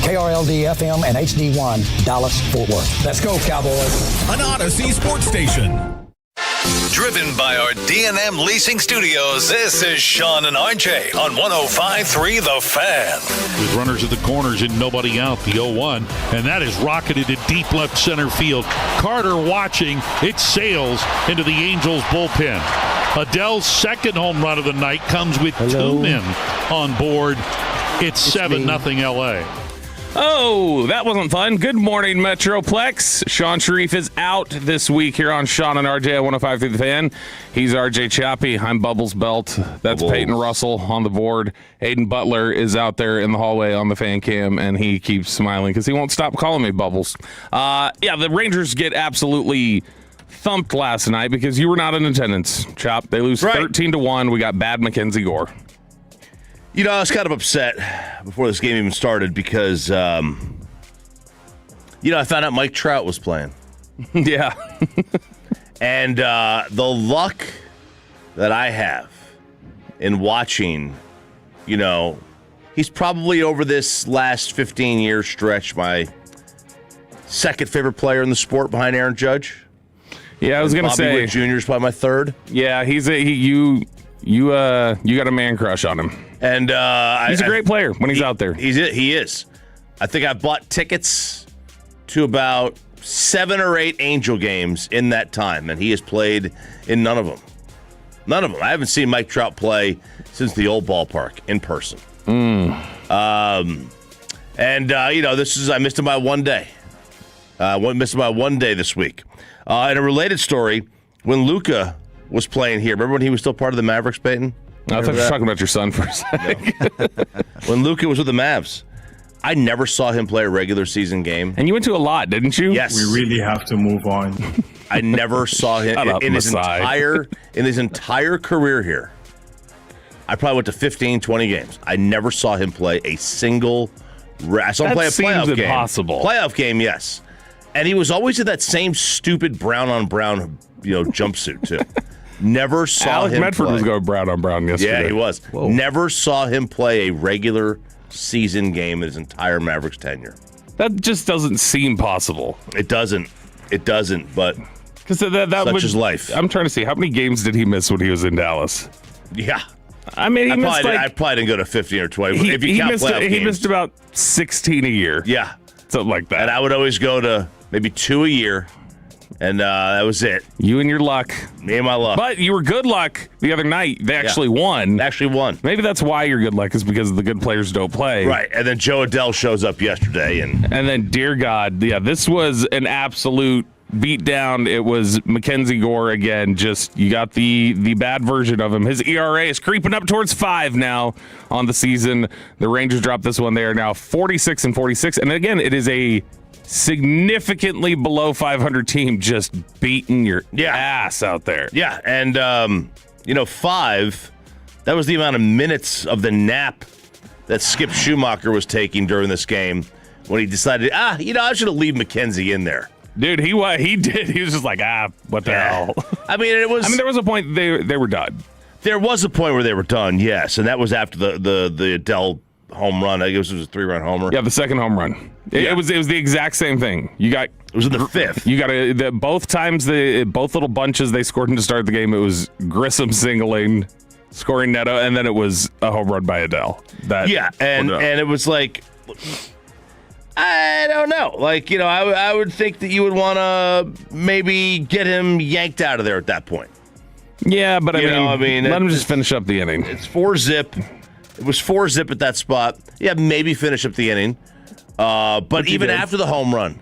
KRLD-FM and HD1, Dallas-Fort Worth. Let's go, Cowboys. An Odyssey sports station. Driven by our D&M Leasing Studios, this is Sean and RJ on 105.3 The Fan. With runners at the corners and nobody out, the 0-1, and that is rocketed to deep left center field. Carter watching, it sails into the Angels bullpen. Adell's second home run of the night comes with 2 men on board. It's 7-0 LA. Oh, that wasn't fun. Good morning, Metroplex. Sean Sharif is out this week here on Sean and RJ at 105 through the Fan. He's RJ Chappie. I'm Bubbles Belt. That's Bubbles. Peyton Russell on the board. Aiden Butler is out there in the hallway on the fan cam, and he keeps smiling because he won't stop calling me Bubbles. The Rangers get absolutely thumped last night because you were not in attendance, Chop. They lose 13-1. We got bad Mackenzie Gore. You know, I was kind of upset before this game even started because, I found out Mike Trout was playing. Yeah. And the luck that I have in watching, he's probably over this last 15-year stretch my second favorite player in the sport behind Aaron Judge. Yeah, I was going to say. Bobby Witt Jr. is probably my third. Yeah, you got a man crush on him. And he's a great player when he's out there. He is. I think I bought tickets to about 7 or 8 Angel games in that time, and he has played in none of them. None of them. I haven't seen Mike Trout play since the old ballpark in person. I missed him by one day. Missed him by one day this week. In a related story, when Luka was playing here, remember when he was still part of the Mavericks, Peyton? I thought you were talking about your son for a second. No. When Luka was with the Mavs, I never saw him play a regular season game. And you went to a lot, didn't you? Yes. We really have to move on. I never saw him in his entire career here. I probably went to 15, 20 games. I never saw him play a single. I saw him play a playoff game. Impossible. Playoff game, yes. And he was always in that same stupid brown on brown, jumpsuit too. Never saw Alec him Medford play. was going brown on brown yesterday. Yeah, he was. Whoa. Never saw him play a regular season game in his entire Mavericks tenure. That just doesn't seem possible. It doesn't, but because that such is life. I'm trying to see, how many games did he miss when he was in Dallas? Yeah. I mean, I probably didn't go to 15 or 20. If you count playoff games. He missed about 16 a year. Yeah. Something like that. And I would always go to maybe 2 a year. And that was it. You and your luck. Me and my luck. But you were good luck the other night. They actually won. Maybe that's why you're good luck, is because the good players don't play. Right. And then Joe Adell shows up yesterday. And then, dear God, this was an absolute beatdown. It was Mackenzie Gore again. Just, you got the bad version of him. His ERA is creeping up towards 5 now on the season. The Rangers dropped this one. They are now 46-46. And again, it is a significantly below 500 team just beating your ass out there. Yeah, and 5, that was the amount of minutes of the nap that Skip Schumacher was taking during this game when he decided, I should have leave McKenzie in there. Dude, he did. He was just like, what the hell? There was a point they were done. There was a point where they were done, yes, and that was after the Adell home run. I guess it was a 3-run homer. Yeah, the second home run. It was the exact same thing. It was in the 5th. You got both times both little bunches they scored to start the game. It was Grissom singling, scoring Neto, and then it was a home run by Adell. And it was like, I don't know. Like, I would think that you would want to maybe get him yanked out of there at that point. Yeah, but I mean, let him just finish up the inning. It's 4-zip. It was 4-zip at that spot. Yeah, maybe finish up the inning. But even after the home run,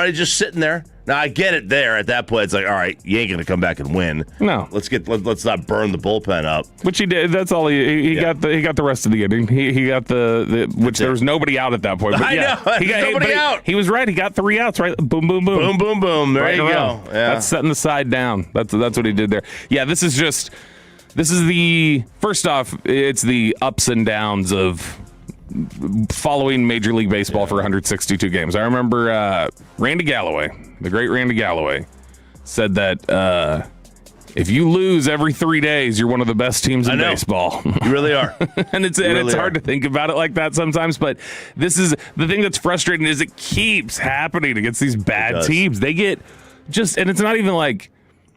he's just sitting there. Now I get it there at that point. It's like, all right, you ain't gonna come back and win. No, let's not burn the bullpen up. Which he did. That's all he got the rest of the inning. He got the which there was nobody out at that point. But I know he got nobody out. He was right. He got 3 outs. Right. Boom, boom, boom. Boom, boom, boom. There you go. Yeah. That's setting the side down. That's what he did there. Yeah. This is the first off. It's the ups and downs of following Major League Baseball for 162 games. I remember Randy Galloway, the great Randy Galloway, said that If you lose every 3 days, you're one of the best teams in baseball. You really are. and it's hard to think about it like that sometimes, but this is the thing that's frustrating is it keeps happening against these bad teams. They get and it's not even like,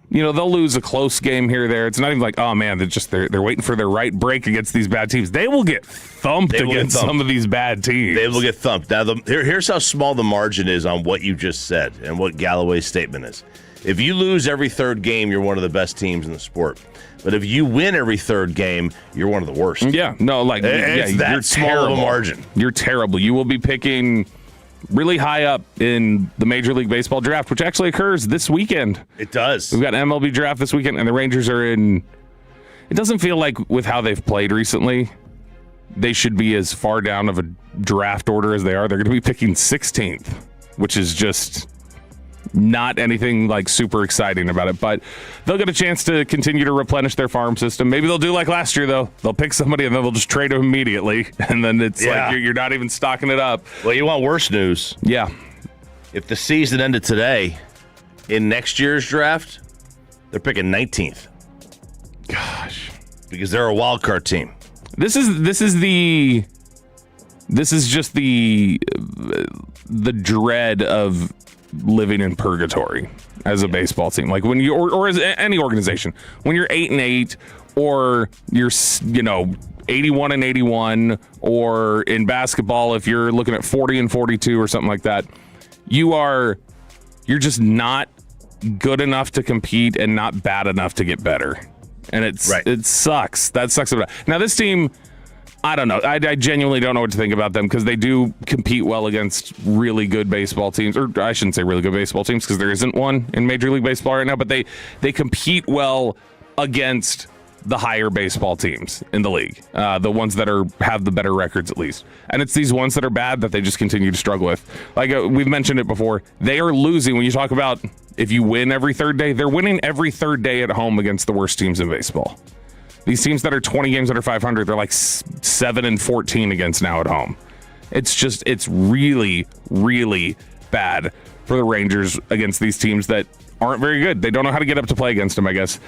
they'll lose a close game here or there. It's not even like, oh man, they're waiting for their right break against these bad teams. They will get thumped against some of these bad teams. They will get thumped. Now, here's how small the margin is on what you just said and what Galloway's statement is. If you lose every third game, you're one of the best teams in the sport. But if you win every third game, you're one of the worst. Yeah, no, it's that you're small terrible. of a margin. You're terrible. You will be picking really high up in the Major League Baseball draft, which actually occurs this weekend. It does. We've got an MLB draft this weekend, and the Rangers are in. It doesn't feel like with how they've played recently, they should be as far down of a draft order as they are. They're going to be picking 16th, which is just not anything like super exciting about it, but they'll get a chance to continue to replenish their farm system. Maybe they'll do like last year, though. They'll pick somebody and then they'll just trade them immediately, and then it's like you're not even stocking it up. Well, you want worse news. Yeah. If the season ended today, in next year's draft, they're picking 19th. Gosh. Because they're a wild card team. This is just the dread of living in purgatory as a baseball team, like when you or as any organization, when you're 8-8 or you're 81-81, or in basketball if you're looking at 40-42 or something like that, you're just not good enough to compete and not bad enough to get better, and it sucks. That sucks about it. Now this team, I don't know. I genuinely don't know what to think about them because they do compete well against really good baseball teams. Or I shouldn't say really good baseball teams because there isn't one in Major League Baseball right now, but they compete well against the higher baseball teams in the league, the ones that have the better records at least. And it's these ones that are bad that they just continue to struggle with. Like we've mentioned it before, they are losing. When you talk about if you win every third day, they're winning every third day at home against the worst teams in baseball. These teams that are 20 games under 500, they're like 7-14 against now at home. It's really, really bad for the Rangers against these teams that aren't very good. They don't know how to get up to play against them, I guess.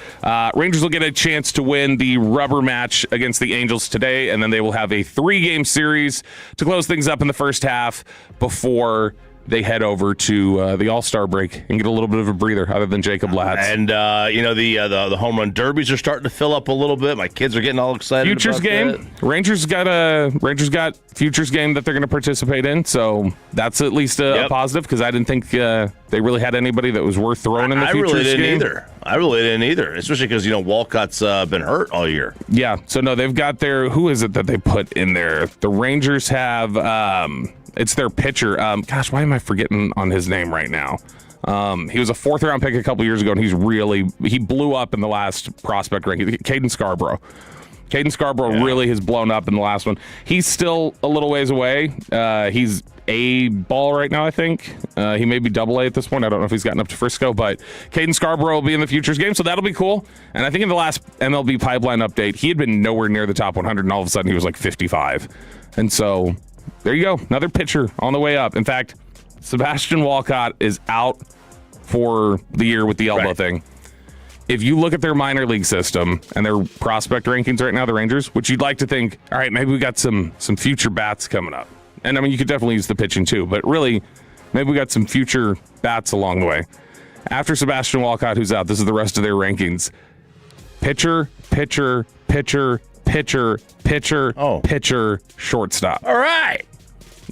Rangers will get a chance to win the rubber match against the Angels today, and then they will have a 3-game series to close things up in the first half before they head over to the All-Star break and get a little bit of a breather other than Jacob Latz. And, the home run derbies are starting to fill up a little bit. My kids are getting all excited Futures about game. that. Rangers got Futures game that they're going to participate in, so that's at least a positive because I didn't think they really had anybody that was worth throwing in the Futures game. I really didn't either, especially because, Walcott's been hurt all year. Yeah, so no, they've got who is it that they put in there? The Rangers have... it's their pitcher. Gosh, why am I forgetting on his name right now? He was a 4th-round pick a couple years ago, and he blew up in the last prospect ranking. Caden Scarborough. Caden Scarborough really has blown up in the last one. He's still a little ways away. He's A ball right now, I think. He may be double A at this point. I don't know if he's gotten up to Frisco, but Caden Scarborough will be in the Futures game, so that'll be cool. And I think in the last MLB Pipeline update, he had been nowhere near the top 100, and all of a sudden he was like 55. And so... there you go. Another pitcher on the way up. In fact, Sebastian Walcott is out for the year with the elbow thing. If you look at their minor league system and their prospect rankings right now, the Rangers, which you'd like to think, all right, maybe we got some future bats coming up. And I mean, you could definitely use the pitching too, but really, maybe we got some future bats along the way. After Sebastian Walcott, who's out, this is the rest of their rankings. Pitcher, pitcher, pitcher, pitcher, pitcher, pitcher, shortstop. All right.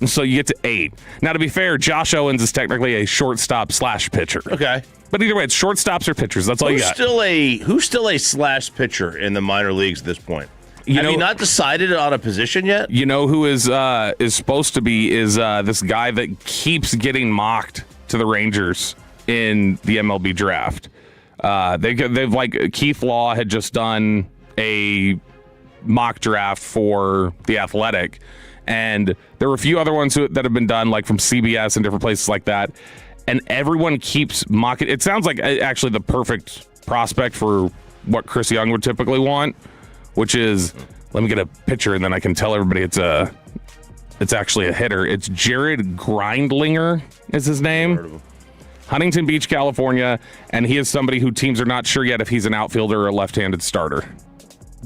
So you get to 8. Now, to be fair, Josh Owens is technically a shortstop/pitcher. Okay. But either way, it's shortstops or pitchers. That's all you got. Who's still a slash pitcher in the minor leagues at this point? Have you not decided on a position yet? You know who is supposed to be is this guy that keeps getting mocked to the Rangers in the MLB draft. They've like Keith Law had just done a mock draft for The Athletic, and there were a few other ones that have been done like from CBS and different places like that, and everyone keeps mocking. It sounds like actually the perfect prospect for what Chris Young would typically want, which is, let me get a picture and then I can tell everybody it's actually a hitter. It's Jared Grindlinger is his name. Huntington Beach, California, and he is somebody who teams are not sure yet if he's an outfielder or a left-handed starter.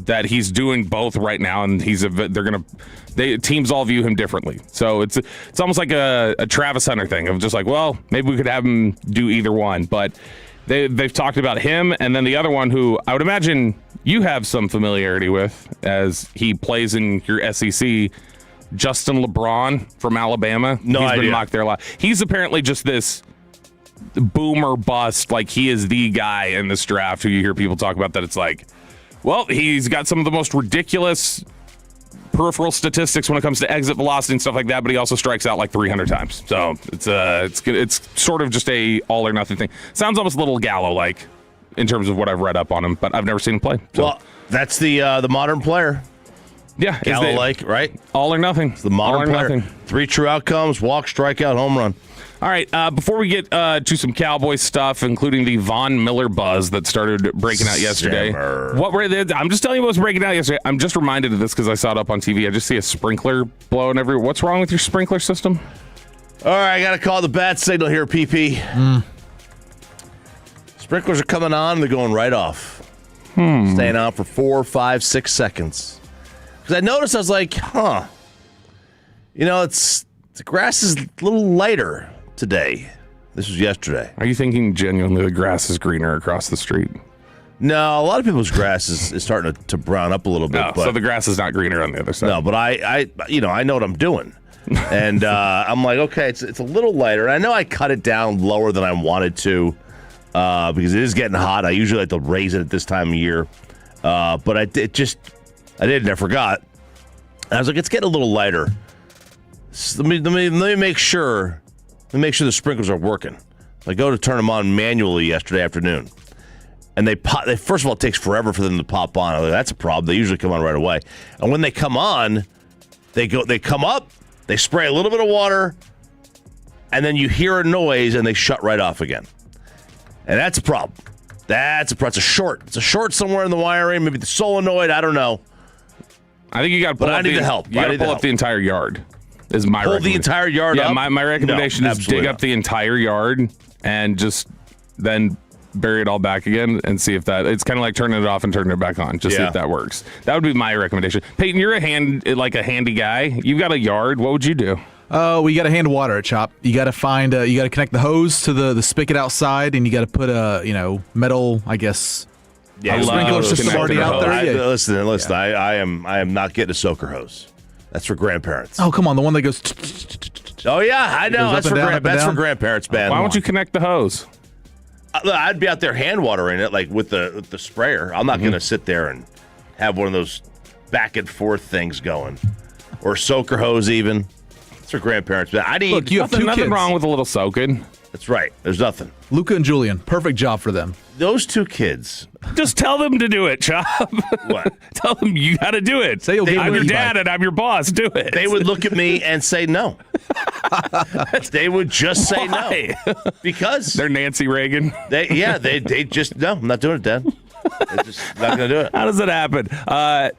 That he's doing both right now, and teams all view him differently. So it's almost like a Travis Hunter thing of just like, well, maybe we could have him do either one. But they've talked about him, and then the other one who I would imagine you have some familiarity with as he plays in your SEC, Justin LeBron from Alabama. No He's idea. been mocked there a lot. He's apparently just this boomer bust. Like, he is the guy in this draft who you hear people talk about that it's like, well, he's got some of the most ridiculous peripheral statistics when it comes to exit velocity and stuff like that, but he also strikes out like 300 times. So it's sort of just a all or nothing thing. Sounds almost a little Gallo-like in terms of what I've read up on him, but I've never seen him play. So. Well, that's the modern player. Yeah, Gallo-like, right? All or nothing. It's the modern all or player. Nothing. 3 true outcomes: walk, strikeout, home run. All right, before we get to some Cowboys stuff, including the Von Miller buzz that started breaking out yesterday. I'm just telling you what was breaking out yesterday. I'm just reminded of this because I saw it up on TV. I just see a sprinkler blowing everywhere. What's wrong with your sprinkler system? All right, I got to call the bat signal here, PP. Sprinklers are coming on. They're going right off. Staying on for 4, 5, 6 seconds. Because I noticed, I was like, the grass is a little lighter today. This was yesterday. Are you thinking genuinely the grass is greener across the street? No, a lot of people's grass is starting to brown up a little bit. No, but so the grass is not greener on the other side. No, but I know what I'm doing. And I'm like, okay, it's a little lighter. And I know I cut it down lower than I wanted to because it is getting hot. I usually like to raise it at this time of year. But I didn't. I forgot. I was like, it's getting a little lighter. Let me make sure. Let me make sure the sprinklers are working. I go to turn them on manually yesterday afternoon, and they first of all, it takes forever for them to pop on. I'm like, that's a problem. They usually come on right away, and when they come on, they come up, they spray a little bit of water, and then you hear a noise, and they shut right off again. And that's a problem. It's a short. It's a short somewhere in the wiring. Maybe the solenoid. I don't know. I think you got to pull But up I need the help. You got to pull up the entire yard. Is my Pull the entire yard up? Yeah, my recommendation No, is dig absolutely up the entire yard and just then bury it all back again and see if it's kind of like turning it off and turning it back on. Just see if that works. That would be my recommendation. Peyton, you're a handy guy. You've got a yard. What would you do? We got to hand water it, Chop. You got to find. You got to connect the hose to the spigot outside, and you got to put a metal, I guess. Yeah, sprinkler system already out there. Listen. I am not getting a soaker hose. That's for grandparents. Oh, come on, the one that goes. Oh yeah, I know. That's for grandparents, man. Why don't you connect the hose? I'd be out there hand watering it, like with the sprayer. I'm not going to sit there and have one of those back and forth things going, or soaker hose even. It's for grandparents. Man. Look, you have two nothing kids. wrong with a little soaking. That's right. There's nothing. Luca and Julian, perfect job for them. Those 2 kids. Just tell them to do it, Chop. What? Tell them you got to do it. Say you'll give I'm them your an dad e-bike. and I'm your boss. Do it. They would look at me and say no. They would just say Why? no because They're Nancy Reagan. they just no. I'm not doing it, Dad. They're just not going to do it. How does it happen?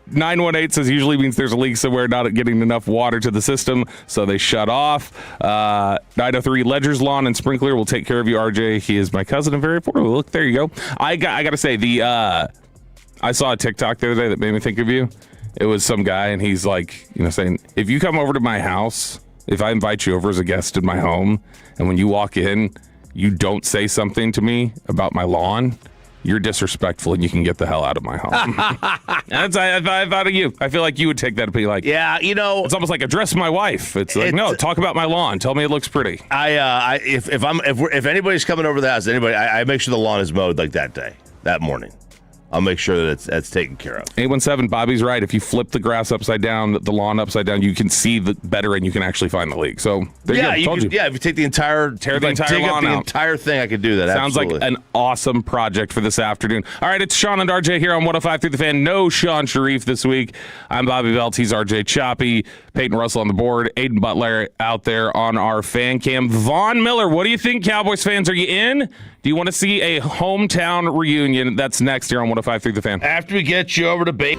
918 says usually means there's a leak somewhere, not getting enough water to the system, so they shut off. 903 Ledger's Lawn and Sprinkler will take care of you, RJ. He is my cousin and very affordable. Look, there you go. I got to say, I saw a TikTok the other day that made me think of you. It was some guy, and he's like, saying, if you come over to my house, if I invite you over as a guest in my home, and when you walk in, you don't say something to me about my lawn, you're disrespectful and you can get the hell out of my home. I thought of you. I feel like you would take that and be like, Yeah, it's almost like address my wife. It's like, no, talk about my lawn. Tell me it looks pretty. If anybody's coming over the house, I make sure the lawn is mowed like that morning. I'll make sure that that's taken care of. 817, Bobby's right. If you flip the grass upside down, the lawn upside down, you can see better and you can actually find the leak. So there you go. If you take the entire Tear the entire lawn out. entire thing, I could do that. Sounds absolutely. like an awesome project for this afternoon. All right, it's Sean and RJ here on 105 through the Fan. No Sean Sharif this week. I'm Bobby Belt. He's RJ Choppy. Peyton Russell on the board. Aiden Butler out there on our fan cam. Von Miller, what do you think, Cowboys fans? Are you in? Do you want to see a hometown reunion? That's next here on 105 through the Fan. After we get you over to Bay.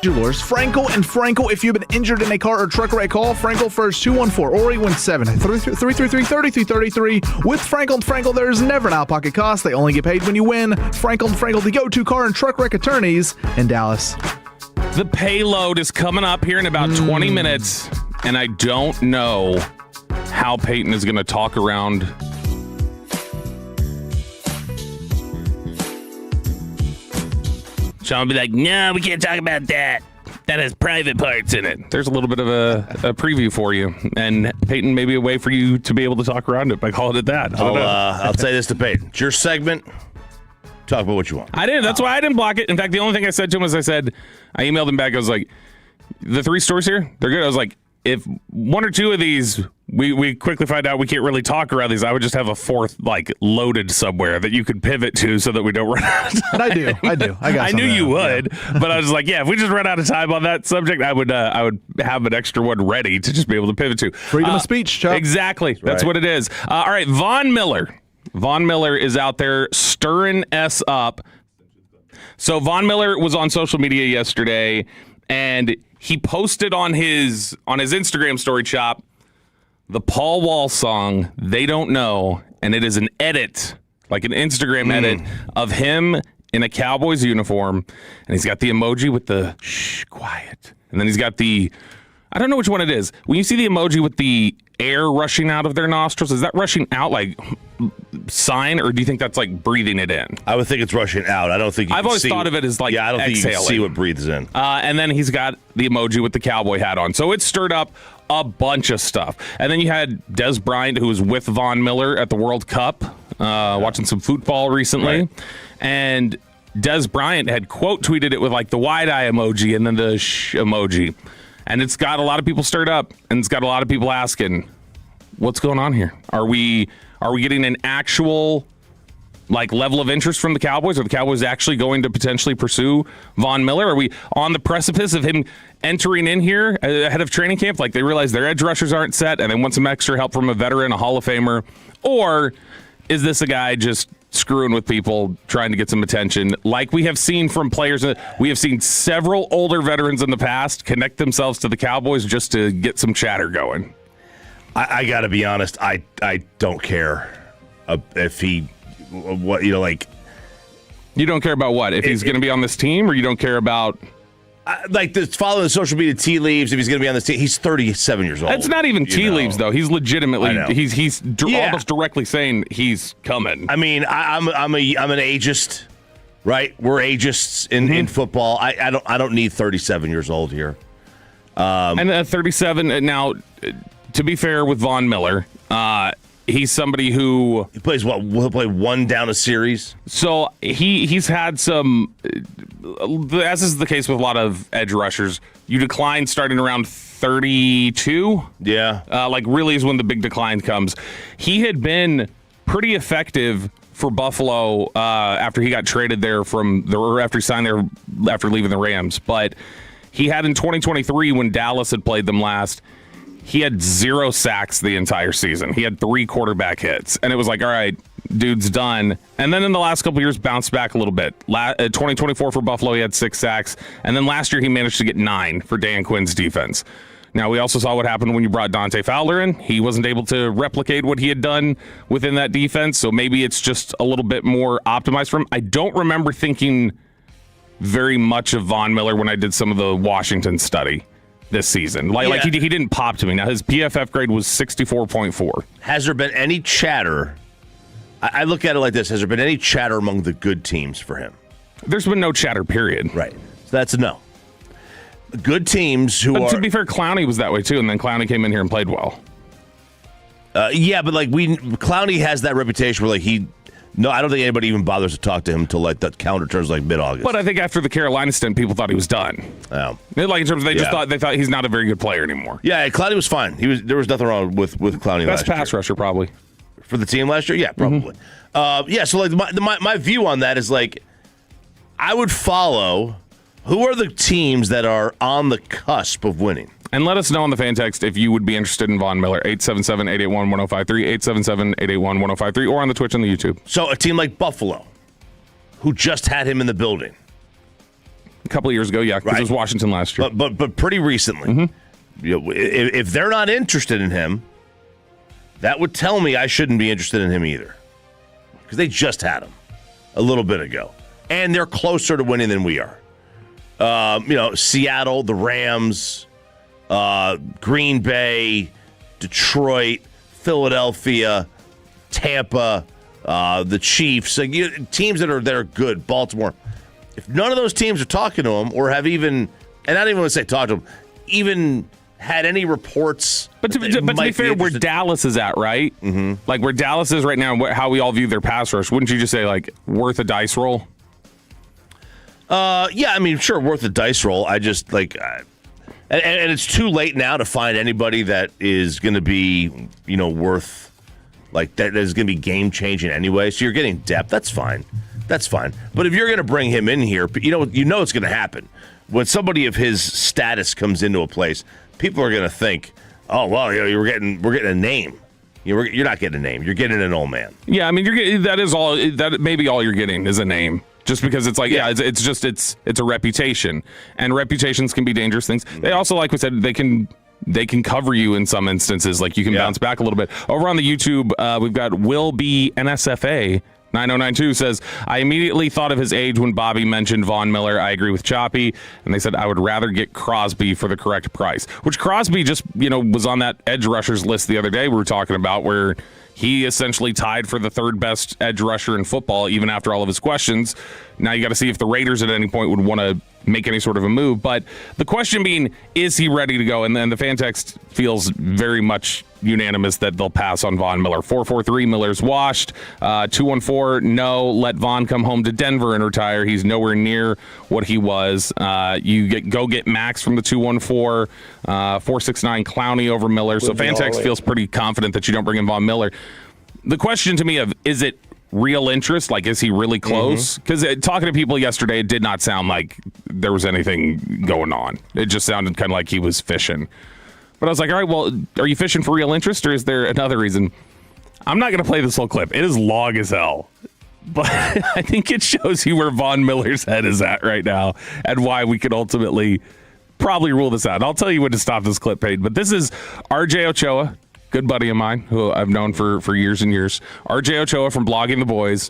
Jewelers, Frankel and Frankel. If you've been injured in a car or truck wreck, call Frankel first, 214-817-333-3333. With Frankel and Frankel, there's never an out-of-pocket cost. They only get paid when you win. Frankel and Frankel, the go-to car and truck wreck attorneys in Dallas. The payload is coming up here in about 20 minutes, and I don't know how Peyton is going to talk around Sean will be like, no, we can't talk about that. That has private parts in it. There's a little bit of a preview for you. And Peyton, maybe a way for you to be able to talk around it by calling it that. I'll say this to Peyton. It's your segment. Talk about what you want. I didn't. That's why I didn't block it. In fact, the only thing I said to him was I emailed him back. I was like, the 3 stories here, they're good. I was like, if 1 or 2 of these we quickly find out we can't really talk around these, I would just have a 4th loaded somewhere that you could pivot to so that we don't run out of time. And I do. I knew you would, but I was like, yeah, if we just run out of time on that subject, I would have an extra one ready to just be able to pivot to. Freedom of speech, Chuck. Exactly. That's what it is. All right, Von Miller. Von Miller is out there stirring S up. So Von Miller was on social media yesterday, and he posted on his Instagram story, Chop, the Paul Wall song, They Don't Know, and it is an edit, like an Instagram edit of him in a Cowboys uniform, and he's got the emoji with the shh, quiet. And then he's got I don't know which one it is. When you see the emoji with the air rushing out of their nostrils, is that rushing out like sign, or do you think that's like breathing it in? I would think it's rushing out. I don't think I've always thought of it as like I don't think you can see what breathes in. And then he's got the emoji with the cowboy hat on. So it stirred up a bunch of stuff. And then you had Des Bryant, who was with Von Miller at the World Cup, watching some football recently. Right. And Des Bryant had quote tweeted it with like the wide eye emoji and then the shh emoji. And it's got a lot of people stirred up, and it's got a lot of people asking, what's going on here? Are we getting an actual level of interest from the Cowboys? Are the Cowboys actually going to potentially pursue Von Miller? Are we on the precipice of him entering in here ahead of training camp? Like they realize their edge rushers aren't set and they want some extra help from a veteran, a Hall of Famer? Or is this a guy just screwing with people, trying to get some attention, like we have seen from players? We have seen several older veterans in the past connect themselves to the Cowboys just to get some chatter going. I got to be honest. I don't care if he, you don't care about what? If he's going to be on this team, or you don't care about following the social media tea leaves, if he's going to be on this team? He's 37 years old. It's not even tea leaves, though. He's legitimately, he's almost directly saying he's coming. I mean, I'm an ageist, right? We're ageists in football. I don't need 37 years old here. And at 37 now, to be fair with Von Miller, he's somebody who he plays he'll play one down a series. So he's had some, as is the case with a lot of edge rushers, you decline starting around 32. Yeah. Really is when the big decline comes. He had been pretty effective for Buffalo after he got traded there after he signed there after leaving the Rams. But he had in 2023, when Dallas had played them last, he had 0 sacks the entire season. He had 3 quarterback hits. And it was like, all right, dude's done. And then in the last couple of years, bounced back a little bit. 2024 for Buffalo, he had 6 sacks. And then last year, he managed to get 9 for Dan Quinn's defense. Now, we also saw what happened when you brought Dante Fowler in. He wasn't able to replicate what he had done within that defense. So maybe it's just a little bit more optimized for him. I don't remember thinking very much of Von Miller when I did some of the Washington study this season. He didn't pop to me. Now, his PFF grade was 64.4. Has there been any chatter? I look at it like this. Has there been any chatter among the good teams for him? There's been no chatter, period. Right. So that's a no. Good teams who but are... to be fair, Clowney was that way, too, and then Clowney came in here and played well. Yeah, but Clowney has that reputation where no, I don't think anybody even bothers to talk to him until the calendar turns mid-August. But I think after the Carolina stint, people thought he was done. Oh. In terms of they thought he's not a very good player anymore. Yeah, Clowney was fine. There was nothing wrong with Clowney last year. Best pass rusher, probably. For the team last year? Yeah, probably. So my view on that is I would follow who are the teams that are on the cusp of winning. And let us know on the fan text if you would be interested in Von Miller. 877-881-1053, 877-881-1053, or on the Twitch and the YouTube. So a team like Buffalo, who just had him in the building. couple of years ago, yeah, because it was Washington last year. But pretty recently. You know, if they're not interested in him, that would tell me I shouldn't be interested in him either. Because they just had him a little bit ago. And they're closer to winning than we are. Seattle, the Rams, Green Bay, Detroit, Philadelphia, Tampa, the Chiefs, teams that are good, Baltimore. If none of those teams are talking to him or have even, and I don't even want to say talk to him, even had any reports. But to be fair, where Dallas is at, right? Mm-hmm. Like where Dallas is right now, and how we all view their pass rush, wouldn't you just say like worth a dice roll? Yeah, I mean, sure, worth a dice roll. I just like, and it's too late now to find anybody that is going to be, worth like that is going to be game changing anyway. So you're getting depth. That's fine. But if you're going to bring him in here, you know it's going to happen when somebody of his status comes into a place. People are going to think, oh well, we're getting a name. You're not getting a name. You're getting an old man. Yeah, I mean, that may be all you're getting is a name. Just because it's like, it's a reputation, and reputations can be dangerous things. They also, like we said, they can cover you in some instances. Like you can bounce back a little bit. Over on the YouTube, we've got Will B NSFA 9092 says, I immediately thought of his age when Bobby mentioned Von Miller. I agree with Choppy, and they said I would rather get Crosby for the correct price. Which Crosby just was on that edge rushers list the other day we were talking about, where he essentially tied for the third best edge rusher in football, even after all of his questions. Now you got to see if the Raiders at any point would want to make any sort of a move. But the question being, is he ready to go? And then the fan text feels very much unanimous that they'll pass on Von Miller. 443, Miller's washed. 214, no, let Von come home to Denver and retire. He's nowhere near what he was. Go get Max from the 214. 469, Clowney over Miller. So fan text feels pretty confident that you don't bring in Von Miller. The question to me of, is it real interest? Like, is he really close? Because talking to people yesterday, it did not sound like there was anything going on. It just sounded kind of like he was fishing. But I was like, all right, well, are you fishing for real interest, or is there another reason? I'm not going to play this whole clip. It is long as hell. But I think it shows you where Von Miller's head is at right now and why we could ultimately probably rule this out. And I'll tell you when to stop this clip, Peyton. But this is RJ Ochoa, good buddy of mine, who I've known for years and years. RJ Ochoa from Blogging the Boys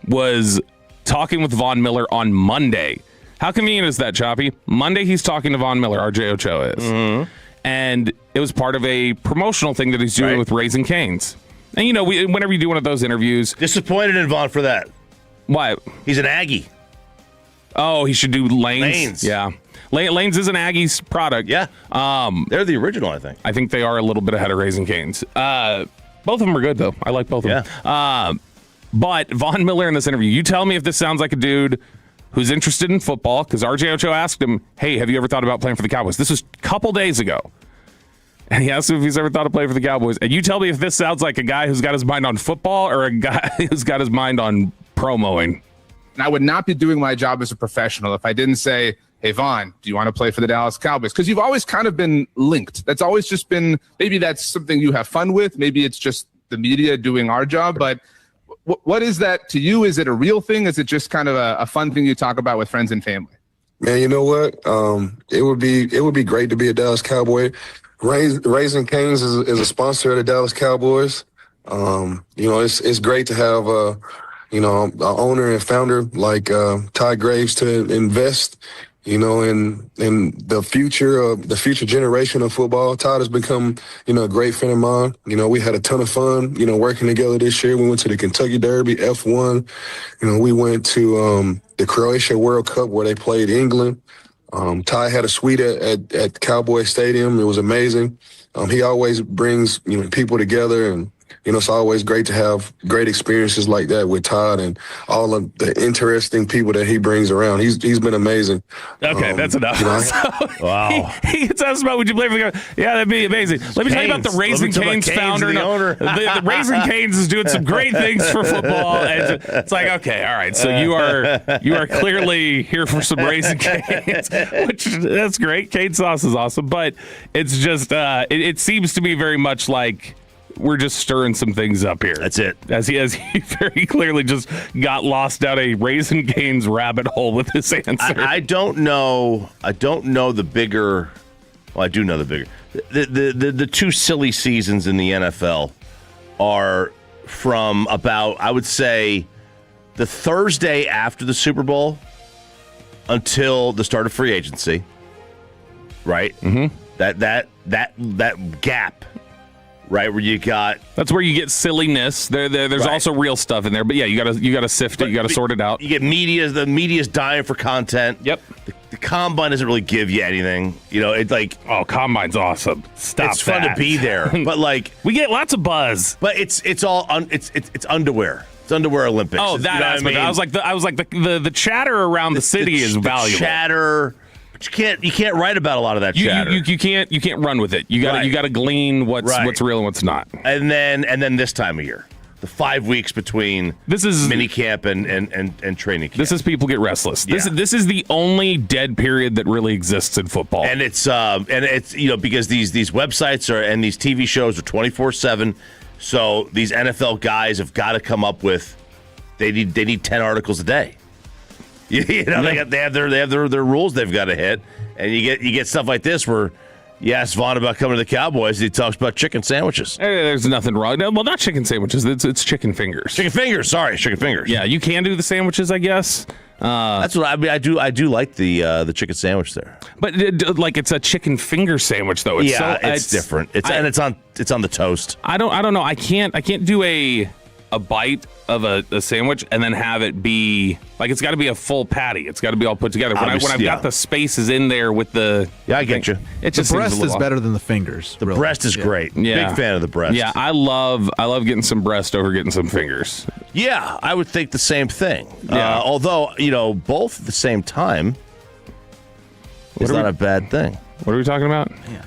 was talking with Von Miller on Monday. How convenient is that, Choppy? Monday he's talking to Von Miller, RJ Ochoa is. Mm-hmm. And it was part of a promotional thing that he's doing with Raising Cane's. And, whenever you do one of those interviews... Disappointed in Von for that. Why? He's an Aggie. Oh, he should do Lanes? Yeah. Lanes is an Aggie's product. Yeah. They're the original, I think. I think they are a little bit ahead of Raising Cane's. Both of them are good, though. I like both of them. But Von Miller in this interview, you tell me if this sounds like a dude who's interested in football, because RJ Ochoa asked him, hey, have you ever thought about playing for the Cowboys? This was a couple days ago. And he asked him if he's ever thought of playing for the Cowboys. And you tell me if this sounds like a guy who's got his mind on football or a guy who's got his mind on promoing. And I would not be doing my job as a professional if I didn't say, hey, Von, do you want to play for the Dallas Cowboys? Because you've always kind of been linked. That's always just been, maybe that's something you have fun with. Maybe it's just the media doing our job. But what is that to you? Is it a real thing? Is it just kind of a fun thing you talk about with friends and family? Man, you know what? It would be great to be a Dallas Cowboy. Raising Cane's is a sponsor of the Dallas Cowboys. It's great to have an owner and founder like Ty Graves to invest, in the future generation of football. Todd has become, a great friend of mine. We had a ton of fun, working together this year. We went to the Kentucky Derby, F1. We went to the Croatia World Cup where they played England. Ty had a suite at Cowboy Stadium. It was amazing. He always brings, people together, and, it's always great to have great experiences like that with Todd and all of the interesting people that he brings around. He's been amazing. Okay, that's enough. Wow. He gets asked about, would you play for the Cowboys? Yeah, that'd be amazing. Let me tell you about the Raising Cane's founder. The owner. The Raising Cane's is doing some great things for football. And it's like, okay, all right. So you are clearly here for some Raising Cane's, which that's great. Cane sauce is awesome, but it's just it seems to be very much like we're just stirring some things up here. That's it. As he very clearly just got lost down a Raisin Cane's rabbit hole with his answer. I don't know the bigger. Well, I do know the bigger. The two silly seasons in the NFL are from about, I would say, the Thursday after the Super Bowl until the start of free agency. Right? Mm-hmm. That gap, right, where you got, that's where you get silliness. There's right. also real stuff in there, but yeah, you gotta sift it, you gotta sort it out. You get the media's dying for content. Yep. The combine doesn't really give you anything. You know, it's like, oh, combine's awesome. Stop. It's fun to be there, but like we get lots of buzz. But it's all it's underwear. It's underwear Olympics. Oh, that aspect. I was like the chatter around the city is valuable. Chatter. You can't write about a lot of that chatter. You can't run with it. You got to glean what's real and what's not. And then this time of year, the 5 weeks between mini camp and training camp. This is people get restless. Yeah. This is the only dead period that really exists in football. And it's because these websites and these TV shows are 24/7. So these NFL guys have got to come up with they need 10 articles a day. You know, they have their rules they've got to hit, and you get stuff like this where you ask Vaughn about coming to the Cowboys, and he talks about chicken sandwiches. There's nothing wrong. No, well, not chicken sandwiches. It's chicken fingers. Chicken fingers. Sorry, chicken fingers. Yeah, you can do the sandwiches, I guess. That's what I mean. I do like the chicken sandwich there, but like it's a chicken finger sandwich though. It's different. It's on the toast. I don't know. I can't do a bite of a sandwich and then have it be like, it's got to be a full patty. It's got to be all put together. When I've got the spaces in there with the I get you. It just the breast is better than the fingers. The breast is great. Yeah. Big fan of the breast. Yeah, I love getting some breast over getting some fingers. Yeah, I would think the same thing. Yeah. Although both at the same time is not a bad thing. What are we talking about? Yeah.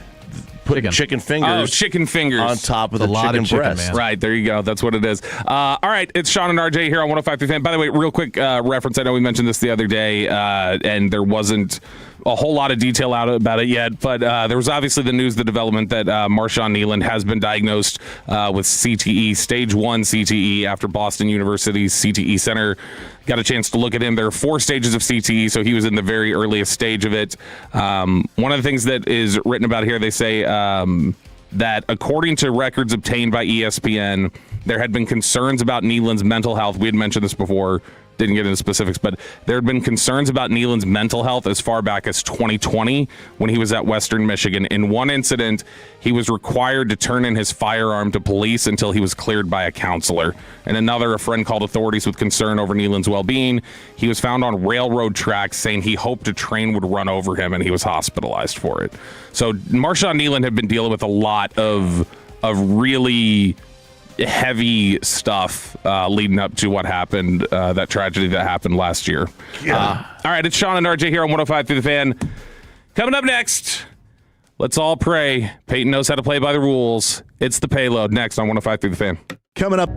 Put chicken fingers. Oh, chicken fingers on top of the chicken breast. Man. Right, there you go. That's what it is. All right, it's Sean and RJ here on 105.3 Fan. By the way, real quick reference. I know we mentioned this the other day, and there wasn't a whole lot of detail out about it yet, but there was obviously the development that Marshawn Kneeland has been diagnosed with CTE, stage 1 CTE, after Boston University's CTE Center got a chance to look at him. There are 4 stages of CTE, so he was in the very earliest stage of it. One of the things that is written about here, they say that according to records obtained by ESPN, there had been concerns about Kneeland's mental health. We had mentioned this before. Didn't get into specifics, but there had been concerns about Kneeland's mental health as far back as 2020 when he was at Western Michigan. In one incident, he was required to turn in his firearm to police until he was cleared by a counselor. And another, a friend called authorities with concern over Kneeland's well-being. He was found on railroad tracks saying he hoped a train would run over him, and he was hospitalized for it. So Marshawn Kneeland had been dealing with a lot of really heavy stuff leading up to what happened, that tragedy that happened last year. Yeah. All right, it's Sean and RJ here on 105 through the Fan. Coming up next, let's all pray Peyton knows how to play by the rules. It's the payload next on 105 through the Fan. Coming up.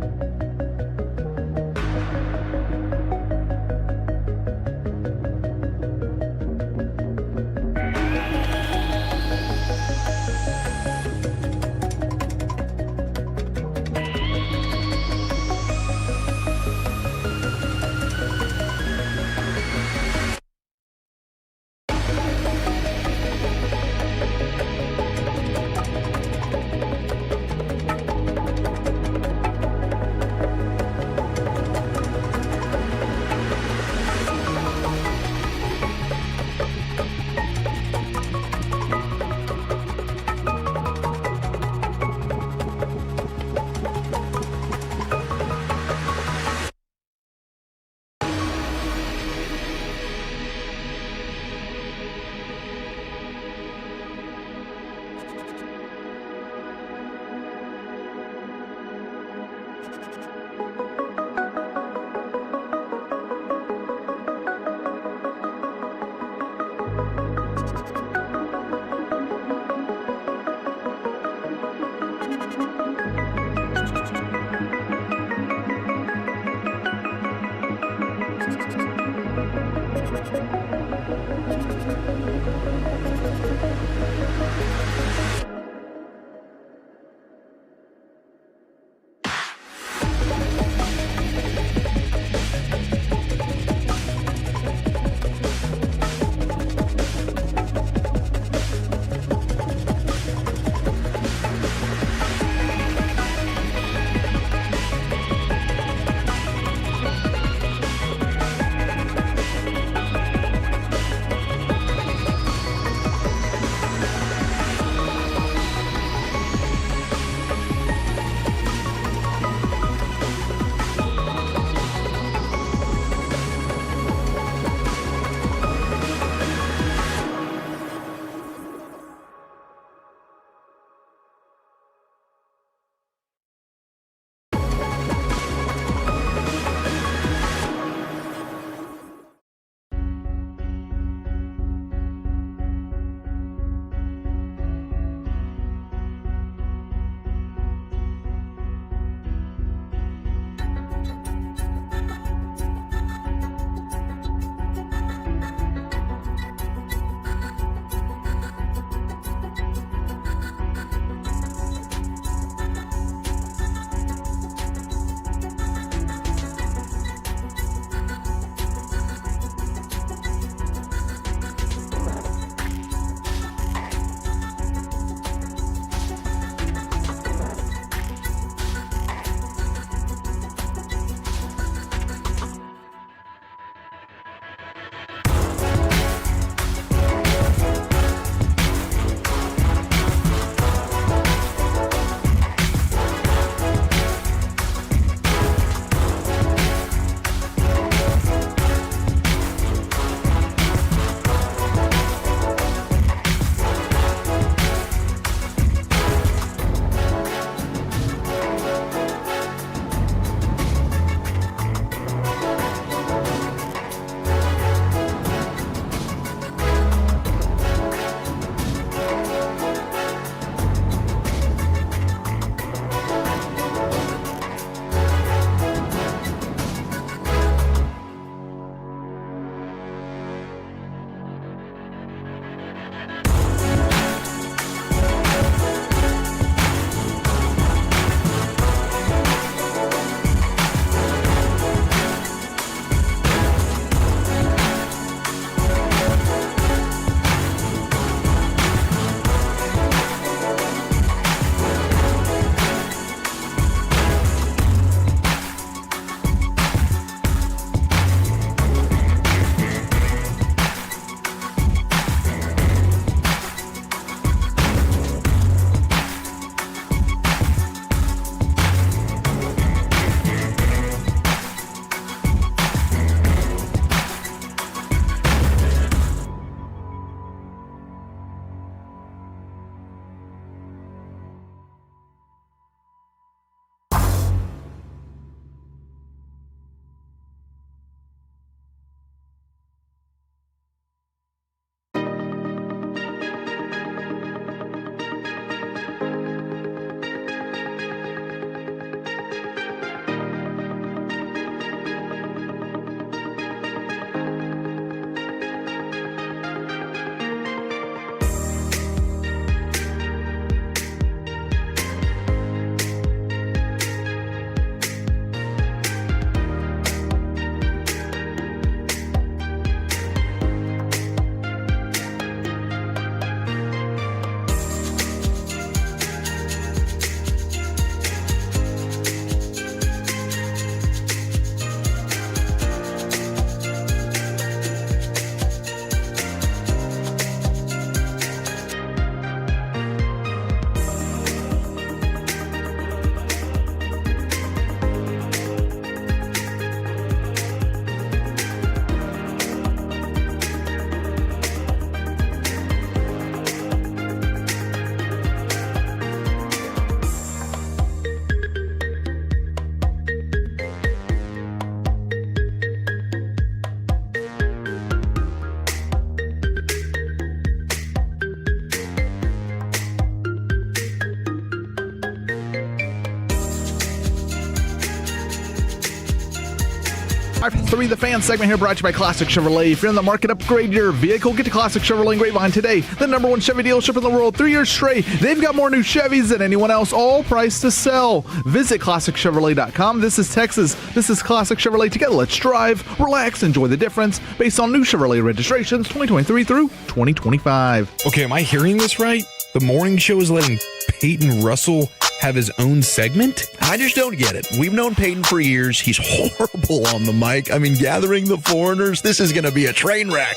5-3 The Fan segment here brought to you by Classic Chevrolet. If you're in the market, upgrade your vehicle. Get to Classic Chevrolet in Grapevine today. The #1 Chevy dealership in the world. 3 years straight. They've got more new Chevys than anyone else, all priced to sell. Visit ClassicChevrolet.com. This is Texas. This is Classic Chevrolet. Together, let's drive, relax, enjoy the difference based on new Chevrolet registrations 2023 through 2025. Okay, am I hearing this right? The morning show is letting Peyton Russell have his own segment? I just don't get it. We've known Peyton for years. He's horrible on the mic. I mean, gathering the foreigners, this is going to be a train wreck.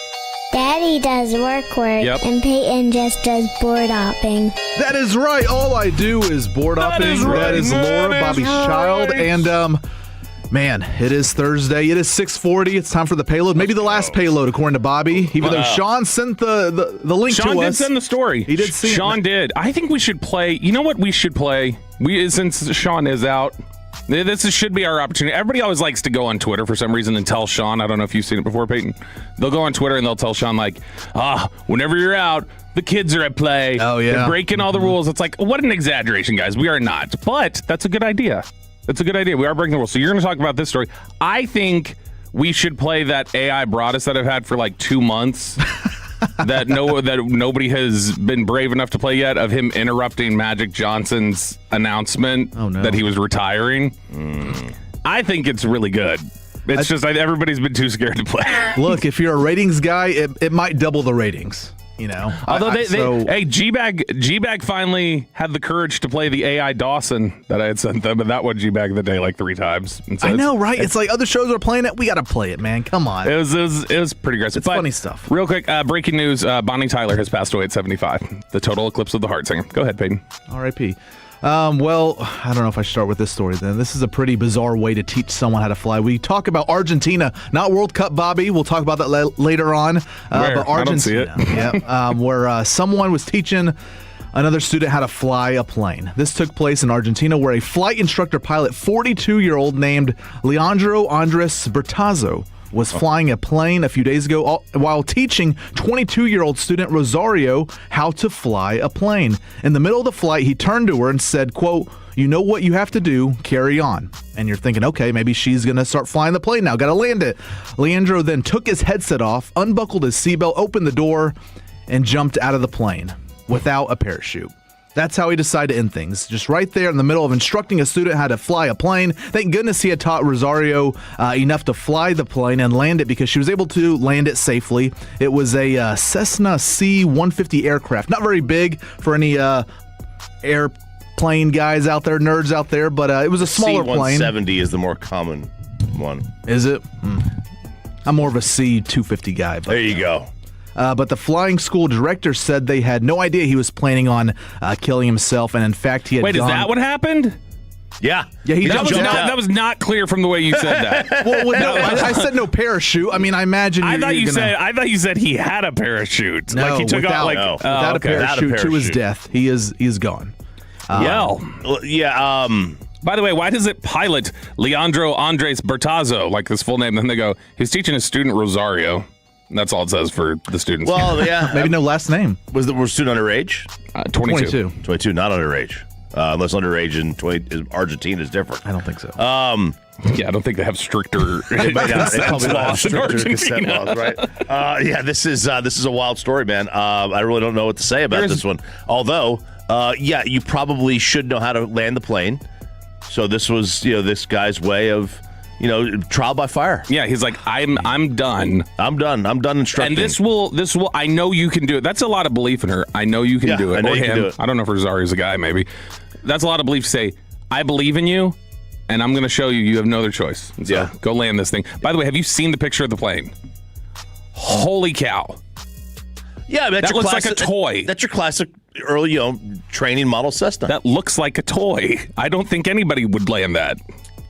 Daddy does work, and Peyton just does board hopping. That is right. All I do is board hopping. That is Laura, Bobby's child. And, man, it is Thursday. It is 6:40. It's time for the payload. Maybe the last payload, according to Bobby. Even though Sean sent the link to us. Sean did send the story. He did see Sean did. I think we should play. You know what we should play? Since Sean is out, this should be our opportunity. Everybody always likes to go on Twitter for some reason and tell Sean. I don't know if you've seen it before, Peyton. They'll go on Twitter and they'll tell Sean, like, whenever you're out, the kids are at play. Oh, yeah. They're breaking all the rules. It's like, what an exaggeration, guys. We are not. But that's a good idea. That's a good idea. We are breaking the rules. So you're going to talk about this story. I think we should play that AI Broadus that I've had for like 2 months that nobody has been brave enough to play yet, of him interrupting Magic Johnson's announcement that he was retiring. I think it's really good. It's just everybody's been too scared to play. Look, if you're a ratings guy, it might double the ratings. You know, although G-Bag finally had the courage to play the AI Dawson that I had sent them, and that won G-Bag the day like 3 times. And so I know, right? It's like other shows are playing it. We got to play it, man. Come on. It was pretty aggressive. It's funny stuff. Real quick, breaking news: Bonnie Tyler has passed away at 75. The total eclipse of the heart singer. Go ahead, Peyton. R.I.P. Well, I don't know if I should start with this story then. This is a pretty bizarre way to teach someone how to fly. We talk about Argentina, not World Cup, Bobby. We'll talk about that later on. But Argentina, I don't see it. Yeah, where someone was teaching another student how to fly a plane. This took place in Argentina, where a flight instructor pilot, 42-year-old named Leandro Andres Bertazzo, was flying a plane a few days ago while teaching 22-year-old student Rosario how to fly a plane. In the middle of the flight, he turned to her and said, quote, "You know what you have to do, carry on." And you're thinking, okay, maybe she's going to start flying the plane now, got to land it. Leandro then took his headset off, unbuckled his seatbelt, opened the door, and jumped out of the plane without a parachute. That's how he decided to end things. Just right there in the middle of instructing a student how to fly a plane. Thank goodness he had taught Rosario enough to fly the plane and land it, because she was able to land it safely. It was a Cessna C-150 aircraft. Not very big for any airplane guys out there, nerds out there, but it was a smaller plane. C-170 is the more common one. Is it? I'm more of a C-250 guy. But, there you go. But the flying school director said they had no idea he was planning on killing himself, and in fact, he had Wait, is that what happened? Yeah. He that was not clear from the way you said that. I said no parachute. I mean, I imagine. I thought you said he had a parachute. No, like he took without, out without a parachute to his death. He is gone. Yeah. By the way, why does it pilot Leandro Andres Bertazzo, like his full name? Then they go, he's teaching his student Rosario. That's all it says for the students. Well, yeah. Maybe no last name. Was the student underage? 22. 22, not underage. Unless underage in Argentina is different. I don't think so. Yeah, I don't think they have stricter consent laws in Argentina. Right? Yeah, this is a wild story, man. I really don't know what to say about this one. Although, yeah, you probably should know how to land the plane. So this was, this guy's way of, trial by fire. Yeah, he's like, I'm done. I'm done instructing. And this will. I know you can do it. That's a lot of belief in her. I know you can do it. I know or you him. can do it. I don't know if Rosario's a guy. Maybe that's a lot of belief to say, I believe in you, and I'm going to show you. You have no other choice. So go land this thing. By the way, have you seen the picture of the plane? Holy cow! Yeah, that looks like a toy. That's your classic early, training model Cessna. That looks like a toy. I don't think anybody would land that.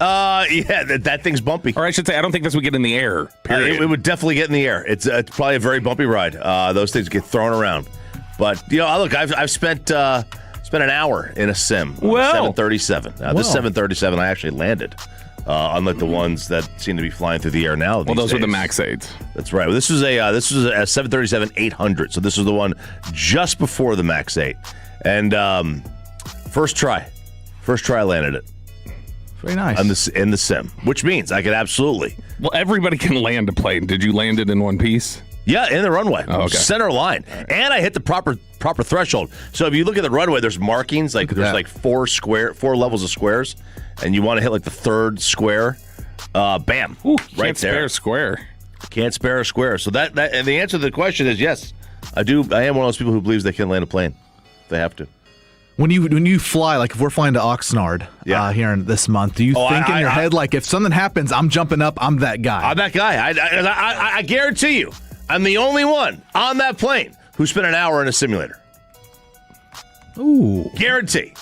Yeah, that thing's bumpy. Or I should say, I don't think this would get in the air. Period. It would definitely get in the air. It's probably a very bumpy ride. Those things get thrown around. But look, I've spent an hour in a sim. 737. Now this 737 I actually landed. Unlike the ones that seem to be flying through the air now. Well, those days. were the Max 8s. That's right. Well, this was a 737-800. So this was the one just before the Max 8. And first try I landed it. Very nice. In the sim, which means I could absolutely. Well, everybody can land a plane. Did you land it in one piece? Yeah, in the runway, okay. Center line, and I hit the proper threshold. So if you look at the runway, there's markings there's like four levels of squares, and you want to hit like the third square. Bam! Ooh, right can't spare there. a square. Can't spare a square. So that and the answer to the question is yes. I do. I am one of those people who believes they can land a plane. They have to. When you fly, like if we're flying to Oxnard here in this month, do you think in your head, like if something happens, I'm jumping up, I'm that guy? I'm that guy. I guarantee you, I'm the only one on that plane who spent an hour in a simulator. Ooh. Guarantee.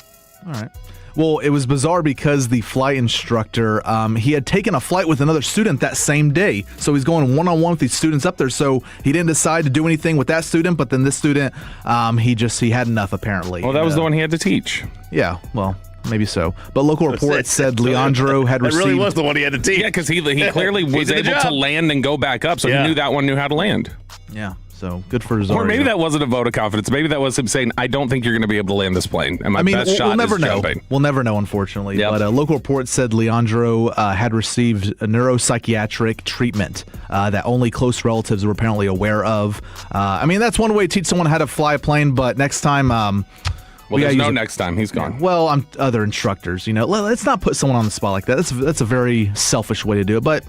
All right. Well, it was bizarre because the flight instructor, he had taken a flight with another student that same day. So he's going one-on-one with these students up there. So he didn't decide to do anything with that student, but then this student, he had enough apparently. Well, that was the one he had to teach. Yeah, well, maybe so. But local reports said Leandro had received... It really was the one he had to teach. Yeah, because he clearly was able to land and go back up, so he knew that one knew how to land. Yeah. So good for Zario. Or maybe that wasn't a vote of confidence. Maybe that was him saying, I don't think you're going to be able to land this plane. And my best shot we'll never is know. jumping. We'll never know, unfortunately. Yep. But a local report said Leandro had received a neuropsychiatric treatment that only close relatives were apparently aware of. That's one way to teach someone how to fly a plane, but next time... well, there's no next time. He's gone. Well, other instructors, let's not put someone on the spot like that. That's a very selfish way to do it, but,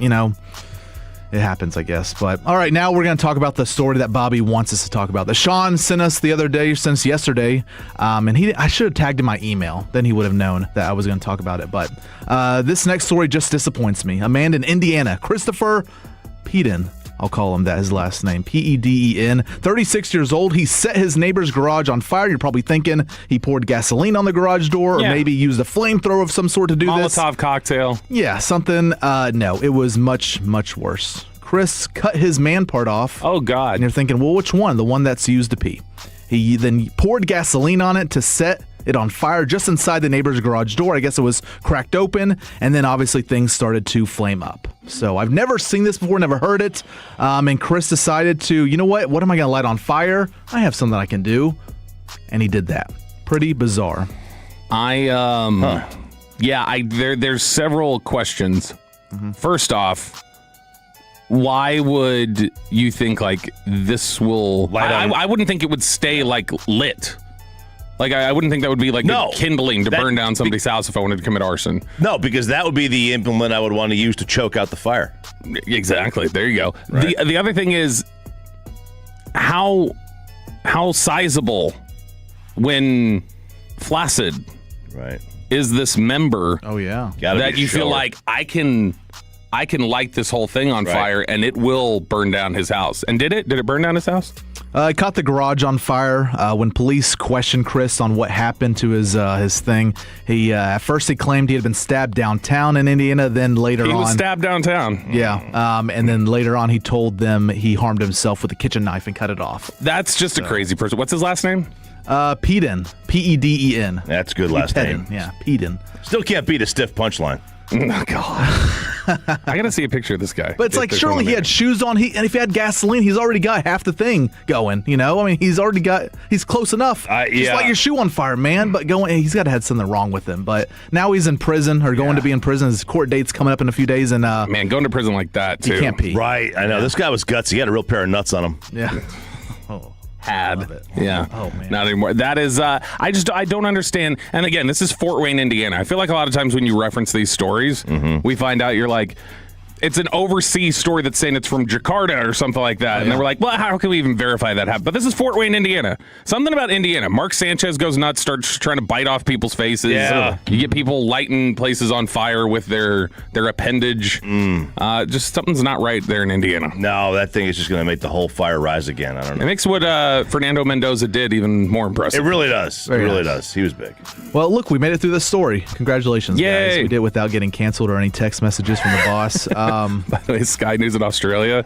it happens, I guess. But all right, now we're going to talk about the story that Bobby wants us to talk about. That Sean sent us yesterday, and I should have tagged in my email. Then he would have known that I was going to talk about it. But this next story just disappoints me. A man in Indiana, Christopher Peden, I'll call him that, his last name, Peden, 36 years old. He set his neighbor's garage on fire. You're probably thinking he poured gasoline on the garage door or maybe used a flamethrower of some sort to do this. Molotov cocktail. Yeah, something. No, it was much, much worse. Chris cut his man part off. Oh, God. And you're thinking, well, which one? The one that's used to pee. He then poured gasoline on it to set it on fire just inside the neighbor's garage door. I guess it was cracked open, and then obviously things started to flame up. So I've never seen this before, never heard it. And Chris decided to, you know what? What am I going to light on fire? I have something I can do. And he did that. Pretty bizarre. There's several questions. Mm-hmm. First off, why would you think like this will? I wouldn't think it would stay like lit. Like I wouldn't think that would be like kindling to burn down somebody's house if I wanted to commit arson. No, because that would be the implement I would want to use to choke out the fire. Exactly. There you go. Right. The other thing is how sizable when flaccid is this member? Oh yeah, that you feel like I can light this whole thing on fire and it will burn down his house. And did it burn down his house? It caught the garage on fire. When police questioned Chris on what happened to his thing, he at first he claimed he had been stabbed downtown in Indiana. Then later he was stabbed downtown. Yeah. And then later on, he told them he harmed himself with a kitchen knife and cut it off. That's just a crazy person. What's his last name? Peden. P-E-D-E-N. That's a good last name. Yeah, Peden. Still can't beat a stiff punchline. Oh, God. I got to see a picture of this guy. But it's like, surely he had shoes on, and if he had gasoline, he's already got half the thing going, he's close enough. Just light your shoe on fire, man. But he's got to have something wrong with him. But now he's in prison, or going to be in prison. His court date's coming up in a few days. And man, going to prison like that, too. He can't pee. Right. I know. This guy was gutsy. He had a real pair of nuts on him. Yeah. Yeah. Oh man. Not anymore. That is I don't understand. And again, this is Fort Wayne, Indiana. I feel like a lot of times when you reference these stories, we find out you're like, it's an overseas story that's saying it's from Jakarta or something like that. And then we're like, well, how can we even verify that happened? But this is Fort Wayne, Indiana. Something about Indiana. Mark Sanchez goes nuts, starts trying to bite off people's faces. Yeah. You get people lighting places on fire with their appendage. Just something's not right there in Indiana. No, that thing is just going to make the whole fire rise again. I don't know. It makes what Fernando Mendoza did even more impressive. It really does. It really does. He was big. Well, look, we made it through this story. Congratulations, Yay. guys. We did it without getting canceled or any text messages from the boss. By the way, Sky News in Australia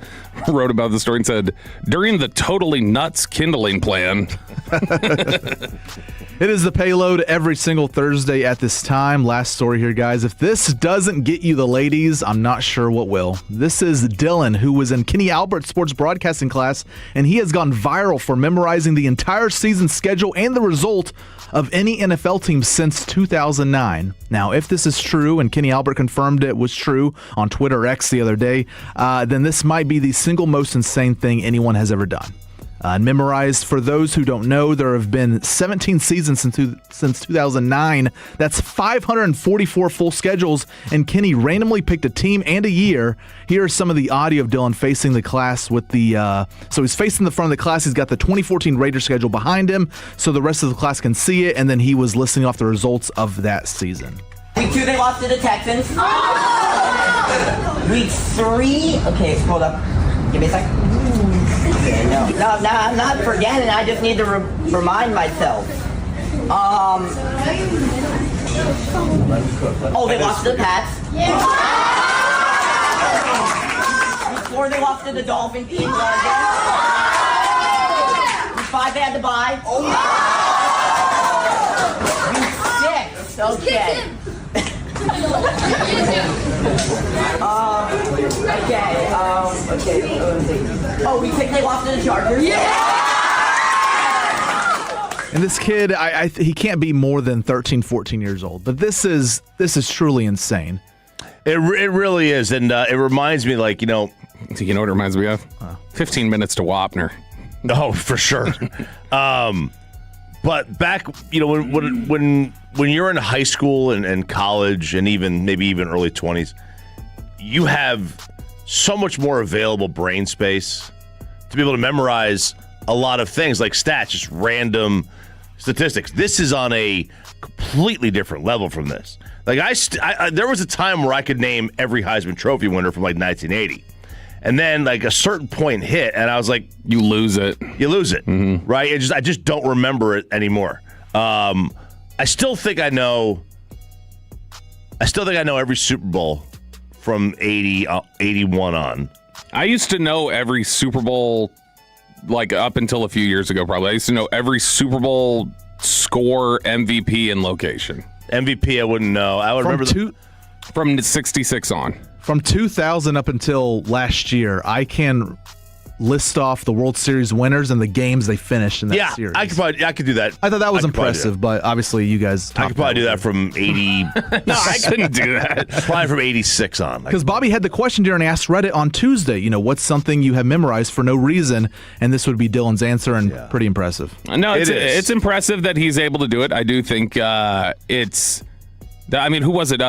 wrote about the story and said, during the totally nuts kindling plan. It is the payload every single Thursday at this time. Last story here, guys. If this doesn't get you the ladies, I'm not sure what will. This is Dylan, who was in Kenny Albert's sports broadcasting class, and he has gone viral for memorizing the entire season schedule and the result of any NFL team since 2009. Now, if this is true, and Kenny Albert confirmed it was true on Twitter X the other day, then this might be the single most insane thing anyone has ever done. Memorized, for those who don't know, there have been 17 seasons since 2009. That's 544 full schedules, and Kenny randomly picked a team and a year. Here is some of the audio of Dylan facing the class with the... so he's facing the front of the class. He's got the 2014 Raiders schedule behind him, so the rest of the class can see it, and then he was listing off the results of that season. Week 2, they lost to the Texans. Week 3... Okay, hold up. Give me a second. No, I'm not forgetting. I just need to remind myself. They lost to the Pats. Before they lost to the Dolphins. Week 5, they had to bye. Week 6. Okay. We think they lost to the Chargers. And this kid, he can't be more than 13, 14 years old. But this is truly insane. It really is, and it reminds me, like, you know what it reminds me of? 15 minutes to Wapner. Oh, for sure. But back, when you're in high school and college, and maybe even early 20s, you have so much more available brain space to be able to memorize a lot of things like stats, just random statistics. This is on a completely different level from this. Like there was a time where I could name every Heisman Trophy winner from like 1980. And then like a certain point hit, and I was like, you lose it, mm-hmm. Right? I just don't remember it anymore. I still think I know every Super Bowl from 80, 81 on. I used to know every Super Bowl, like up until a few years ago, probably. I used to know every Super Bowl score, MVP, and location. MVP, I wouldn't know. I would remember from 66 on. From 2000 up until last year, I can list off the World Series winners and the games they finished in that series. I could do that. I thought that was impressive, but obviously you guys... I could probably do that from 80... No, I couldn't do that. Probably from 86 on. Because Bobby had the question during Ask Reddit on Tuesday, what's something you have memorized for no reason? And this would be Dylan's answer, and pretty impressive. No, it's impressive that he's able to do it. I do think it's... I mean, who was it?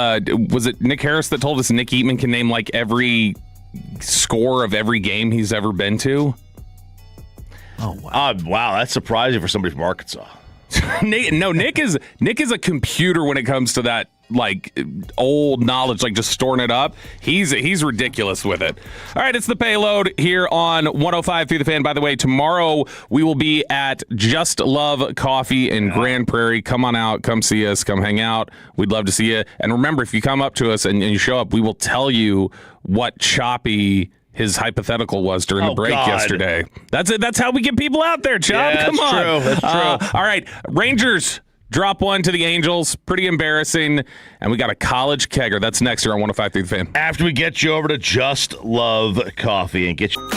Was it Nick Harris that told us Nick Eatman can name like every score of every game he's ever been to? Oh wow! Wow, that's surprising for somebody from Arkansas. Nick is a computer when it comes to that, like old knowledge, like just storing it up. He's ridiculous with it. All right, it's the payload here on 105 through the Fan. By the way, tomorrow we will be at Just Love Coffee in Grand Prairie. Come on out, come see us, come hang out. We'd love to see you. And remember, if you come up to us and you show up, we will tell you what choppy his hypothetical was during the break yesterday. That's it. That's how we get people out there, Chop. Yeah, come on. True. That's true. All right, Rangers drop one to the Angels. Pretty embarrassing. And we got a college kegger. That's next here on 105 through the Fan. After we get you over to Just Love Coffee and get you...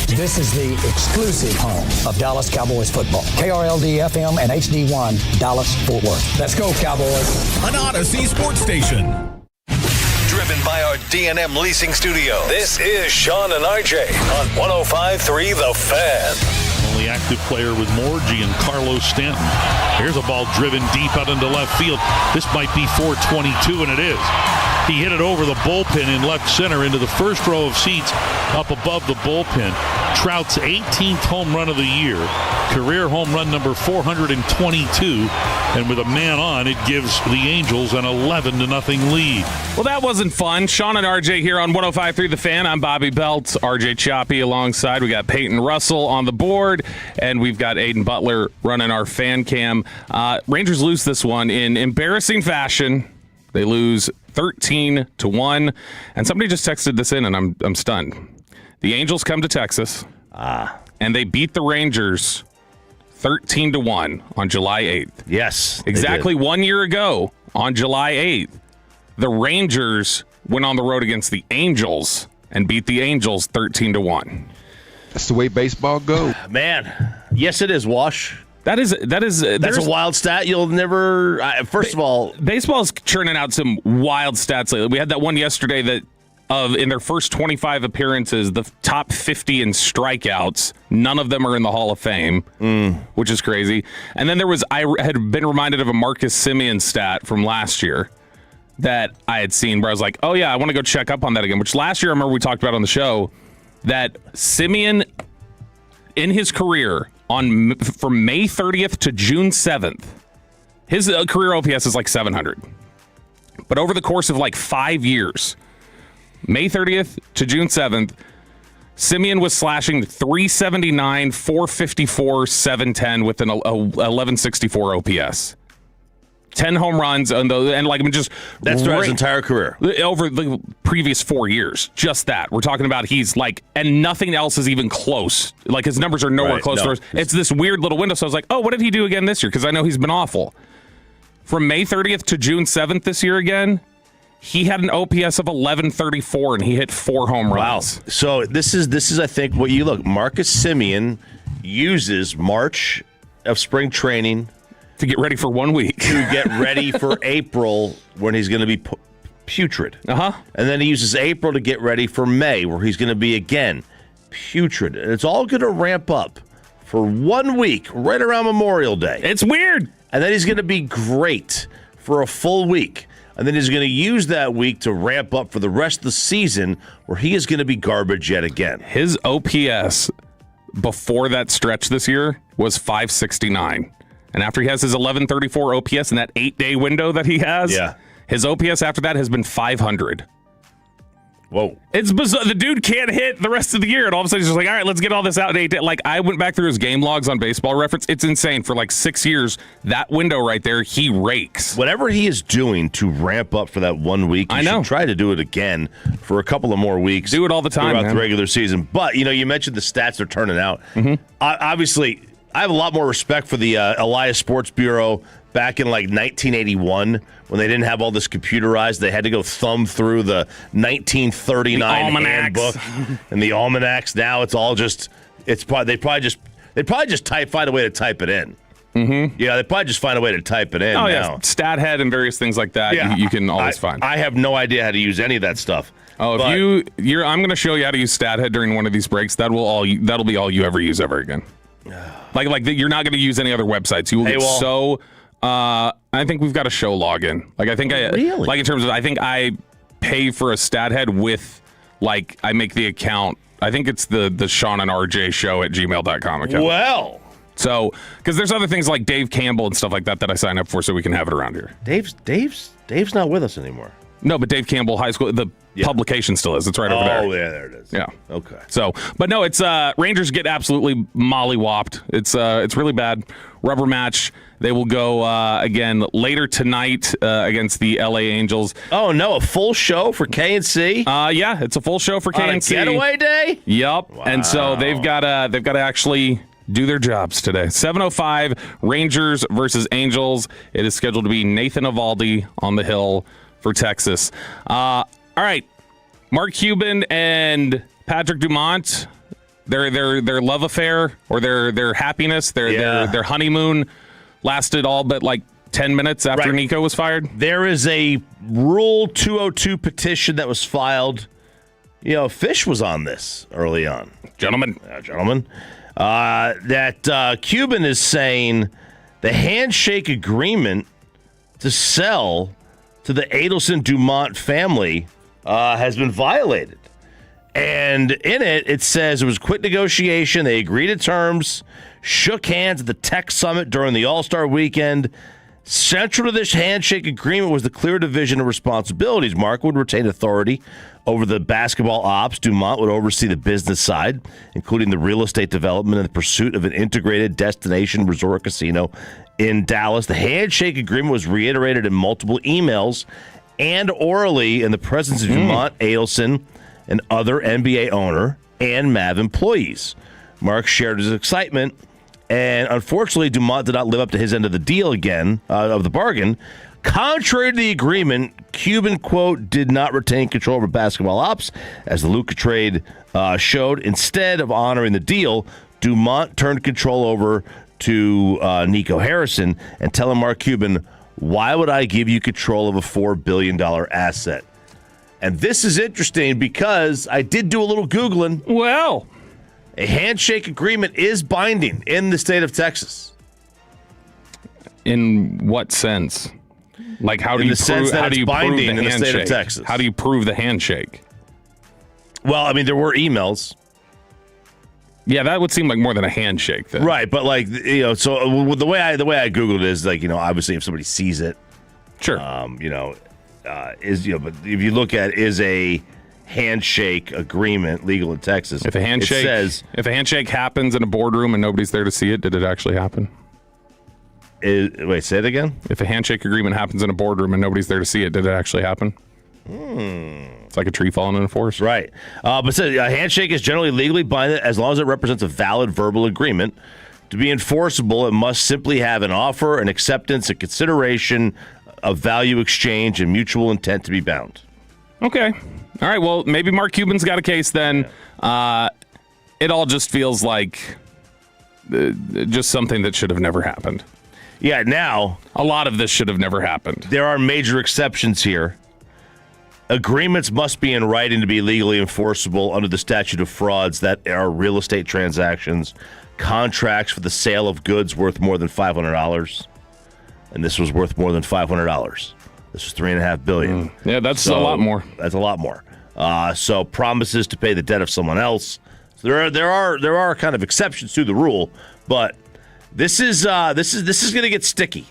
This is the exclusive home of Dallas Cowboys football. KRLD-FM and HD1, Dallas-Fort Worth. Let's go, Cowboys. An Odyssey sports station. Driven by our D&M Leasing Studio. This is Sean and RJ on 105.3 The Fan. Only active player with more, Giancarlo Stanton. Here's a ball driven deep out into left field. This might be 422, and it is. He hit it over the bullpen in left center into the first row of seats up above the bullpen. Trout's 18th home run of the year. Career home run number 422. And with a man on, it gives the Angels an 11-0 lead. Well, that wasn't fun. Sean and RJ here on 105.3 The Fan. I'm Bobby Belt, RJ Choppy alongside. We got Peyton Russell on the board, and we've got Aiden Butler running our fan cam. Rangers lose this one in embarrassing fashion. They lose 13-1, and somebody just texted this in, and I'm stunned. The Angels come to Texas, and they beat the Rangers 13-1 on July 8th. Yes, exactly 1 year ago on July 8th, the Rangers went on the road against the Angels and beat the Angels 13-1. That's the way baseball goes, man. Yes, it is. Wash. That's a wild stat. You'll never. First of all, baseball's churning out some wild stats lately. We had that one yesterday that in their first 25 appearances, the top 50 in strikeouts, none of them are in the Hall of Fame, which is crazy. And then I had been reminded of a Marcus Semien stat from last year that I had seen where I was like, oh yeah, I want to go check up on that again. Which last year I remember we talked about on the show that Semien in his career. From May 30th to June 7th, his career OPS is like 700. But over the course of like 5 years, May 30th to June 7th, Semien was slashing 379, 454, 710 with an 1164 OPS. 10 home runs that's throughout his entire career over the previous 4 years. Just that we're talking about. He's like, and nothing else is even close. Like his numbers are nowhere close to ours. It's this weird little window. So I was like, oh, what did he do again this year? Because I know he's been awful. From May 30th to June 7th this year again, he had an OPS of 1134 and he hit 4 home runs. Wow. So this is I think what you look. Marcus Semien uses March of spring training to get ready for 1 week. To get ready for April when he's going to be putrid. And then he uses April to get ready for May where he's going to be, again, putrid. And it's all going to ramp up for 1 week right around Memorial Day. It's weird. And then he's going to be great for a full week. And then he's going to use that week to ramp up for the rest of the season where he is going to be garbage yet again. His OPS before that stretch this year was 569. And after he has his 1134 OPS in that 8-day window that he has, his OPS after that has been 500. Whoa. It's bizarre. The dude can't hit the rest of the year. And all of a sudden he's just like, all right, let's get all this out in 8 days. Like, I went back through his game logs on Baseball Reference. It's insane. For like 6 years, that window right there, he rakes. Whatever he is doing to ramp up for that 1 week, you should try to do it again for a couple of more weeks. Do it all the time, throughout the regular season. But, you mentioned the stats are turning out. Obviously, I have a lot more respect for the Elias Sports Bureau back in like 1981 when they didn't have all this computerized. They had to go thumb through the 1939 handbook and the almanacs. Now it's all just they probably just find a way to type it in. Yeah, they probably just find a way to type it in. Oh now. yeah, StatHead and various things like that. You can always find. I have no idea how to use any of that stuff. Oh, I'm going to show you how to use StatHead during one of these breaks. That'll be all you ever use ever again. Like you're not going to use any other websites. You will get so. I think we've got a show login. Like I think really? Like in terms of I think I pay for a StatHead with like I make the account. I think it's the Sean and RJ show at gmail.com account. Well, so because there's other things like Dave Campbell and stuff like that I sign up for so we can have it around here. Dave's not with us anymore. No, but Dave Campbell High School, the publication still is. It's right over there. Oh, yeah, there it is. Yeah. Okay. So, but no, it's Rangers get absolutely mollywopped. It's really bad. Rubber match. They will go again later tonight against the LA Angels. Oh no, a full show for KNC? Yeah, it's a full show for KNC. On a getaway day? Yep. Wow. And so they've got to actually do their jobs today. 7:05 Rangers versus Angels. It is scheduled to be Nathan Eovaldi on the hill for Texas. All right, Mark Cuban and Patrick Dumont Their love affair or their happiness, their honeymoon lasted all but like 10 minutes after Nico was fired. There is a Rule 202 petition that was filed. Fish was on this early on. Gentlemen. That Cuban is saying the handshake agreement to sell to the Adelson-Dumont family has been violated. And in it, it says it was a quick negotiation. They agreed to terms, shook hands at the tech summit during the All-Star weekend. Central to this handshake agreement was the clear division of responsibilities. Mark would retain authority over the basketball ops. Dumont would oversee the business side, including the real estate development and the pursuit of an integrated destination resort casino in Dallas. The handshake agreement was reiterated in multiple emails and orally in the presence of Dumont, Adelson, and other NBA owner and MAV employees. Mark shared his excitement, and unfortunately, Dumont did not live up to his end of the deal of the bargain. Contrary to the agreement, Cuban, quote, did not retain control over basketball ops, as the Luka trade showed. Instead of honoring the deal, Dumont turned control over to Nico Harrison and telling Mark Cuban, why would I give you control of a $4 billion asset? And this is interesting because I did do a little Googling. Well, a handshake agreement is binding in the state of Texas. In what sense? Like, how do you prove the handshake? The state of Texas. How do you prove the handshake? Well, I mean, there were emails. Yeah, that would seem like more than a handshake, then. Right, but like so the way I Googled it is like obviously if somebody sees it, sure, but if you look at is a handshake agreement legal in Texas? If a handshake happens in a boardroom and nobody's there to see it, did it actually happen? Wait, say it again. If a handshake agreement happens in a boardroom and nobody's there to see it, did it actually happen? It's like a tree falling in a forest. Right. But it says a handshake is generally legally binding as long as it represents a valid verbal agreement. To be enforceable, it must simply have an offer, an acceptance, a consideration, a value exchange, and mutual intent to be bound. Okay. All right. Well, maybe Mark Cuban's got a case then. Yeah. It all just feels like just something that should have never happened. Yeah, now a lot of this should have never happened. There are major exceptions here. Agreements must be in writing to be legally enforceable under the statute of frauds that are real estate transactions, contracts for the sale of goods worth more than $500. And this was worth more than $500. This was $3.5 billion. Yeah, that's a lot more. That's a lot more. So promises to pay the debt of someone else. So there are kind of exceptions to the rule, but this is going to get sticky.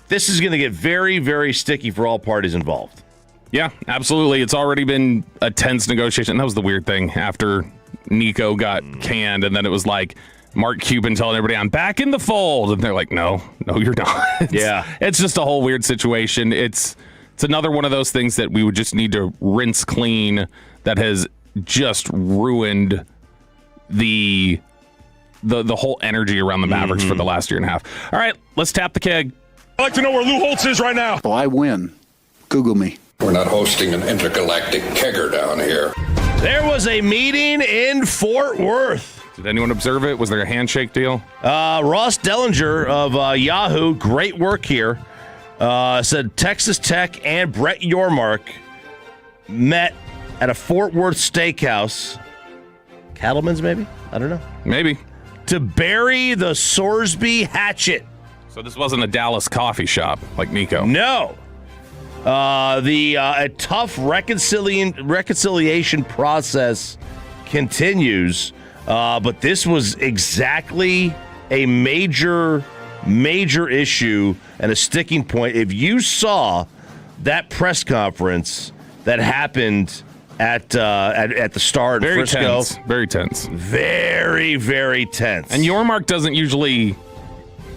This is going to get very, very sticky for all parties involved. Yeah, absolutely. It's already been a tense negotiation. That was the weird thing after Nico got canned, and then it was like Mark Cuban telling everybody, I'm back in the fold. And they're like, no, you're not. It's just a whole weird situation. It's another one of those things that we would just need to rinse clean that has just ruined the whole energy around the Mavericks for the last year and a half. All right, let's tap the keg. I'd like to know where Lou Holtz is right now. Oh, I win. Google me. We're not hosting an intergalactic kegger down here. There was a meeting in Fort Worth. Did anyone observe it? Was there a handshake deal? Ross Dellinger of Yahoo, great work here, said Texas Tech and Brett Yormark met at a Fort Worth steakhouse. Cattleman's, maybe? I don't know. Maybe. To bury the Sorsby hatchet. So this wasn't a Dallas coffee shop like Nico. No. A tough reconciliation process continues, but this was exactly a major issue and a sticking point. If you saw that press conference that happened at the Star in Frisco, very tense, very, very tense. And Yormark doesn't usually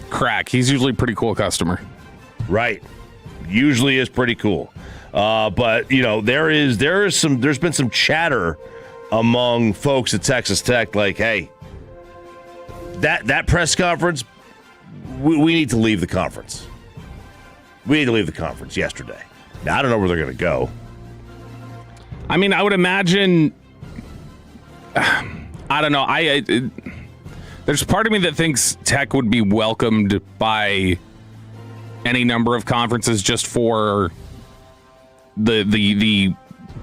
crack. He's usually a pretty cool customer, right? Usually is pretty cool, but there's been some chatter among folks at Texas Tech, like, hey, that press conference, we need to leave the conference. We need to leave the conference yesterday. Now I don't know where they're going to go. I mean, I would imagine I don't know. There's part of me that thinks Tech would be welcomed by any number of conferences just for the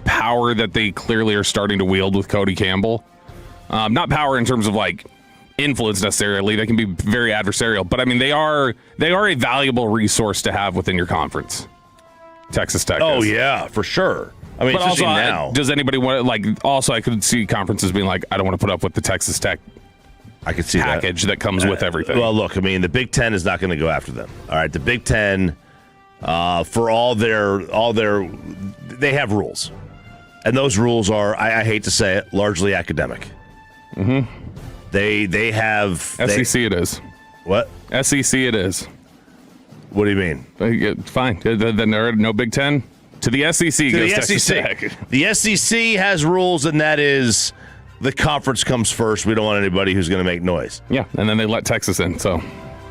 power that they clearly are starting to wield with Cody Campbell. Not power in terms of like influence necessarily. They can be very adversarial, but I mean they are a valuable resource to have within your conference. Texas Tech. Oh is. yeah, for sure. I mean, but also, now. Does anybody want to, like? Also, I could see conferences being like, I don't want to put up with the Texas Tech. I could see package that comes with everything. Well, look, I mean, the Big Ten is not going to go after them. All right, the Big Ten, for all their, they have rules, and those rules are, I hate to say it, largely academic. Mm-hmm. They have SEC. It is what SEC. It is. What do you mean? Fine. Then there are no Big Ten. To the SEC to goes the Texas SEC. Tech. The SEC has rules, and that is the conference comes first. We don't want anybody who's going to make noise. Yeah, and then they let Texas in. So,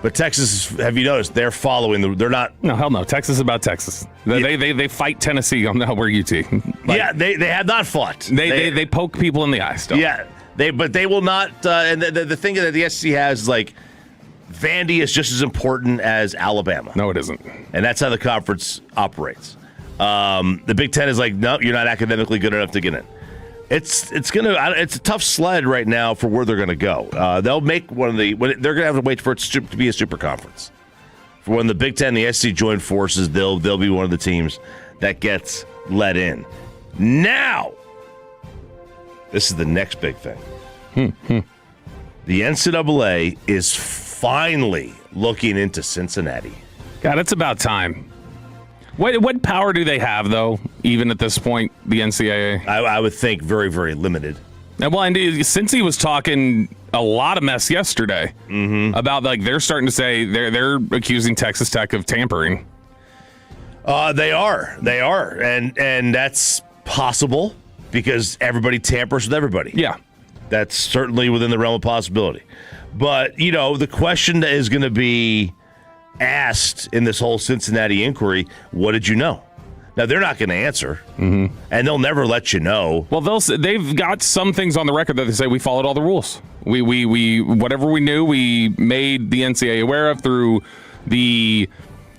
but Texas, have you noticed they're following they're not. No, hell no. Texas is about Texas. They fight Tennessee on we're UT. Yeah, they have not fought. They poke people in the eye still. Yeah, but they will not. And the thing that the SEC has is like Vandy is just as important as Alabama. No, it isn't. And that's how the conference operates. The Big Ten is like, no, you're not academically good enough to get in. It's a tough sled right now for where they're gonna go. They'll make they're gonna have to wait for it to be a super conference. For when the Big Ten and the SEC join forces, they'll be one of the teams that gets let in. Now, this is the next big thing. The NCAA is finally looking into Cincinnati. God, it's about time. What power do they have, though, even at this point, the NCAA? I would think very, very limited. And well, and since he was talking a lot of mess yesterday about, like, they're starting to say they're accusing Texas Tech of tampering. They are, and that's possible because everybody tampers with everybody. Yeah, that's certainly within the realm of possibility. But the question that is going to be asked in this whole Cincinnati inquiry, what did you know? Now, they're not going to answer, and they'll never let you know. Well, they've got some things on the record that they say we followed all the rules. We whatever we knew, we made the NCAA aware of through the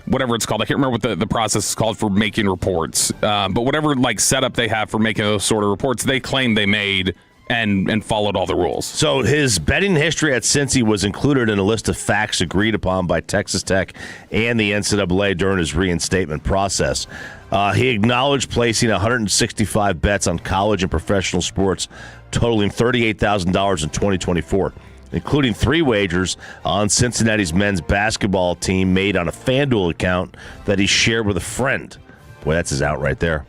whatever it's called. I can't remember what the process is called for making reports. But whatever like setup they have for making those sort of reports, they claim they made and followed all the rules. So his betting history at Cincy was included in a list of facts agreed upon by Texas Tech and the NCAA during his reinstatement process. He acknowledged placing 165 bets on college and professional sports, totaling $38,000 in 2024, including 3 wagers on Cincinnati's men's basketball team made on a FanDuel account that he shared with a friend. Boy, that's his out right there.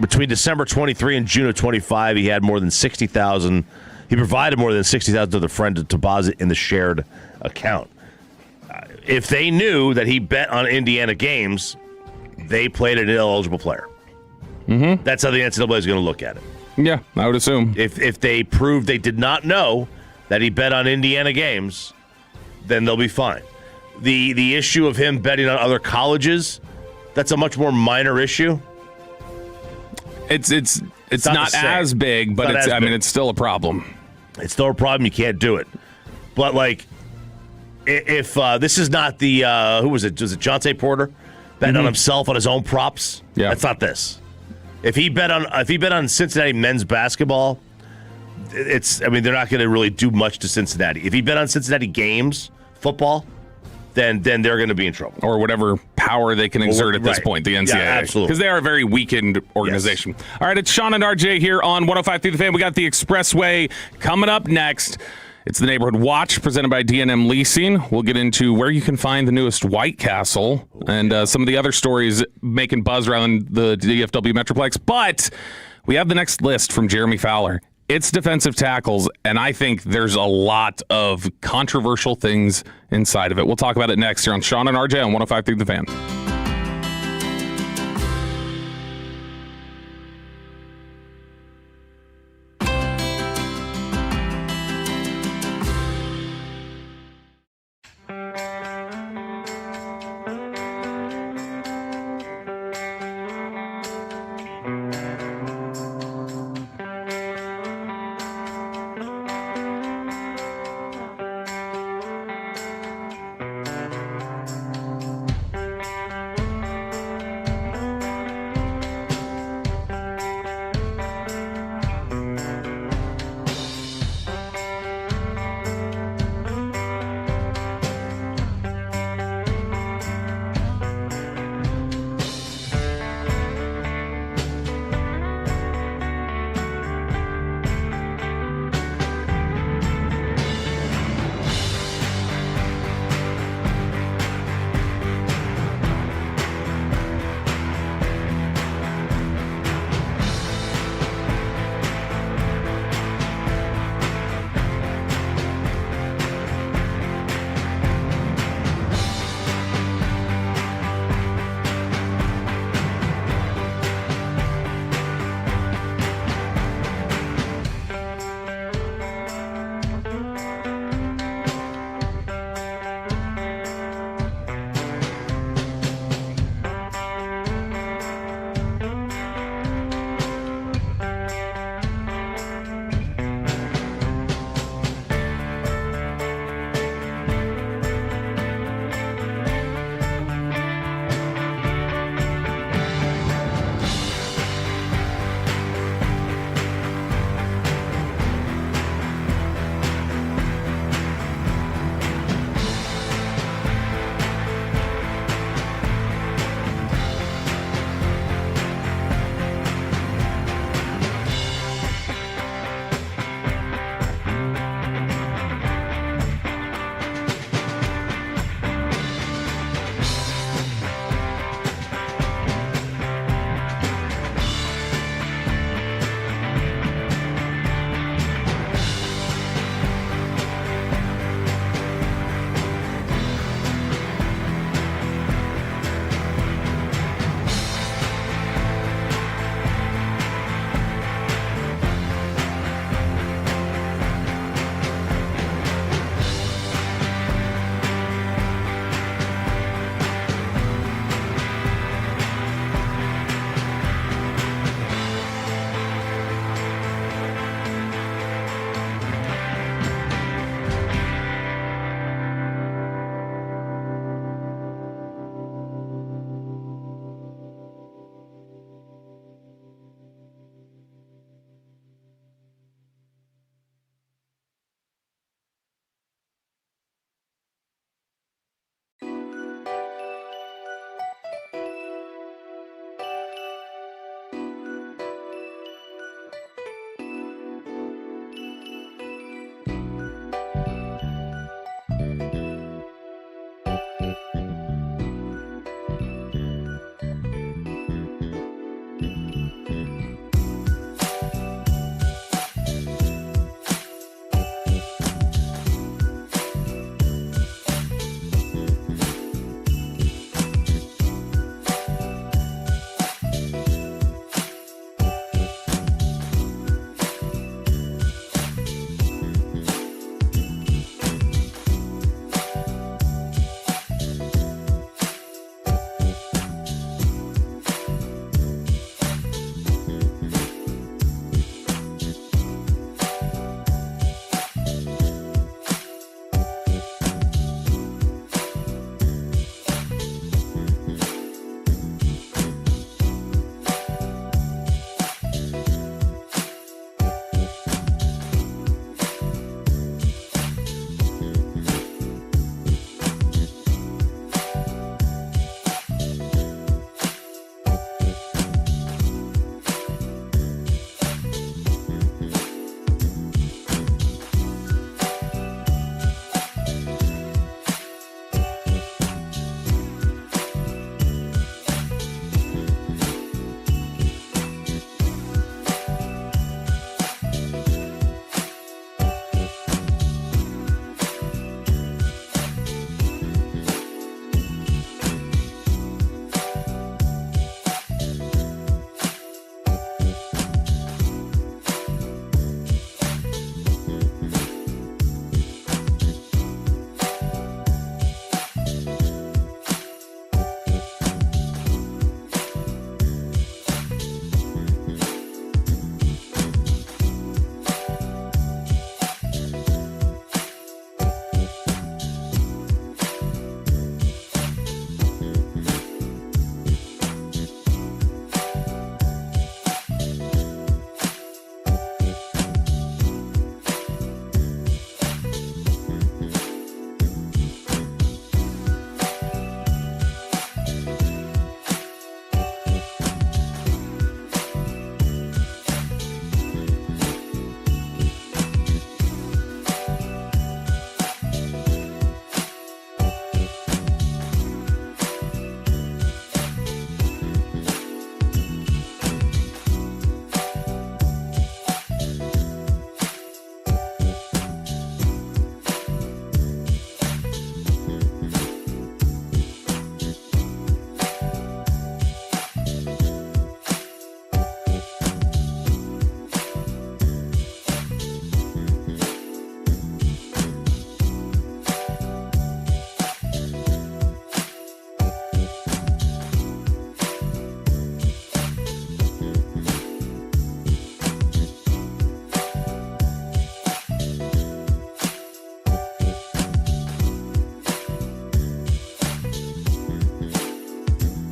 Between December 23 and June of 25, he had more than 60,000. He provided more than 60,000 to the friend to deposit in the shared account. If they knew that he bet on Indiana games, they played an ineligible player. That's how the NCAA is going to look at it. Yeah, I would assume. If they prove they did not know that he bet on Indiana games, then they'll be fine. The issue of him betting on other colleges, that's a much more minor issue. It's not as big, but it's still a problem. It's still a problem. You can't do it. But like, if this is not the who was it? Was it Jonte Porter betting on himself on his own props? Yeah, that's not this. If he bet on Cincinnati men's basketball, they're not going to really do much to Cincinnati. If he bet on Cincinnati games football, then they're going to be in trouble. Or whatever power they can exert at this point, the NCAA. Yeah, absolutely. Because they are a very weakened organization. Yes. All right, it's Sean and RJ here on 105.3 The Fan. We got the Expressway coming up next. It's the Neighborhood Watch presented by D&M Leasing. We'll get into where you can find the newest White Castle and some of the other stories making buzz around the DFW Metroplex. But we have the next list from Jeremy Fowler. It's defensive tackles, and I think there's a lot of controversial things inside of it. We'll talk about it next here on Sean and RJ on 105.3 The Fan.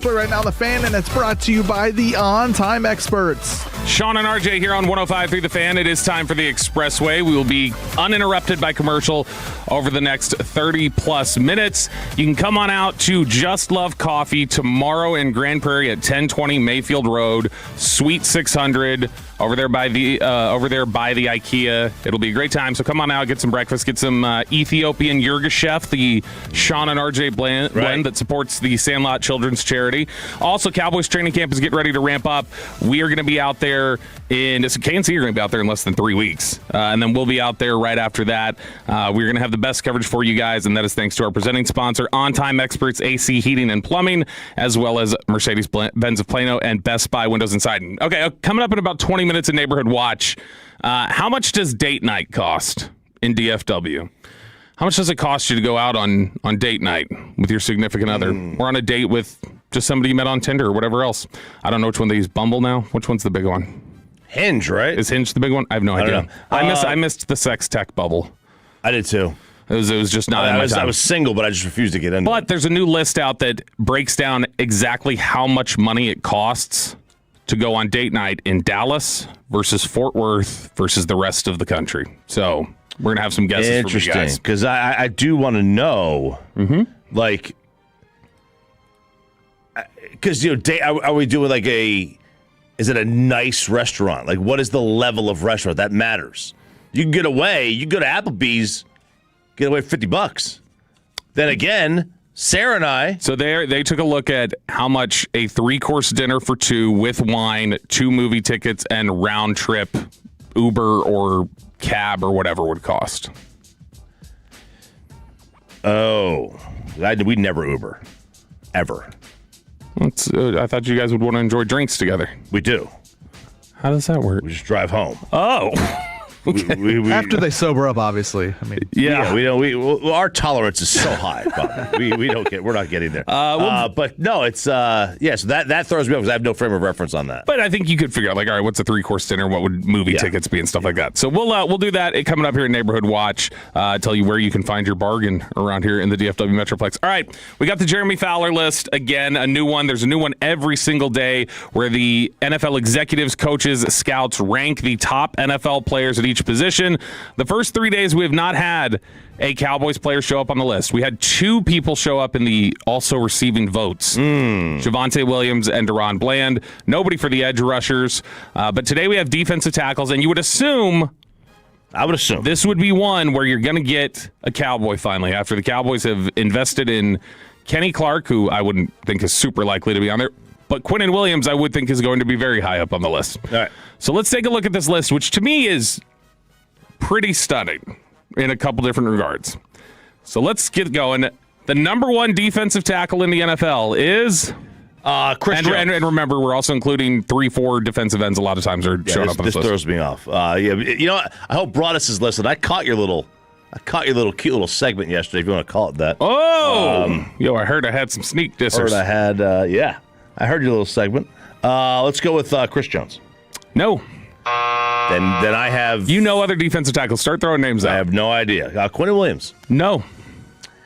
Expressway right now on the Fan, and it's brought to you by the On Time Experts. Sean and RJ here on 105.3 The Fan. It is time for the Expressway. We will be uninterrupted by commercial over the next 30-plus minutes. You can come on out to Just Love Coffee tomorrow in Grand Prairie at 1020 Mayfield Road, Suite 600, over there by the IKEA. It'll be a great time. So come on out, get some breakfast, get some Ethiopian Yirgacheffe, the Sean and RJ blend that supports the Sandlot Children's Charity. Also, Cowboys training camp is getting ready to ramp up. We are going to be out there in KNC. You're going to be out there in less than 3 weeks, and then we'll be out there right after that. We're going to have the best coverage for you guys, and that is thanks to our presenting sponsor, On Time Experts AC Heating and Plumbing, as well as Mercedes-Benz of Plano and Best Buy Windows and Siding. Okay, coming up in about 20 minutes in Neighborhood Watch. How much does date night cost in DFW? How much does it cost you to go out on date night with your significant other, or on a date with just somebody you met on Tinder or whatever else? I don't know which one they use. Bumble now? Which one's the big one? Hinge, right? Is Hinge the big one? I have no idea. I missed the sex tech bubble. I did too. It was just not in my time. I was single, but I just refused to get into it. But there's a new list out that breaks down exactly how much money it costs to go on date night in Dallas versus Fort Worth versus the rest of the country. So we're going to have some guesses from you guys. Interesting, because I do want to know, like, because, are we doing like is it a nice restaurant? Like, what is the level of restaurant? That matters. You can get away, you go to Applebee's, get away with $50. Then again, Sarah and I. So they took a look at how much a 3-course dinner for 2 with wine, 2 movie tickets, and round trip Uber or cab or whatever would cost. Oh, we never Uber, ever. I thought you guys would want to enjoy drinks together. We do. How does that work? We just drive home. Oh. Okay. We, after they sober up, obviously. I mean, yeah, we don't. Our tolerance is so high, Bobby. we don't get. We're not getting there. But no, it's So that throws me off because I have no frame of reference on that. But I think you could figure out, like, all right, what's a 3-course dinner? What would movie tickets be and stuff like that? So we'll do that. Coming up here in Neighborhood Watch. Tell you where you can find your bargain around here in the DFW Metroplex. All right, we got the Jeremy Fowler list again. A new one. There's a new one every single day where the NFL executives, coaches, scouts rank the top NFL players at each position. The first 3 days, we have not had a Cowboys player show up on the list. We had 2 people show up in the also receiving votes. Javonte Williams and Deron Bland. Nobody for the edge rushers. But today we have defensive tackles, and you would assume... I would assume. This would be one where you're going to get a Cowboy finally, after the Cowboys have invested in Kenny Clark, who I wouldn't think is super likely to be on there. But Quinnen Williams, I would think, is going to be very high up on the list. All right. So let's take a look at this list, which to me is pretty stunning in a couple different regards. So let's get going. The number 1 defensive tackle in the NFL is Chris Jones. And remember, we're also including 3-4 defensive ends. A lot of times are showing up on this list. This throws me off. You know what? I hope Broadus is listening. I caught your cute little segment yesterday, if you want to call it that. Oh! I heard I had some sneak dissers. I heard your little segment. Let's go with Chris Jones. No. Then I have... other defensive tackles. Start throwing names out. I have no idea. Quinnen Williams. No.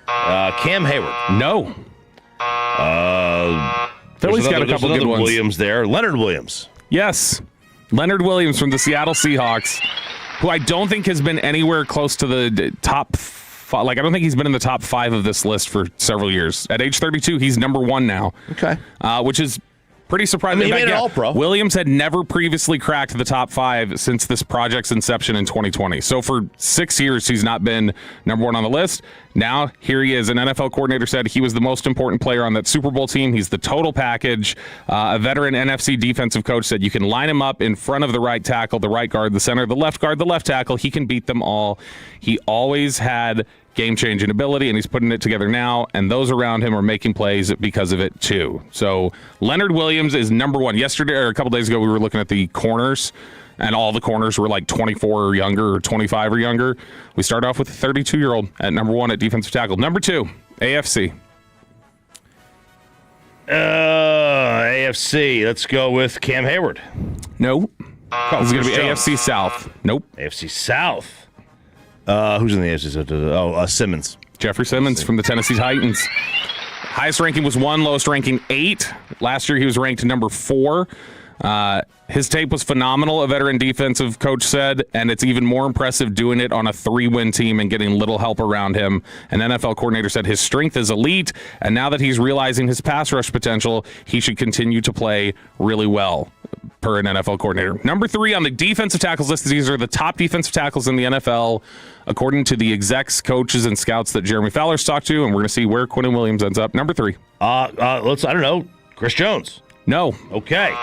Cam Hayward. No. Philly's got a couple good ones. Williams there. Leonard Williams. Yes. Leonard Williams from the Seattle Seahawks, who I don't think has been anywhere close to the top 5. Like, I don't think he's been in the top 5 of this list for several years. At age 32, he's number 1 now. Okay. Which is pretty surprising. He made an All-Pro. Williams had never previously cracked the top 5 since this project's inception in 2020. So for 6 years, he's not been number 1 on the list. Now, here he is. An NFL coordinator said he was the most important player on that Super Bowl team. He's the total package. A veteran NFC defensive coach said you can line him up in front of the right tackle, the right guard, the center, the left guard, the left tackle. He can beat them all. He always had game-changing ability, and he's putting it together now, and those around him are making plays because of it too. So Leonard Williams is number 1. Yesterday, or a couple days ago, we were looking at the corners, and all the corners were like 24 or younger or 25 or younger. We start off with a 32-year-old at number 1 at defensive tackle. Number 2, AFC. AFC. Let's go with Cam Hayward. Nope. This is going to be AFC South. Nope. AFC South. Who's in the AFC? Simmons. Jeffrey Simmons from the Tennessee Titans. Highest ranking was 1, lowest ranking 8. Last year he was ranked number 4. His tape was phenomenal, a veteran defensive coach said, and it's even more impressive doing it on a 3-win team and getting little help around him. An NFL coordinator said his strength is elite, and now that he's realizing his pass rush potential, he should continue to play really well, per an NFL coordinator. Number 3 on the defensive tackles list, these are the top defensive tackles in the NFL, according to the execs, coaches, and scouts that Jeremy Fowler's talked to, and we're going to see where Quinnen Williams ends up. Number 3. I don't know, Chris Jones. No. Okay.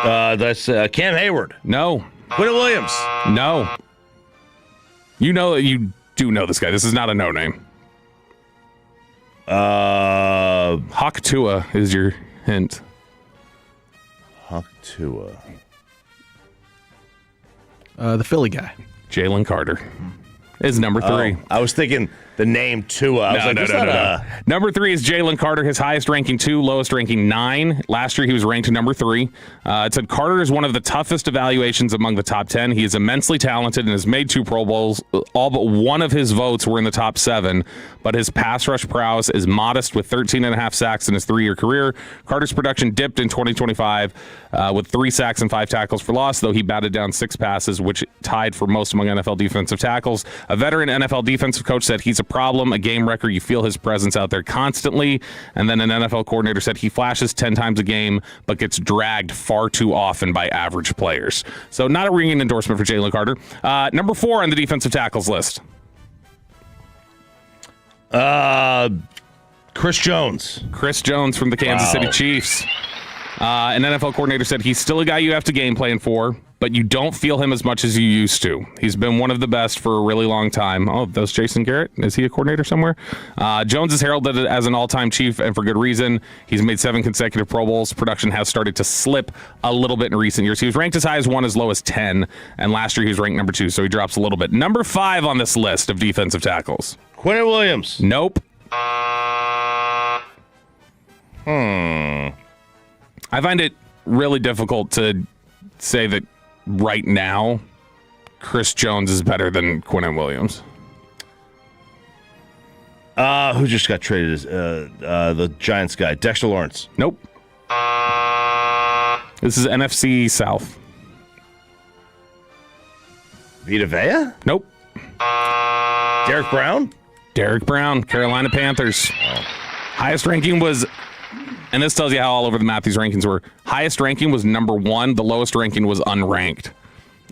That's Cam Hayward. No. Quinnen Williams. No. You do know this guy. This is not a no name. Hawk Tua is your hint. Hawk Tua. The Philly guy. Jalen Carter is number 3. I was thinking the name Tua. No. Number 3 is Jalen Carter. His highest ranking 2, lowest ranking 9. Last year he was ranked number 3. It said Carter is one of the toughest evaluations among the top 10. He is immensely talented and has made 2 Pro Bowls. All but one of his votes were in the top 7, but his pass rush prowess is modest with 13.5 sacks in his 3-year career. Carter's production dipped in 2025 with 3 sacks and 5 tackles for loss, though he batted down 6 passes, which tied for most among NFL defensive tackles. A veteran NFL defensive coach said he's a problem, a game wrecker. You feel his presence out there constantly. And then an NFL coordinator said he flashes 10 times a game, but gets dragged far too often by average players. So not a ringing endorsement for Jalen Carter. Number 4 on the defensive tackles list. Chris Jones. Chris Jones from the Kansas City Chiefs. An NFL coordinator said he's still a guy you have to game plan for, but you don't feel him as much as you used to. He's been one of the best for a really long time. Oh, that's Jason Garrett? Is he a coordinator somewhere? Jones is heralded as an all-time Chief, and for good reason. He's made 7 consecutive Pro Bowls. Production has started to slip a little bit in recent years. He was ranked as high as 1, as low as 10, and last year he was ranked number 2, so he drops a little bit. Number 5 on this list of defensive tackles. Quinnen Williams. Nope. I find it really difficult to say that right now Chris Jones is better than Quinnen Williams. Who just got traded? As the Giants guy, Dexter Lawrence. Nope. This is NFC South. Vita Vea? Nope. Derek Brown? Derek Brown, Carolina Panthers. Highest ranking was, and this tells you how all over the map these rankings were. Highest ranking was number 1. The lowest ranking was unranked.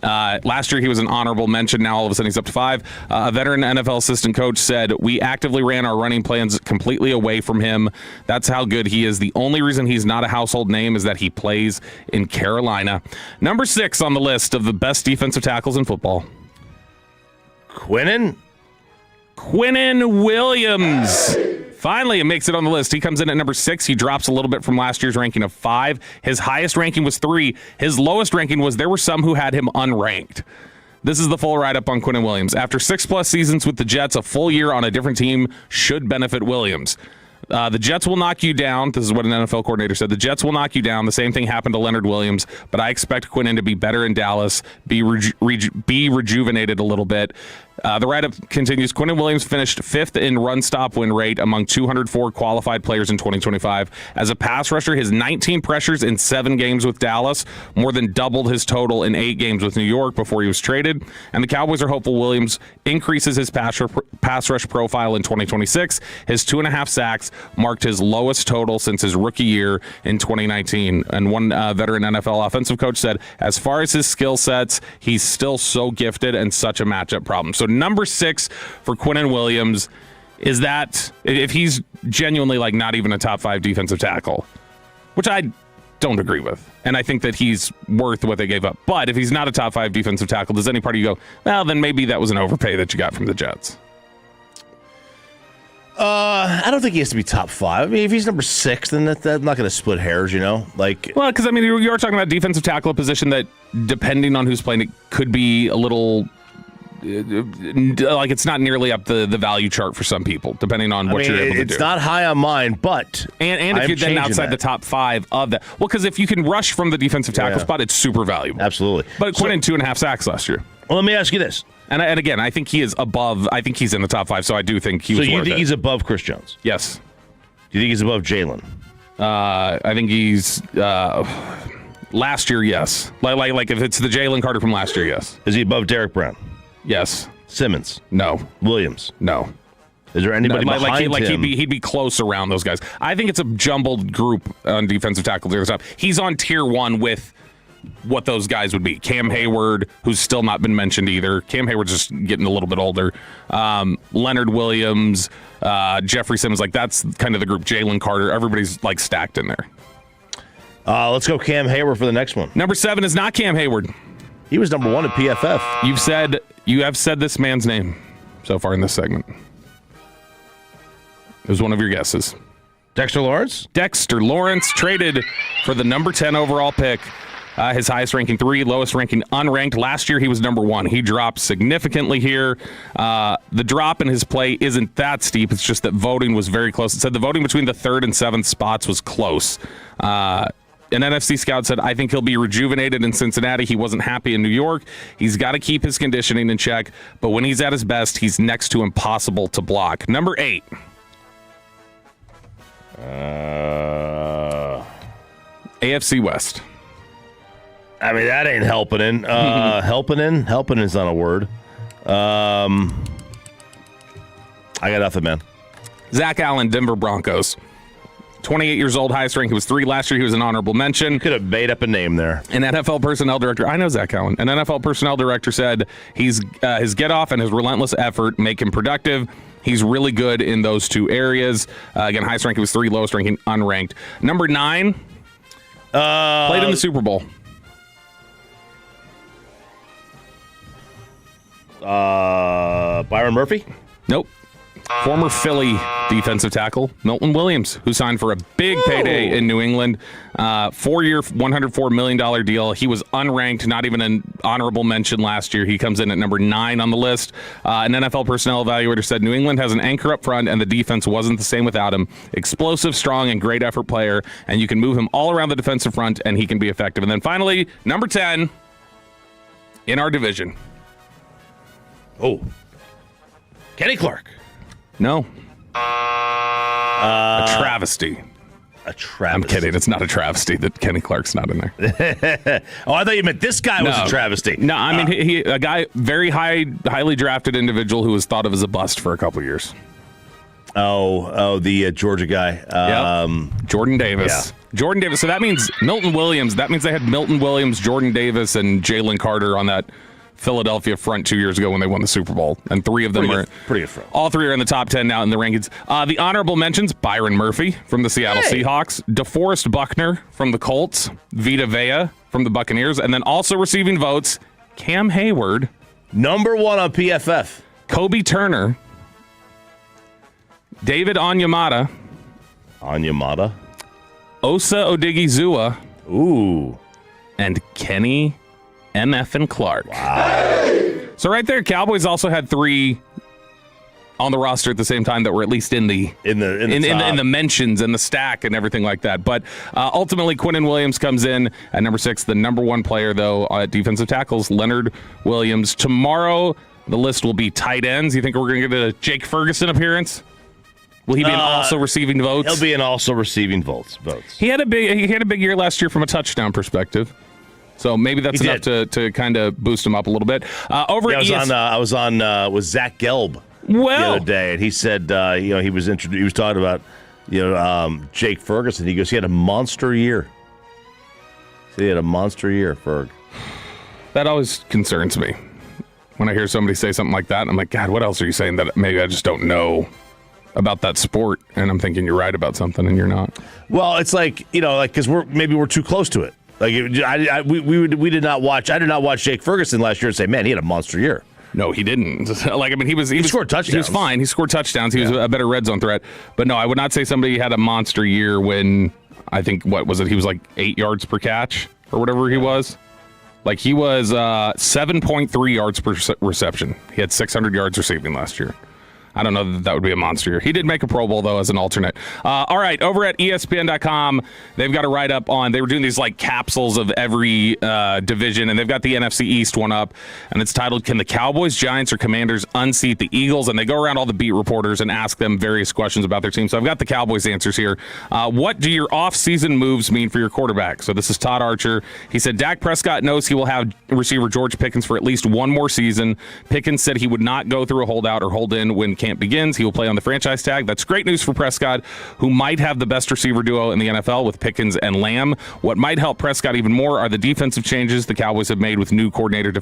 Last year he was an honorable mention. Now all of a sudden he's up to 5. A veteran NFL assistant coach said, we actively ran our running plans completely away from him. That's how good he is. The only reason he's not a household name is that he plays in Carolina. Number 6 on the list of the best defensive tackles in football. Quinnen Williams. Finally, it makes it on the list. He comes in at number 6. He drops a little bit from last year's ranking of 5. His highest ranking was 3. His lowest ranking was there were some who had him unranked. This is the full write-up on Quinnen Williams. After 6+ seasons with the Jets, a full year on a different team should benefit Williams. The Jets will knock you down. This is what an NFL coordinator said. The Jets will knock you down. The same thing happened to Leonard Williams, but I expect Quinnen to be better in Dallas, be rejuvenated a little bit. The write-up continues. Quinnen Williams finished 5th in run-stop win rate among 204 qualified players in 2025. As a pass rusher, his 19 pressures in 7 games with Dallas more than doubled his total in 8 games with New York before he was traded. And the Cowboys are hopeful Williams increases his pass rush profile in 2026. His 2.5 sacks marked his lowest total since his rookie year in 2019. And one veteran NFL offensive coach said, as far as his skill sets, he's still so gifted and such a matchup problem. So number 6 for Quinnen Williams is that if he's genuinely like not even a top 5 defensive tackle, which I don't agree with. And I think that he's worth what they gave up. But if he's not a top 5 defensive tackle, does any part of you go, well, then maybe that was an overpay that you got from the Jets? I don't think he has to be top 5. I mean, if he's number 6, then that's not going to split hairs, you know? Like, well, because I mean, you are talking about defensive tackle, a position that, depending on who's playing it, could be a little like it's not nearly up the value chart for some people, depending on what you're able to do. It's not high on mine, but and if you're then outside the top 5 of that, well, because if you can rush from the defensive tackle spot, it's super valuable. Absolutely. But Quinnen 2.5 sacks last year. Well, let me ask you this. And again, I think he is above. I think he's in the top 5, so I do think he was. So you worth think it. he's above Chris Jones? Yes. Do you think he's above Jalen? I think he's last year, yes. Like if it's the Jalen Carter from last year, yes. Is he above Derek Brown? Yes. Simmons? No. Williams? No. Is there anybody behind him? He'd be close around those guys. I think it's a jumbled group on defensive tackle. He's on tier 1 with what those guys would be. Cam Hayward, who's still not been mentioned either. Cam Hayward's just getting a little bit older. Leonard Williams, Jeffrey Simmons, like that's kind of the group. Jalen Carter, everybody's like stacked in there. Let's go Cam Hayward for the next one. Number 7 is not Cam Hayward. He was number 1 at PFF. You have said this man's name so far in this segment. It was one of your guesses. Dexter Lawrence? Dexter Lawrence traded for the number 10 overall pick. His highest ranking 3, lowest ranking unranked. Last year he was number 1. He dropped significantly here. The drop in his play isn't that steep. It's just that voting was very close. It said the voting between the 3rd and 7th spots was close. An NFC scout said, I think he'll be rejuvenated in Cincinnati. He wasn't happy in New York. He's got to keep his conditioning in check. But when he's at his best, he's next to impossible to block. Number 8. AFC West. I mean, that ain't helping in. Helping is not a word. I got nothing, man. Zach Allen, Denver Broncos. 28 years old, highest rank. He was 3 last year. He was an honorable mention. Could have made up a name there. An NFL personnel director, I know Zach Allen. An NFL personnel director said his get off and his relentless effort make him productive. He's really good in those 2 areas. Again, highest rank, he was 3, lowest ranking unranked. Number 9, played in the Super Bowl. Byron Murphy? Nope. Former Philly defensive tackle, Milton Williams, who signed for a big payday in New England. 4-year, $104 million deal. He was unranked, not even an honorable mention last year. He comes in at number 9 on the list. An NFL personnel evaluator said New England has an anchor up front, and the defense wasn't the same without him. Explosive, strong, and great effort player, and you can move him all around the defensive front, and he can be effective. And then finally, number 10 in our division. Oh. Kenny Clark. No. A travesty. A travesty. I'm kidding. It's not a travesty that Kenny Clark's not in there. Oh, I thought you meant this guy was a travesty. No, I mean, he a guy, very highly drafted individual who was thought of as a bust for a couple years. The Georgia guy. Jordan Davis. Yeah. Jordan Davis. So that means Milton Williams. That means they had Milton Williams, Jordan Davis, and Jalen Carter on that Philadelphia front 2 years ago when they won the Super Bowl, and 3 of them pretty good front. All 3 are in the top 10 now in the rankings. The honorable mentions: Byron Murphy from the Seattle Seahawks, DeForest Buckner from the Colts, Vita Vea from the Buccaneers, and then also receiving votes: Cam Hayward, number 1 on PFF, Kobe Turner, David Onyemata, Osa Odigizua, and Kenny MF Clark. Wow. So right there, Cowboys also had 3 on the roster at the same time that were at least in the mentions and the stack and everything like that. But ultimately, Quinnen Williams comes in at number 6. The number 1 player, though, at defensive tackles, Leonard Williams. Tomorrow, the list will be tight ends. You think we're going to get a Jake Ferguson appearance? Will he be also receiving votes? He'll be also receiving votes. He had a big year last year from a touchdown perspective. So maybe that's enough to kind of boost him up a little bit. I was on with Zach Gelb the other day, and he said he was talking about Jake Ferguson. He goes, he had a monster year. Ferg. That always concerns me when I hear somebody say something like that. And I'm like, God, what else are you saying that maybe I just don't know about that sport? And I'm thinking you're right about something, and you're not. Well, it's like because we're too close to it. Like we did not watch. I did not watch Jake Ferguson last year and say, man, he had a monster year. No, he didn't. He scored touchdowns. He was fine. He scored touchdowns. He was a better red zone threat. But no, I would not say somebody had a monster year when I think he was like 8 yards per catch or whatever he was. Like he was 7.3 yards per reception. He had 600 yards receiving last year. I don't know that would be a monster year. He did make a Pro Bowl, though, as an alternate. All right, over at ESPN.com, they've got a write-up on, they were doing these like capsules of every division, and they've got the NFC East one up, and it's titled, Can the Cowboys, Giants, or Commanders unseat the Eagles? And they go around all the beat reporters and ask them various questions about their team. So I've got the Cowboys answers here. What do your off-season moves mean for your quarterback? So this is Todd Archer. He said, Dak Prescott knows he will have receiver George Pickens for at least one more season. Pickens said he would not go through a holdout or hold in when camp begins. He will play on the franchise tag. That's great news for Prescott, who might have the best receiver duo in the NFL with Pickens and Lamb. What might help Prescott even more are the defensive changes the Cowboys have made with new coordinator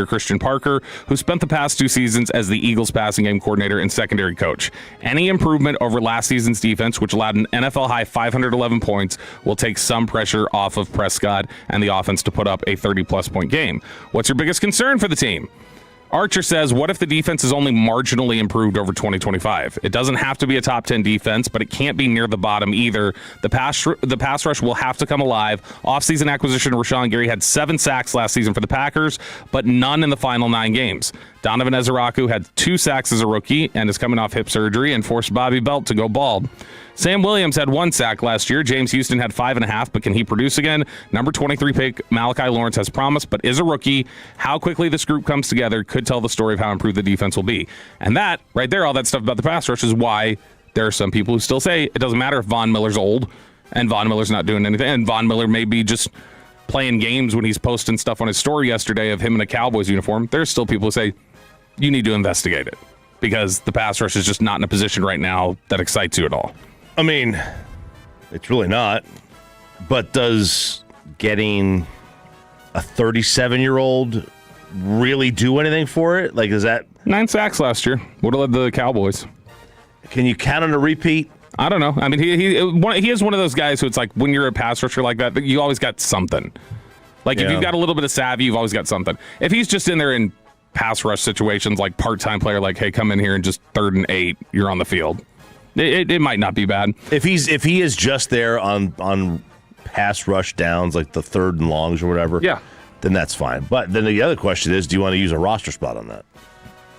Christian Parker, who spent the past 2 seasons as the Eagles passing game coordinator and secondary coach. Any improvement over last season's defense, which allowed an NFL-high 511 points, will take some pressure off of Prescott and the offense to put up a 30-plus point game. What's your biggest concern for the team? Archer says, what if the defense is only marginally improved over 2025? It doesn't have to be a top 10 defense, but it can't be near the bottom either. The pass rush will have to come alive. Offseason acquisition Rashawn Gary had 7 sacks last season for the Packers, but none in the final 9 games. Donovan Ezeraku had 2 sacks as a rookie and is coming off hip surgery and forced Bobby Belt to go bald. Sam Williams had 1 sack last year. James Houston had 5.5, but can he produce again? Number 23 pick Malachi Lawrence has promise, but is a rookie. How quickly this group comes together could tell the story of how improved the defense will be. And that, right there, all that stuff about the pass rush is why there are some people who still say it doesn't matter if Von Miller's old and Von Miller's not doing anything. And Von Miller may be just playing games when he's posting stuff on his story yesterday of him in a Cowboys uniform. There's still people who say you need to investigate it because the pass rush is just not in a position right now that excites you at all. I mean, it's really not. But does getting a 37-year-old really do anything for it? Like, is that 9 sacks last year? Would have led the Cowboys. Can you count on a repeat? I don't know. I mean, he is one of those guys who it's like when you're a pass rusher like that, you always got something. Like if you've got a little bit of savvy, you've always got something. If he's just in there in pass rush situations, like part-time player, like, hey, come in here and just 3rd and 8, you're on the field. It might not be bad. If he is just there on pass rush downs, like the 3rd and longs or whatever, then that's fine. But then the other question is, do you want to use a roster spot on that?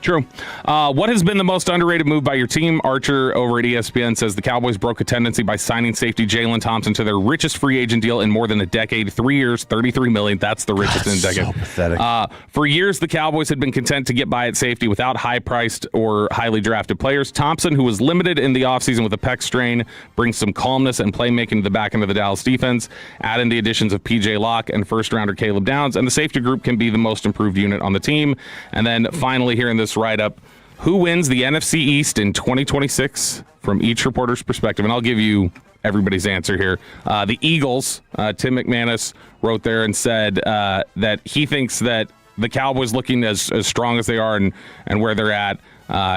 True. What has been the most underrated move by your team? Archer over at ESPN says the Cowboys broke a tendency by signing safety Jalen Thompson to their richest free agent deal in more than a decade. 3 years, $33 million. That's the richest in a decade. So pathetic. For years, the Cowboys had been content to get by at safety without high-priced or highly drafted players. Thompson, who was limited in the offseason with a pec strain, brings some calmness and playmaking to the back end of the Dallas defense. Add in the additions of P.J. Locke and first-rounder Caleb Downs, and the safety group can be the most improved unit on the team. And then finally here in this write-up, who wins the NFC East in 2026 from each reporter's perspective? And I'll give you everybody's answer here. The Eagles, Tim McManus wrote there and said that he thinks that the Cowboys looking as strong as they are and where they're at,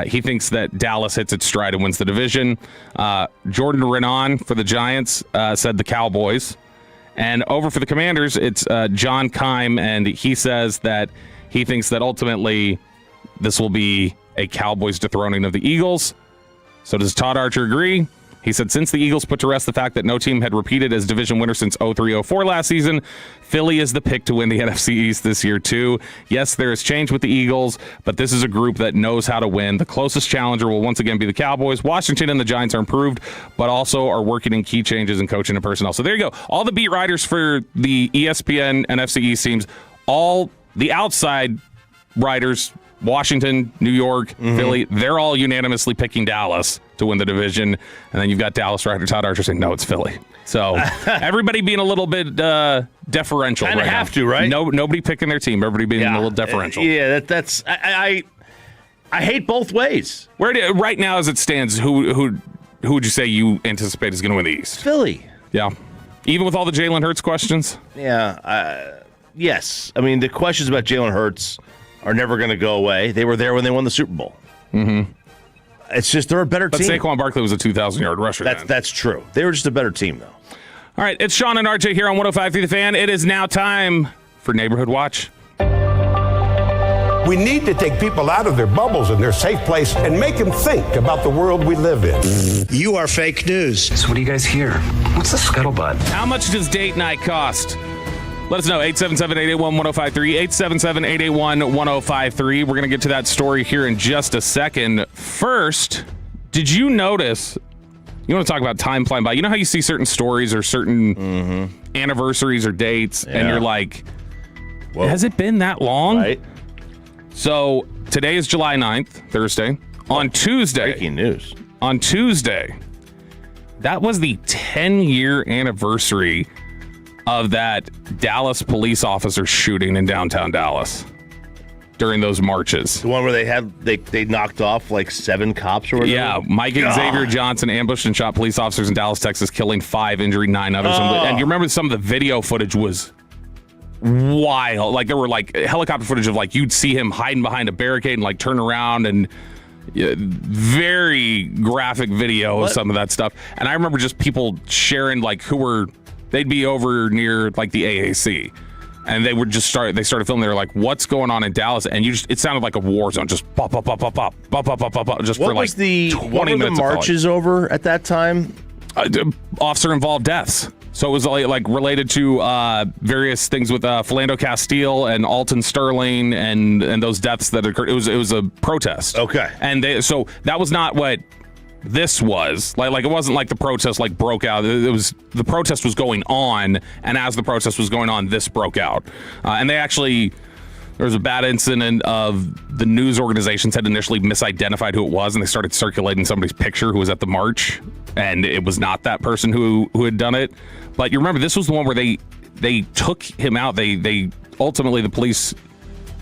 he thinks that Dallas hits its stride and wins the division. Jordan Renan for the Giants said the Cowboys. And over for the Commanders, it's John Keim, and he says that he thinks that ultimately this will be a Cowboys dethroning of the Eagles. So does Todd Archer agree? He said, since the Eagles put to rest the fact that no team had repeated as division winner since 03-04 last season, Philly is the pick to win the NFC East this year, too. Yes, there is change with the Eagles, but this is a group that knows how to win. The closest challenger will once again be the Cowboys. Washington and the Giants are improved, but also are working in key changes in coaching and personnel. So there you go. All the beat writers for the ESPN NFC East teams, all the outside writers, Washington, New York, Philly, they're all unanimously picking Dallas to win the division. And then you've got Dallas writer Todd Archer saying, no, it's Philly. So everybody being a little bit deferential. Kind of have to, right? Nobody picking their team. Everybody being a little deferential. That's I hate both ways. Right now as it stands, who would you say you anticipate is going to win the East? Philly. Yeah. Even with all the Jalen Hurts questions? Yeah. Yes. I mean, the questions about Jalen Hurts are never going to go away. They were there when they won the Super Bowl. Mm-hmm. It's just they're a better team. But Saquon Barkley was a 2,000-yard rusher. That's true. They were just a better team, though. All right, it's Sean and RJ here on 105.3 The Fan. It is now time for Neighborhood Watch. We need to take people out of their bubbles and their safe place and make them think about the world we live in. You are fake news. So what do you guys hear? What's the scuttlebutt? How much does date night cost? Let us know, 877-881-1053, 877-881-1053. We're going to get to that story here in just a second. First, did you notice, you want to talk about time flying by, you know how you see certain stories or certain anniversaries or dates, and you're like, whoa, has it been that long? Right. So today is July 9th, Thursday. On Tuesday. Breaking news. On Tuesday, that was the 10-year anniversary of that Dallas police officer shooting in downtown Dallas during those marches. The one where they knocked off like 7 cops or whatever? Yeah, Mike Xavier Johnson ambushed and shot police officers in Dallas, Texas, killing 5, injuring 9 others. And you remember some of the video footage was wild. Like there were like helicopter footage of like you'd see him hiding behind a barricade and like turn around, and very graphic video of some of that stuff. And I remember just people sharing like they'd be over near like the AAC, and they would just started filming. They were like, what's going on in Dallas? And it sounded like a war zone, just pop, pop, pop, pop, pop, pop, pop, pop, pop, pop, just for like 20 minutes. What were the marches over at that time? Officer-involved deaths. So it was like related to various things with Philando Castile and Alton Sterling and those deaths that occurred. It was a protest. Okay. And so that was not what this was. Like it wasn't like the protest like broke out. It was the protest was going on, and as the protest was going on, this broke out. And they actually, there was a bad incident of the news organizations had initially misidentified who it was, and they started circulating somebody's picture who was at the march, and it was not that person who had done it. But you remember, this was the one where they took him out. They ultimately, the police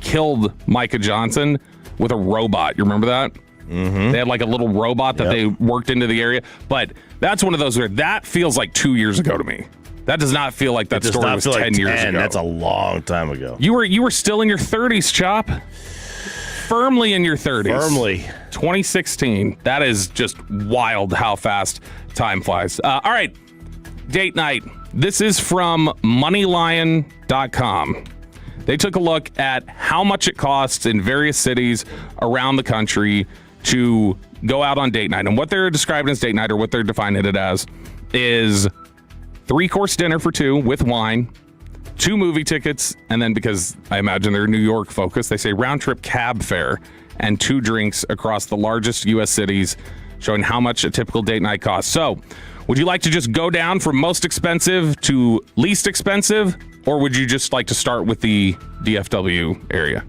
killed Micah Johnson with a robot. You remember that? Mm-hmm. They had like a little robot that they worked into the area. But that's one of those where that feels like 2 years ago to me. That does not feel like that story was 10 years ago. That's a long time ago. You were still in your 30s, Chop. Firmly in your 30s. Firmly. 2016. That is just wild how fast time flies. All right. Date night. This is from moneylion.com. They took a look at how much it costs in various cities around the country to go out on date night. And what they're describing as date night, or what they're defining it as, is 3-course dinner for 2 with wine, 2 movie tickets, and then, because I imagine they're New York focused, they say round trip cab fare and 2 drinks across the largest U.S. cities, showing how much a typical date night costs. So, would you like to just go down from most expensive to least expensive, or would you just like to start with the DFW area?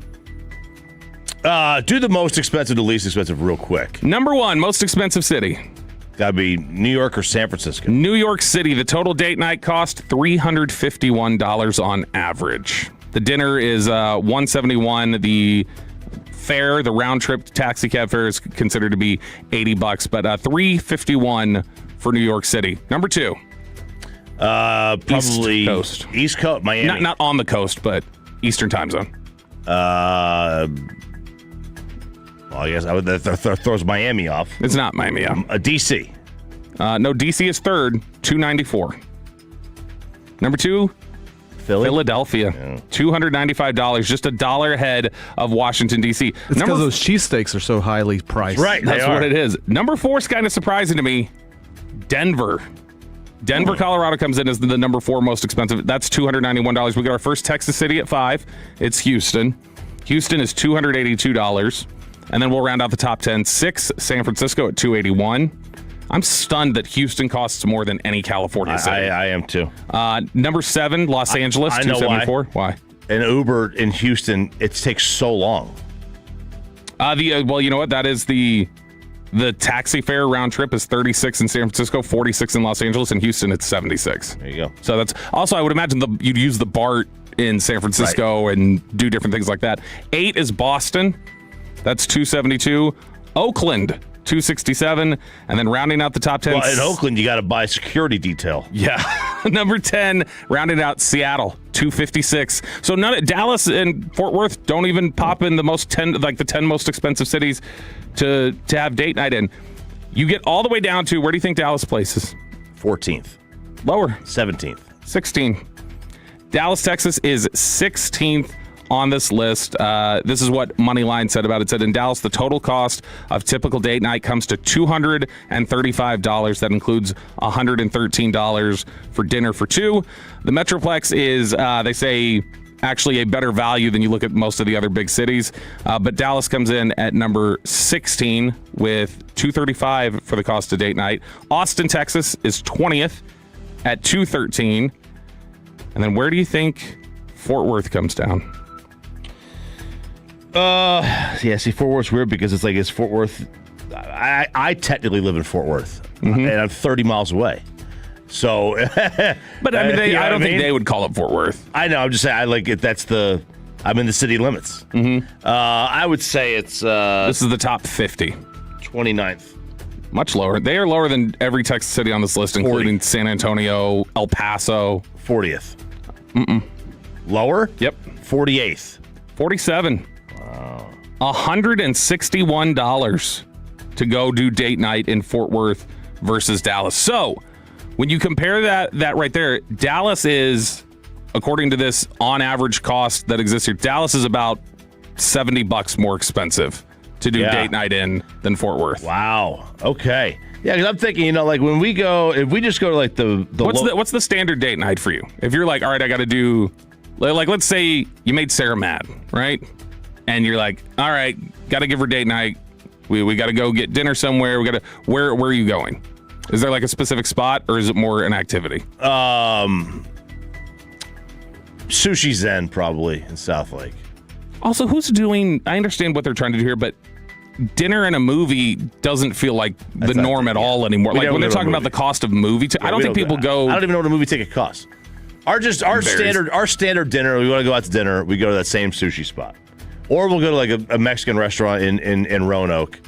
Do the most expensive to least expensive real quick. Number 1, most expensive city. Gotta be New York or San Francisco. New York City. The total date night cost $351 on average. The dinner is $171. The fare, the round trip taxi cab fare, is considered to be $80, but $351 for New York City. Number 2. Probably East Coast. East Coast, Miami. Not on the coast, but Eastern time zone. Well, I guess that throws Miami off. It's not Miami. DC. No, DC is 3rd, $294. Number 2, Philadelphia, $295, just $1 ahead of Washington, D.C. It's because those cheesesteaks are so highly priced. Right, that's what it is. Number 4 is kind of surprising to me. Denver, Colorado comes in as the number 4 most expensive. That's $291. We got our first Texas city at 5. It's Houston. Houston is $282. And then we'll round out the top 10. 6, San Francisco at $281. I'm stunned that Houston costs more than any California city. I am too. Number 7, Los Angeles, $274. Why? An Uber in Houston, it takes so long. Well, you know what? That is the taxi fare round trip is $36 in San Francisco, $46 in Los Angeles, and Houston it's $76. There you go. So that's also, I would imagine you'd use the BART in San Francisco and do different things like that. 8 is Boston. That's $272. Oakland, $267, and then rounding out the top 10. Well, in Oakland, you got to buy security detail. Yeah. Number 10, rounding out Seattle, $256. So Dallas and Fort Worth don't even pop in the 10 most expensive cities to have date night in. You get all the way down to, where do you think Dallas places? 14th. Lower. 17th. 16. Dallas, Texas is 16th on this list. This is what Moneyline said about it. It said, in Dallas, the total cost of typical date night comes to $235. That includes $113 for dinner for two. The Metroplex is, they say, actually a better value than you look at most of the other big cities. But Dallas comes in at number 16 with $235 for the cost of date night. Austin, Texas is 20th at $213. And then where do you think Fort Worth comes down? Yeah, see, Fort Worth's weird because it's Fort Worth. I technically live in Fort Worth, and I'm 30 miles away. So, but I mean, I don't think they would call it Fort Worth. I know. I'm just saying. I'm in the city limits. I would say it's. This is the top 50. 29th. Much lower. They are lower than every Texas city on this list, including San Antonio, El Paso. 40th. Lower? Yep. 48th. 47. Wow. $161 to go do date night in Fort Worth versus Dallas. So when you compare that right there, Dallas is, according to this on average cost that exists here, Dallas is about $70 more expensive to do date night in than Fort Worth. Wow. Okay. Yeah, because I'm thinking, when we go, if we just go to like the what's the standard date night for you? If you're like, all right, I got to do, like, let's say you made Sarah mad, right? And you're like, all right, got to give her date night. We got to go get dinner somewhere. We got to. Where are you going? Is there like a specific spot, or is it more an activity? Sushi Zen probably in South Lake. Also, who's doing? I understand what they're trying to do here, but dinner and a movie doesn't feel like the norm at all anymore. Like when they're talking about the cost of movie, I don't think people go. I don't even know what a movie ticket costs. Our standard dinner. We want to go out to dinner. We go to that same sushi spot, or we'll go to like a Mexican restaurant in Roanoke,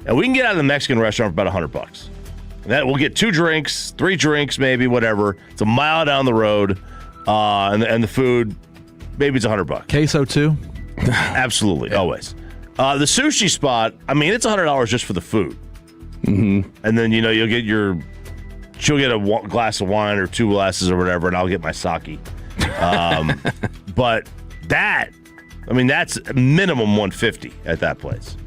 and we can get out of the Mexican restaurant for about $100. That we'll get 2 drinks, 3 drinks, maybe whatever. It's a mile down the road, and the food, maybe it's $100. Queso too. Absolutely, always. The sushi spot, I mean, it's $100 just for the food. And then, you'll get she'll get a glass of wine or 2 glasses or whatever, and I'll get my sake. But that's minimum $150 at that place.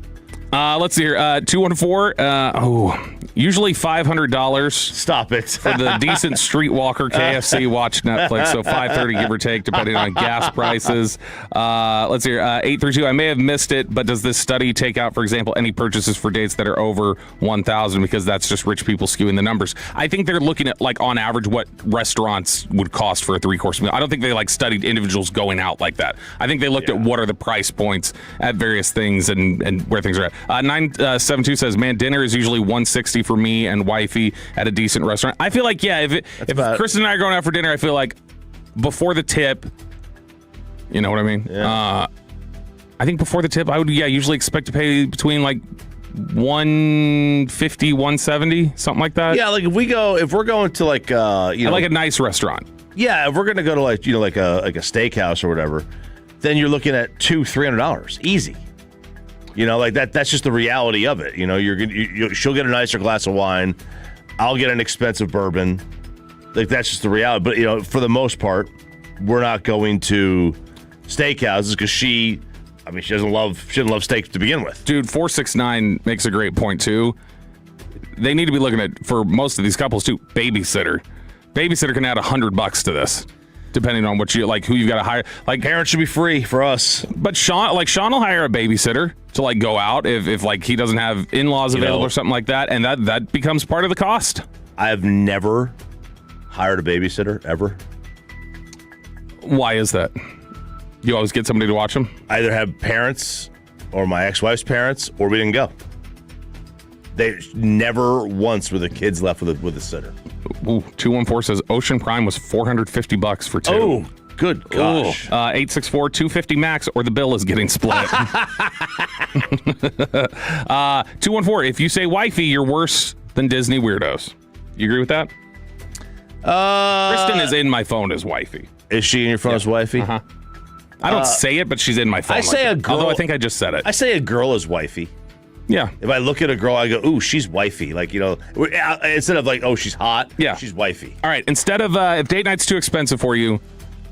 Let's see here. 214. Usually $500. Stop it. For the decent streetwalker KFC watch Netflix. So $530 give or take, depending on gas prices. Let's see here. 832. I may have missed it, but does this study take out, for example, any purchases for dates that are over 1,000? Because that's just rich people skewing the numbers. I think they're looking at, like, on average, what restaurants would cost for a 3-course meal. I don't think they studied individuals going out like that. I think they looked at what are the price points at various things and where things are at. 972 says, man, dinner is usually $160 for me and wifey at a decent restaurant. I feel like, if Kristen and I are going out for dinner, I feel like before the tip, you know what I mean? Yeah. I think before the tip, I would usually expect to pay between like $150, $170, something like that. Yeah, like if we're going to like like a nice restaurant. Yeah, if we're gonna go to like a steakhouse or whatever, then you're looking at $200-$300 easy. That's just the reality of it. She'll get a nicer glass of wine. I'll get an expensive bourbon. Like, that's just the reality. But, for the most part, we're not going to steakhouses because she doesn't love steak to begin with. Dude, 469 makes a great point, too. They need to be looking at, for most of these couples, too, babysitter. Babysitter can add $100 to this, depending on what who you've got to hire. Like, parents should be free for us. But Sean will hire a babysitter to go out if he doesn't have in-laws available or something like that, and that becomes part of the cost. I have never hired a babysitter ever. Why is that? You always get somebody to watch them? I either have parents or my ex-wife's parents, or we didn't go. They never once were the kids left with a sitter. Ooh, 214 says Ocean Prime was $450 for 2. Oh, good gosh. 864 $250 max, or the bill is getting split. 214. If you say wifey, you're worse than Disney weirdos. You agree with that? Kristen is in my phone as wifey. Is she in your phone as wifey? Uh-huh. I don't say it, but she's in my phone. I say a girl. Although I think I just said it. I say a girl is wifey. Yeah. If I look at a girl, I go, ooh, she's wifey. Instead of like, oh, she's hot. Yeah. She's wifey. All right. Instead of if date night's too expensive for you,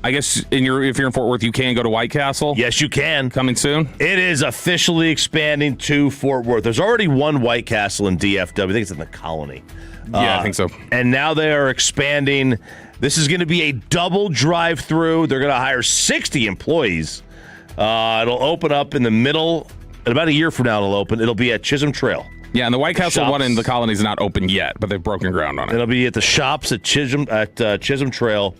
I guess if you're in Fort Worth, you can go to White Castle. Yes, you can. Coming soon. It is officially expanding to Fort Worth. There's already one White Castle in DFW. I think it's in the Colony. Yeah, I think so. And now they are expanding. This is going to be a double drive-through. They're going to hire 60 employees. It'll open up in the middle. In about a year from now, it'll open. It'll be at Chisholm Trail. Yeah, and the White Castle one in the Colony is not open yet, but they've broken ground on it. It'll be at the shops at Chisholm Trail,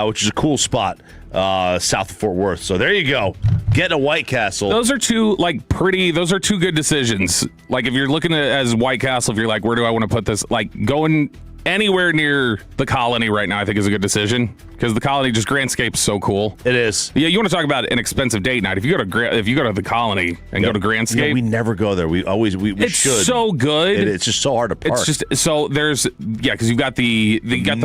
which is a cool spot south of Fort Worth. So there you go. Get a White Castle. Those are two those are two good decisions. Like if you're looking at as White Castle, if you're like, where do I want to put this? Like going anywhere near the Colony right now, I think is a good decision because the Colony, just Grandscape's so cool. It is. Yeah, you want to talk about an expensive date night? If you go to the Colony and go to Grandscape, we never go there. We should. It's so good. It's just so hard to park. It's just so because you've got the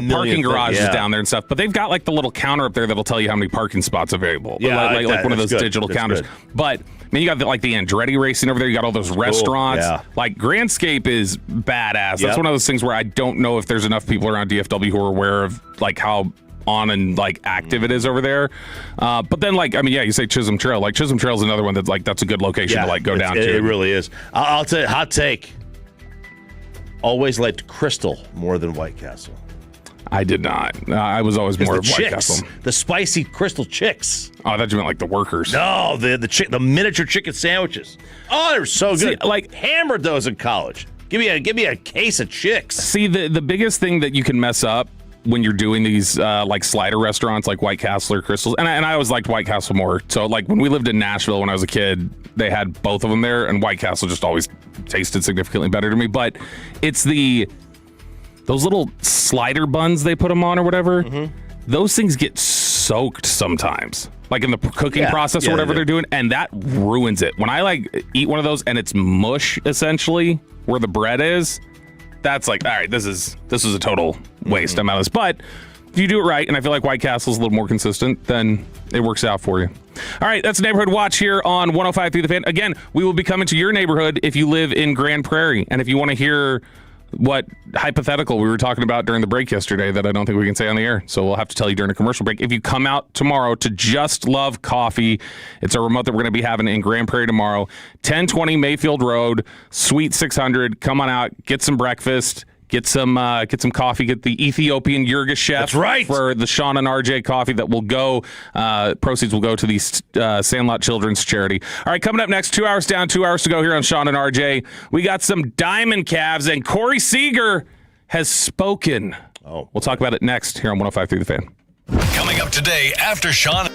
parking garages down there and stuff, but they've got like the little counter up there that'll tell you how many parking spots available. Yeah, like one of those digital That's counters. good. But then you got the Andretti racing over there. You got all those restaurants. Yeah. Like Grandscape is badass. That's Yep. one of those things where I don't know if there's enough people around DFW who are aware of like how on and like active it is over there. But then you say Chisholm Trail. Like Chisholm Trail is another one that's a good location to go down to. It really is. I'll tell you, hot take. Always liked Crystal more than White Castle. I did not. I was always more of White Castle. The spicy Crystal chicks. Oh, I thought you meant like the workers. No, the miniature chicken sandwiches. Oh, they're so good. See, hammered those in college. Give me a case of chicks. See, the biggest thing that you can mess up when you're doing these like slider restaurants like White Castle or Crystals, and I always liked White Castle more. So like when we lived in Nashville when I was a kid, they had both of them there, and White Castle just always tasted significantly better to me. But it's those little slider buns they put them on or whatever. Mm-hmm. Those things get soaked sometimes, like in the cooking process or whatever they're doing, and that ruins it. When I eat one of those and it's mush essentially where the bread is, that's like, all right, this is a total waste. I'm out of this. But if you do it right, and I feel like White Castle's a little more consistent, then it works out for you. All right, that's Neighborhood Watch here on 105.3 The Fan. Again, we will be coming to your neighborhood if you live in Grand Prairie, and if you want to hear what hypothetical we were talking about during the break yesterday that I don't think we can say on the air. So we'll have to tell you during a commercial break. If you come out tomorrow to Just Love Coffee, it's a remote that we're going to be having in Grand Prairie tomorrow. 1020 Mayfield Road, Suite 600. Come on out, get some breakfast, get some coffee, get the Ethiopian Yurga Chef. That's right. For the Sean and RJ coffee that will go, proceeds will go to the Sandlot Children's Charity. All right, coming up next, 2 hours down, 2 hours to go here on Sean and RJ. We got some Diamond Calves, and Corey Seager has spoken. Oh, we'll talk about it next here on 105.3 The Fan. Coming up today after Sean.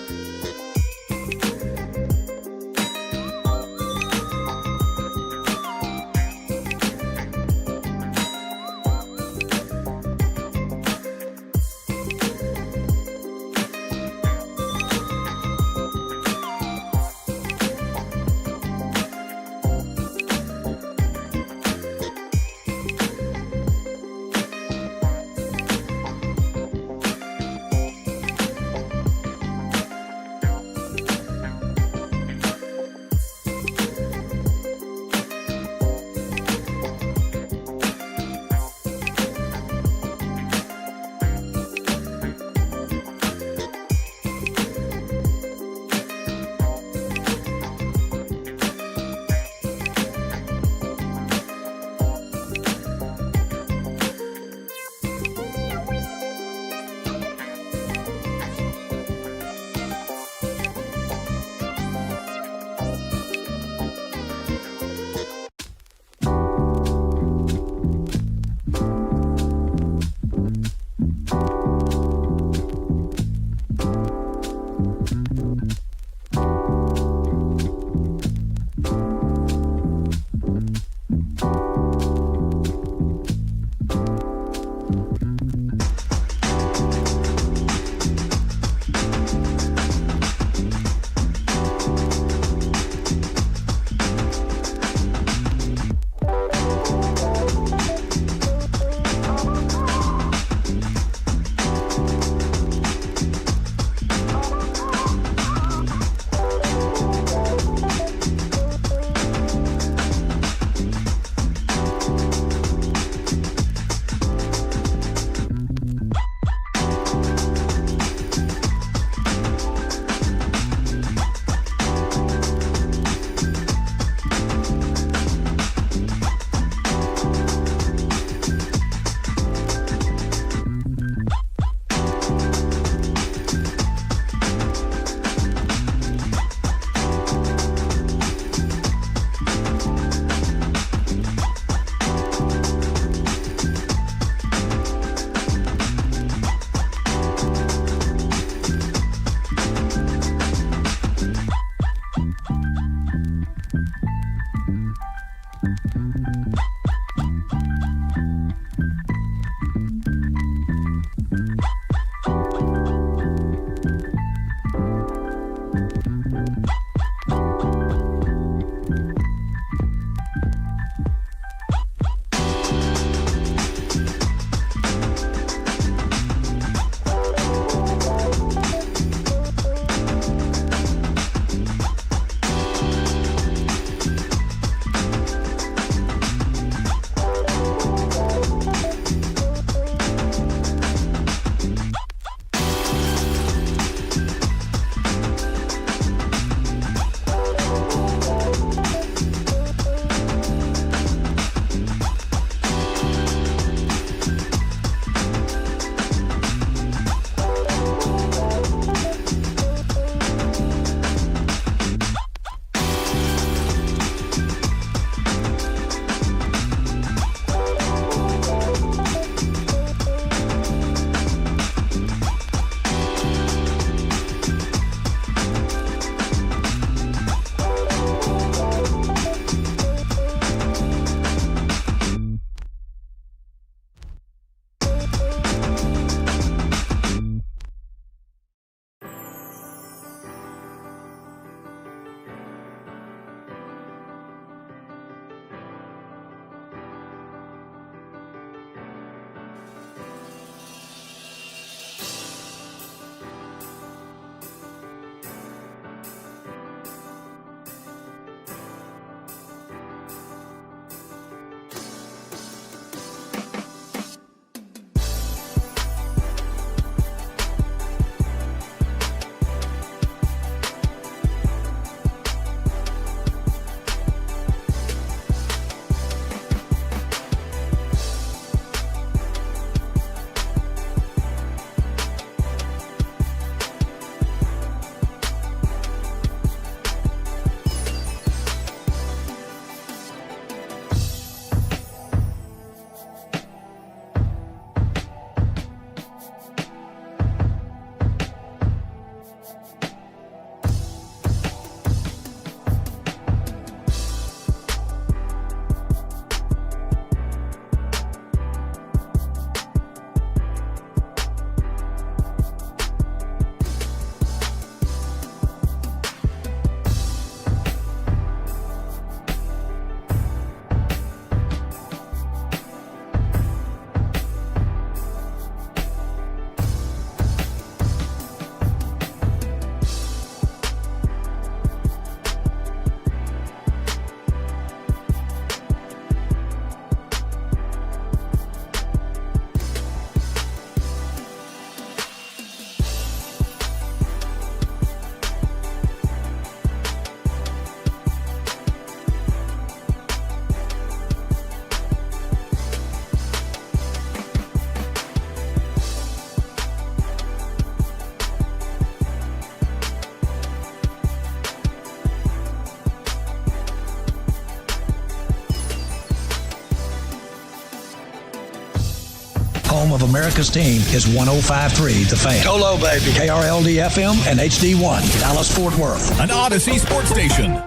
Home of America's team is 105.3 The Fan. Go low, baby. KRLD-FM and HD1, Dallas-Fort Worth. An Odyssey sports station.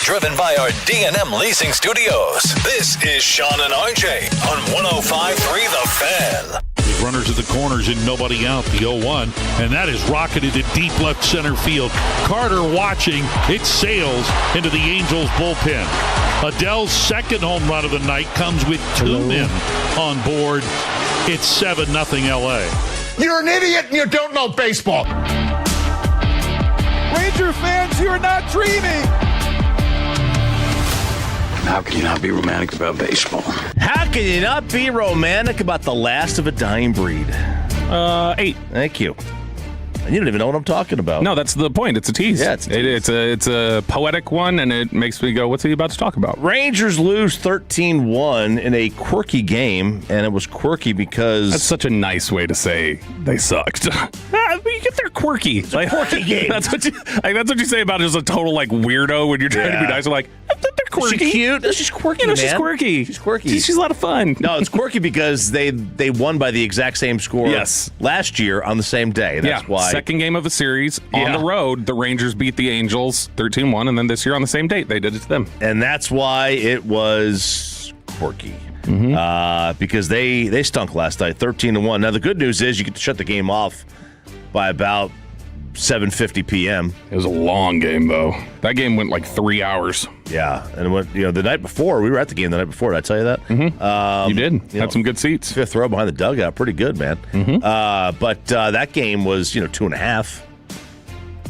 Driven by our D&M Leasing Studios. This is Sean and RJ on 105.3 The Fan. With runners at the corners and nobody out, the 0-1, and that is rocketed to deep left center field. Carter watching, it sails into the Angels bullpen. Adell's second home run of the night comes with two men on board. It's 7-0 LA. You're an idiot and you don't know baseball. Ranger fans, you're not dreaming. How can you not be romantic about baseball? How can you not be romantic about the last of a dying breed? 8. Thank you. And you don't even know what I'm talking about. No, that's the point. It's a tease. Yeah, it's a poetic one, and it makes me go, what's he about to talk about? Rangers lose 13-1 in a quirky game, and it was quirky because... That's such a nice way to say they sucked. You get there quirky. It's a quirky game. That's what you say about it as a total, like, weirdo when you're trying to be nice. I'm like, they're quirky. She's cute. She's quirky, man. She's quirky. She's quirky. She's a lot of fun. No, it's quirky because they won by the exact same score last year on the same day. That's why. Second game of the series on the road, the Rangers beat the Angels 13-1, and then this year on the same date, they did it to them. And that's why it was quirky. Because they stunk last night, 13-1. Now, the good news is you get to shut the game off by about 7:50 p.m. It was a long game, though. That game went like 3 hours. Yeah, and it went, the night before, we were at the game the night before. Did I tell you that? You did. Had some good seats. Fifth row behind the dugout. Pretty good, man. But that game was, 2.5.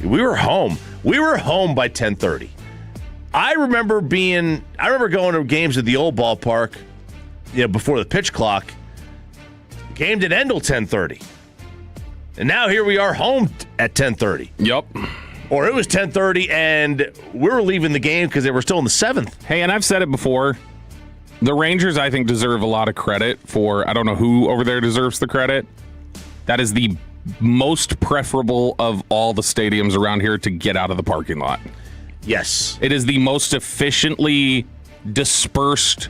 We were home. We were home by 10:30. I remember going to games at the old ballpark, before the pitch clock. The game didn't end till 10:30. And now here we are home at 10:30. Yep. Or it was 10:30 and we were leaving the game because they were still in the seventh. Hey, and I've said it before. The Rangers, I think, deserve a lot of credit for, I don't know who over there deserves the credit. That is the most preferable of all the stadiums around here to get out of the parking lot. Yes. It is the most efficiently dispersed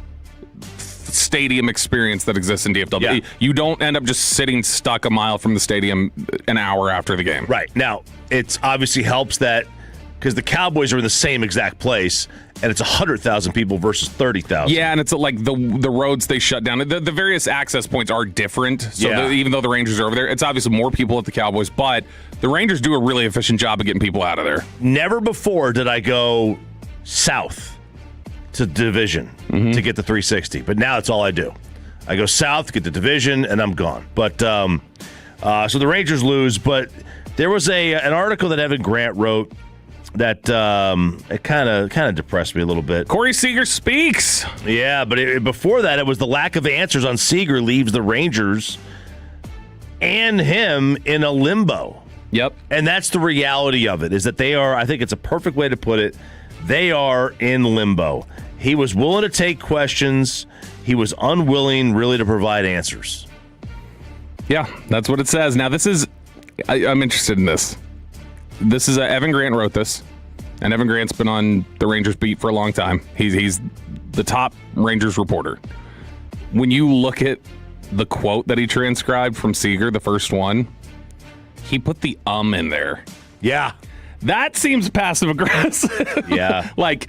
stadium experience that exists in DFW. Yeah. You don't end up just sitting stuck a mile from the stadium an hour after the game. Right. Now, it obviously helps that because the Cowboys are in the same exact place, and it's 100,000 people versus 30,000. Yeah, and it's like the roads they shut down. The various access points are different. So even though the Rangers are over there, it's obviously more people at the Cowboys, but the Rangers do a really efficient job of getting people out of there. Never before did I go south to division to get the 360, but now it's all I do. I go south, get the division, and I'm gone. But so the Rangers lose, but there was an article that Evan Grant wrote that it kind of depressed me a little bit. Corey Seager speaks. Yeah, but before that, it was the lack of answers on Seager leaves the Rangers and him in a limbo. Yep. And that's the reality of it, is that they are, I think it's a perfect way to put it, they are in limbo. He was willing to take questions. He was unwilling really to provide answers. Yeah, that's what it says. Now, this is, I'm interested in this. This is, Evan Grant wrote this, and Evan Grant's been on the Rangers beat for a long time. He's the top Rangers reporter. When you look at the quote that he transcribed from Seager, the first one, he put the in there. Yeah. That seems passive-aggressive. Yeah. Like,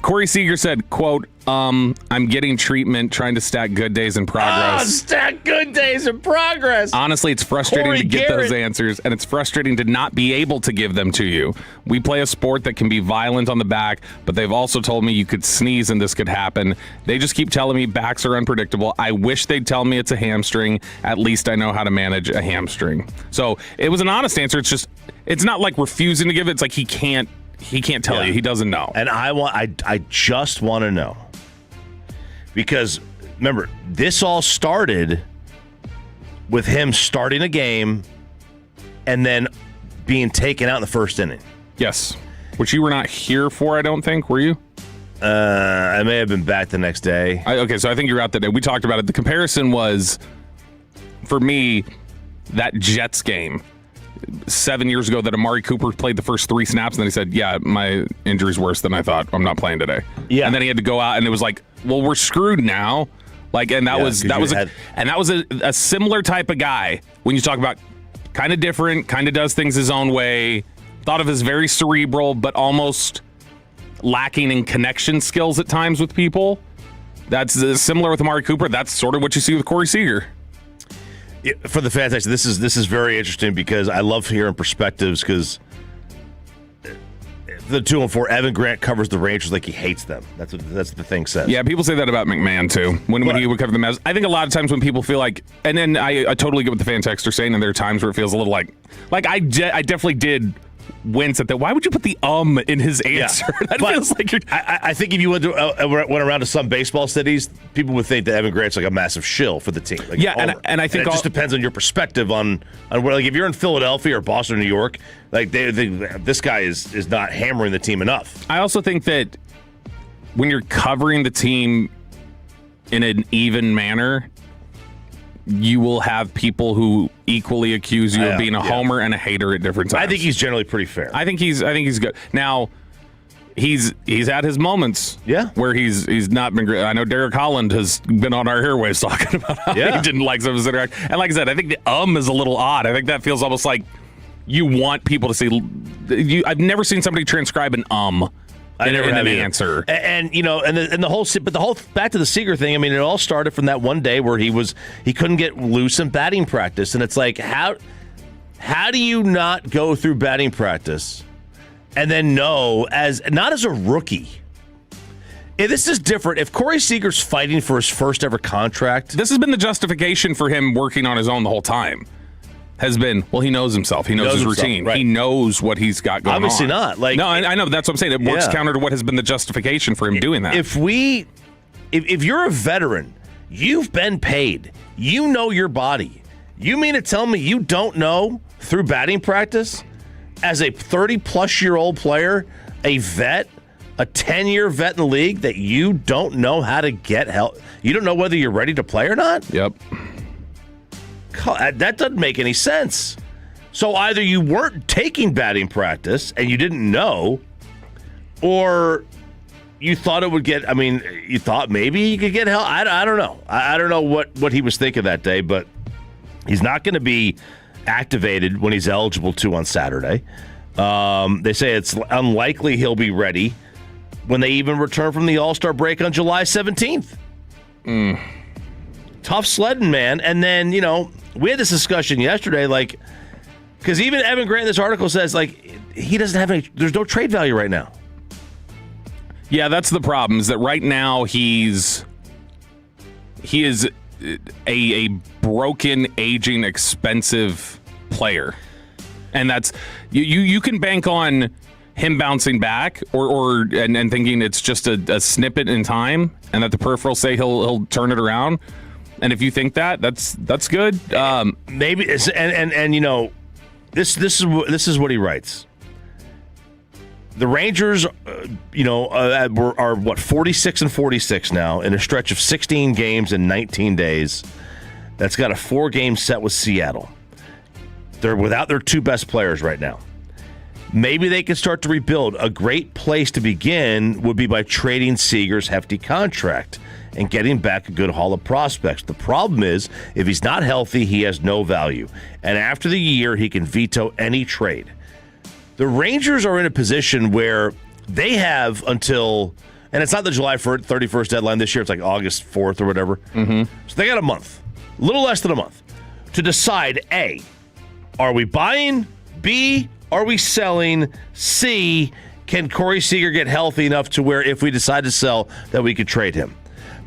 Corey Seager said, quote, I'm getting treatment, trying to stack good days in progress. Oh, stack good days in progress. Honestly, it's frustrating Corey to get Garrett. those answers, and it's frustrating to not be able to give them to you. We play a sport that can be violent on the back, but they've also told me you could sneeze and this could happen. They just keep telling me backs are unpredictable. I wish they'd tell me it's a hamstring. At least I know how to manage a hamstring. So it was an honest answer. It's just, it's not like refusing to give it. It's like he can't tell you. He doesn't know. And I just want to know. Because, remember, this all started with him starting a game and then being taken out in the first inning. Yes. Which you were not here for, I don't think. Were you? I may have been back the next day. Okay, so I think you were out that day. We talked about it. The comparison was, for me, that Jets game 7 years ago that Amari Cooper played the first 3 snaps, and then he said, yeah, my injury's worse than I thought. I'm not playing today. Yeah. And then he had to go out, and it was like, well, we're screwed now. Like, and that was a similar type of guy when you talk about kind of different, kind of does things his own way, thought of as very cerebral, but almost lacking in connection skills at times with people. That's similar with Amari Cooper. That's sort of what you see with Corey Seager. For the fans, this is very interesting because I love hearing perspectives because the 2-4 Evan Grant covers the Rangers like he hates them. That's what the thing says. Yeah, people say that about McMahon too. When he would cover the Mavs, I think a lot of times when people feel like, and then I totally get what the fan texts are saying, and there are times where it feels a little like I definitely did wince at that. Why would you put the in his answer? Yeah. That feels like you're. I think if you went around to some baseball cities, people would think that Evan Grant's like a massive shill for the team. Like and I think it just depends on your perspective on where. Like if you're in Philadelphia or Boston or New York, like this guy is not hammering the team enough. I also think that when you're covering the team in an even manner, you will have people who equally accuse you of being a homer and a hater at different times. I think he's generally pretty fair. I think he's good. Now, he's had his moments. Yeah. Where he's not been great. I know Derek Holland has been on our airwaves talking about how he didn't like some of his interaction. And like I said, I think the is a little odd. I think that feels almost like you want people to see. I've never seen somebody transcribe an I never have an either. answer. And the whole back to the Seager thing. I mean, it all started from that one day where he couldn't get loose in batting practice, and it's like how do you not go through batting practice and then know not as a rookie? This is different. If Corey Seager's fighting for his first ever contract, this has been the justification for him working on his own the whole time. Has been, well, he knows himself. He knows his routine. Right. He knows what he's got going Obviously on. not. Like, no, I know. That's what I'm saying. It works counter to what has been the justification for him doing that. If you're a veteran, you've been paid. You know your body. You mean to tell me you don't know through batting practice as a 30-plus-year-old player, a vet, a 10-year vet in the league, that you don't know how to get help? You don't know whether you're ready to play or not? Yep. That doesn't make any sense. So either you weren't taking batting practice and you didn't know, or you thought it would get. I mean, you thought maybe you could get help. I don't know. I don't know what he was thinking that day, but he's not going to be activated when he's eligible to on Saturday. They say it's unlikely he'll be ready when they even return from the All-Star break on July 17th. Tough sledding, man. And then, we had this discussion yesterday, like, because even Evan Grant in this article says, like, he doesn't have there's no trade value right now. Yeah, that's the problem, is that right now he is a broken, aging, expensive player. And that's, you can bank on him bouncing back and thinking it's just a snippet in time and that the peripherals say he'll turn it around. And if you think that's good. Maybe this is what he writes. The Rangers, are what 46-46 now in a stretch of 16 games in 19 days. That's got a 4-game set with Seattle. They're without their 2 best players right now. Maybe they can start to rebuild. A great place to begin would be by trading Seager's hefty contract and getting back a good haul of prospects. The problem is, if he's not healthy, he has no value. And after the year, he can veto any trade. The Rangers are in a position where they have until, and it's not the July 31st deadline this year, it's like August 4th or whatever. Mm-hmm. So they got a month, a little less than a month, to decide, A, are we buying? B, are we selling? C, can Corey Seager get healthy enough to where if we decide to sell, that we could trade him?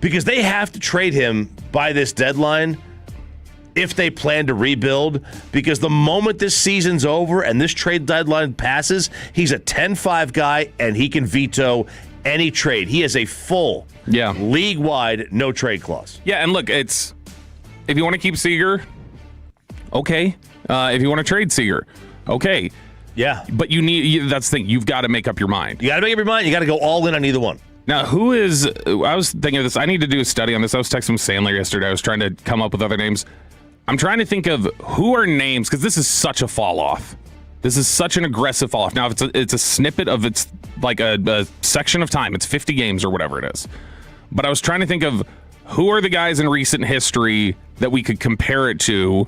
Because they have to trade him by this deadline if they plan to rebuild. Because the moment this season's over and this trade deadline passes, he's a 10-5 guy and he can veto any trade. He has a full league-wide no trade clause. Yeah, and look, it's if you want to keep Seager, okay. If you want to trade Seager, okay. Yeah. But that's the thing. You've got to make up your mind. You got to make up your mind. You got to go all in on either one. Now, I was thinking of this. I need to do a study on this. I was texting with Sandler yesterday. I was trying to come up with other names. I'm trying to think of who are names, because this is such a fall off. This is such an aggressive fall off. Now, if it's a snippet of it's like a section of time. It's 50 games or whatever it is. But I was trying to think of who are the guys in recent history that we could compare it to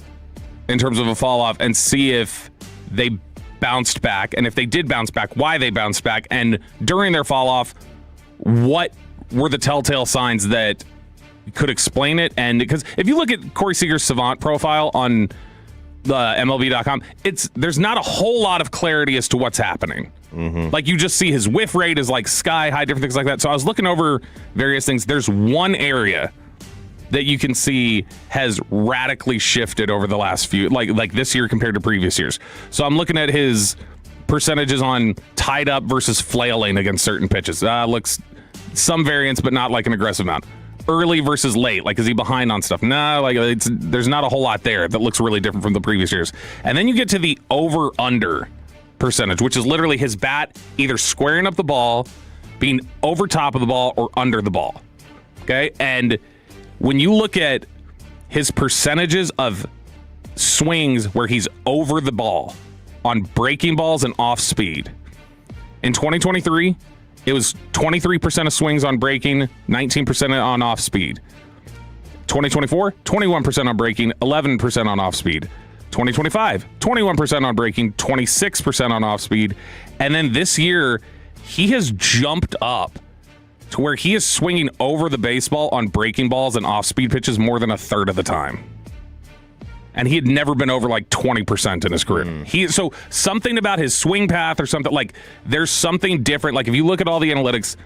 in terms of a fall off and see if they bounced back. And if they did bounce back, why they bounced back. And during their fall off, what were the telltale signs that could explain it? And because if you look at Corey Seager's Savant profile on the MLB.com, there's not a whole lot of clarity as to what's happening. Mm-hmm. Like you just see his whiff rate is like sky high, different things like that. So I was looking over various things. There's one area that you can see has radically shifted over the last few, like this year compared to previous years. So I'm looking at his percentages on tied up versus flailing against certain pitches. Looks some variance, but not like an aggressive amount. Early versus late, like is he behind on stuff? No, there's not a whole lot there that looks really different from the previous years. And then you get to the over-under percentage, which is literally his bat either squaring up the ball, being over top of the ball, or under the ball. Okay, and when you look at his percentages of swings where he's over the ball on breaking balls and off speed, in 2023, it was 23% of swings on breaking, 19% on off speed. 2024, 21% on breaking, 11% on off speed. 2025, 21% on breaking, 26% on off speed. And then this year, he has jumped up to where he is swinging over the baseball on breaking balls and off speed pitches more than a third of the time. And he had never been over like 20% in his career. So something about his swing path or something, like there's something different. Like if you look at all the analytics,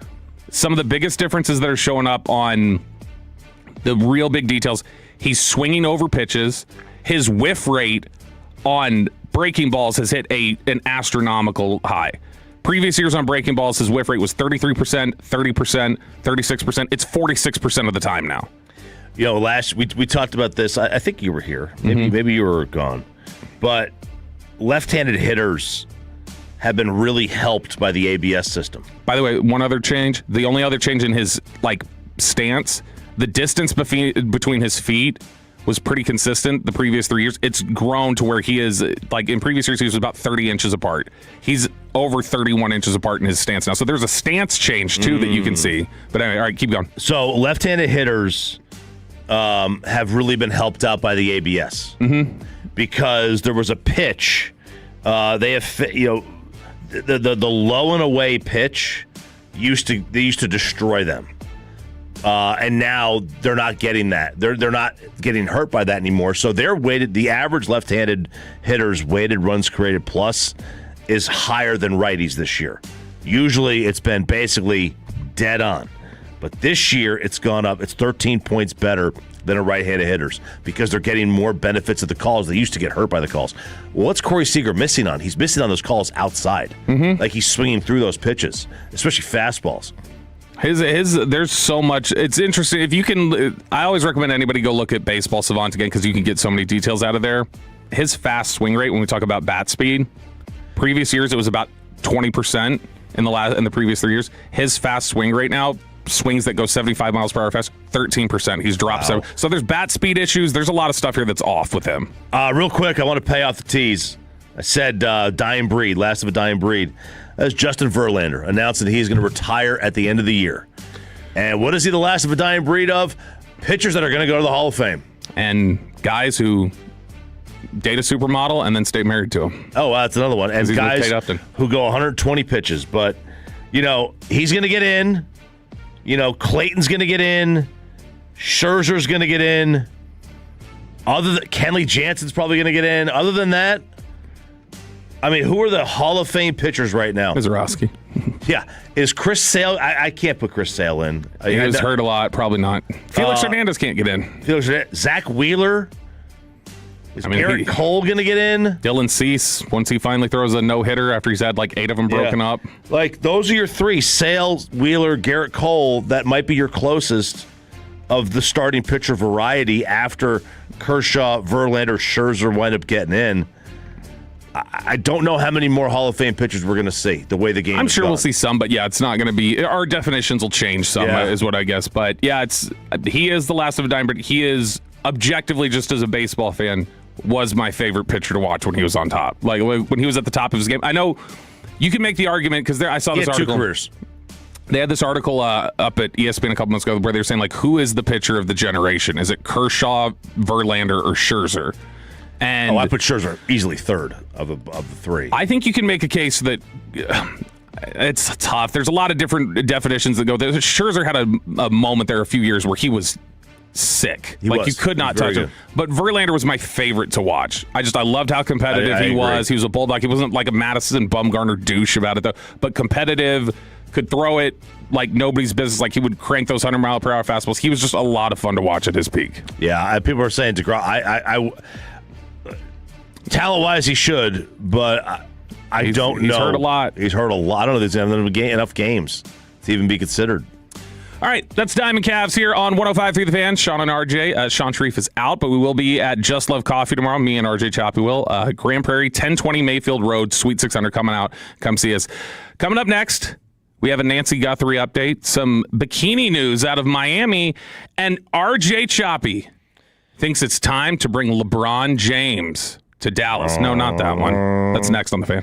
some of the biggest differences that are showing up on the real big details, he's swinging over pitches. His whiff rate on breaking balls has hit an astronomical high. Previous years on breaking balls, his whiff rate was 33%, 30%, 36%. It's 46% of the time now. You know, we talked about this. I think you were here. Maybe you were gone. But left-handed hitters have been really helped by the ABS system. By the way, one other change. The only other change in his stance, the distance between his feet was pretty consistent the previous 3 years. It's grown to where he is, in previous years, he was about 30 inches apart. He's over 31 inches apart in his stance now. So there's a stance change, too, that you can see. But anyway, all right, keep going. So left-handed hitters have really been helped out by the ABS because there was a pitch. They have, the low and away pitch used to destroy them. And now they're not getting that. They're not getting hurt by that anymore. So they're weighted. The average left-handed hitter's weighted runs created plus is higher than righties this year. Usually it's been basically dead on. But this year it's gone up. It's 13 points better than a right-handed hitters because they're getting more benefits of the calls. They used to get hurt by the calls. Well, what's Corey Seager missing on? He's missing on those calls outside. Like he's swinging through those pitches, especially fastballs. There's so much. It's interesting. If you can, I always recommend anybody go look at Baseball Savant again because you can get so many details out of there. His fast swing rate, when we talk about bat speed, previous years it was about 20% in the previous 3 years. His fast swing rate now, swings that go 75 miles per hour fast, 13%. He's dropped. Wow. So there's bat speed issues. There's a lot of stuff here that's off with him. Real quick, I want to pay off the tease. I said dying breed, last of a dying breed. That's Justin Verlander announcing that he's going to retire at the end of the year. And what is he the last of a dying breed of? Pitchers that are going to go to the Hall of Fame. And guys who date a supermodel and then stay married to him. Oh, that's another one. And guys who go 120 pitches. But, he's going to get in. Clayton's going to get in. Scherzer's going to get in. Kenley Jansen's probably going to get in. Other than that, I mean, who are the Hall of Fame pitchers right now? Mizorowski. Yeah. Is Chris Sale? I can't put Chris Sale in. He was hurt a lot. Probably not. Felix Hernandez can't get in. Zach Wheeler. Is Garrett Cole going to get in? Dylan Cease, once he finally throws a no-hitter after he's had 8 of them broken up. Those are your three. Sale, Wheeler, Garrett Cole. That might be your closest of the starting pitcher variety after Kershaw, Verlander, Scherzer wind up getting in. I don't know how many more Hall of Fame pitchers we're going to see, the way the game is I'm sure gone. We'll see some, but yeah, it's not going to be – our definitions will change some is what I guess. But yeah, he is the last of a dime, but he is objectively, just as a baseball fan, was my favorite pitcher to watch when he was on top. When he was at the top of his game. I know you can make the argument because I saw this article. 2 careers. They had this article up at ESPN a couple months ago where they were saying, who is the pitcher of the generation? Is it Kershaw, Verlander, or Scherzer? And I put Scherzer easily third of the three. I think you can make a case that it's tough. There's a lot of different definitions that go there. Scherzer had a moment there a few years where he was sick. You could not touch him. But Verlander was my favorite to watch. I loved how competitive he was. He was a bulldog. He wasn't like a Madison Bumgarner douche about it, though. But competitive, could throw it like nobody's business. He would crank those 100-mile-per-hour fastballs. He was just a lot of fun to watch at his peak. Yeah, people are saying DeGrom. Talent-wise, he should, but I don't know. He's hurt a lot. He's hurt a lot. I don't know if there's enough games to even be considered. All right, that's Diamond Cavs here on 105.3 The Fan. Sean and RJ. Sean Sharif is out, but we will be at Just Love Coffee tomorrow. Me and RJ Choppy will. Grand Prairie, 1020 Mayfield Road, Suite 600 coming out. Come see us. Coming up next, we have a Nancy Guthrie update, some bikini news out of Miami, and RJ Choppy thinks it's time to bring LeBron James to Dallas. No, not that one. That's next on The Fan.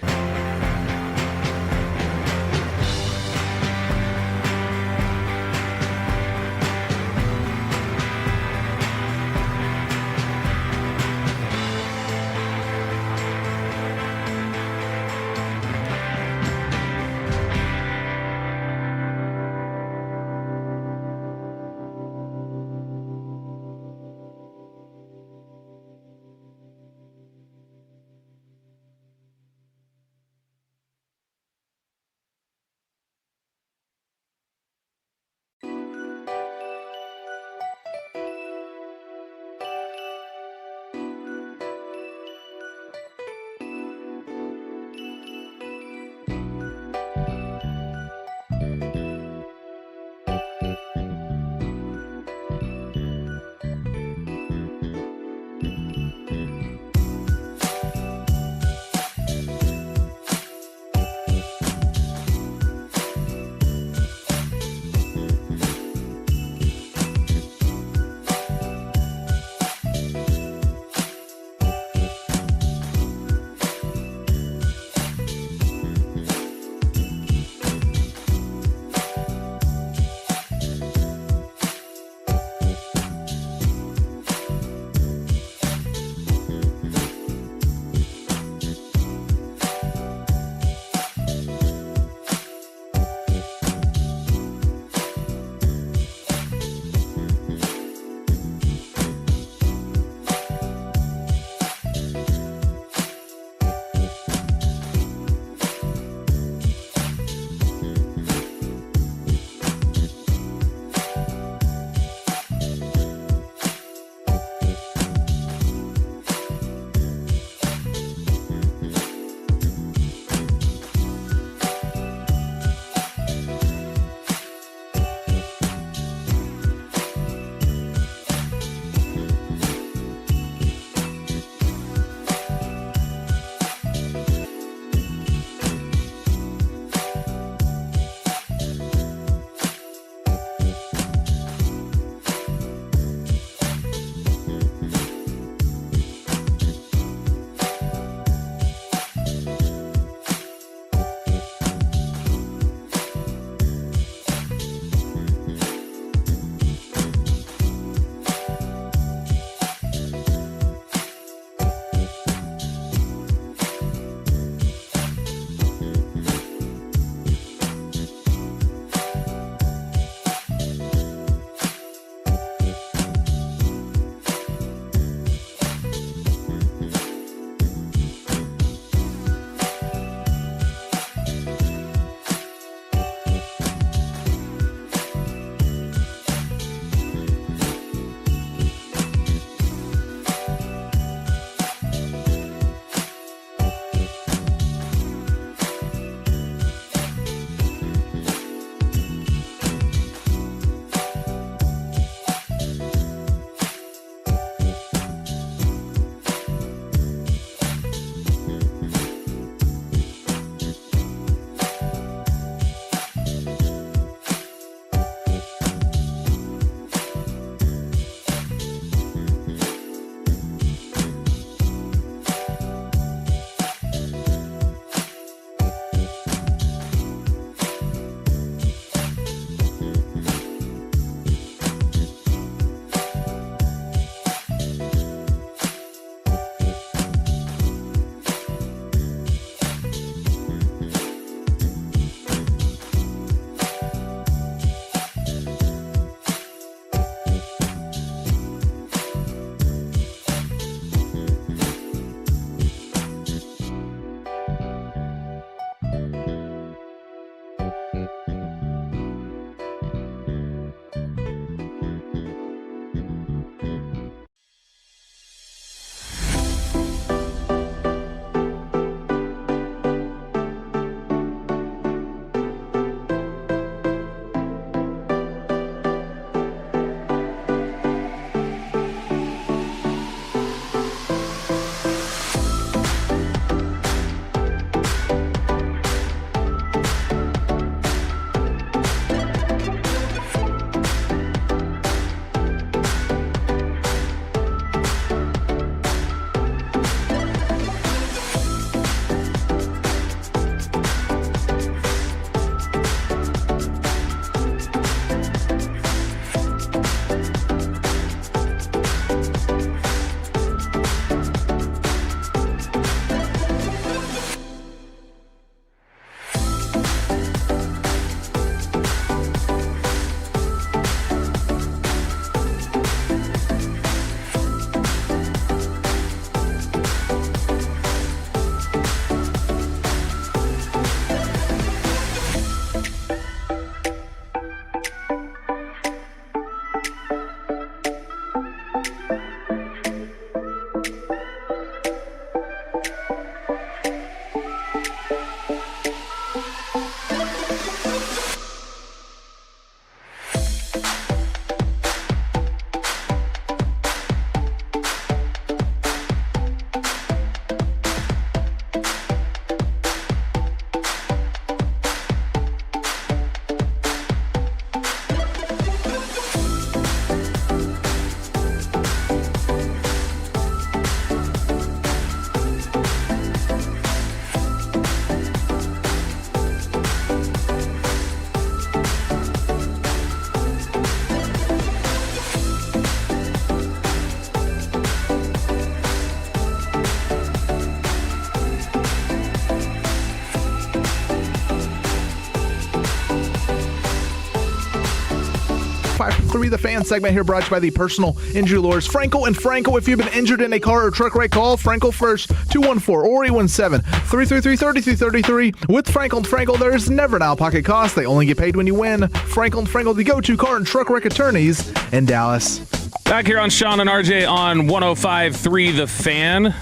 105.3 The Fan segment here brought to you by the personal injury lawyers Frankel and Frankel. If you've been injured in a car or truck wreck, call Frankel first, 214-817-333-3333. With Frankel and Frankel, there's never an out-of-pocket cost. They only get paid when you win. Frankel and Frankel, the go-to car and truck wreck attorneys in Dallas. Back here on Sean and RJ on 105.3 The Fan.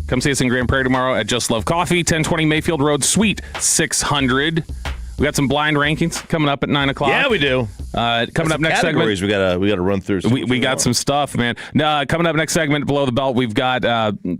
Come see us in Grand Prairie tomorrow at Just Love Coffee, 1020 Mayfield Road, Suite 600. We got some blind rankings coming up at 9 o'clock. Yeah, we do. Coming up next segment. We gotta run through. We got some stuff, man. Coming up next segment, below the belt, we've got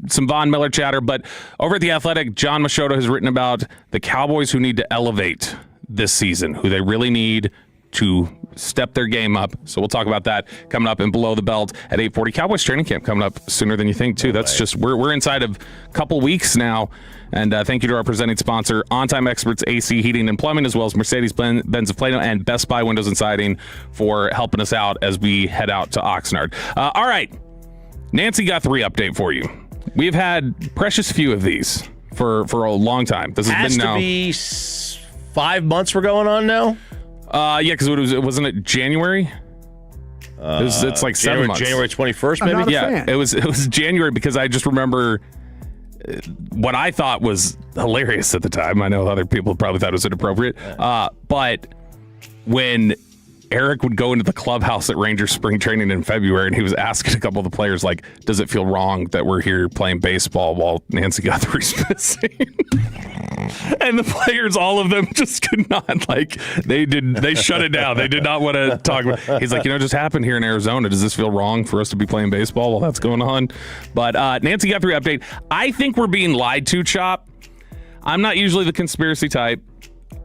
some Von Miller chatter. But over at The Athletic, John Machado has written about the Cowboys who need to elevate this season, who they really need to step their game up. So we'll talk about that coming up in Below the Belt at 8:40. Cowboys training camp coming up sooner than you think, too. That's just, we're inside of a couple weeks now. And thank you to our presenting sponsor, On Time Experts AC Heating and Plumbing, as well as Mercedes-Benz of Plano and Best Buy Windows and Siding for helping us out as we head out to Oxnard. All right, Nancy Guthrie update for you. We've had precious few of these for a long time. This has been now. To be 5 months we're going on now? Yeah, because wasn't it January? It's like 7 months. January 21st, maybe? Yeah, it was January because I just remember what I thought was hilarious at the time. I know other people probably thought it was inappropriate. But when Eric would go into the clubhouse at Rangers spring training in February, and he was asking a couple of the players, like, does it feel wrong that we're here playing baseball while Nancy Guthrie's missing? And the players, all of them, just could not, they shut it down. They did not want to talk about it. He's like, it just happened here in Arizona. Does this feel wrong for us to be playing baseball while that's going on? But Nancy Guthrie update. I think we're being lied to, Chop. I'm not usually the conspiracy type.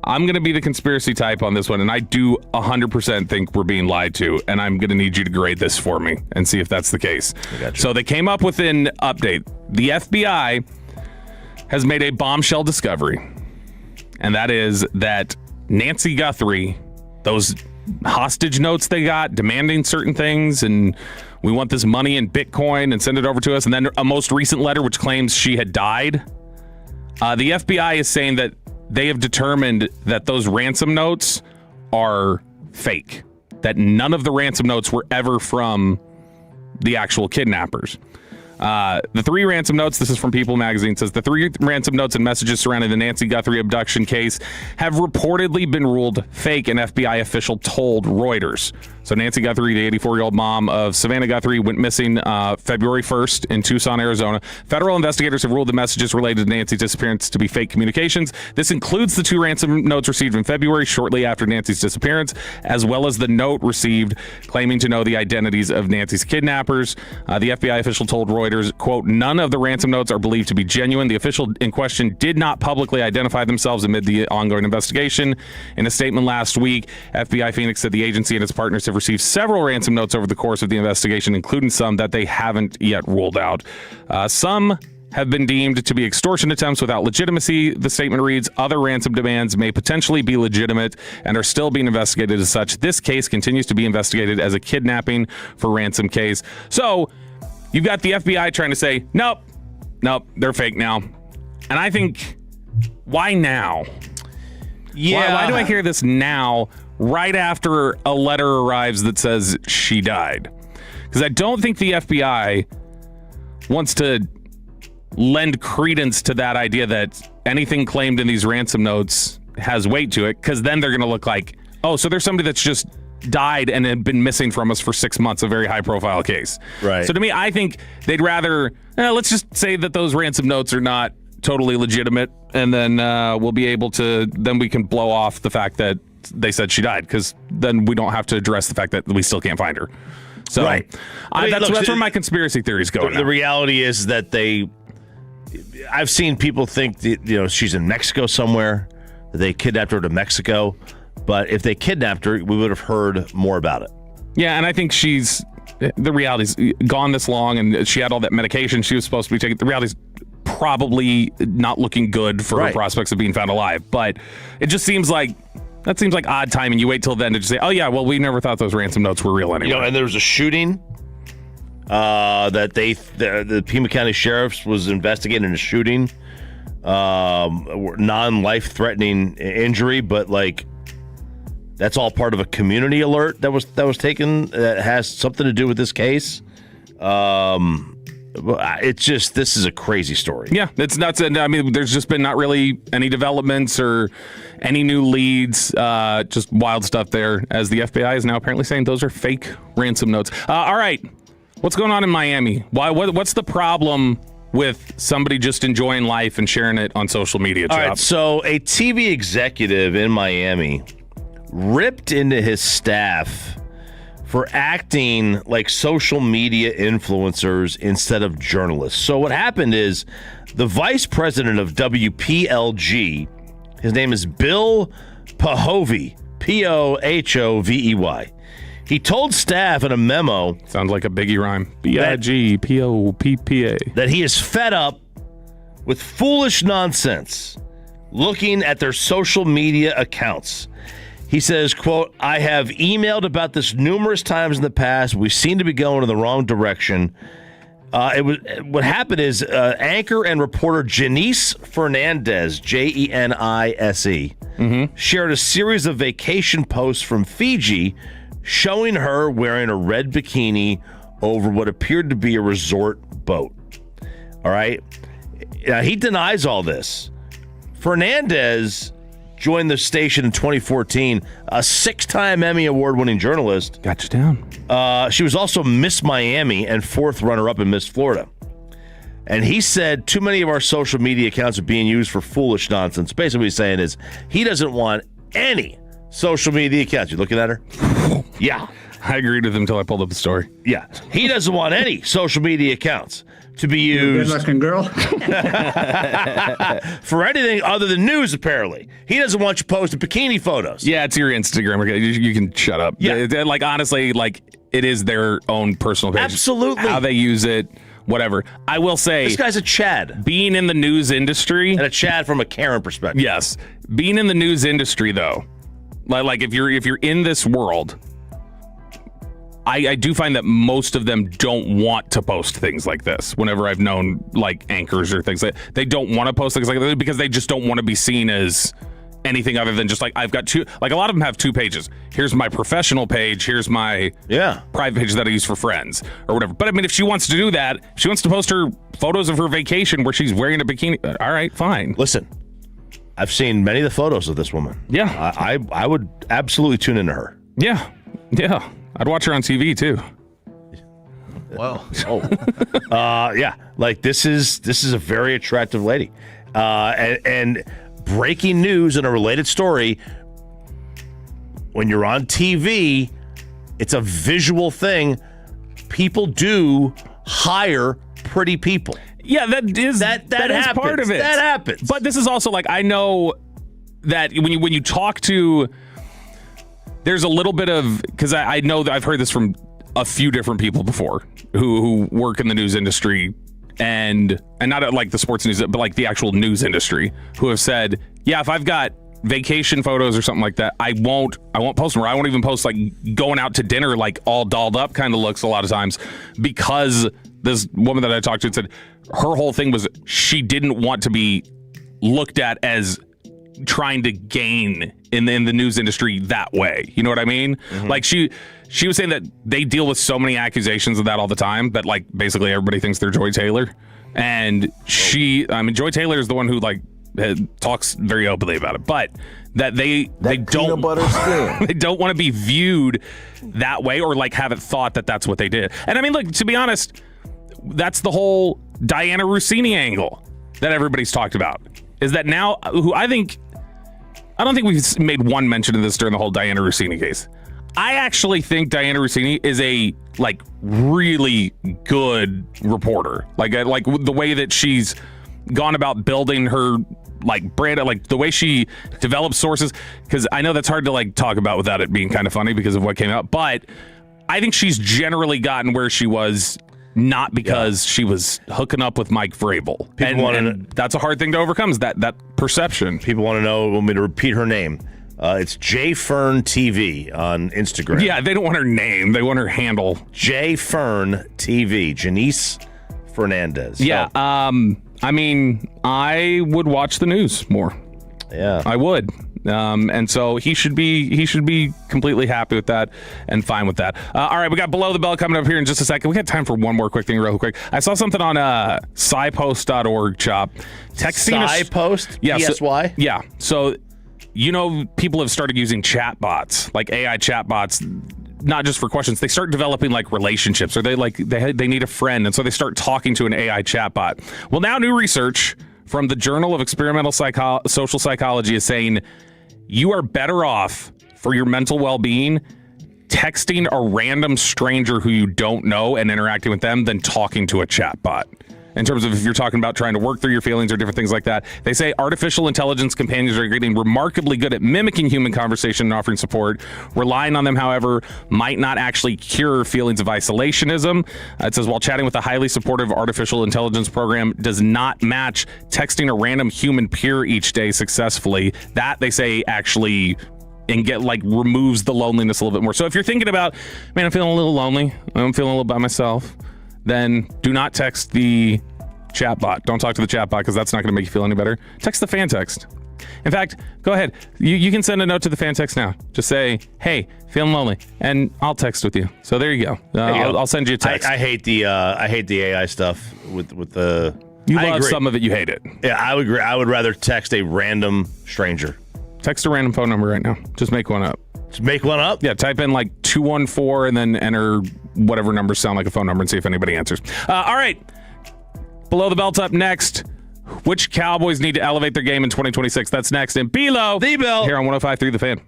I'm going to be the conspiracy type on this one, and I do 100% think we're being lied to, and I'm going to need you to grade this for me and see if that's the case. So they came up with an update. The FBI has made a bombshell discovery, and that is that Nancy Guthrie, those hostage notes they got demanding certain things, and we want this money in Bitcoin and send it over to us, and then a most recent letter which claims she had died. The FBI is saying that they have determined that those ransom notes are fake, that none of the ransom notes were ever from the actual kidnappers. The three ransom notes, this is from People magazine, says the three ransom notes and messages surrounding the Nancy Guthrie abduction case have reportedly been ruled fake, an FBI official told Reuters. So Nancy Guthrie, the 84-year-old mom of Savannah Guthrie, went missing February 1st in Tucson, Arizona. Federal investigators have ruled the messages related to Nancy's disappearance to be fake communications. This includes the two ransom notes received in February, shortly after Nancy's disappearance, as well as the note received claiming to know the identities of Nancy's kidnappers. The FBI official told Reuters, quote, none of the ransom notes are believed to be genuine. The official in question did not publicly identify themselves amid the ongoing investigation. In a statement last week, FBI Phoenix said the agency and its partners have received several ransom notes over the course of the investigation, including some that they haven't yet ruled out. Some have been deemed to be extortion attempts without legitimacy. The statement reads, other ransom demands may potentially be legitimate and are still being investigated as such. This case continues to be investigated as a kidnapping for ransom case. So you've got the FBI trying to say, nope, they're fake now. And I think, why now? Yeah. Why do I hear this now, right after a letter arrives that says she died? Because I don't think the FBI wants to lend credence to that idea that anything claimed in these ransom notes has weight to it, because then they're going to look like, oh, so there's somebody that's just died and had been missing from us for 6 months, a very high-profile case. Right. So to me, I think they'd rather, let's just say that those ransom notes are not totally legitimate, and then we'll be able to, then we can blow off the fact that they said she died, because then we don't have to address the fact that we still can't find her. So right. That's where my conspiracy theories go. The reality is that I've seen people think that, she's in Mexico somewhere, that they kidnapped her to Mexico, but if they kidnapped her, we would have heard more about it. Yeah, and I think the reality's gone this long, and she had all that medication she was supposed to be taking. The reality's probably not looking good for her prospects of being found alive, but it just seems like odd timing. You wait till then to just say, oh yeah, well, we never thought those ransom notes were real anyway. And there was a shooting that the Pima County Sheriff's was investigating a shooting, non-life threatening injury, but That's all part of a community alert that was taken that has something to do with this case. It's just, this is a crazy story. Yeah, it's nuts. And I mean, there's just been not really any developments or any new leads. Just wild stuff there, as the FBI is now apparently saying those are fake ransom notes. All right, what's going on in Miami? What's the problem with somebody just enjoying life and sharing it on social media? All right, so a TV executive in Miami ripped into his staff for acting like social media influencers instead of journalists. So what happened is the vice president of WPLG, his name is Bill Pohovey, Pohovey. He told staff in a memo, sounds like a Biggie rhyme, BIGPOPPA, that he is fed up with foolish nonsense looking at their social media accounts. He says, quote, I have emailed about this numerous times in the past. We seem to be going in the wrong direction. What happened is anchor and reporter Janice Fernandez, Jenise, shared a series of vacation posts from Fiji showing her wearing a red bikini over what appeared to be a resort boat. All right. He denies all this. Fernandez joined the station in 2014, a 6-time Emmy Award-winning journalist. Got you down. She was also Miss Miami and 4th runner-up in Miss Florida. And he said too many of our social media accounts are being used for foolish nonsense. Basically what he's saying is he doesn't want any social media accounts. You looking at her? Yeah. I agreed with him until I pulled up the story. Yeah. He doesn't want any social media accounts to be used. Good-looking girl. For anything other than news, apparently. He doesn't want you posting bikini photos. Yeah, it's your Instagram. You can shut up. Yeah. Like, honestly, like, it is their own personal page. Absolutely. How they use it, whatever. I will say, this guy's a Chad. Being in the news industry. And a Chad from a Karen perspective. Yes. Being in the news industry, though, like if you're in this world, I do find that most of them don't want to post things like this. Whenever I've known like anchors or things like they don't want to post things like that because they just don't want to be seen as anything other than just like I've got two. Like a lot of them have 2 pages. Here's my professional page. Here's my private page that I use for friends or whatever. But I mean, if she wants to do that, if she wants to post her photos of her vacation where she's wearing a bikini. All right, fine. Listen, I've seen many of the photos of this woman. Yeah, I would absolutely tune into her. Yeah. I'd watch her on TV too. Wow. Yeah. Like this is a very attractive lady. And breaking news in a related story. When you're on TV, it's a visual thing. People do hire pretty people. Yeah, that is part of it. That happens. But this is also like I know that when you talk to. There's a little bit of, because I know that I've heard this from a few different people before who work in the news industry and not like the sports news, but like the actual news industry who have said, yeah, if I've got vacation photos or something like that, I won't post them, or I won't even post like going out to dinner, like all dolled up kind of looks a lot of times, because this woman that I talked to said her whole thing was she didn't want to be looked at as trying to gain in the news industry that way. You know what I mean? Mm-hmm. Like she was saying that they deal with so many accusations of that all the time that like basically everybody thinks they're Joy Taylor. And Joy Taylor is the one who like talks very openly about it, but that they don't they don't want to be viewed that way or like have it thought that that's what they did. And I mean, look, to be honest, that's the whole Diana Rossini angle that everybody's talked about. Is that now who I don't think we've made one mention of this during the whole Diana Rossini case. I actually think Diana Rossini is a like really good reporter. Like the way that she's gone about building her like brand, like the way she develops sources. Because I know that's hard to like talk about without it being kind of funny because of what came out. But I think she's generally gotten where she was. Not because she was hooking up with Mike Vrabel. And that's a hard thing to overcome, is that perception. People want me to repeat her name. It's J Fern TV on Instagram. Yeah, they don't want her name. They want her handle. J Fern TV. Janice Fernandez. Yeah, I mean, I would watch the news more. Yeah. I would. And so he should be completely happy with that and fine with that. All right, we got Below the Bell coming up here in just a second. We got time for one more quick thing real quick. I saw something on scipost.org, Chop. Scipost? Yeah. PSY? Yeah. So, people have started using chatbots, like AI chatbots, not just for questions. They start developing like relationships, or they need a friend, and so they start talking to an AI chatbot. Well, now new research from the Journal of Experimental Social Psychology is saying you are better off for your mental well-being texting a random stranger who you don't know and interacting with them than talking to a chatbot. In terms of if you're talking about trying to work through your feelings or different things like that, they say artificial intelligence companions are getting remarkably good at mimicking human conversation and offering support. Relying on them, however, might not actually cure feelings of isolationism. It says, while chatting with a highly supportive artificial intelligence program does not match texting a random human peer each day successfully, that, they say, actually removes the loneliness a little bit more. So if you're thinking about, man, I'm feeling a little lonely, I'm feeling a little by myself, then do not text the chatbot. Don't talk to the chatbot, because that's not going to make you feel any better. Text the fan text. In fact, go ahead. You can send a note to the fan text now. Just say, hey, feeling lonely, and I'll text with you. So there you go. I'll send you a text. I hate the AI stuff with the. You love some of it, you hate it. Yeah, I would agree. I would rather text a random stranger. Text a random phone number right now. Just make one up. Just make one up? Yeah, type in 214 and then enter whatever numbers sound like a phone number and see if anybody answers. All right. Below the Belt up next. Which Cowboys need to elevate their game in 2026? That's next in Below the Belt here on 105.3 The Fan.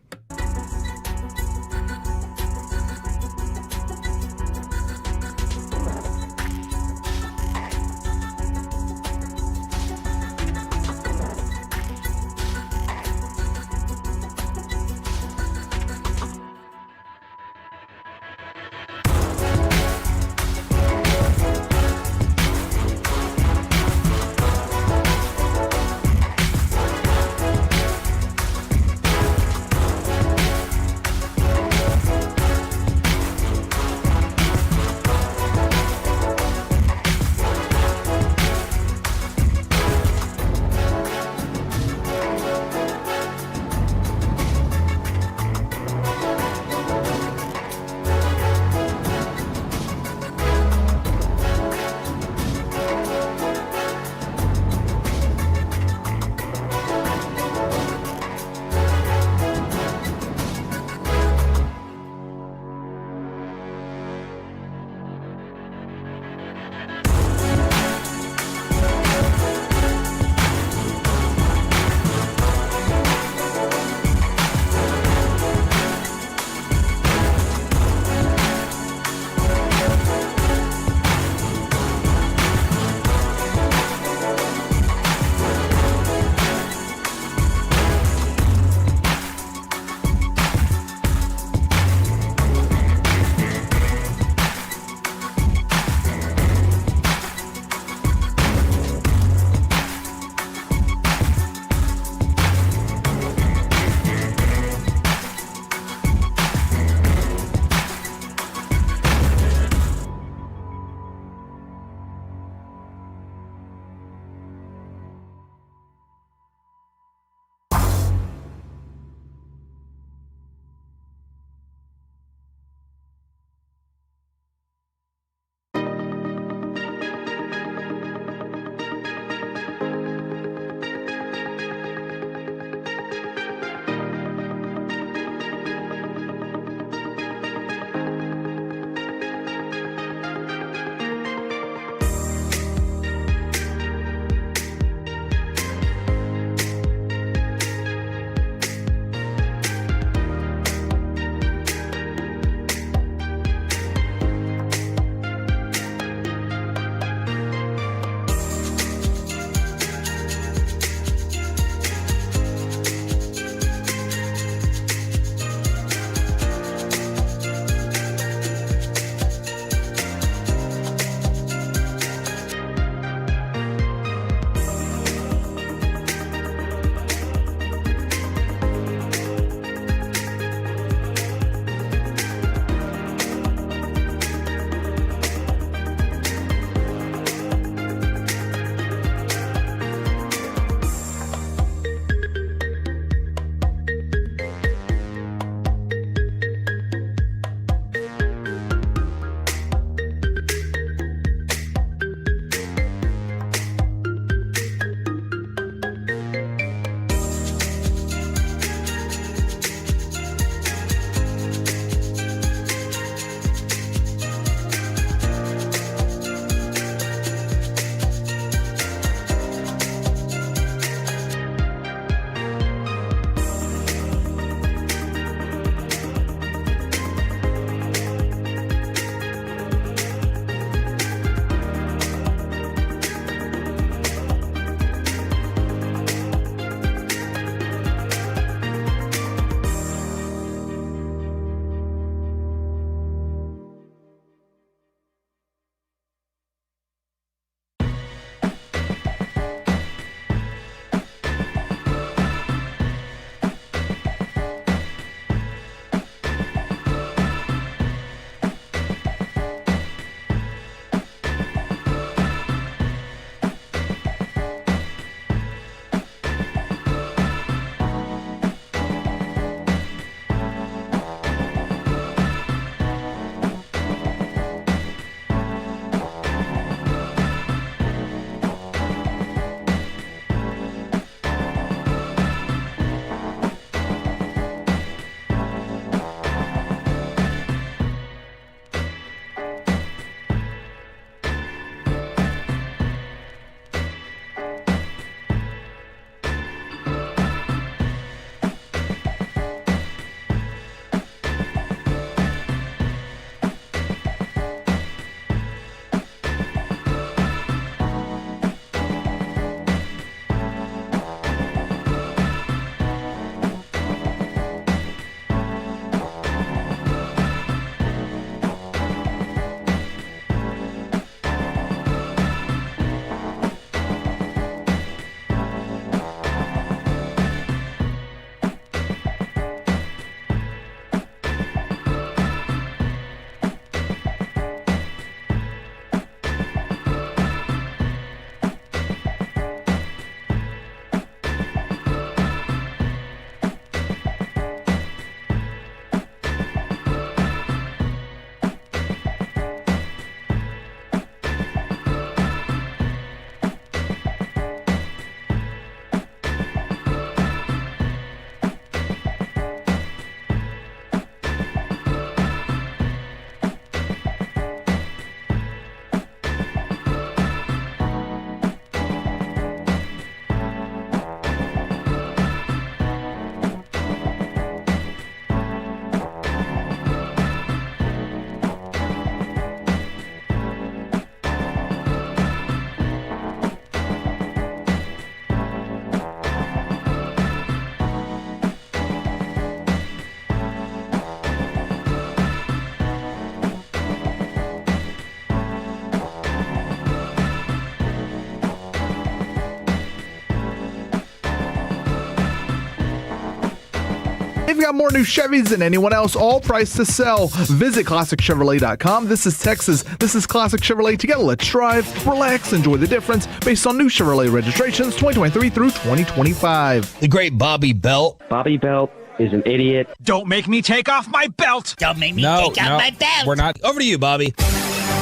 We've got more new Chevys than anyone else, all priced to sell. Visit ClassicChevrolet.com. This is Texas. This is Classic Chevrolet. Together, let's drive, relax, enjoy the difference based on new Chevrolet registrations 2023 through 2025. The great Bobby Belt. Bobby Belt is an idiot. Don't make me take off my belt. Don't make me take off my belt. We're not. Over to you, Bobby.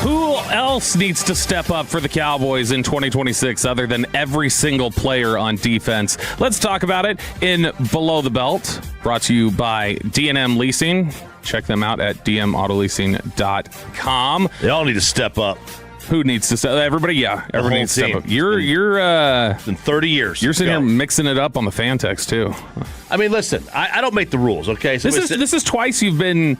Who else needs to step up for the Cowboys in 2026 other than every single player on defense? Let's talk about it in Below the Belt, brought to you by D&M Leasing. Check them out at dmautololeasing.com. They all need to step up. Who needs to step up? Everybody, yeah. Everybody needs to step up. You're in 30 years. You're sitting here mixing it up on the fan text, too. I mean, listen, I don't make the rules, okay? So this is twice you've been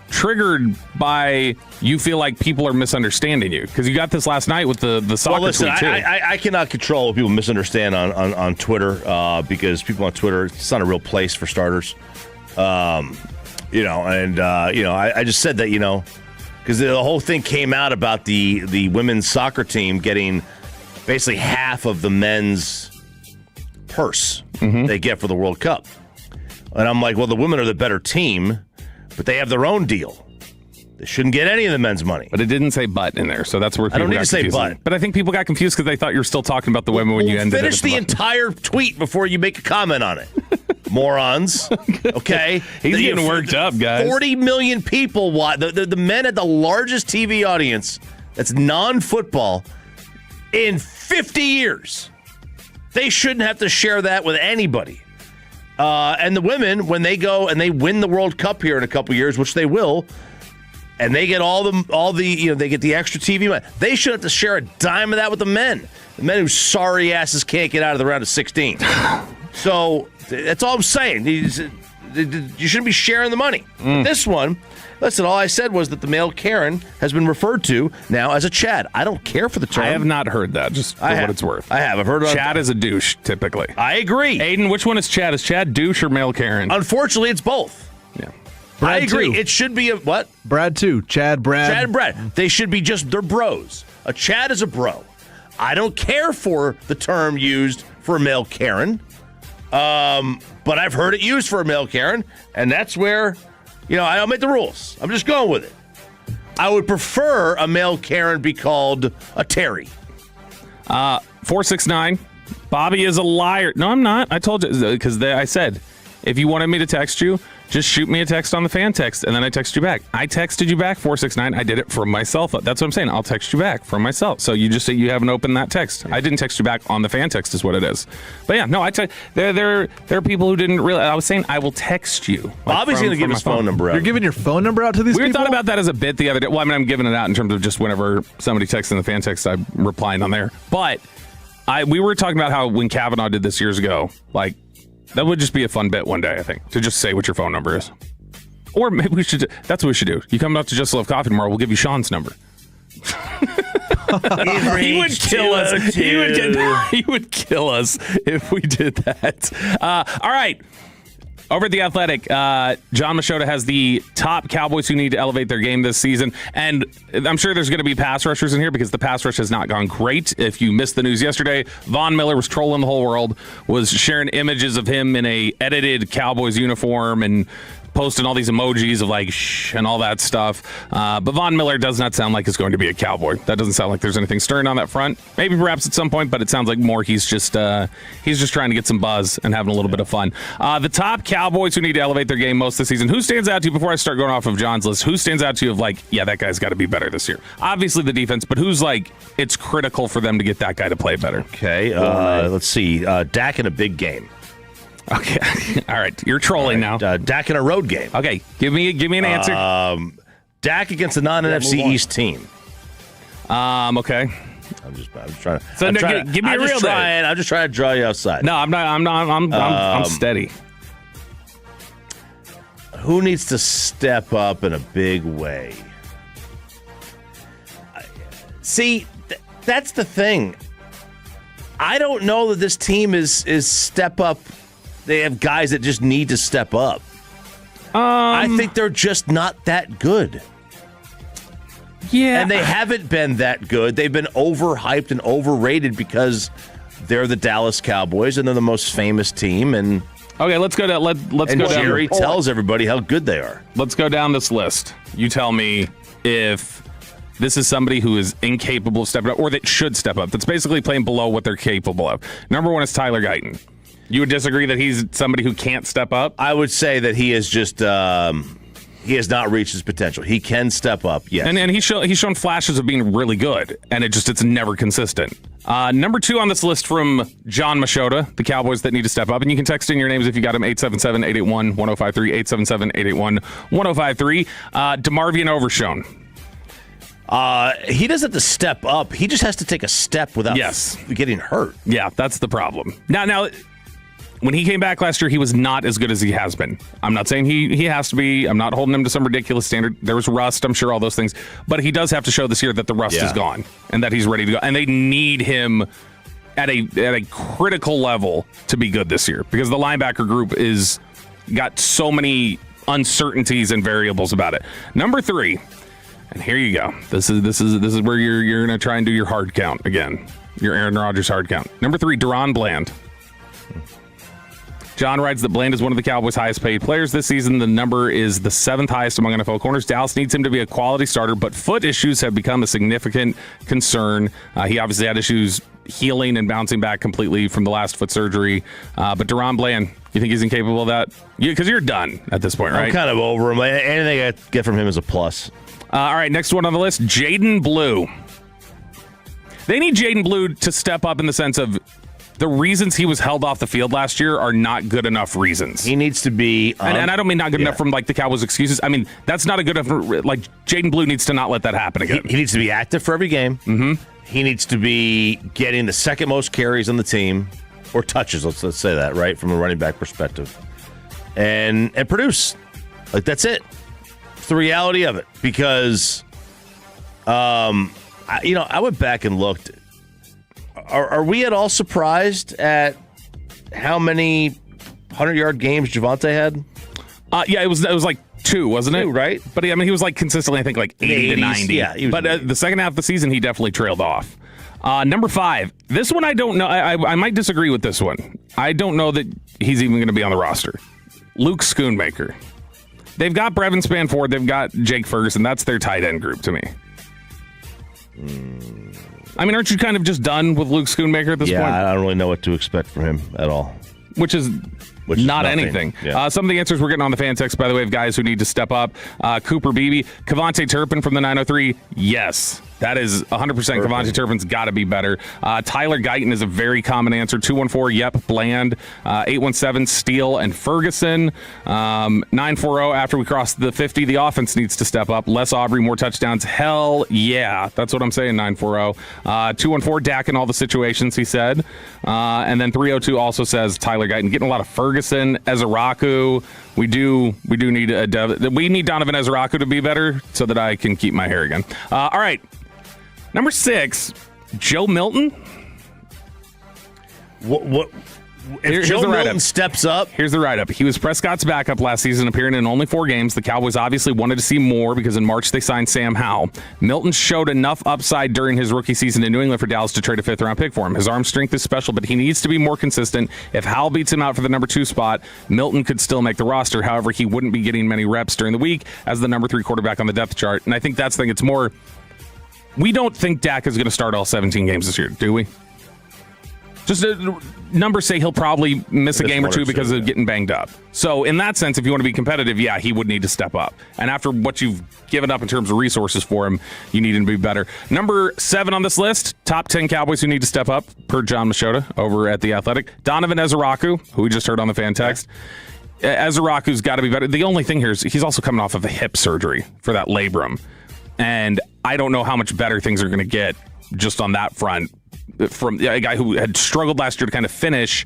triggered by you feel like people are misunderstanding you, because you got this last night with the soccer tweet too. I cannot control what people misunderstand on Twitter, because people on Twitter, it's not a real place for starters. I just said that, because the whole thing came out about the women's soccer team getting basically half of the men's purse they get for the World Cup. And I'm like, well, the women are the better team, but they have their own deal. They shouldn't get any of the men's money. But it didn't say "but" in there, so that's where people I don't need got to say confused. "but." But I think people got confused because they thought you were still talking about the women when you ended it. Finish the entire tweet before you make a comment on it. Morons. Okay? He's getting worked up, guys. 40 million people watch. The men at the largest TV audience that's non-football in 50 years. They shouldn't have to share that with anybody. And the women, when they go and they win the World Cup here in a couple years, which they will, and they get all the they get the extra TV money, they shouldn't have to share a dime of that with the men. The men whose sorry asses can't get out of the round of 16. So that's all I'm saying. You shouldn't be sharing the money. This one, listen, all I said was that the male Karen has been referred to now as a Chad. I don't care for the term. I have not heard that, just for what it's worth. I have. I've heard Chad is a douche, typically. I agree. Aiden, which one is Chad? Is Chad douche or male Karen? Unfortunately, it's both. Yeah. I agree. Too. It should be a what? Brad too. Chad, Brad. Chad and Brad. They should be they're bros. A Chad is a bro. I don't care for the term used for a male Karen. But I've heard it used for a male Karen, and that's where, I don't make the rules. I'm just going with it. I would prefer a male Karen be called a Terry. 469. Bobby is a liar. No, I'm not. I told you, because I said, if you wanted me to text you, just shoot me a text on the fan text, and then I text you back. I texted you back, 469. I did it from my cell phone. That's what I'm saying. I'll text you back from myself. So you just say you haven't opened that text. I didn't text you back on the fan text is what it is. But yeah, no, there are people who didn't realize. I was saying I will text you. Bobby's going to give his phone number out. You're giving your phone number out to these people? We thought about that as a bit the other day. Well, I mean, I'm giving it out in terms of just whenever somebody texts in the fan text, I'm replying on there. But we were talking about how when Kavanaugh did this years ago, like, that would just be a fun bit one day, I think, to just say what your phone number is. Or maybe that's what we should do. You come up to Just Love Coffee tomorrow, we'll give you Sean's number. He would kill us. He would kill us if we did that. All right. Over at The Athletic, John Machota has the top Cowboys who need to elevate their game this season. And I'm sure there's going to be pass rushers in here because the pass rush has not gone great. If you missed the news yesterday, Von Miller was trolling the whole world, was sharing images of him in a edited Cowboys uniform and posting all these emojis of like shh and all that stuff. But Von Miller does not sound like he's going to be a Cowboy. That doesn't sound like there's anything stirring on that front. Maybe perhaps at some point, but it sounds like more he's just trying to get some buzz and having a little bit of fun. The top Cowboys who need to elevate their game most this season. Who stands out to you before I start going off of John's list? Who stands out to you of like, yeah, that guy's got to be better this year? Obviously the defense, but who's like, it's critical for them to get that guy to play better? Okay, let's see. Dak in a big game. Okay, all right. You're trolling now. Dak in a road game. Okay, give me an answer. Dak against a non-NFC East team. Okay. I'm just trying to. So give me a real name. I'm just trying to draw you outside. No, I'm not. I'm steady. Who needs to step up in a big way? See, that's the thing. I don't know that this team is step up. They have guys that just need to step up. I think they're just not that good. Yeah. And they haven't been that good. They've been overhyped and overrated because they're the Dallas Cowboys and they're the most famous team. And Okay, let's go down. Let's go down. Jerry tells everybody how good they are. Let's go down this list. You tell me if this is somebody who is incapable of stepping up, or that should step up. That's basically playing below what they're capable of. Number 1 is Tyler Guyton. You would disagree that he's somebody who can't step up? I would say that he is just he has not reached his potential. He can step up, yes. And he's shown flashes of being really good, and it's never consistent. Number 2 on this list from John Machota, the Cowboys that need to step up. And you can text in your names if you got them, 877-881-1053, 877-881-1053. DeMarvion Overshown. He doesn't have to step up. He just has to take a step without getting hurt. Yeah, that's the problem. Now, when he came back last year, he was not as good as he has been. I'm not saying he has to be. I'm not holding him to some ridiculous standard. There was rust, I'm sure, all those things. But he does have to show this year that the rust is gone and that he's ready to go. And they need him at a critical level to be good this year because the linebacker group is got so many uncertainties and variables about it. Number 3, and here you go. This is where you're going to try and do your hard count again. Your Aaron Rodgers hard count. Number 3, Deron Bland. John writes that Bland is one of the Cowboys' highest paid players this season. The number is the 7th highest among NFL corners. Dallas needs him to be a quality starter, but foot issues have become a significant concern. He obviously had issues healing and bouncing back completely from the last foot surgery. But Deron Bland, you think he's incapable of that? Because you're done at this point, right? I'm kind of over him. Anything I get from him is a plus. All right, next one on the list, Jaden Blue. They need Jaden Blue to step up in the sense of the reasons he was held off the field last year are not good enough reasons. He needs to be... and I don't mean not good enough from, like, the Cowboys' excuses. I mean, that's not a good enough... Like, Jaden Blue needs to not let that happen again. He needs to be active for every game. Mm-hmm. He needs to be getting the second most carries on the team, or touches, let's say that, right, from a running back perspective. And produce. Like, that's it. It's the reality of it. Because, I went back and looked... Are we at all surprised at how many 100-yard games Javonte had? Yeah, it was like 2, wasn't it? 2, right? But he was like consistently, I think, like 80 to 90. Yeah, but the second half of the season, he definitely trailed off. Number 5. This one I don't know. I might disagree with this one. I don't know that he's even going to be on the roster. Luke Schoonmaker. They've got Brevin Spanford. They've got Jake Ferguson. That's their tight end group to me. I mean, aren't you kind of just done with Luke Schoonmaker at this point? Yeah, I don't really know what to expect from him at all. Which is not anything. Yeah. Some of the answers we're getting on the fan text, by the way, of guys who need to step up. Cooper Beebe, Kevontae Turpin from the 903. Yes, that is 100%. Kevontae Turpin's got to be better. Tyler Guyton is a very common answer. 214, yep, Bland. 817, Steele and Ferguson. 940, after we cross the 50, the offense needs to step up. Les Aubrey, more touchdowns. Hell yeah. That's what I'm saying, 940. 214, Dak in all the situations, he said. And then 302 also says Tyler Guyton. Getting a lot of Ferguson, Ezeraku. We need Donovan Ezeraku to be better so that I can keep my hair again. All right. Number 6, Joe Milton. If Joe Milton steps up. Here's the write-up. He was Prescott's backup last season, appearing in only 4 games. The Cowboys obviously wanted to see more because in March they signed Sam Howell. Milton showed enough upside during his rookie season in New England for Dallas to trade a 5th-round pick for him. His arm strength is special, but he needs to be more consistent. If Howell beats him out for the number 2 spot, Milton could still make the roster. However, he wouldn't be getting many reps during the week as the number 3 quarterback on the depth chart. And I think that's the thing. It's more... We don't think Dak is going to start all 17 games this year, do we? Just numbers say he'll probably miss a game or 2 because of getting banged up. So in that sense, if you want to be competitive, yeah, he would need to step up. And after what you've given up in terms of resources for him, you need him to be better. Number 7 on this list, top 10 Cowboys who need to step up, per John Machota over at The Athletic. Donovan Ezeraku, who we just heard on the fan text. Ezeraku's got to be better. The only thing here is he's also coming off of a hip surgery for that labrum. And I don't know how much better things are going to get just on that front from a guy who had struggled last year to kind of finish,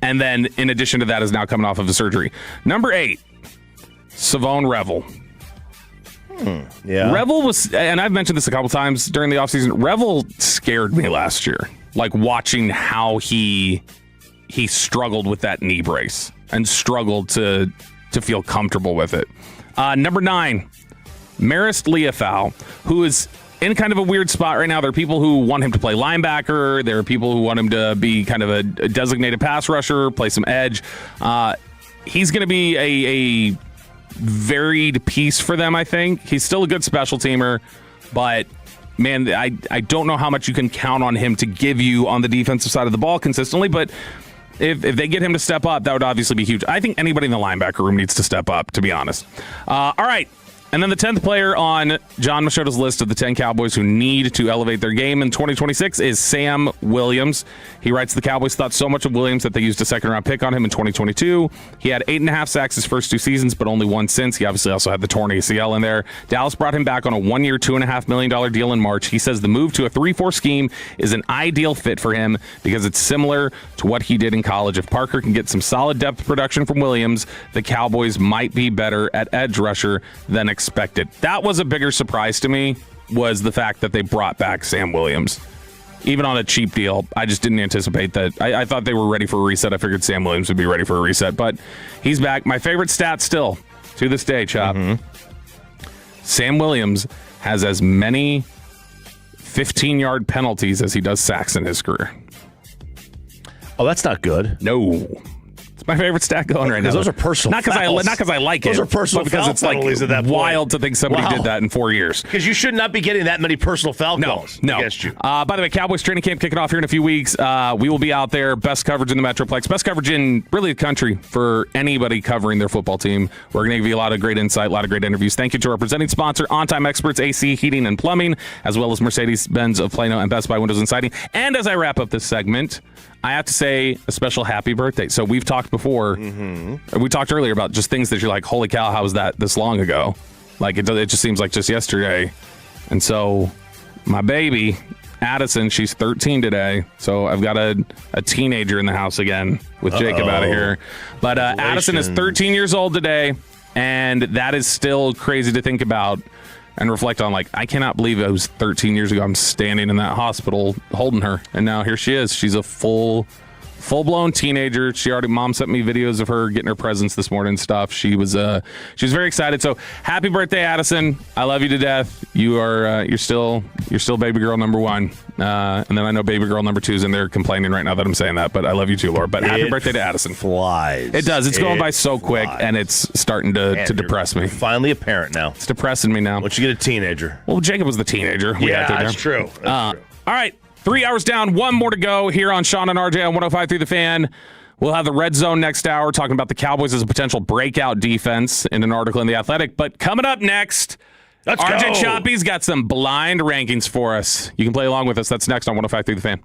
and then in addition to that is now coming off of a surgery. Number 8, Savone Revel. Yeah. Revel was, and I've mentioned this a couple times during the offseason, Revel scared me last year. Like watching how he struggled with that knee brace and struggled to feel comfortable with it. Number 9, Marist Liufau, who is in kind of a weird spot right now. There are people who want him to play linebacker. There are people who want him to be kind of a designated pass rusher, play some edge. he's going to be a varied piece for them, I think. He's still a good special teamer, but man, I don't know how much you can count on him to give you on the defensive side of the ball consistently, but if they get him to step up, that would obviously be huge. I think anybody in the linebacker room needs to step up, to be honest. All right. And then the 10th player on John Machota's list of the 10 Cowboys who need to elevate their game in 2026 is Sam Williams. He writes, the Cowboys thought so much of Williams that they used a second-round pick on him in 2022. He had 8.5 sacks his first 2 seasons, but only 1 since. He obviously also had the torn ACL in there. Dallas brought him back on a 1-year, $2.5 million deal in March. He says the move to a 3-4 scheme is an ideal fit for him because it's similar to what he did in college. If Parker can get some solid depth production from Williams, the Cowboys might be better at edge rusher than expected. That was a bigger surprise to me, was the fact that they brought back Sam Williams. Even on a cheap deal, I just didn't anticipate that. I thought they were ready for a reset. I figured Sam Williams would be ready for a reset, but he's back. My favorite stat still, to this day, Chop. Sam Williams has as many 15-yard penalties as he does sacks in his career. Oh, that's not good. No. My favorite stat going right now. Those are personal not because I like it. Those are personal but because foul it's like penalties at that point. Wild to think somebody did that in 4 years. Because you should not be getting that many personal foul calls against you. By the way, Cowboys training camp kicking off here in a few weeks. We will be out there. Best coverage in the Metroplex. Best coverage in really the country for anybody covering their football team. We're going to give you a lot of great insight, a lot of great interviews. Thank you to our presenting sponsor, On Time Experts, AC, Heating, and Plumbing, as well as Mercedes-Benz of Plano and Best Buy Windows and Siding. And as I wrap up this segment, I have to say a special happy birthday. So we've talked before. We talked earlier about just things that you're like, holy cow, how was that this long ago? Like, it just seems like just yesterday. And so my baby, Addison, she's 13 today. So I've got a teenager in the house again with Jacob out of here. But Addison is 13 years old today. And that is still crazy to think about and reflect on. Like, I cannot believe it was 13 years ago I'm standing in that hospital holding her, and now here she is. She's a full-blown teenager. Mom sent me videos of her getting her presents this morning and stuff. She was very excited. So happy birthday, Addison. I love you to death. You are you're still baby girl number 1. And then I know baby girl number 2 is in there complaining right now that I'm saying that, but I love you too, Laura. But happy birthday to Addison. Flies. It does. It's going by so quick, and it's starting to depress me. Finally a parent now. It's depressing me now. Once you get a teenager. Well, Jacob was the teenager. That's true. All right. 3 hours down, 1 more to go here on Sean and RJ on 105.3 The Fan. We'll have the Red Zone next hour, talking about the Cowboys as a potential breakout defense in an article in The Athletic. But coming up next, RJ Choppy's got some blind rankings for us. You can play along with us. That's next on 105.3 The Fan.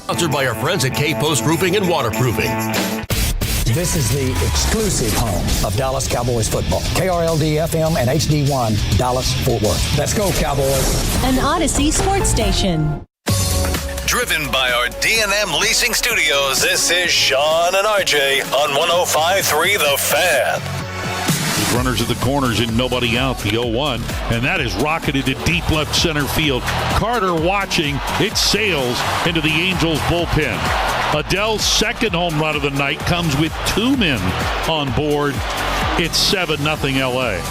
Sponsored by our friends at K-Post Roofing and Waterproofing. This is the exclusive home of Dallas Cowboys football. KRLD-FM and HD1, Dallas-Fort Worth. Let's go, Cowboys. An Odyssey sports station. Driven by our D&M Leasing Studios, this is Sean and RJ on 105.3 The Fan. Runners at the corners and nobody out, the 0-1. And that is rocketed to deep left center field. Carter watching. It sails into the Angels bullpen. Adell's second home run of the night comes with 2 men on board. It's 7-0 LA.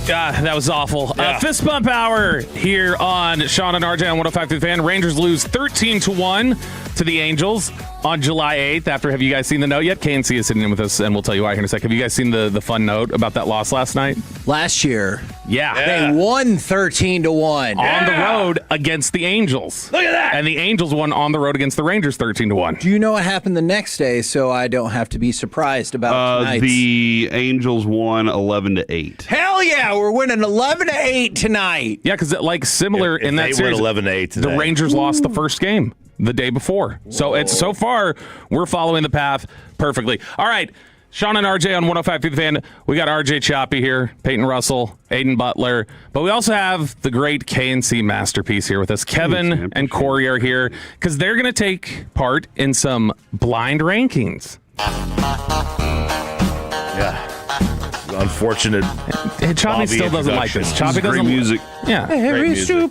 That was awful. Fist bump hour here on Sean and RJ on 105.3 The Fan. Rangers lose 13-1 to the Angels on July 8th. Have you guys seen the note yet? KNC is sitting in with us, and we'll tell you why here in a second. Have you guys seen the fun note about that loss last night? Last year. Yeah. They won 13-1. On the road against the Angels. Look at that. And the Angels won on the road against the Rangers 13-1. Do you know what happened the next day so I don't have to be surprised about tonight? The Angels won 11-8. Hell yeah, we're winning 11-8 tonight. Yeah, because similar in that series, 11-8 today. the Rangers lost the first game the day before. Whoa. So far, we're following the path perfectly. All right, Sean and RJ on 105.3 The Fan. We got RJ Choppy here, Peyton Russell, Aiden Butler, but we also have the great KNC masterpiece here with us. Kevin and Corey are here because they're going to take part in some blind rankings. Yeah. Unfortunate. Choppy still doesn't like this. Choppy doesn't music. Yeah. Every All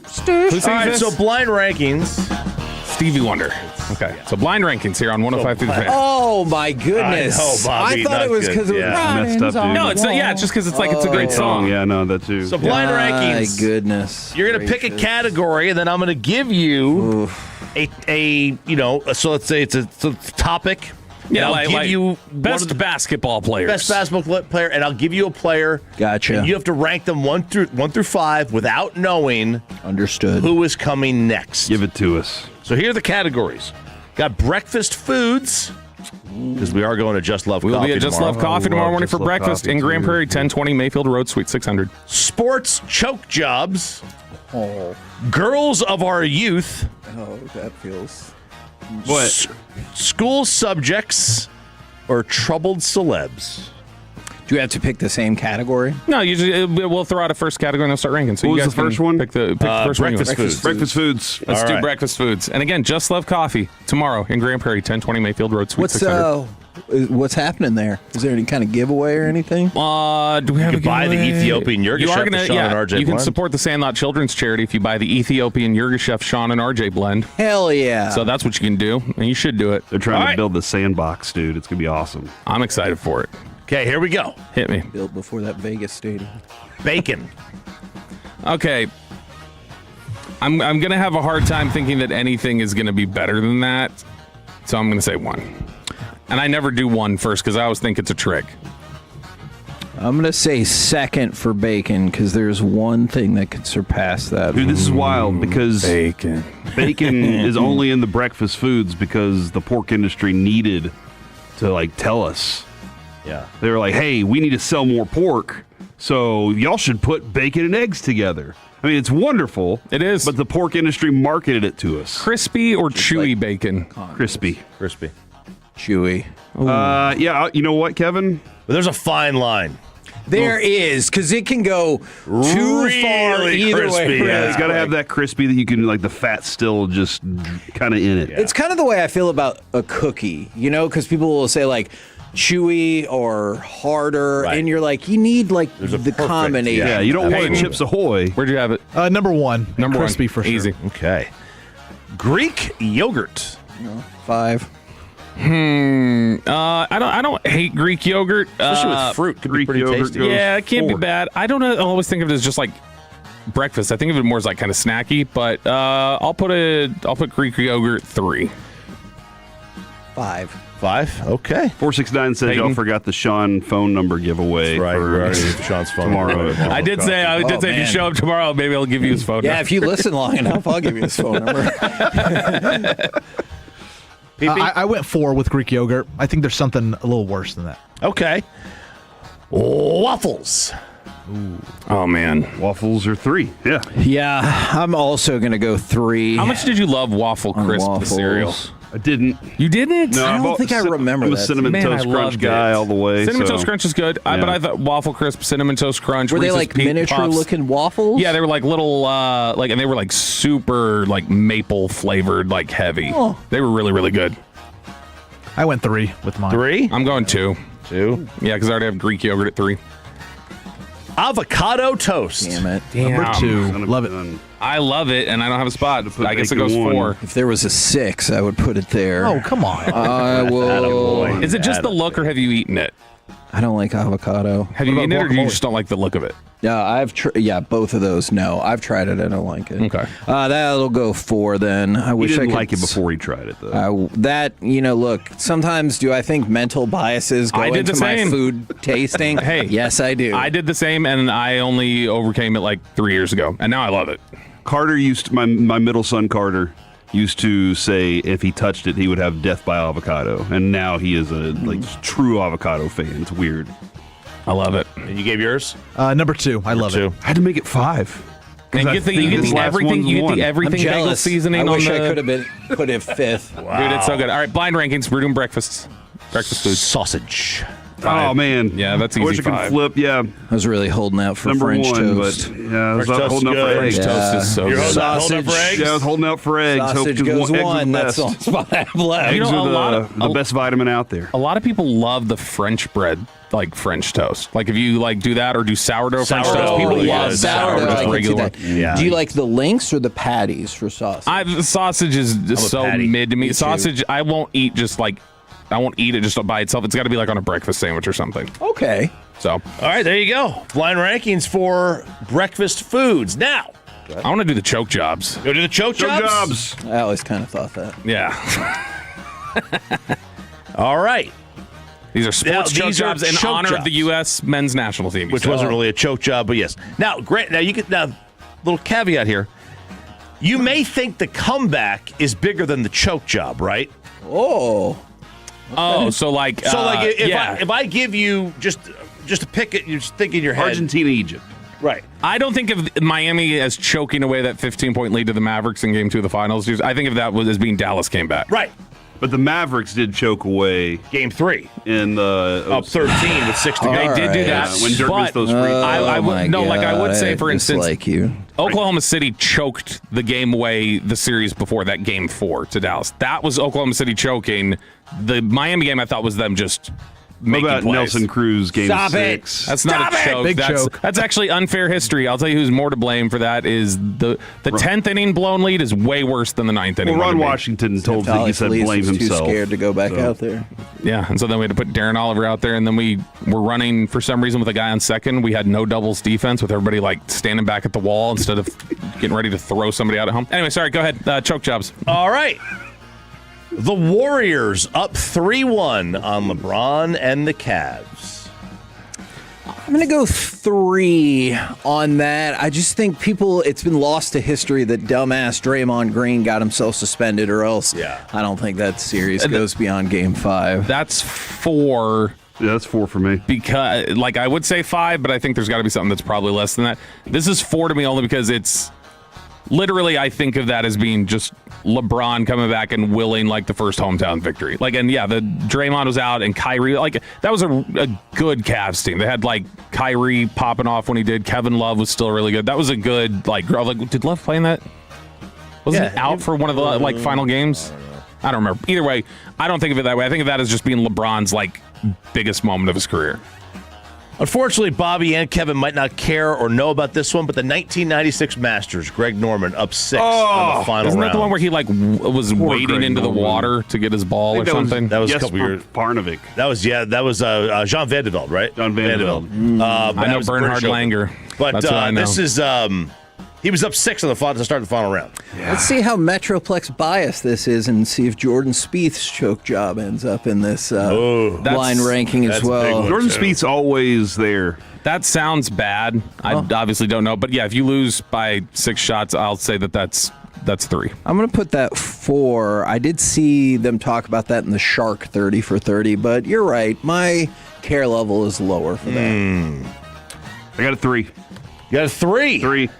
right, so blind rankings. Stevie Wonder. Okay, so blind rankings here on 105.3 The Fan. Oh my goodness! I know, Bobby, I thought it was because it was messed up, dude. No, it's just because it's it's a great song. Yeah, no, that too. So blind rankings. My goodness! You're gonna pick a category, and then I'm gonna give you a so let's say it's a topic. Yeah, I'll give you best basketball players. Best basketball player, and I'll give you a player. Gotcha. And you have to rank them 1 through 5 without knowing. Understood. Who is coming next? Give it to us. So here are the categories. Got breakfast foods, because we are going to Just Love Coffee We'll be at Just Love Coffee tomorrow morning for breakfast in Grand Prairie, 1020 Mayfield Road, Suite 600. Sports choke jobs. Girls of our youth. Oh, that feels... What? School subjects or troubled celebs. Do you have to pick the same category? No, we'll throw out a first category and they'll start ranking. So what you was guys the first one? Pick the first breakfast foods. Breakfast foods. Let's do breakfast foods. And again, Just Love Coffee tomorrow in Grand Prairie, 1020 Mayfield Road, Suite 600. What's happening there? Is there any kind of giveaway or anything? Do we have you can buy the Ethiopian Yurgachef Sean and RJ you can blend. support the Sandlot Children's Charity if you buy the Ethiopian Yurgachef Sean and RJ blend. Hell yeah. So that's what you can do, and you should do it. They're trying to build the sandbox, dude. It's going to be awesome. I'm excited for it. Okay, here we go. Hit me. Built before that Vegas stadium. Bacon. Okay. I'm going to have a hard time thinking that anything is going to be better than that, so I'm going to say 1. And I never do 1 first because I always think it's a trick. I'm going to say 2nd for bacon because there's one thing that could surpass that. Dude, this is wild because bacon is only in the breakfast foods because the pork industry needed to tell us. Yeah. They were like, hey, we need to sell more pork, so y'all should put bacon and eggs together. I mean, it's wonderful. It is. But the pork industry marketed it to us. Crispy or chewy bacon? Crispy. Crispy. Chewy. Yeah, you know what, Kevin? But there's a fine line. There is, because it can go too far either crispy. way. Yeah, it's got to have that crispy that you can, the fat's still just kind of in it. It's kind of the way I feel about a cookie, because people will say, chewy or harder, and you're like, you need, the combination. Yeah, you don't want Chips Ahoy. Where'd you have it? Number 1. Number crispy 1. for sure. Easy. Okay. Greek yogurt. 5. I don't hate Greek yogurt. Especially with fruit. Could Greek be pretty yogurt tasty. Yeah, it can't be bad. I don't know. I always think of it as just breakfast. I think of it more as kind of snacky, but I'll put Greek yogurt 3. 5. 5? Okay. 469 says y'all forgot the Sean phone number giveaway. That's right. For We're already at Sean's phone tomorrow. number. I did say if you show up tomorrow, maybe I'll give you his phone number. Yeah, if you listen long enough, I'll give you his phone number. I went 4 with Greek yogurt. I think there's something a little worse than that. Okay. Waffles. Ooh. Oh, man. Waffles are 3. Yeah. Yeah, I'm also going to go 3. How much did you love Waffle Crisp, the cereal? I didn't. You didn't? No, I don't think I remember I'm a that. Cinnamon Man, Toast I Crunch loved guy it. all the way. Cinnamon so. Toast Crunch is good, Yeah. but I thought Waffle Crisp, Cinnamon Toast Crunch. Were they Reese's like Peak miniature Puffs. looking waffles? Yeah, they were like little, and they were like super like maple flavored, like heavy. Oh. They were really, really good. I went 3 with mine. 3? I'm going 2. 2? Yeah, because I already have Greek yogurt at 3. Avocado toast. Damn it. Number 2. Love it. I love it, and I don't have a spot. I guess it bacon goes one. 4. If there was a 6, I would put it there. Oh, come on. I will. Is it just the look, or have you eaten it? I don't like avocado. Have you eaten it, or do you just don't like the look of it? Yeah, both of those. No, I've tried it. I don't like it. Okay. That'll go 4 then. I He wish I didn't could like it before he tried it, though. Look, sometimes do I think mental biases go I did into the same. my food tasting? Hey. Yes, I do. I did the same, and I only overcame it like 3 years ago, and now I love it. Carter used to, my middle son Carter used to say if he touched it, he would have death by avocado, and now he is a true avocado fan. It's weird. I love it. And you gave yours? Number 2. I love it. I had to make it 5. And you get the everything. You get the everything bagel jealous. seasoning. I wish on I the... could have been put it 5th. Wow. Dude, it's so good. All right, blind rankings. We're doing breakfast food. Sausage. 5. Oh man, yeah, that's easy. I wish I could 5. flip. Yeah, I was really holding out for number French 1, toast. but yeah, I was French toast holding out is for good. eggs. French toast is so You're good. holding out for eggs? Yeah, I was holding out for eggs. Sausage Hope goes eggs are 1. the That's the best. only spot I have left. You Eggs know, are the best vitamin out there. A lot of people love the French bread, like French toast. Like if you like do that or do sourdough French toast, people really love good. sourdough. I Just can see regular that. one. Yeah. Do you like the links or the patties for sausage? Sausage is just so patty. mid to me. Me too. Sausage, I won't eat it just by itself. It's got to be like on a breakfast sandwich or something. Okay. So All right, there you go. Blind rankings for breakfast foods. Now, I want to do the choke jobs. go to the choke jobs. I always kind of thought that. Yeah. All right. These are sports choke these are jobs in choke honor of the jobs. U.S. men's national team. Which wasn't really a choke job, but yes. Now, great. Now, little caveat here. You may think the comeback is bigger than the choke job, right? Oh. Oh, so like if I give you just to pick it, you just think in your head. Argentina, Egypt. Right. I don't think of Miami as choking away that 15-point lead to the Mavericks in Game 2 of the Finals. I think of that as being Dallas came back. Right. But the Mavericks did choke away Game 3 in the up 13 with 6 to go. They did do that. when Dirk missed those free throws. I would say, for instance, like you. Oklahoma City choked the game away the series before that, Game 4 to Dallas. That was Oklahoma City choking. The Miami game, I thought, was them just What making about plays. Nelson Cruz Game Stop 6? That's not a choke. Big choke. That's actually unfair history. I'll tell you who's more to blame for that is the 10th inning blown lead is way worse than the 9th inning. Well, Ron one to me. Washington told he said Felice blame was himself. Too scared to go back out there. Yeah, and so then we had to put Darren Oliver out there, and then we were running for some reason with a guy on second. We had no doubles defense with everybody like standing back at the wall instead of getting ready to throw somebody out at home. Anyway, sorry, go ahead. Choke jobs. All right. The Warriors up 3-1 on LeBron and the Cavs. I'm going to go 3 on that. I just think it's been lost to history that dumbass Draymond Green got himself suspended, or else I don't think that series goes beyond Game 5. That's 4. Yeah, that's 4 for me. Because, I would say 5, but I think there's got to be something that's probably less than that. This is 4 to me only because it's literally, I think of that as being just LeBron coming back and willing the first hometown victory. The Draymond was out and Kyrie, that was a good Cavs team. They had Kyrie popping off when he did. Kevin Love was still really good. That was a good did Love play in that? Wasn't he out for one of the final games? I don't remember. Either way, I don't think of it that way. I think of that as just being LeBron's biggest moment of his career. Unfortunately, Bobby and Kevin might not care or know about this one, but the 1996 Masters, Greg Norman up 6 on the final isn't that round. the one where he was wading Greg into the Norman. water to get his ball or something? That was a couple years. Parnovic. That was Jean Van de Velde, right? John Van de Velde. I know Bernhard Langer. But That's what I know. this is he was up 6 on the to start the final round. Let's see how Metroplex biased this is and see if Jordan Spieth's choke job ends up in this blind ranking as well. Jordan Spieth's always there. That sounds bad. I obviously don't know. But yeah, if you lose by 6 shots, I'll say that's 3. I'm going to put that 4. I did see them talk about that in the Shark 30 for 30, but you're right. My care level is lower for that. I got a 3. You got a 3? 3.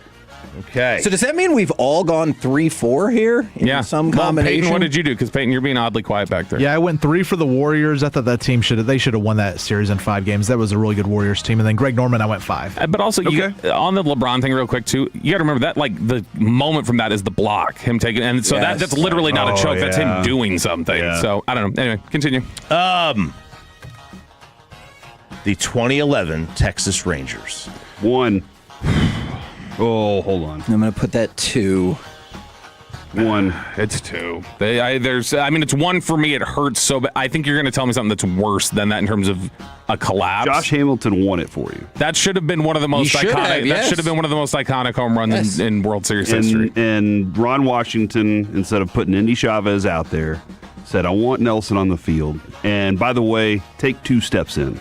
Okay. So does that mean we've all gone 3-4 here in some combination? Peyton, what did you do? Because Peyton, you're being oddly quiet back there. Yeah, I went 3 for the Warriors. I thought that team should have won that series in 5 games. That was a really good Warriors team. And then Greg Norman, I went 5. But also, on the LeBron thing, real quick too, you got to remember that the moment from that is the block, him taking, and so that's literally not a choke. That's him doing something. Yeah. So I don't know. Anyway, continue. The 2011 Texas Rangers. 1. Oh, hold on. I'm going to put that 2. 1. It's 2. It's 1 for me. It hurts so bad. I think you're going to tell me something that's worse than that in terms of a collapse. Josh Hamilton won it for you. That should have been one of the most iconic. That should have been one of the most iconic home runs in World Series history. And Ron Washington, instead of putting Indy Chavez out there, said, "I want Nelson on the field. And by the way, take 2 steps in."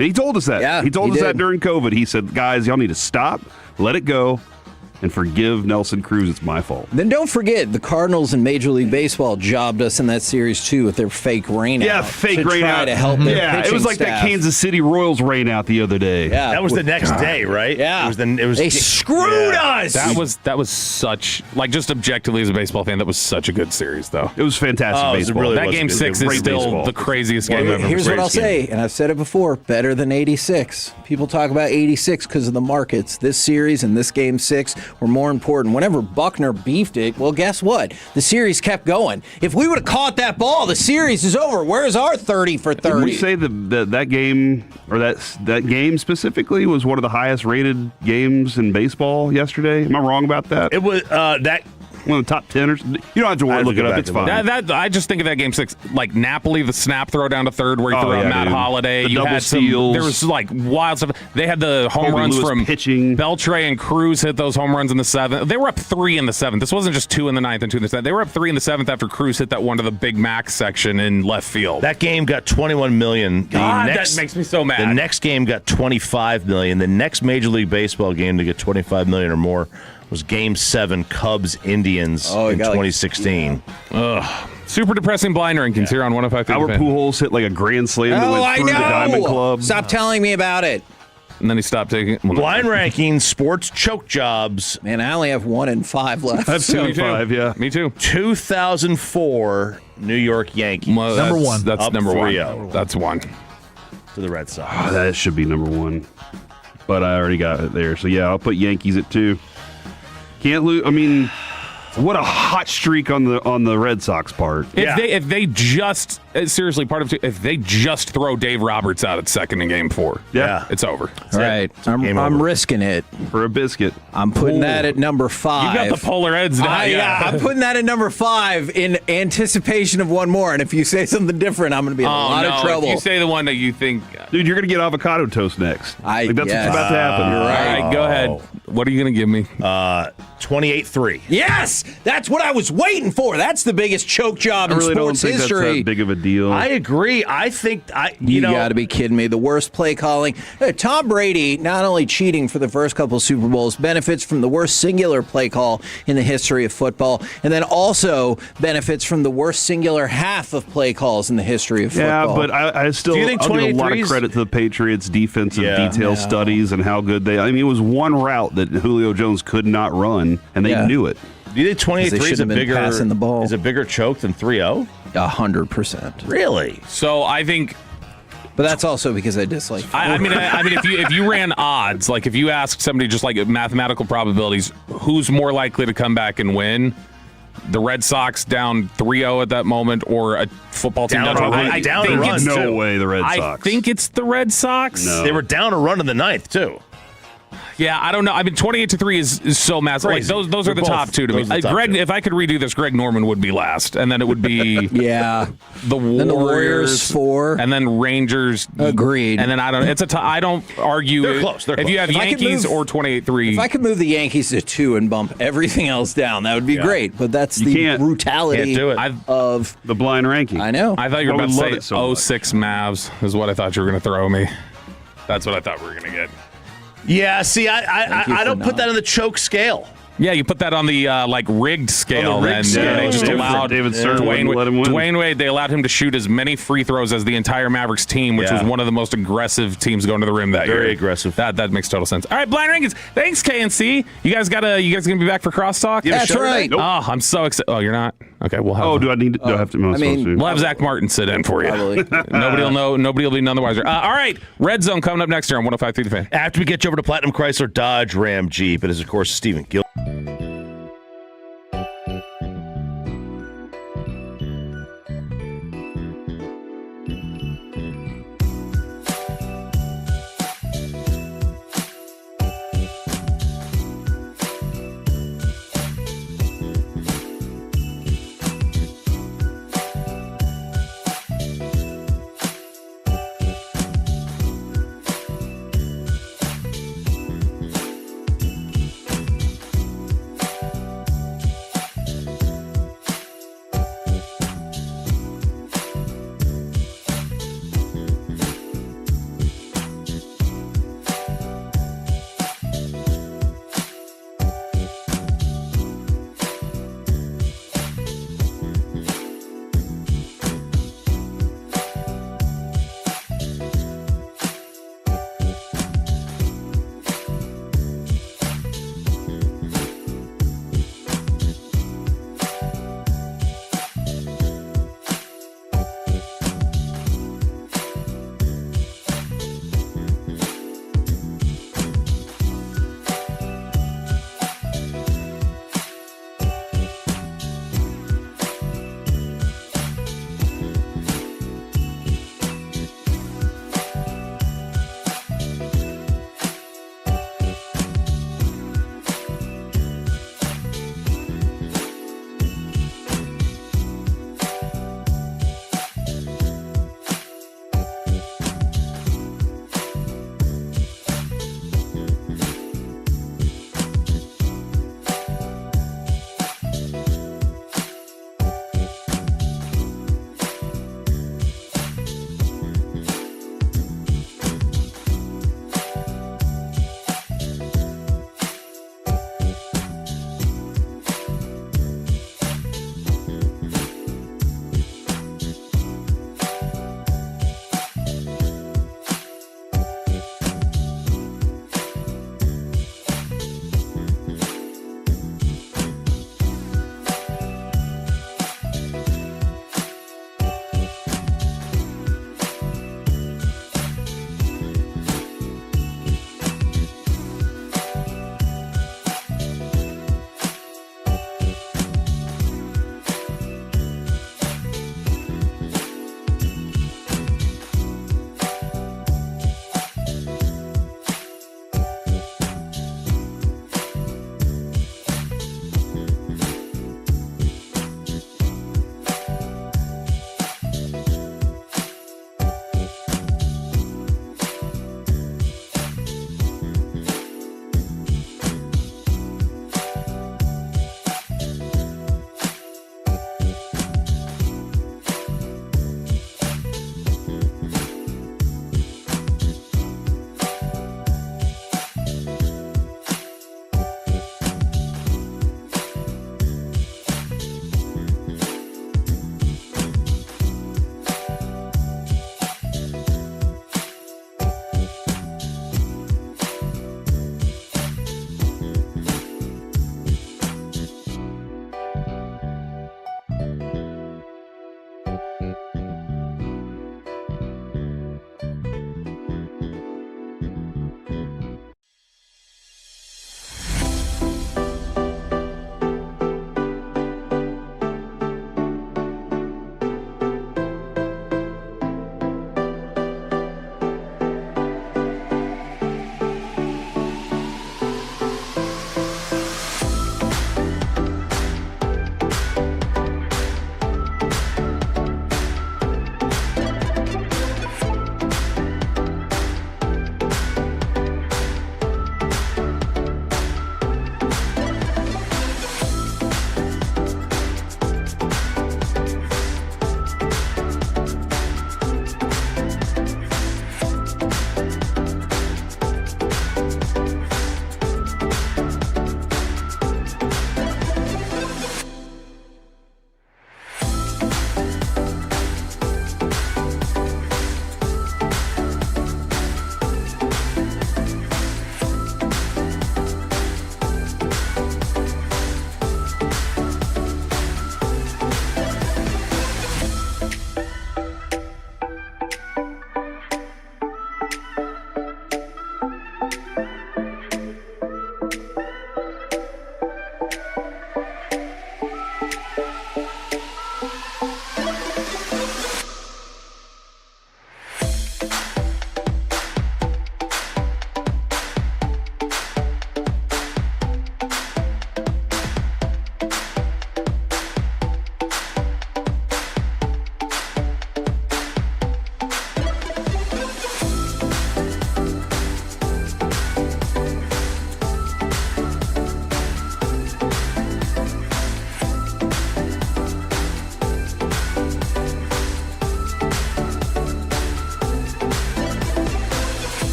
And he told us that. Yeah, he told us that during COVID. He said, "Guys, y'all need to stop, let it go, and forgive Nelson Cruz. It's my fault." Then don't forget, the Cardinals in Major League Baseball jobbed us in that series, too, with their fake rain Yeah, out. fake rain try out. to help their it pitching was like staff. that Kansas City Royals rain out the other day. Yeah. That was the next day, right? Yeah. They screwed us! That was such, just objectively as a baseball fan, that was such a good series, though. It was fantastic baseball. Really that Game 6 is still the craziest game ever. Here's what I'll say, and I've said it before, better than 86. People talk about 86 because of the markets. This series and this Game 6 were more important. Whenever Buckner beefed it, well, guess what? The series kept going. If we would have caught that ball, the series is over. Where's our 30 for 30? Did we say that game, or that game specifically, was one of the highest rated games in baseball yesterday? Am I wrong about that? It was that. One of the top 10 or you don't have to look it up. It's fine. I just think of that Game 6 like Napoli, the snap throw down to third where he threw out Matt Holliday. The you double had steals. There was wild stuff. They had the home runs Lewis from pitching. Beltre and Cruz hit those home runs in the 7th. They were up 3 in the 7th. This wasn't just 2 in the 9th and 2 in the 7th. They were up 3 in the 7th after Cruz hit that one to the Big Mac section in left field. That game got $21 million. That makes me so mad. The next game got $25 million. The next Major League Baseball game to get $25 million or more was Game 7, Cubs-Indians in 2016. Ugh. Super depressing blind rankings here on 105.3. Albert Pujols hit like a grand slam that went through the Diamond Club. Stop telling me about it. And then he stopped taking it. Blind rankings, sports choke jobs. Man, I only have 1 and 5 left. That's 2 and 5, yeah. Me too. 2004 New York Yankees. Well, number 1. That's Up number 1. 3-0. That's 1. To the Red Sox. Oh, that should be number 1. But I already got it there. So, yeah, I'll put Yankees at 2. Can't lose. I mean, what a hot streak on the Red Sox part. If they just seriously if they just throw Dave Roberts out at second in Game 4, it's over. All right, I'm risking it for a biscuit. I'm putting that at number 5. You got the polar eds now. I'm putting that at number 5 in anticipation of one more. And if you say something different, I'm going to be in a lot of trouble. If you say the one that you think, dude, you're going to get avocado toast next. That's what's about to happen. You're right. All right, go ahead. What are you going to give me? 28-3. Yes, that's what I was waiting for. That's the biggest choke job in sports history. That's that big of a deal. I agree. I think you got to be kidding me. The worst play calling. Tom Brady, not only cheating for the first couple Super Bowls, benefits from the worst singular play call in the history of football, and then also benefits from the worst singular half of play calls in the history of football. Yeah, but I still I'll give a lot of credit to the Patriots' defensive detail studies and how good they. I mean, it was one route that Julio Jones could not run, and they knew it. Do you think 28-3 is a bigger choke than 3-0? 100%. Really? So I think. But that's also because I dislike. I mean, if you ran odds, like if you asked somebody just like mathematical probabilities, who's more likely to come back and win? The Red Sox down 3-0 at that moment, or a football team down a run? No way, the Red Sox. I think it's the Red Sox. No. They were down a run in the 9th too. Yeah, I don't know. I mean, 28-3 is so massive. Like, those are the top two to me. Greg, if I could redo this, Greg Norman would be last, and then it would be the Warriors 4, and then Rangers. Agreed. And then I don't argue. They're close. They're if close. you have Yankees or 28-3. If I could move the Yankees to 2 and bump everything else down, that would be great. But that's brutality of the blind ranking. I know. I thought you were about to say 06 Mavs is what I thought you were going to throw me. That's what I thought we were going to get. Yeah, see, I don't put that on the choke scale. Yeah, you put that on the rigged scale, rigged scale. they just allowed David Stern wouldn't let him win. Dwayne Wade. They allowed him to shoot as many free throws as the entire Mavericks team, which was one of the most aggressive teams going to the rim that year. Very aggressive. That makes total sense. All right, blind rankings. Thanks, KNC. You guys gonna be back for crosstalk? That's right. Nope. Oh, I'm so excited. Oh, you're not. Okay, we'll have. Oh, do I need to? Do I have to? We'll have Zach Martin sit in for you. Nobody will know. Nobody will be none the wiser. All right, Red Zone coming up next year on 105.3 The Fan. After we get you over to Platinum Chrysler Dodge Ram Jeep, it is, of course, Stephen Gill.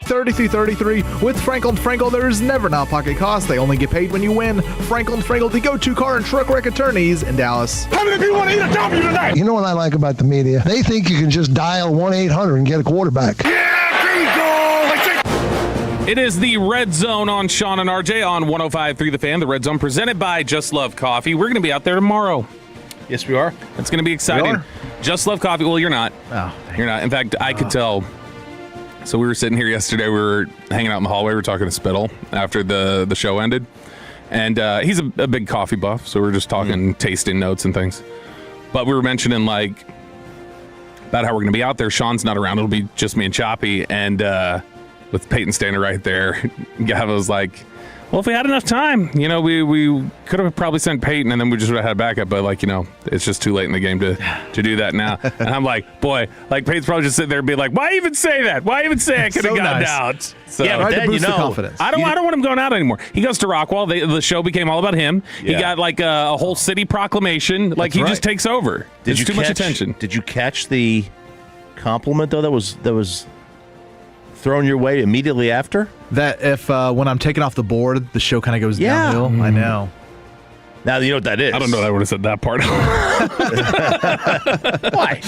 3333. With Frankel & Frankel, there's never an out-of-pocket cost. They only get paid when you win. Frankel & Frankel, the go-to car and truck wreck attorneys in Dallas. How many people want to eat a W tonight? You know what I like about the media? They think you can just dial 1-800 and get a quarterback. It is the Red Zone on Sean and RJ on 105.3 The Fan. The Red Zone presented by Just Love Coffee. We're going to be out there tomorrow. Yes, we are. It's going to be exciting. Just Love Coffee. Well, you're not. Oh, you're not. In fact, I could tell. So we were sitting here yesterday. We were hanging out in the hallway. We were talking to Spittle after the show ended. And he's a big coffee buff. So we were just talking tasting notes and things. But we were mentioning, like, about how we're going to be out there. Sean's not around. It'll be just me and Choppy. And with Peyton standing right there, Gavin was like, well, if we had enough time, you know, we could have probably sent Peyton and then we just would have had backup. But, like, you know, it's just too late in the game to do that now. And I'm like, boy, like, Peyton's probably just sitting there and be like, why even say that? Why even say I could have gotten out? So, yeah, but then, you know, confidence. I don't want him going out anymore. He goes to Rockwall. The show became all about him. Yeah. He got, like, a whole city proclamation. Like, he just takes over. There's too much attention. Did you catch the compliment, though, that was thrown your way immediately after? That if when I'm taken off the board, the show kind of goes downhill. I know. Now you know what that is. I don't know that I would have said that part. Why?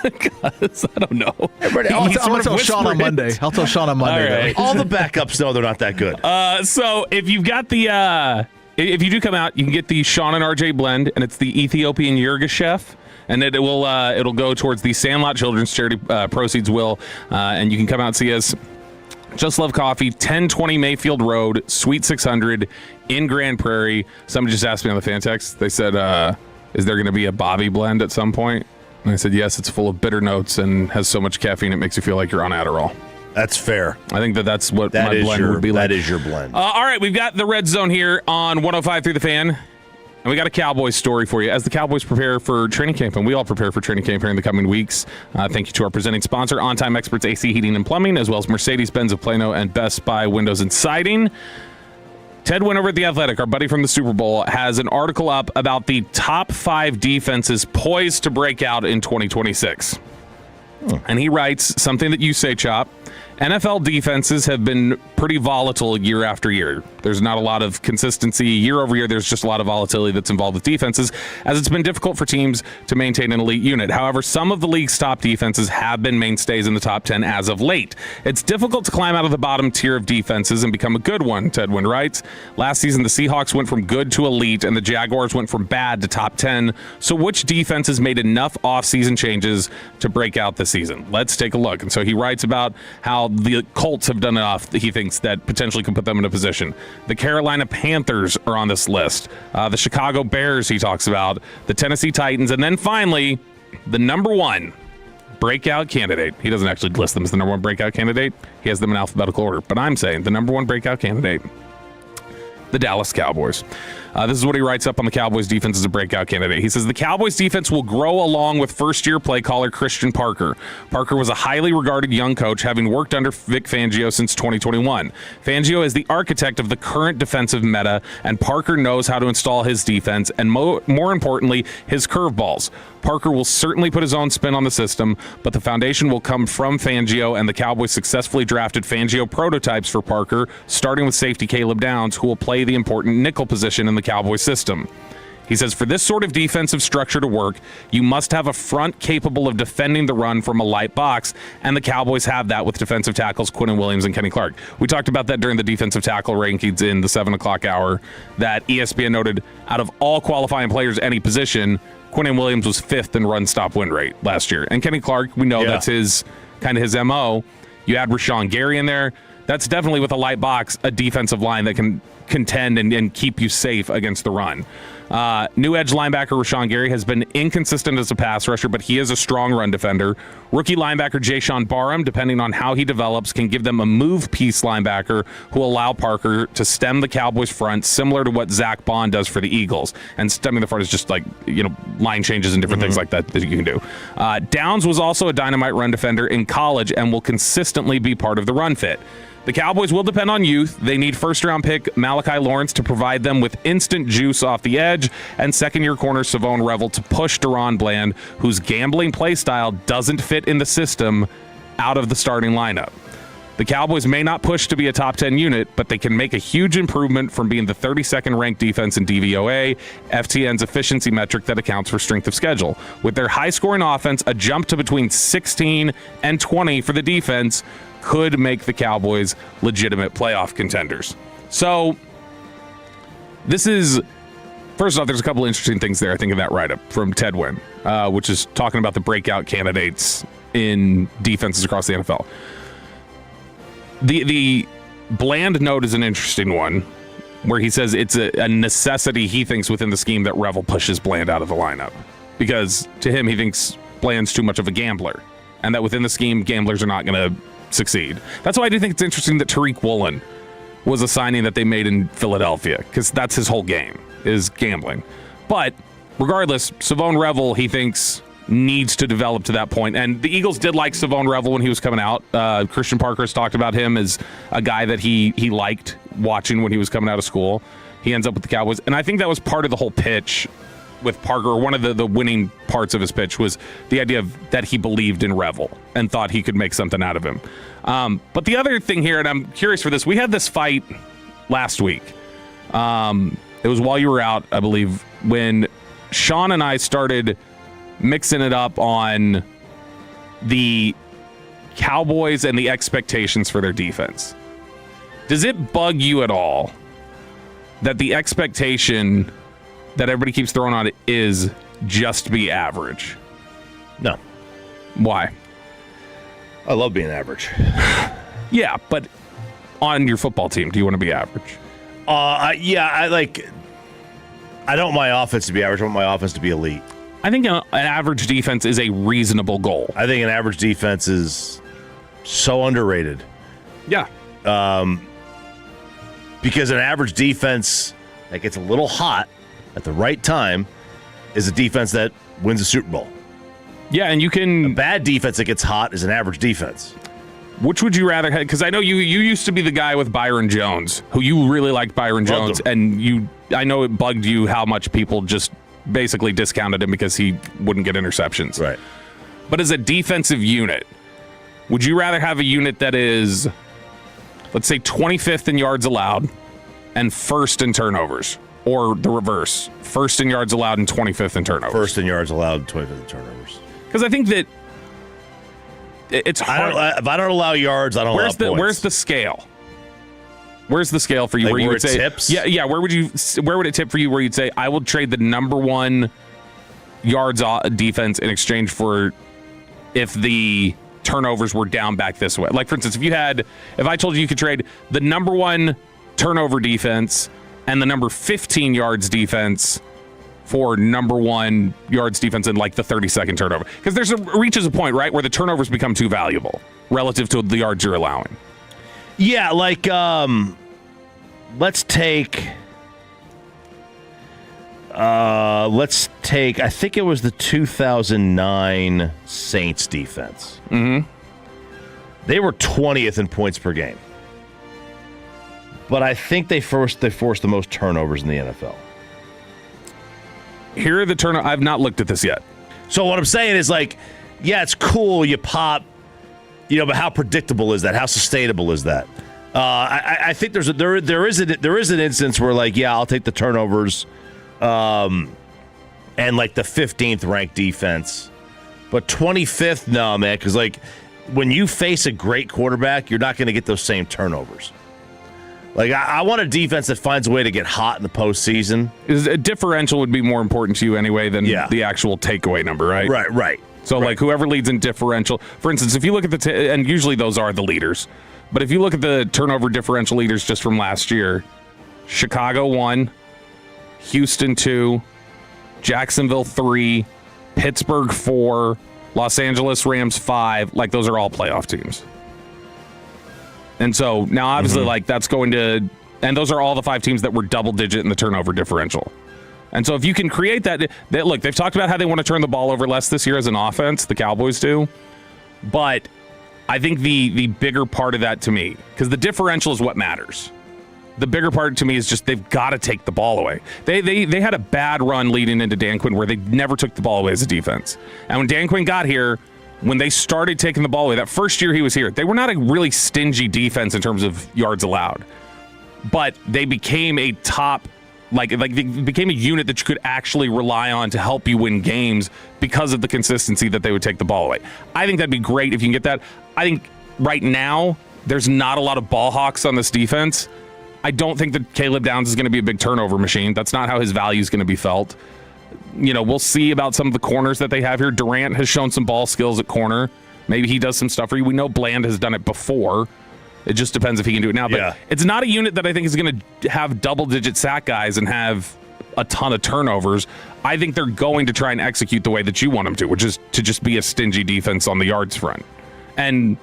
Because I don't know. I'll tell Sean on Monday. I'll tell Sean on Monday. Right. All the backups know they're not that good. So if you've got the if you do come out, you can get the Sean and RJ blend, and it's the Ethiopian Yirgacheffe. And it'll go towards the Sandlot Children's Charity proceeds and you can come out and see us. Just Love Coffee, 1020 Mayfield Road, Suite 600 in Grand Prairie. Somebody just asked me on the fan text. They said, is there going to be a Bobby blend at some point? And I said, yes, it's full of bitter notes and has so much caffeine it makes you feel like you're on Adderall. That's fair. I think that's what my blend would be like. That is your blend. All right, we've got the Red Zone here on 105.3 The Fan. And we got a Cowboys story for you. As the Cowboys prepare for training camp, and we all prepare for training camp here in the coming weeks, thank you to our presenting sponsor, On Time Experts AC Heating and Plumbing, as well as Mercedes-Benz of Plano and Best Buy Windows and Siding. Ted went over at The Athletic, our buddy from the Super Bowl, has an article up about the top 5 defenses poised to break out in 2026. And he writes something that you say, Chop. NFL defenses have been pretty volatile year after year. There's not a lot of consistency year over year. There's just a lot of volatility that's involved with defenses, as it's been difficult for teams to maintain an elite unit. However, some of the league's top defenses have been mainstays in the top 10 as of late. It's difficult to climb out of the bottom tier of defenses and become a good one, Tedwin writes. Last season, the Seahawks went from good to elite, and the Jaguars went from bad to top 10. So which defenses made enough offseason changes to break out this season? Let's take a look. And so he writes about how the Colts have done enough, he thinks, that potentially can put them in a position. The Carolina Panthers are on this list. The Chicago Bears, he talks about. The Tennessee Titans. And then finally, the number one breakout candidate. He doesn't actually list them as the number one breakout candidate. He has them in alphabetical order. But I'm saying the number one breakout candidate, the Dallas Cowboys. This is what he writes up on the Cowboys defense as a breakout candidate. He says the Cowboys defense will grow along with first-year play caller Christian Parker. Parker was a highly regarded young coach, having worked under Vic Fangio since 2021. Fangio is the architect of the current defensive meta, and Parker knows how to install his defense and, more importantly, his curveballs. Parker will certainly put his own spin on the system, but the foundation will come from Fangio, and the Cowboys successfully drafted Fangio prototypes for Parker, starting with safety Caleb Downs, who will play the important nickel position in the Cowboys system. He says, for this sort of defensive structure to work, you must have a front capable of defending the run from a light box, and the Cowboys have that with defensive tackles Quinnen Williams and Kenny Clark. We talked about that during the defensive tackle rankings in the 7 o'clock hour, that ESPN noted out of all qualifying players any position, Quinnen Williams was 5th in run-stop win rate last year. And Kenny Clark, we know that's his MO. You add Rashawn Gary in there. That's definitely, with a light box, a defensive line that can contend and keep you safe against the run. New edge linebacker Rashawn Gary has been inconsistent as a pass rusher, but he is a strong run defender. Rookie linebacker Jayshawn Barham, depending on how he develops, can give them a move piece linebacker who will allow Parker to stem the Cowboys front, similar to what Zach Bond does for the Eagles. And stemming the front is just like, line changes and different things like that you can do. Downs was also a dynamite run defender in college and will consistently be part of the run fit. The Cowboys will depend on youth. They need first-round pick Malachi Lawrence to provide them with instant juice off the edge, and second-year corner Savone Revel to push Deron Bland, whose gambling play style doesn't fit in the system, out of the starting lineup. The Cowboys may not push to be a top 10 unit, but they can make a huge improvement from being the 32nd ranked defense in DVOA, FTN's efficiency metric that accounts for strength of schedule. With their high-scoring offense, a jump to between 16 and 20 for the defense could make the Cowboys legitimate playoff contenders. So this is, first off, there's a couple interesting things there, I think, in that write-up from Ted Wynn, which is talking about the breakout candidates in defenses across the NFL. The Bland note is an interesting one, where he says it's a necessity, he thinks, within the scheme that Revel pushes Bland out of the lineup. Because to him, he thinks Bland's too much of a gambler, and that within the scheme, gamblers are not going to succeed. That's why I do think it's interesting that Tariq Woolen was a signing that they made in Philadelphia, because that's his whole game, is gambling. But regardless, Savone Revel, he thinks, needs to develop to that point. And the Eagles did like Savone Revel when he was coming out. Christian Parker has talked about him as a guy that he liked watching when he was coming out of school. He ends up with the Cowboys. And I think that was part of the whole pitch with Parker. One of the winning parts of his pitch was the idea that he believed in Revel and thought he could make something out of him. But the other thing here, and I'm curious for this, we had this fight last week. It was while you were out, I believe, when Sean and I started mixing it up on the Cowboys and the expectations for their defense. Does it bug you at all that the expectation that everybody keeps throwing on it is just be average? No. Why? I love being average. Yeah, but on your football team, do you want to be average? I don't want my offense to be average. I want my offense to be elite. I think an average defense is a reasonable goal. I think an average defense is so underrated. Yeah. Because an average defense that gets a little hot at the right time is a defense that wins a Super Bowl. Yeah, and you can... A bad defense that gets hot is an average defense. Which would you rather have? Because I know you used to be the guy with Byron Jones, who you really liked Byron Jones, and I know it bugged you how much people just basically discounted him because he wouldn't get interceptions. Right. But as a defensive unit, would you rather have a unit that is, let's say, 25th in yards allowed and first in turnovers? Or the reverse, first in yards allowed and 25th in turnovers? First in yards allowed, 25th in turnovers. Because I think that it's hard. If I don't allow yards, I don't allow points. Where's the scale? Where's the scale for you? Like where you would it say tips? Yeah. Where would it tip for you? Where you'd say I will trade the number one yards defense in exchange for if the turnovers were down back this way. Like for instance, if I told you could trade the number one turnover defense and the number 15 yards defense for number one yards defense in like the 32nd turnover, because reaches a point, right, where the turnovers become too valuable relative to the yards you're allowing. Yeah, like let's take I think it was the 2009 Saints defense. Mm-hmm. They were 20th in points per game, but I think they forced the most turnovers in the NFL. Here are the turnovers. I've not looked at this yet. So what I'm saying is, like, yeah, it's cool you pop, but how predictable is that? How sustainable is that? I think there is an instance where, like, yeah, I'll take the turnovers, and like the 15th ranked defense, but 25th, no, man, because like when you face a great quarterback, you're not going to get those same turnovers. Like, I want a defense that finds a way to get hot in the postseason. A differential would be more important to you anyway than the actual takeaway number, right? Right. So, like, whoever leads in differential. For instance, if you look at and usually those are the leaders, but if you look at the turnover differential leaders just from last year, Chicago 1, Houston 2, Jacksonville 3, Pittsburgh 4, Los Angeles Rams 5, like, those are all playoff teams. And so now, obviously, like, that's going to, and those are all the 5 teams that were double digit in the turnover differential. And so if you can create that, look, they've talked about how they want to turn the ball over less this year as an offense, the Cowboys do. But I think the bigger part of that to me, because the differential is what matters. The bigger part to me is just they've got to take the ball away. They had a bad run leading into Dan Quinn where they never took the ball away as a defense. And when Dan Quinn got here, when they started taking the ball away, that first year he was here, they were not a really stingy defense in terms of yards allowed. But they became a top, like they became a unit that you could actually rely on to help you win games because of the consistency that they would take the ball away. I think that'd be great if you can get that. I think right now there's not a lot of ball hawks on this defense. I don't think that Caleb Downs is going to be a big turnover machine. That's not how his value is going to be felt. We'll see about some of the corners that they have here. Durant has shown some ball skills at corner. Maybe he does some stuff for you. We know Bland has done it before. It just depends if he can do it now. But It's not a unit that I think is going to have double-digit sack guys and have a ton of turnovers. I think they're going to try and execute the way that you want them to, which is to just be a stingy defense on the yards front. And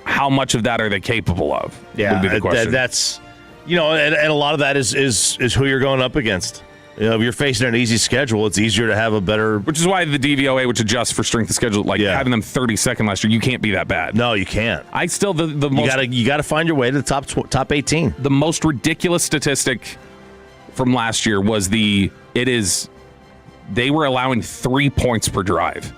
how much of that are they capable of? Yeah, would be the question. That's... and a lot of that is who you're going up against. If you're facing an easy schedule, it's easier to have a better... Which is why the DVOA, which adjusts for strength of schedule, having them 32nd last year, you can't be that bad. No, you can't. I still... the most, you got to find your way to the top 18. The most ridiculous statistic from last year was they were allowing 3 points per drive.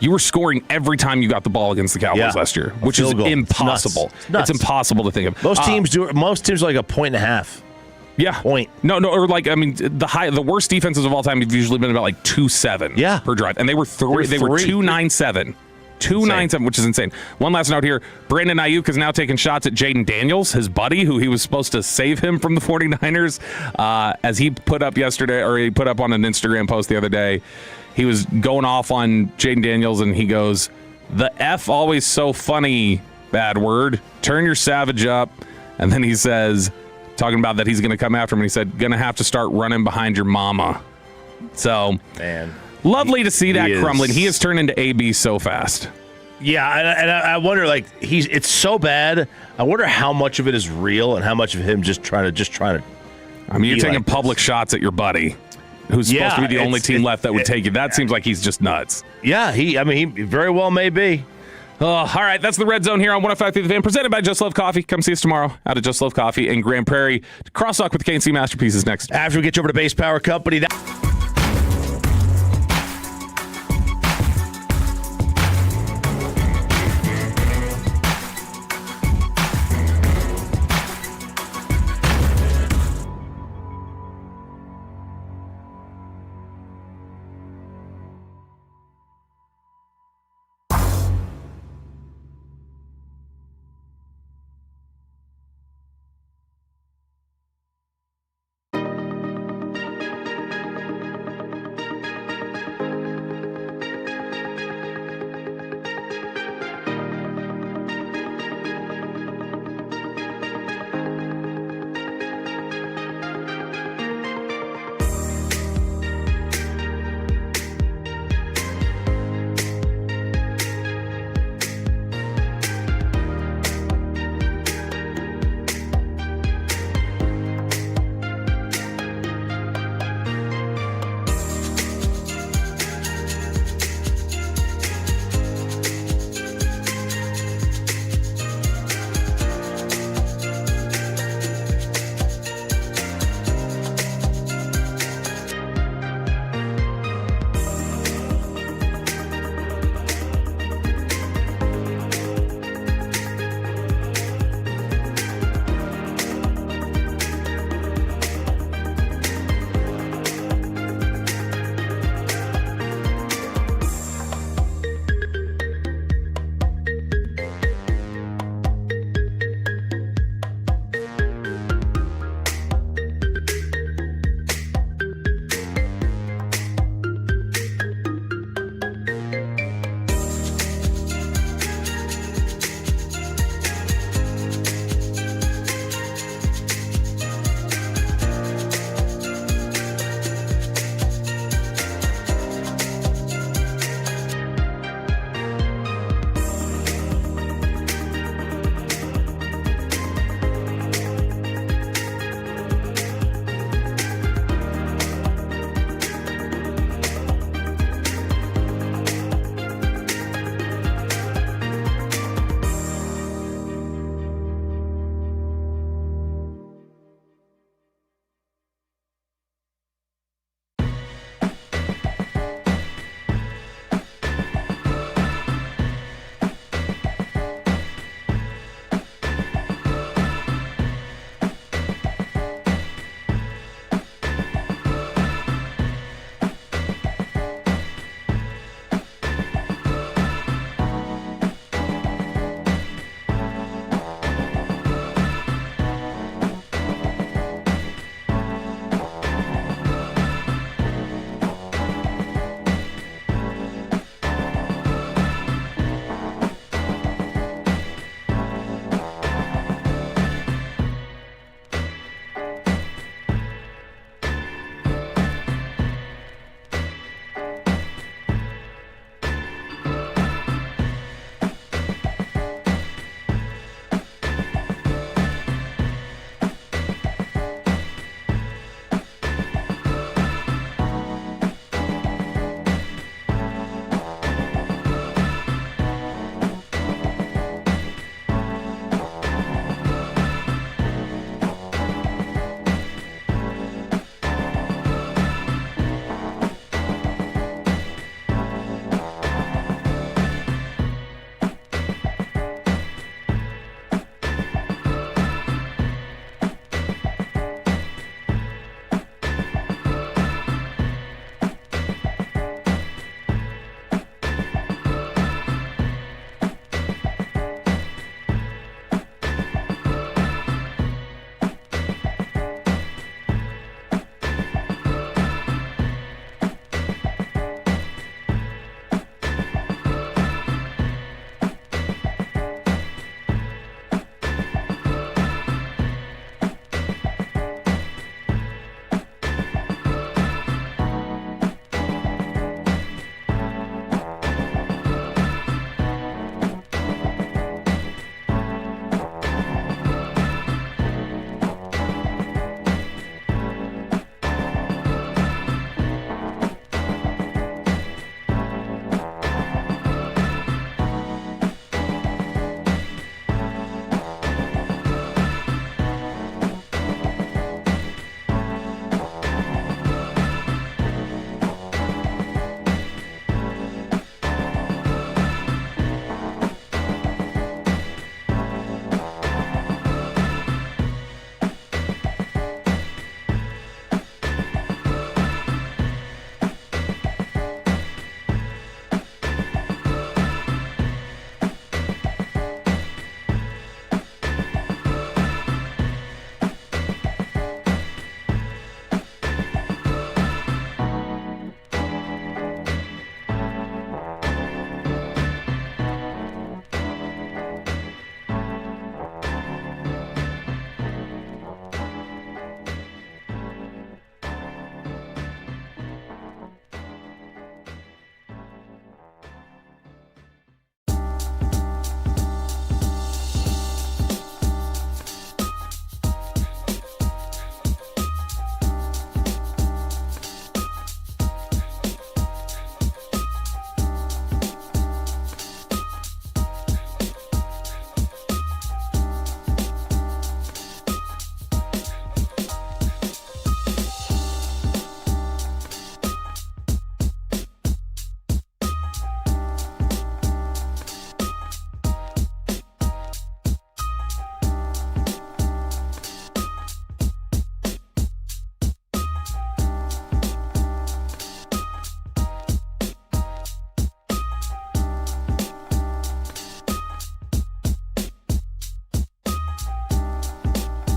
You were scoring every time you got the ball against the Cowboys last year, which is impossible. It's nuts. It's impossible to think of. Most teams are like a point and a half. Yeah. Point. No, or the worst defenses of all time have usually been about 2.7 per drive. And they were 2.97. 2.97, which is insane. One last note here. Brandon Ayuk is now taking shots at Jaden Daniels, his buddy, who he was supposed to save him from the 49ers. As he put up on an Instagram post the other day, he was going off on Jaden Daniels, and he goes, "The F always so funny, bad word. Turn your savage up." And then he says, talking about that he's going to come after him, and he said, "Going to have to start running behind your mama." So, man, lovely to see that crumbling. He has turned into AB so fast. Yeah, and I wonder, it's so bad. I wonder how much of it is real and how much of him just trying to. I mean, you're taking public shots at your buddy, who's supposed to be the only team left that would take you. That seems like he's just nuts. Yeah, he very well may be. All right, that's the Red Zone here on 105.3 The Fan, presented by Just Love Coffee. Come see us tomorrow out at Just Love Coffee in Grand Prairie. Crosstalk with the KNC Masterpieces next. After we get you over to Base Power Company.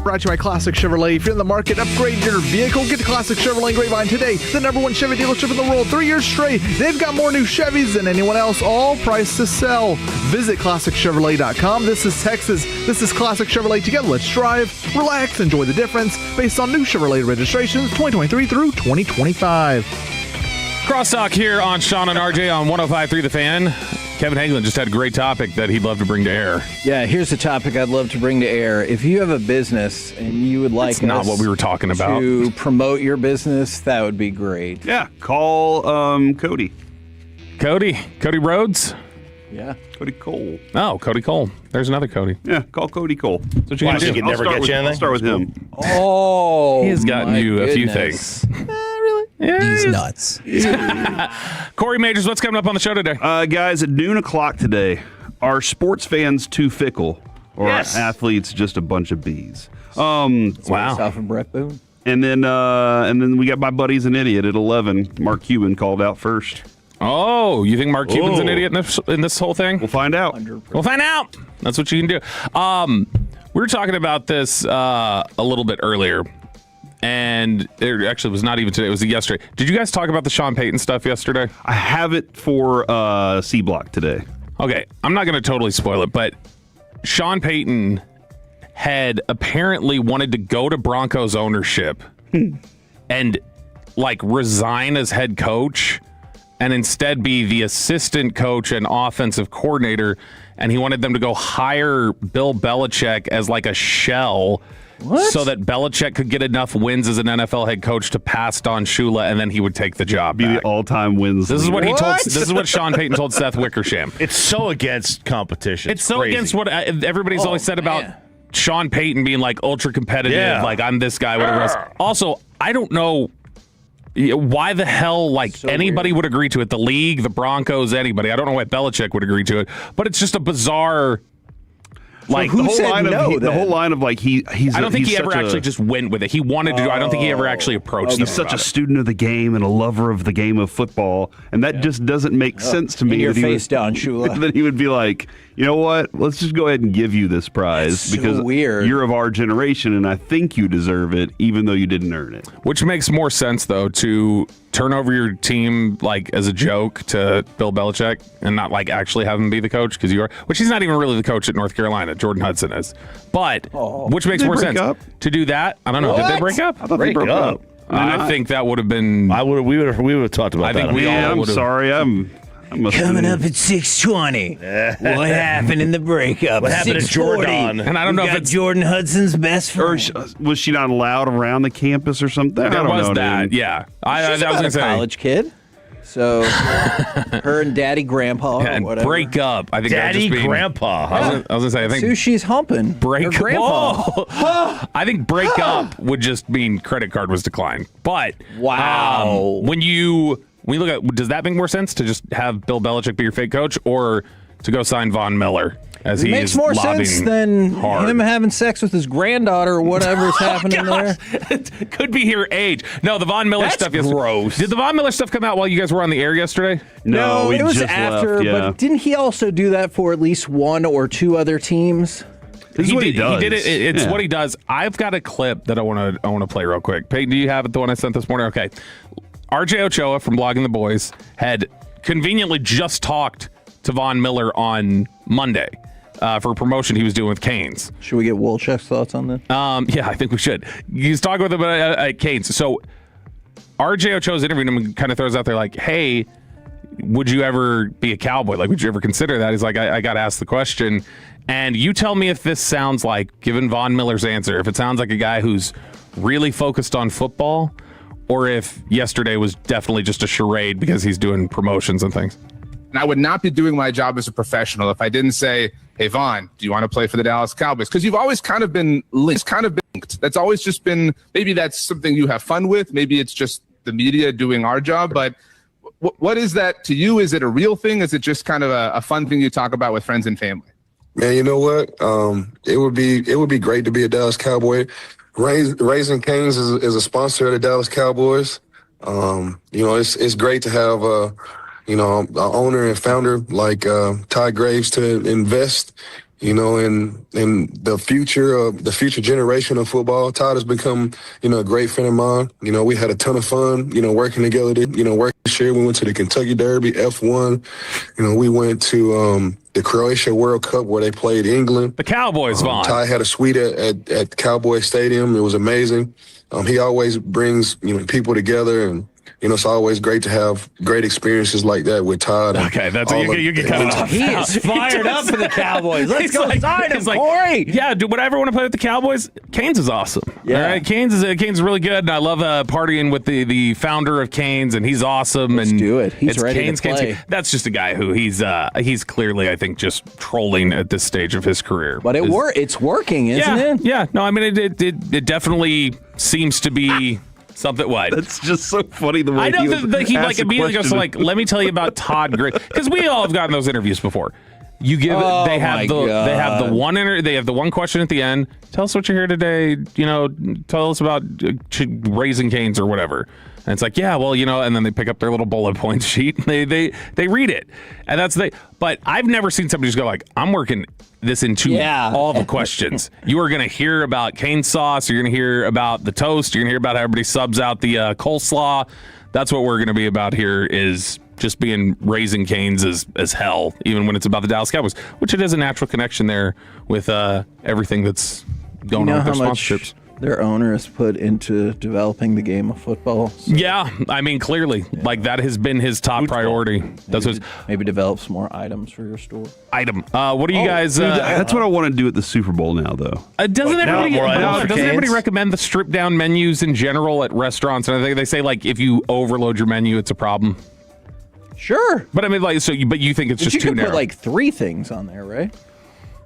Brought to you by Classic Chevrolet. If you're in the market, upgrade your vehicle. Get to Classic Chevrolet Grapevine today. The #1 Chevy dealership in the world. 3 years straight. They've got more new Chevys than anyone else. All priced to sell. Visit ClassicChevrolet.com. This is Texas. This is Classic Chevrolet. Together, let's drive, relax, enjoy the difference. Based on new Chevrolet registrations 2023 through 2025. Crosstalk here on Sean and RJ on 105.3 The Fan. Kevin Hagelin just had a great topic that he'd love to bring to air. Yeah, here's the topic I'd love to bring to air. If you have a business and you would like That's not what we were talking about. To promote your business, that would be great. Yeah, call Cody. Cody Rhodes? Yeah. Cody Cole. Oh, Cody Cole. There's another Cody. Yeah, call Cody Cole. That's what you I think he'd never get you anything. I'll start with him. Oh, he has gotten my you a few goodness. things. Really? Yeah, He's nuts. Corey Majors, what's coming up on the show today? Guys, at noon o'clock today, are sports fans too fickle, or are athletes just a bunch of bees? Wow. South of Brett Boone. And then we got my buddy's an idiot at 11. Mark Cuban called out first. Oh, you think Mark Cuban's an idiot in this whole thing? We'll find out. 100%. We'll find out. That's what you can do. We were talking about this a little bit earlier, and it actually was not even today. It was yesterday. Did you guys talk about the Sean Payton stuff yesterday? I have it for C Block today. Okay, I'm not going to totally spoil it, but Sean Payton had apparently wanted to go to Broncos ownership and resign as head coach and instead be the assistant coach and offensive coordinator, and he wanted them to go hire Bill Belichick as a shell. What? So that Belichick could get enough wins as an NFL head coach to pass Don Shula, and then he would take the job. Be the all-time wins. This is what he told. This is what Sean Payton told Seth Wickersham. It's so against competition. It's so crazy. against what everybody's always said about Sean Payton being ultra competitive, I'm this guy, whatever else. Also, I don't know why the hell anybody would agree to it. The league, the Broncos, anybody. I don't know why Belichick would agree to it, but it's just a bizarre. Who said no? The whole line of he's. I don't think he ever actually just went with it. He wanted to. I don't think he ever actually approached. He's such a student of the game and a lover of the game of football, and that just doesn't make sense to me. In your face, Don Shula. That he would be like, you know what? Let's just go ahead and give you this prize because you're of our generation, and I think you deserve it, even though you didn't earn it. Which makes more sense though, to turn over your team as a joke to Bill Belichick and not actually have him be the coach because you are, which he's not even really the coach at North Carolina. Jordan Hudson is, but which makes more sense to do that. I don't know. Did they break up? I thought they broke up. I think that would have been. We would have talked about that. I think we all. I'm sorry. Coming up at 6:20. What happened in the breakup? What happened to Jordan? And I don't know if it's Jordan Hudson's best friend. Or was she not allowed around the campus or something? There was that. Yeah, I was going to say college kid. So her and Daddy Grandpa or whatever. Break up. I think Daddy Grandpa. I was going to say. I think who she's humping. Break Grandpa. I think break up would just mean credit card was declined. But wow, when you look at, does that make more sense to just have Bill Belichick be your fake coach or to go sign Von Miller? As he makes more sense than him having sex with his granddaughter or whatever's happening there. It could be your age. No, the Von Miller stuff. Gross. Did the Von Miller stuff come out while you guys were on the air yesterday? No, it was just after. Left, yeah. But didn't he also do that for at least one or two other teams? This is what he does. He did it. It's what he does. I've got a clip that I want to play real quick. Peyton, do you have it? The one I sent this morning. Okay. RJ Ochoa from Blogging the Boys had conveniently just talked to Von Miller on Monday. For a promotion he was doing with Canes. Should we get Wolchuk's thoughts on this? Yeah, I think we should. He's talking with him at Canes. So RJ Ochoa's interviewing him and kind of throws out there hey, would you ever be a Cowboy? Would you ever consider that? He's like, I got to ask the question. And you tell me if this sounds like, given Von Miller's answer, if it sounds like a guy who's really focused on football or if yesterday was definitely just a charade because he's doing promotions and things. And I would not be doing my job as a professional if I didn't say, hey, Vaughn, do you want to play for the Dallas Cowboys? Because you've always kind of been linked. That's always just been, maybe that's something you have fun with. Maybe it's just the media doing our job. But what is that to you? Is it a real thing? Is it just kind of a fun thing you talk about with friends and family? Man, you know what? It would be great to be a Dallas Cowboy. Raising Cane's is a sponsor of the Dallas Cowboys. It's great to have an owner and founder like Ty Graves to invest you know, and the future generation of football. Todd has become, you know, a great friend of mine. You know, we had a ton of fun, you know, working together. Working this year, we went to the Kentucky Derby, F1. You know, we went to the Croatia World Cup where they played England. The Cowboys, Vaughn. Ty had a suite at Cowboy Stadium. It was amazing. He always brings, you know, people together, and you know, it's always great to have great experiences like that with Todd. Okay, that's you can cut it off. He is fired up for the Cowboys. Let's go sign him, like, Corey. Yeah, dude, would I ever want to play with the Cowboys? Canes is awesome. Yeah. All right, Canes is really good, and I love partying with the founder of Canes, and he's awesome. Let's do it. He's ready Canes, to play. That's just a guy who he's clearly, I think, just trolling at this stage of his career. But it's working, isn't it? Yeah. No, I mean, it definitely seems to be. Something what? That's just so funny the way I know he asked like the immediately goes to question. like, let me tell you about Todd Gray, because we all have gotten those interviews before. You give they have the one question at the end. Tell us what you're here today. You know, tell us about Raising Cane's or whatever. And it's like, yeah, well, you know, and then they pick up their little bullet point sheet and they read it, and that's But I've never seen somebody just go like, I'm working this into all the questions. You are going to hear about cane sauce. You're going to hear about the toast. You're going to hear about how everybody subs out the coleslaw. That's what we're going to be about here, is just being Raising Cane's as hell, even when it's about the Dallas Cowboys, which it is a natural connection there with everything that's going on with their sponsorships. Their owner has put into developing the game of football. So yeah, I mean, clearly, like that has been his top priority. Maybe develop some more items for your store. What do you guys? Dude, that's what I want to do at the Super Bowl now, though. Doesn't everybody recommend the stripped down menus in general at restaurants? And I think they say like if you overload your menu, it's a problem. Sure, but I mean, like, but you think it's just too narrow? You could put like 3 things on there, right?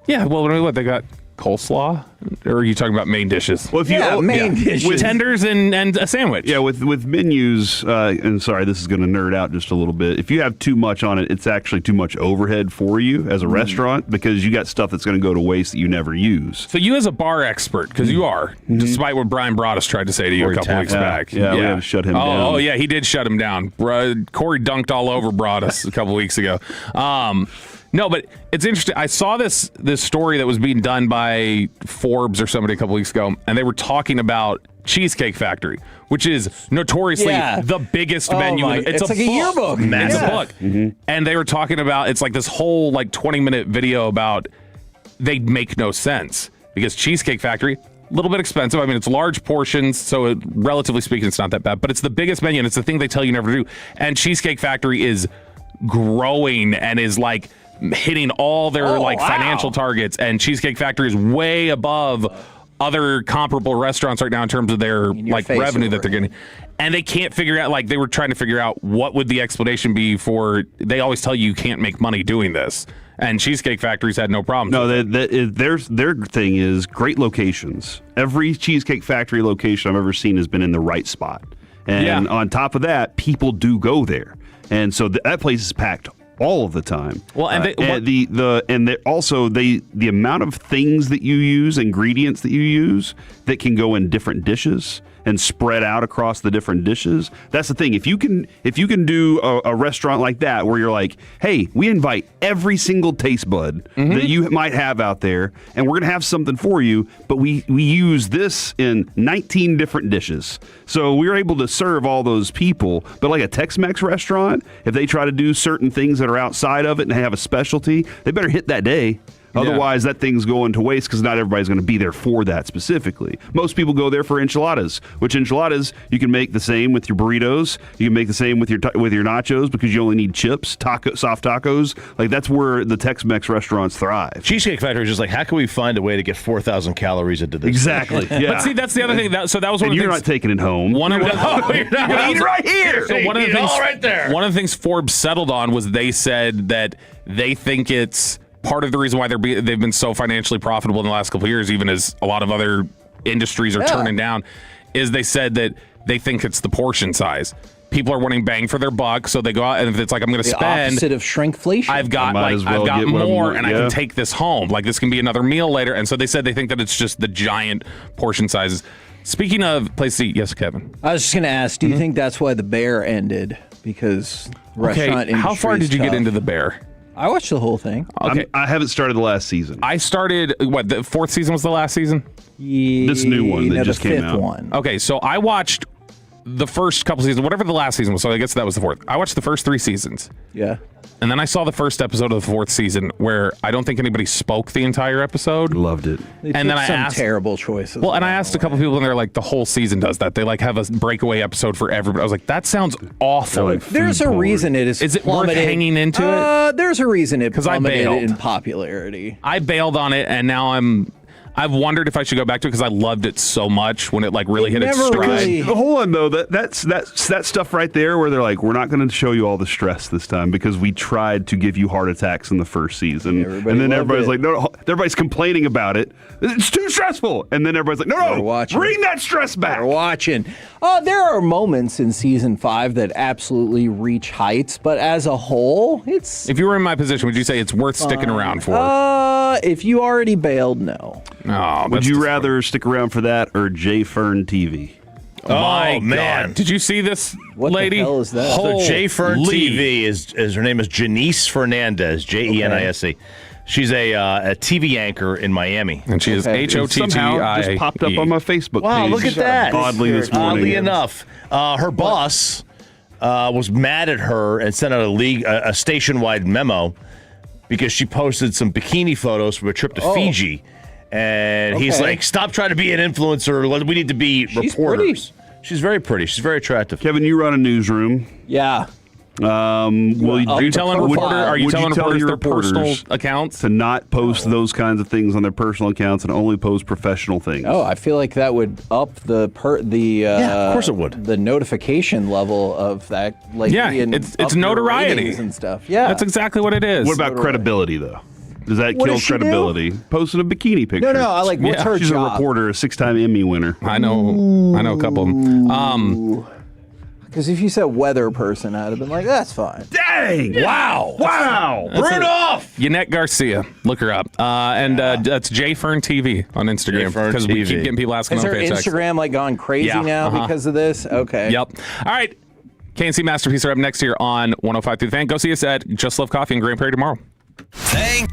Yeah. Well, what they got. Coleslaw, or are you talking about main dishes? Well, if dishes with tenders and a sandwich. Yeah, with menus. And sorry, this is going to nerd out just a little bit. If you have too much on it, it's actually too much overhead for you as a restaurant, because you got stuff that's going to go to waste that you never use. So you, as a bar expert, because you are, despite what Brian Broaddus tried to say to you a couple weeks back. Yeah, we had to shut him down. Oh yeah, he did shut him down. Corey dunked all over Broaddus a couple weeks ago. No, but it's interesting. I saw this story that was being done by Forbes or somebody a couple weeks ago, and they were talking about Cheesecake Factory, which is notoriously the biggest menu. It's like a yearbook. It's a book. And they were talking about, it's like this whole like 20-minute video about they make no sense because Cheesecake Factory, a little bit expensive. I mean, it's large portions, so relatively speaking, it's not that bad. But it's the biggest menu, and it's the thing they tell you never to do. And Cheesecake Factory is growing and is like hitting all their financial targets, and Cheesecake Factory is way above other comparable restaurants right now in terms of their like revenue that they're getting. And they can't figure out, like they were trying to figure out what would the explanation be for, they always tell you can't make money doing this. And Cheesecake Factory's had no problem. No, their thing is great locations. Every Cheesecake Factory location I've ever seen has been in the right spot. And on top of that, people do go there. And so that place is packed all of the time. Well, and the amount of things that you use, ingredients that you use, that can go in different dishes and spread out across the different dishes. That's the thing. If you can do a restaurant like that where you're like, hey, we invite every single taste bud that you might have out there, and we're gonna have something for you, but we use this in 19 different dishes. So we're able to serve all those people. But like a Tex-Mex restaurant, if they try to do certain things that are outside of it and they have a specialty, they better hit that day. Otherwise, that thing's going to waste because not everybody's going to be there for that specifically. Most people go there for enchiladas, which enchiladas you can make the same with your burritos. You can make the same with your nachos because you only need chips, soft tacos. Like that's where the Tex-Mex restaurants thrive. Cheesecake Factory is just like, how can we find a way to get 4,000 calories into this? Exactly. Yeah. But see, that's the other thing. That was one of the you're things. not taking it home. One of the, you're not. Eat it right here. So one of the things, all right there. One of the things Forbes settled on was they said that they think it's part of the reason why they've been so financially profitable in the last couple of years, even as a lot of other industries are turning down, is they said that they think it's the portion size. People are wanting bang for their buck, so they go out, and if it's like, I'm going to spend opposite of shrinkflation. I've got more, and I can take this home. Like this can be another meal later. And so they said they think that it's just the giant portion sizes. Speaking of place to eat, yes, Kevin. I was just going to ask, do you think that's why the Bear ended? Because restaurant industry how far did you get into the Bear? I watched the whole thing. Okay. I haven't started the last season. I started, the fourth season was the last season? This new one that just came out. One. Okay, so I watched the first couple seasons, whatever the last season was, so I guess that was the fourth. I watched the first 3 seasons. Yeah. And then I saw the first episode of the fourth season where I don't think anybody spoke the entire episode. Loved it. And then I asked terrible choices. Well, and I asked a couple people, and they're like, the whole season does that. They like have a breakaway episode for everybody. I was like, that sounds awful. Like there's a reason it is. Is it worth hanging into it? There's a reason it plummeted bailed in popularity. I bailed on it, and now I've wondered if I should go back to it because I loved it so much when it like really hit its stride. Hold on though, that's that stuff right there where they're like, we're not going to show you all the stress this time because we tried to give you heart attacks in the first season, and then everybody's like, no, everybody's complaining about it. It's too stressful, and then everybody's like, no, bring that stress back. We're watching. There are moments in season 5 that absolutely reach heights, but as a whole, it's. If you were in my position, would you say it's worth sticking around for? If you already bailed, no. Oh, would you rather stick around for that or J Fern TV? My man. God. Did you see this What lady? the hell is that? So J Fern TV is her name is Janice Fernandez, Jenise. She's a TV anchor in Miami, and she is HOTTI. Somehow just popped up on my Facebook page. Wow, look at that! Oddly this morning. Oddly enough, her boss was mad at her and sent out a station-wide memo because she posted some bikini photos from a trip to Fiji. And he's like, stop trying to be an influencer. We need to be reporters. Pretty. She's very pretty. She's very attractive. Kevin, you run a newsroom. Yeah. Are you telling reporters their personal accounts to not post those kinds of things on their personal accounts and only post professional things? Oh, I feel like that would up the yeah, of course it would. The notification level of that. Like, yeah, it's notoriety and stuff. Yeah, that's exactly what it is. What about credibility though? Does that kill credibility? Posting a bikini picture. No, I like. What's her She's job? a reporter, a 6-time Emmy winner. I know a couple of them. Because if you said weather person, I'd have been like, that's fine. Dang! Wow! Rudolph! Yannette Garcia. Look her up. That's J Fern TV on Instagram. Because we keep getting people asking Has on her paychecks. Instagram like gone crazy now because of this? Okay. Yep. All right. KNC Masterpiece are up next here on 105 through the Fan. Go see us at Just Love Coffee in Grand Prairie tomorrow. Thank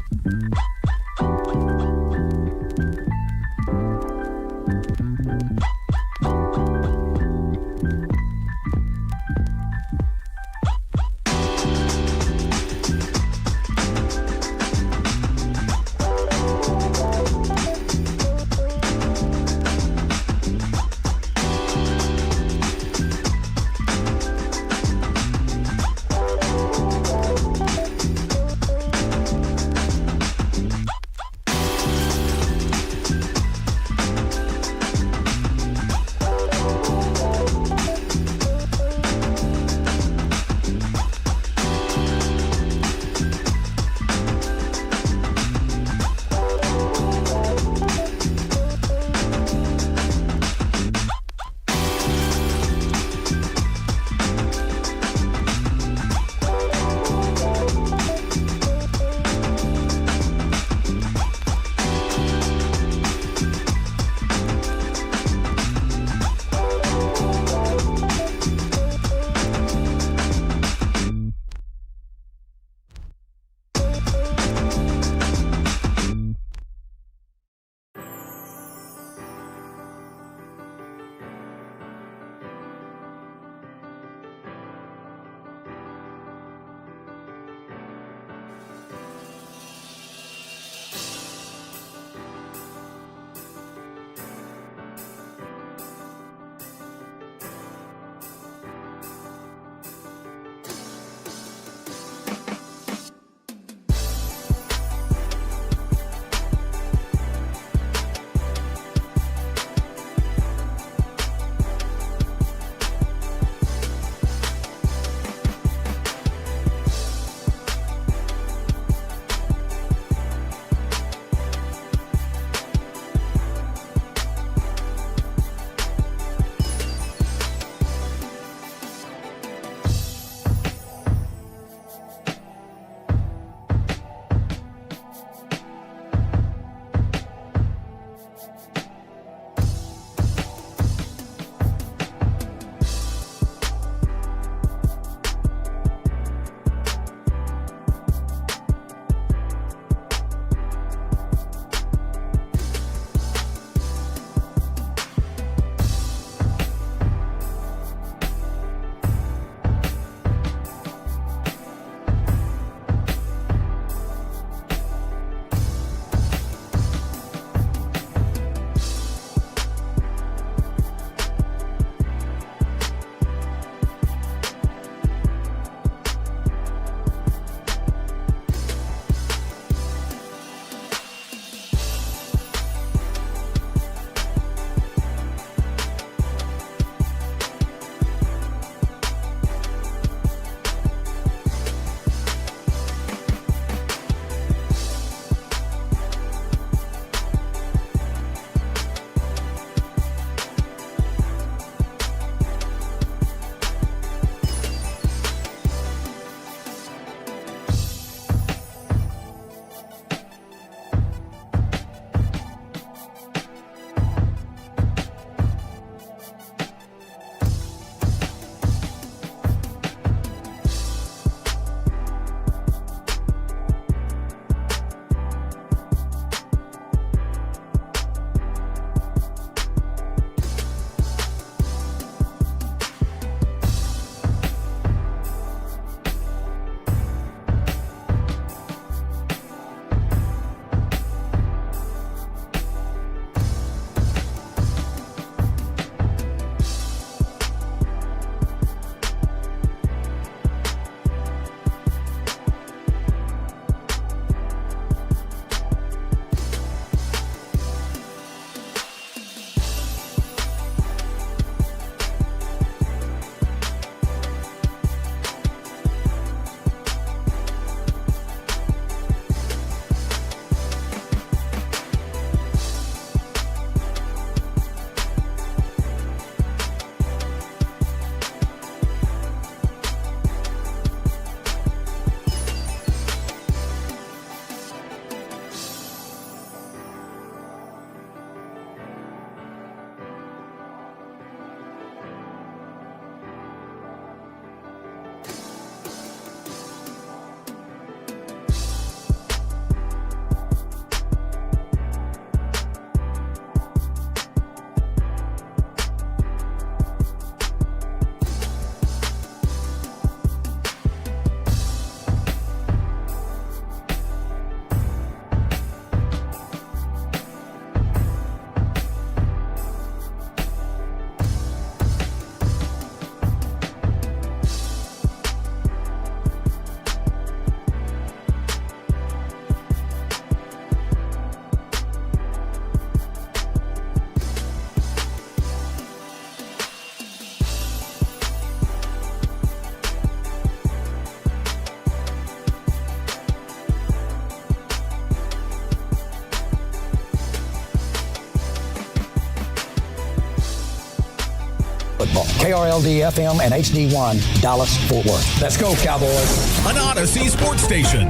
football. KRLD-FM and HD1, Dallas-Fort Worth. Let's go, Cowboys. An Odyssey sports station.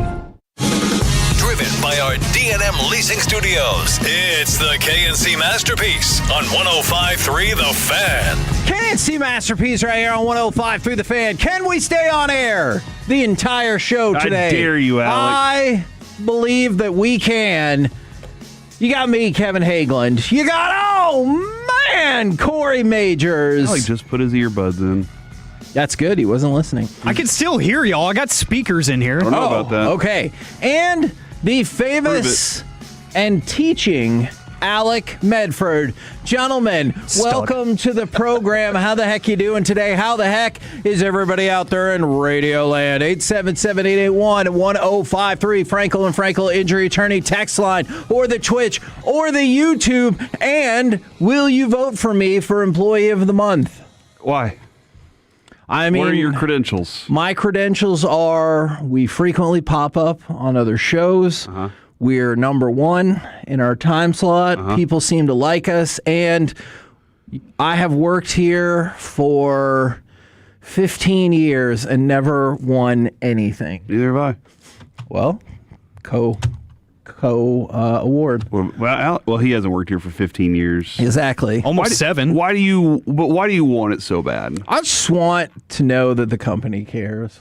Driven by our D&M Leasing Studios, it's the KNC Masterpiece on 105.3 The Fan. KNC Masterpiece right here on 105.3 The Fan. Can we stay on air the entire show today? I dare you, Alec. I believe that we can. You got me, Kevin Hageland. You got, Corey Majors. Alec just put his earbuds in. That's good. He wasn't listening. I can still hear y'all. I got speakers in here. I don't know about that. Okay. And the famous and teaching Alec Medford. Gentlemen, welcome to the program. How the heck you doing today? How the heck is everybody out there in Radioland? 877-881-1053, Frankel and Frankel Injury Attorney text line, or the Twitch, or the YouTube. And will you vote for me for Employee of the Month? Why? I mean, what are your credentials? My credentials are we frequently pop up on other shows. We're number one in our time slot. People seem to like us. And I have worked here for 15 years and never won anything. Neither have I. Well, award. Well, he hasn't worked here for 15 years. Exactly. Almost 7. Why do you want it so bad? I just want to know that the company cares.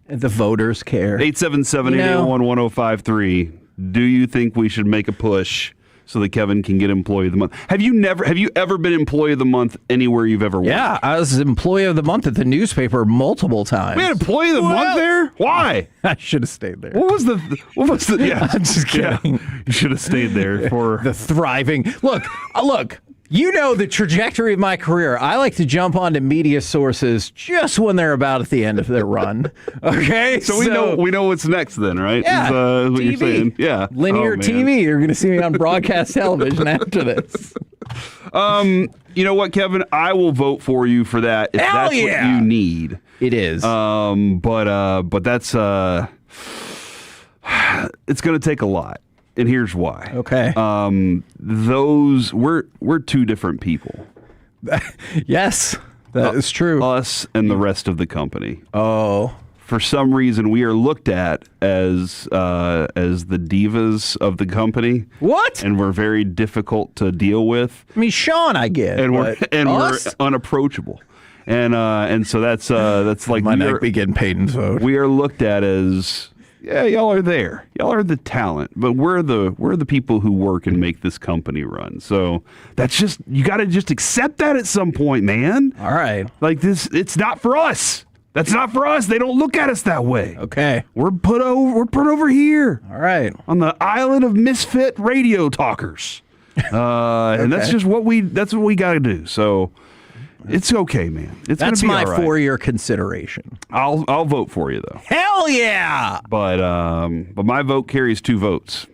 And the voters care. 877-881-1053. Do you think we should make a push so that Kevin can get Employee of the Month? Have you ever been Employee of the Month anywhere you've ever worked? Yeah, I was Employee of the Month at the newspaper multiple times. We had Employee of the Month there? Why? I should have stayed there. What was the yeah, I'm just kidding. Yeah, you should have stayed there for the thriving. Look, you know the trajectory of my career. I like to jump onto media sources just when they're about at the end of their run. Okay? So we know what's next then, right? Yeah. Is what TV. you're saying. Yeah. Linear TV. You're going to see me on broadcast television after this. You know what, Kevin? I will vote for you for that if that's what you need. It is. But that's it's going to take a lot. And here's why. Okay. We're two different people. Yes, that is true. Us and the rest of the company. Oh. For some reason, we are looked at as the divas of the company. What? And we're very difficult to deal with. I mean, Sean, I get. And we're unapproachable. And so that's like might not be getting paid in vote. We are looked at as. Yeah, y'all are there. Y'all are the talent, but we're the people who work and make this company run. So that's just you got to just accept that at some point, man. All right. Like this, it's not for us. That's not for us. They don't look at us that way. Okay. We're put over here. All right. On the island of misfit radio talkers. And that's just what we got to do. So it's okay, man. That's gonna be my all right. 4-year consideration. I'll vote for you though. Hell yeah! But my vote carries 2 votes.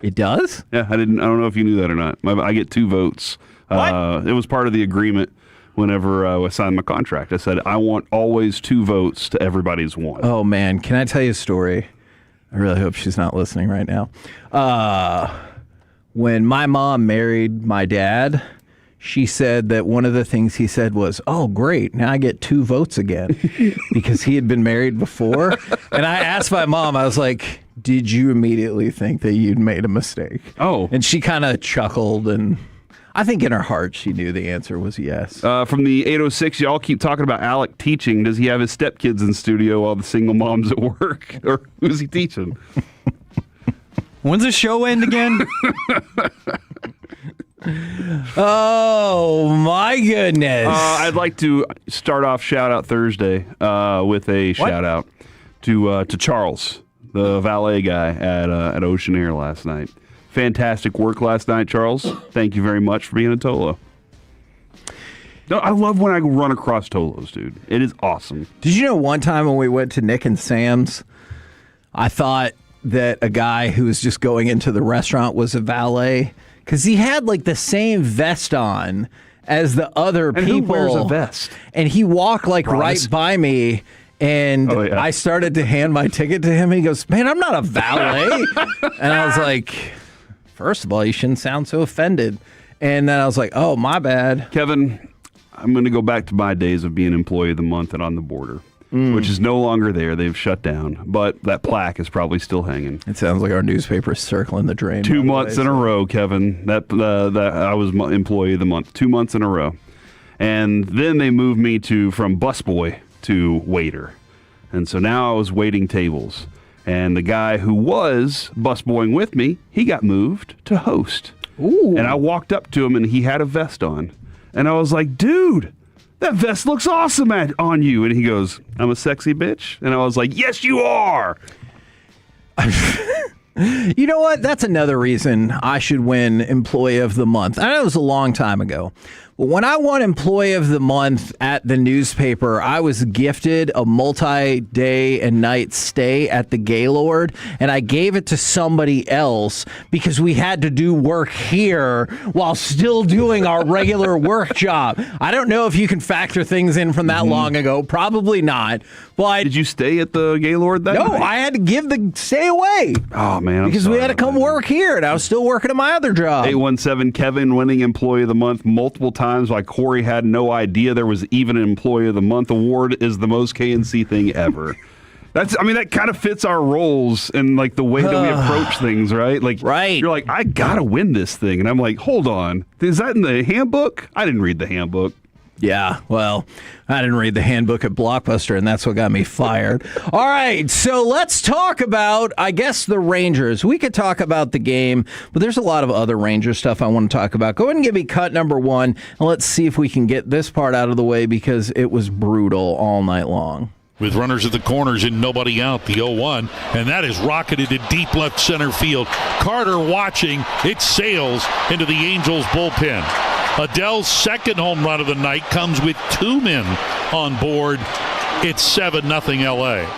It does? Yeah, I don't know if you knew that or not. I get 2 votes. What? It was part of the agreement whenever I signed my contract. I said I want always 2 votes to everybody's 1. Oh man, can I tell you a story? I really hope she's not listening right now. When my mom married my dad, she said that one of the things he said was, "Oh, great, now I get 2 votes again," because he had been married before. And I asked my mom, I was like, "Did you immediately think that you'd made a mistake?" Oh. And she kind of chuckled, and I think in her heart she knew the answer was yes. From the 806, y'all keep talking about Alec teaching. Does he have his stepkids in studio while the single mom's at work? Or who's he teaching? When's the show end again? Oh my goodness! I'd like to start off Shout Out Thursday with a shout out to Charles, the valet guy at Ocean Air last night. Fantastic work last night, Charles. Thank you very much for being a Tolo. No, I love when I run across Tolos, dude. It is awesome. Did you know one time when we went to Nick and Sam's, I thought that a guy who was just going into the restaurant was a valet? Because he had like the same vest on as the other people. Who wears a vest? And he walked like right by me, and I started to hand my ticket to him. And he goes, "Man, I'm not a valet." And I was like, first of all, you shouldn't sound so offended. And then I was like, "Oh, my bad." Kevin, I'm going to go back to my days of being Employee of the Month and on the border, which is no longer there. They've shut down, but that plaque is probably still hanging. It sounds like our newspaper's circling the drain. 2 months in a row, Kevin. That I was Employee of the Month. 2 months in a row. And then they moved me from busboy to waiter. And so now I was waiting tables. And the guy who was busboying with me, he got moved to host. Ooh. And I walked up to him, and he had a vest on. And I was like, dude, that vest looks awesome on you. And he goes, I'm a sexy bitch? And I was like, yes, you are. You know what? That's another reason I should win Employee of the Month. I know it was a long time ago. But when I won Employee of the Month at the newspaper, I was gifted a multi-day and night stay at the Gaylord, and I gave it to somebody else because we had to do work here while still doing our regular work job. I don't know if you can factor things in from that long ago. Probably not. But did you stay at the Gaylord that night? No, I had to give the stay away. Oh, man. Because we had to come work here, and I was still working at my other job. 817 Kevin winning Employee of the Month multiple times while Corey had no idea there was even an Employee of the Month award is the most KNC thing ever. That kind of fits our roles and like the way that we approach things, right? Like, right. You're like, I gotta win this thing, and I'm like, hold on, is that in the handbook? I didn't read the handbook. Yeah, well, I didn't read the handbook at Blockbuster, and that's what got me fired. All right, so let's talk about, I guess, the Rangers. We could talk about the game, but there's a lot of other Ranger stuff I want to talk about. Go ahead and give me cut number 1, and let's see if we can get this part out of the way because it was brutal all night long. With runners at the corners and nobody out, the 0-1, and that is rocketed to deep left center field. Carter watching, it sails into the Angels bullpen. Adell's second home run of the night comes with 2 men on board. It's 7-0 LA.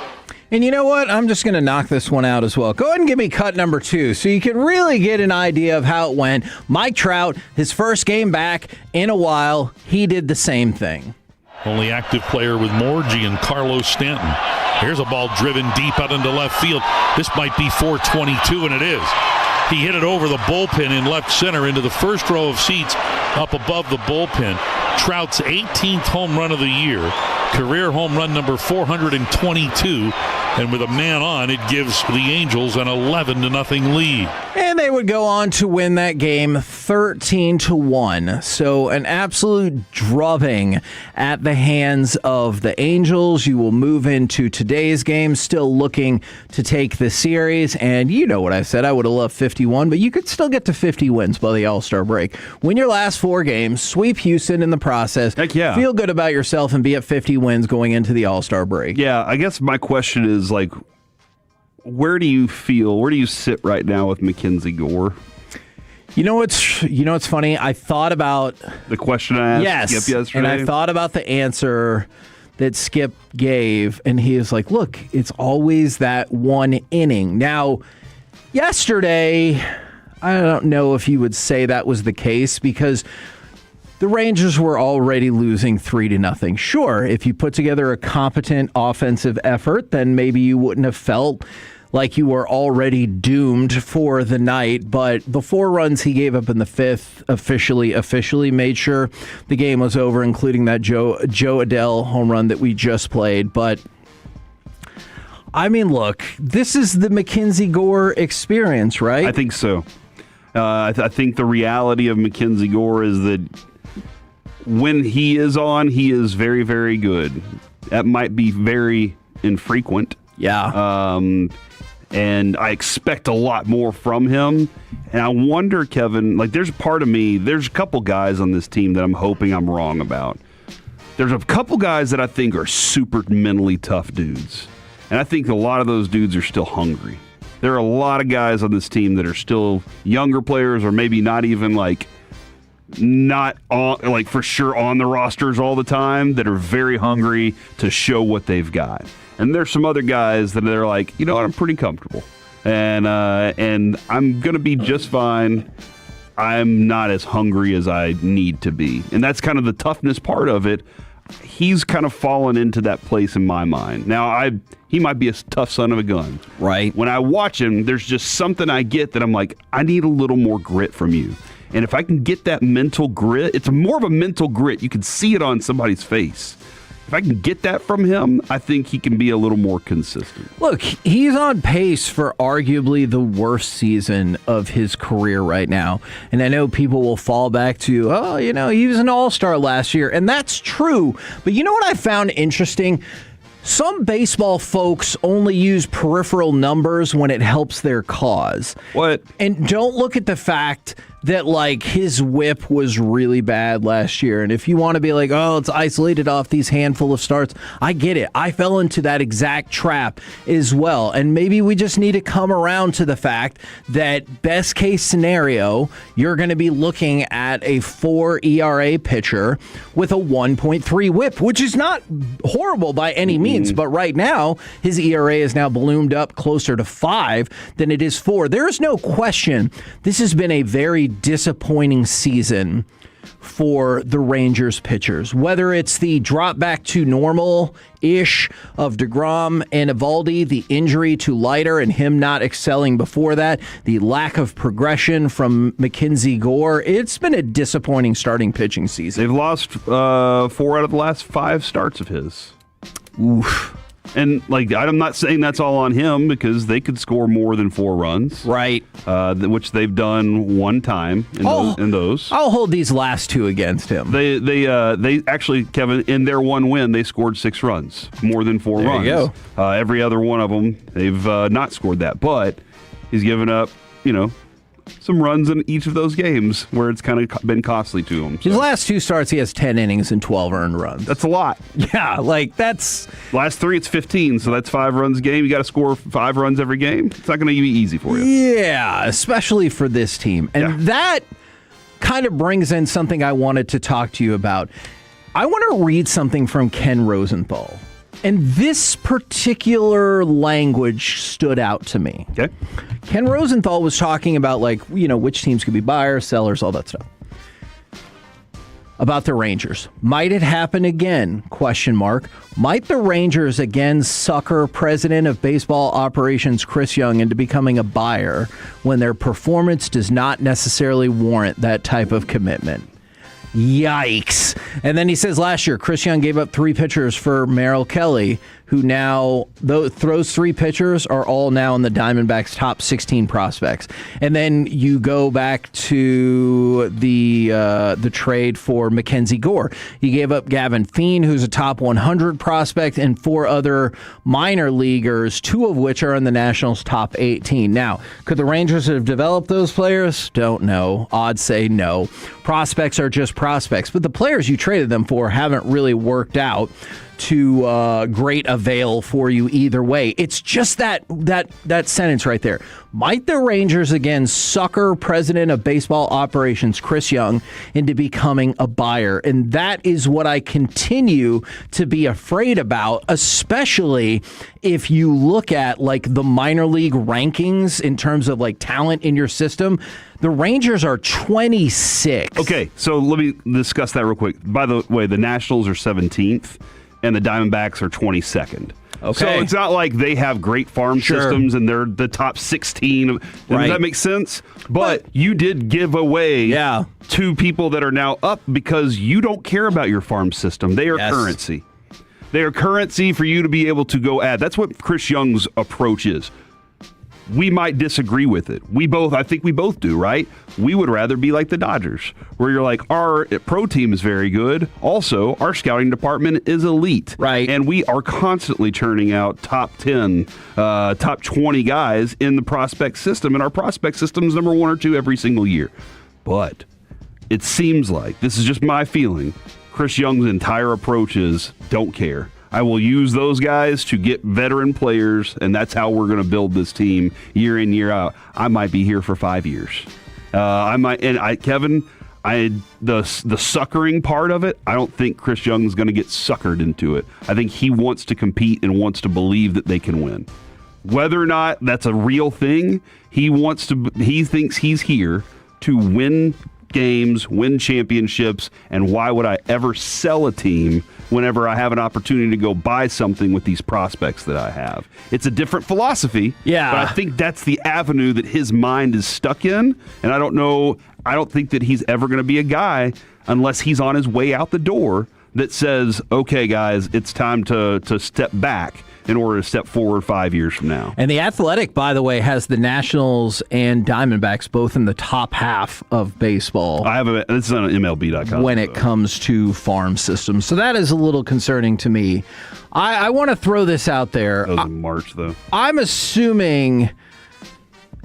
And you know what? I'm just going to knock this one out as well. Go ahead and give me cut number 2 so you can really get an idea of how it went. Mike Trout, his first game back in a while, he did the same thing. Only active player with more, Giancarlo Stanton. Here's a ball driven deep out into left field. This might be 422, and it is. He hit it over the bullpen in left center into the first row of seats up above the bullpen. Trout's 18th home run of the year, career home run number 422, and with a man on, it gives the Angels an 11-0 lead. And they would go on to win that game 13-1. So an absolute drubbing at the hands of the Angels. You will move into today's game, still looking to take the series. And you know what I said, I would have loved 51, but you could still get to 50 wins by the All-Star break. Win your last 4 games, sweep Houston in the process. Heck yeah. Feel good about yourself and be at 50 wins going into the All-Star break. Yeah, I guess my question is, like, where do you sit right now with Mackenzie Gore? You know what's funny? I thought about the question I asked Skip yesterday. And I thought about the answer that Skip gave, and he was like, look, it's always that one inning. Now, yesterday, I don't know if you would say that was the case because the Rangers were already losing 3-0. Sure, if you put together a competent offensive effort, then maybe you wouldn't have felt like you were already doomed for the night. But the 4 runs he gave up in the 5th officially made sure the game was over, including that Joe Adell home run that we just played. But I mean, look, this is the Mackenzie Gore experience, right? I think so. I think the reality of Mackenzie Gore is that when he is on, he is very, very good. That might be very infrequent. Yeah. And I expect a lot more from him. And I wonder, Kevin, like there's a couple guys on this team that I'm hoping I'm wrong about. There's a couple guys that I think are super mentally tough dudes. And I think a lot of those dudes are still hungry. There are a lot of guys on this team that are still younger players or maybe not even not on, like for sure on the rosters all the time, that are very hungry to show what they've got. And there's some other guys that are like, you know what, I'm pretty comfortable. And I'm going to be just fine. I'm not as hungry as I need to be. And that's kind of the toughness part of it. He's kind of fallen into that place in my mind. Now, he might be a tough son of a gun. Right. When I watch him, there's just something I get that I'm like, I need a little more grit from you. And if I can get that mental grit, it's more of a mental grit. You can see it on somebody's face. If I can get that from him, I think he can be a little more consistent. Look, he's on pace for arguably the worst season of his career right now. And I know people will fall back to, he was an all-star last year. And that's true. But you know what I found interesting? Some baseball folks only use peripheral numbers when it helps their cause. What? And don't look at the fact that, like, his whip was really bad last year. And if you want to be like, oh, it's isolated off these handful of starts, I get it. I fell into that exact trap as well. And maybe we just need to come around to the fact that best case scenario, you're going to be looking at a 4 ERA pitcher with a 1.3 whip, which is not horrible by any means. But right now, his ERA is now ballooned up closer to 5 than it is 4. There is no question this has been a very disappointing season for the Rangers pitchers. Whether it's the drop back to normal-ish of DeGrom and Eovaldi, the injury to Leiter and him not excelling before that, the lack of progression from Mackenzie Gore, it's been a disappointing starting pitching season. They've lost 4 out of the last 5 starts of his. Oof. And, I'm not saying that's all on him because they could score more than 4 runs. Right. Which they've done one time in those. I'll hold these last 2 against him. They actually, Kevin, in their one win, they scored 6 runs, more than 4 runs. There you go. Every other one of them, they've not scored that. But he's given up, some runs in each of those games where it's kind of been costly to him. So. His last 2 starts, he has 10 innings and 12 earned runs. That's a lot. Yeah, that's... Last 3, it's 15, so that's 5 runs a game. You got to score 5 runs every game. It's not going to be easy for you. Yeah, especially for this team. And that kind of brings in something I wanted to talk to you about. I want to read something from Ken Rosenthal. And this particular language stood out to me. Okay. Ken Rosenthal was talking about, which teams could be buyers, sellers, all that stuff. About the Rangers. Might it happen again? ? Might the Rangers again sucker president of baseball operations Chris Young into becoming a buyer when their performance does not necessarily warrant that type of commitment? Yikes. And then he says last year, Chris Young gave up 3 pitchers for Merrill Kelly, who now, those 3 pitchers are all now in the Diamondbacks' top 16 prospects. And then you go back to the trade for Mackenzie Gore. He gave up Gavin Feen, who's a top 100 prospect, and 4 other minor leaguers, 2 of which are in the Nationals' top 18. Now, could the Rangers have developed those players? Don't know. Odds say no. Prospects are just prospects, but the players you traded them for haven't really worked out to great avail for you either way. It's just that sentence right there. Might the Rangers again sucker president of baseball operations Chris Young into becoming a buyer? And that is what I continue to be afraid about, especially if you look at the minor league rankings in terms of talent in your system. The Rangers are 26. Okay, so let me discuss that real quick. By the way, the Nationals are 17th. And the Diamondbacks are 22nd. Okay. So it's not like they have great farm systems and they're the top 16. Does that make sense? But you did give away 2 people that are now up because you don't care about your farm system. They are currency. They are currency for you to be able to go add. That's what Chris Young's approach is. We might disagree with it. I think we both do, right? We would rather be like the Dodgers, where you're like, our pro team is very good. Also, our scouting department is elite. Right. And we are constantly churning out top 10, top 20 guys in the prospect system. And our prospect system is number 1 or 2 every single year. But it seems like, this is just my feeling, Chris Young's entire approach is don't care. I will use those guys to get veteran players, and that's how we're going to build this team year in, year out. I might be here for 5 years. Kevin, the suckering part of it, I don't think Chris Young's going to get suckered into it. I think he wants to compete and wants to believe that they can win. Whether or not that's a real thing, he thinks he's here to win games, win championships, and why would I ever sell a team whenever I have an opportunity to go buy something with these prospects that I have? It's a different philosophy, but I think that's the avenue that his mind is stuck in, and I don't know I don't think that he's ever going to be a guy unless he's on his way out the door that says, okay, guys, it's time to step back in order to step forward 5 years from now. And the Athletic, by the way, has the Nationals and Diamondbacks both in the top half of baseball. This is on MLB.com. When it comes to farm systems. So that is a little concerning to me. I want to throw this out there. That was in March, though. I'm assuming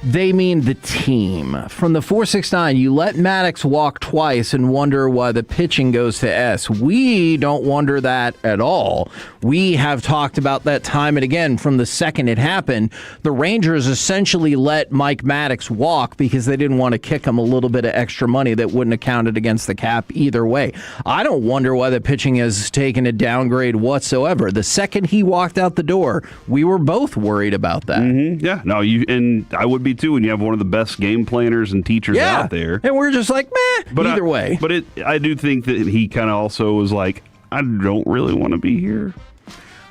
they mean the team. From the 469, you let Maddox walk twice and wonder why the pitching goes to S. We don't wonder that at all. We have talked about that time and again from the second it happened. The Rangers essentially let Mike Maddox walk because they didn't want to kick him a little bit of extra money that wouldn't have counted against the cap either way. I don't wonder why the pitching has taken a downgrade whatsoever. The second he walked out the door, we were both worried about that. Mm-hmm. Yeah, no, and I would be too when you have one of the best game planners and teachers out there. And we're just like, meh, but either way. But I do think that he kind of also was like, I don't really want to be here.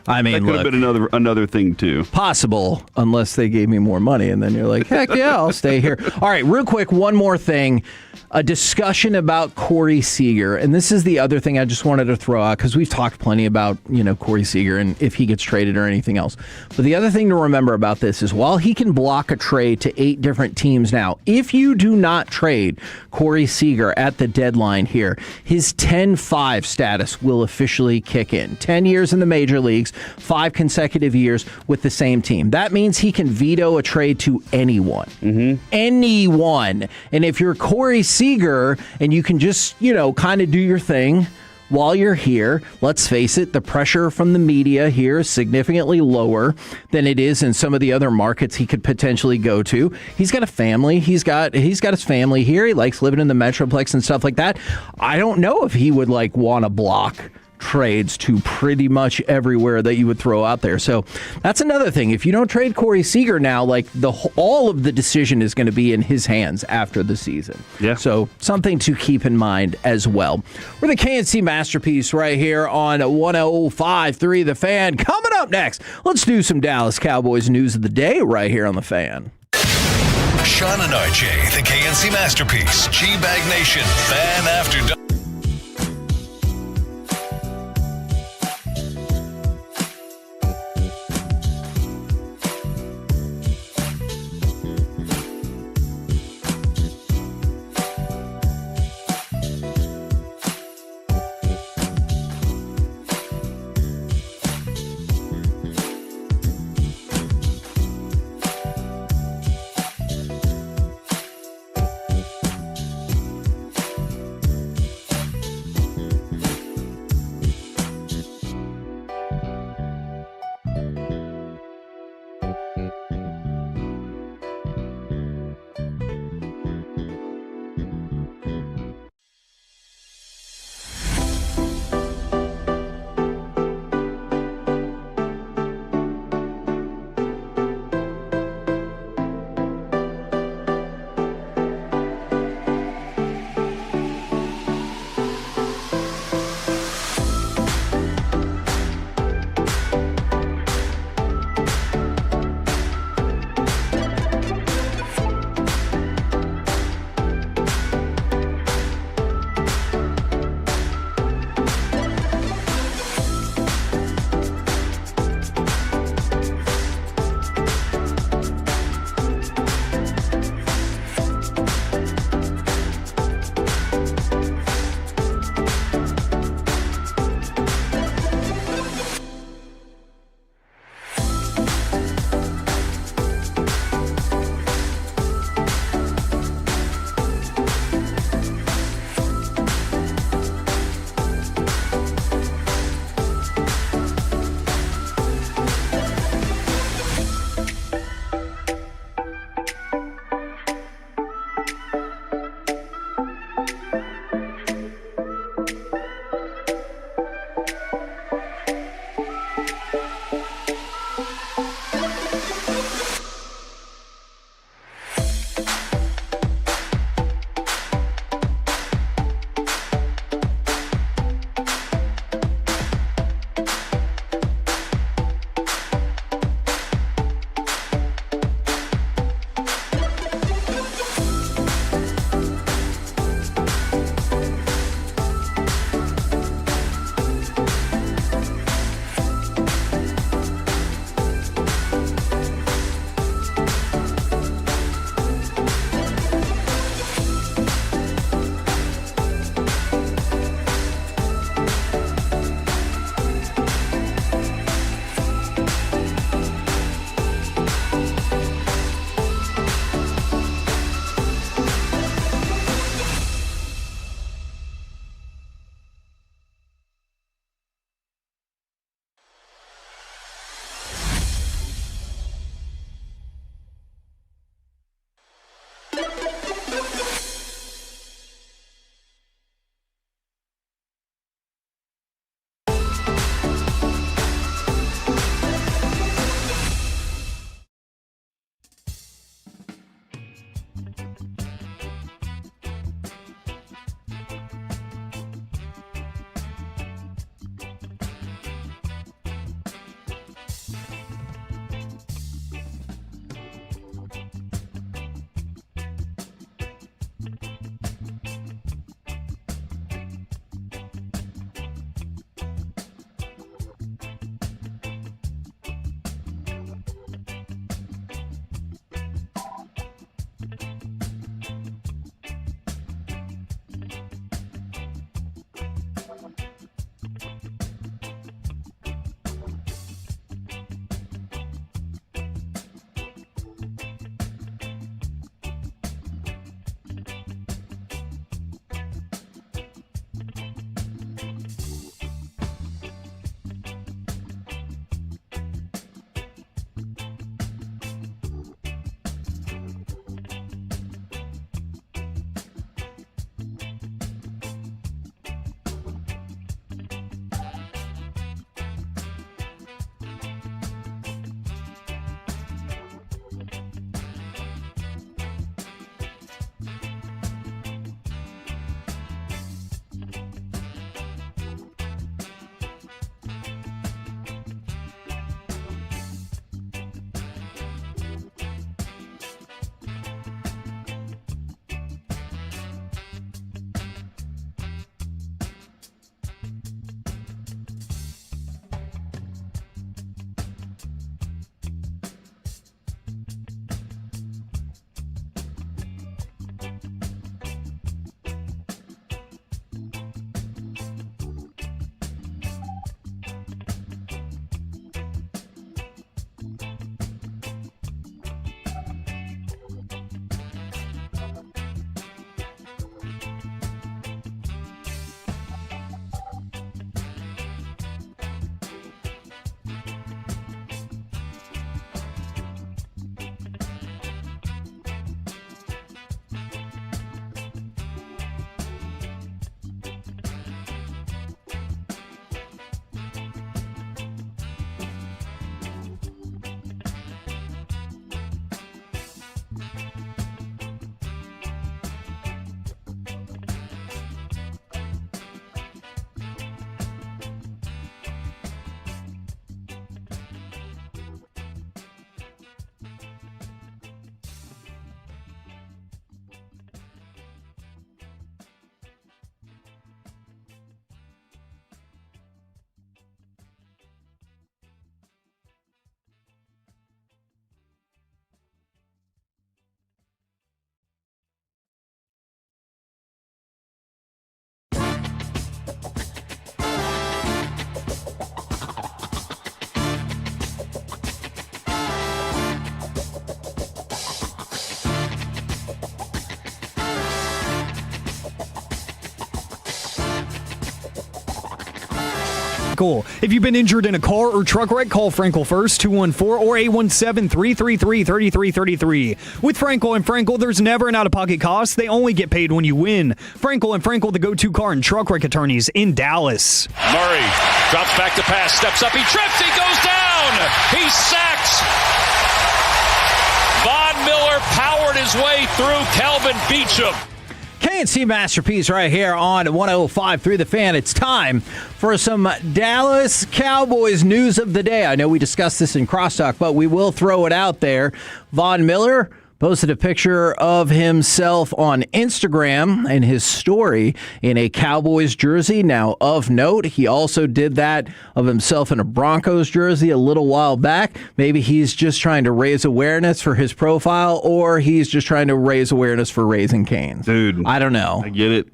I mean, that could have been another thing too. Possible, unless they gave me more money, and then you're like, heck yeah, I'll stay here. All right, real quick, one more thing. A discussion about Corey Seager, and this is the other thing I just wanted to throw out because we've talked plenty about Corey Seager and if he gets traded or anything else. But the other thing to remember about this is while he can block a trade to 8 different teams now, if you do not trade Corey Seager at the deadline here, his 10-5 status will officially kick in. 10 years in the major leagues, 5 consecutive years with the same team. That means he can veto a trade to anyone. Mm-hmm. Anyone. And if you're Corey Seager and you can just, kind of do your thing while you're here, let's face it, the pressure from the media here is significantly lower than it is in some of the other markets he could potentially go to. He's got a family. He's got his family here. He likes living in the Metroplex and stuff like that. I don't know if he would want to block trades to pretty much everywhere that you would throw out there. So that's another thing. If you don't trade Corey Seager now, all of the decision is going to be in his hands after the season. Yeah. So something to keep in mind as well. We're the KNC Masterpiece right here on 105.3 The Fan. Coming up next, let's do some Dallas Cowboys news of the day right here on The Fan. Sean and RJ, the KNC Masterpiece, G-Bag Nation, Fan After Dark. Frankel. If you've been injured in a car or truck wreck, call Frankel first, 214 or 817-333-3333. With Frankel and Frankel, there's never an out-of-pocket cost. They only get paid when you win. Frankel and Frankel, the go-to car and truck wreck attorneys in Dallas. Murray drops back to pass, steps up, he trips, he goes down, he's sacked. Von Miller powered his way through Calvin Beachum. KNC Masterpiece right here on 105.3 The Fan. It's time for some Dallas Cowboys news of the day. I know we discussed this in Crosstalk, but we will throw it out there. Von Miller posted a picture of himself on Instagram and his story in a Cowboys jersey. Now, of note, he also did that of himself in a Broncos jersey a little while back. Maybe he's just trying to raise awareness for his profile, or he's just trying to raise awareness for Raising Cane's. Dude, I don't know. I get it.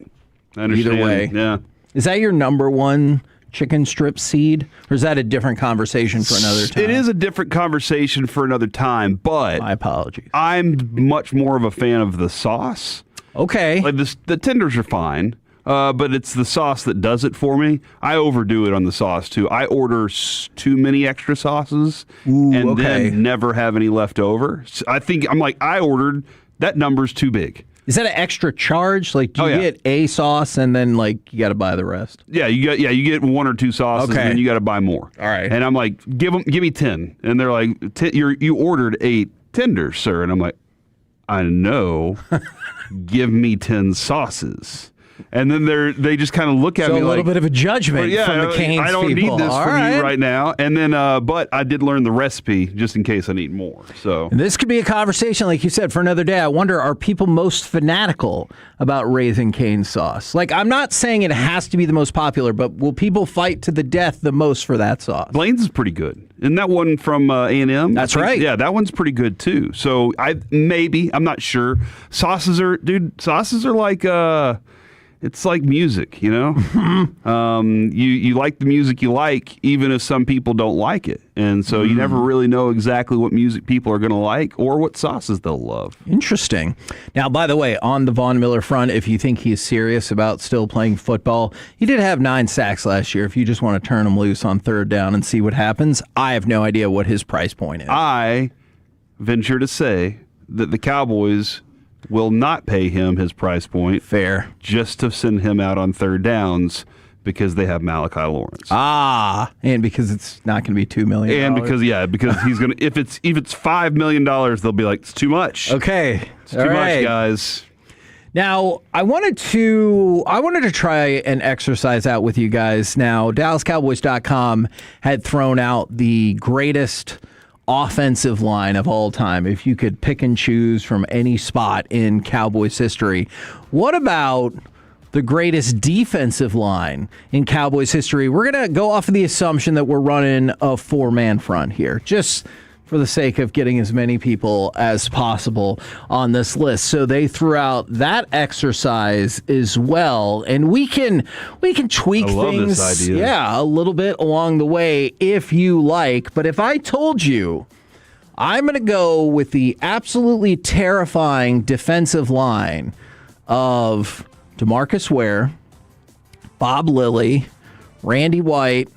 I understand. Either way. Yeah. Is that your number one chicken strip seed, or is that a different conversation for another time? It is a different conversation for another time, but my apologies. I'm much more of a fan of the sauce. Okay. Like the tenders are fine, but it's the sauce that does it for me. I overdo it on the sauce, too. I order too many extra sauces and then never have any left over. So I ordered, that number's too big. Is that an extra charge? Like, do you get a sauce and then you got to buy the rest? Yeah, you get one or two sauces and then you got to buy more. All right. And I'm like, give me 10, and they're like, you ordered 8 tenders, sir, and I'm like, I know, give me 10 sauces. And then they just kind of look at me like... So a little bit of a judgment from the Canes people. I don't need this from you right now. And then, but I did learn the recipe just in case I need more. So and this could be a conversation, like you said, for another day. I wonder, are people most fanatical about Raising Cane's sauce? Like, I'm not saying it has to be the most popular, but will people fight to the death the most for that sauce? Blaine's is pretty good. Isn't that one from A&M? That's right. Yeah, that one's pretty good, too. So I'm not sure. Sauces are like... It's like music, you know? You like the music you like, even if some people don't like it. And so you never really know exactly what music people are going to like or what sauces they'll love. Interesting. Now, by the way, on the Von Miller front, if you think he's serious about still playing football, he did have 9 sacks last year. If you just want to turn him loose on third down and see what happens, I have no idea what his price point is. I venture to say that the Cowboys will not pay him his price point. Fair. Just to send him out on third downs because they have Malachi Lawrence. And because it's not going to be $2 million. And because he's going to, if it's $5 million, they'll be like, it's too much. Okay. It's too much, guys. Now, I wanted to try an exercise out with you guys. Now, DallasCowboys.com had thrown out the greatest offensive line of all time, if you could pick and choose from any spot in Cowboys history. What about the greatest defensive line in Cowboys history? We're going to go off of the assumption that we're running a 4-man front here, just for the sake of getting as many people as possible on this list. So they threw out that exercise as well, and we can tweak things, this idea. a little bit along the way if you like. But if I told you I'm going to go with the absolutely terrifying defensive line of DeMarcus Ware, Bob Lilly, Randy White,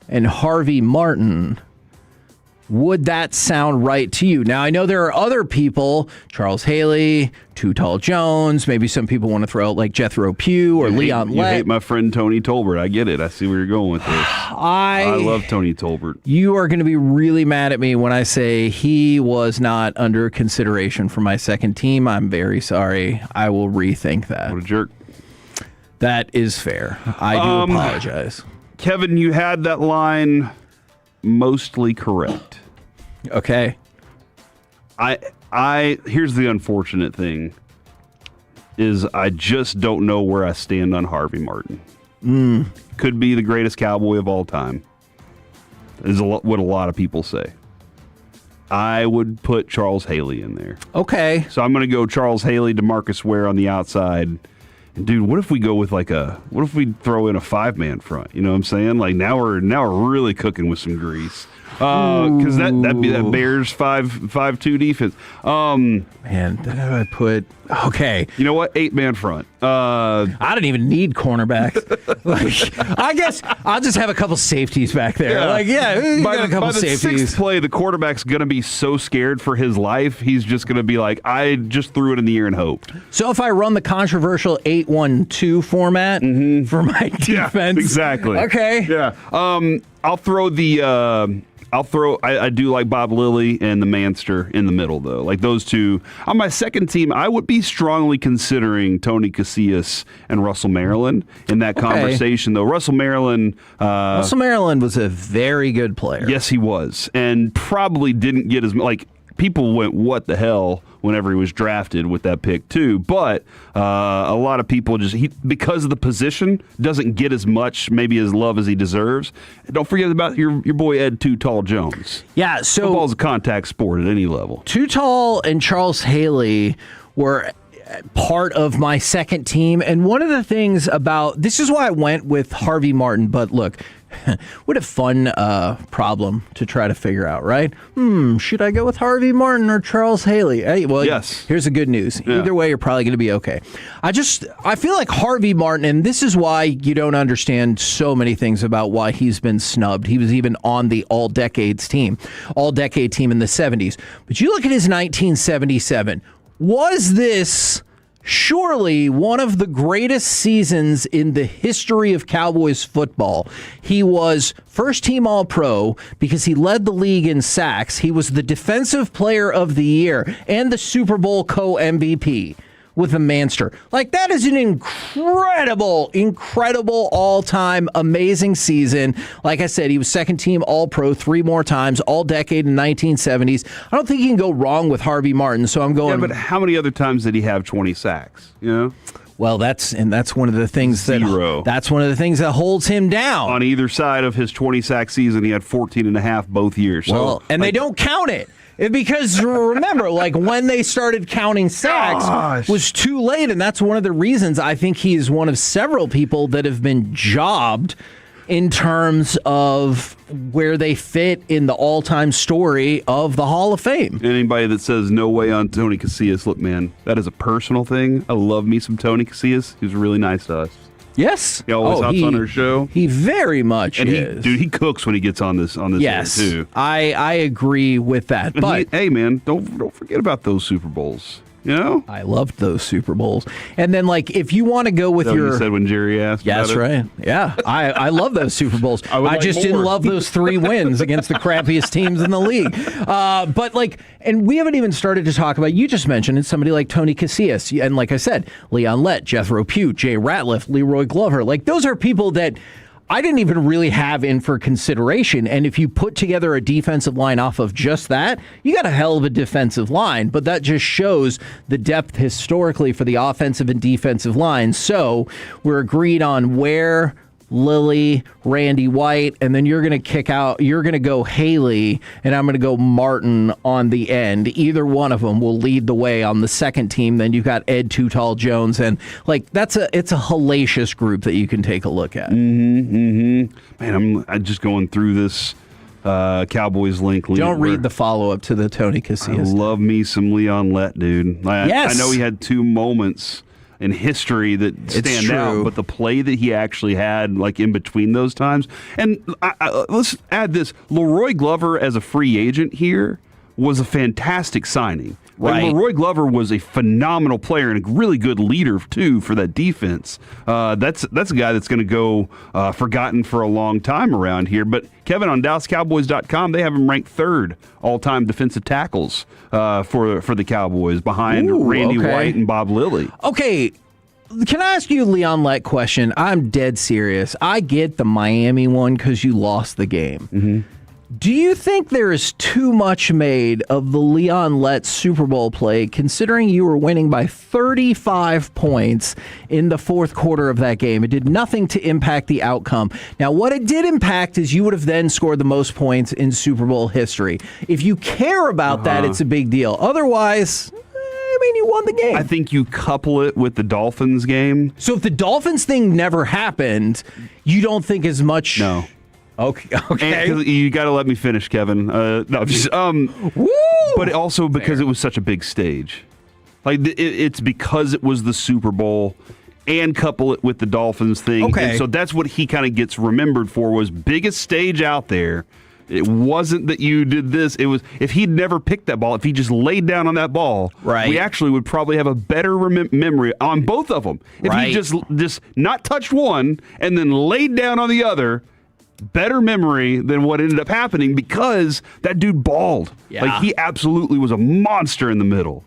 and Harvey Martin, would that sound right to you? Now, I know there are other people, Charles Haley, Too Tall Jones, maybe some people want to throw out like Jethro Pugh or Leon You Lett. hate my friend Tony Tolbert. I get it. I see where you're going with this. I love Tony Tolbert. You are going to be really mad at me when I say he was not under consideration for my second team. I'm very sorry. I will rethink that. What a jerk. That is fair. I do apologize. Kevin, you had that line mostly correct. Okay. Here's the unfortunate thing is I just don't know where I stand on Harvey Martin. Could be the greatest Cowboy of all time, is what a lot of people say. I would put Charles Haley in there. Okay. So I'm going to go Charles Haley, DeMarcus Ware on the outside, dude, what if we go with what if we throw in a 5-man front? You know what I'm saying? Like now we're really cooking with some grease. Because that'd be that Bears 5-2 defense. Man, then I put okay. You know what? 8-man front. I didn't even need cornerbacks. I guess I'll just have a couple safeties back there. By the safeties. sixth play, the quarterback's gonna be so scared for his life. He's just gonna be like, I just threw it in the air and hoped. So if I run the controversial 8-1-2 format for my defense, yeah, exactly. Okay. Yeah. I'll throw the. I do like Bob Lilly and the Manster in the middle, though. Like those two. On my second team, I would be strongly considering Tony Casillas and Russell Maryland in that conversation, though. Russell Maryland was a very good player. Yes, he was. And probably didn't get as much. People went, what the hell, whenever he was drafted with that pick, too. But a lot of people because of the position, doesn't get as much, maybe as love as he deserves. And don't forget about your boy Ed Too Tall Jones. Yeah, so football's a contact sport at any level. Too Tall and Charles Haley were part of my second team. And one of the things this is why I went with Harvey Martin. But look, what a fun problem to try to figure out, right? Should I go with Harvey Martin or Charles Haley? Yes. Here's the good news. Yeah. Either way, you're probably going to be okay. I feel like Harvey Martin, and this is why you don't understand so many things about why he's been snubbed. He was even on the all-decade team in the 70s. But you look at his 1977. Was this surely one of the greatest seasons in the history of Cowboys football? He was first-team All-Pro because he led the league in sacks. He was the Defensive Player of the Year and the Super Bowl co-MVP with the Manster. That is an incredible all-time amazing season. Like I said, he was second-team All-Pro 3 more times, all-decade in 1970s. I don't think you can go wrong with Harvey Martin, so I'm going... Yeah, but how many other times did he have 20 sacks, you know? Well, that's one of the things that's one of the things that holds him down. On either side of his 20-sack season, he had 14.5 both years. Well, and they don't count it. Because remember, when they started counting sacks was too late, and that's one of the reasons I think he is one of several people that have been jobbed in terms of where they fit in the all-time story of the Hall of Fame. Anybody that says no way on Tony Casillas, look, man, that is a personal thing. I love me some Tony Casillas. He was really nice to us. Yes. He always hops on our show. He very much is. He cooks when he gets on this yes, air, too. I agree with that. And but hey, man, don't forget about those Super Bowls. You know? I loved those Super Bowls. And then, if you want to go with you said when Jerry asked that's about it? Right. Yeah. I love those Super Bowls. I just didn't love those 3 wins against the crappiest teams in the league. And we haven't even started to talk about, you just mentioned, somebody like Tony Casillas. And like I said, Leon Lett, Jethro Pugh, Jay Ratliff, Leroy Glover. Those are people that I didn't even really have in for consideration. And if you put together a defensive line off of just that, you got a hell of a defensive line. But that just shows the depth historically for the offensive and defensive line. So we're agreed on where Lilly, Randy White, and then you're going to go Haley, and I'm going to go Martin on the end. Either one of them will lead the way on the second team. Then you've got Ed Too Tall Jones, and it's a hellacious group that you can take a look at. Man, I'm just going through this Cowboys link. Don't read the follow-up to the Tony Casillas. I love me some Leon Lett, dude. Yes. I know he had 2 moments in history that stand out, but the play that he actually had in between those times. And let's add this. Leroy Glover as a free agent here was a fantastic signing. Right. Leroy Glover was a phenomenal player and a really good leader, too, for that defense. That's a guy that's going to go forgotten for a long time around here. But, Kevin, on DallasCowboys.com, they have him ranked 3rd all-time defensive tackles for the Cowboys, behind Randy White and Bob Lilly. Okay. Can I ask you a Leon Lett question? I'm dead serious. I get the Miami one because you lost the game. Mm-hmm. Do you think there is too much made of the Leon Lett Super Bowl play, considering you were winning by 35 points in the fourth quarter of that game? It did nothing to impact the outcome. Now, what it did impact is you would have then scored the most points in Super Bowl history. If you care about that, it's a big deal. Otherwise, mean, you won the game. I think you couple it with the Dolphins game. So if the Dolphins thing never happened, you don't think as much. No. Okay. And you got to let me finish, Kevin. No, just, Woo! But also because it was such a big stage. Like it's because it was the Super Bowl, and couple it with the Dolphins thing. Okay. And so that's what he kind of gets remembered for, was biggest stage out there. It wasn't that you did this. It was, if he'd never picked that ball, if he just laid down on that ball, right, we actually would probably have a better memory on both of them. If he just not touched one and then laid down on the other, better memory than what ended up happening, because that dude balled. Yeah. Like, he absolutely was a monster in the middle.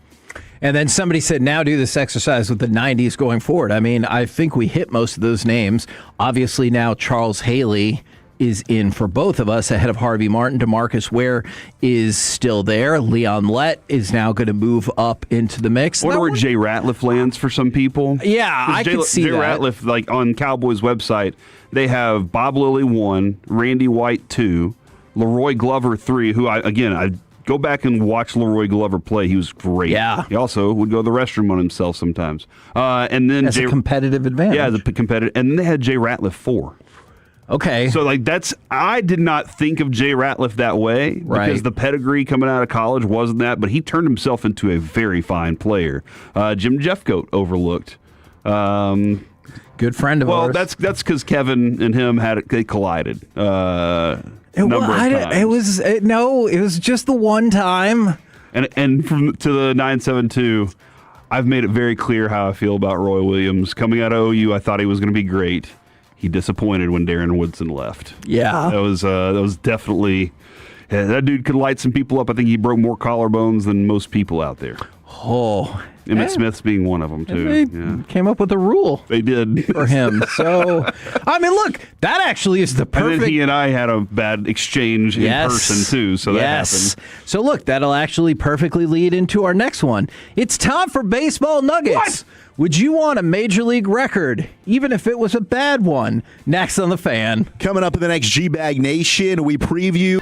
And then somebody said, now do this exercise with the 90s going forward. I mean, I think we hit most of those names. Obviously now Charles Haley is in for both of us ahead of Harvey Martin. DeMarcus Ware is still there. Leon Lett is now going to move up into the mix. I wonder where Jay Ratliff lands for some people. Yeah, I can see Jay that. Ratliff, like on Cowboys website, they have Bob Lilly 1, Randy White 2, Leroy Glover 3, who I go back and watch Leroy Glover play. He was great. Yeah. He also would go to the restroom on himself sometimes. And then That's a competitive advantage. Yeah, the competitive. And then they had Jay Ratliff 4. Okay. So, like, I did not think of Jay Ratliff that way, because the pedigree coming out of college wasn't that, but he turned himself into a very fine player. Jim Jeffcoat overlooked. Good friend of ours. Well, that's because Kevin and him they collided. It was just the one time. And to the 972, I've made it very clear how I feel about Roy Williams. Coming out of OU, I thought he was going to be great. He disappointed when Darren Woodson left. Yeah. That was definitely, that dude could light some people up. I think he broke more collarbones than most people out there. Oh. Emmett Smith's being one of them, too. They came up with a rule. They did. For him. So, I mean, look, that actually is the perfect. And then he and I had a bad exchange in person, too, so that happened. So, look, that'll actually perfectly lead into our next one. It's time for Baseball Nuggets. What? Would you want a Major League record, even if it was a bad one? Next on The Fan. Coming up in the next G-Bag Nation, we preview...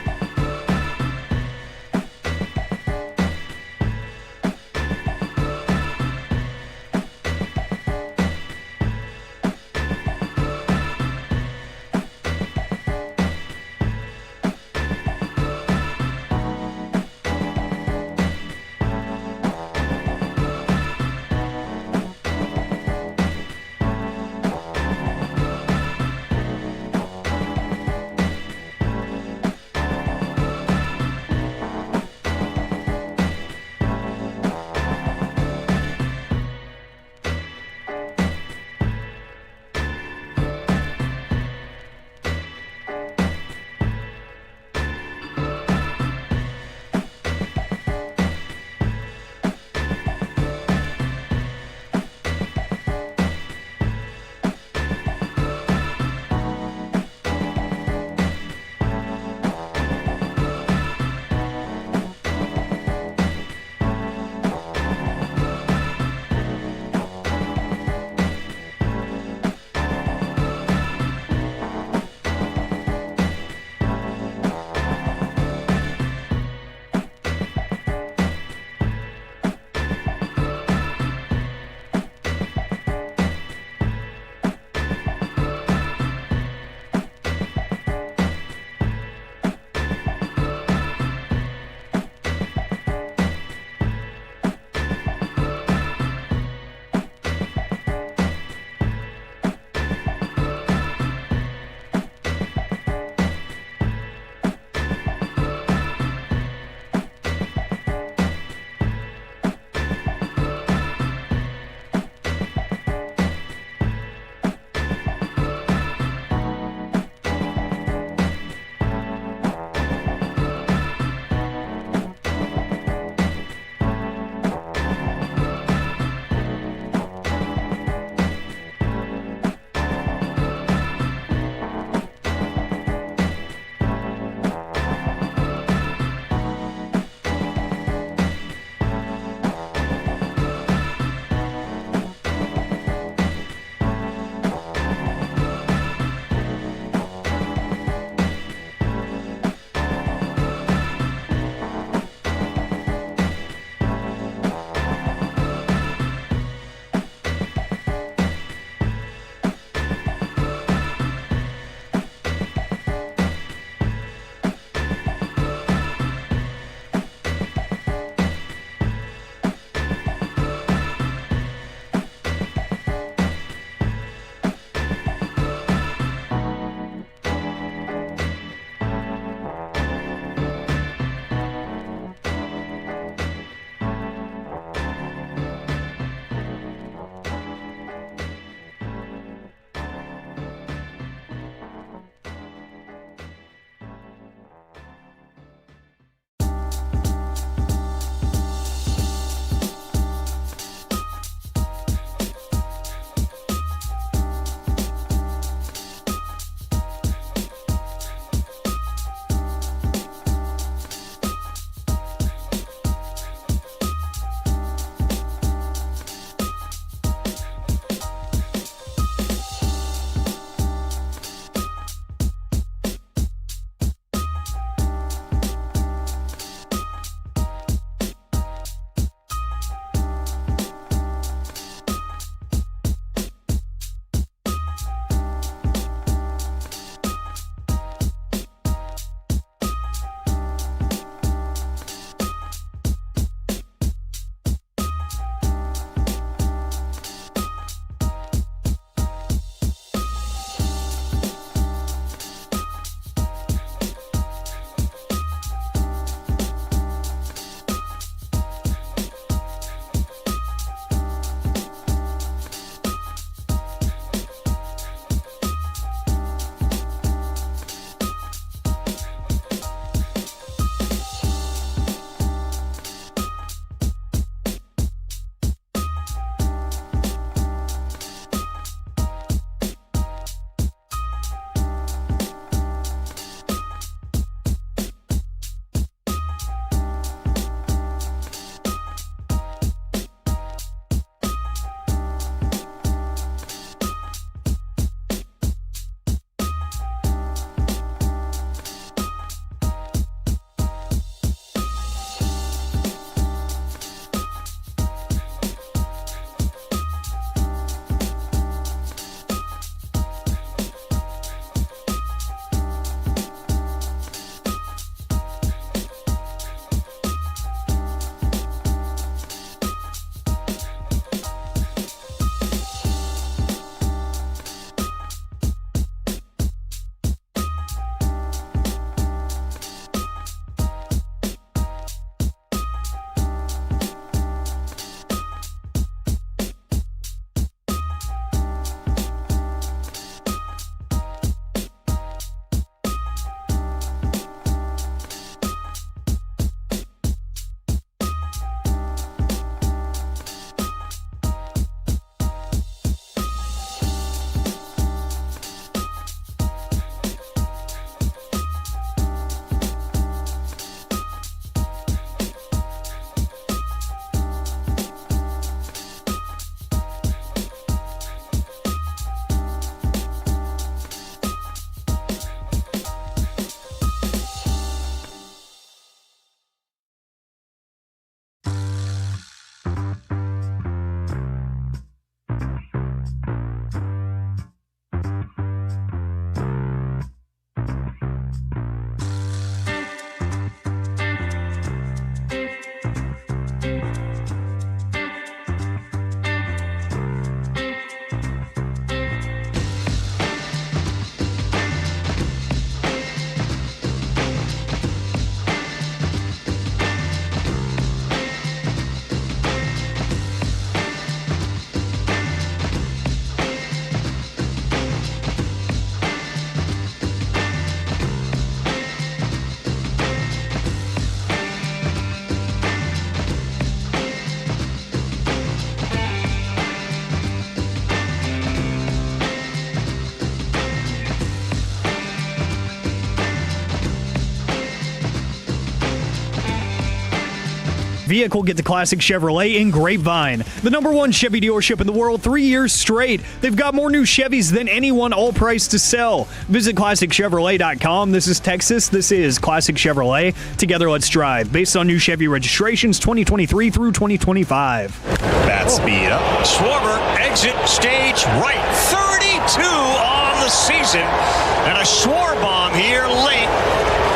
vehicle, get to Classic Chevrolet in Grapevine. The #1 Chevy dealership in the world 3 years straight. They've got more new Chevys than anyone, all priced to sell. Visit ClassicChevrolet.com. This is Texas. This is Classic Chevrolet. Together, let's drive. Based on new Chevy registrations 2023 through 2025. Bat speed up. Schwarber, exit stage right. 32 on the season. And a Schwarber bomb here late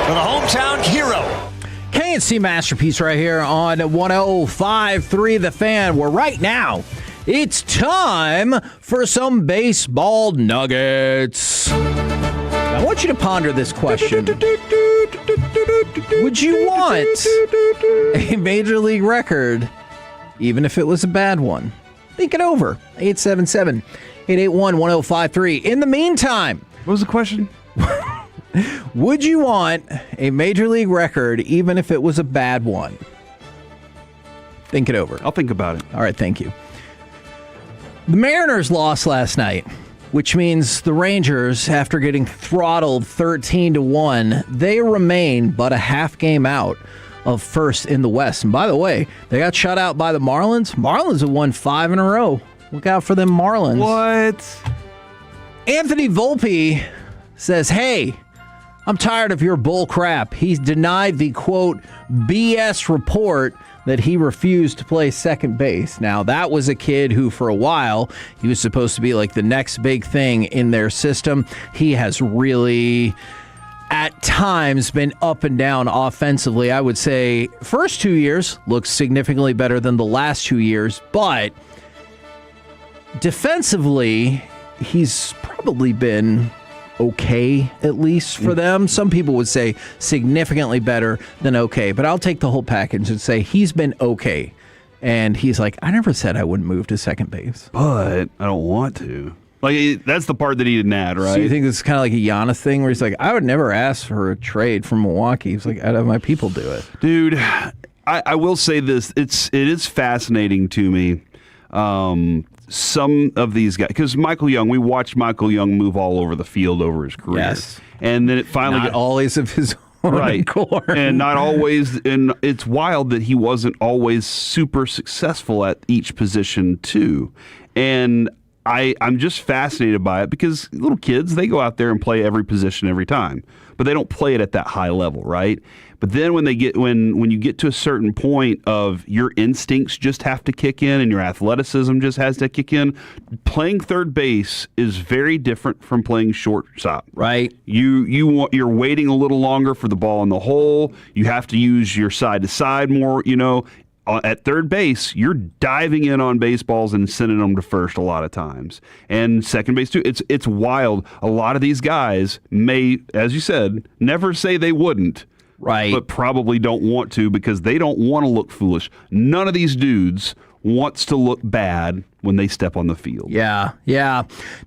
for the hometown hero. KNC Masterpiece right here on 105.3 The Fan, where right now it's time for some baseball nuggets. I want you to ponder this question. Would you want a major league record, even if it was a bad one? Think it over. 877-881-1053. In the meantime, what was the question? Would you want a major league record, even if it was a bad one? Think it over. I'll think about it. All right, thank you. The Mariners lost last night, which means the Rangers, after getting throttled 13-1, they remain but a half game out of first in the West. And by the way, they got shut out by the Marlins. Marlins have won 5 in a row. Look out for them Marlins. What? Anthony Volpe says, hey, I'm tired of your bull crap. He's denied the, quote, BS report that he refused to play second base. Now, that was a kid who, for a while, he was supposed to be like the next big thing in their system. He has really, at times, been up and down offensively. I would say first 2 years looks significantly better than the last 2 years, but defensively, he's probably been okay, at least for them. Some people would say significantly better than okay, but I'll take the whole package and say he's been okay. And he's like, I never said I wouldn't move to second base. But I don't want to. Like, that's the part that he didn't add, right? So you think this is kind of like a Giannis thing where he's like, I would never ask for a trade from Milwaukee. He's like, I'd have my people do it. Dude, I will say this. It is fascinating to me. Some of these guys, because Michael Young, we watched Michael Young move all over the field over his career. Yes. And then it finally not always of his own accord. And not always, and it's wild that he wasn't always super successful at each position too. And I'm just fascinated by it because little kids, they go out there and play every position every time, but they don't play it at that high level, right? But then when you get to a certain point of your instincts just have to kick in and your athleticism just has to kick in, playing third base is very different from playing shortstop. Right. You're waiting a little longer for the ball in the hole. You have to use your side to side more, At third base, you're diving in on baseballs and sending them to first a lot of times. And second base, too. It's wild. A lot of these guys may, as you said, never say they wouldn't. Right. But probably don't want to because they don't want to look foolish. None of these dudes wants to look bad when they step on the field. Yeah.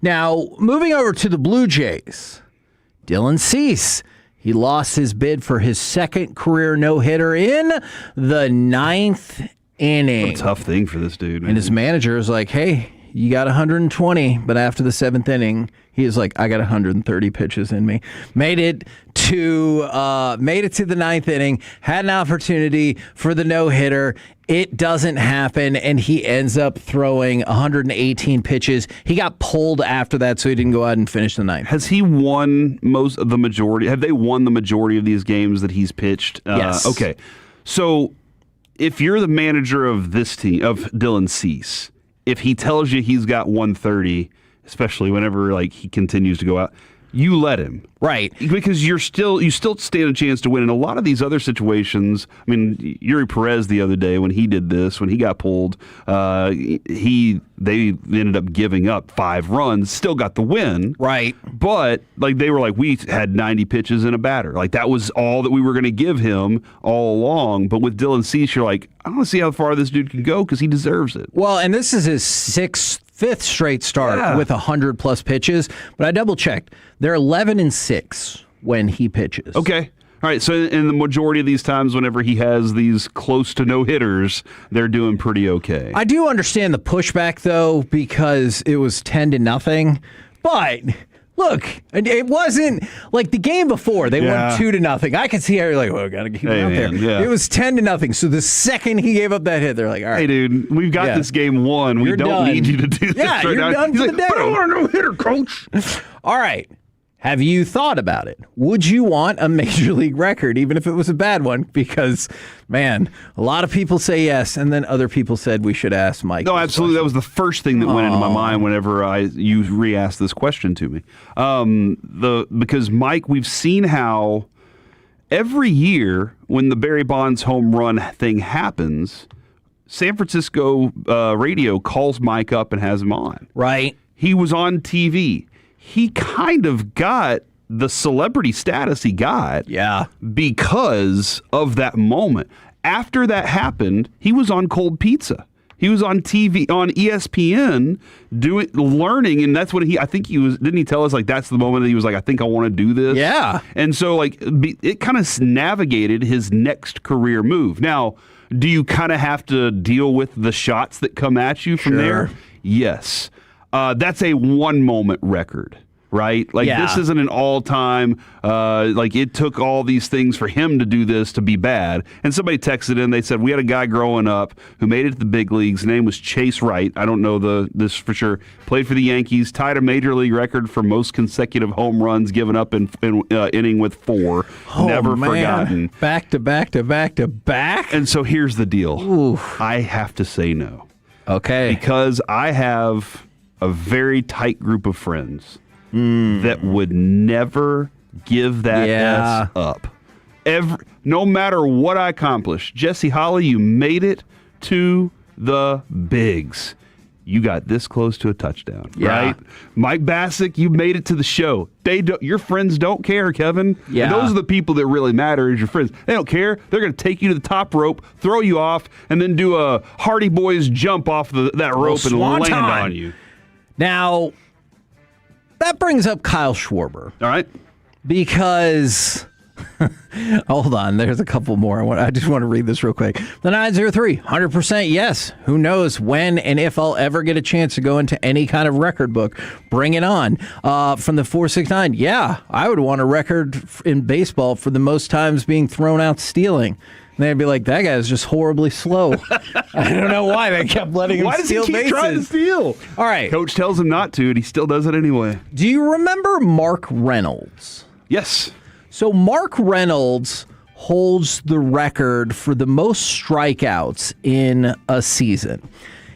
Now, moving over to the Blue Jays, Dylan Cease. He lost his bid for his second career no-hitter in the 9th inning. What a tough thing for this dude, man. And his manager is like, hey, you got 120, but after the 7th inning, he is like, I got 130 pitches in me. Made it to the 9th inning, had an opportunity for the no-hitter. It doesn't happen, and he ends up throwing 118 pitches. He got pulled after that, so he didn't go out and finish the 9th. Has he won the majority? Have they won the majority of these games that he's pitched? Yes. Okay. So if you're the manager of this team, of Dylan Cease, if he tells you he's got 130, especially whenever he continues to go out, you let him. Right. Because you still stand a chance to win. In a lot of these other situations, I mean, Yuri Perez the other day when he did this, when he got pulled, they ended up giving up 5 runs, still got the win. Right. But they were like, we had 90 pitches in a batter. That was all that we were going to give him all along. But with Dylan Cease, you're like, I want to see how far this dude can go because he deserves it. Well, and this is his 5th straight start with 100+ pitches. But I double-checked. They're 11-6 when he pitches. Okay. All right, so in the majority of these times, whenever he has these close to no hitters, they're doing pretty okay. I do understand the pushback, though, because it was 10-0. But Look, and it wasn't like the game before. They won 2-0. I could see how you're like, well, gotta keep it out there. Yeah. It was 10-0. So the second he gave up that hit, they're like, all right. Hey, dude, we've got this game won. We don't need you to do this right you're now. done He's for like, the day. I don't want a no-hitter, coach. All right. Have you thought about it? Would you want a major league record, even if it was a bad one? Because, man, a lot of people say yes, and then other people said we should ask Mike. No, absolutely. That was the first thing that went into my mind whenever you re-asked this question to me. Because, Mike, we've seen how every year when the Barry Bonds home run thing happens, San Francisco radio calls Mike up and has him on. Right. He was on TV. He kind of got the celebrity status he got because of that moment. After that happened, he was on Cold Pizza. He was on TV, on ESPN, learning, and that's when I think he was, didn't he tell us, like, that's the moment that he was like, I think I want to do this? Yeah. And so, like, it kind of navigated his next career move. Now, do you kind of have to deal with the shots that come at you from there? Yes. That's a one-moment record, right? Like, this isn't an all-time, like, it took all these things for him to do this to be bad. And somebody texted in, they said, we had a guy growing up who made it to the big leagues. His name was Chase Wright. I don't know this for sure. Played for the Yankees, tied a major league record for most consecutive home runs given up in inning with 4. Never forgotten. Back to back to back to back? And so here's the deal. Oof. I have to say no. Okay. Because I have a very tight group of friends that would never give that S up. No matter what I accomplish. Jesse Holly, you made it to the bigs. You got this close to a touchdown, right? Mike Bassick, you made it to the show. Your friends don't care, Kevin. Yeah. And those are the people that really matter is your friends. They don't care. They're going to take you to the top rope, throw you off, and then do a Hardy Boys jump off that rope and land on you. Now, that brings up Kyle Schwarber. All right. Because, hold on, there's a couple more. I just want to read this real quick. The 903, 100% yes. Who knows when and if I'll ever get a chance to go into any kind of record book. Bring it on. From the 469, yeah, I would want a record in baseball for the most times being thrown out stealing. And they'd be like, that guy's just horribly slow. I don't know why they kept letting him steal bases. Why does he keep trying to steal? All right. Coach tells him not to, and he still does it anyway. Do you remember Mark Reynolds? Yes. So Mark Reynolds holds the record for the most strikeouts in a season.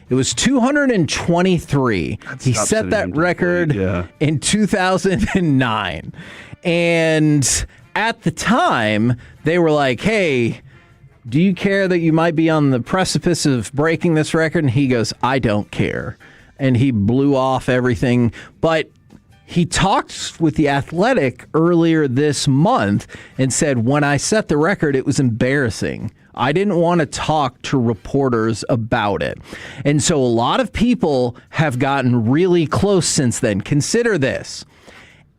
It was 223. He set that record in 2009. And at the time, they were like, hey, do you care that you might be on the precipice of breaking this record? And he goes, I don't care. And he blew off everything. But he talked with The Athletic earlier this month and said, when I set the record, it was embarrassing. I didn't want to talk to reporters about it. And so a lot of people have gotten really close since then. Consider this.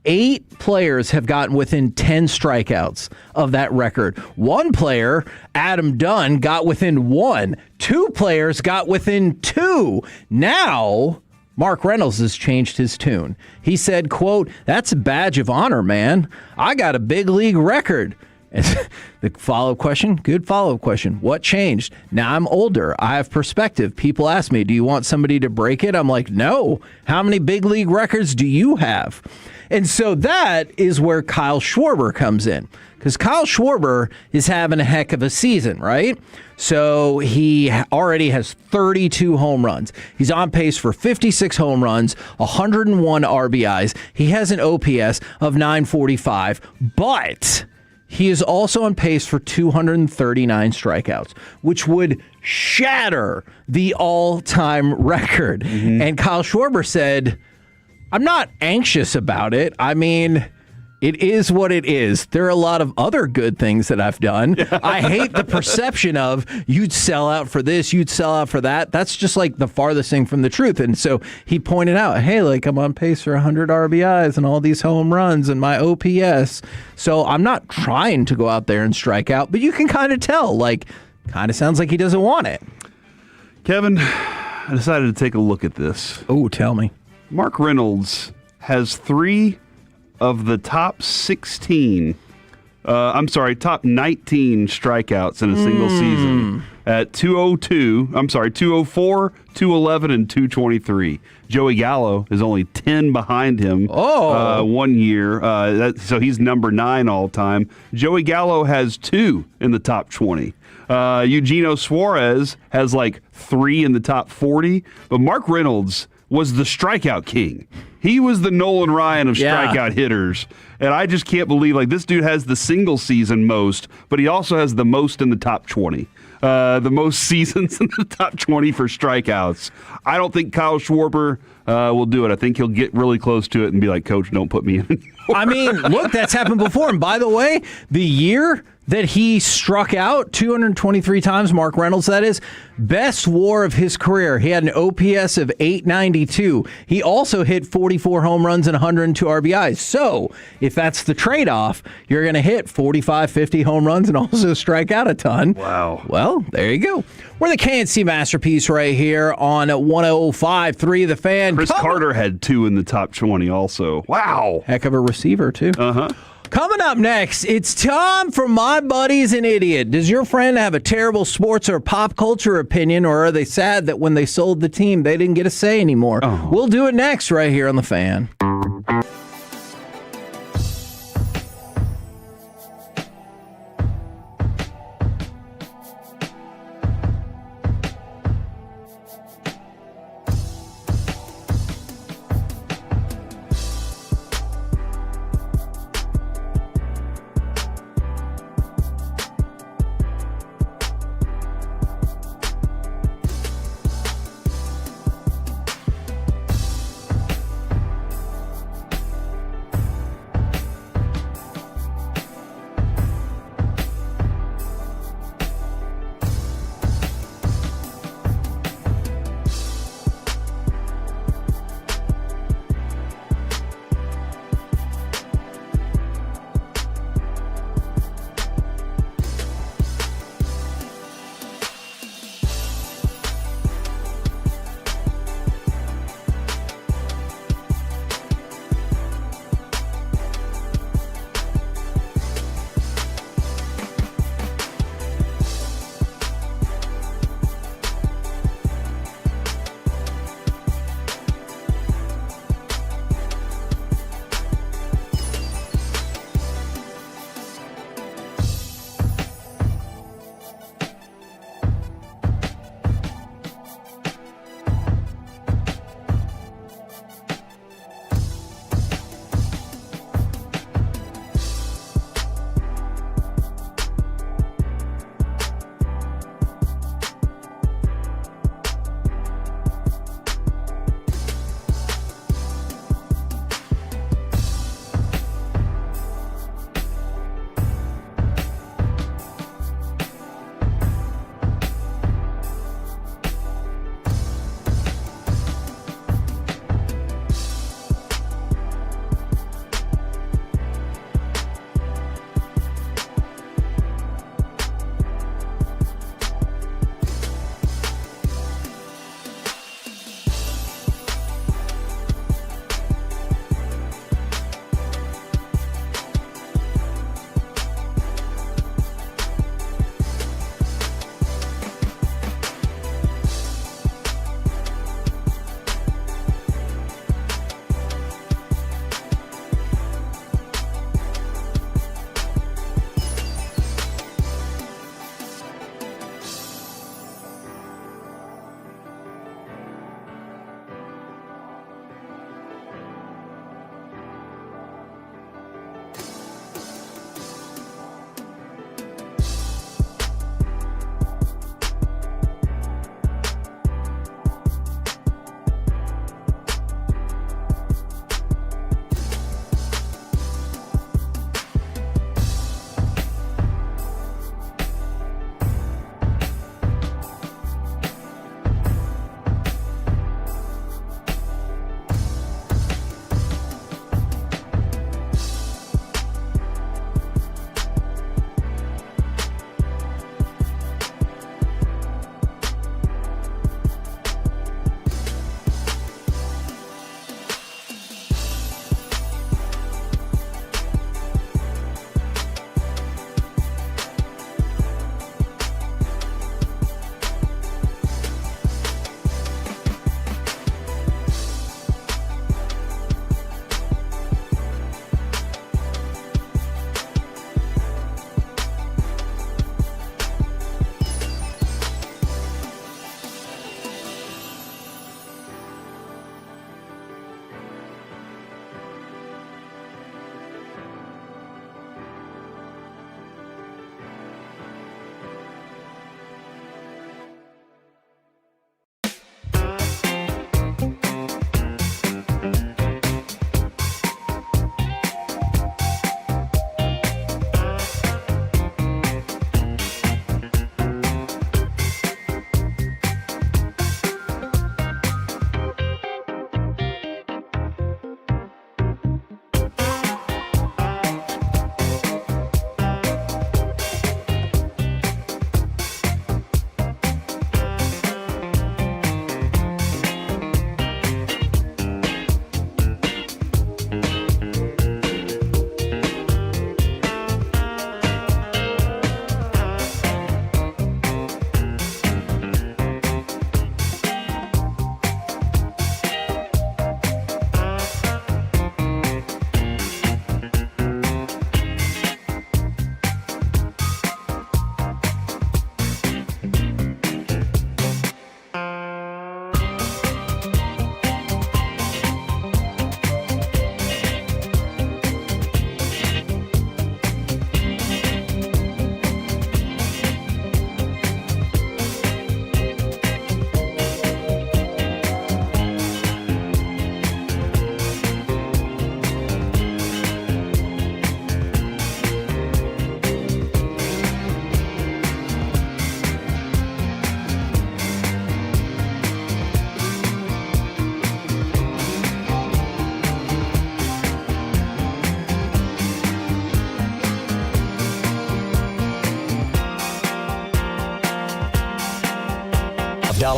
8 players have gotten within 10 strikeouts of that record. 1 player, Adam Dunn, got within 1. 2 players got within 2. Now, Mark Reynolds has changed his tune. He said, quote, that's a badge of honor, man. I got a big league record. The follow-up question, good follow-up question. What changed? Now I'm older. I have perspective. People ask me, do you want somebody to break it? I'm like, no. How many big league records do you have? And so that is where Kyle Schwarber comes in. Because Kyle Schwarber is having a heck of a season, right? So he already has 32 home runs. He's on pace for 56 home runs, 101 RBIs. He has an OPS of 945, but he is also on pace for 239 strikeouts, which would shatter the all-time record. Mm-hmm. And Kyle Schwarber said, I'm not anxious about it. I mean, it is what it is. There are a lot of other good things that I've done. I hate the perception of you'd sell out for this, you'd sell out for that. That's just like the farthest thing from the truth. And so he pointed out, hey, like I'm on pace for 100 RBIs and all these home runs and my OPS. So I'm not trying to go out there and strike out, but you can kind of tell, like, kind of sounds like he doesn't want it. Kevin, I decided to take a look at this. Oh, tell me. Mark Reynolds has 3 of the top 16. Top 19 strikeouts in a single season at 204, 211, and 223. Joey Gallo is only 10 behind him 1 year. So he's number 9 all time. Joey Gallo has 2 in the top 20. Eugenio Suarez has like 3 in the top 40. But Mark Reynolds was the strikeout king. He was the Nolan Ryan of strikeout hitters. And I just can't believe, like, this dude has the single season most, but he also has the most in the top 20. The most seasons in the top 20 for strikeouts. I don't think Kyle Schwarber will do it. I think he'll get really close to it and be like, Coach, don't put me in anymore. I mean, look, that's happened before. And by the way, the year that he struck out 223 times, Mark Reynolds, that is, best WAR of his career. He had an OPS of 892. He also hit 44 home runs and 102 RBIs. So if that's the trade-off, you're going to hit 45, 50 home runs and also strike out a ton. Wow. Well, there you go. We're the KNC Masterpiece right here on 105.3 The Fan. Chris Carter had 2 in the top 20 also. Wow. Heck of a receiver, too. Uh-huh. Coming up next, it's time for My Buddy's an Idiot. Does your friend have a terrible sports or pop culture opinion, or are they sad that when they sold the team, they didn't get a say anymore? Oh. We'll do it next right here on The Fan.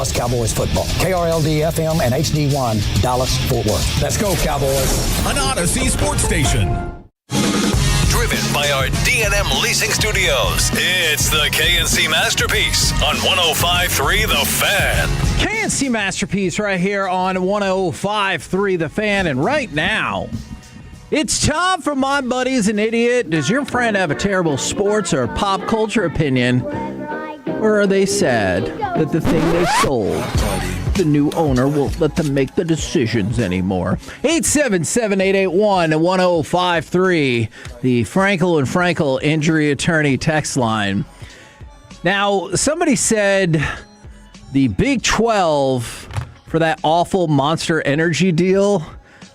Dallas Cowboys football. KRLD-FM and HD1 Dallas Fort Worth. Let's go, Cowboys. An Odyssey sports station. Driven by our D&M Leasing Studios, it's the KNC Masterpiece on 105.3 The Fan. KNC Masterpiece right here on 105.3 The Fan. And right now, it's time for My Buddy's an Idiot. Does your friend have a terrible sports or pop culture opinion? Or are they sad that the thing they sold, the new owner won't let them make the decisions anymore? 877-881-1053, the Frankel and Frankel injury attorney text line. Now, somebody said the Big 12 for that awful Monster Energy deal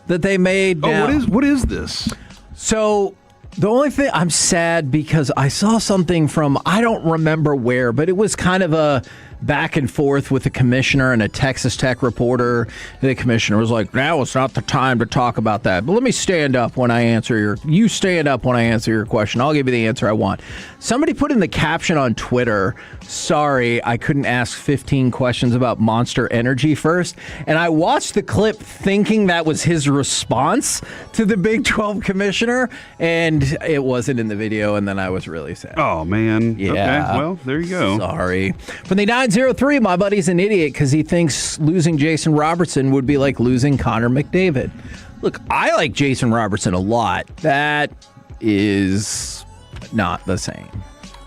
that they made. Now, what is this? So the only thing, I'm sad because I saw something from, I don't remember where, but it was kind of a back and forth with the commissioner and a Texas Tech reporter. The commissioner was like, now it's not the time to talk about that. But let me stand up when I answer you stand up when I answer your question. I'll give you the answer I want. Somebody put in the caption on Twitter, sorry, I couldn't ask 15 questions about Monster Energy first. And I watched the clip thinking that was his response to the Big 12 commissioner, and it wasn't in the video, and then I was really sad. Oh, man. Yeah. Okay, well, there you go. Sorry. From the 903, my buddy's an idiot because he thinks losing Jason Robertson would be like losing Connor McDavid. Look, I like Jason Robertson a lot. That is not the same.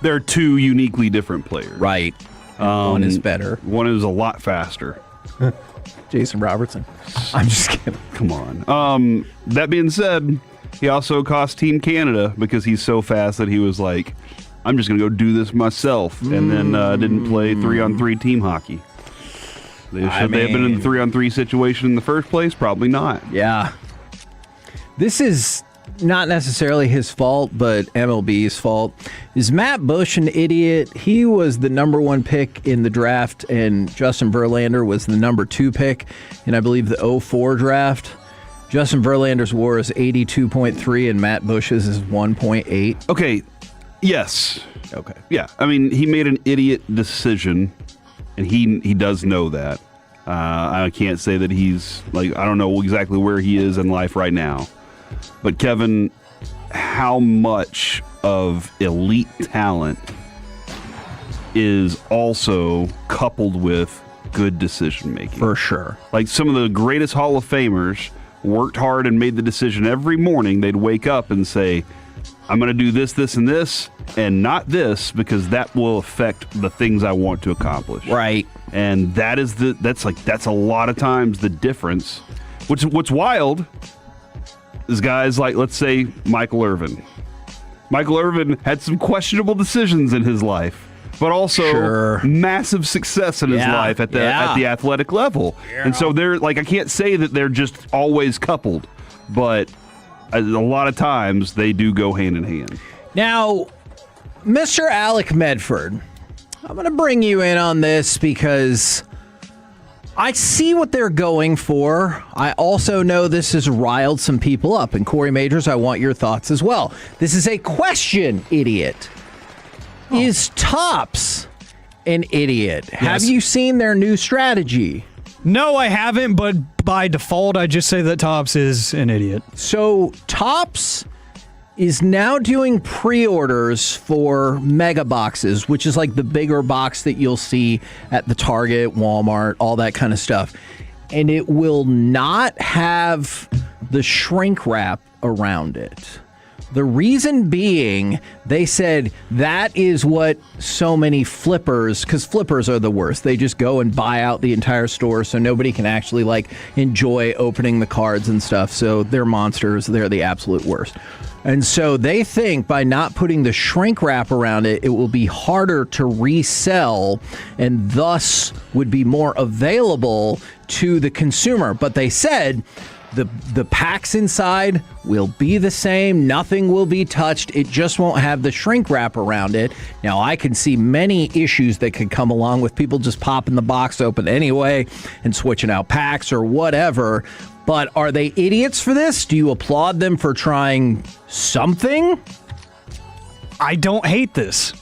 They're two uniquely different players. Right. One is better. One is a lot faster. Jason Robertson. I'm just kidding. Come on. That being said, he also cost Team Canada because he's so fast that he was like, I'm just going to go do this myself, and then didn't play 3-on-3 team hockey. Should they have been in the 3-on-3 situation in the first place? Probably not. Yeah. This is not necessarily his fault, but MLB's fault. Is Matt Bush an idiot? He was the number 1 pick in the draft, and Justin Verlander was the number 2 pick in, I believe, the 2004 draft. Justin Verlander's WAR is 82.3, and Matt Bush's is 1.8. Okay. Yes. Okay. Yeah. I mean, he made an idiot decision, and he does know that. I can't say that he's, like, I don't know exactly where he is in life right now. But, Kevin, how much of elite talent is also coupled with good decision-making? For sure. Like, some of the greatest Hall of Famers worked hard and made the decision every morning. They'd wake up and say, I'm going to do this, this, and this, and not this, because that will affect the things I want to accomplish. Right. And that's a lot of times the difference. What's wild is guys like, let's say, Michael Irvin. Michael Irvin had some questionable decisions in his life, but also massive success in his life at the athletic level. Yeah. And so they're like, I can't say that they're just always coupled, but a lot of times they do go hand in hand. Now, Mr. Alec Medford, I'm going to bring you in on this because I see what they're going for. I also know this has riled some people up. And Corey Majors, I want your thoughts as well. This is a question, idiot. Is Topps an idiot? Yes. Have you seen their new strategy? No, I haven't, but by default, I just say that Topps is an idiot. So Topps is now doing pre-orders for mega boxes, which is like the bigger box that you'll see at the Target, Walmart, all that kind of stuff. And it will not have the shrink wrap around it. The reason being, they said that is what so many flippers, because flippers are the worst. They just go and buy out the entire store so nobody can actually like enjoy opening the cards and stuff. So they're monsters. They're the absolute worst. And so they think by not putting the shrink wrap around it, it will be harder to resell and thus would be more available to the consumer. But they said the packs inside will be the same. Nothing will be touched. It just won't have the shrink wrap around it. Now, I can see many issues that could come along with people just popping the box open anyway and switching out packs or whatever. But are they idiots for this? Do you applaud them for trying something? I don't hate this.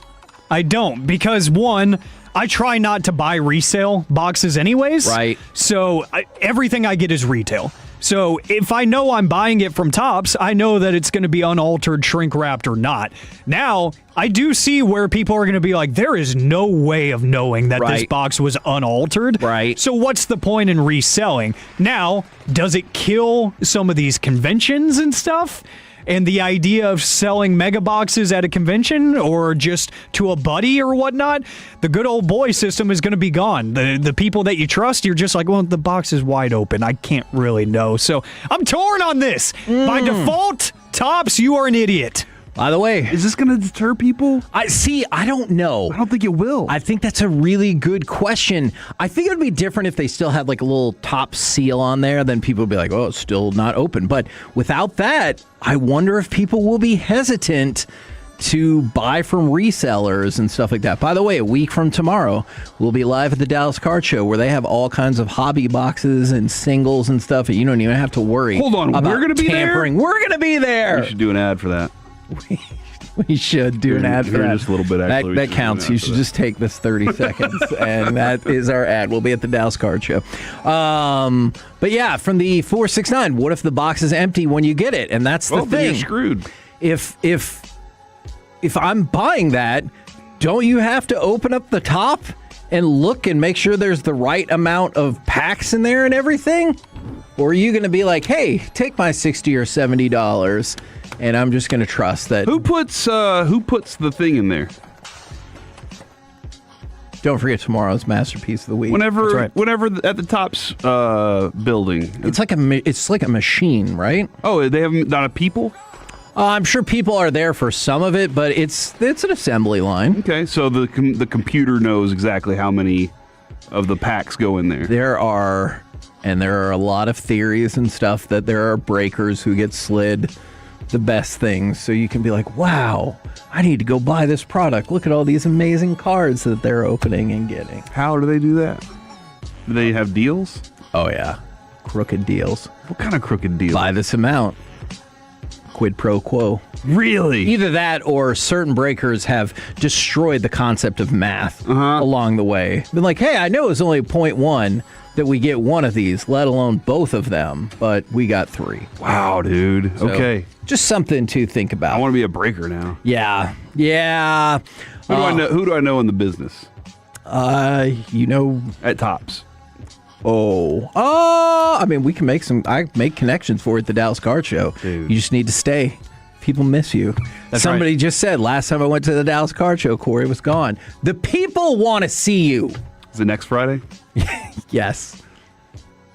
I don't, because one, I try not to buy resale boxes anyways. Right. So everything I get is retail. So if I know I'm buying it from Topps, I know that it's going to be unaltered, shrink wrapped, or not. Now, I do see where people are going to be like, there is no way of knowing that this box was unaltered. Right. So what's the point in reselling? Now, does it kill some of these conventions and stuff? And the idea of selling mega boxes at a convention or just to a buddy or whatnot, the good old boy system is going to be gone. The people that you trust, you're just like, well, the box is wide open. I can't really know. So I'm torn on this. By default, Topps, you are an idiot. By the way, is this going to deter people? I don't know. I don't think it will. I think that's a really good question. I think it would be different if they still had like a little top seal on there. Then people would be like, oh, it's still not open. But without that, I wonder if people will be hesitant to buy from resellers and stuff like that. By the way, a week from tomorrow, we'll be live at the Dallas Card Show where they have all kinds of hobby boxes and singles and stuff. And you don't even have to worry. Hold on, about we're going to be tampering. there? We're going to be there. We should do an ad for that. We should do an ad for that. Just a little bit, actually. That counts. You should just take this 30 seconds, and that is our ad. We'll be at the Dallas Card Show. But yeah, from the 469, what if the box is empty when you get it? And that's the thing. Then you're screwed. If I'm buying that, don't you have to open up the top and look and make sure there's the right amount of packs in there and everything? Or are you going to be like, hey, take my $60 or $70, and I'm just going to trust that? Who puts the thing in there? Don't forget tomorrow's Masterpiece of the Week. Whenever at the Topps building, it's like a machine, right? Oh, they have not a people. I'm sure people are there for some of it, but it's an assembly line. Okay, so the computer knows exactly how many of the packs go in there. There are a lot of theories and stuff that there are breakers who get slid the best things. So you can be like, wow, I need to go buy this product. Look at all these amazing cards that they're opening and getting. How do they do that? Do they have deals? Oh, yeah. Crooked deals. What kind of crooked deals? Buy this amount. Quid pro quo. Really? Either that or certain breakers have destroyed the concept of math along the way. Been like, hey, I know it's only 0.1 that we get one of these, let alone both of them, but we got 3. Wow, dude. So, okay. Just something to think about. I want to be a breaker now. Yeah. Yeah. Who do I know in the business? At Topps. I mean, we can I make connections for it at the Dallas Card Show. Dude. You just need to stay. People miss you. Somebody just said last time I went to the Dallas Card Show, Corey was gone. The people want to see you. Is it next Friday? Yes.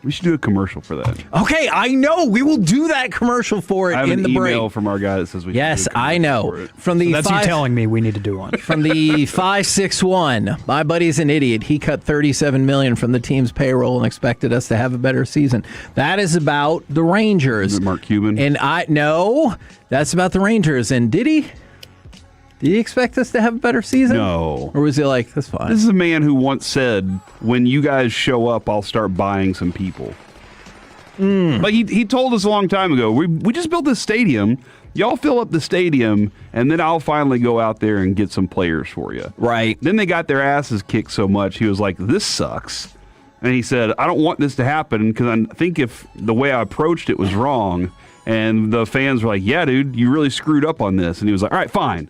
We should do a commercial for that. Okay, I know. We will do that commercial for it I have in an the break. email from our guy that says we Yes, should do a I commercial know. for it. From the So that's you telling me we need to do one. From the 561, my buddy's an idiot. He cut $37 million from the team's payroll and expected us to have a better season. That is about the Rangers. Is it Mark Cuban? And no, that's about the Rangers. And did he? Did he expect us to have a better season? No. Or was he like, that's fine? This is a man who once said, when you guys show up, I'll start buying some people. Like he told us a long time ago, we just built this stadium. Y'all fill up the stadium, and then I'll finally go out there and get some players for you. Right. Then they got their asses kicked so much, he was like, this sucks. And he said, I don't want this to happen because I think if the way I approached it was wrong. And the fans were like, yeah, dude, you really screwed up on this. And he was like, all right, fine.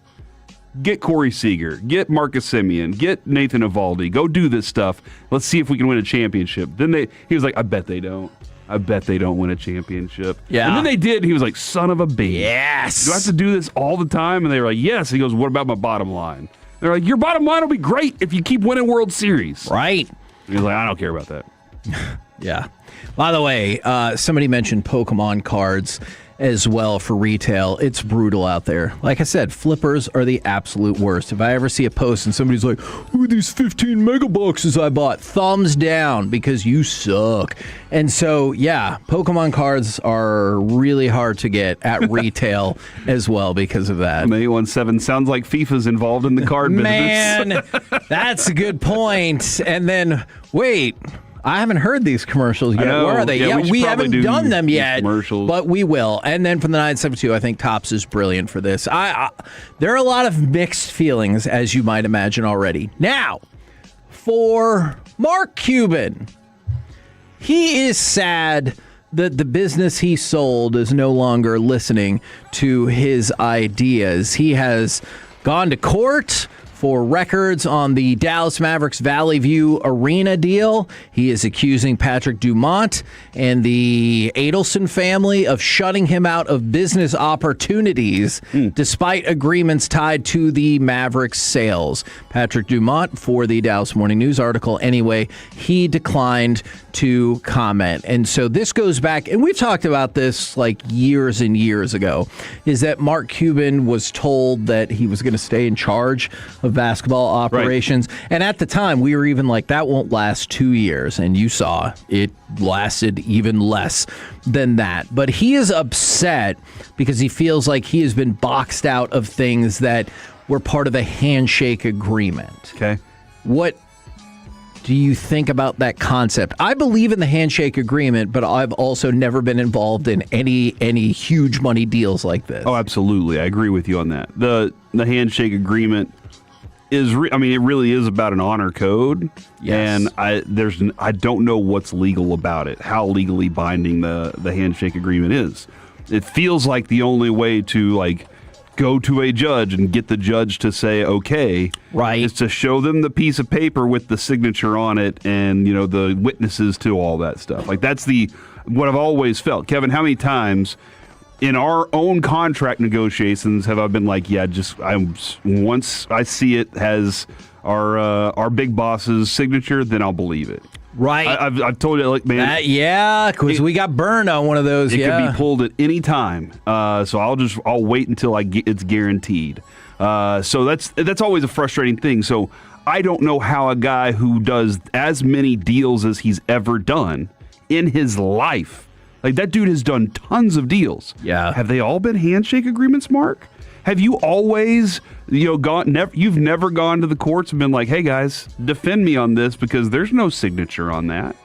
Get Corey Seager, get Marcus Semien, get Nathan Eovaldi, go do this stuff. Let's see if we can win a championship. Then he was like, I bet they don't. I bet they don't win a championship. Yeah. And then they did. And he was like, son of a bitch. Yes. Do I have to do this all the time? And they were like, yes. He goes, what about my bottom line? They're like, your bottom line will be great if you keep winning World Series. Right. And he's like, I don't care about that. Yeah. By the way, somebody mentioned Pokemon cards as well for retail. It's brutal out there. Like I said, flippers are the absolute worst. If I ever see a post and somebody's like, "Ooh, these 15 mega boxes I bought," thumbs down because you suck. And so, yeah, Pokemon cards are really hard to get at retail as well because of that. 817 sounds like FIFA's involved in the card business. Man, that's a good point. And then, wait, I haven't heard these commercials yet. Know. Where are they? Yeah, we haven't done them yet, commercials. but we will. And then from the 972, I think Topps is brilliant for this. There are a lot of mixed feelings, as you might imagine already. Now, for Mark Cuban. He is sad that the business he sold is no longer listening to his ideas. He has gone to court for records on the Dallas Mavericks Valley View Arena deal. He is accusing Patrick Dumont and the Adelson family of shutting him out of business opportunities despite agreements tied to the Mavericks sales. Patrick Dumont, for the Dallas Morning News article anyway, he declined to comment. And so this goes back, and we've talked about this like years and years ago, is that Mark Cuban was told that he was going to stay in charge of basketball operations. Right. And at the time, we were even like, that won't last 2 years. And you saw it lasted even less than that. But he is upset because he feels like he has been boxed out of things that were part of a handshake agreement. Okay. What do you think about that concept? I believe in the handshake agreement, but I've also never been involved in any huge money deals like this. Oh, absolutely. I agree with you on that. The handshake agreement is, it really is about an honor code. Yes. And I don't know what's legal about it, how legally binding the handshake agreement is. It feels like the only way to go to a judge and get the judge to say okay, right, is to show them the piece of paper with the signature on it and the witnesses to all that stuff. That's what I've always felt. Kevin, how many times in our own contract negotiations have I been like, once I see it has our big boss's signature, then I'll believe it. Right. I've told you, man. Because we got burned on one of those. It could be pulled at any time. So I'll wait until it's guaranteed. So that's always a frustrating thing. So I don't know how a guy who does as many deals as he's ever done in his life, that dude has done tons of deals. Yeah. Have they all been handshake agreements, Mark? Have you always, you've never gone to the courts and been like, hey guys, defend me on this because there's no signature on that.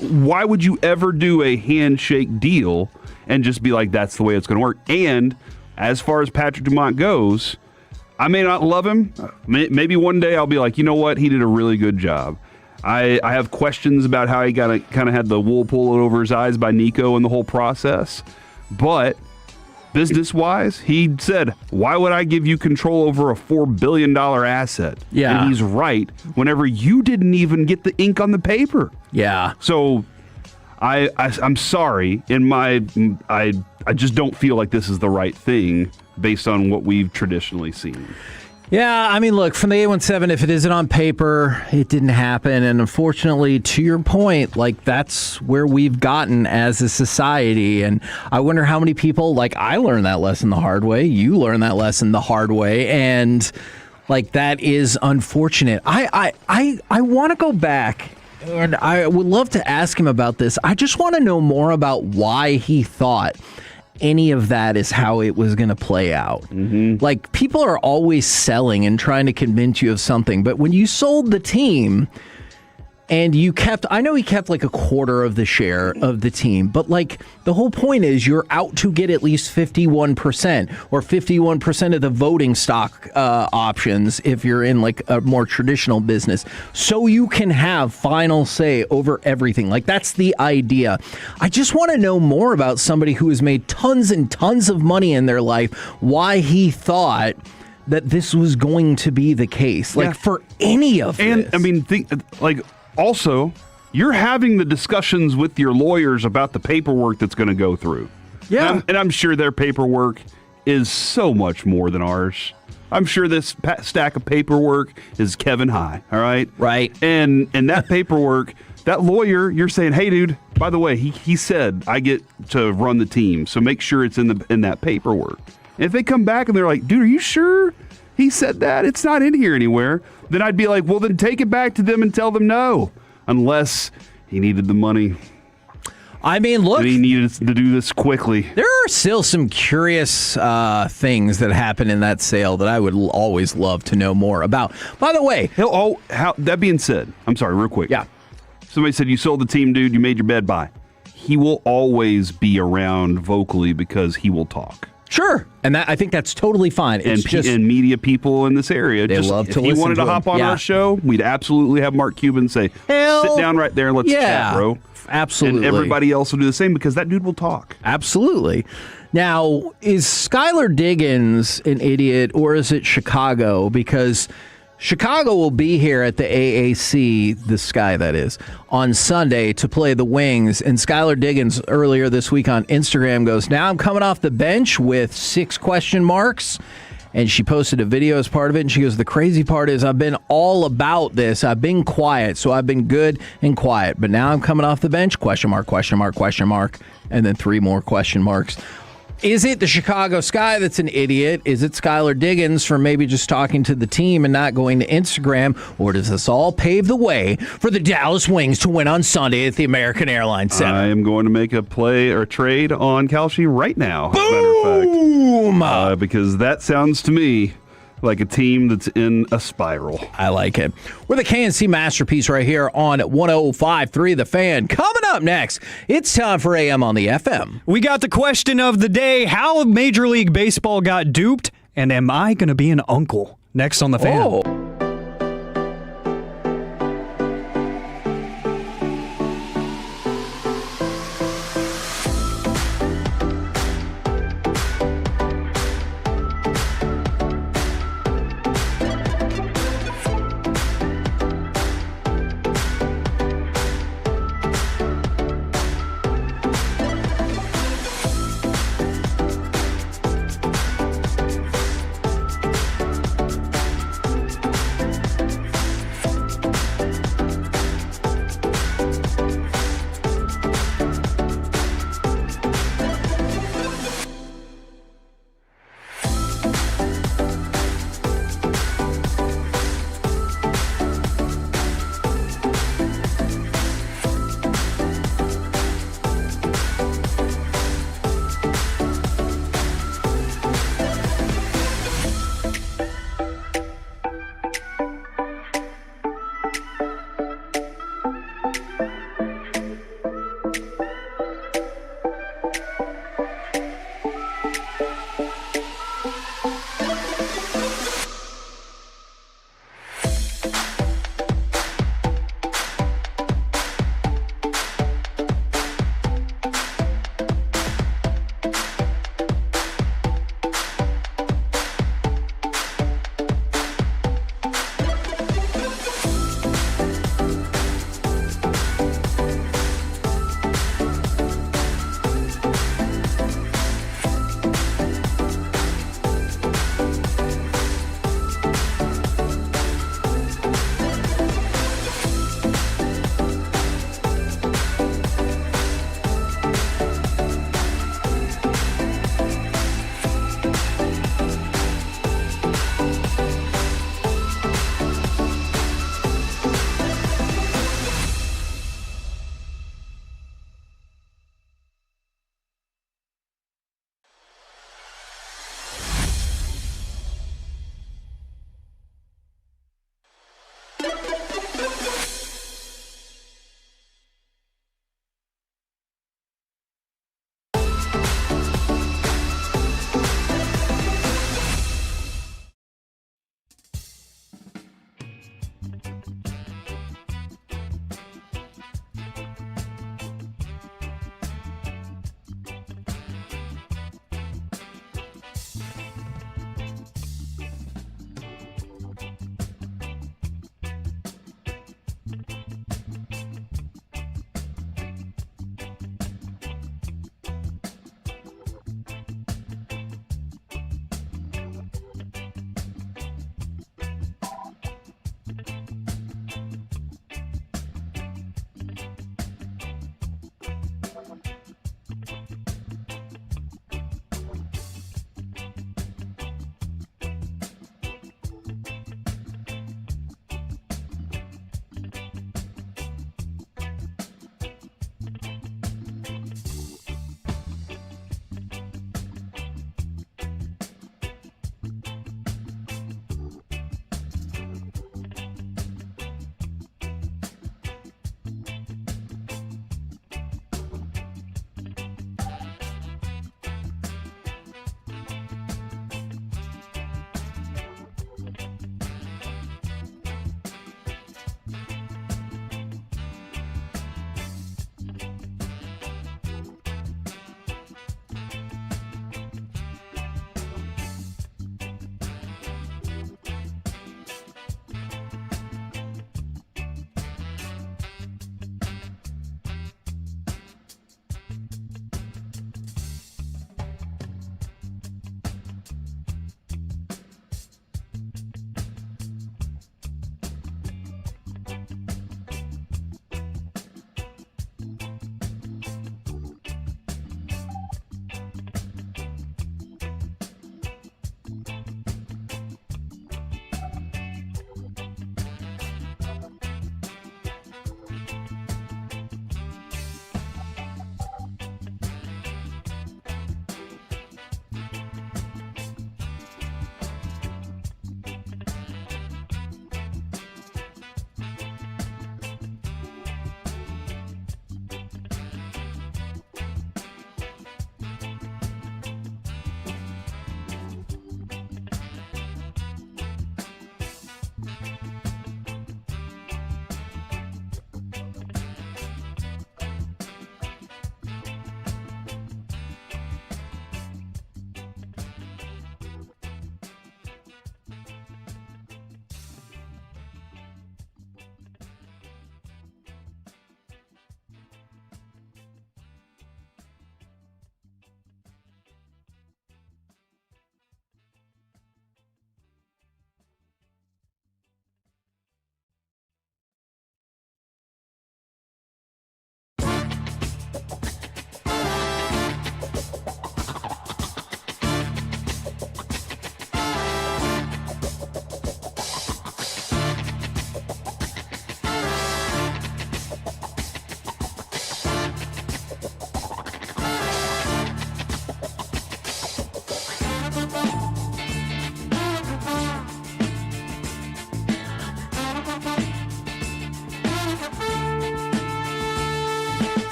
Why would you ever do a handshake deal and just be like, that's the way it's going to work? And as far as Patrick Dumont goes, I may not love him. Maybe one day I'll be like, you know what? He did a really good job. I have questions about how he kind of had the wool pulled over his eyes by Nico in the whole process. But business-wise, he said, why would I give you control over a $4 billion asset? Yeah. And he's right whenever you didn't even get the ink on the paper. Yeah. So I'm sorry. I just don't feel like this is the right thing based on what we've traditionally seen. Yeah, look, from the 817, if it isn't on paper, it didn't happen. And unfortunately, to your point, that's where we've gotten as a society. And I wonder how many people, I learned that lesson the hard way. You learned that lesson the hard way. And, that is unfortunate. I want to go back, and I would love to ask him about this. I just want to know more about why he thought any of that is how it was going to play out. Mm-hmm. People are always selling and trying to convince you of something, but when you sold the team and you kept, I know he kept a quarter of the share of the team, but the whole point is you're out to get at least 51% or 51% of the voting stock options if you're in a more traditional business, so you can have final say over everything. That's the idea. I just want to know more about somebody who has made tons and tons of money in their life, why he thought that this was going to be the case, for any of this. And also, you're having the discussions with your lawyers about the paperwork that's going to go through. Yeah. And I'm sure their paperwork is so much more than ours. I'm sure this stack of paperwork is Kevin high, all right? Right. And that paperwork, that lawyer, you're saying, hey, dude, by the way, he said I get to run the team, so make sure it's in that paperwork. And if they come back and they're like, dude, are you sure he said that? It's not in here anywhere. Then I'd be like, well, then take it back to them and tell them no. Unless he needed the money. Look. And he needed to do this quickly. There are still some curious things that happen in that sale that I would always love to know more about. By the way. That being said, I'm sorry, real quick. Yeah. Somebody said, you sold the team, dude. You made your bed, bye. He will always be around vocally because he will talk. Sure. And I think that's totally fine. It's And media people in this area. They love to listen to him. If he wanted to hop on our show, we'd absolutely have Mark Cuban say, sit down right there and let's chat, bro. Absolutely. And everybody else will do the same because that dude will talk. Absolutely. Now, is Skylar Diggins an idiot or is it Chicago? Because Chicago will be here at the AAC, the Sky that is, on Sunday to play the Wings. And Skylar Diggins earlier this week on Instagram goes, now I'm coming off the bench with 6 question marks. And she posted a video as part of it. And she goes, the crazy part is I've been all about this. I've been quiet. So I've been good and quiet. But now I'm coming off the bench, question mark, question mark, question mark. And then 3 more question marks. Is it the Chicago Sky that's an idiot? Is it Skylar Diggins for maybe just talking to the team and not going to Instagram? Or does this all pave the way for the Dallas Wings to win on Sunday at the American Airlines Center? I am going to make a play or trade on Kalshi right now, as a Boom! matter of fact. Because that sounds to me like a team that's in a spiral. I like it. We're the KNC Masterpiece right here on 105.3 The Fan. Coming up next, it's time for AM on the FM. We got the question of the day, how Major League Baseball got duped, and am I going to be an uncle? Next on The Fan. Oh.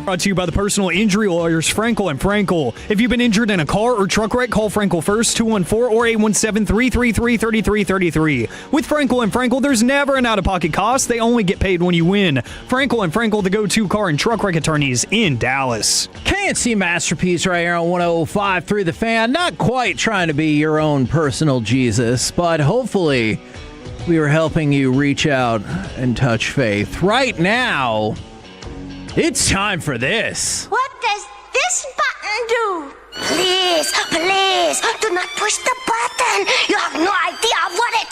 Brought to you by the personal injury lawyers, Frankel and Frankel. If you've been injured in a car or truck wreck, call Frankel first, 214 or 817-333-3333. With Frankel and Frankel, there's never an out-of-pocket cost. They only get paid when you win. Frankel and Frankel, the go-to car and truck wreck attorneys in Dallas. KNC Masterpiece right here on 105.3 The Fan. Not quite trying to be your own personal Jesus, but hopefully we were helping you reach out and touch faith. Right now, it's time for this. What does this button do? Please, please, do not push the button. You have no idea what it...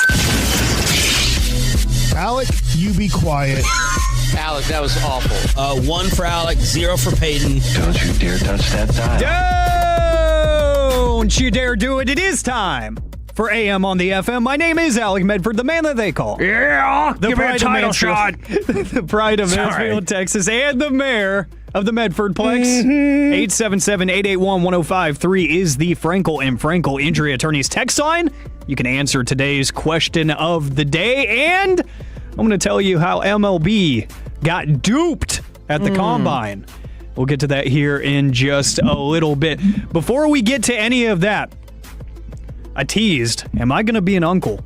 Alec, you be quiet. Alec, that was awful. 1 for Alec, 0 for Peyton. Don't you dare touch that dial. Don't you dare do it. It is time for AM on the FM. My name is Alec Medford, the man that they call. Yeah, give me a title shot. The pride of Mansfield, Texas, and the mayor of the Medfordplex. 877-881-1053 is the Frankel and Frankel Injury Attorneys text line. You can answer today's question of the day, and I'm going to tell you how MLB got duped at the Combine. We'll get to that here in just a little bit. Before we get to any of that, I teased, am I going to be an uncle?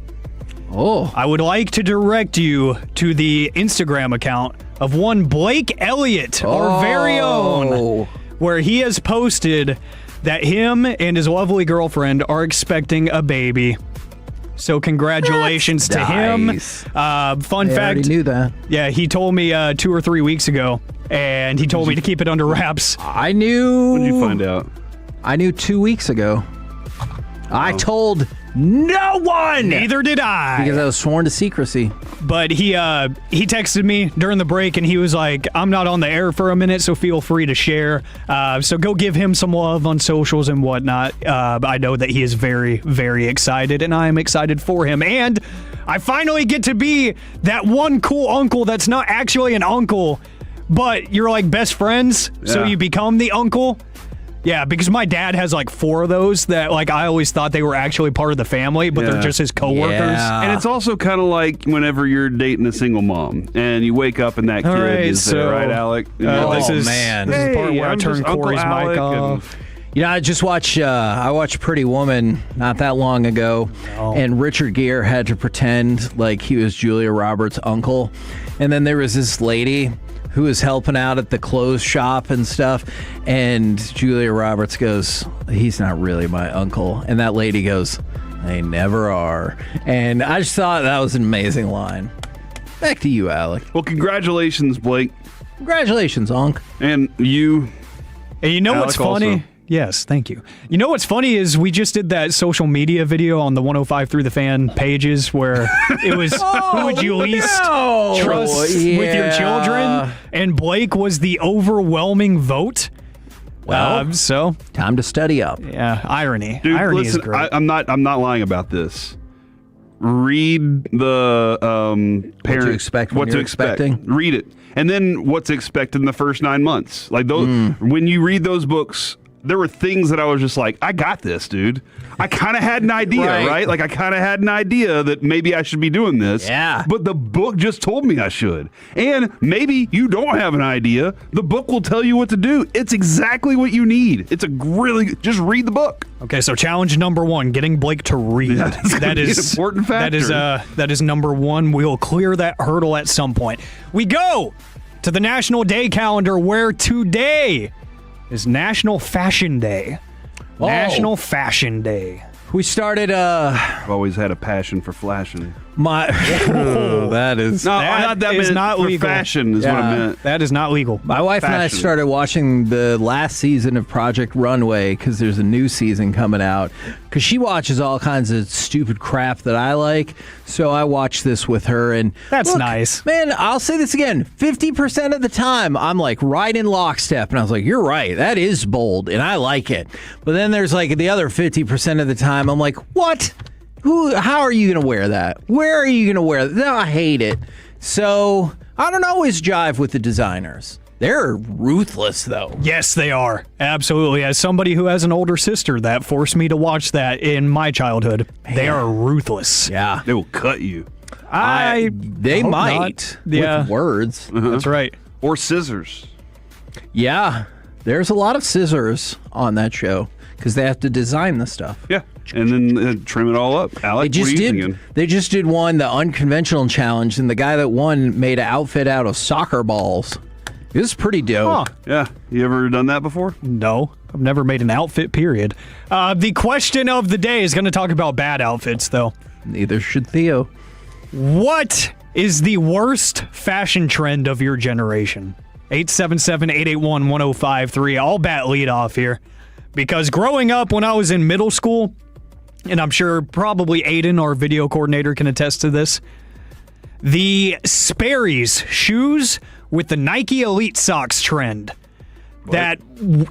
Oh. I would like to direct you to the Instagram account of one Blake Elliott, our very own, where he has posted that him and his lovely girlfriend are expecting a baby. So congratulations to him. Fun fact. I already knew that. Yeah, he told me 2 or 3 weeks ago, and he told me to keep it under wraps. I knew. When did you find out? I knew 2 weeks ago. I told no one. Neither did I. Because I was sworn to secrecy. But he texted me during the break, and he was like, I'm not on the air for a minute, so feel free to share. So go give him some love on socials and whatnot. I know that he is very, very excited, and I am excited for him. And I finally get to be that one cool uncle that's not actually an uncle, but you're like best friends, so you become the uncle. Yeah, because my dad has like 4 of those that like I always thought they were actually part of the family, but they're just his coworkers. Yeah. And it's also kind of like whenever you're dating a single mom and you wake up and that kid is there, right, Alec? This is the part where I turn Corey's mic off. You know, I just watched Pretty Woman not that long ago, and Richard Gere had to pretend like he was Julia Roberts' uncle. And then there was this lady who was helping out at the clothes shop and stuff, and Julia Roberts goes, he's not really my uncle. And that lady goes, they never are. And I just thought that was an amazing line. Back to you, Alec. Well, congratulations, Blake. Congratulations, Unc. And you. And you know Alec what's funny? also. Yes, thank you. You know what's funny is we just did that social media video on the 105 Through the Fan pages where it was who would you least trust with your children? And Blake was the overwhelming vote. Well, so time to study up. Yeah, irony. Dude, irony listen, is great. I'm not lying about this. Read the What to expect when you're expecting? Read it. And then what to expect in the first 9 months. Like those when you read those books, there were things that I was just like, I got this, dude. I kind of had an idea, right? Like I kind of had an idea that maybe I should be doing this. Yeah. But the book just told me I should. And maybe you don't have an idea. The book will tell you what to do. It's exactly what you need. It's a really, just read the book. Okay, so challenge number 1, getting Blake to read. That is an important factor. That is number 1. We will clear that hurdle at some point. We go to the National Day calendar where today is National Fashion Day. Oh. National Fashion Day. We started I've always had a passion for flashing. That is not legal. Fashion is what I meant. That is not legal. My wife and I started watching the last season of Project Runway because there's a new season coming out. Because she watches all kinds of stupid crap that I like, so I watch this with her. And that's nice, man. I'll say this again: 50% of the time, I'm like right in lockstep, and I was like, "You're right. That is bold, and I like it." But then there's like the other 50% of the time, I'm like, "What? How are you going to wear that? Where are you going to wear that?" No, I hate it. So I don't always jive with the designers. They're ruthless, though. Yes, they are. Absolutely. As somebody who has an older sister that forced me to watch that in my childhood, they are ruthless. Yeah. They will cut you. They might. Yeah. With words. That's right. Or scissors. Yeah, there's a lot of scissors on that show because they have to design the stuff. Yeah, and then trim it all up. Alec, what are you thinking? They just did one, the unconventional challenge, and the guy that won made an outfit out of soccer balls. It was pretty dope. Huh. Yeah, you ever done that before? No, I've never made an outfit, period. The question of the day is going to talk about bad outfits, though. Neither should Theo. What is the worst fashion trend of your generation? 877-881-1053. I'll bat lead off here. Because growing up when I was in middle school, and I'm sure probably Aiden, our video coordinator, can attest to this, the Sperry's shoes with the Nike Elite Socks trend, that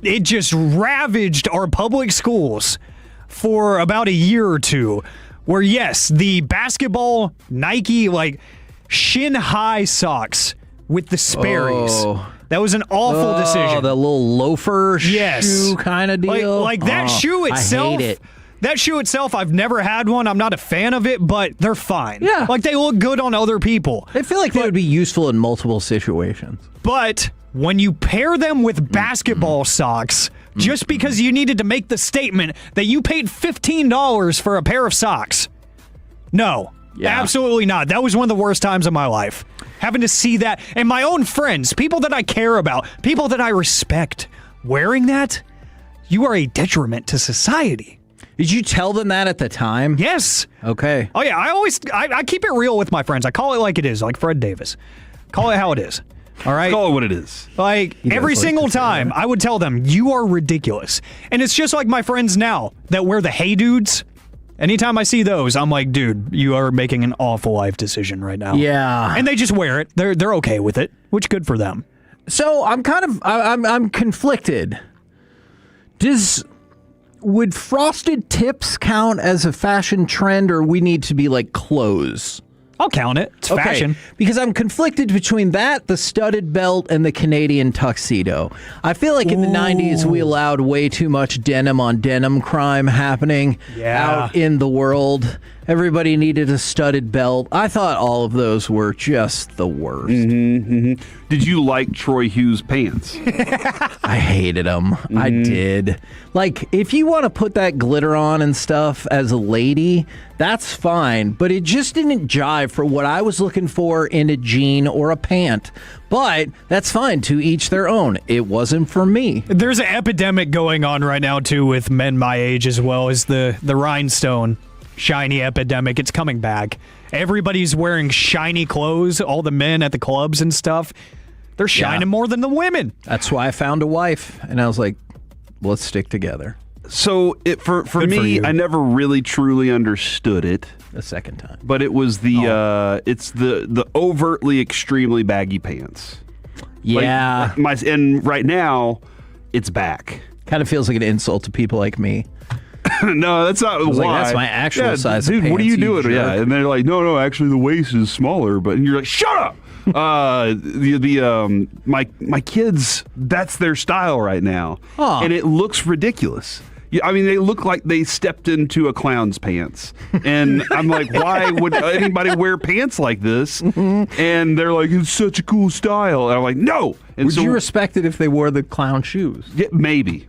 it just ravaged our public schools for about a year or two, where yes, the basketball Nike like shin high socks with the Sperry's. Oh. That was an awful decision. The little loafer shoe kind of deal. Like that shoe itself. I hate it. That shoe itself, I've never had one. I'm not a fan of it, but they're fine. Yeah. Like they look good on other people. I feel like they would be useful in multiple situations. But when you pair them with basketball socks, just because you needed to make the statement that you paid $15 for a pair of socks, no, absolutely not. That was one of the worst times of my life. Having to see that, and my own friends, people that I care about, people that I respect, wearing that, you are a detriment to society. Did you tell them that at the time? Yes. Okay. Oh, yeah. I keep it real with my friends. I call it like it is, like Fred Davis. Call it how it is. All right? Call it what it is. Like, every single time, I would tell them, you are ridiculous. And it's just like my friends now that wear the Hey Dudes. Anytime I see those, I'm like, dude, you are making an awful life decision right now. Yeah. And they just wear it. They're okay with it, which good for them. So I'm I'm conflicted. Would frosted tips count as a fashion trend, or we need to be like clothes? I'll count it. It's fashion. Because I'm conflicted between that, the studded belt, and the Canadian tuxedo. I feel like in the 90s, we allowed way too much denim on denim crime happening out in the world. Everybody needed a studded belt. I thought all of those were just the worst. Did you like Troy Hughes' pants? I hated them. I did. Like, if you want to put that glitter on and stuff as a lady, that's fine. But it just didn't jive for what I was looking for in a jean or a pant. But that's fine. To each their own. It wasn't for me. There's an epidemic going on right now, too, with men my age as well as the rhinestone shiny epidemic. It's coming back. Everybody's wearing shiny clothes. All the men at the clubs and stuff, they're shining more than the women. That's why I found a wife, and I was like, let's stick together. So for me, I never really truly understood it. The second time, but it was it's the overtly extremely baggy pants. Yeah, and right now it's back. Kind of feels like an insult to people like me. No, that's not why. Like, that's my actual size dude, of pants. What are you doing? Yeah, and they're like, no, actually the waist is smaller. But and you're like, shut up. My kids, that's their style right now, and it looks ridiculous. I mean, they look like they stepped into a clown's pants, and I'm like, why would anybody wear pants like this? And they're like, it's such a cool style. And I'm like, no. And would you respect it if they wore the clown shoes? Yeah, maybe.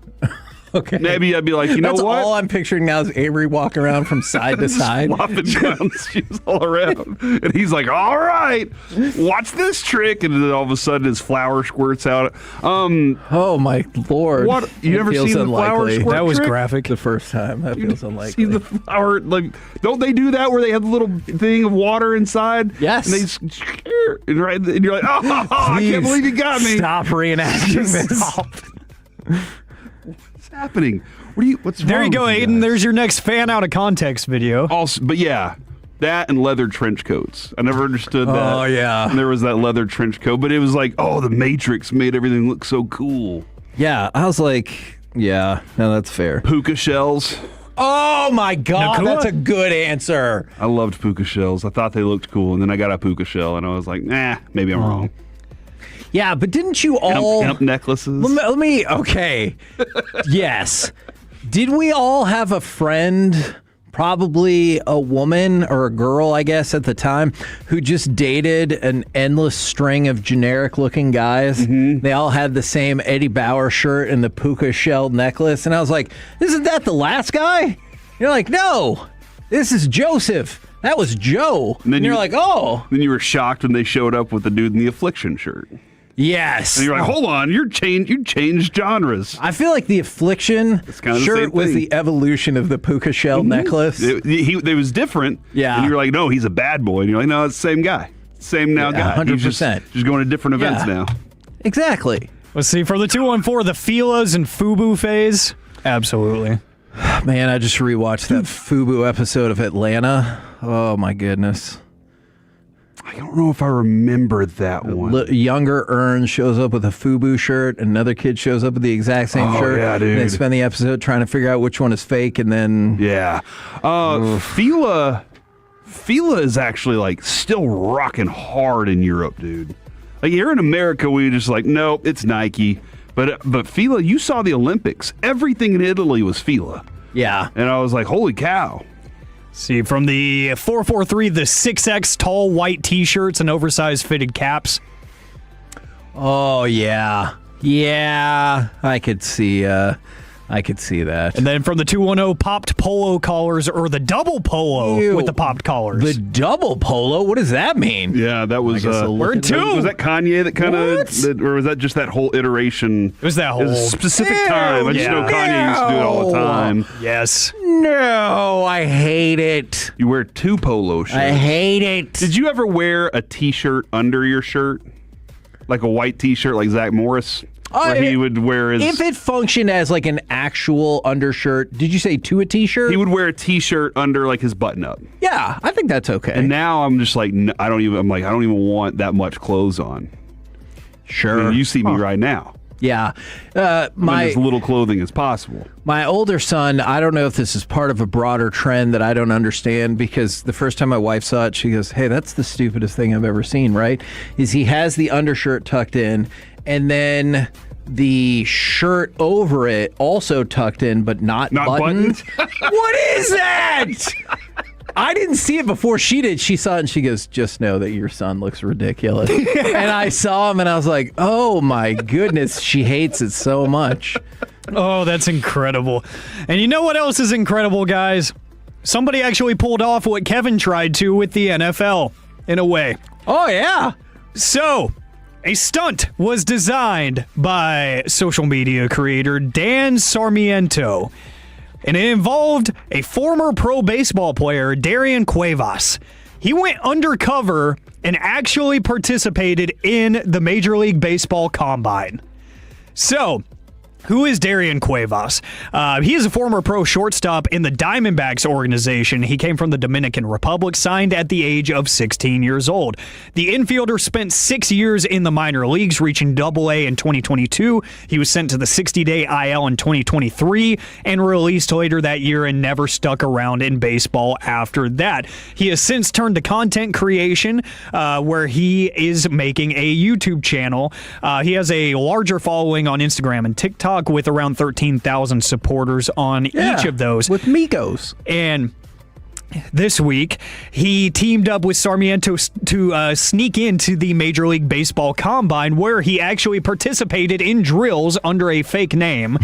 Okay. Maybe I'd be like, you know That's what? all I'm picturing now is Avery walking around from side to side. Flopping clown shoes all around. And he's like, all right, watch this trick. And then all of a sudden his flower squirts out. Oh, my Lord. What? You never seen the flower squirt That was trick? graphic. The first time. That feels unlikely. See the flower, like, don't they do that where they have the little thing of water inside? Yes. And and you're like, oh, I can't believe you got me. Stop reenacting this. Stop. What's happening? What's there wrong you go, with you Aiden. guys? There's your next fan out of context video. Also, but yeah, that and leather trench coats. I never understood that. Oh, yeah. And there was that leather trench coat, but it was like, oh, the Matrix made everything look so cool. Yeah, I was like, yeah, no, that's fair. Puka shells. Oh, my God. Nakua? That's a good answer. I loved puka shells. I thought they looked cool, and then I got a puka shell, and I was like, maybe I'm wrong. Yeah, but didn't you all... Hemp necklaces. Let me okay. Yes. Did we all have a friend, probably a woman or a girl, I guess, at the time, who just dated an endless string of generic-looking guys. They all had the same Eddie Bauer shirt and the puka shell necklace. And I was like, isn't that the last guy? You're like, no, this is Joseph. That was Joe. And then you're like, oh. Then you were shocked when they showed up with the dude in the Affliction shirt. Yes. And you're like, hold on, you changed genres. I feel like the Affliction shirt was the evolution of the puka shell necklace. It was different. Yeah. And you were like, no, he's a bad boy. And you're like, no, it's the same guy. Same now guy. 100%. He's just going to different events now. Exactly. Let's see, for the 214, the Fila's and FUBU phase. Absolutely. Man, I just rewatched that FUBU episode of Atlanta. Oh, my goodness. I don't know if I remember that one. Younger Ern shows up with a FUBU shirt. Another kid shows up with the exact same shirt. Yeah, dude. And they spend the episode trying to figure out which one is fake, and then... Yeah. Fila is actually, like, still rocking hard in Europe, dude. Like, here in America, we just like, nope, it's Nike. But Fila, you saw the Olympics. Everything in Italy was Fila. Yeah. And I was like, holy cow. See, from the 443, the 6X tall white T-shirts and oversized fitted caps. Oh, yeah. Yeah. I could see that. And then from the 210, popped polo collars, or the double polo with the popped collars. The double polo? What does that mean? Yeah, that was... Word two. Was that Kanye that kind of... Or was that just that whole iteration? It was that whole... It was a specific time. I just know Kanye used to do it all the time. Yes. No, I hate it. You wear two polo shirts. I hate it. Did you ever wear a T-shirt under your shirt? Like a white T-shirt like Zach Morris? Where he would wear his... If it functioned as like an actual undershirt, did you say to a T-shirt? He would wear a T-shirt under like his button-up. Yeah, I think that's okay. And now I'm just like, I don't even want that much clothes on. Sure. I mean, you see me right now. Yeah. As little clothing as possible. My older son, I don't know if this is part of a broader trend that I don't understand, because the first time my wife saw it, she goes, hey, that's the stupidest thing I've ever seen, right? Is he has the undershirt tucked in, and then the shirt over it also tucked in, but not buttoned. What is that? I didn't see it before she did. She saw it and she goes, just know that your son looks ridiculous. And I saw him and I was like, oh my goodness, she hates it so much. Oh, that's incredible. And you know what else is incredible, guys? Somebody actually pulled off what Kevin tried to with the NFL, in a way. Oh, yeah. So, a stunt was designed by social media creator Dan Sarmiento, and it involved a former pro baseball player, Darian Cuevas. He went undercover and actually participated in the Major League Baseball Combine. So, who is Darian Cuevas? He is a former pro shortstop in the Diamondbacks organization. He came from the Dominican Republic, signed at the age of 16 years old. The infielder spent 6 years in the minor leagues, reaching Double-A in 2022. He was sent to the 60-day IL in 2023 and released later that year and never stuck around in baseball after that. He has since turned to content creation, where he is making a YouTube channel. He has a larger following on Instagram and TikTok, with around 13,000 supporters on each of those. With Migos. And this week, he teamed up with Sarmiento to sneak into the Major League Baseball Combine, where he actually participated in drills under a fake name.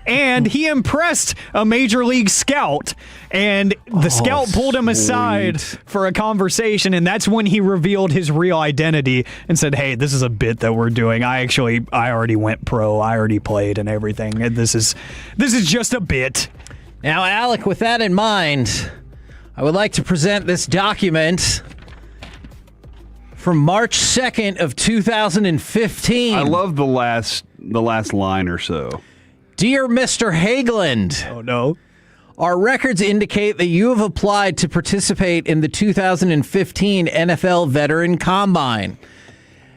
And he impressed a Major League scout, and the scout pulled him aside for a conversation, and that's when he revealed his real identity and said, hey, this is a bit that we're doing. I already went pro. I already played and everything. And this is just a bit. Now, Alec, with that in mind, I would like to present this document from March 2nd of 2015. I love the last line or so. Dear Mr. Hageland. Oh, no. Our records indicate that you have applied to participate in the 2015 NFL Veteran Combine.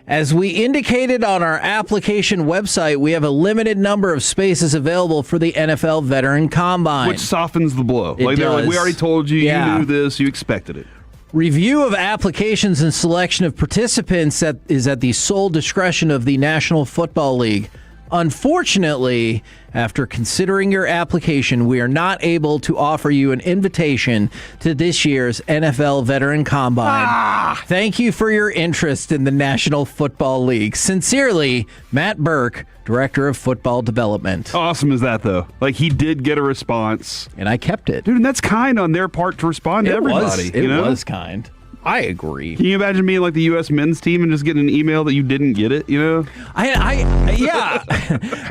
As we indicated on our application website, we have a limited number of spaces available for the NFL Veteran Combine. Which softens the blow. It They're like, does. we already told you, you knew this, you expected it. Review of applications and selection of participants is at the sole discretion of the National Football League. Unfortunately, after considering your application, we are not able to offer you an invitation to this year's NFL Veteran Combine. Thank you for your interest in the National Football League. Sincerely, Matt Burke, Director of Football Development. How awesome is that, though? Like, he did get a response. And I kept it. Dude, and that's kind on their part to respond to everybody. It was kind. I agree. Can you imagine being like the U.S. men's team and just getting an email that you didn't get it, you know? Yeah.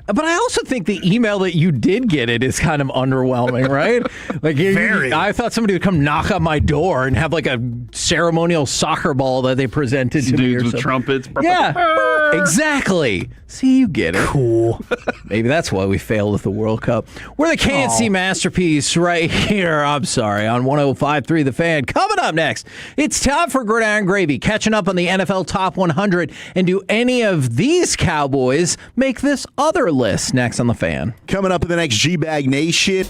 But I also think the email that you did get it is kind of underwhelming, right? Like, I thought somebody would come knock on my door and have like a ceremonial soccer ball that they presented to me. Dudes with trumpets. Yeah, exactly. See, you get it. Cool. Maybe that's why we failed at the World Cup. We're the KNC Masterpiece right here. I'm sorry, on 105.3 The Fan. Coming up next, it's time for Gridiron Gravy, catching up on the NFL Top 100. And do any of these Cowboys make this other list? Next on The Fan. Coming up in the next G-Bag Nation.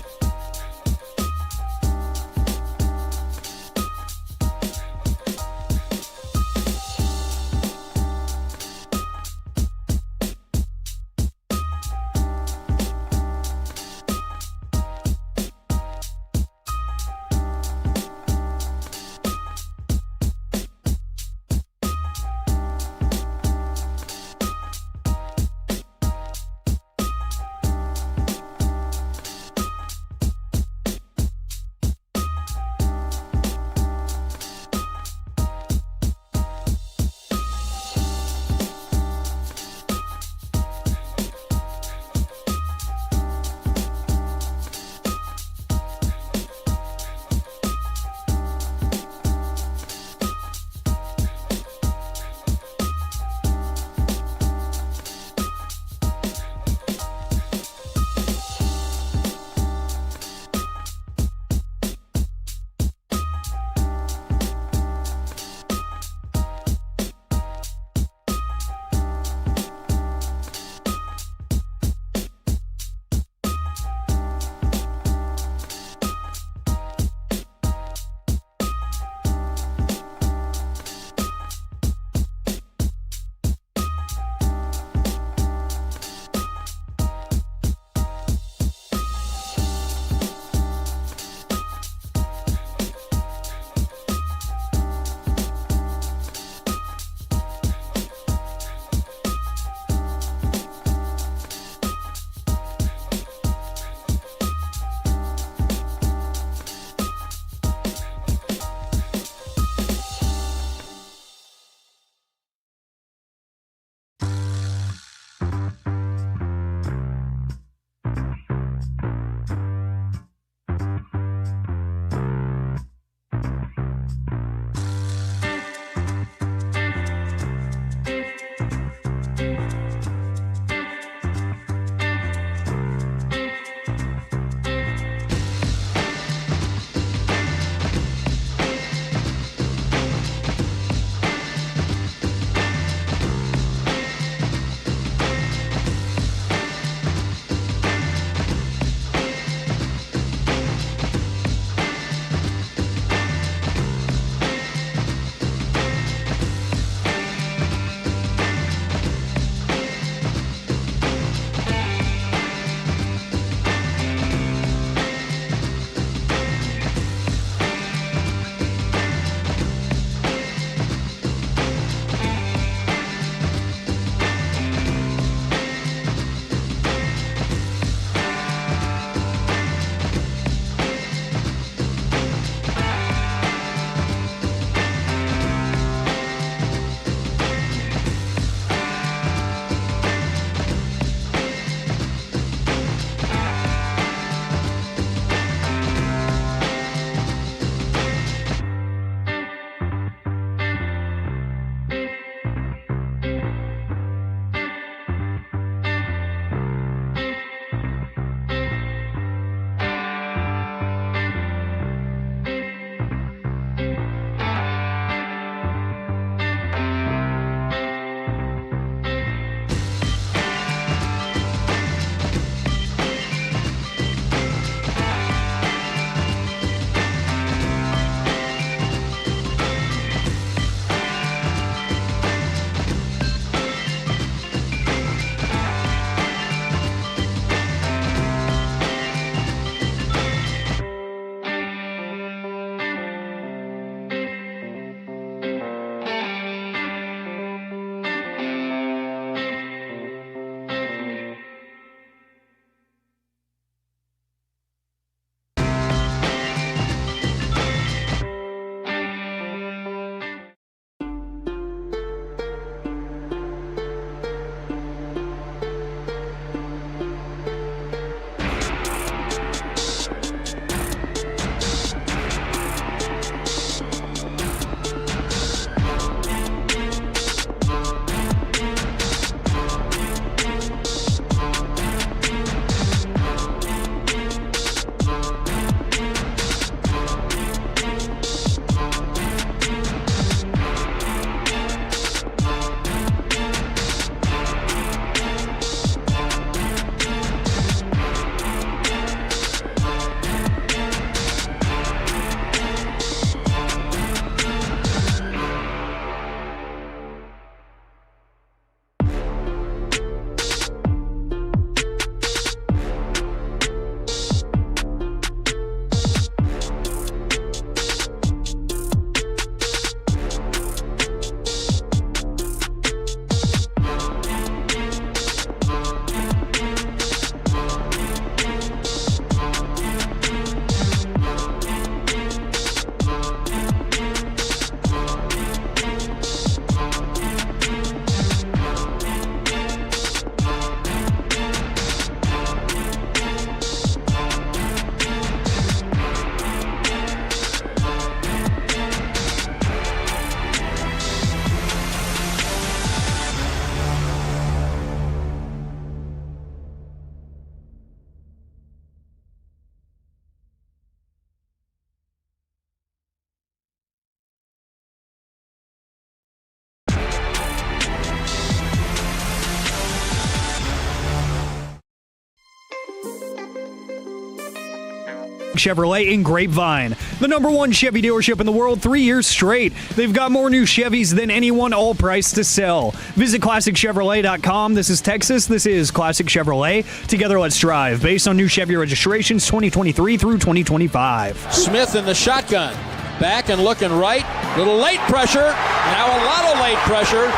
Chevrolet in Grapevine, the #1 Chevy dealership in the world 3 years straight. They've got more new Chevys than anyone, all priced to sell. Visit ClassicChevrolet.com. This is Texas. This is Classic Chevrolet. Together, let's drive. Based on new Chevy registrations 2023 through 2025. Smith in the shotgun. Back and looking right. Little late pressure. Now a lot of late pressure.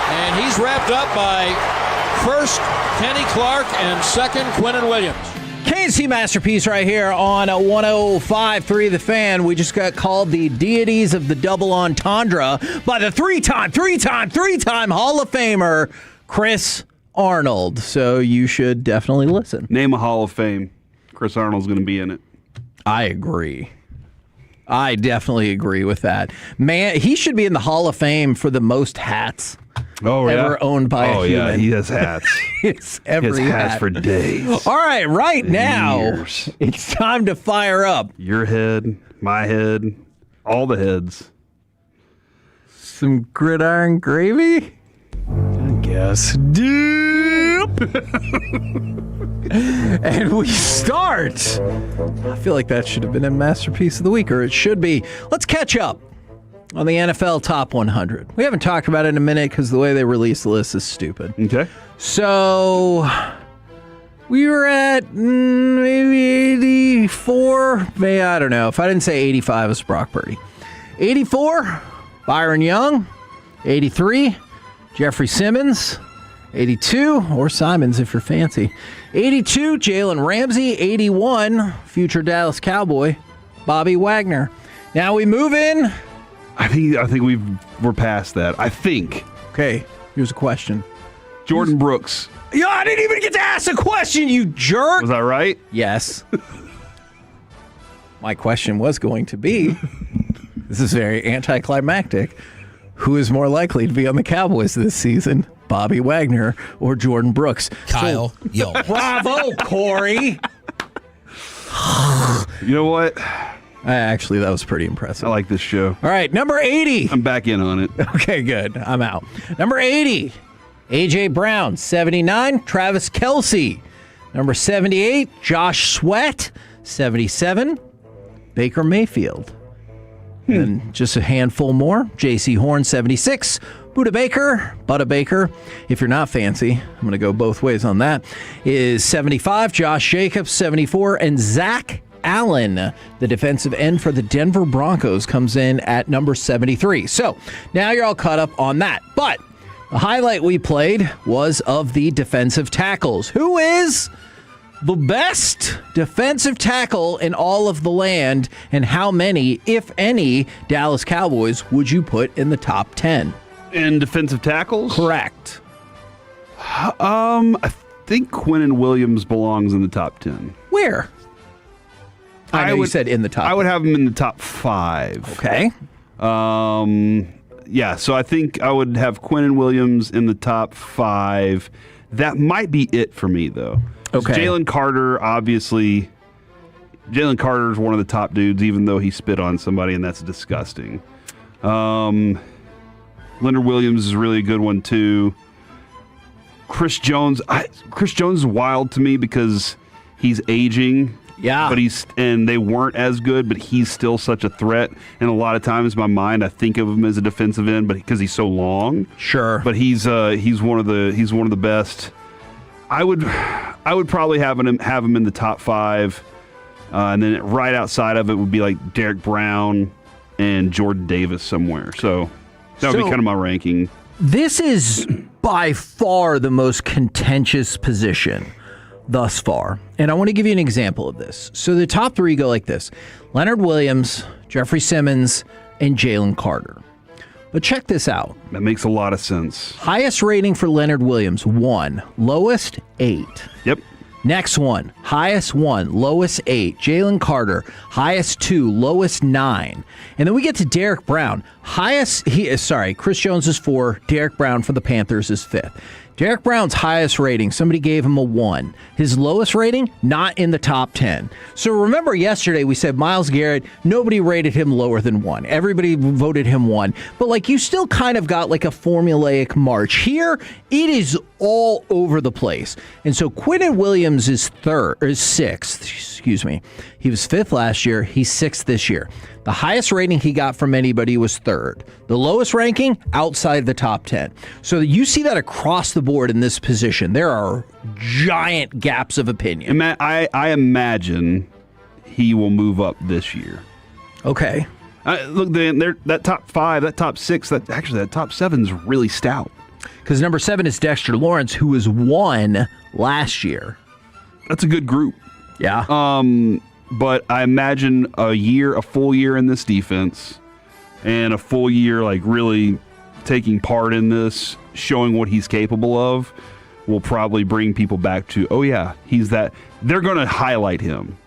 And he's wrapped up by first Kenny Clark and second Quinnen Williams. KNC Masterpiece right here on 105.3 The Fan. We just got called the deities of the double entendre by the three-time Hall of Famer, Chris Arnold. So you should definitely listen. Name a Hall of Fame. Chris Arnold's going to be in it. I agree. I definitely agree with that. Man, he should be in the Hall of Fame for the most hats ever owned by a human. Oh, yeah, he has hats. It's every he has hats hat. for days. All right, now, years. It's time to fire up. Your head, my head, all the heads. Some gridiron gravy? I guess. Dip! And we start. I feel like that should have been a Masterpiece of the Week, or it should be. Let's catch up on the NFL Top 100. We haven't talked about it in a minute because the way they release the list is stupid. Okay. So we were at maybe 84. Maybe, I don't know. If I didn't say 85, it's Brock Purdy. 84, Byron Young. 83, Jeffrey Simmons. 82, or Simons if you're fancy. 82, Jalen Ramsey. 81, future Dallas Cowboy, Bobby Wagner. Now we move in. I think we're past that. I think. Okay, here's a question. Jordan Brooks. Yo, I didn't even get to ask a question, you jerk. Was I right? Yes. My question was going to be, this is very anticlimactic, who is more likely to be on the Cowboys this season? Bobby Wagner or Jordan Brooks? Kyle, yo. Bravo, Corey. You know what? Actually, that was pretty impressive. I like this show. All right, number 80. I'm back in on it. Okay, good. I'm out. Number 80, A.J. Brown. 79, Travis Kelce. Number 78, Josh Sweat. 77, Baker Mayfield. And just a handful more. J.C. Horn, 76. Buda Baker, if you're not fancy, I'm going to go both ways on that, is 75. Josh Jacobs, 74. And Zach Allen, the defensive end for the Denver Broncos, comes in at number 73. So now you're all caught up on that. But the highlight we played was of the defensive tackles. Who is the best defensive tackle in all of the land, and how many, if any, Dallas Cowboys would you put in the top 10? In defensive tackles? Correct. I think Quinnen Williams belongs in the top 10. Where? I know you said in the top. I would have him in the top 5. Okay. Yeah, so I think I would have Quinnen Williams in the top 5. That might be it for me, though. Okay. Jalen Carter, obviously. Jalen Carter is one of the top dudes, even though he spit on somebody, and that's disgusting. Leonard Williams is a really good one, too. Chris Jones. Chris Jones is wild to me because he's aging. Yeah. But they weren't as good, but he's still such a threat. And a lot of times in my mind, I think of him as a defensive end, but because he's so long. Sure. But he's one of the best. I would probably have him in the top 5. And then right outside of it would be like Derek Brown and Jordan Davis somewhere. So that would be kind of my ranking. This is by far the most contentious position thus far. And I want to give you an example of this. So the top 3 go like this: Leonard Williams, Jeffrey Simmons, and Jalen Carter. But check this out. That makes a lot of sense. Highest rating for Leonard Williams, 1. Lowest, 8. Yep. Next one, highest 1, lowest 8. Jalen Carter, highest 2, lowest 9. And then we get to Derek Brown. Chris Jones is 4, Derek Brown for the Panthers is 5th. Derek Brown's highest rating, somebody gave him a 1. His lowest rating, not in the top 10. So remember yesterday we said Myles Garrett, nobody rated him lower than 1. Everybody voted him 1. But you still kind of got like a formulaic march. Here, it is all over the place. And so Quinnen Williams is 6th, excuse me. He was 5th last year. He's 6th this year. The highest rating he got from anybody was 3rd. The lowest ranking, outside the top 10. So you see that across the board in this position. There are giant gaps of opinion. I imagine he will move up this year. Okay. Look, that top 5, that top 6, that top 7 is really stout. Because number 7 is Dexter Lawrence, who was 1 last year. That's a good group. Yeah. But I imagine a full year in this defense and a full year really taking part in this, showing what he's capable of, will probably bring people back to, oh yeah, he's that. They're going to highlight him.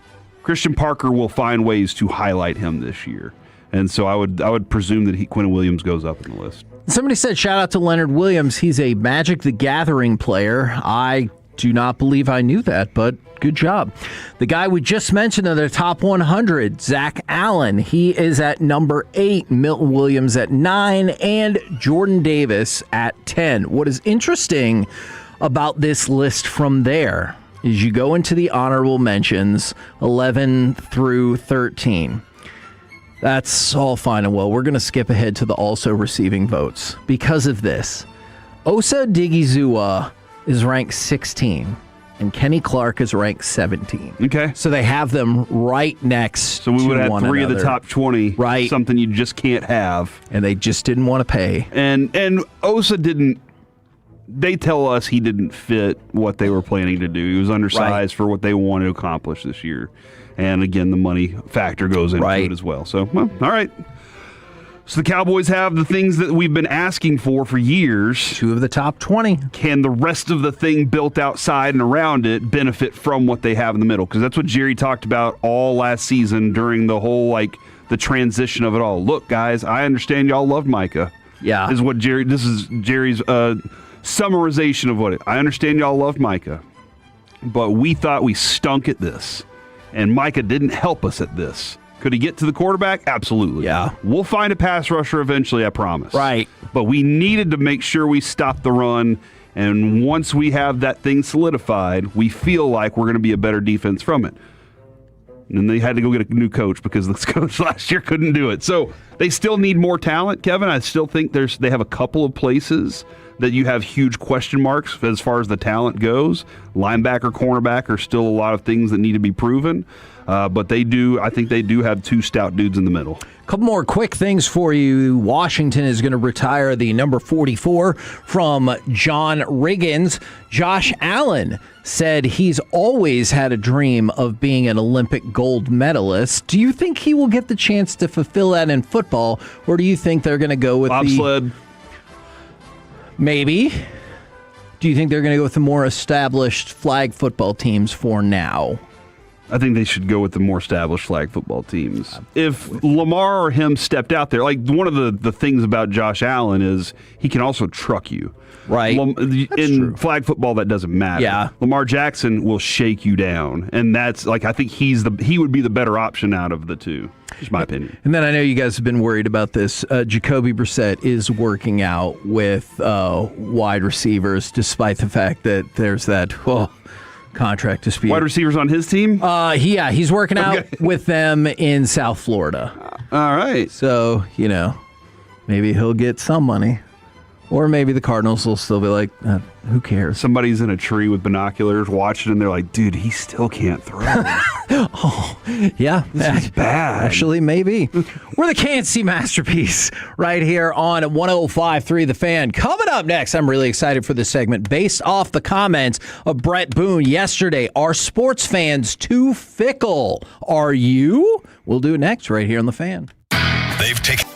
Christian Parker will find ways to highlight him this year. And so I would presume that Quinnen Williams goes up in the list. Somebody said, shout out to Leonard Williams. He's a Magic the Gathering player. I do not believe I knew that, but good job. The guy we just mentioned in the top 100, Zach Allen, he is at number 8, Milton Williams at 9, and Jordan Davis at 10. What is interesting about this list from there is you go into the honorable mentions, 11 through 13. That's all fine and well. We're going to skip ahead to the also receiving votes because of this. Osa Odighizuwa is ranked 16, and Kenny Clark is ranked 17. Okay. So they have them right next to one another. So we would have 3 of the top 20. Right. Something you just can't have. And they just didn't want to pay. And Osa didn't, they tell us he didn't fit what they were planning to do. He was undersized for what they wanted to accomplish this year. And again, the money factor goes into it as well. So, well, all right. So the Cowboys have the things that we've been asking for years. 2 of the top 20. Can the rest of the thing built outside and around it benefit from what they have in the middle? Because that's what Jerry talked about all last season during the whole, the transition of it all. Look, guys, I understand y'all love Micah. Yeah. This is Jerry's summarization of what it. I understand y'all love Micah, but we thought we stunk at this, and Micah didn't help us at this. Could he get to the quarterback? Absolutely. Yeah. We'll find a pass rusher eventually, I promise. Right. But we needed to make sure we stopped the run, and once we have that thing solidified, we feel like we're going to be a better defense from it. And then they had to go get a new coach because this coach last year couldn't do it. So they still need more talent, Kevin. I still think they have a couple of places that you have huge question marks as far as the talent goes. Linebacker, cornerback are still a lot of things that need to be proven. But I think they do have 2 stout dudes in the middle. A couple more quick things for you. Washington is going to retire the number 44 from John Riggins. Josh Allen said he's always had a dream of being an Olympic gold medalist. Do you think he will get the chance to fulfill that in football, or do you think they're going to go with bobsled? Maybe. Do you think they're going to go with the more established flag football teams for now? I think they should go with the more established flag football teams. If Lamar or him stepped out there, one of the things about Josh Allen is he can also truck you. Right. In flag football, that doesn't matter. Yeah. Lamar Jackson will shake you down, and that's I think he would be the better option out of the 2. Just my opinion. And then I know you guys have been worried about this. Jacoby Brissett is working out with wide receivers, despite the fact that there's that contract dispute. Wide receivers on his team? He's working out with them in South Florida. All right. So, maybe he'll get some money. Or maybe the Cardinals will still be like, who cares? Somebody's in a tree with binoculars watching, and they're like, dude, he still can't throw. Yeah. This is bad. Actually, maybe. We're the KNC Masterpiece right here on 105.3 The Fan. Coming up next, I'm really excited for this segment. Based off the comments of Brett Boone yesterday, are sports fans too fickle? Are you? We'll do it next right here on The Fan. They've taken...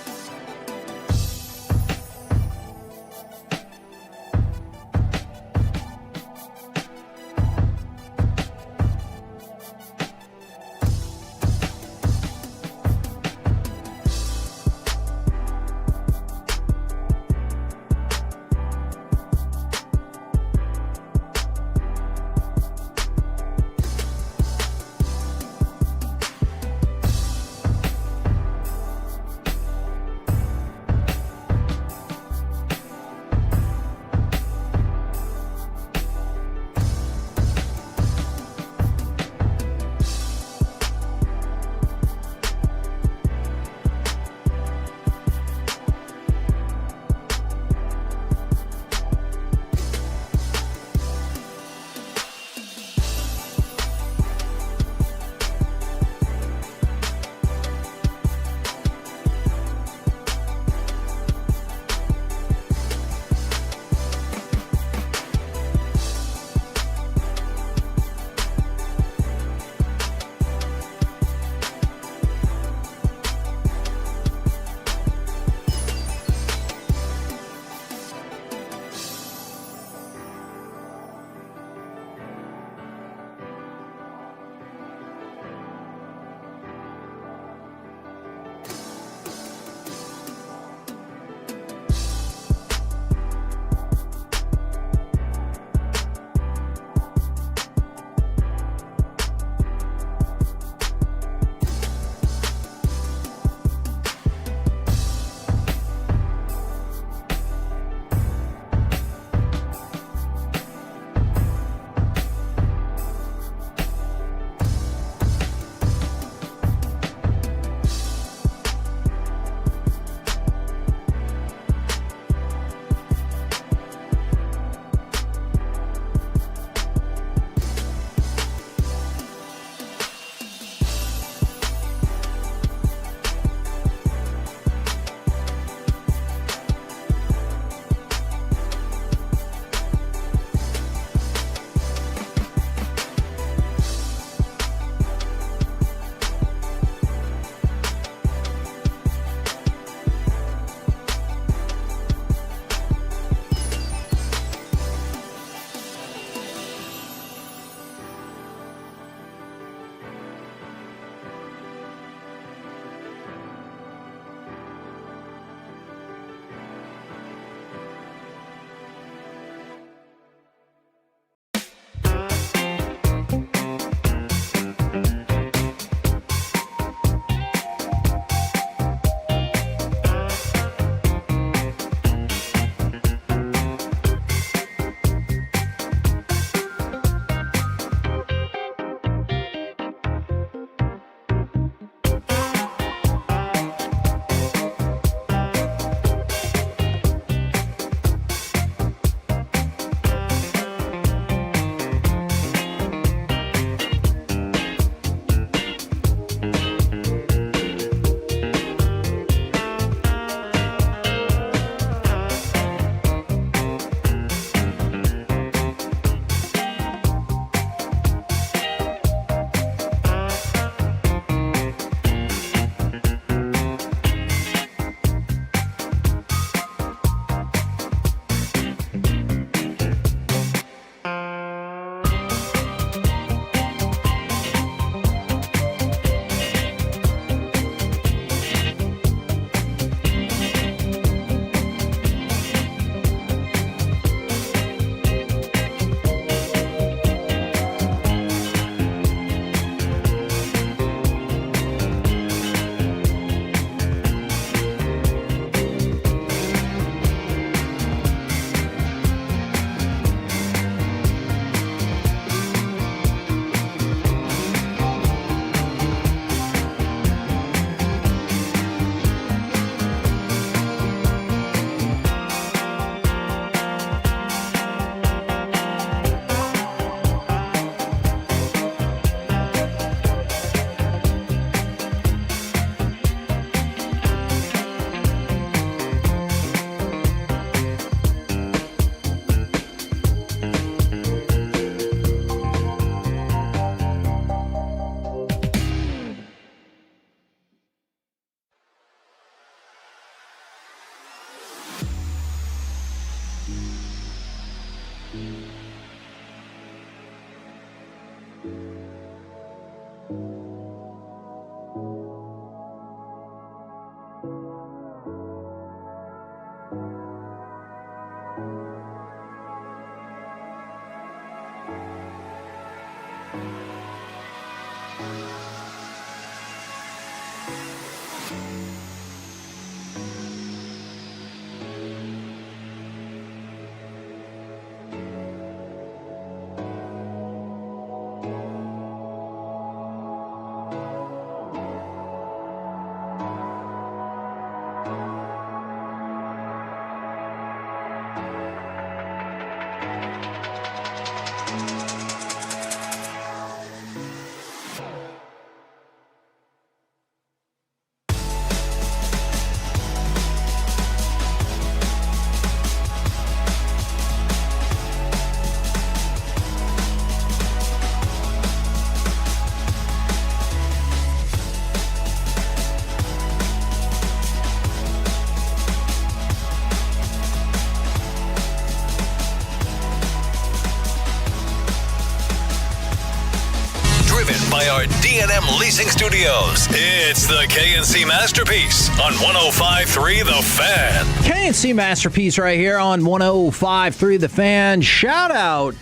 our D&M Leasing Studios. It's the KNC Masterpiece on 105.3 The Fan. KNC Masterpiece right here on 105.3 The Fan. Shout out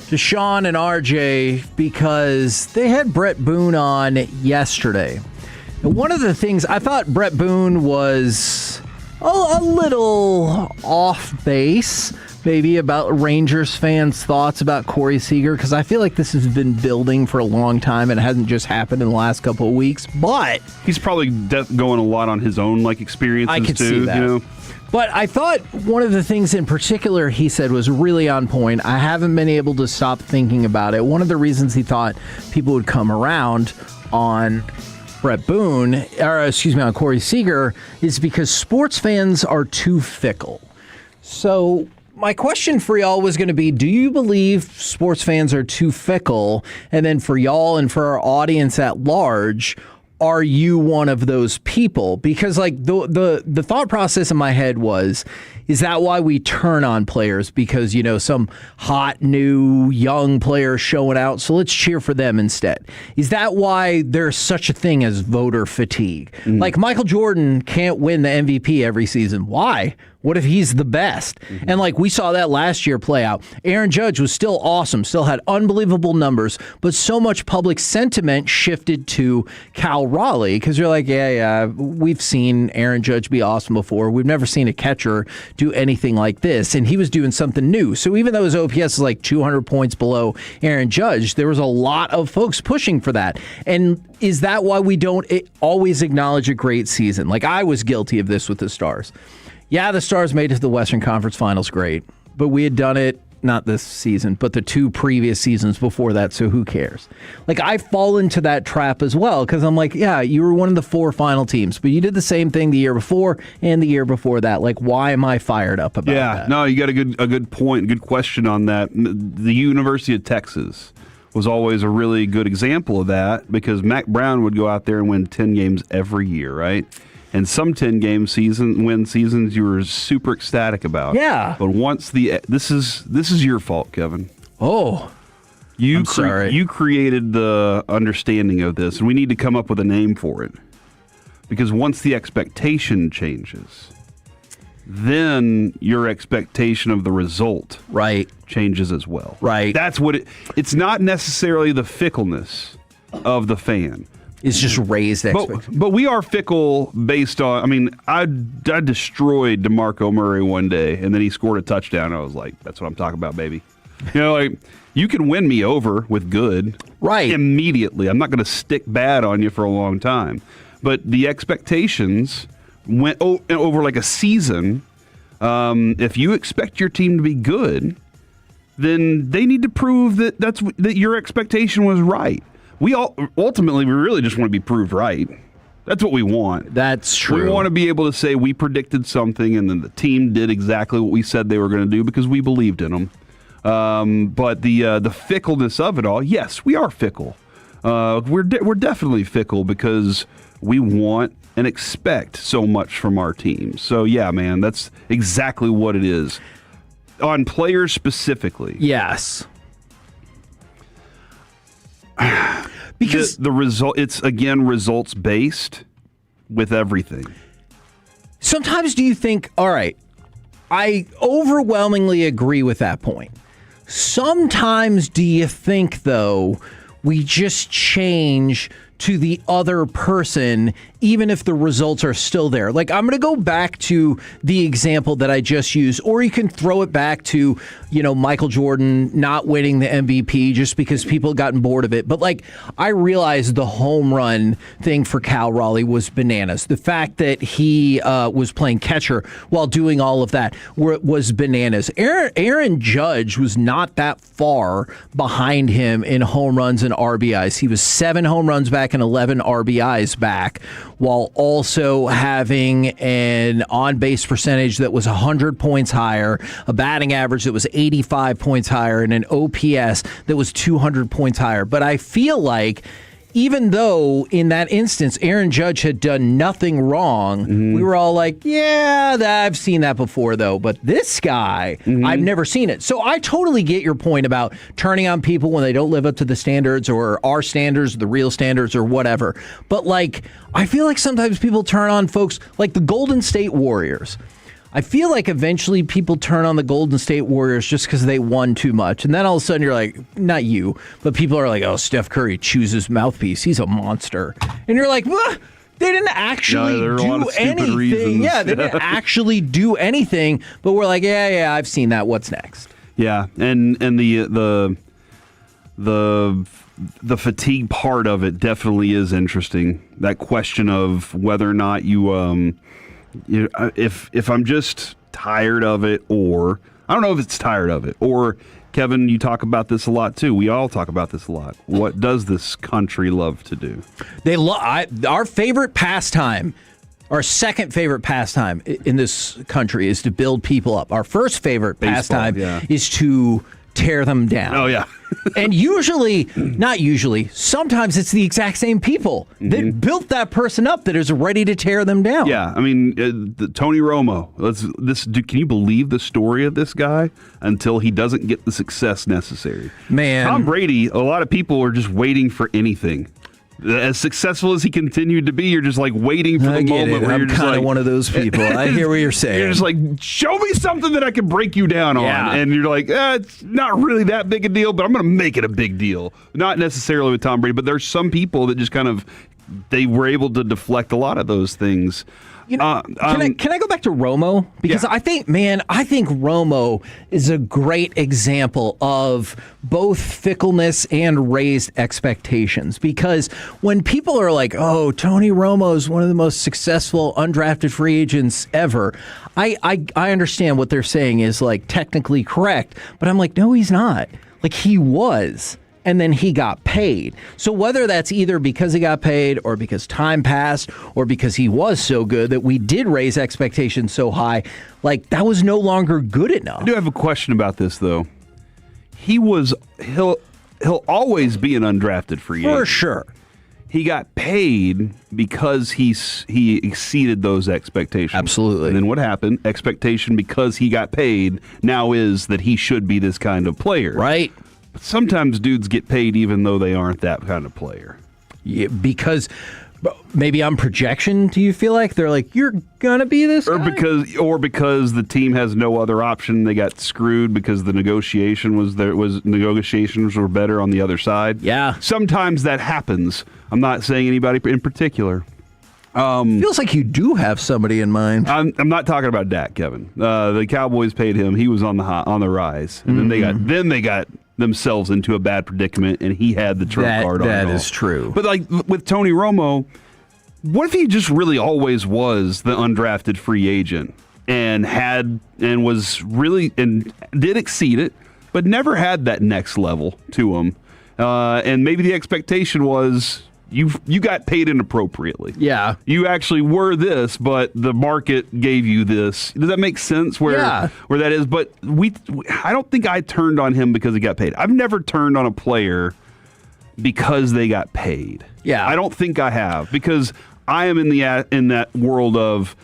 to Sean and RJ because they had Brett Boone on yesterday. And one of the things, I thought Brett Boone was a little off base, maybe about Rangers fans' thoughts about Corey Seager, because I feel like this has been building for a long time and it hasn't just happened in the last couple of weeks. But he's probably going a lot on his own experiences I could too. see that. You know? But I thought one of the things in particular he said was really on point. I haven't been able to stop thinking about it. One of the reasons he thought people would come around on Brett Boone, on Corey Seager, is because sports fans are too fickle. So my question for y'all was going to be, do you believe sports fans are too fickle? And then for y'all and for our audience at large, are you one of those people? Because the thought process in my head was, is that why we turn on players? Because, some hot, new, young player showing out, so let's cheer for them instead. Is that why there's such a thing as voter fatigue? Like Michael Jordan can't win the MVP every season. Why? What if he's the best? And we saw that last year play out. Aaron Judge was still awesome, still had unbelievable numbers, but so much public sentiment shifted to Cal Raleigh because you're like, yeah, we've seen Aaron Judge be awesome before. We've never seen a catcher do anything like this, and he was doing something new. So even though his OPS is like 200 points below Aaron Judge, there was a lot of folks pushing for that. And is that why we don't always acknowledge a great season? I was guilty of this with the Stars. Yeah, the Stars made it to the Western Conference Finals, great. But we had done it, not this season, but the two previous seasons before that, so who cares? I fall into that trap as well, because I'm like, yeah, you were one of the 4 final teams, but you did the same thing the year before and the year before that. Why am I fired up about that? Yeah, no, you got a good point, good question on that. The University of Texas was always a really good example of that, because Mac Brown would go out there and win 10 games every year, right? And some 10-game win seasons you were super ecstatic about. Yeah. But once this is your fault, Kevin. Oh. I'm sorry. You created the understanding of this, and we need to come up with a name for it. Because once the expectation changes, then your expectation of the result changes as well. Right. That's what it's not necessarily the fickleness of the fan. It's just raised expectations. But we are fickle based on, I destroyed DeMarco Murray one day, and then he scored a touchdown. I was like, that's what I'm talking about, baby. You can win me over with good. Right. Immediately. I'm not going to stick bad on you for a long time. But the expectations went over a season. If you expect your team to be good, then they need to prove that your expectation was right. We really just want to be proved right. That's what we want. That's true. We want to be able to say we predicted something and then the team did exactly what we said they were going to do because we believed in them. But the fickleness of it all, yes, we are fickle. We're definitely fickle because we want and expect so much from our team. So yeah, man, that's exactly what it is. On players specifically. Yes. Because the result, it's again results based with everything. Sometimes do you think, all right, I overwhelmingly agree with that point. Sometimes do you think, though, we just change to the other person, even if the results are still there? I'm going to go back to the example that I just used, or you can throw it back to, Michael Jordan not winning the MVP just because people had gotten bored of it. But I realized the home run thing for Cal Raleigh was bananas. The fact that he was playing catcher while doing all of that was bananas. Aaron Judge was not that far behind him in home runs and RBIs. He was 7 home runs back and 11 RBIs back, while also having an on-base percentage that was 100 points higher, a batting average that was 85 points higher, and an OPS that was 200 points higher. But I feel like even though in that instance Aaron Judge had done nothing wrong, we were all like, yeah, I've seen that before though. But this guy, I've never seen it. So I totally get your point about turning on people when they don't live up to the standards or our standards, the real standards or whatever. But like, I feel like sometimes people turn on folks like the Golden State Warriors. I feel like eventually people turn on the Golden State Warriors just because they won too much. And then all of a sudden you're like, not you, but people are like, oh, Steph Curry chews his mouthpiece. He's a monster. And you're like, well, they didn't actually do anything. Yeah, they didn't actually do anything. But we're like, yeah, I've seen that. What's next? Yeah, and the fatigue part of it definitely is interesting. That question of whether or not if I'm just tired of it, or I don't know if it's tired of it, or Kevin, you talk about this a lot too. We all talk about this a lot. What does this country love to do? Our favorite pastime, our second favorite pastime in this country is to build people up. Our first favorite pastime is to tear them down. Oh, yeah. And sometimes it's the exact same people that built that person up that is ready to tear them down. Yeah, I mean, Tony Romo. Can you believe the story of this guy until he doesn't get the success necessary? Man. Tom Brady, a lot of people are just waiting for anything. As successful as he continued to be, you're just like waiting for the moment where I'm you're just kind of like, one of those people. I hear what you're saying. You're just like, show me something that I can break you down on. And you're like, it's not really that big a deal, but I'm going to make it a big deal. Not necessarily with Tom Brady, but there's some people that just kind of, they were able to deflect a lot of those things. Can I go back to Romo? Because I think Romo is a great example of both fickleness and raised expectations. Because when people are like, oh, Tony Romo is one of the most successful undrafted free agents ever, I understand what they're saying is like technically correct. But I'm like, no, he's not. Like he was. And then he got paid. So whether that's either because he got paid or because time passed or because he was so good that we did raise expectations so high, like that was no longer good enough. I do have a question about this though. He'll always be an undrafted free agent. For sure. He got paid because he exceeded those expectations. Absolutely. And then what happened? Expectation because he got paid now is that he should be this kind of player. Right. But sometimes dudes get paid even though they aren't that kind of player. Yeah, because maybe on projection, do you feel like they're like, you're gonna be this guy? Because the team has no other option. They got screwed because the negotiations were better on the other side. Yeah. Sometimes that happens. I'm not saying anybody in particular. Feels like you do have somebody in mind. I'm not talking about Dak, Kevin. The Cowboys paid him. He was on the rise, and then they got themselves into a bad predicament, and he had the trump card on it. That is true. But like with Tony Romo, what if he just really always was the undrafted free agent and did exceed it, but never had that next level to him, and maybe the expectation was, You got paid inappropriately. Yeah. You actually were this, but the market gave you this. Does that make sense where that is? But I don't think I turned on him because he got paid. I've never turned on a player because they got paid. Yeah. I don't think I have, because I am in that world of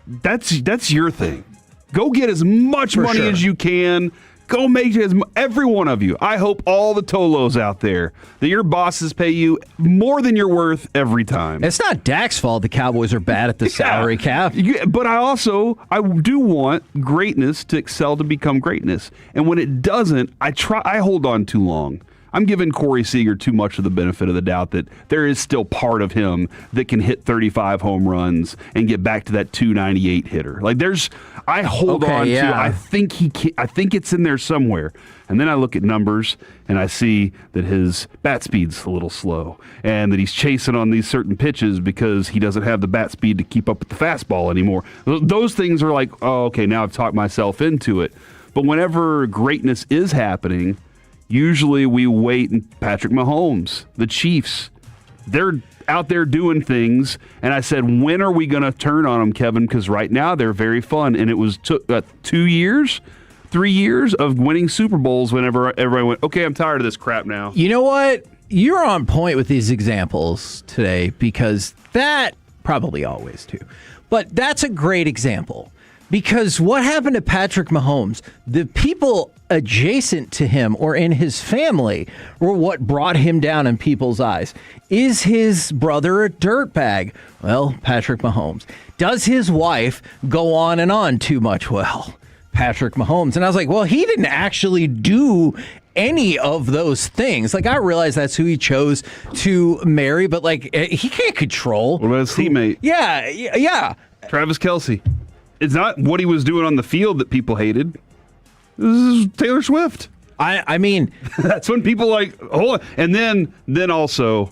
that's your thing. Go get as much money as you can. Go make it every one of you. I hope all the Tolos out there that your bosses pay you more than you're worth every time. It's not Dak's fault the Cowboys are bad at the salary cap. But I do want greatness to excel to become greatness. And when it doesn't, I hold on too long. I'm giving Corey Seager too much of the benefit of the doubt that there is still part of him that can hit 35 home runs and get back to that 298 hitter. Like I hold on to. I think I think it's in there somewhere. And then I look at numbers and I see that his bat speed's a little slow and that he's chasing on these certain pitches because he doesn't have the bat speed to keep up with the fastball anymore. Those things are like, oh, okay, now I've talked myself into it. But whenever greatness is happening, usually we wait, and Patrick Mahomes, the Chiefs, they're out there doing things. And I said, when are we going to turn on them, Kevin? Because right now they're very fun. And it was 3 years of winning Super Bowls whenever everybody went, okay, I'm tired of this crap now. You know what? you're on point with these examples today because that probably always too. But that's a great example because what happened to Patrick Mahomes, the people adjacent to him or in his family were what brought him down in people's eyes. Is his brother a dirtbag? Well, Patrick Mahomes. Does his wife go on and on too much? Well, Patrick Mahomes. And I was like, well, he didn't actually do any of those things. Like, I realize that's who he chose to marry, but like, he can't control. What about his teammate? Yeah. Travis Kelce. It's not what he was doing on the field that people hated. This is Taylor Swift. I mean, that's when people like, hold on. And then also,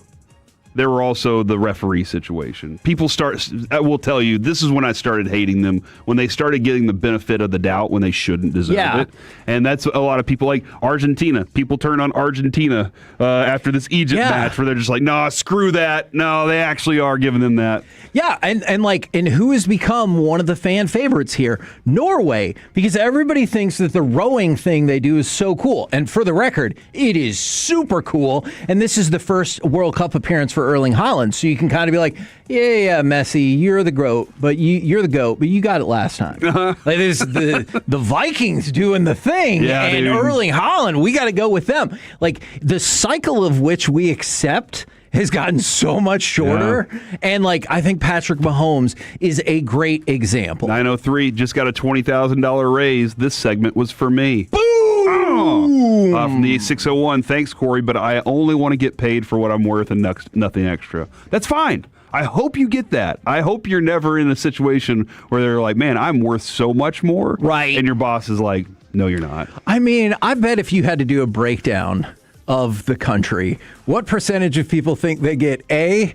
there were also the referee situation. I will tell you, this is when I started hating them, when they started getting the benefit of the doubt when they shouldn't deserve it. And that's a lot of people like Argentina. People turn on Argentina after this Egypt match where they're just like, nah, screw that. No, they actually are giving them that. Yeah, and who has become one of the fan favorites here? Norway, because everybody thinks that the rowing thing they do is so cool. And for the record, it is super cool. And this is the first World Cup appearance for Erling Haaland, so you can kind of be like, yeah, Messi, you're the GOAT, but you're the GOAT, but you got it last time. Like this, the Vikings doing the thing, and dude. Erling Haaland, we got to go with them. Like the cycle of which we accept has gotten so much shorter, and like I think Patrick Mahomes is a great example. 903 just got a $20,000 raise. This segment was for me. Boom! From the 601, thanks, Corey, but I only want to get paid for what I'm worth and nothing extra. That's fine. I hope you get that. I hope you're never in a situation where they're like, man, I'm worth so much more. Right. And your boss is like, no, you're not. I mean, I bet if you had to do a breakdown of the country, what percentage of people think they get A,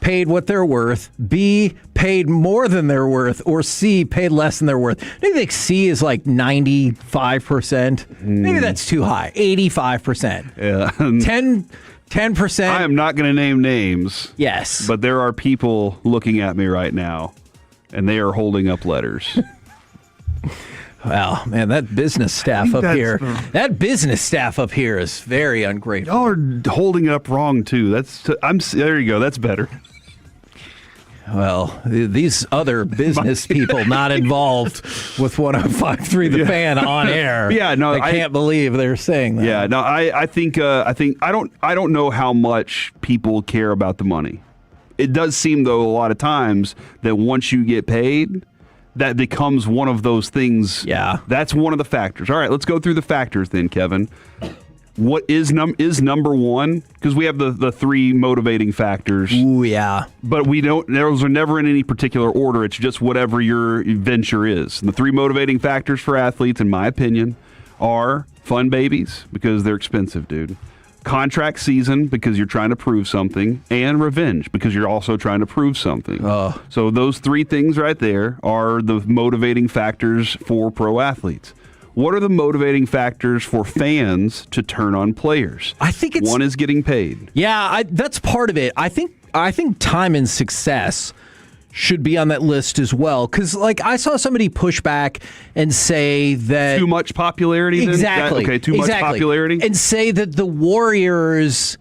paid what they're worth, B, paid more than they're worth, or C, paid less than they're worth? Do you think C is like 95%? Maybe that's too high. 85%. Yeah. 10%. I am not going to name names. Yes. But there are people looking at me right now, and they are holding up letters. Well, man, that business staff up here, is very ungrateful. Y'all are holding up wrong too. There you go. That's better. Well, these other business people not involved with 105.3 The Fan on air. Yeah, no, I can't believe they're saying that. Yeah, no, I think I don't know how much people care about the money. It does seem though a lot of times that once you get paid, that becomes one of those things. Yeah. That's one of the factors. All right, let's go through the factors then, Kevin. What is number one? Because we have the three motivating factors. Ooh, yeah. But those are never in any particular order. It's just whatever your venture is. And the three motivating factors for athletes, in my opinion, are fun babies, because they're expensive, dude. Contract season, because you're trying to prove something, and revenge, because you're also trying to prove something. So those three things right there are the motivating factors for pro athletes. What are the motivating factors for fans to turn on players? I think one is getting paid. Yeah, that's part of it. I think time and success should be on that list as well. Because, like, I saw somebody push back and say that... Too much popularity? Exactly. Okay, too much popularity? And say that the Warriors,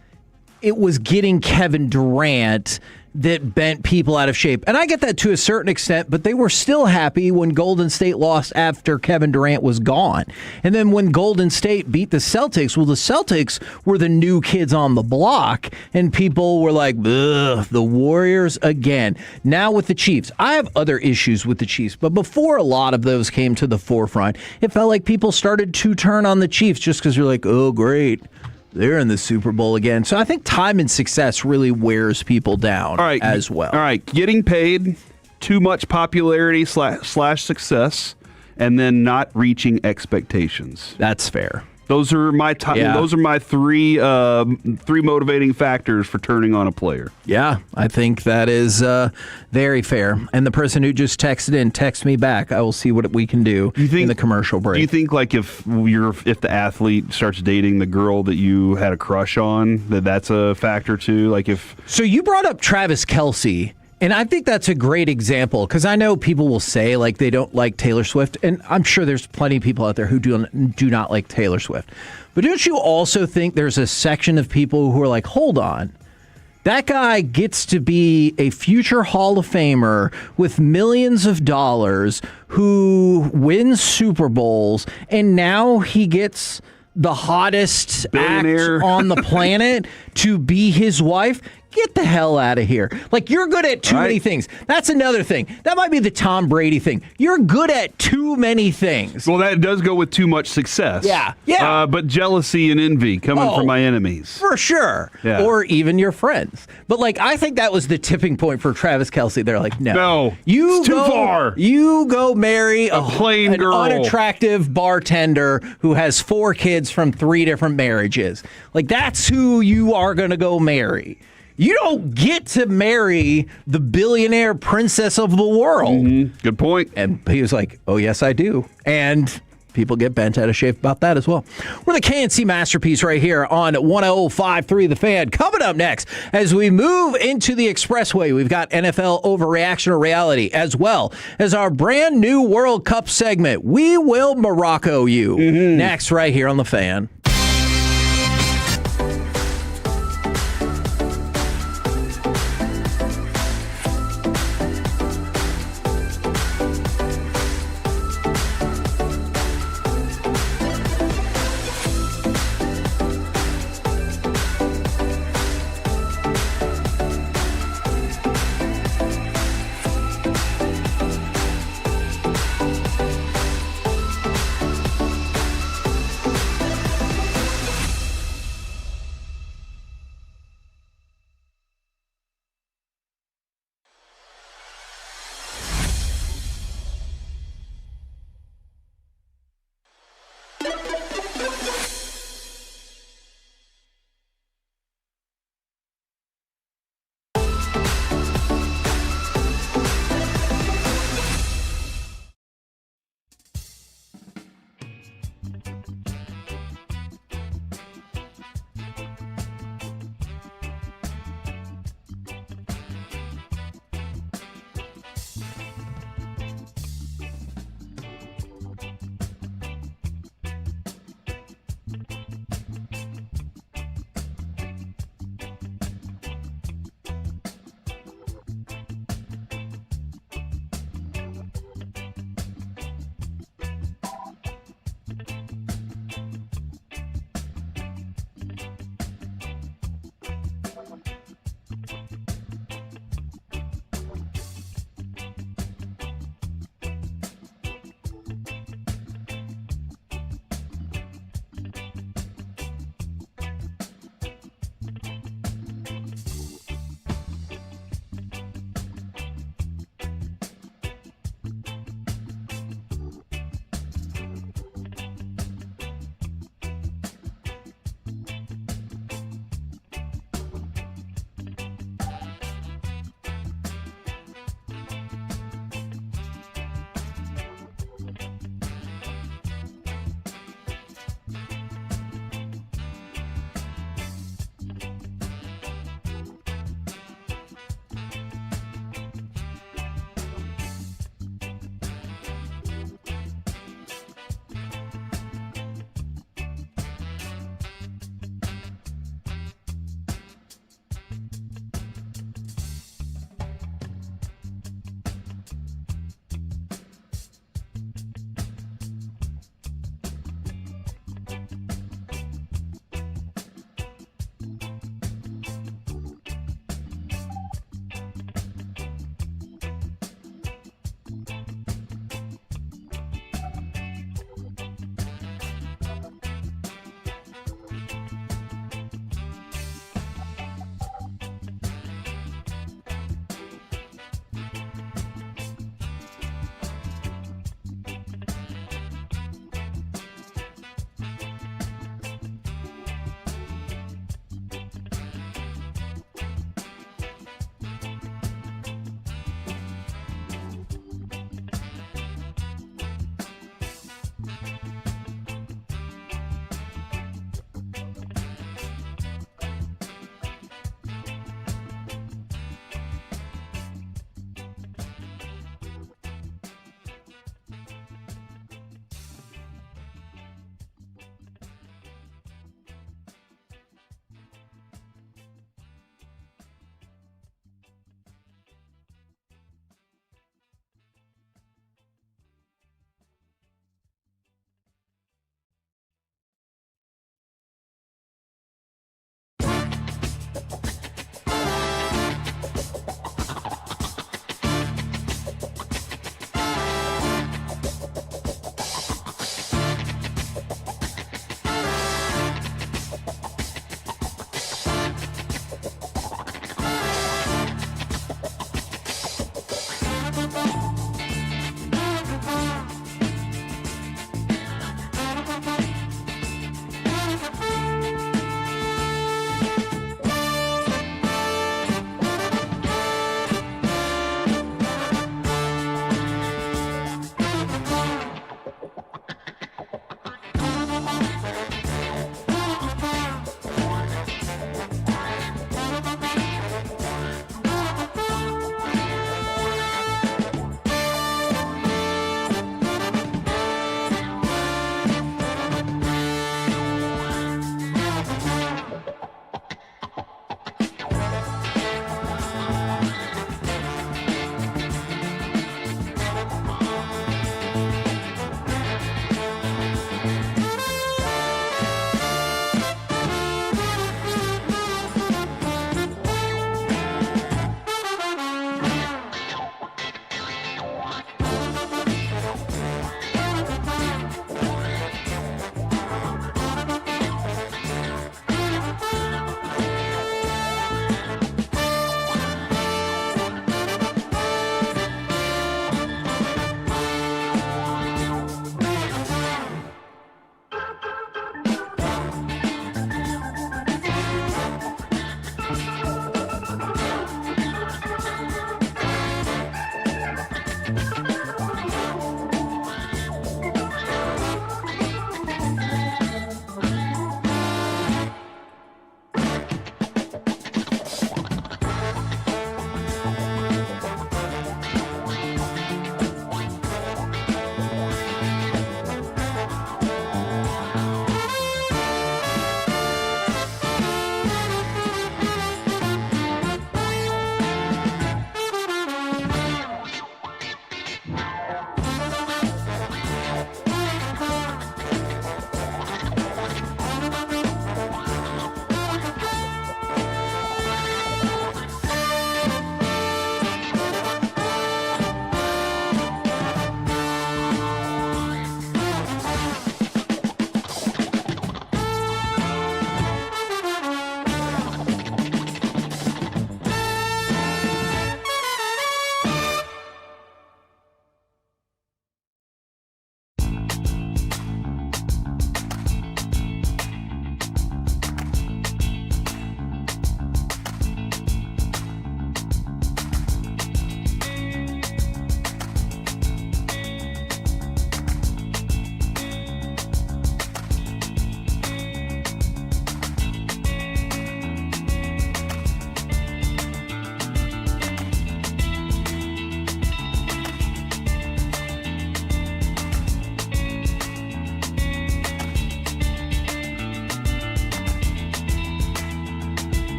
it was getting Kevin Durant that bent people out of shape. And I get that to a certain extent, but they were still happy when Golden State lost after Kevin Durant was gone. And then when Golden State beat the Celtics, well, the Celtics were the new kids on the block, and people were like, ugh, the Warriors again. Now with the Chiefs, I have other issues with the Chiefs, but before a lot of those came to the forefront, it felt like people started to turn on the Chiefs just because you're like, oh, great, they're in the Super Bowl again. So I think time and success really wears people down as well. All right, getting paid, too much popularity slash success, and then not reaching expectations. That's fair. Those are my Those are my three motivating factors for turning on a player. Yeah, I think that is very fair. And the person who just texted in, text me back. I will see what we can do in the commercial break. Do you think, like, if the athlete starts dating the girl that you had a crush on, that's a factor too? Like, if so, you brought up Travis Kelce. And I think that's a great example because I know people will say like they don't like Taylor Swift, and I'm sure there's plenty of people out there who do not like Taylor Swift. But don't you also think there's a section of people who are like, hold on, that guy gets to be a future Hall of Famer with millions of dollars who wins Super Bowls, and now he gets the hottest act on the planet to be his wife? Get the hell out of here. Like, you're good at too many things. That's another thing. That might be the Tom Brady thing. You're good at too many things. Well, that does go with too much success. Yeah. But jealousy and envy coming from my enemies. For sure. Yeah. Or even your friends. But, like, I think that was the tipping point for Travis Kelce. They're like, no. It's too far. You go marry a plain girl. Unattractive bartender who has 4 kids from 3 different marriages. Like, that's who you are going to go marry. You don't get to marry the billionaire princess of the world. Mm-hmm. Good point. And he was like, oh, yes, I do. And people get bent out of shape about that as well. We're the KNC Masterpiece right here on 105.3 The Fan. Coming up next, as we move into the Expressway, we've got NFL Overreaction or Reality, as well as our brand new World Cup segment, We Will Morocco You. Next, right here on The Fan.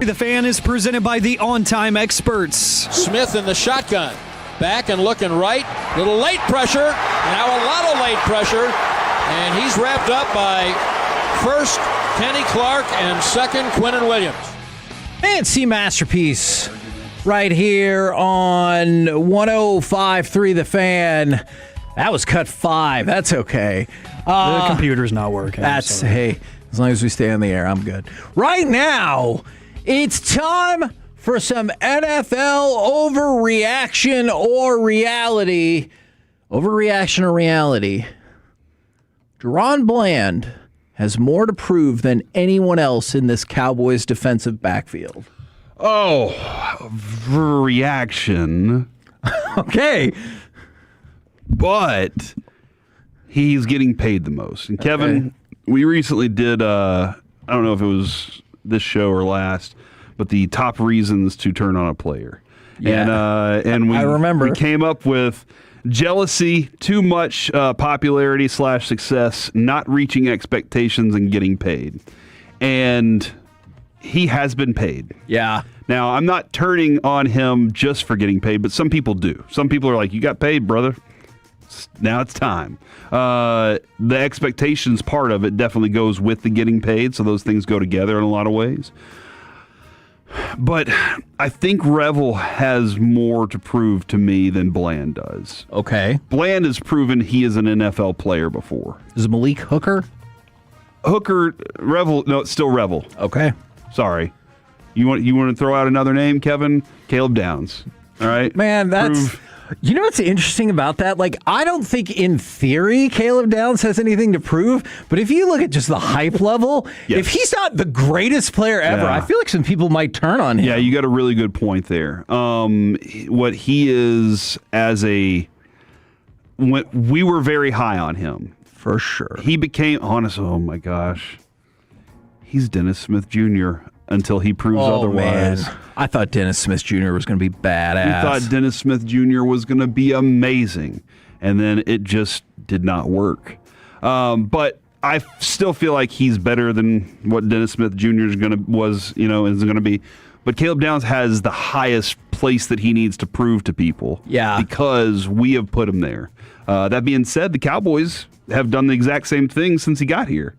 The Fan is presented by the On-Time Experts. Smith in the shotgun. Back and looking right. Little late pressure. Now a lot of late pressure. And he's wrapped up by first Kenny Clark and second Quinnen Williams. Fancy masterpiece right here on 105.3 The Fan. That was cut 5. That's okay. The computer's not working. Hey, as long as we stay on the air, I'm good. Right now, it's time for some NFL overreaction or reality. Overreaction or reality. Deron Bland has more to prove than anyone else in this Cowboys defensive backfield. Reaction. Okay. But he's getting paid the most. And Kevin, we recently did, I don't know if it was this show or last, but the top reasons to turn on a player. Yeah. And we, I remember. We came up with jealousy, too much popularity / success, not reaching expectations and getting paid. And he has been paid. Yeah. Now, I'm not turning on him just for getting paid, but some people do. Some people are like, you got paid, brother. Now it's time. The expectations part of it definitely goes with the getting paid, so those things go together in a lot of ways. But I think Revel has more to prove to me than Bland does. Okay. Bland has proven he is an NFL player before. Is Malik Hooker? Revel, no, it's still Revel. Okay. Sorry. You want to throw out another name, Kevin? Caleb Downs. All right? Man, that's... You know what's interesting about that? Like, I don't think in theory Caleb Downs has anything to prove, but if you look at just the hype level, if he's not the greatest player ever, I feel like some people might turn on him. Yeah, you got a really good point there. What he is we were very high on him. For sure. He became, oh my gosh, he's Dennis Smith Jr. until he proves otherwise. Man. I thought Dennis Smith Jr. was going to be badass. We thought Dennis Smith Jr. was going to be amazing, and then it just did not work. But I still feel like he's better than what Dennis Smith Jr. is going to be. But Caleb Downs has the highest place that he needs to prove to people. Yeah. Because we have put him there. That being said, the Cowboys have done the exact same thing since he got here.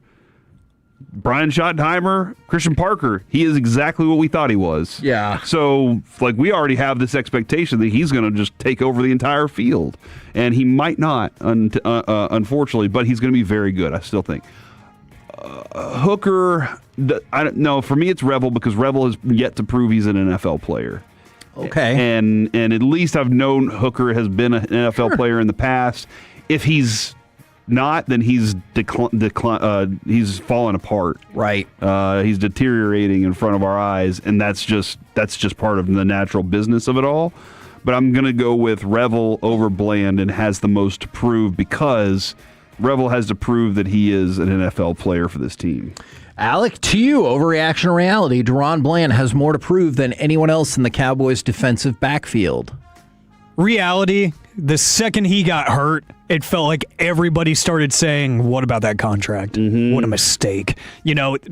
Brian Schottenheimer, Christian Parker, he is exactly what we thought he was. Yeah. So, we already have this expectation that he's going to just take over the entire field. And he might not, unfortunately, but he's going to be very good, I still think. Hooker, I don't know. For me, it's Revel because Revel has yet to prove he's an NFL player. Okay. And at least I've known Hooker has been an NFL player in the past. If he's not, then he's he's fallen apart. Right. He's deteriorating in front of our eyes, and that's just part of the natural business of it all. But I'm going to go with Revel over Bland and has the most to prove because Revel has to prove that he is an NFL player for this team. Alec, to you, overreaction or reality, Deron Bland has more to prove than anyone else in the Cowboys' defensive backfield. Reality, the second he got hurt, it felt like everybody started saying, what about that contract? Mm-hmm. What a mistake.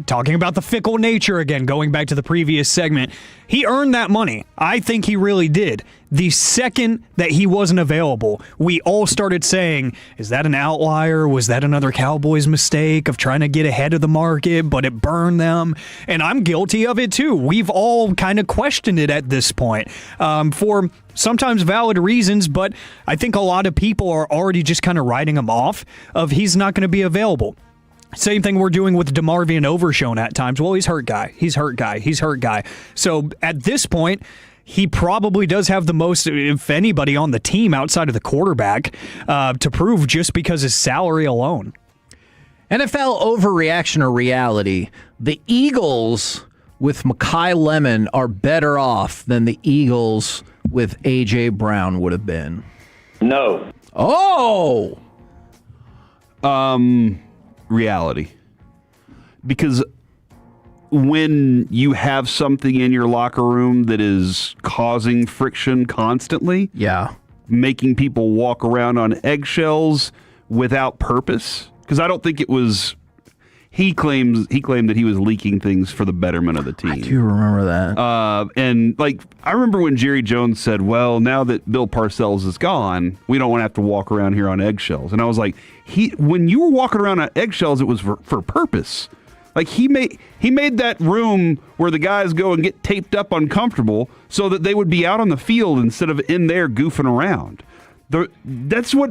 Talking about the fickle nature again, going back to the previous segment, he earned that money. I think he really did. The second that he wasn't available, we all started saying, is that an outlier? Was that another Cowboys mistake of trying to get ahead of the market, but it burned them? And I'm guilty of it too. We've all kind of questioned it at this point for sometimes valid reasons, but I think a lot of people are already just kind of writing him off of he's not going to be available. Same thing we're doing with DeMarvion Overshown at times. Well, he's hurt guy. So at this point, he probably does have the most, if anybody, on the team outside of the quarterback to prove just because his salary alone. NFL overreaction or reality. The Eagles with Mekhi Lemon are better off than the Eagles with A.J. Brown would have been. No. Oh! Reality. Because when you have something in your locker room that is causing friction constantly, making people walk around on eggshells without purpose, because I don't think it was he claimed that he was leaking things for the betterment of the team. I do remember that. And like I remember when Jerry Jones said, "Well, now that Bill Parcells is gone, we don't want to have to walk around here on eggshells." And I was like, when you were walking around on eggshells, it was for purpose. Like he made that room where the guys go and get taped up uncomfortable so that they would be out on the field instead of in there goofing around. That's what,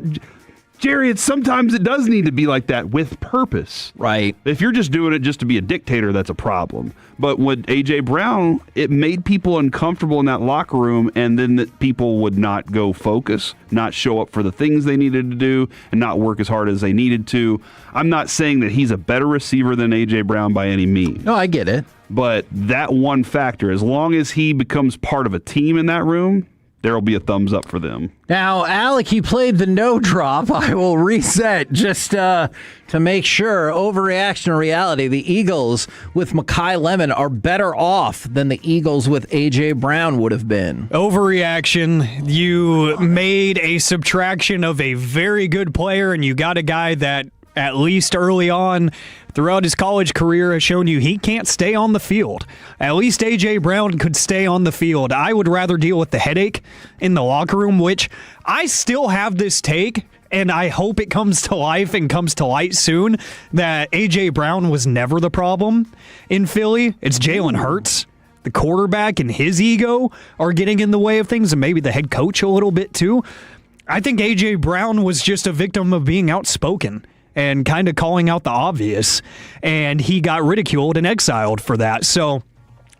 Jerry, sometimes it does need to be like that with purpose. Right. If you're just doing it just to be a dictator, that's a problem. But with A.J. Brown, it made people uncomfortable in that locker room, and then that people would not go focus, not show up for the things they needed to do, and not work as hard as they needed to. I'm not saying that he's a better receiver than A.J. Brown by any means. No, I get it. But that one factor, as long as he becomes part of a team in that room, there will be a thumbs up for them. Now, Alec, you played the no drop. I will reset just to make sure. Overreaction or reality, the Eagles with Mekhi Lemon are better off than the Eagles with A.J. Brown would have been. Overreaction. You made a subtraction of a very good player, and you got a guy that, at least early on, throughout his college career, has shown you he can't stay on the field. At least A.J. Brown could stay on the field. I would rather deal with the headache in the locker room, which I still have this take, and I hope it comes to life and comes to light soon, that A.J. Brown was never the problem in Philly. It's Jalen Hurts. The quarterback and his ego are getting in the way of things, and maybe the head coach a little bit too. I think A.J. Brown was just a victim of being outspoken and kind of calling out the obvious, and he got ridiculed and exiled for that. So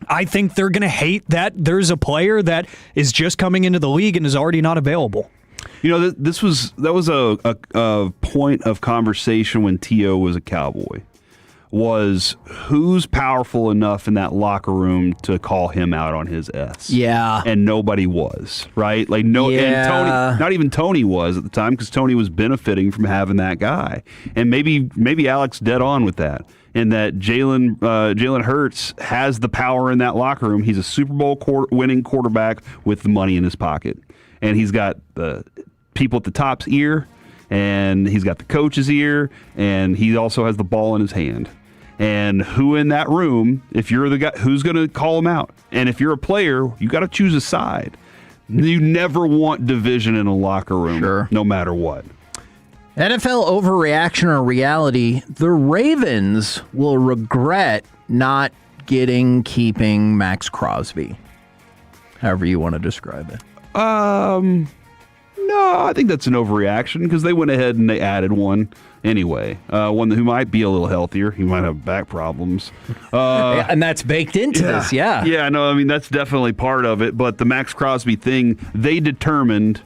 I think they're going to hate that there's a player that is just coming into the league and is already not available. You know, that was a point of conversation when T.O. was a Cowboy, was who's powerful enough in that locker room to call him out on his S. Yeah. And nobody was, right? Like and Tony, not even Tony was at the time, because Tony was benefiting from having that guy. And maybe Alex dead on with that. In that Jalen Hurts has the power in that locker room. He's a Super Bowl winning quarterback with the money in his pocket. And he's got the people at the top's ear, and he's got the coach's ear, and he also has the ball in his hand. And who in that room, if you're the guy, who's going to call him out? And if you're a player, you got to choose a side. You never want division in a locker room, no matter what. NFL overreaction or reality, the Ravens will regret not keeping Max Crosby. However you want to describe it. No, I think that's an overreaction, because they went ahead and they added one anyway. One who might be a little healthier. He might have back problems. And that's baked into this, yeah. Yeah, no, I mean, that's definitely part of it. But the Max Crosby thing, they determined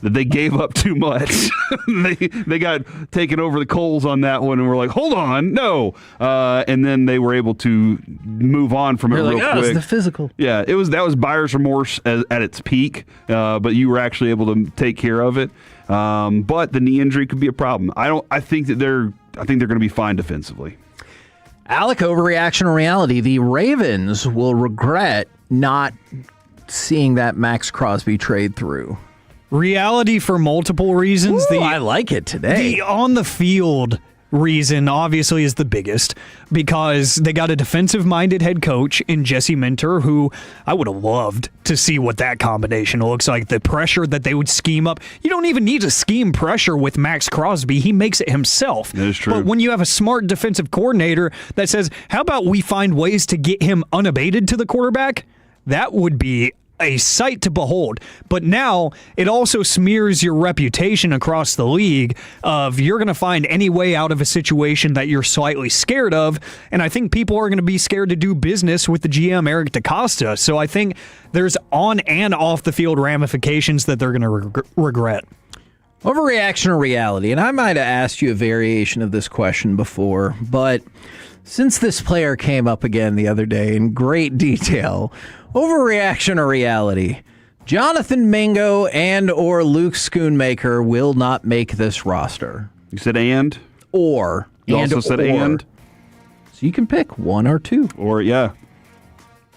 that they gave up too much. they got taken over the coals on that one, and were like, hold on, no. And then they were able to move on from it real quick. It's the physical. Yeah, that was buyer's remorse at its peak, but you were actually able to take care of it. But the knee injury could be a problem. I think they're going to be fine defensively. Alec, overreaction or reality, the Ravens will regret not seeing that Max Crosby trade through. Reality for multiple reasons. Ooh, I like it today. The on the field reason obviously is the biggest, because they got a defensive-minded head coach in Jesse Minter, who I would have loved to see what that combination looks like. The pressure that they would scheme up. You don't even need to scheme pressure with Max Crosby. He makes it himself. That is true. But when you have a smart defensive coordinator that says, how about we find ways to get him unabated to the quarterback, that would be a sight to behold. But now it also smears your reputation across the league of you're going to find any way out of a situation that you're slightly scared of, and I think people are going to be scared to do business with the GM Eric DeCosta. So I think there's on and off the field ramifications that they're going to regret. Overreaction or reality, and I might have asked you a variation of this question before, but since this player came up again the other day in great detail, overreaction or reality, Jonathan Mingo and or Luke Schoonmaker will not make this roster. You said and? Or. You also said and? So you can pick one or two. Or, yeah.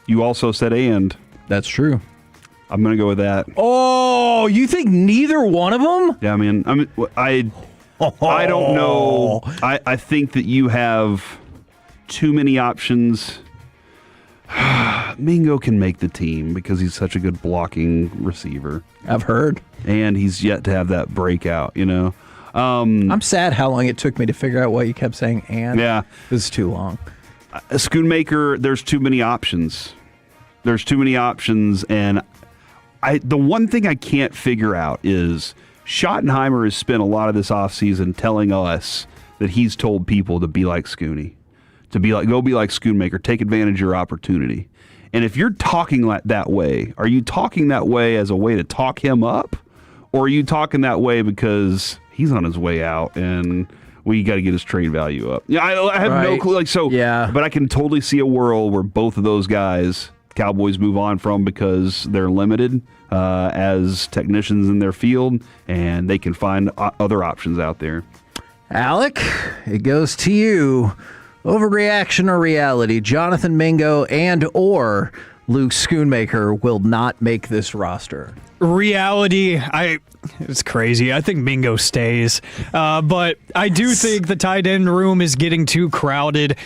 You also said and. That's true. I'm going to go with that. Oh, you think neither one of them? Yeah, I don't know. I think that you have too many options. Mingo can make the team because he's such a good blocking receiver. I've heard. And he's yet to have that breakout, you know. I'm sad how long it took me to figure out why you kept saying and. Yeah. It was too long. Schoonmaker, there's too many options. There's too many options, and the one thing I can't figure out is Schottenheimer has spent a lot of this offseason telling us that he's told people to be like Scooney, go be like Schoonmaker, take advantage of your opportunity. And if you're talking that way, are you talking that way as a way to talk him up, or are you talking that way because he's on his way out and we got to get his trade value up? Yeah, I have no clue. But I can totally see a world where both of those guys, Cowboys move on from because they're limited as technicians in their field, and they can find other options out there. Alec, it goes to you. Overreaction or reality? Jonathan Mingo and or Luke Schoonmaker will not make this roster. Reality, it's crazy. I think Mingo stays. But I do think the tight end room is getting too crowded.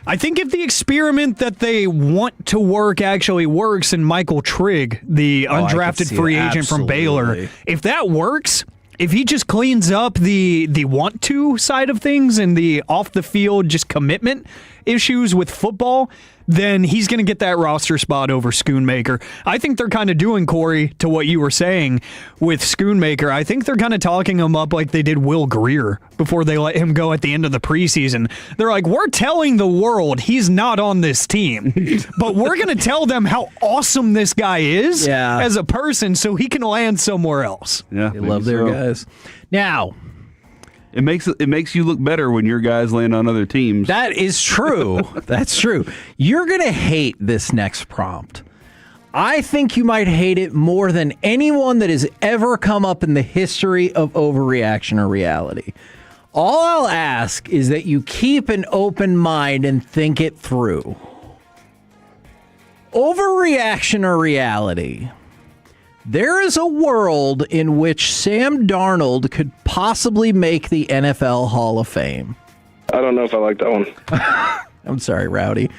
I think if the experiment that they want to work actually works, and Michael Trigg, the undrafted free agent from Baylor, if that works, if he just cleans up the want to side of things and the off the field just commitment issues with football, then he's going to get that roster spot over Schoonmaker. I think they're kind of doing, Corey, to what you were saying with Schoonmaker. I think they're kind of talking him up like they did Will Greer before they let him go at the end of the preseason. They're like, we're telling the world he's not on this team, but we're going to tell them how awesome this guy is as a person so he can land somewhere else. Yeah, they love their guys. Now, It makes you look better when your guys land on other teams. that is true. That's true. You're going to hate this next prompt. I think you might hate it more than anyone that has ever come up in the history of overreaction or reality. All I'll ask is that you keep an open mind and think it through. Overreaction or reality? There is a world in which Sam Darnold could possibly make the NFL Hall of Fame. I don't know if I like that one. I'm sorry, Rowdy.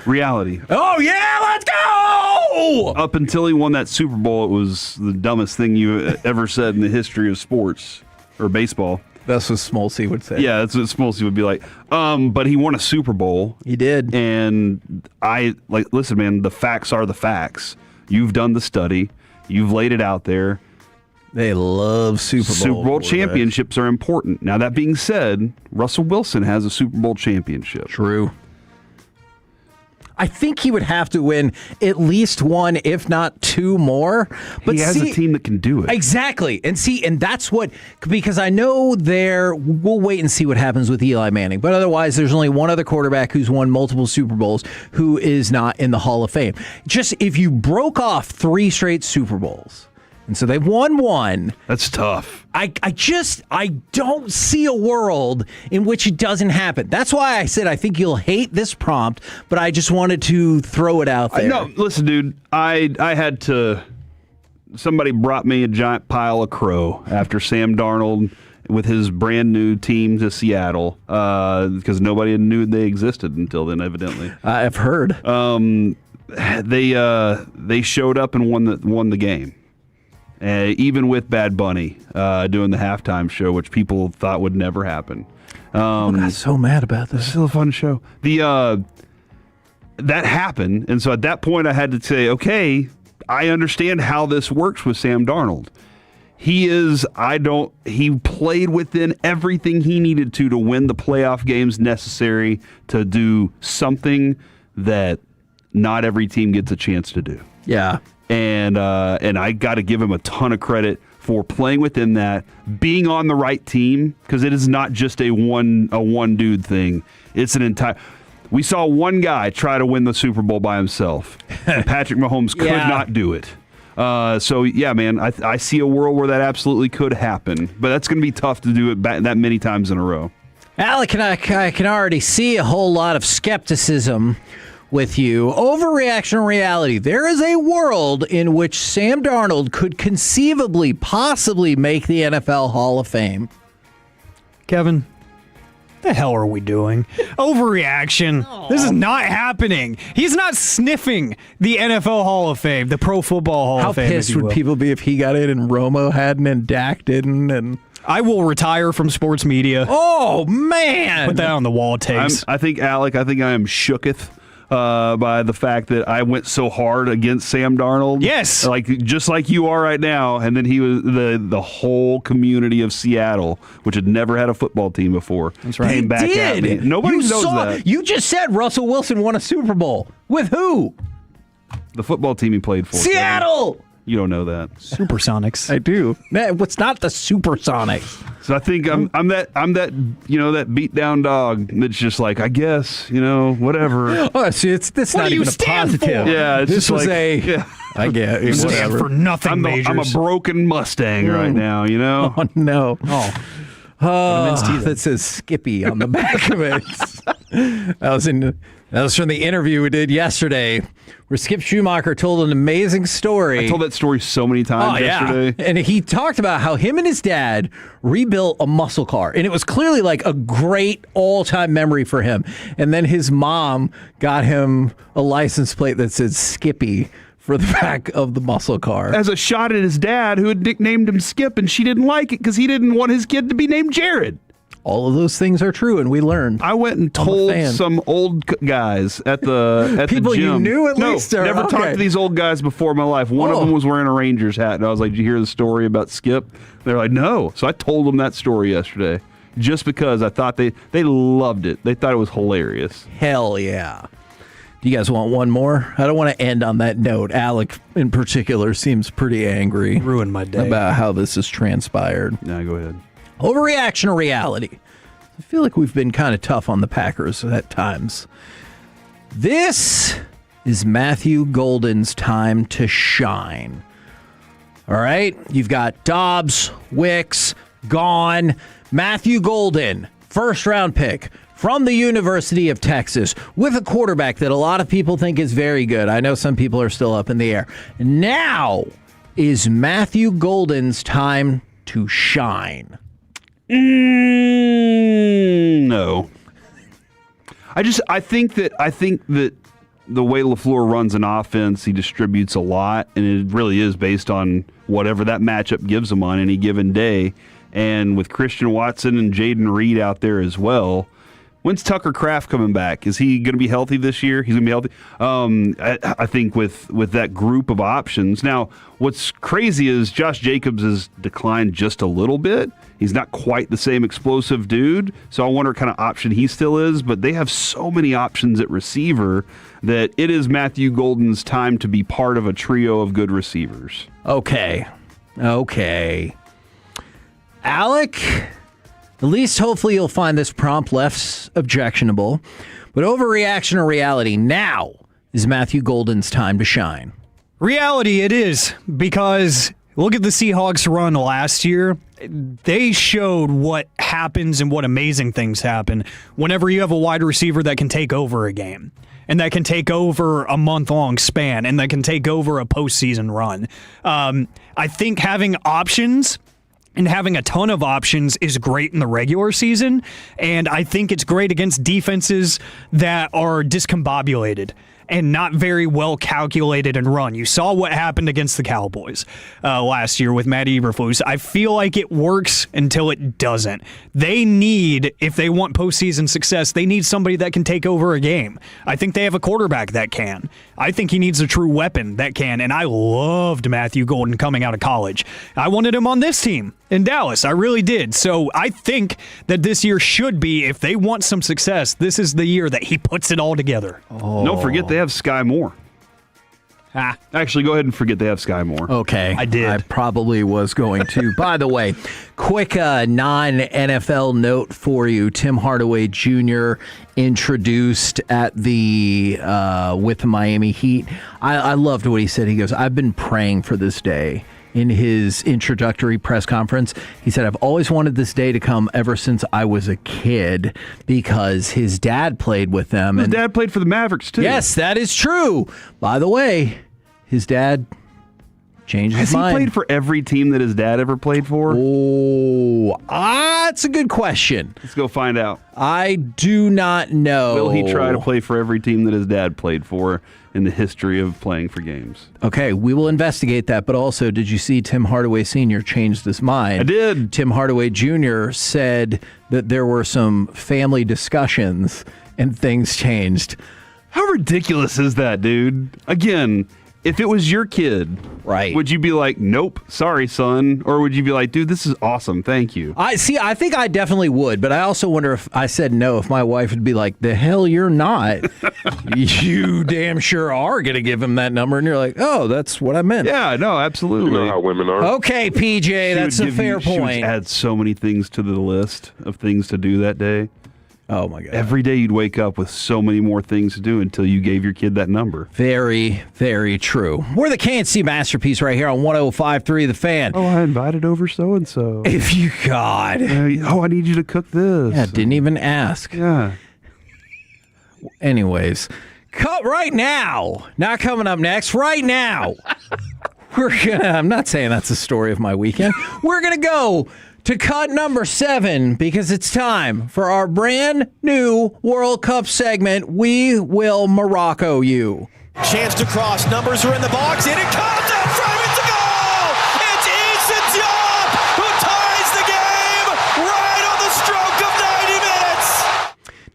Reality. Oh, yeah, let's go! Up until he won that Super Bowl, it was the dumbest thing you ever said in the history of sports or baseball. That's what Smoltzy would say. Yeah, that's what Smoltzy would be like. But he won a Super Bowl. He did. And listen, man, the facts are the facts. You've done the study. You've laid it out there. They love Super Bowl championships are important. Now, that being said, Russell Wilson has a Super Bowl championship. True. I think he would have to win at least one, if not two more. But he has a team that can do it. Exactly. And that's what, because I know we'll wait and see what happens with Eli Manning. But otherwise, there's only one other quarterback who's won multiple Super Bowls who is not in the Hall of Fame. Just if you broke off 3 straight Super Bowls, and so they've won one. That's tough. I don't see a world in which it doesn't happen. That's why I said I think you'll hate this prompt, but I just wanted to throw it out there. No, listen, dude. I had to. Somebody brought me a giant pile of crow after Sam Darnold with his brand new team to Seattle because nobody knew they existed until then. Evidently, I've heard. They showed up and won the game. Even with Bad Bunny doing the halftime show, which people thought would never happen. I got so mad about this. It's still a fun show. That happened, and so at that point I had to say, okay, I understand how this works with Sam Darnold. He played within everything he needed to win the playoff games necessary to do something that not every team gets a chance to do. Yeah. And I got to give him a ton of credit for playing within that, being on the right team, because it is not just a one dude thing. It's an entire. We saw one guy try to win the Super Bowl by himself. Patrick Mahomes could not do it. So yeah, man, I see a world where that absolutely could happen, but that's going to be tough to do it that many times in a row. Alec, I can already see a whole lot of skepticism with you. Overreaction reality. There is a world in which Sam Darnold could conceivably, possibly make the NFL Hall of Fame. Kevin, the hell are we doing? Overreaction. This is not happening. He's not sniffing the NFL Hall of Fame, the Pro Football Hall How of Fame. pissed would people be if he got in and Romo hadn't and Dak didn't? And I will retire from sports media. Oh, man. Put that on the wall, Takes. I think, Alec, I am shooketh by the fact that I went so hard against Sam Darnold. Yes. Just like you are right now. And then he was the whole community of Seattle, which had never had a football team before. That's right. Came back at me. Nobody knows that. You just said Russell Wilson won a Super Bowl. With who? The football team he played for. Seattle! You don't know that. Supersonics. I do. What's not the Supersonics? So I think I'm that beat down dog that's just like, I guess, whatever. Oh, see, that's not even a positive. For? Yeah, it's this just was like, I get it. Stand Whatever. for nothing, I'm a broken Mustang right now, Oh no. Oh. That says Skippy on the back of it. That was from the interview we did yesterday, where Skip Schumacher told an amazing story. I told that story so many times yesterday. And he talked about how him and his dad rebuilt a muscle car. And it was clearly like a great all-time memory for him. And then his mom got him a license plate that said Skippy for the back of the muscle car. As a shot at his dad, who had nicknamed him Skip, and she didn't like it because he didn't want his kid to be named Jared. All of those things are true, and we learned. I went and told some old guys at the people the gym. you knew at least. Or, never talked to these old guys before in my life. One of them was wearing a Rangers hat, and I was like, "Did you hear the story about Skip?" They're like, "No." So I told them that story yesterday, just because I thought they loved it. They thought it was hilarious. Hell yeah. Do you guys want one more? I don't want to end on that note. Alec, in particular, seems pretty angry. Ruined my day. About how this has transpired. Yeah, go ahead. Overreaction or reality? I feel like we've been kind of tough on the Packers at times. This is Matthew Golden's time to shine. All right? You've got Dobbs, Wicks, gone. Matthew Golden, first-round pick from the University of Texas with a quarterback that a lot of people think is very good. I know some people are still up in the air. Now is Matthew Golden's time to shine. No. I think that the way LaFleur runs an offense, he distributes a lot, and it really is based on whatever that matchup gives him on any given day. And with Christian Watson and Jaden Reed out there as well, when's Tucker Kraft coming back? Is he going to be healthy this year? He's going to be healthy. I think with that group of options. Now, what's crazy is Josh Jacobs has declined just a little bit. He's not quite the same explosive dude, so I wonder what kind of option he still is. But they have so many options at receiver that it is Matthew Golden's time to be part of a trio of good receivers. Okay. Alec, at least hopefully you'll find this prompt less objectionable. But overreaction or reality, now is Matthew Golden's time to shine. Reality it is, because look at the Seahawks run last year. They showed what happens and what amazing things happen whenever you have a wide receiver that can take over a game and that can take over a month-long span and that can take over a postseason run. I think having options and having a ton of options is great in the regular season, and I think it's great against defenses that are discombobulated and not very well calculated and run. You saw what happened against the Cowboys last year with Matt Eberflus. I feel like it works until it doesn't. They need, if they want postseason success, they need somebody that can take over a game. I think they have a quarterback that can. I think he needs a true weapon that can, and I loved Matthew Golden coming out of college. I wanted him on this team in Dallas. I really did. So I think that this year should be, if they want some success, this is the year that he puts it all together. Don't forget they have Sky Moore. Actually, go ahead and forget they have Sky Moore. Okay. I did. I probably was going to. By the way, quick non-NFL note for you. Tim Hardaway Jr. introduced at the with the Miami Heat. I loved what he said. He goes, I've been praying for this day. In his introductory press conference, he said, I've always wanted this day to come ever since I was a kid, because his dad played with them. His dad played for the Mavericks, too. Yes, that is true. By the way, his dad changed his Has mind. he played for every team that his dad ever played for? Oh, that's a good question. Let's go find out. I do not know. Will he try to play for every team that his dad played for in the history of playing for games? Okay, we will investigate that. But also, did you see Tim Hardaway Sr. changed his mind? I did. Tim Hardaway Jr. said that there were some family discussions and things changed. How ridiculous is that, dude? Again, if it was your kid, right, would you be like, nope, sorry, son? Or would you be like, dude, this is awesome, thank you? I think I definitely would, but I also wonder if I said no, if my wife would be like, the hell you're not. You damn sure are going to give him that number. And you're like, oh, that's what I meant. Yeah, no, absolutely. You know how women are. Okay, PJ, that's a fair She would point. add so many things to the list of things to do that day. Oh, my God. Every day you'd wake up with so many more things to do until you gave your kid that number. Very, very true. We're the KNC Masterpiece right here on 105.3 The Fan. Oh, I invited over so-and-so. If you God. Oh, I need you to cook this. Yeah, didn't even ask. Yeah. Anyways, cut right now. Not coming up next. Right now. I'm not saying that's the story of my weekend. We're going to go to cut number 7 because it's time for our brand new World Cup segment. We will Morocco you. Chance to cross. Numbers are in the box. In it comes. Out front. It's a goal. It's Ethan Diop who ties the game right on the stroke of 90 minutes.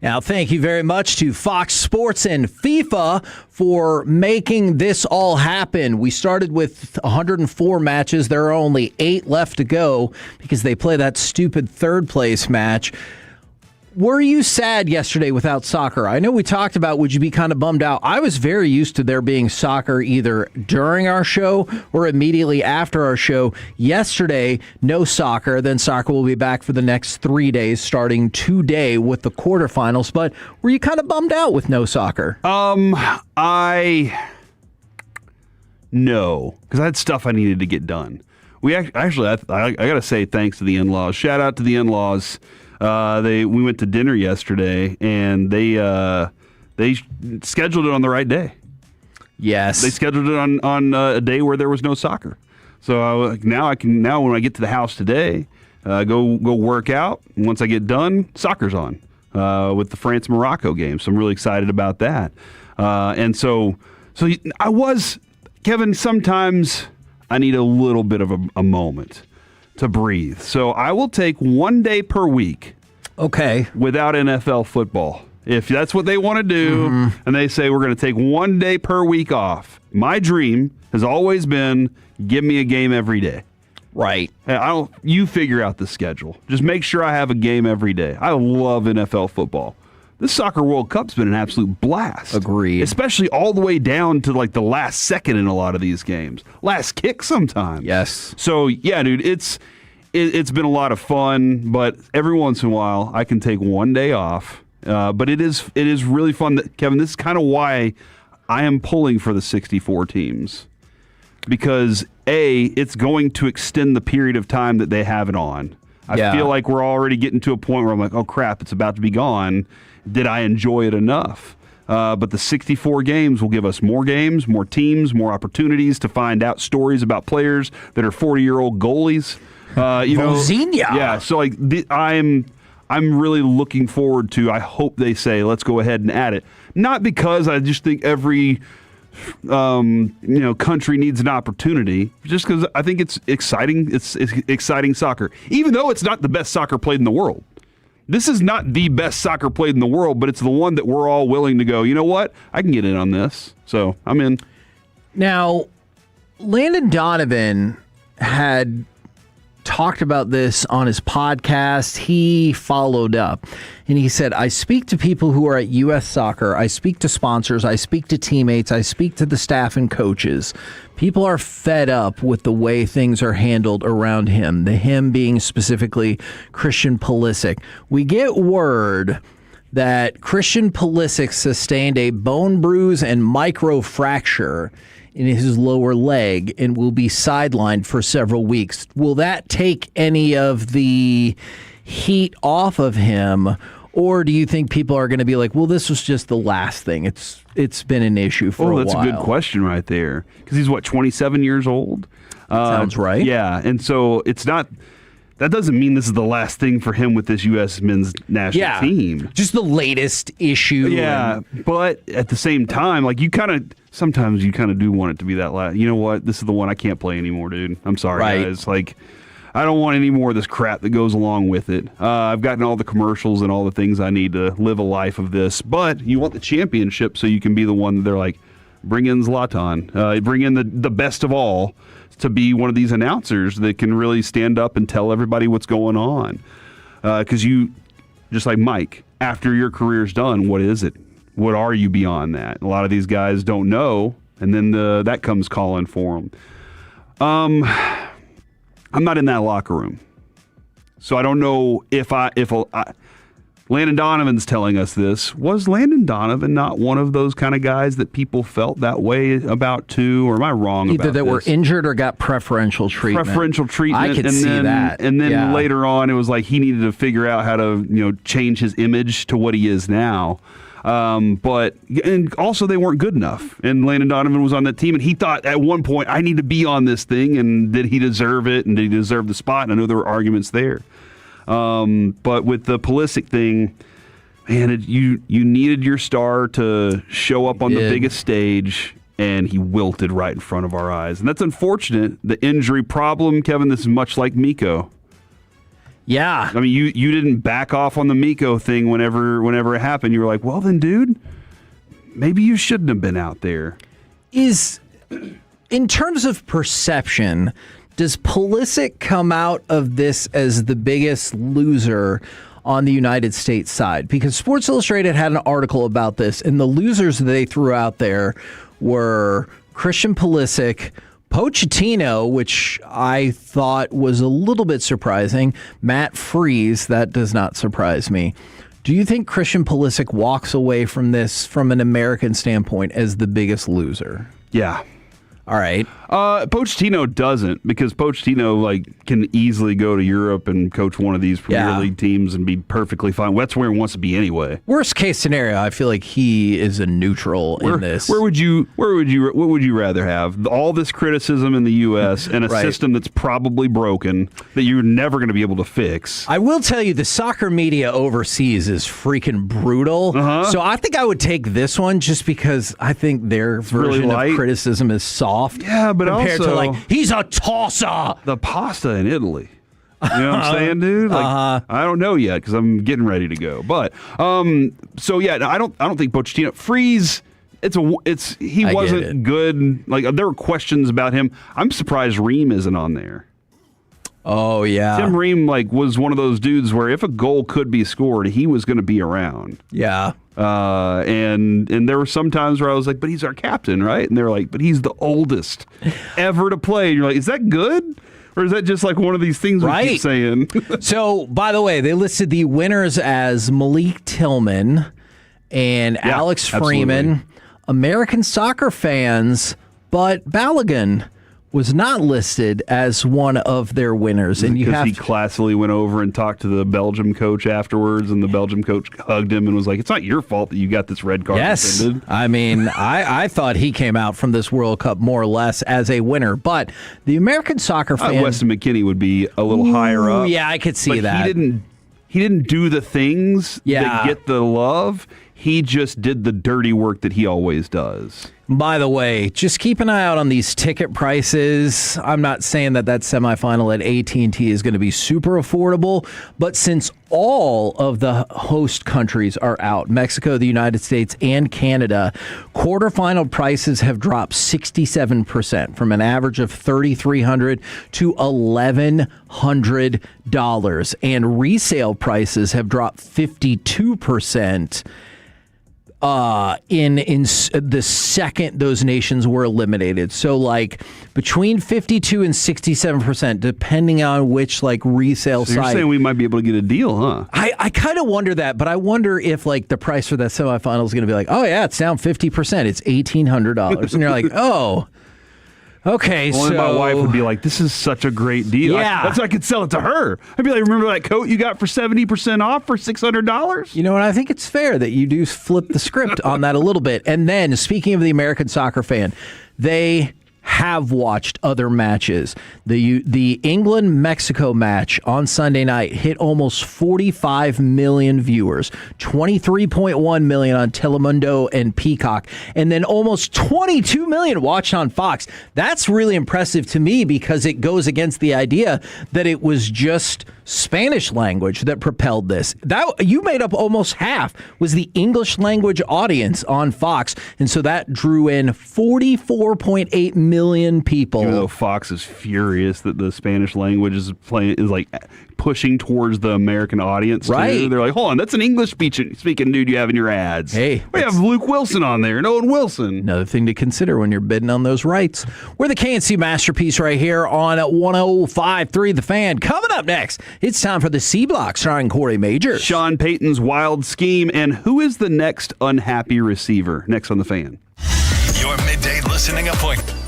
Now, thank you very much to Fox Sports and FIFA for making this all happen. We started with 104 matches. There are only 8 left to go because they play that stupid third place match. Were you sad yesterday without soccer? I know we talked about would you be kind of bummed out. I was very used to there being soccer either during our show or immediately after our show. Yesterday, no soccer. Then soccer will be back for the next 3 days, starting today with the quarterfinals. But were you kind of bummed out with no soccer? No, because I had stuff I needed to get done. We actually, I got to say thanks to the in-laws. Shout out to the in-laws. We went to dinner yesterday, and they scheduled it on the right day. Yes, they scheduled it on a day where there was no soccer. So now when I get to the house today, go work out. And once I get done, soccer's on with the France Morocco game. So I'm really excited about that. And so I was, Kevin. Sometimes I need a little bit of a moment to breathe. So I will take 1 day per week. Okay. Without NFL football. If that's what they want to do, and they say we're going to take 1 day per week off. My dream has always been give me a game every day. Right. You figure out the schedule. Just make sure I have a game every day. I love NFL football. This Soccer World Cup's been an absolute blast. Agreed. Especially all the way down to like the last second in a lot of these games. Last kick sometimes. Yes. So, yeah, dude, it's been a lot of fun, but every once in a while I can take 1 day off. But it is really fun. Kevin, this is kind of why I am pulling for the 64 teams. Because, A, it's going to extend the period of time that they have it on. I feel like we're already getting to a point where I'm like, oh, crap, it's about to be gone. Did I enjoy it enough? But the 64 games will give us more games, more teams, more opportunities to find out stories about players that are 40-year-old goalies. Yeah, so like I'm really looking forward to. I hope they say let's go ahead and add it. Not because I just think every country needs an opportunity, just because I think it's exciting. It's exciting soccer, even though it's not the best soccer played in the world. This is not the best soccer played in the world, but it's the one that we're all willing to go, you know what? I can get in on this. So I'm in. Now, Landon Donovan had talked about this on his podcast. He followed up and he said, I speak to people who are at U.S. Soccer. I speak to sponsors. I speak to teammates. I speak to the staff and coaches. People are fed up with the way things are handled around him, the him being specifically Christian Pulisic. We get word that Christian Pulisic sustained a bone bruise and microfracture in his lower leg and will be sidelined for several weeks. Will that take any of the heat off of him, Or do you think people are going to be like, well, this was just the last thing? It's been an issue for a while. That's a good question right there. Because he's, 27 years old? Sounds right. Yeah, and so it's not... That doesn't mean this is the last thing for him with this U.S. men's national team. Just the latest issue. Yeah, but at the same time, sometimes you kind of do want it to be that last. You know what? This is the one I can't play anymore, dude. I'm sorry, guys. I don't want any more of this crap that goes along with it. I've gotten all the commercials and all the things I need to live a life of this. But you want the championship so you can be the one that they're like, bring in Zlatan. Bring in the best of all to be one of these announcers that can really stand up and tell everybody what's going on. Because you, just like Mike, after your career's done, what is it? What are you beyond that? A lot of these guys don't know, and then that comes calling for them. I'm not in that locker room, so I don't know if Landon Donovan's telling us this. Was Landon Donovan not one of those kind of guys that people felt that way about too, or am I wrong about this? Either that were injured or got preferential treatment. I could see that. And then later on, it was like he needed to figure out how to change his image to what he is now. But also they weren't good enough. And Landon Donovan was on that team, and he thought at one point, I need to be on this thing, and did he deserve it, and did he deserve the spot? And I know there were arguments there. But with the Pulisic thing, man, you needed your star to show up on the biggest stage, and he wilted right in front of our eyes. And that's unfortunate. The injury problem, Kevin, this is much like Miko. Yeah. I mean, you didn't back off on the Miko thing whenever it happened. You were like, well, then, dude, maybe you shouldn't have been out there. In terms of perception, does Pulisic come out of this as the biggest loser on the United States side? Because Sports Illustrated had an article about this, and the losers they threw out there were Christian Pulisic, Pochettino, which I thought was a little bit surprising, Matt Freese, that does not surprise me. Do you think Christian Pulisic walks away from this, from an American standpoint, as the biggest loser? Yeah. All right. Pochettino doesn't, because Pochettino can easily go to Europe and coach one of these Premier League teams and be perfectly fine. That's where he wants to be anyway. Worst case scenario, I feel like he is a neutral in this. rather have? All this criticism in the U.S. and a system that's probably broken that you're never going to be able to fix. I will tell you, the soccer media overseas is freaking brutal. So I think I would take this one just because I think their version of criticism is soft. Yeah, but compared also, to he's a tosser. The pasta in Italy. You know what I'm saying, dude? I don't know yet because I'm getting ready to go. But so yeah, I don't think Pochettino. Freeze. He wasn't good. There were questions about him. I'm surprised Ream isn't on there. Oh yeah, Tim Ream was one of those dudes where if a goal could be scored, he was going to be around. Yeah. And there were some times where I was like, but he's our captain, right? And they're like, but he's the oldest ever to play. And you're like, is that good? Or is that just one of these things we keep saying? So, by the way, they listed the winners as Malik Tillman and Alex Freeman, absolutely. American soccer fans, but Balogun was not listed as one of their winners. And he classily went over and talked to the Belgium coach afterwards, and the Belgium coach hugged him and was like, it's not your fault that you got this red card. Yes. Defended. I mean, I thought he came out from this World Cup more or less as a winner, but the American soccer fan... Weston McKennie would be a little higher up. Yeah, I could see that. He didn't do the things that get the love. He just did the dirty work that he always does. By the way, just keep an eye out on these ticket prices. I'm not saying that semifinal at AT&T is going to be super affordable, but since all of the host countries are out, Mexico, the United States, and Canada, quarterfinal prices have dropped 67% from an average of $3,300 to $1,100, and resale prices have dropped 52%. In the second those nations were eliminated. So between 52 and 67%, depending on which resale site. You're saying we might be able to get a deal, huh? I kind of wonder that, but I wonder if the price for that semifinal is going to be oh yeah, it's down 50%. It's $1,800. And you're like, oh, Okay, Only my wife would be like, "This is such a great deal." Yeah. That's why I could sell it to her. I'd be like, "Remember that coat you got for 70% off for $600?" You know what? I think it's fair that you do flip the script on that a little bit. And then, speaking of the American soccer fan, they have watched other matches. The England-Mexico match on Sunday night hit almost 45 million viewers, 23.1 million on Telemundo and Peacock, and then almost 22 million watched on Fox. That's really impressive to me because it goes against the idea that it was just Spanish language that propelled this. That you made up almost half was the English language audience on Fox, and so that drew in 44.8 million people. Even though Fox is furious that the Spanish language is like pushing towards the American audience, right? Too. They're like, hold on, that's an English speaking dude you have in your ads. Hey, we have Luke Wilson on there and Owen Wilson. Another thing to consider when you're bidding on those rights. We're the KNC Masterpiece right here on 105.3 The Fan. Coming up next, it's time for the C Block starring Corey Majors. Sean Payton's wild scheme, and who is the next unhappy receiver? Next on The Fan. Your midday listening appointment.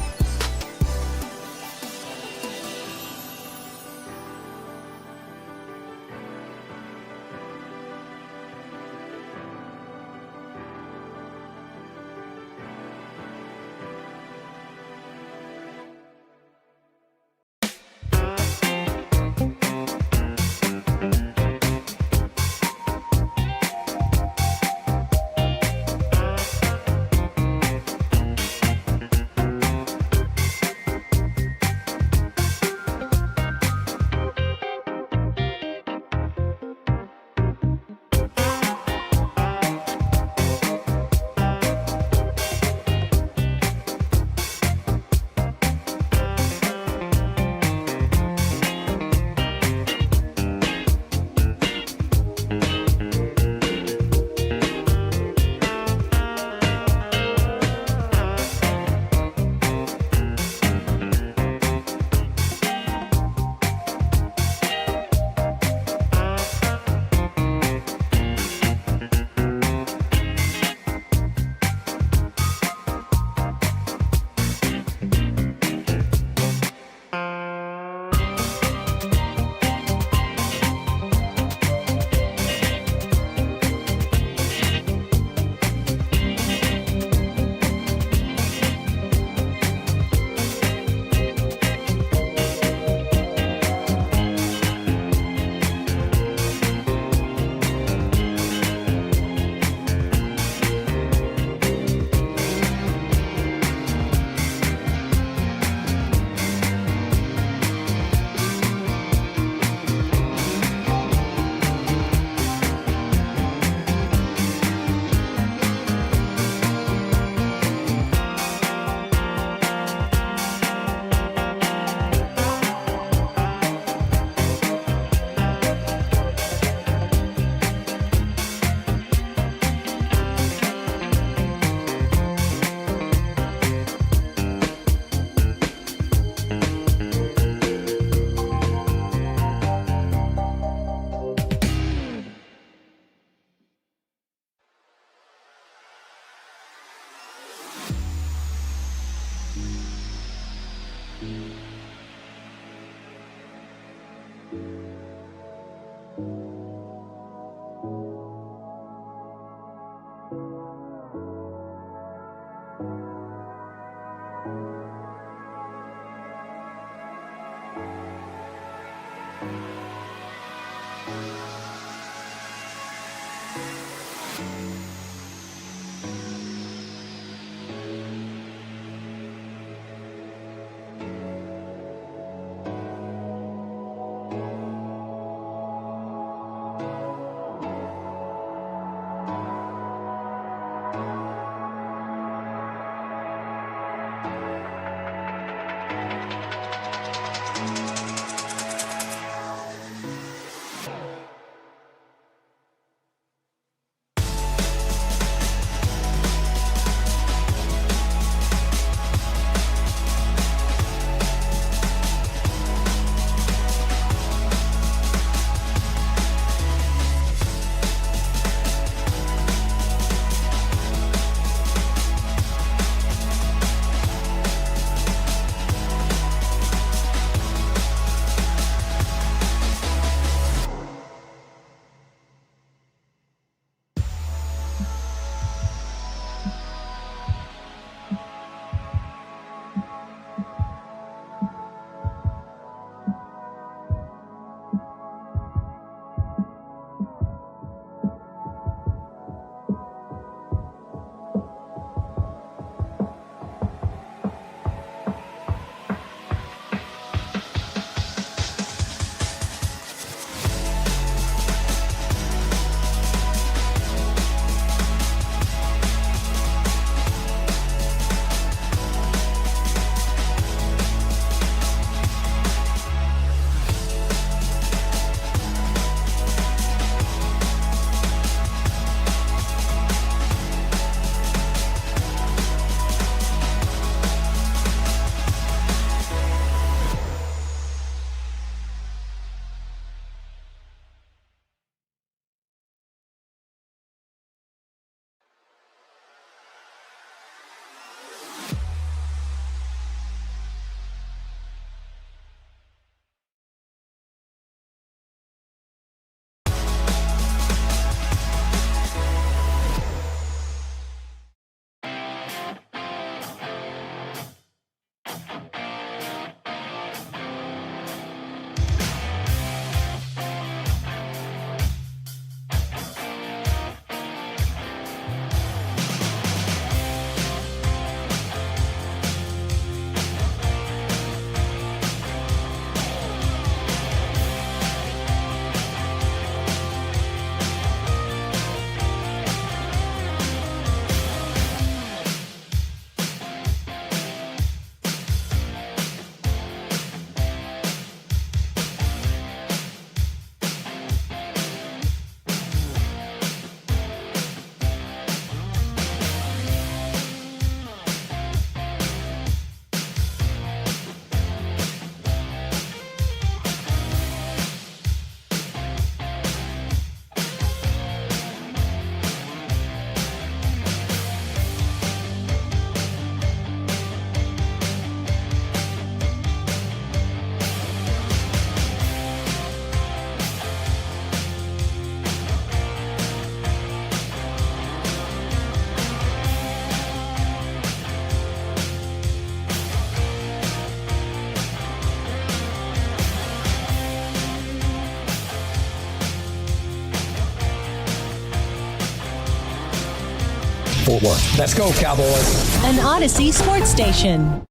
Fort Worth. Let's go, Cowboys. An Odyssey sports station.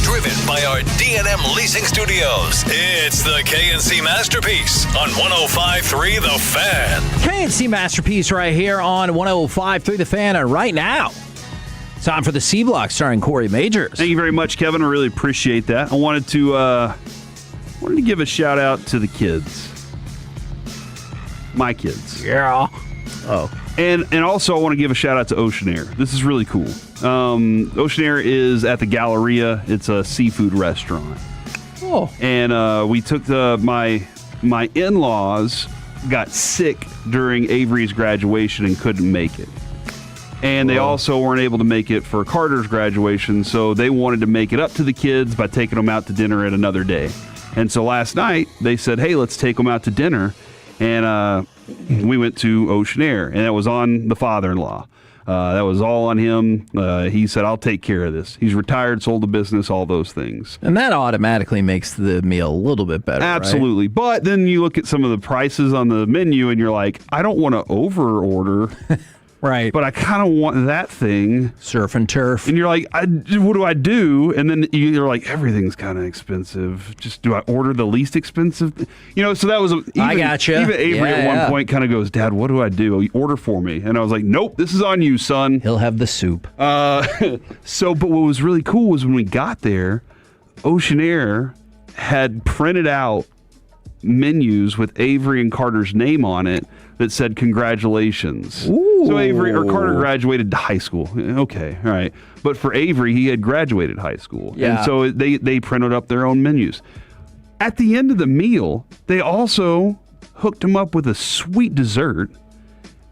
Driven by our D&M Leasing Studios, it's the KNC Masterpiece on 105.3 The Fan. KNC Masterpiece right here on 105.3 The Fan. And right now, time for the C Block starring Corey Majors. Thank you very much, Kevin. I really appreciate that. I wanted to give a shout out to the kids. My kids. Yeah. Oh. And also I want to give a shout out to Ocean Air. This is really cool. Ocean Air is at the Galleria. It's a seafood restaurant. Oh. And we took my in-laws got sick during Avery's graduation and couldn't make it. And they also weren't able to make it for Carter's graduation, so they wanted to make it up to the kids by taking them out to dinner at another day. And so last night, they said, hey, let's take them out to dinner. And we went to Ocean Air, and that was on the father-in-law. That was all on him. He said, I'll take care of this. He's retired, sold the business, all those things. And that automatically makes the meal a little bit better, Absolutely. Right? But then you look at some of the prices on the menu, and you're like, I don't want to over-order. Right. But I kind of want that thing. Surf and turf. And you're like, what do I do? And then you're like, everything's kind of expensive. Just do I order the least expensive? So that was I gotcha. Even Avery at one point kind of goes, Dad, what do I do? Order for me. And I was like, nope, this is on you, son. He'll have the soup. But what was really cool was when we got there, Ocean Air had printed out menus with Avery and Carter's name on it that said congratulations. Ooh. So Carter graduated high school. Okay, all right. But for Avery, he had graduated high school. Yeah. And so they printed up their own menus. At the end of the meal, they also hooked him up with a sweet dessert.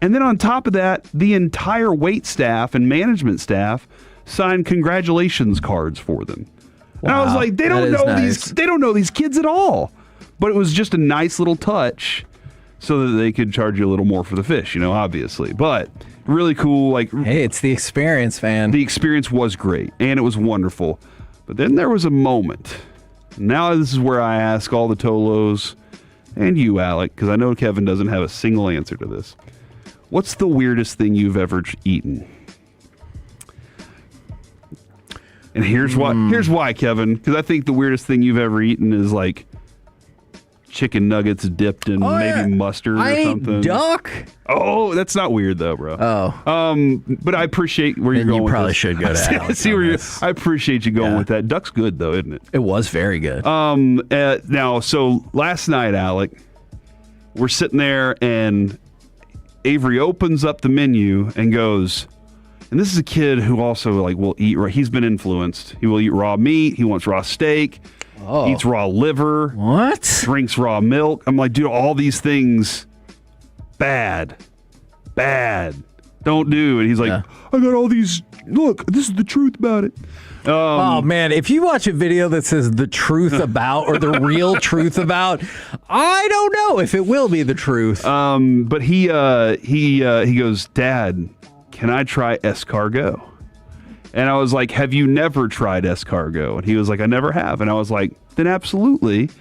And then on top of that, the entire wait staff and management staff signed congratulations cards for them. Wow. And I was like, they don't know these kids at all. But it was just a nice little touch so that they could charge you a little more for the fish, obviously. But really cool. Hey, it's the experience, man. The experience was great, and it was wonderful. But then there was a moment. Now this is where I ask all the Tolos and you, Alec, because I know Kevin doesn't have a single answer to this. What's the weirdest thing you've ever eaten? And here's why, Kevin, because I think the weirdest thing you've ever eaten is chicken nuggets dipped in mustard or something. Duck. Oh, that's not weird though, bro. Oh. But I appreciate where you're going. You with probably this. should go to Alex. See where I appreciate you going with that. Duck's good though, isn't it? It was very good. Now, so last night, Alec, we're sitting there and Avery opens up the menu and goes, and this is a kid who also will eat. He's been influenced. He will eat raw meat. He wants raw steak. Oh. Eats raw liver. What? Drinks raw milk. I'm like, dude, all these things, bad. Don't do. And he's like, I got all these. Look, this is the truth about it. Oh, man. If you watch a video that says the truth about or the real truth about, I don't know if it will be the truth. But he goes, Dad, can I try escargot? And I was like, have you never tried escargot? And he was like, I never have. And I was like, then absolutely.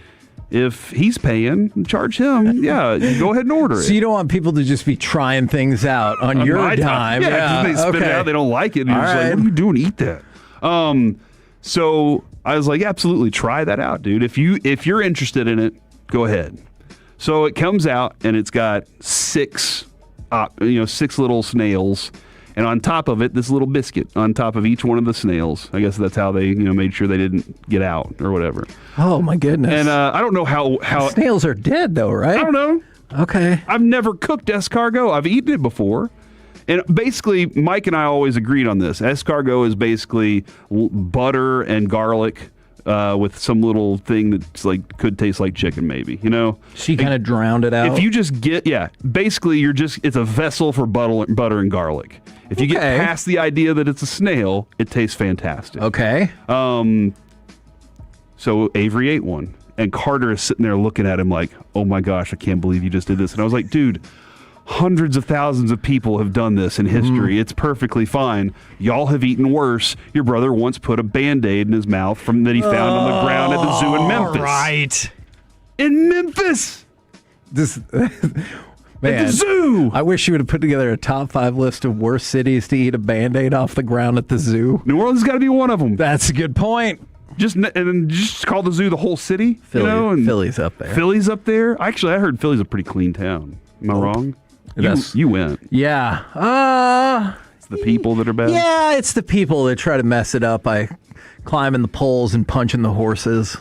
If he's paying, charge him. Yeah, go ahead and order it. So you don't want people to just be trying things out on your dime. Yeah, because they spit it out, they don't like it. And you're just like, what are you doing? Eat that. So I was like, absolutely, try that out, dude. If you're interested in it, go ahead. So it comes out, and it's got six little snails. And on top of it, this little biscuit on top of each one of the snails. I guess that's how they, made sure they didn't get out or whatever. Oh my goodness! And I don't know how snails are dead though, right? I don't know. Okay. I've never cooked escargot. I've eaten it before, and basically, Mike and I always agreed on this. Escargot is basically butter and garlic. With some little thing that's could taste like chicken, maybe, So you kind of drowned it out. If you just basically it's a vessel for butter and garlic. If you get past the idea that it's a snail, it tastes fantastic. Okay. So Avery ate one, and Carter is sitting there looking at him like, oh my gosh, I can't believe you just did this. And I was like, dude, hundreds of thousands of people have done this in history. It's perfectly fine. Y'all have eaten worse. Your brother once put a Band-Aid in his mouth that he found on the ground at the zoo in Memphis. Right. In Memphis. Man, at the zoo. I wish you would have put together a top 5 list of worst cities to eat a Band-Aid off the ground at the zoo. New Orleans has got to be one of them. That's a good point. Just call the zoo the whole city. Philly's up there. Philly's up there. Actually, I heard Philly's a pretty clean town. Am I wrong? You went. Yeah. It's the people that are bad. Yeah, it's the people that try to mess it up by climbing the poles and punching the horses.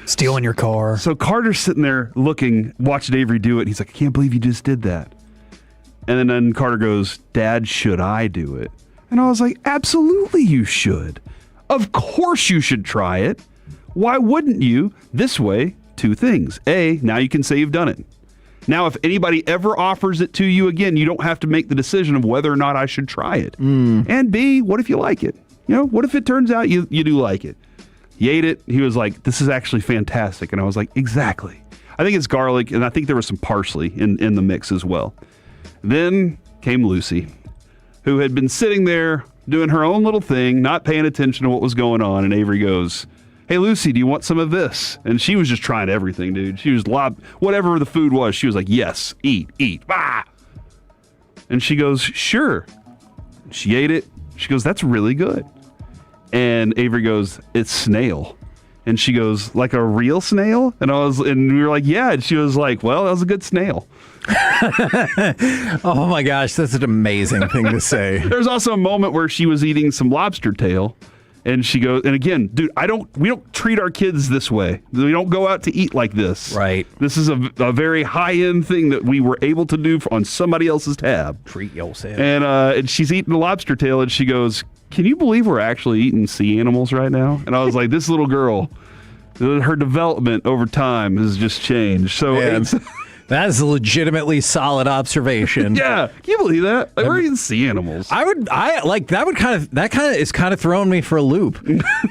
Stealing your car. So Carter's sitting there watching Avery do it. He's like, I can't believe you just did that. And then Carter goes, Dad, should I do it? And I was like, absolutely you should. Of course you should try it. Why wouldn't you? This way, 2 things. A, now you can say you've done it. Now, if anybody ever offers it to you again, you don't have to make the decision of whether or not I should try it. And B, what if you like it? What if it turns out you do like it? He ate it. He was like, this is actually fantastic. And I was like, exactly. I think it's garlic, and I think there was some parsley in the mix as well. Then came Lucy, who had been sitting there doing her own little thing, not paying attention to what was going on. And Avery goes, hey, Lucy, do you want some of this? And she was just trying everything, dude. She was whatever the food was. She was like, yes, eat. Bah! And she goes, sure. She ate it. She goes, that's really good. And Avery goes, it's snail. And she goes, like a real snail? And we were like, yeah. And she was like, well, that was a good snail. Oh my gosh, that's an amazing thing to say. There's also a moment where she was eating some lobster tail, and she goes, and again, dude, we don't treat our kids this way. We don't go out to eat like this. Right. This is a very high-end thing that we were able to do on somebody else's tab. Treat yourself. And she's eating the lobster tail, and she goes, can you believe we're actually eating sea animals right now? And I was like, this little girl, her development over time has just changed. So that is a legitimately solid observation. Yeah, can you believe that? Like, we're eating sea animals. That is kind of throwing me for a loop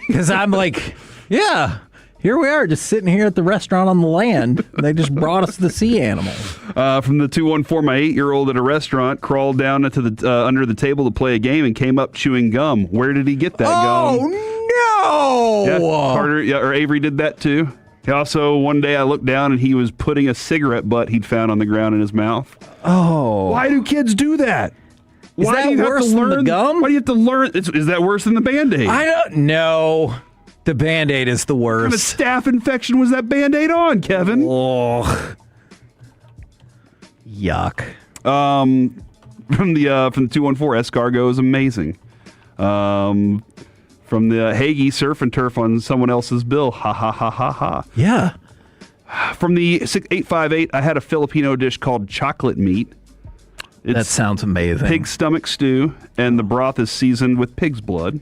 because I'm like, yeah, here we are, just sitting here at the restaurant on the land. They just brought us the sea animals. From the 214, my 8-year-old at a restaurant crawled down into the under the table to play a game and came up chewing gum. Where did he get that gum? Oh no! Yeah, Carter or Avery did that too. He also, one day I looked down and he was putting a cigarette butt he'd found on the ground in his mouth. Oh. Why do kids do that? Is that worse than the gum? Why do you have to learn? Is that worse than the Band-Aid? I don't know. The Band-Aid is the worst. What kind of staph infection was that Band-Aid on, Kevin? Oh. Yuck. From the 214, escargot is amazing. From the Hagee, surf and turf on someone else's bill. Ha, ha, ha, ha, ha. Yeah. From the 858, I had a Filipino dish called chocolate meat. That sounds amazing. Pig stomach stew, and the broth is seasoned with pig's blood.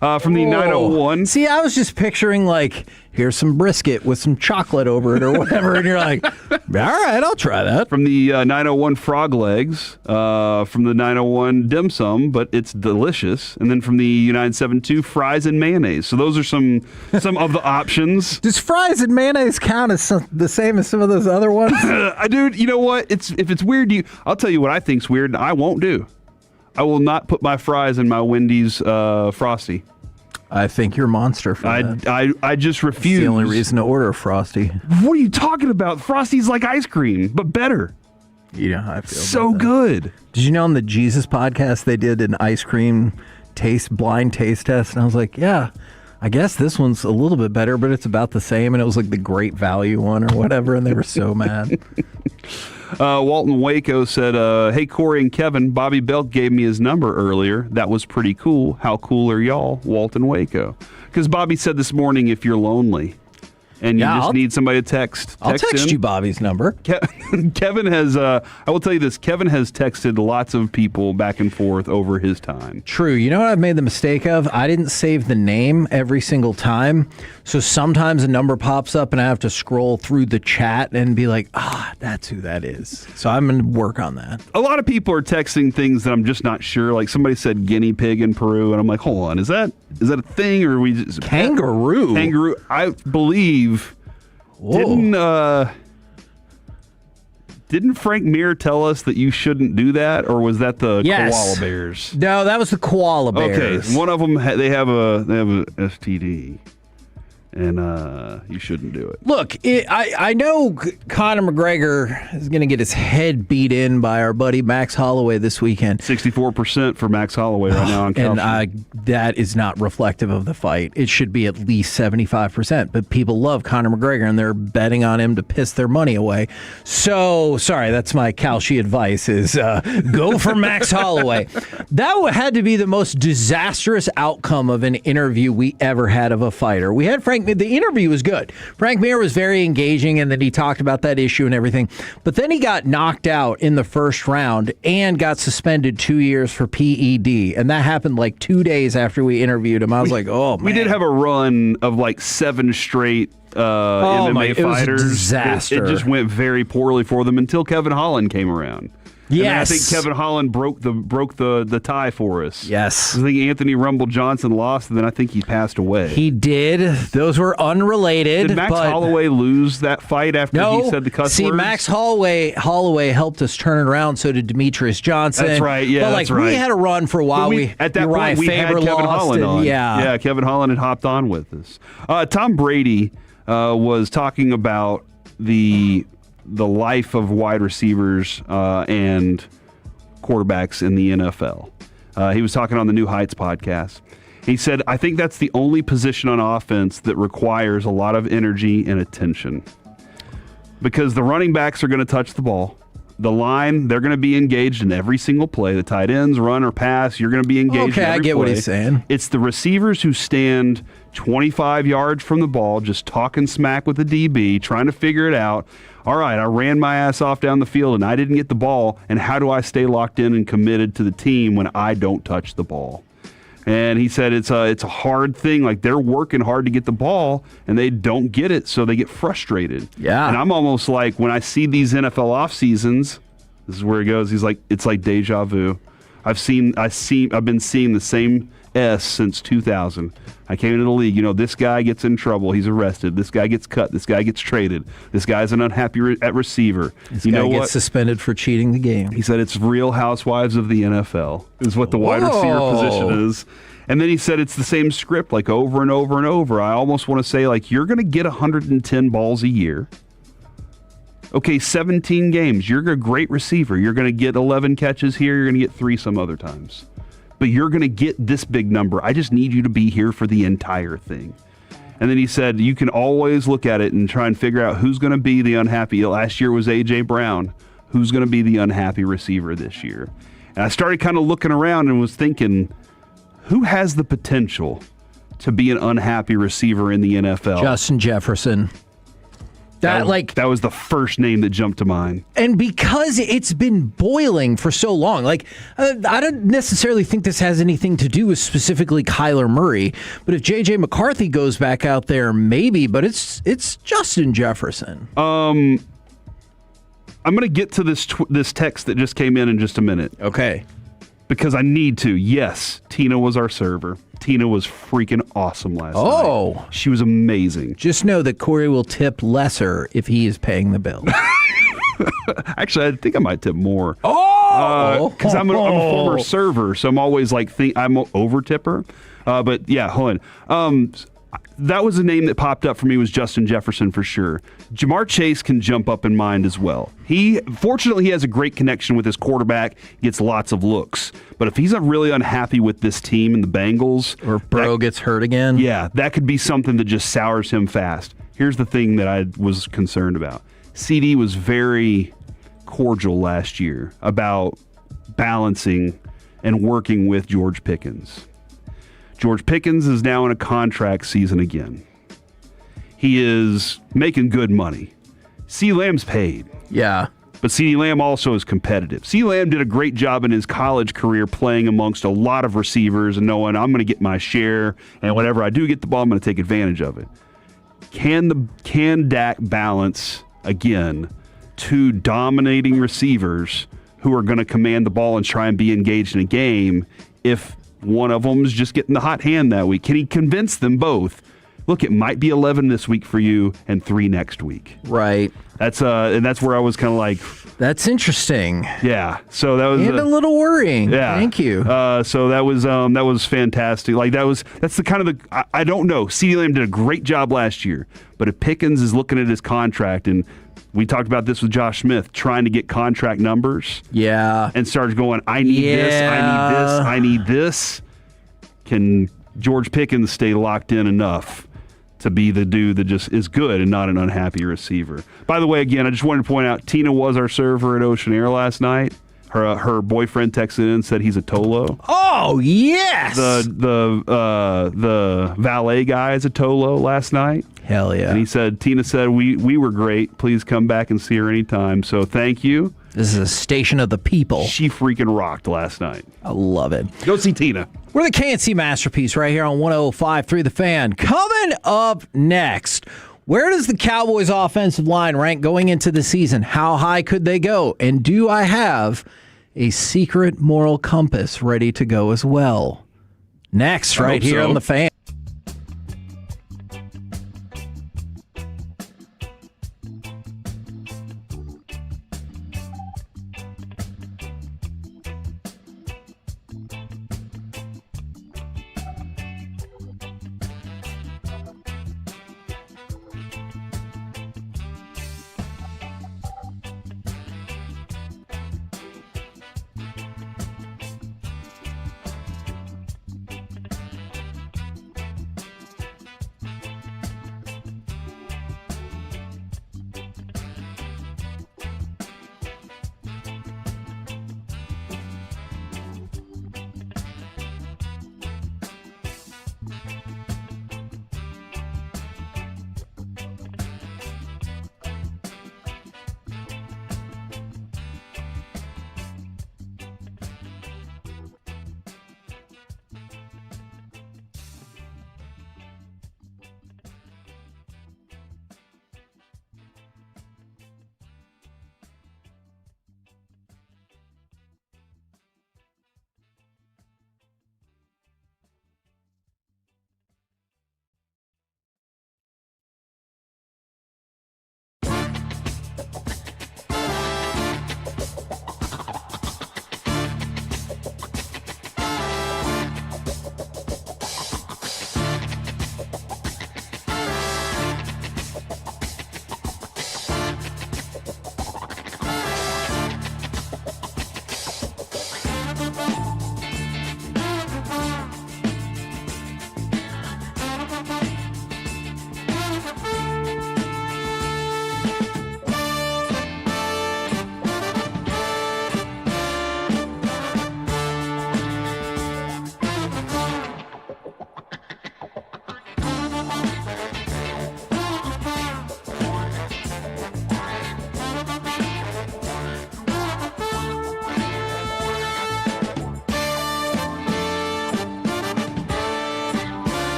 From the 901. See, I was just picturing, like, here's some brisket with some chocolate over it or whatever, and you're like, all right, I'll try that. From the 901, frog legs. From the 901, dim sum, but it's delicious. And then from the 972, fries and mayonnaise. So those are some of the options. Does fries and mayonnaise count as the same as some of those other ones? Dude, you know what? If it's weird, I'll tell you what I think's weird, and I won't do. I will not put my fries in my Wendy's Frosty. I think you're a monster for that. I just refuse. It's the only reason to order a Frosty. What are you talking about? Frosty's like ice cream, but better. You know how I feel so about that. Good. Did you know on the Jesus podcast they did an ice cream blind taste test? And I was like, yeah, I guess this one's a little bit better, but it's about the same. And it was like the great value one or whatever. And they were so mad. Walton Waco said, hey, Corey and Kevin, Bobby Belt gave me his number earlier. That was pretty cool. How cool are y'all? Walton Waco. Because Bobby said this morning, if you're lonely and you need somebody to text I'll text in. you Bobby's number. Kevin has, I will tell you this, Kevin has texted lots of people back and forth over his time. True. You know what I've made the mistake of? I didn't save the name every single time. So sometimes a number pops up and I have to scroll through the chat and be like, that's who that is. So I'm going to work on that. A lot of people are texting things that I'm just not sure. Like somebody said guinea pig in Peru, and I'm like, hold on, is that a thing, or are we just kangaroo? Kangaroo. I believe. Didn't Frank Mir tell us that you shouldn't do that, or was that the koala bears? No, that was the koala bears. Okay, one of them they have a STD. and you shouldn't do it. Look, I know Conor McGregor is going to get his head beat in by our buddy Max Holloway this weekend. 64% for Max Holloway right now on Couch. And that is not reflective of the fight. It should be at least 75%. But people love Conor McGregor, and they're betting on him to piss their money away. So, sorry, that's my Kalshi advice is go for Max Holloway. That had to be the most disastrous outcome of an interview we ever had of a fighter. We had the interview was good. Frank Mir was very engaging, and then he talked about that issue and everything. But then he got knocked out in the first round and got suspended 2 years for PED. And that happened like 2 days after we interviewed him. I was like, oh, man. We did have a run of like 7 straight MMA fighters. It was a disaster. It just went very poorly for them until Kevin Holland came around. Yes. And I think Kevin Holland broke the tie for us. Yes. I think Anthony Rumble Johnson lost, and then I think he passed away. He did. Those were unrelated. Did Max Holloway lose that fight after he said the cuss words? Max Holloway helped us turn it around. So did Demetrius Johnson. That's right. Yeah, but we had a run for a while. At that point, we had Kevin Holland on. Yeah, Kevin Holland had hopped on with us. Tom Brady was talking about the life of wide receivers and quarterbacks in the NFL. He was talking on the New Heights podcast. He said, I think that's the only position on offense that requires a lot of energy and attention. Because the running backs are going to touch the ball. The line, they're going to be engaged in every single play. The tight ends, run or pass, you're going to be engaged in every I get play. what he's saying. It's the receivers who stand 25 yards from the ball, just talking smack with the DB, trying to figure it out. All right, I ran my ass off down the field and I didn't get the ball, and how do I stay locked in and committed to the team when I don't touch the ball? And he said it's a hard thing. Like, they're working hard to get the ball, and they don't get it, so they get frustrated. Yeah. And I'm almost like, when I see these NFL off seasons, this is where he goes. He's like, it's like deja vu. I've been seeing the same S since 2000. I came into the league. This guy gets in trouble. He's arrested. This guy gets cut. This guy gets traded. This guy's an unhappy at receiver. This guy gets suspended for cheating the game. He said it's Real Housewives of the NFL is what the wide receiver position is. And then he said it's the same script, like over and over and over. I almost want to say, like, you're going to get 110 balls a year. Okay, 17 games. You're a great receiver. You're going to get 11 catches here. You're going to get 3 some other times. But you're going to get this big number. I just need you to be here for the entire thing. And then he said, you can always look at it and try and figure out who's going to be the unhappy. Last year was A.J. Brown. Who's going to be the unhappy receiver this year? And I started kind of looking around and was thinking, who has the potential to be an unhappy receiver in the NFL? Justin Jefferson. That was the first name that jumped to mind. And because it's been boiling for so long, I don't necessarily think this has anything to do with specifically Kyler Murray, but if J.J. McCarthy goes back out there, maybe, but it's Justin Jefferson. I'm going to get to this text that just came in just a minute. Okay. Because I need to. Yes, Tina was our server. Tina was freaking awesome last night. Oh. She was amazing. Just know that Corey will tip lesser if he is paying the bill. Actually, I think I might tip more. Oh! Because I'm a former server, so I'm always I'm an over tipper. But yeah, hold on. That was a name that popped up for me, was Justin Jefferson for sure. Jamar Chase can jump up in mind as well. Fortunately, he has a great connection with his quarterback, gets lots of looks. But if he's really unhappy with this team and the Bengals, or Burrow gets hurt again, yeah, that could be something that just sours him fast. Here's the thing that I was concerned about. CD was very cordial last year about balancing and working with George Pickens. George Pickens is now in a contract season again. He is making good money. CeeDee Lamb's paid. Yeah. But CeeDee Lamb also is competitive. CeeDee Lamb did a great job in his college career playing amongst a lot of receivers and knowing I'm going to get my share, and whenever I do get the ball, I'm going to take advantage of it. Can Dak balance, again, 2 dominating receivers who are going to command the ball and try and be engaged in a game if one of them is just getting the hot hand that week? Can he convince them both? look, it might be 11 this week for you and 3 next week. Right. That's where I was kind of like, that's interesting. Yeah. So that was and a little worrying. Yeah. Thank you. So that was fantastic. Like that's the kind of I don't know. CeeDee Lamb did a great job last year, but if Pickens is looking at his contract, and we talked about this with Josh Smith, trying to get contract numbers. Yeah. And starts going, I need this, I need this, I need this. Can George Pickens stay locked in enough to be the dude that just is good and not an unhappy receiver? By the way, again, I just wanted to point out, Tina was our server at Ocean Air last night. Her boyfriend texted in and said he's a Tolo. Oh, yes! The valet guy is a Tolo last night. Hell yeah. And he said, Tina said, we were great. Please come back and see her anytime. So thank you. This is a station of the people. She freaking rocked last night. I love it. Go see Tina. We're the KNC Masterpiece right here on 105.3 The Fan. Coming up next, where does the Cowboys offensive line rank going into the season? How high could they go? And do I have a secret moral compass ready to go as well? Next, right here on The Fan.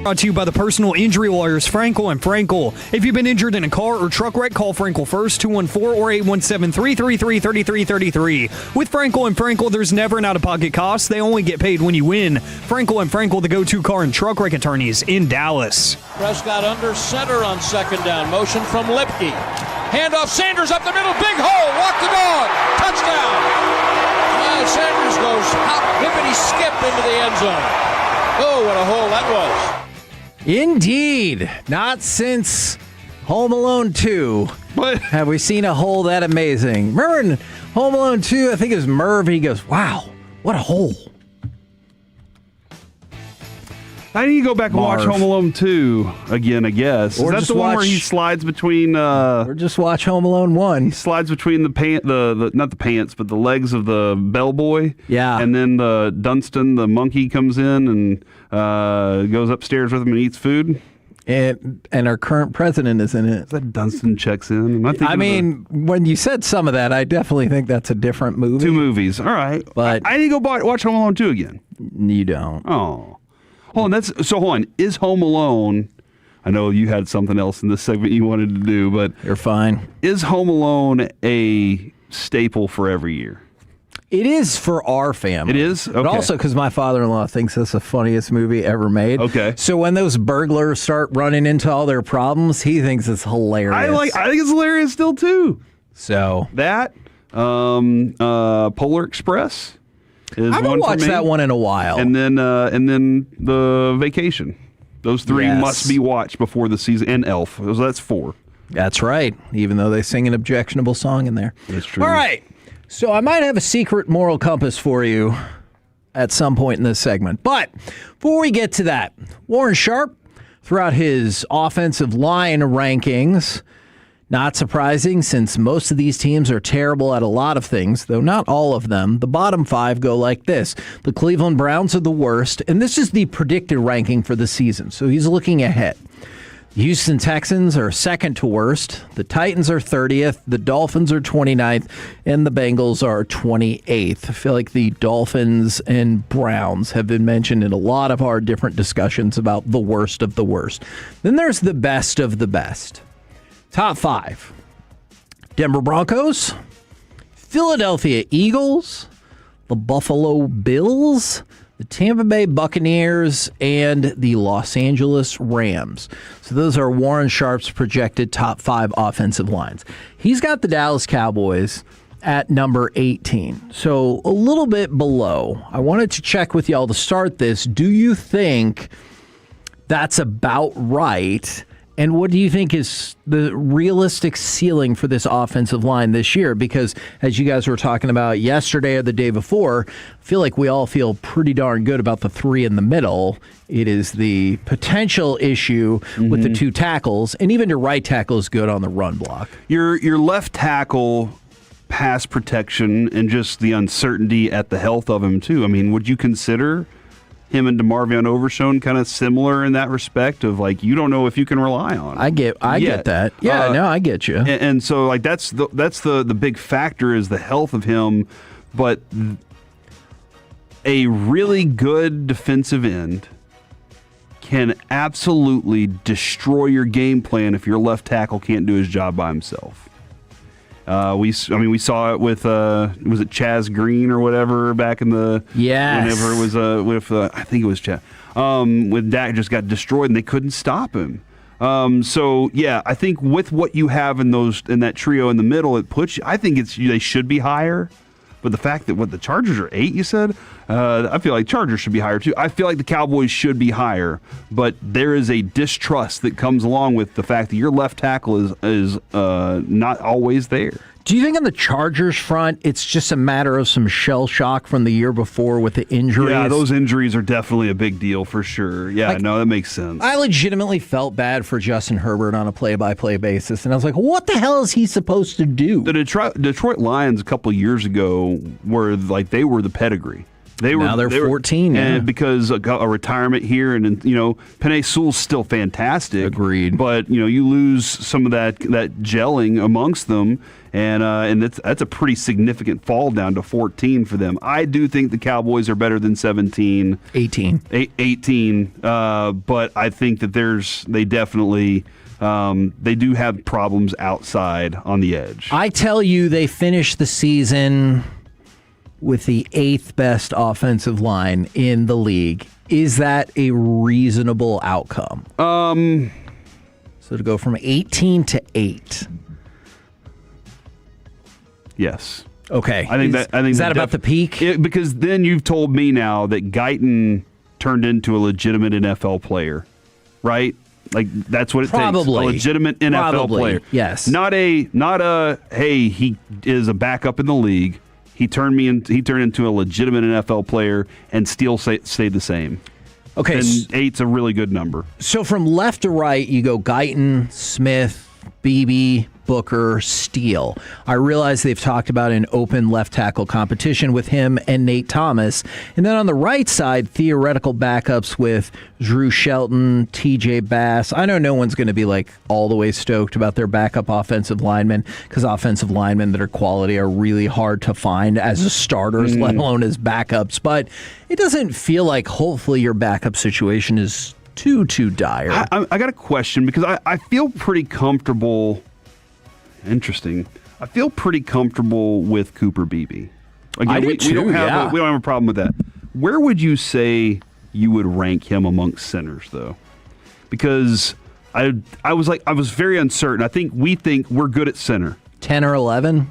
Brought to you by the personal injury lawyers, Frankel and Frankel. If you've been injured in a car or truck wreck, call Frankel first, 214 or 817-333-3333. With Frankel and Frankel, there's never an out-of-pocket cost. They only get paid when you win. Frankel and Frankel, the go-to car and truck wreck attorneys in Dallas. Prescott under center on second down. Motion from Lipke. Handoff, Sanders up the middle. Big hole. Walk the dog. Touchdown. Sanders goes hop, hippity skip into the end zone. Oh, what a hole that was. Indeed. Not since Home Alone 2 have we seen a hole that amazing. Remember in Home Alone 2, I think it was Merv, he goes, wow, what a hole. I need to go back and watch Home Alone 2 again, I guess. Or is that the one where he slides between... or just watch Home Alone 1. He slides between the not the pants, but the legs of the bellboy. Yeah. And then the Dunstan, the monkey, comes in and goes upstairs with him and eats food. And our current president is in it. That Dunstan checks in. I mean, when you said some of that, I definitely think that's a different movie. 2 movies. All right. But I need to go watch Home Alone 2 again. You don't. Oh. Hold on. Hold on. Is Home Alone... I know you had something else in this segment you wanted to do, but... You're fine. Is Home Alone a staple for every year? It is for our family. It is? Okay. But also because my father-in-law thinks that's the funniest movie ever made. Okay. So when those burglars start running into all their problems, he thinks it's hilarious. I think it's hilarious still, too. So... That, Polar Express is I haven't watched that one in a while. And then The Vacation. Those 3 must be watched before the season. And Elf. That's 4. That's right. Even though they sing an objectionable song in there. That's true. All right. So I might have a secret moral compass for you at some point in this segment. But before we get to that, Warren Sharp, throughout his offensive line rankings, not surprising since most of these teams are terrible at a lot of things, though not all of them. The bottom 5 go like this. The Cleveland Browns are the worst, and this is the predicted ranking for the season, so he's looking ahead. The Houston Texans are second to worst. The Titans are 30th. The Dolphins are 29th. And the Bengals are 28th. I feel like the Dolphins and Browns have been mentioned in a lot of our different discussions about the worst of the worst. Then there's the best of the best. Top 5. Denver Broncos, Philadelphia Eagles, the Buffalo Bills, the Tampa Bay Buccaneers, and the Los Angeles Rams. So those are Warren Sharp's projected top 5 offensive lines. He's got the Dallas Cowboys at number 18, so a little bit below. I wanted to check with y'all to start this. Do you think that's about right? And what do you think is the realistic ceiling for this offensive line this year? Because as you guys were talking about yesterday or the day before, I feel like we all feel pretty darn good about the 3 in the middle. It is the potential issue with the 2 tackles, and even your right tackle is good on the run block. Your left tackle pass protection and just the uncertainty at the health of him, too. I mean, would you consider him and DeMarvion Overshown kind of similar in that respect of like you don't know if you can rely on him. I get that. Yeah, no, I get you. And so like that's the big factor is the health of him, but a really good defensive end can absolutely destroy your game plan if your left tackle can't do his job by himself. We saw it with was it Chaz Green or whatever back in the whenever it was with I think it was Chaz with Dak just got destroyed and they couldn't stop him. So yeah, I think with what you have in that trio in the middle, it puts you, I think they should be higher. But the fact that the Chargers are 8, you said, I feel like Chargers should be higher too. I feel like the Cowboys should be higher, but there is a distrust that comes along with the fact that your left tackle is not always there. Do you think on the Chargers front, it's just a matter of some shell shock from the year before with the injuries? Yeah, those injuries are definitely a big deal for sure. Yeah, no, that makes sense. I legitimately felt bad for Justin Herbert on a play-by-play basis, and I was like, what the hell is he supposed to do? The Detroit Lions a couple of years ago were like they were the pedigree. Now they're 14, yeah. And because a retirement here, and Penei Sewell's still fantastic. Agreed. But you lose some of that gelling amongst them, and that's a pretty significant fall down to 14 for them. I do think the Cowboys are better than 17, 18, 18. But I think that they definitely. They do have problems outside on the edge. I tell you, they finished the season with the 8th best offensive line in the league. Is that a reasonable outcome? So to go from 18 to 8. Yes. Okay. I think is that about the peak? Because then you've told me now that Guyton turned into a legitimate NFL player, right? Like that's what it takes. A legitimate NFL player. Yes. Not a hey, he is a backup in the league. He turned into a legitimate NFL player and still stayed the same. Okay. And 8's a really good number. So from left to right, you go Guyton, Smith, Beebe, Booker, Steele. I realize they've talked about an open left tackle competition with him and Nate Thomas. And then on the right side, theoretical backups with Drew Shelton, TJ Bass. I know no one's going to be like all the way stoked about their backup offensive linemen because offensive linemen that are quality are really hard to find as starters, let alone as backups. But it doesn't feel like hopefully your backup situation is too dire. I got a question because I feel pretty comfortable. Interesting. I feel pretty comfortable with Cooper Beebe. Again, I do too, we don't have a problem with that. Where would you say you would rank him amongst centers, though? Because I was very uncertain. We think we're good at center. 10 or 11?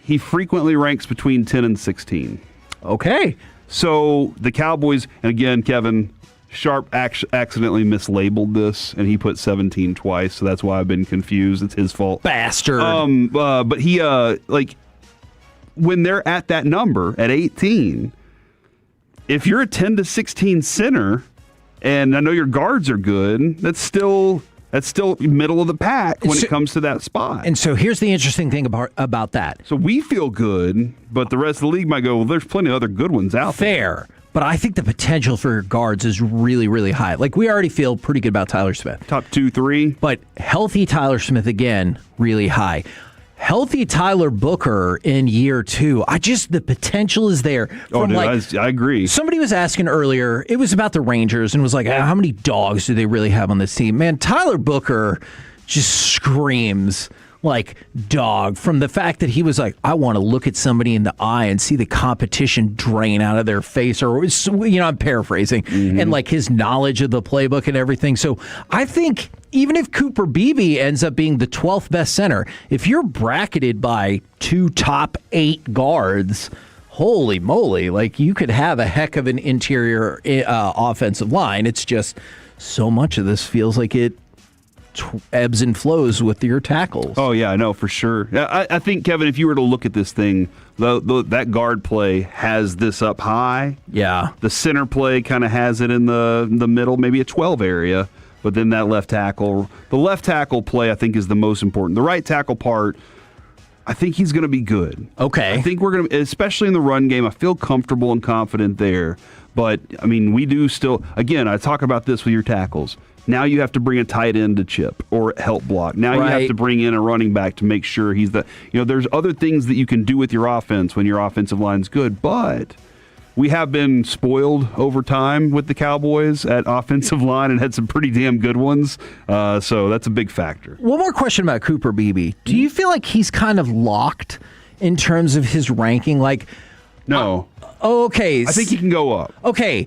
He frequently ranks between 10 and 16. Okay. So the Cowboys, and again, Kevin Sharp accidentally mislabeled this, and he put 17 twice, so that's why I've been confused. It's his fault. Bastard. But he, when they're at that number, at 18, if you're a 10 to 16 center, and I know your guards are good, that's still middle of the pack when it comes to that spot. And so here's the interesting thing about that. So we feel good, but the rest of the league might go, well, there's plenty of other good ones out there. Fair. But I think the potential for your guards is really, really high. Like, we already feel pretty good about Tyler Smith. Top 2, 3. But healthy Tyler Smith, again, really high. Healthy Tyler Booker in year 2. The potential is there. I agree. Somebody was asking earlier, it was about the Rangers, and was like, how many dogs do they really have on this team? Man, Tyler Booker just screams like dog from the fact that he was like, I want to look at somebody in the eye and see the competition drain out of their face, or I'm paraphrasing, and like his knowledge of the playbook and everything. So I think even if Cooper Beebe ends up being the 12th best center, if you're bracketed by 2 top 8 guards, holy moly, like you could have a heck of an interior offensive line. It's just so much of this feels like it ebbs and flows with your tackles. Oh, yeah, I know, for sure. I think, Kevin, if you were to look at this thing, that guard play has this up high. Yeah. The center play kind of has it in the middle, maybe a 12 area, but then that left tackle. The left tackle play, I think, is the most important. The right tackle part, I think he's going to be good. Okay. I think we're going to, especially in the run game, I feel comfortable and confident there. But, I mean, we do still, again, I talk about this with your tackles. Now you have to bring a tight end to chip or help block. Now you have to bring in a running back to make sure he's there's other things that you can do with your offense when your offensive line's good. But we have been spoiled over time with the Cowboys at offensive line and had some pretty damn good ones. So that's a big factor. One more question about Cooper Beebe. Do you feel like he's kind of locked in terms of his ranking? Like, no. Okay. I think he can go up. Okay.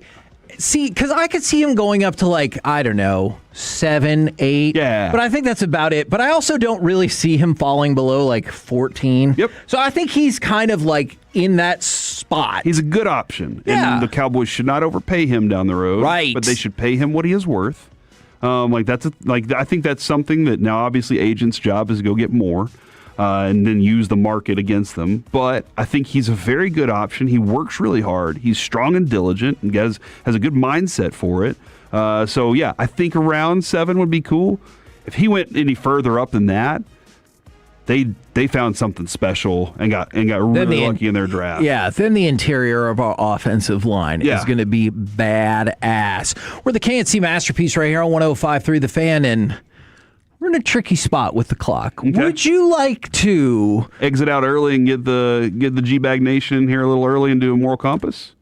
See, because I could see him going up to 7, 8. Yeah. But I think that's about it. But I also don't really see him falling below 14. Yep. So I think he's kind of in that spot. He's a good option. Yeah. And the Cowboys should not overpay him down the road. Right. But they should pay him what he is worth. I think that's something that now obviously agents' job is to go get more. And then use the market against them. But I think he's a very good option. He works really hard. He's strong and diligent and has a good mindset for it. So, yeah, I think around 7 would be cool. If he went any further up than that, they found something special and got really lucky in their draft. Yeah, then the interior of our offensive line is going to be badass. We're the KNC Masterpiece right here on 105.3 The Fan, and we're in a tricky spot with the clock. Okay. Would you like to exit out early and get the G-Bag Nation here a little early and do a moral compass?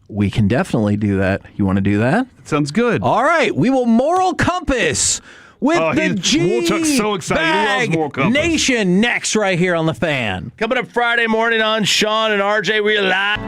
We can definitely do that. You want to do that? Sounds good. All right, we will moral compass with the Wolchuk's so excited. He loves moral compass. Nation next right here on The Fan. Coming up Friday morning on Sean and RJ, we're live.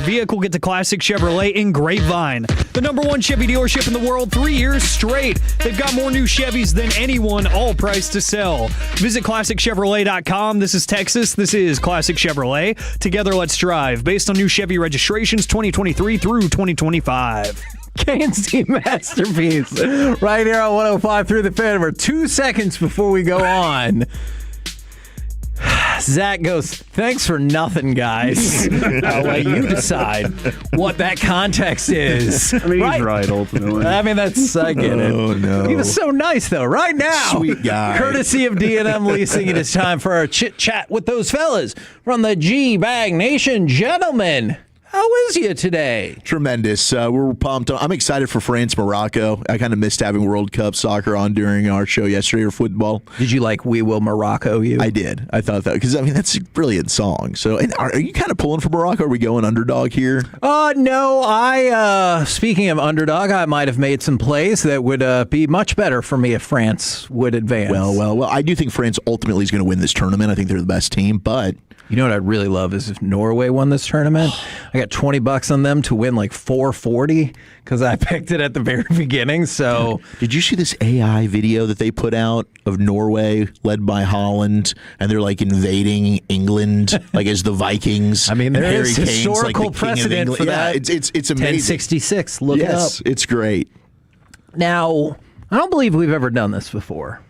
vehicle, get to Classic Chevrolet in Grapevine. The #1 Chevy dealership in the world 3 years straight. They've got more new Chevys than anyone, all priced to sell. Visit ClassicChevrolet.com. This is Texas. This is Classic Chevrolet. Together, let's drive. Based on new Chevy registrations 2023 through 2025. KNC Masterpiece right here on 105 through the fan. We're 2 seconds before we go on. Zach goes, thanks for nothing, guys. I'll let you decide what that context is. I mean, he's right, ultimately. I mean, I get it. Oh, no. He was so nice, though. Right now, Sweet guy. Courtesy of D&M Leasing, it is time for our chit-chat with those fellas from the G-Bag Nation. Gentlemen, how is you today? Tremendous. We're pumped. I'm excited for France, Morocco. I kind of missed having World Cup soccer on during our show yesterday, or football. Did you like We Will Morocco you? I did. I thought that, because, I mean, that's a brilliant song. So, and are you kind of pulling for Morocco? Are we going underdog here? No. Speaking of underdog, I might have made some plays that would be much better for me if France would advance. Well, I do think France ultimately is going to win this tournament. I think they're the best team, but... You know what I'd really love is if Norway won this tournament. I got $20 on them to win like 440 because I picked it at the very beginning. So, did you see this AI video that they put out of Norway led by Holland, and they're like invading England like as the Vikings? I mean, there Harry is Kane's, historical like, the king of precedent England. for that. Yeah, it's amazing. 1066. Look it up. It's great. Now, I don't believe we've ever done this before.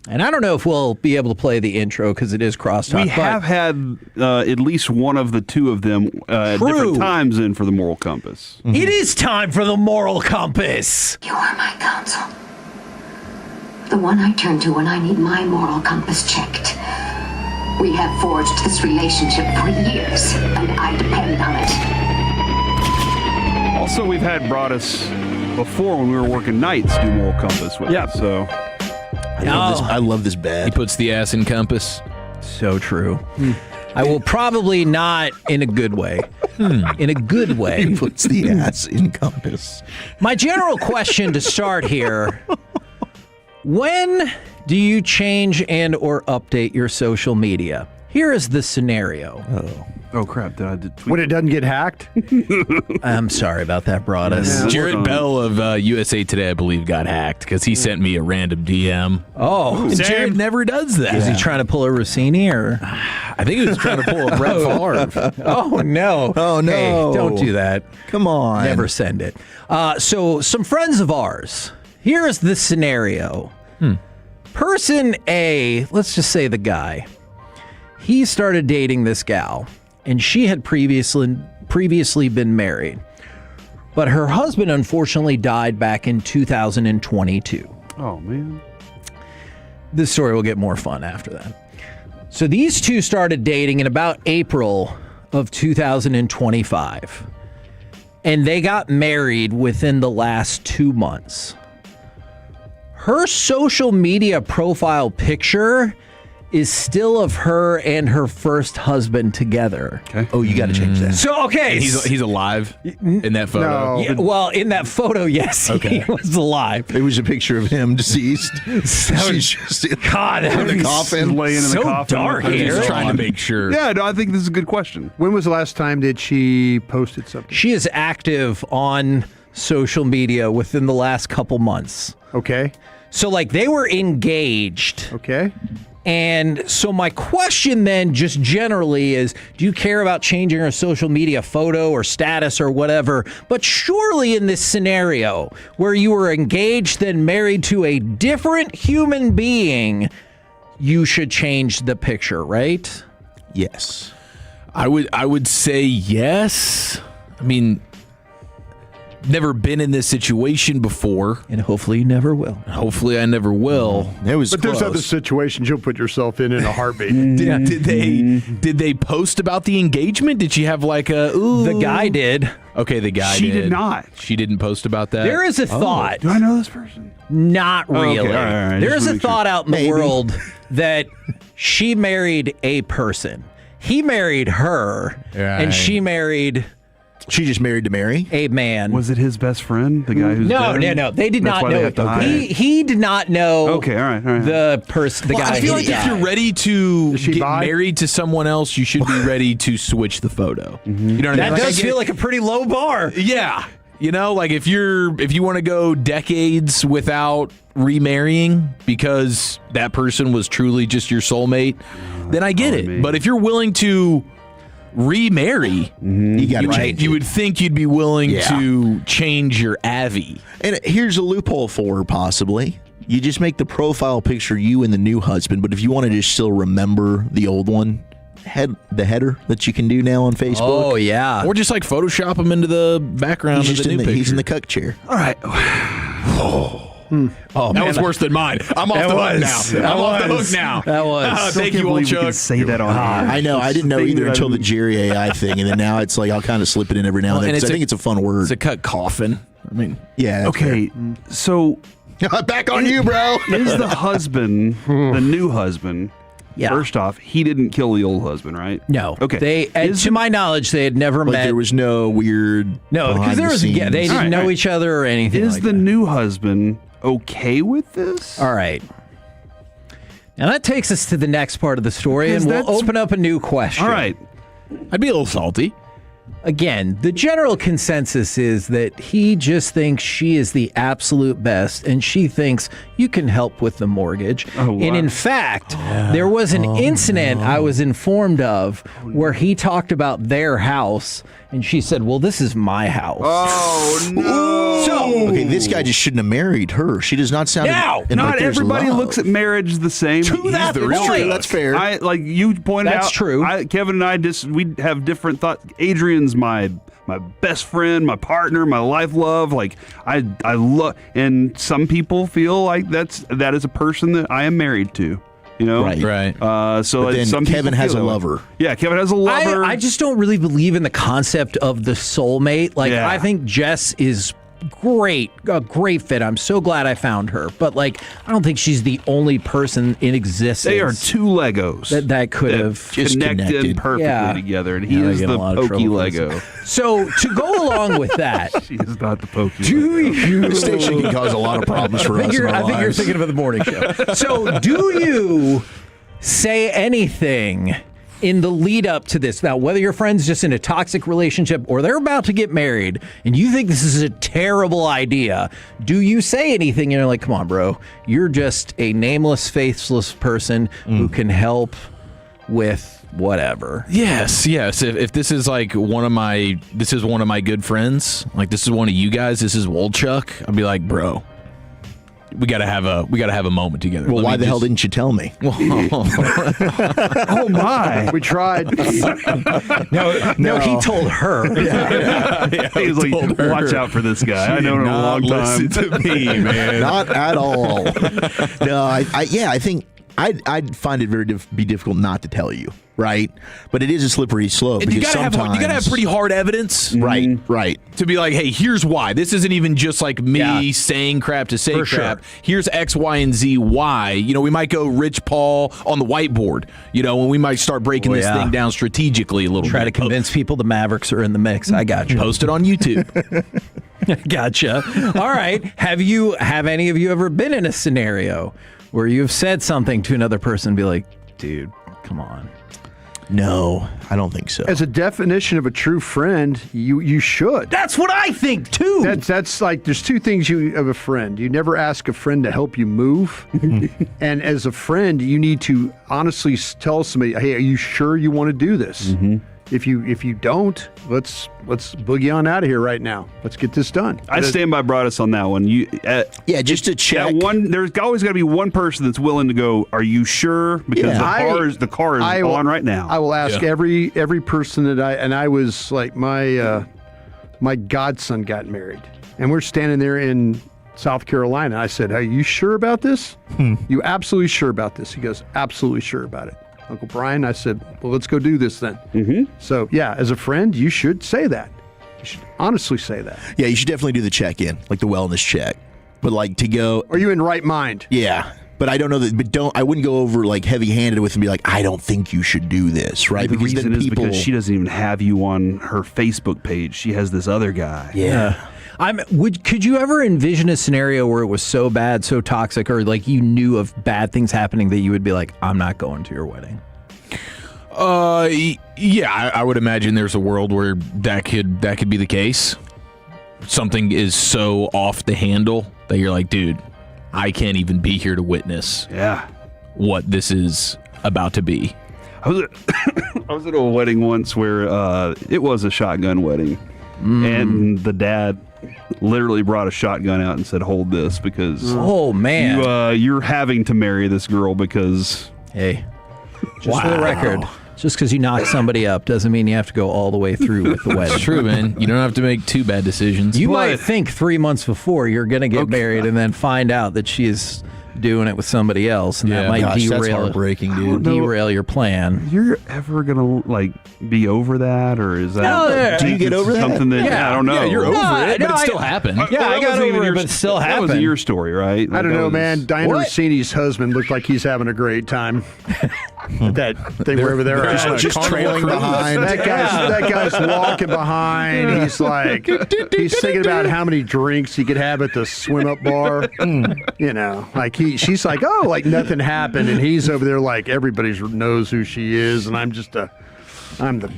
And I don't know if we'll be able to play the intro because it is crosstalk. We have had at least one of the two of them at different times in for the moral compass. It is time for the moral compass. You are my counsel. The one I turn to when I need my moral compass checked. We have forged this relationship for years, and I depend on it. Also, we've had Broadus before when we were working nights do moral compass with us. So. I love this bed. He puts the ass in compass. So true. I will probably not in a good way. In a good way. He puts the ass in compass. My general question to start here, when do you change and or update your social media? Here is the scenario. Oh crap! When it doesn't get hacked? I'm sorry about that, Broadus. Jared Bell of USA Today, I believe, got hacked because he sent me a random DM. Oh, and Jared never does that. Is he trying to pull a Rossini or? I think he was trying to pull a Brett Favre. Oh no! Oh no! Hey, don't do that. Come on! Never send it. So some friends of ours. Here is the scenario. Person A, let's just say the guy. He started dating this gal, and she had previously been married. But her husband, unfortunately, died back in 2022. Oh, man. This story will get more fun after that. So these two started dating in about April of 2025. And they got married within the last 2 months. Her social media profile picture is still of her and her first husband together. Okay. Oh, you got to change that. So, okay. And he's alive in that photo? No. Yeah, well, in that photo, yes, okay. He was alive. It was a picture of him deceased. She's just, God, that would be coffin, laying in so the coffin. dark here. Just trying to make sure. Yeah, no, I think this is a good question. When was the last time that she posted something? She is active on social media within the last couple months. Okay. So, like, they were engaged. Okay. And so my question then just generally is, do you care about changing her social media photo or status or whatever? But surely in this scenario where you were engaged then married to a different human being, you should change the picture, right? Yes. I would say yes. I mean, never been in this situation before, and hopefully you never will. Hopefully I never will. It was But close. there's other situations you'll put yourself in a heartbeat. Did they post about the engagement? Did she have like a ooh? The guy did. Okay, the guy She did not. She didn't post about that. There is a thought. Do I know this person? Not really. Okay, all right. There Just is a make sure. thought out in the world that she married a person. He married her, and she married She just married to Mary? A man. Was it his best friend? The guy who's No. They did That's not why know they have to hide? He did not know. Okay, all right. The person, the guy. I feel who like if died. you're ready to she get bi? married to someone else, you should be ready to switch the photo. You know what I That mean? Like, does feel like a pretty low bar. Yeah. You know, like if you want to go decades without remarrying because that person was truly just your soulmate, then I get it. But if you're willing to remarry, you got to change. You would think you'd be willing to change your Avi. And here's a loophole for her, possibly. You just make the profile picture you and the new husband, but if you want to just still remember the old one, the header that you can do now on Facebook. Oh, yeah. Or just like Photoshop him into the background He's of the new picture. He's in the cuck chair. All right. Oh, that was worse than mine. I'm off the hook now. I'm off the hook now. That was. Thank you, old Chuck. Say that on here. I know. I didn't know either until the Jerry AI thing, and then now it's like I'll kind of slip it in every now and then because I think it's a fun word. It's a cut coffin. I mean, yeah. Okay, so back on you, bro. Is the husband the new husband? Yeah. First off, he didn't kill the old husband, right? No. Okay. To my knowledge, they had never Like met. there was no weird. No, because there was. Yeah, they didn't know each other or anything. Is like the that. new husband okay with this? All right. Now that takes us to the next part of the story, Because and we'll that's- open up a new question. All right. I'd be a little salty. Again, the general consensus is that he just thinks she is the absolute best, and she thinks you can help with the mortgage. Oh, wow. And in fact, there was an incident I was informed of where he talked about their house, and she said, "Well, this is my house." Oh no! So, Okay, this guy just shouldn't have married her. She does not sound. Now, like Not there's everybody love. looks at marriage the same. To that point. That's fair. I like you pointed out. That's true. Kevin and I we have different thoughts. Adrian's my best friend, my partner, my life love. Like I love, and some people feel like that is a person that I am married to. You know, Right. So But then some people Kevin has feel a that way. lover. Yeah, Kevin has a lover. I just don't really believe in the concept of the soulmate. Like, Yeah. I think Jess is great, a great fit. I'm so glad I found her. But, like, I don't think she's the only person in existence. They are two Legos that could have just connected connected. perfectly Yeah. together, and he Yeah, I is get the a lot of pokey trouble for this. Lego. So, to go along with that, She is not the pokey. do you? This station can cause a lot of problems for I think us. in our I think you're lives. thinking of the morning show. So, do you say anything in the lead up to this? Now, whether your friend's just in a toxic relationship or they're about to get married and you think this is a terrible idea, do you say anything? You're like, come on, bro. You're just a nameless, faithless person who can help with whatever. Yes. If this is like one of my good friends, like this is one of you guys, this is Wolchuk, I'd be like, bro, we gotta have a moment together. Well, why the hell didn't you tell me? Oh my! We tried. No, he told her. He was like, "Watch out for this guy. I know him a long time." Listen to me, man. Not at all. No, I think I'd find it be difficult not to tell you, right? But it is a slippery slope. And you because gotta have pretty hard evidence, right, right, to be like, hey, here's why. This isn't even just like me saying crap to say For crap. sure. Here's X, Y, and Z. Why? You know, we might go Rich Paul on the whiteboard. You know, and we might start breaking this thing down strategically a little Try to bit. convince people the Mavericks are in the mix. I got you. Post it on YouTube. Gotcha. All right. Have any of you ever been in a scenario where you've said something to another person and be like, dude, come on? No, I don't think so. As a definition of a true friend, you should. That's what I think too. That's like there's two things of a friend. You never ask a friend to help you move, and as a friend, you need to honestly tell somebody, "Hey, are you sure you want to do this? If you don't, let's boogie on out of here right now. Let's get this done." I stand by Broadus on that one. Yeah, just to check. That one, there's always got to be one person that's willing to go, "Are you sure?" Because the car is on right now. I will ask every person that I was like my godson got married, and we're standing there in South Carolina. I said, "Are you sure about this? You absolutely sure about this?" He goes, "Absolutely sure about it." Uncle Brian, I said, "Well, let's go do this then." So yeah, as a friend, you should say that. You should honestly say that. Yeah, you should definitely do the check-in, like the wellness check. But like to go, are you in right mind? Yeah. But I don't know that. But I wouldn't go over like heavy-handed with and be like, I don't think you should do this, right? The because reason then is because she doesn't even have you on her Facebook page. She has this other guy. Yeah. Could you ever envision a scenario where it was so bad, so toxic, or like you knew of bad things happening that you would be like, I'm not going to your wedding? Yeah, I would imagine there's a world where that could be the case. Something is so off the handle that you're like, dude, I can't even be here to witness what this is about to be. I was at a wedding once where it was a shotgun wedding, and the dad literally brought a shotgun out and said, "Hold this, because you're having to marry this girl because just for the record." Just because you knock somebody up doesn't mean you have to go all the way through with the wedding. It's true, man. You don't have to make two bad decisions. You might think 3 months before you're going to get married and then find out that she is doing it with somebody else, and that might that's heartbreaking, dude. Derail your plan. You're ever gonna be over that, or is that? Do you get over that? Something that I don't know. Yeah, you're over it, but it still happened. I got over it, but it still happened. That wasn't your story, right? I don't know, man. Diana Rossini's husband looked like he's having a great time. That thing wherever they're at, just trailing behind. That guy's walking behind. He's like, he's thinking about how many drinks he could have at the swim up bar. You know, like she's like, oh, like nothing happened, and he's over there like everybody knows who she is, and I'm the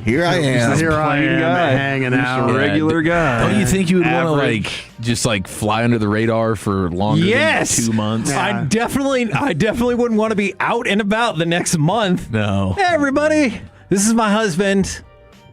here I am hanging out, a regular guy. Don't you think you would want to just fly under the radar for longer than 2 months? Yeah. I definitely wouldn't want to be out and about the next month. No. Hey, everybody, this is my husband.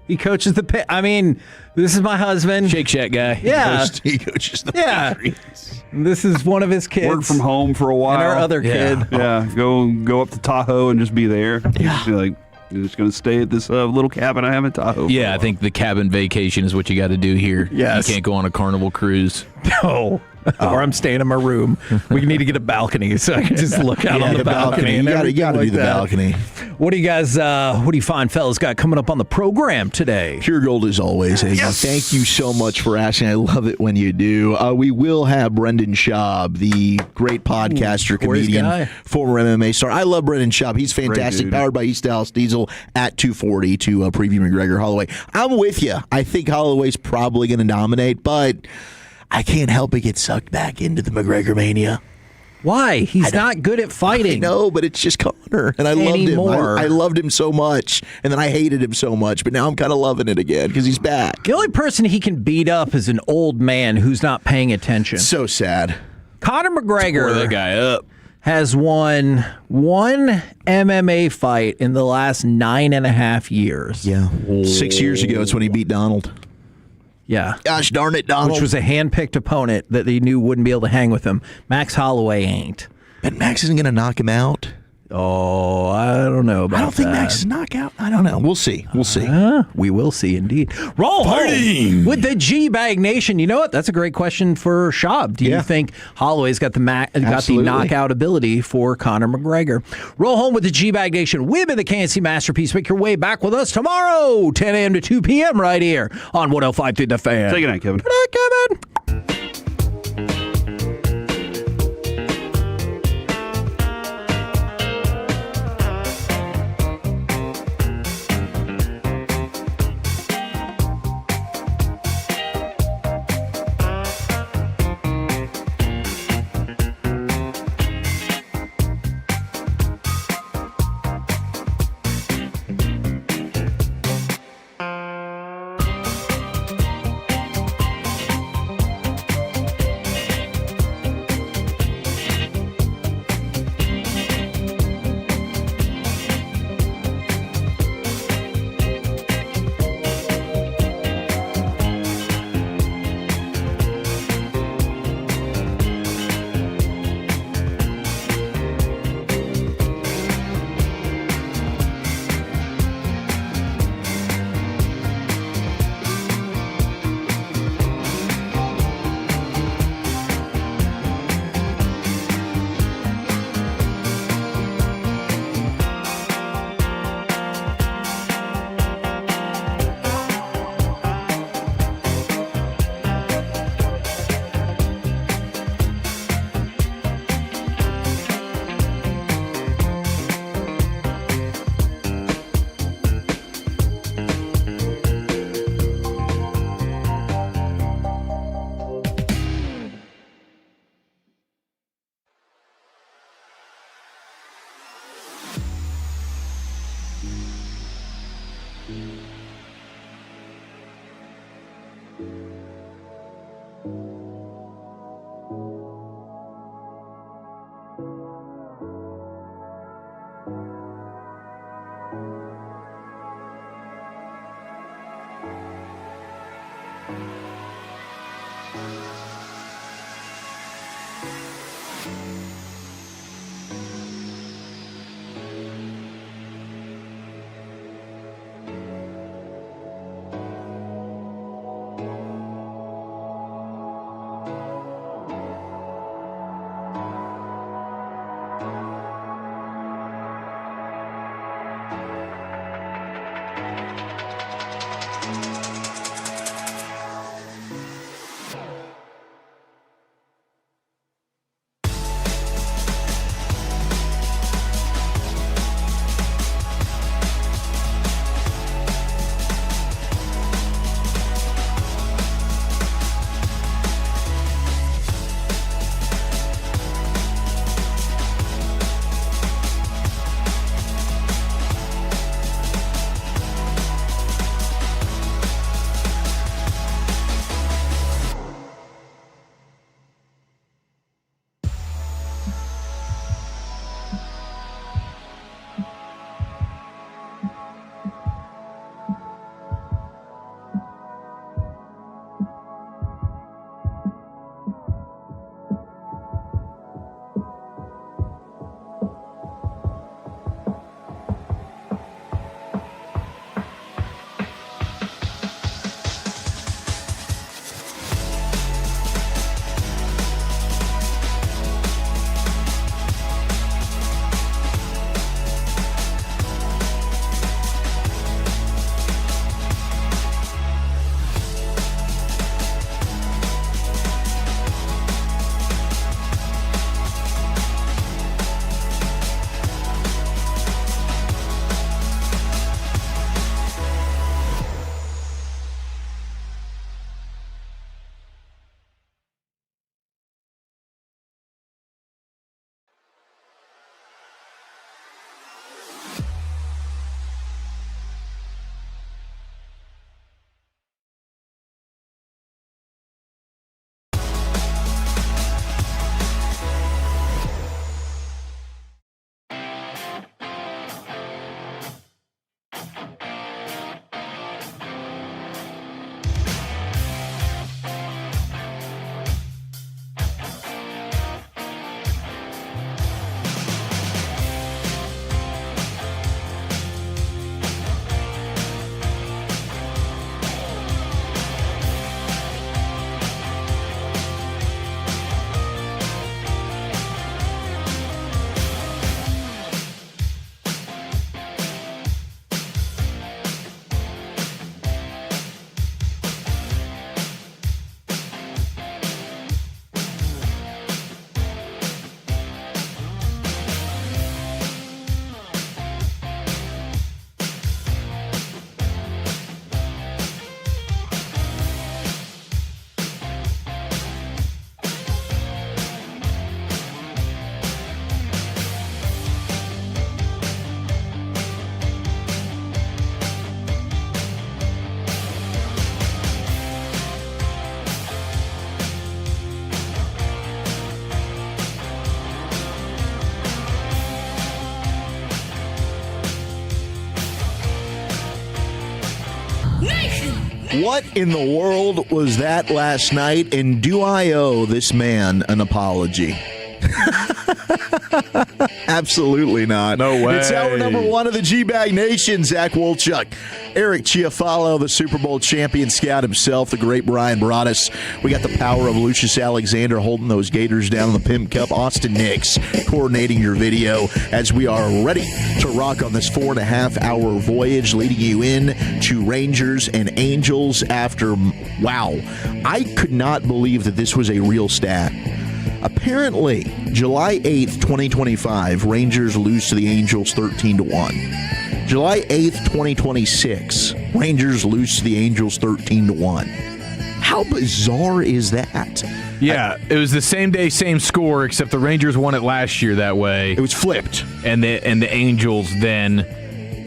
He coaches this is my husband. Shake Shack guy. Yeah. He coaches the Patriots. This is one of his kids. Work from home for a while. And our other kid. Yeah, go up to Tahoe and just be there. Yeah. Just be like, you're just going to stay at this little cabin I have in Tahoe. Yeah, I think the cabin vacation is what you got to do here. Yes. You can't go on a Carnival cruise. No. Or I'm staying in my room. We need to get a balcony so I can just look out on the balcony. You got to do the balcony. What do you guys, what do you find fellas got coming up on the program today? Pure gold as always. Hey, yes. Thank you so much for asking. I love it when you do. We will have Brendan Schaub, the great podcaster, comedian, former MMA star. I love Brendan Schaub. He's fantastic. Powered by East Dallas Diesel at 2:40 to preview McGregor Holloway. I'm with you. I think Holloway's probably going to dominate, but I can't help but get sucked back into the McGregor mania. Why? He's not good at fighting. No, but it's just Conor, and I loved him. I loved him so much, and then I hated him so much, but now I'm kind of loving it again because he's back. The only person he can beat up is an old man who's not paying attention. So sad. Conor McGregor Tore that guy up. Has won one MMA fight in the last 9.5 years. Yeah. 6 years ago, it's when he beat Donald. Yeah. Gosh darn it, Donald. Which was a hand-picked opponent that he knew wouldn't be able to hang with him. Max Holloway ain't. And Max isn't going to knock him out. Oh, I don't know about that. I don't think Max is knockout. I don't know. We'll see. We'll see. We will see, indeed. Roll home with the G-Bag Nation. You know what? That's a great question for Schaub. Do you think Holloway's got the knockout ability for Conor McGregor? Roll home with the G-Bag Nation. We've been the KNC Masterpiece. Make your way back with us tomorrow, 10 a.m. to 2 p.m. right here on 105.3 The Fan. Say good night, Kevin. Good night, Kevin. What in the world was that last night? And do I owe this man an apology? Absolutely not. No way. It's hour number 1 of the G-Bag Nation. Zach Wolchuk, Eric Chiafalo, the Super Bowl champion scout himself, the great Brian Broaddus. We got the power of Lucius Alexander holding those Gators down in the Pimp Cup. Austin Nix coordinating your video as we are ready to rock on this 4.5-hour voyage, leading you in to Rangers and Angels after, wow, I could not believe that this was a real stat. Apparently, July 8th, 2025, Rangers lose to the Angels 13-1. July 8th, 2026, Rangers lose to the Angels 13-1. How bizarre is that? Yeah, it was the same day, same score, except the Rangers won it last year that way. It was flipped. And the Angels then,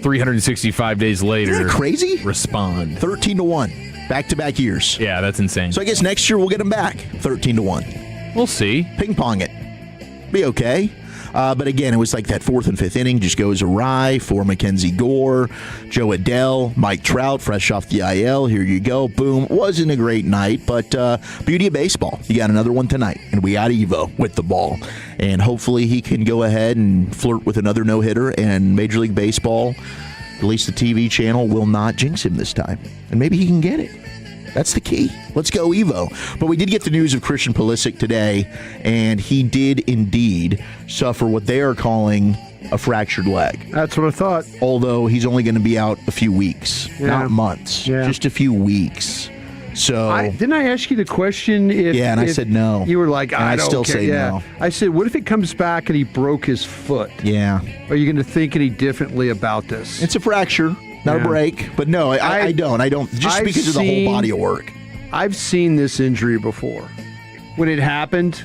365 days later, Isn't that crazy? Respond. 13-1. Back-to-back years. Yeah, that's insane. So I guess next year we'll get them back. 13-1. We'll see. Ping pong it. Be okay. But again, it was like that 4th and 5th inning just goes awry for Mackenzie Gore, Joe Adell, Mike Trout, fresh off the IL. Here you go. Boom. Wasn't a great night, but beauty of baseball. You got another one tonight, and we got Evo with the ball. And hopefully he can go ahead and flirt with another no-hitter, and Major League Baseball, at least the TV channel, will not jinx him this time. And maybe he can get it. That's the key. Let's go, Evo. But we did get the news of Christian Pulisic today, and he did indeed suffer what they are calling a fractured leg. That's what I thought. Although he's only going to be out a few weeks, not months, Yeah. just a few weeks. So didn't I ask you the question? If I said no. You were like, And I I don't still care. say yeah. no. I said, what if it comes back and he broke his foot? Yeah. Are you going to think any differently about this? It's a fracture, not a break. But no, I don't. I don't. Just because of the whole body of work. I've seen this injury before. When it happened,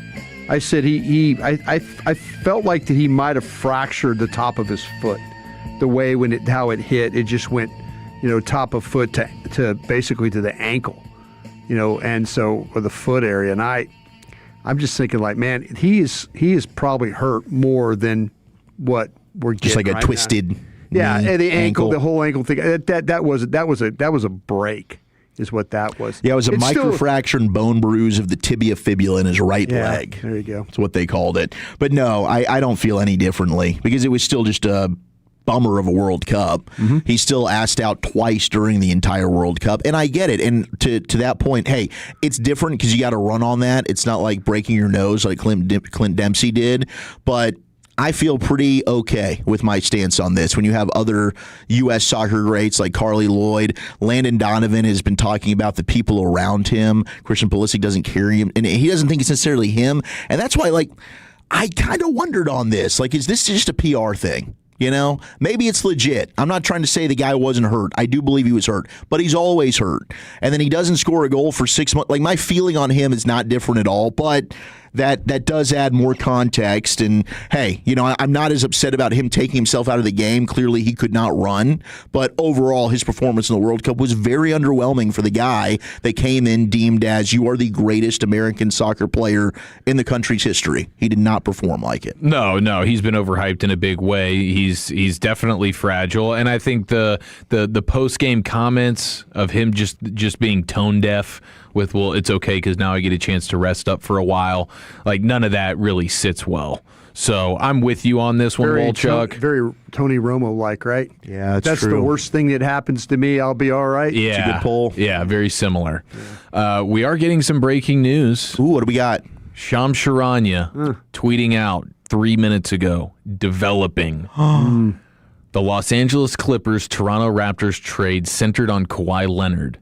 I said I felt like that he might have fractured the top of his foot. The way how it hit, it just went, top of foot to basically to the ankle, and so or the foot area. And I'm just thinking like, man, he is probably hurt more than what we're getting. Just like a right twisted. now. Yeah, knee, and the ankle, the whole ankle thing. That was a break. Is what that was. Yeah, it was a It's still- microfracture and bone bruise of the tibia fibula in his right leg. There you go. That's what they called it. But no, I don't feel any differently because it was still just a bummer of a World Cup. Mm-hmm. He's still asked out twice during the entire World Cup, and I get it. And to that point, hey, it's different because you got to run on that. It's not like breaking your nose like Clint Dempsey did, but I feel pretty okay with my stance on this. When you have other U.S. soccer greats like Carly Lloyd, Landon Donovan has been talking about the people around him. Christian Pulisic doesn't carry him, and he doesn't think it's necessarily him. And that's why, I kind of wondered on this. Is this just a PR thing? Maybe it's legit. I'm not trying to say the guy wasn't hurt. I do believe he was hurt, but he's always hurt. And then he doesn't score a goal for 6 months. My feeling on him is not different at all, but that does add more context. And hey, I'm not as upset about him taking himself out of the game. Clearly he could not run, but overall his performance in the World Cup was very underwhelming for the guy that came in deemed as you are the greatest American soccer player in the country's history. He did not perform like it. No, he's been overhyped in a big way. He's definitely fragile, and I think the post game comments of him just being tone deaf with, well, it's okay because now I get a chance to rest up for a while. None of that really sits well. So I'm with you on this one, Wolchuk. Very Tony Romo-like, right? Yeah, that's true. the worst thing that happens to me. I'll be all right. Yeah, it's a good poll. Yeah, very similar. Yeah. We are getting some breaking news. Ooh, what do we got? Shams Charania tweeting out 3 minutes ago, developing. The Los Angeles Clippers Toronto Raptors trade centered on Kawhi Leonard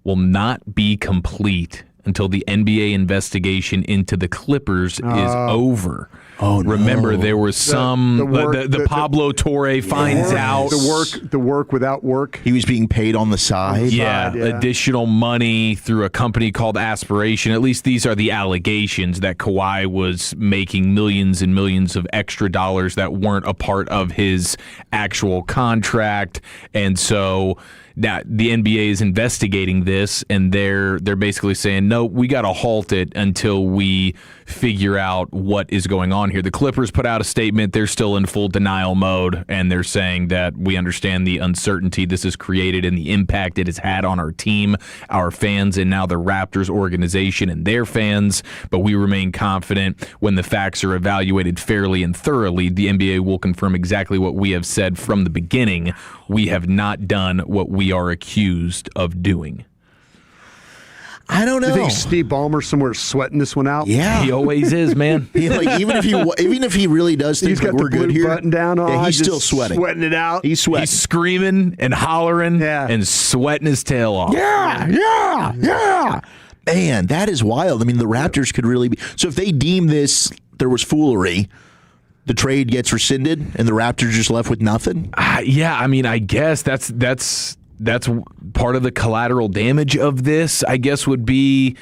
will not be complete until the NBA investigation into the Clippers is over. Oh, no. Remember, there was the Pablo Torre finds out the work without work. He was being paid on the side. Yeah, additional money through a company called Aspiration. At least these are the allegations that Kawhi was making millions and millions of extra dollars that weren't a part of his actual contract. And so Now the NBA is investigating this, and they're basically saying, no, we got to halt it until we figure out what is going on here. The Clippers put out a statement. They're still in full denial mode, and they're saying that we understand the uncertainty this has created and the impact it has had on our team, our fans, and now the Raptors organization and their fans, but we remain confident when the facts are evaluated fairly and thoroughly, the NBA will confirm exactly what we have said from the beginning. We have not done what we are accused of doing. I don't know. You think Steve Ballmer somewhere sweating this one out? Yeah, he always is, man. Even if he really does think he's got we're the blue good here, button down on, he's still sweating it out. He's sweating. He's screaming and hollering and sweating his tail off. Yeah. Man, that is wild. I mean, the Raptors could really be. So if they deem this there was foolery, the trade gets rescinded and the Raptors just left with nothing? Yeah, I mean, I guess that's part of the collateral damage of this, I guess, would be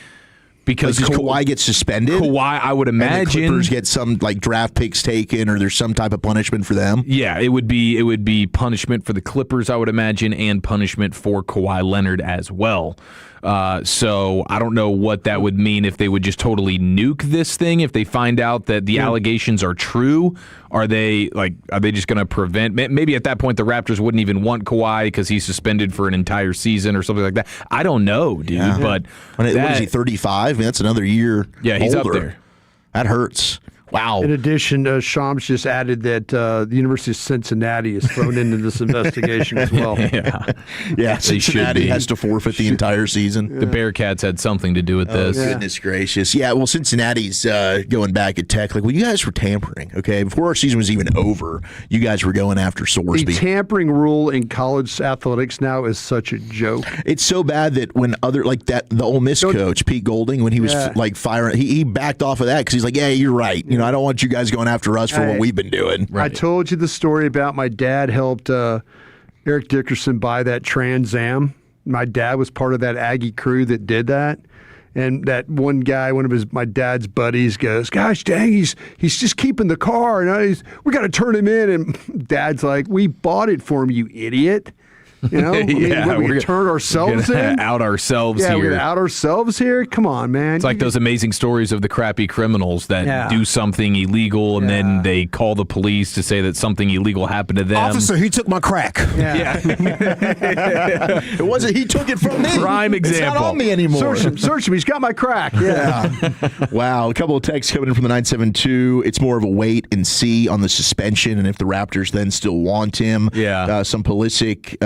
because Kawhi gets suspended. Kawhi, I would imagine, and the Clippers get some draft picks taken, or there's some type of punishment for them. Yeah, it would be punishment for the Clippers, I would imagine, and punishment for Kawhi Leonard as well. So I don't know what that would mean if they would just totally nuke this thing. If they find out that the allegations are true, are they just going to prevent? Maybe at that point the Raptors wouldn't even want Kawhi because he's suspended for an entire season or something like that. I don't know, dude. Yeah. But what is he, 35? I mean, that's another year. Yeah, he's older. up there. That hurts. Wow. In addition, Shams just added that the University of Cincinnati is thrown into this investigation as well. Yeah, Cincinnati has to forfeit the entire season. The Bearcats had something to do with this. Goodness gracious. Yeah, well, Cincinnati's going back at Tech. Well, you guys were tampering, okay? Before our season was even over, you guys were going after Sorsby. The tampering rule in college athletics now is such a joke. It's so bad that when the Ole Miss coach, Pete Golding, when he was firing, he backed off of that because he's like, yeah, you're right. I don't want you guys going after us for what we've been doing. Right. I told you the story about my dad helped Eric Dickerson buy that Trans Am. My dad was part of that Aggie crew that did that. And that one guy, my dad's buddies, goes, "Gosh dang, he's just keeping the car, and we got to turn him in." And Dad's like, "We bought it for him, you idiot." You know, we're going to turn ourselves in? Out ourselves here. Yeah, we're going to out ourselves here? Come on, man. It's like those amazing stories of the crappy criminals that do something illegal and then they call the police to say that something illegal happened to them. Officer, he took my crack. Yeah. It wasn't he took it from me. Prime example. It's not on me anymore. Search him. He's got my crack. Yeah. Wow. A couple of texts coming in from the 972. It's more of a wait and see on the suspension and if the Raptors then still want him. Yeah. Some Pulisic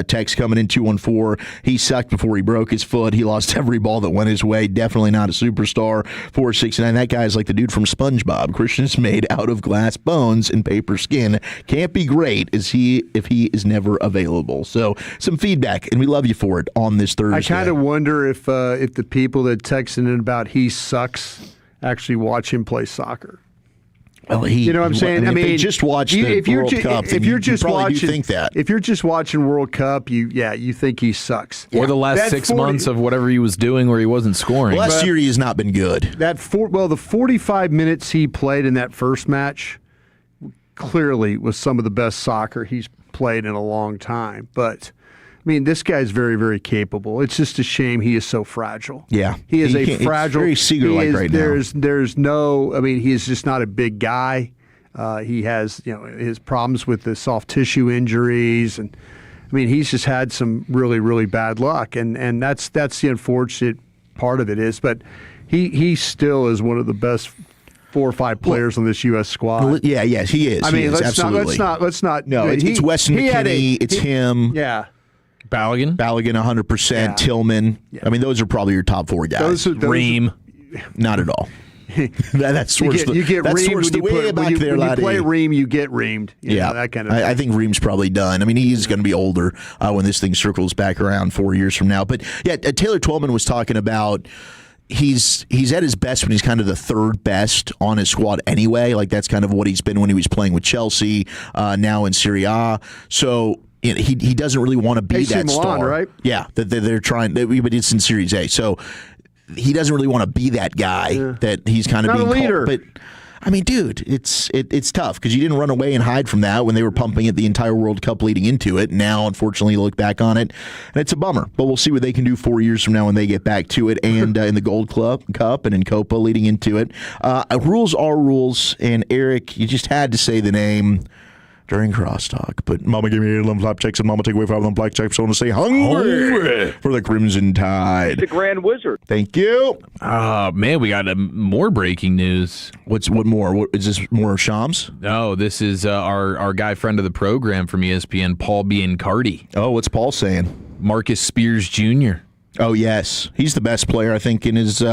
text coming in 214. He sucked before he broke his foot. He lost every ball that went his way. Definitely not a superstar. 469. That guy's like the dude from SpongeBob. Christian's made out of glass bones and paper skin. Can't be great if he is never available. So some feedback, and we love you for it on this Thursday. I kind of wonder if the people that texted in about he sucks actually watch him play soccer. Well, you know what I'm saying? I mean, if they just watch the World Cup, if you're just watching, watching, think that. If you're just watching World Cup, you think he sucks. Or the last 6 months of whatever he was doing where he wasn't scoring. Last year he has not been good. The 45 minutes he played in that first match clearly was some of the best soccer he's played in a long time. But I mean, this guy's very, very capable. It's just a shame he is so fragile. Yeah. He is fragile. It's very Seager-like right now. There's no, I mean, he is just not a big guy. He has, his problems with the soft tissue injuries. And, I mean, he's just had some really, really bad luck. And that's the unfortunate part of it is. But he still is one of the best 4 or 5 players on this U.S. squad. Yeah, yes, he is. I mean, let's not. No, it's Weston McKennie. It's him. Yeah. Balogun, 100%. Yeah. Tillman. Yeah. I mean, those are probably your top 4 guys. Ream. Not at all. That's you get reamed when you play Ream, you get reamed. That kind of thing. I think Ream's probably done. I mean, he's going to be older when this thing circles back around 4 years from now. But yeah, Taylor Twellman was talking about he's at his best when he's kind of the third best on his squad anyway. Like that's kind of what he's been when he was playing with Chelsea, now in Serie A. So he doesn't really want to be AC that Milan, star, right? Yeah, that they're trying. But it's in Series A, so he doesn't really want to be that guy that he's kind of not being a leader. called. But I mean, dude, it's tough because you didn't run away and hide from that when they were pumping it the entire World Cup leading into it. Now, unfortunately, you look back on it, and it's a bummer. But we'll see what they can do 4 years from now when they get back to it, and in the Gold Cup and in Copa leading into it. Rules are rules, and Eric, you just had to say the name during crosstalk. But Mama gave me 8 of them flapjacks, and Mama take away 5 of them blackjacks. So I want to say hungry for the Crimson Tide. The Grand Wizard. Thank you. Man, we got more breaking news. What more? What is this? More Shams? No, this is our guy friend of the program from ESPN, Paul Biancardi. Oh, what's Paul saying? Marcus Spears Jr. Oh, yes. He's the best player, I think, in his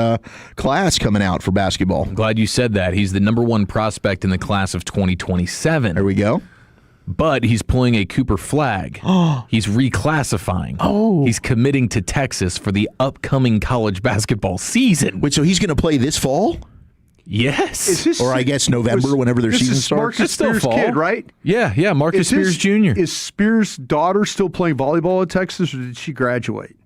class coming out for basketball. I'm glad you said that. He's the number 1 prospect in the class of 2027. There we go. But he's pulling a Cooper flag. He's reclassifying. He's committing to Texas for the upcoming college basketball season. Wait, so he's going to play this fall? Yes. Or I guess November, whenever their season starts. Marcus Spears' kid, right? Yeah, Marcus Spears Jr. Is Spears' daughter still playing volleyball at Texas, or did she graduate?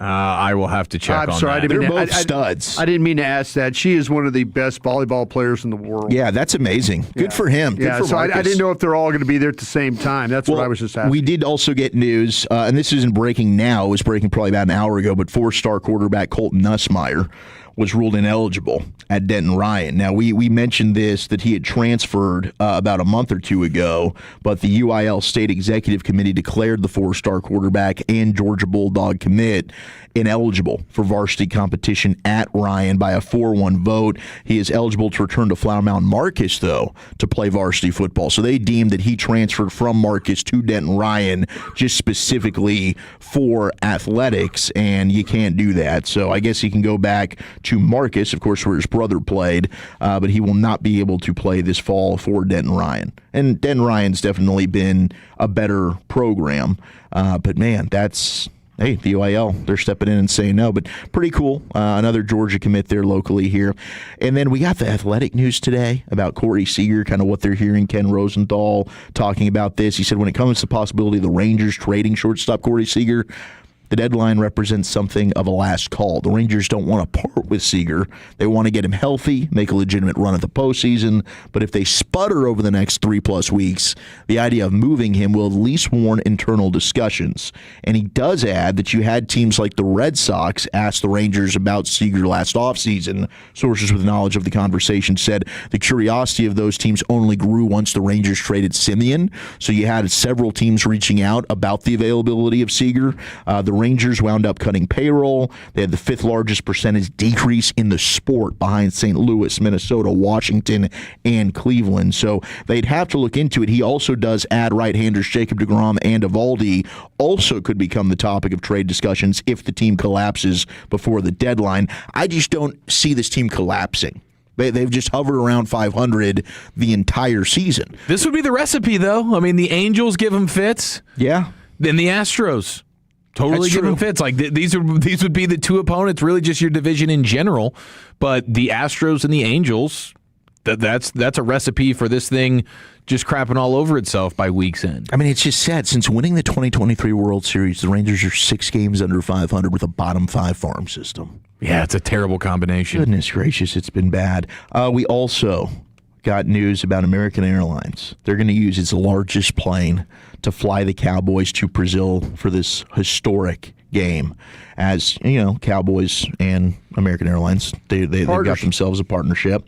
I will have to check on that. They're both studs. I didn't mean to ask that. She is one of the best volleyball players in the world. Yeah, that's amazing. Good for him. Good for so Marcus. I didn't know if they're all going to be there at the same time. That's what I was just asking. We did also get news, and this isn't breaking now. It was breaking probably about an hour ago, but 4-star quarterback Colton Nussmeier was ruled ineligible at Denton Ryan. Now, we mentioned this, that he had transferred about a month or two ago, but the UIL State Executive Committee declared the 4-star quarterback and Georgia Bulldog commit ineligible for varsity competition at Ryan by a 4-1 vote. He is eligible to return to Flower Mound Marcus, though, to play varsity football. So they deemed that he transferred from Marcus to Denton Ryan just specifically for athletics, and you can't do that. So I guess he can go back to Marcus, of course, where his brother played, but he will not be able to play this fall for Denton Ryan. And Denton Ryan's definitely been a better program, but man, that's... Hey, the UIL, they're stepping in and saying no, but pretty cool. Another Georgia commit there locally here. And then we got the athletic news today about Corey Seager, kind of what they're hearing. Ken Rosenthal talking about this. He said when it comes to the possibility of the Rangers trading shortstop Corey Seager, the deadline represents something of a last call. The Rangers don't want to part with Seager. They want to get him healthy, make a legitimate run at the postseason. But if they sputter over the next 3+ weeks, the idea of moving him will at least warrant internal discussions. And he does add that you had teams like the Red Sox ask the Rangers about Seager last offseason. Sources with knowledge of the conversation said the curiosity of those teams only grew once the Rangers traded Simeon. So you had several teams reaching out about the availability of Seager. The Rangers wound up cutting payroll. They had the 5th largest percentage decrease in the sport behind St. Louis, Minnesota, Washington, and Cleveland. So they'd have to look into it. He also does add right-handers Jacob deGrom and Eovaldi also could become the topic of trade discussions if the team collapses before the deadline. I just don't see this team collapsing. They've just hovered around 500 the entire season. This would be the recipe, though. I mean, the Angels give them fits. Yeah. Then the Astros totally give them fits. Like these would be the two opponents, really just your division in general. But the Astros and the Angels, that's a recipe for this thing just crapping all over itself by week's end. I mean, it's just sad. Since winning the 2023 World Series, the Rangers are 6 games under 500 with a bottom 5 farm system. Yeah, it's a terrible combination. Goodness gracious, it's been bad. We also got news about American Airlines. They're going to use its largest plane to fly the Cowboys to Brazil for this historic game. As you know, Cowboys and American Airlines, they've got themselves a partnership.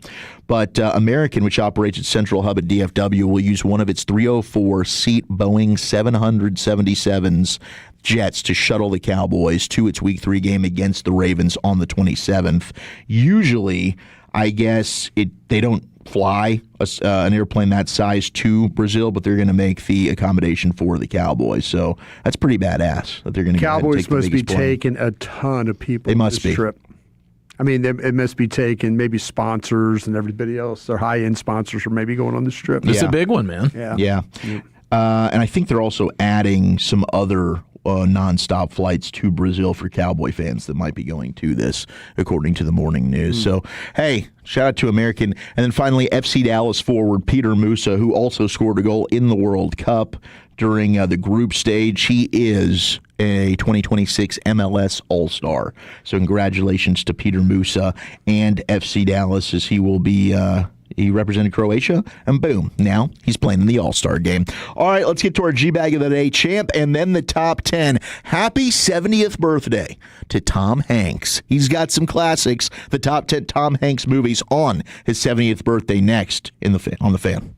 But American, which operates its central hub at DFW, will use one of its 304-seat Boeing 777s jets to shuttle the Cowboys to its Week 3 game against the Ravens on the 27th. Usually, I guess they don't fly an airplane that size to Brazil, but they're going to make the accommodation for the Cowboys. So that's pretty badass that they're going to Cowboys go ahead and take must be taking a ton of people. They must this be. Trip. I mean, it must be taking maybe sponsors and everybody else. Their high-end sponsors are maybe going on this trip. It's a big one, man. Yeah. And I think they're also adding some other nonstop flights to Brazil for Cowboy fans that might be going to this, according to the morning news. So, hey, shout out to American. And then finally, FC Dallas forward Peter Musa, who also scored a goal in the World Cup during the group stage. He is a 2026 MLS All-Star. So congratulations to Peter Musa and FC Dallas, as he will be He represented Croatia, and boom, now he's playing in the All-Star game. All right, let's get to our G-Bag of the Day, champ, and then the top 10. Happy 70th birthday to Tom Hanks. He's got some classics, the top 10 Tom Hanks movies on his 70th birthday next on the Fan.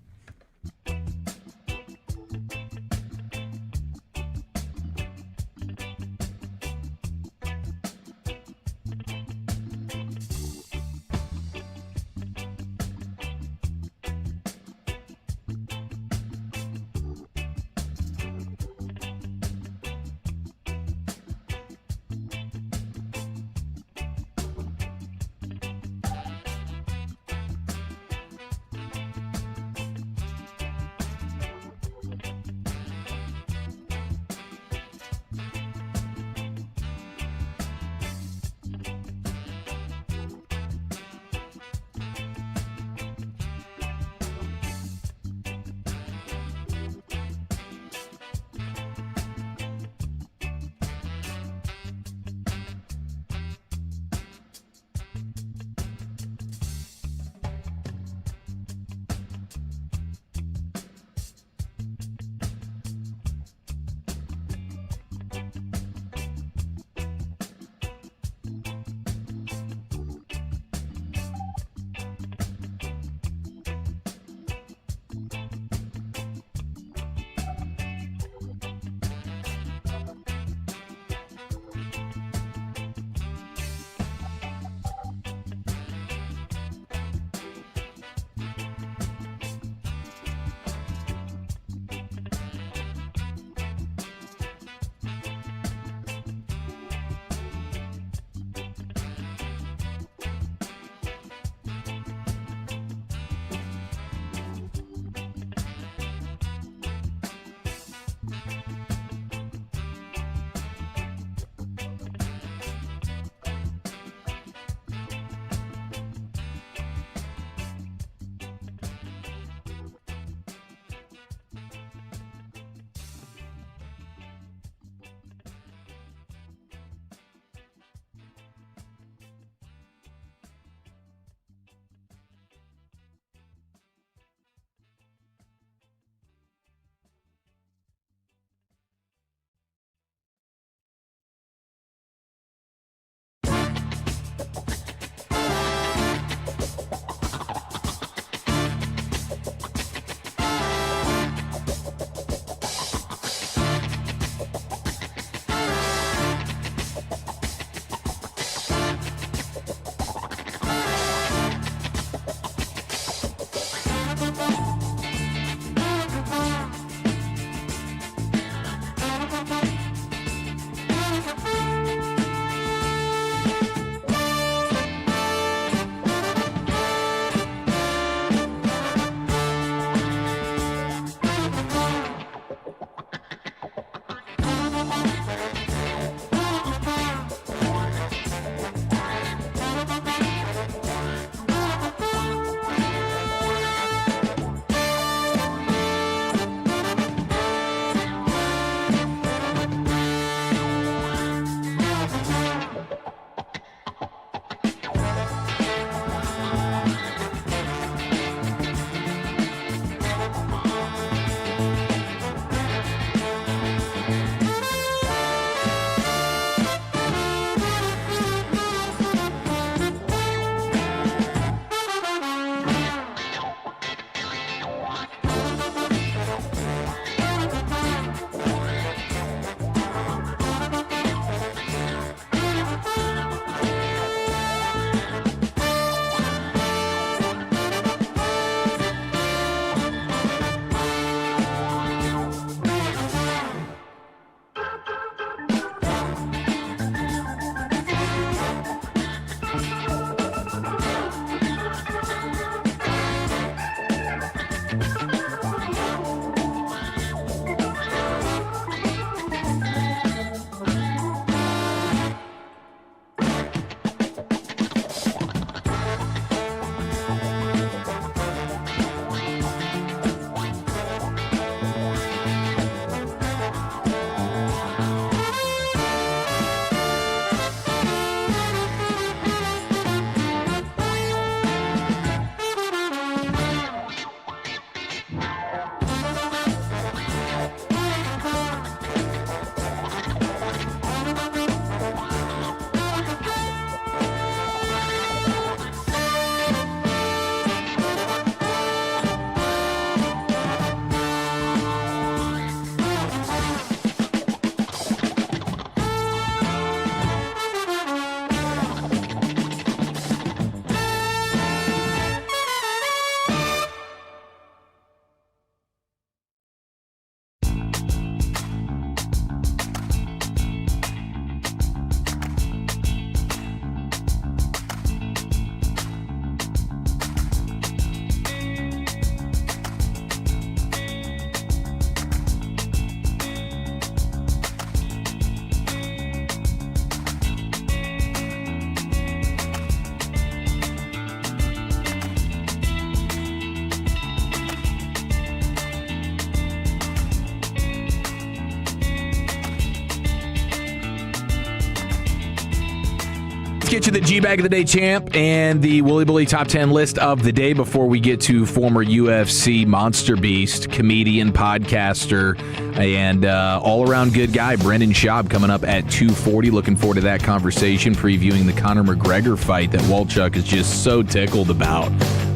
Let's get you the G-Bag of the Day champ and the Wooly Bully Top 10 list of the day before we get to former UFC monster beast, comedian, podcaster, and all-around good guy, Brendan Schaub, coming up at 2:40. Looking forward to that conversation, previewing the Conor McGregor fight that Walchuk is just so tickled about.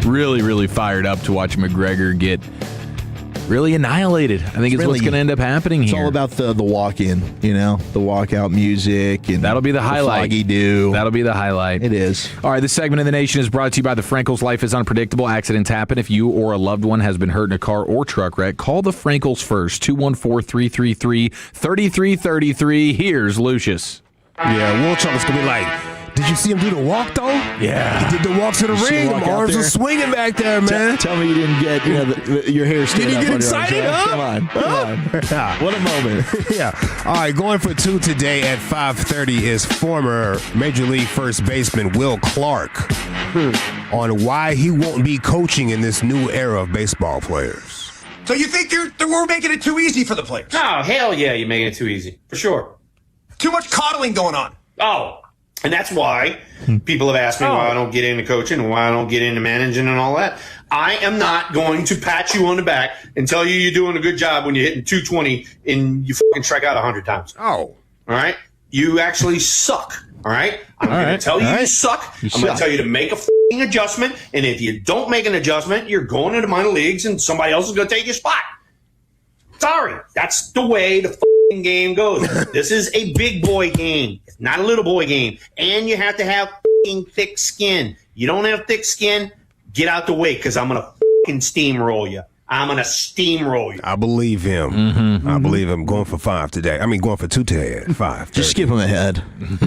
Really, really fired up to watch McGregor get really annihilated. I think it's what's going to end up happening here. It's all about the walk-in, the walkout music, and that'll be the highlight. Foggy dew. That'll be the highlight. It is. All right, this segment of the nation is brought to you by the Frankels. Life is unpredictable. Accidents happen. If you or a loved one has been hurt in a car or truck wreck, call the Frankels first. 214-333-3333. Here's Lucius. Yeah, Walchuk is going to be like, did you see him do the walk, though? Yeah. He did the walk to the ring. Them arms were swinging back there, man. Tell me you didn't get your hair standing up. Did you get excited? Come on. What a moment. Yeah. All right, going for 2 today at 5:30 is former Major League first baseman Will Clark on why he won't be coaching in this new era of baseball players. So you think we're making it too easy for the players? Oh, hell yeah, you're making it too easy. For sure. Too much coddling going on. Oh. And that's why people have asked me why I don't get into coaching and why I don't get into managing and all that. I am not going to pat you on the back and tell you you're doing a good job when you're hitting 220 and you fucking strike out 100 times. Oh. All right? You actually suck. All right? I'm going to tell you suck. I'm going to tell you to make a fucking adjustment. And if you don't make an adjustment, you're going into minor leagues and somebody else is going to take your spot. Sorry. That's the way the fucking game goes. This is a big boy game. It's not a little boy game. And you have to have fucking thick skin. You don't have thick skin, get out the way because I'm going to fucking steamroll you. I'm going to steamroll you. I believe him. I believe him. Going for 5 today. I mean, going for 2 today at 5. Just skip him ahead.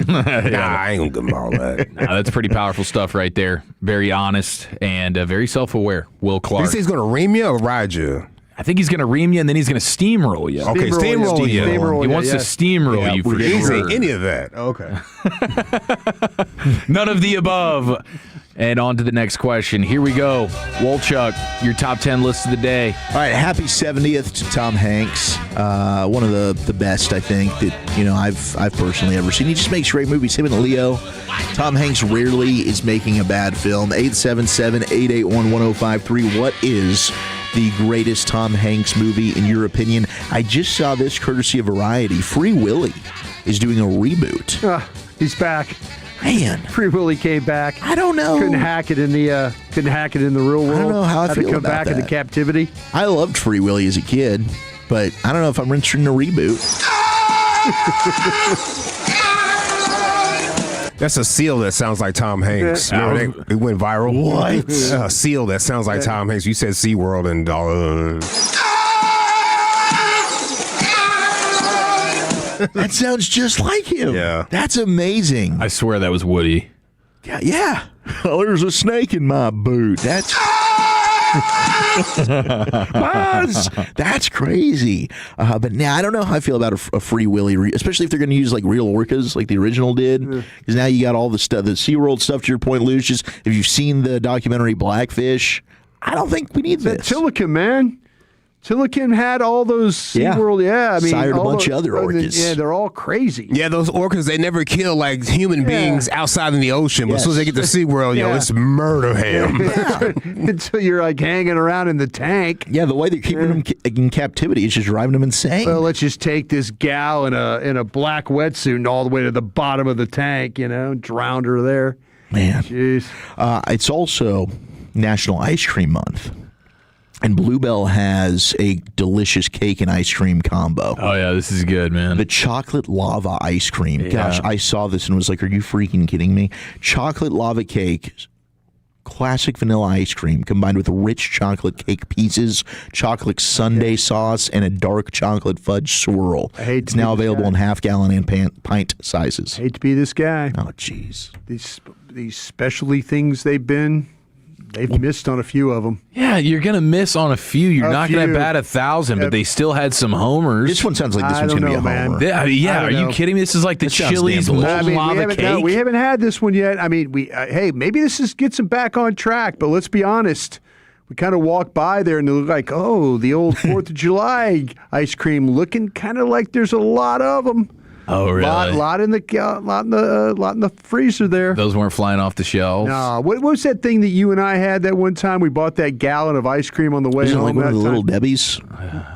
Nah, I ain't going to give him all that. Nah, that's pretty powerful stuff right there. Very honest and very self-aware. Will Clark. Did he say he's going to ream you or ride you? I think he's going to ream you, and then he's going to steamroll you. Okay, steamroll you. He wants to steamroll you for He sure. ain't any of that. Okay. None of the above. And on to the next question. Here we go. Walchuk, your top 10 list of the day. All right, happy 70th to Tom Hanks. One of the best, I think, that I've personally ever seen. He just makes great movies. Him and Leo. Tom Hanks rarely is making a bad film. 877-881-1053. What is the greatest Tom Hanks movie in your opinion? I just saw this courtesy of Variety. Free Willy is doing a reboot. He's back. Man, Free Willy came back. I don't know. Couldn't hack it in the real world. I don't know how I Had feel to come about back that. into captivity. I loved Free Willy as a kid, but I don't know if I'm interested in a reboot. That's a seal that sounds like Tom Hanks. Remember it went viral? What? A seal that sounds like Tom Hanks. You said SeaWorld and That sounds just like him. Yeah. That's amazing. I swear that was Woody. Yeah. Oh, there's a snake in my boot. That's Buzz! That's crazy. But now I don't know how I feel about a Free Willy, especially if they're going to use like real orcas like the original did. Because now you got all the stuff, the SeaWorld stuff, to your point, Lucius. If you've seen the documentary Blackfish, I don't think we need this. Tilikum, man. Tilikum had all those SeaWorld, I mean, sired a bunch of other orcas. Yeah, they're all crazy. Yeah, those orcas, they never kill like human beings outside in the ocean. But as soon as they get to SeaWorld, it's murder him. Until you're like hanging around in the tank. Yeah, the way they're keeping them in captivity is just driving them insane. Well, let's just take this gal in a black wetsuit and all the way to the bottom of the tank, drowned her there. Man. Jeez. It's also National Ice Cream Month. And Bluebell has a delicious cake and ice cream combo. Oh, yeah, this is good, man. The chocolate lava ice cream. Yeah. Gosh, I saw this and was like, are you freaking kidding me? Chocolate lava cake, classic vanilla ice cream combined with rich chocolate cake pieces, chocolate sundae sauce, and a dark chocolate fudge swirl. It's now available in half-gallon and pint sizes. I hate to be this guy. Oh, jeez. These specialty things they've missed on a few of them. Yeah, you're going to miss on a few. You're not going to bat 1,000, but they still had some homers. This one sounds like this one's going to be a homer. Yeah, are you kidding me? This is like the Chili's molten lava cake. No, we haven't had this one yet. I mean, hey, maybe this gets them back on track, but let's be honest. We kind of walk by there and they look like, the old 4th of July ice cream, looking kind of like there's a lot of them. Oh, really? Lot in the freezer there. Those weren't flying off the shelves. No, what was that thing that you and I had that one time? We bought that gallon of ice cream on the way Isn't it home. like one of the that Little time? Debbie's?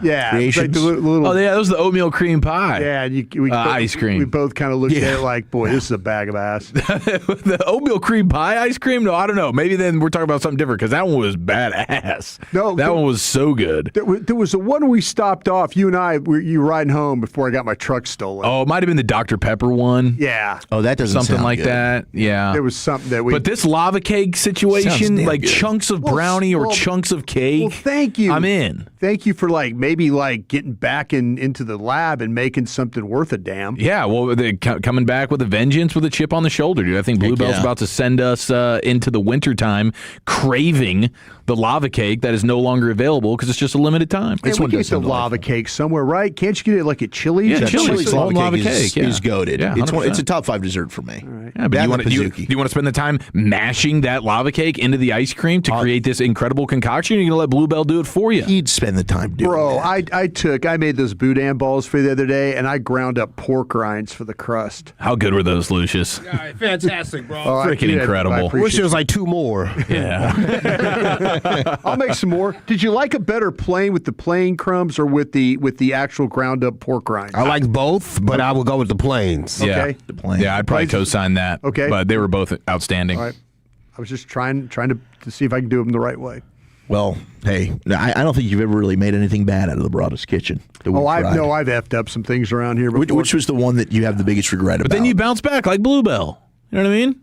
Yeah, creations? like the little. Oh, yeah, that was the oatmeal cream pie. Yeah, and we ice cream. We both kind of looked at it like, boy, this is a bag of ass. The oatmeal cream pie ice cream? No, I don't know. Maybe then we're talking about something different because that one was badass. No, that one was so good. There was the one we stopped off. You and I, you were riding home before I got my truck stolen. Oh, it might have been the Dr. Pepper one. Yeah. Oh, that doesn't something sound like good. that. Yeah. There was something that we. But this lava cake situation, Sounds like damn good. chunks of brownie or chunks of cake. Well, thank you. I'm in. Thank you for maybe getting back into the lab and making something worth a damn. Yeah, well, they're coming back with a vengeance with a chip on the shoulder, dude. I think Bluebell's about to send us into the wintertime craving the lava cake that is no longer available because it's just a limited time. Hey, we get the lava cake somewhere, right? Can't you get it like at Chili's? Yeah, Chili's lava cake is goated. Yeah, it's a top 5 dessert for me. Yeah, but do you want to spend the time mashing that lava cake into the ice cream to create this incredible concoction? Or are you going to let Bluebell do it for you? He'd spend the time doing Bro, that. I made those boudin balls for you the other day, and I ground up pork rinds for the crust. How good were those, Lucius? Fantastic, bro. Oh, Freaking incredible. Wish there was like 2 more. Yeah. I'll make some more. Did you like a better plain with the plain crumbs or with the actual ground up pork rinds? I like both, but I would go with the plains. Okay. The plain. Yeah, I'd probably co-sign that. Okay. But they were both outstanding. All right. I was just trying to see if I can do them the right way. Well, hey, I don't think you've ever really made anything bad out of the Broadus Kitchen. I've effed up some things around here before. Which was the one that you have the biggest regret about? But then you bounce back like Bluebell. You know what I mean?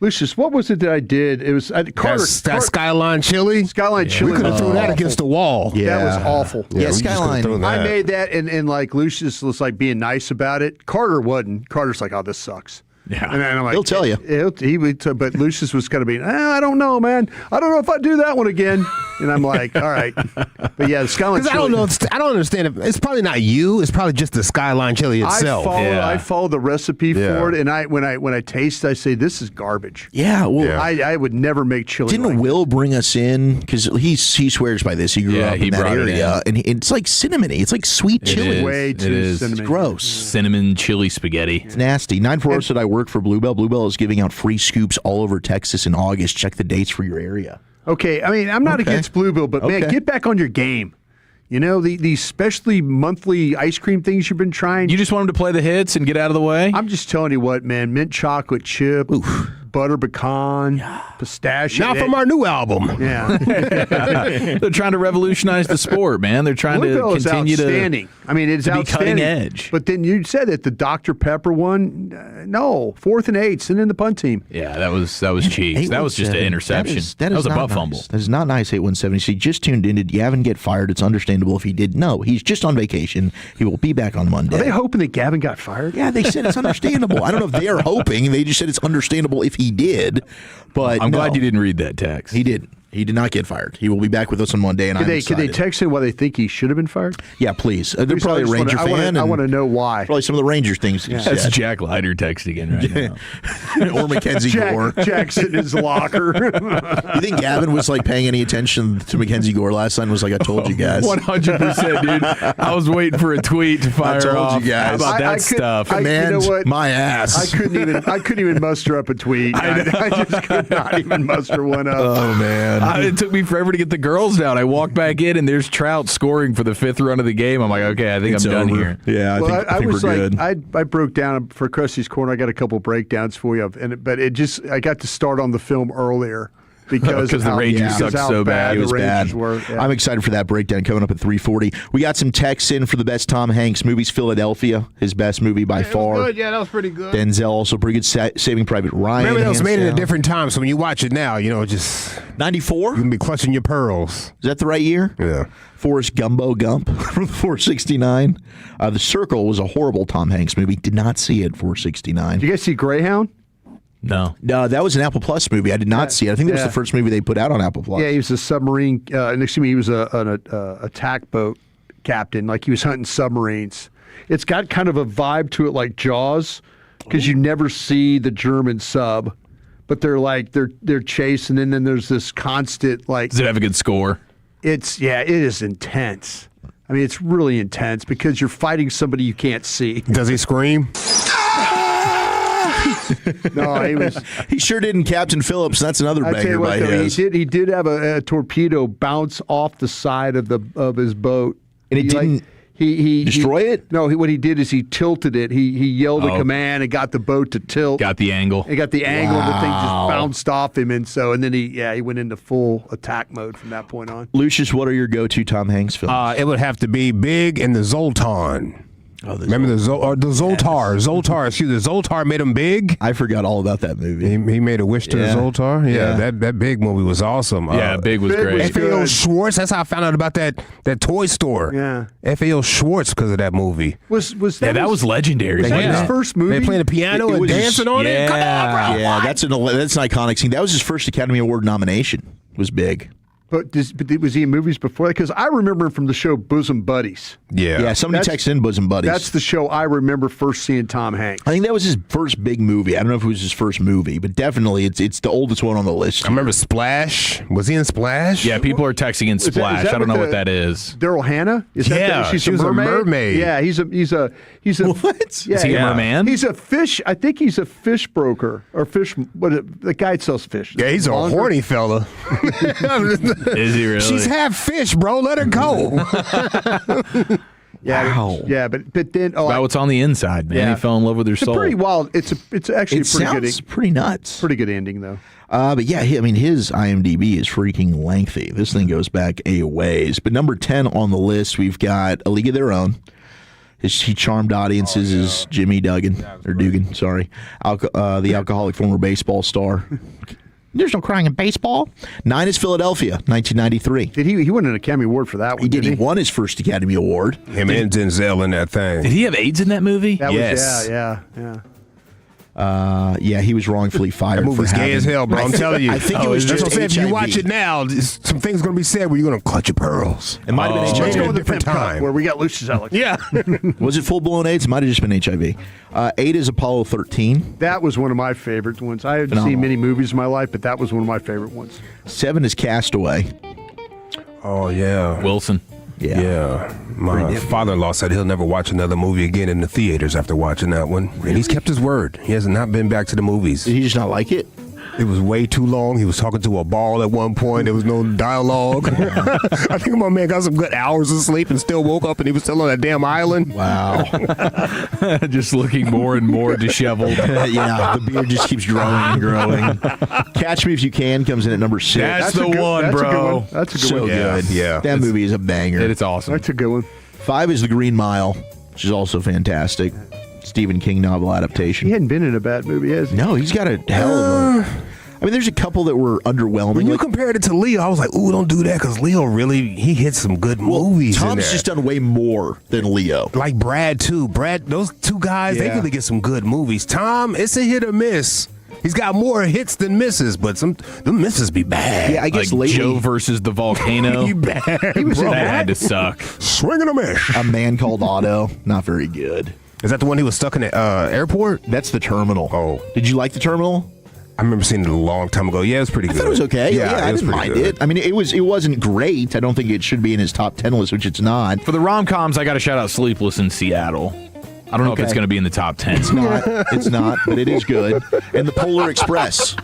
Lucius, what was it that I did? It was Carter. That Skyline Chili? Skyline Chili. We could have thrown that against the wall. Yeah. That was awful. Yeah, Skyline. I made that, and Lucius was being nice about it. Carter wasn't. Carter's like, oh, this sucks. Yeah. And I'm like, He'll tell you. He would, but Lucius was kind of being, I don't know, man. I don't know if I do that one again. And I'm like, all right. But yeah, the Skyline Chili. I don't know. I don't understand. It's probably not you. It's probably just the Skyline Chili itself. I follow the recipe for it, and when I taste, I say this is garbage. Yeah, well, I would never make chili. Didn't Will bring us in because he swears by this? He grew up in that area, and it's like cinnamony. It's like sweet chili. Way too cinnamon. It's gross. Cinnamon chili spaghetti. It's nasty. 940 said I work for Bluebell. Bluebell is giving out free scoops all over Texas in August. Check the dates for your area. Okay, I mean, I'm not against Bluebell, but man, get back on your game. You know, these specially monthly ice cream things you've been trying. You just want them to play the hits and get out of the way? I'm just telling you what, man. Mint chocolate chip, butter pecan, pistachio. Now from our new album. Yeah. They're trying to revolutionize the sport, man. They're trying Bluebell to continue is outstanding. I mean, it's be outstanding. cutting edge. But then you said that the Dr. Pepper one, no, 4th and 8, send in the punt team. Yeah, that was cheese. That was just an interception. That was a butt fumble. That is not nice, 817. So he just tuned in. Did Gavin get fired? It's understandable if he did. No, he's just on vacation. He will be back on Monday. Are they hoping that Gavin got fired? Yeah, they said it's understandable. I don't know if they're hoping. They just said it's understandable if he did. But I'm glad you didn't read that text. He did. He did not get fired. He will be back with us on Monday, and Could I'm excited. they text him why they think he should have been fired? Yeah, please. They're probably a Ranger fan. I want to know why. Probably some of the Ranger things. Yeah. That's Jack Leiter texting in right now. Or Mackenzie Gore. Jack's in his locker. You think Gavin was paying any attention to Mackenzie Gore last night? Was like, I told you guys. 100%, dude. I was waiting for a tweet to fire I told off. you guys. How about that stuff? Command you know what? my ass. I couldn't even muster up a tweet. I just could not even muster one up. Oh man! It took me forever to get the girls down. I walked back in and there's Trout scoring for the 5th run of the game. I'm like, okay, I think I'm done here. Yeah, I think we're good. I broke down for Krusty's Corner. I got a couple breakdowns for you, but I got to start on the film earlier. Because the Rangers sucked so bad. It was bad. Yeah. I'm excited for that breakdown coming up at 3:40. We got some texts in for the best Tom Hanks movies. Philadelphia, his best movie by far. Good. Yeah, that was pretty good. Denzel, also pretty good. Saving Private Ryan. Remember, that was made at a different time, so when you watch it now, just 94. You can be clutching your pearls. Is that the right year? Yeah. Forrest Gump from 469. The Circle was a horrible Tom Hanks movie. Did not see it. 469. Did you guys see Greyhound? No, that was an Apple Plus movie. I did not see it. I think that was the first movie they put out on Apple Plus. Yeah, he was a submarine. He was an attack boat captain. Like he was hunting submarines. It's got kind of a vibe to it, like Jaws, because you never see the German sub, but they're chasing, and then there's this constant like. Does it have a good score? It is intense. I mean, it's really intense because you're fighting somebody you can't see. Does he scream? No, he sure did in Captain Phillips. That's another banger by his. He did have a torpedo bounce off the side of his boat, and it didn't. He destroy it? No, what he did is he tilted it. He yelled a command and got the boat to tilt. Got the angle. He got the angle, and the thing just bounced off him, and then he went into full attack mode from that point on. Lucius, what are your go-to Tom Hanks films? It would have to be Big and the Zoltan. Remember the Zoltar? Zoltar, excuse me. Zoltar made him big. I forgot all about that movie. He made a wish to the Zoltar. Yeah. That Big movie was awesome. Big was great. FAO Schwartz. That's how I found out about that toy store. Yeah. FAO Schwartz because of that movie. That was legendary. Was that his first movie? They playing the piano and dancing on it. Yeah, that's an iconic scene. That was his first Academy Award nomination. Was Big. But was he in movies before that? Because I remember him from the show Bosom Buddies. Yeah, somebody texted in Bosom Buddies. That's the show I remember first seeing Tom Hanks. I think that was his first big movie. I don't know if it was his first movie, but definitely it's the oldest one on the list. I remember Splash. Was he in Splash? Yeah, people are texting in Splash. I don't know what that is. Daryl Hannah? She was a mermaid. Yeah, he's a what? Yeah, is he a merman? He's a fish. I think he's a fish broker or fish. The guy that sells fish. Yeah, he's a horny fella. Is he really? She's half fish, bro. Let her go. Yeah, but then about what's on the inside, man. He fell in love with her soul. It's pretty wild. It's actually pretty nuts. Pretty good ending though. But yeah, his IMDb is freaking lengthy. This thing goes back a ways. But number 10 on the list, we've got A League of Their Own. He charmed audiences as Jimmy Dugan, sorry, the alcoholic former baseball star. There's no crying in baseball. 9 is Philadelphia, 1993. Did he won an Academy Award for that one? He did. He won his first Academy Award. Him and Denzel in that thing. Did he have AIDS in that movie? Yes. Yeah. He was wrongfully fired. That movie was gay as hell, bro. I'm telling you. I think it was just if you watch it now, some things going to be said where you're going to clutch your pearls. It might have been HIV. Let's go with different time where we got Lucius Alex. Yeah. Was it full-blown AIDS? It might have just been HIV. 8 is Apollo 13. That was one of my favorite ones. I haven't seen many movies in my life, but that was one of my favorite ones. 7 is Castaway. Oh, yeah. Wilson. Yeah. My father-in-law said he'll never watch another movie again in the theaters after watching that one. And he's kept his word. He has not been back to the movies. Did he just not like it? It was way too long. He was talking to a ball at one point. There was no dialogue. I think my man got some good hours of sleep and still woke up and he was still on that damn island. Wow. Just looking more and more disheveled. Yeah, the beard just keeps growing and growing. Catch Me If You Can comes in at number 6. That's the one, bro. That's a good so one. good. Yeah. That movie is a banger. It's awesome. That's a good one. 5 is The Green Mile, which is also fantastic. Stephen King novel adaptation. He hadn't been in a bad movie, has he? No, he's got a hell of a... I mean, there's a couple that were underwhelming. When you compared it to Leo, I was like, ooh, don't do that, because Leo he hit some good movies in Tom's there. just done way more than Leo. Like Brad, too. those two guys, they really get some good movies. Tom, it's a hit or miss. He's got more hits than misses, but the misses be bad. Yeah, I guess like lately, Joe versus the volcano. He bad, he was bro. That had to suck. Swinging a miss. A Man Called Otto, not very good. Is that the one he was stuck in the airport? That's The Terminal. Oh. Did you like The Terminal? I remember seeing it a long time ago. Yeah, it was pretty good. I thought it was okay. Yeah, I didn't mind good. it. I mean, it wasn't great. I don't think it should be in his top 10 list, which it's not. For the rom-coms, I got to shout out Sleepless in Seattle. I don't know if it's going to be in the top 10. It's not, but it is good. And The Polar Express.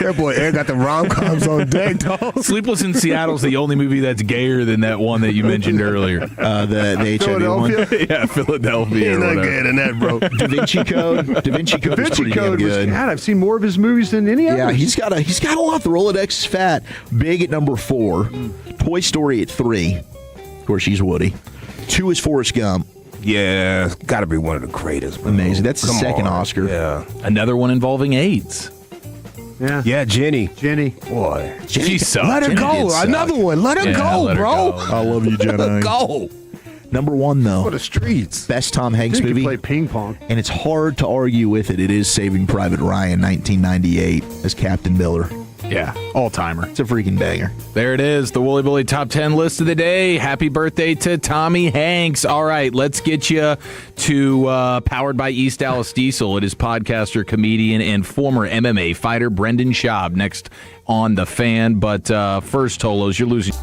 That boy Ed got the rom-coms on deck, dog. Sleepless in Seattle is the only movie that's gayer than that one that you mentioned earlier. The HIV one? Yeah, Philadelphia. He's not good in that, bro. Da Vinci Code. Da Vinci Code is pretty damn good. God, I've seen more of his movies than any other. Yeah, he's got a lot. The Rolodex is fat. Big at number 4. Toy Story at 3. Of course, he's Woody. 2 is Forrest Gump. Yeah, it's got to be one of the greatest. Bro. Amazing. That's the second Oscar. Yeah. Another one involving AIDS. Yeah, Jenny. Boy. She sucked. Let her Jenny go. Another one. Let her go, let her bro. go. I love you, Jenny. Let her go. Number 1, though. For the streets. Best Tom Hanks You movie. play ping pong. And it's hard to argue with it. It is Saving Private Ryan, 1998, as Captain Miller. Yeah, all-timer. It's a freaking banger. There it is, the Wooly Bully Top 10 list of the day. Happy birthday to Tommy Hanks. All right, let's get you to Powered by East Dallas Diesel. It is podcaster, comedian, and former MMA fighter Brendan Schaub next on The Fan. But first, Tolos, you're losing.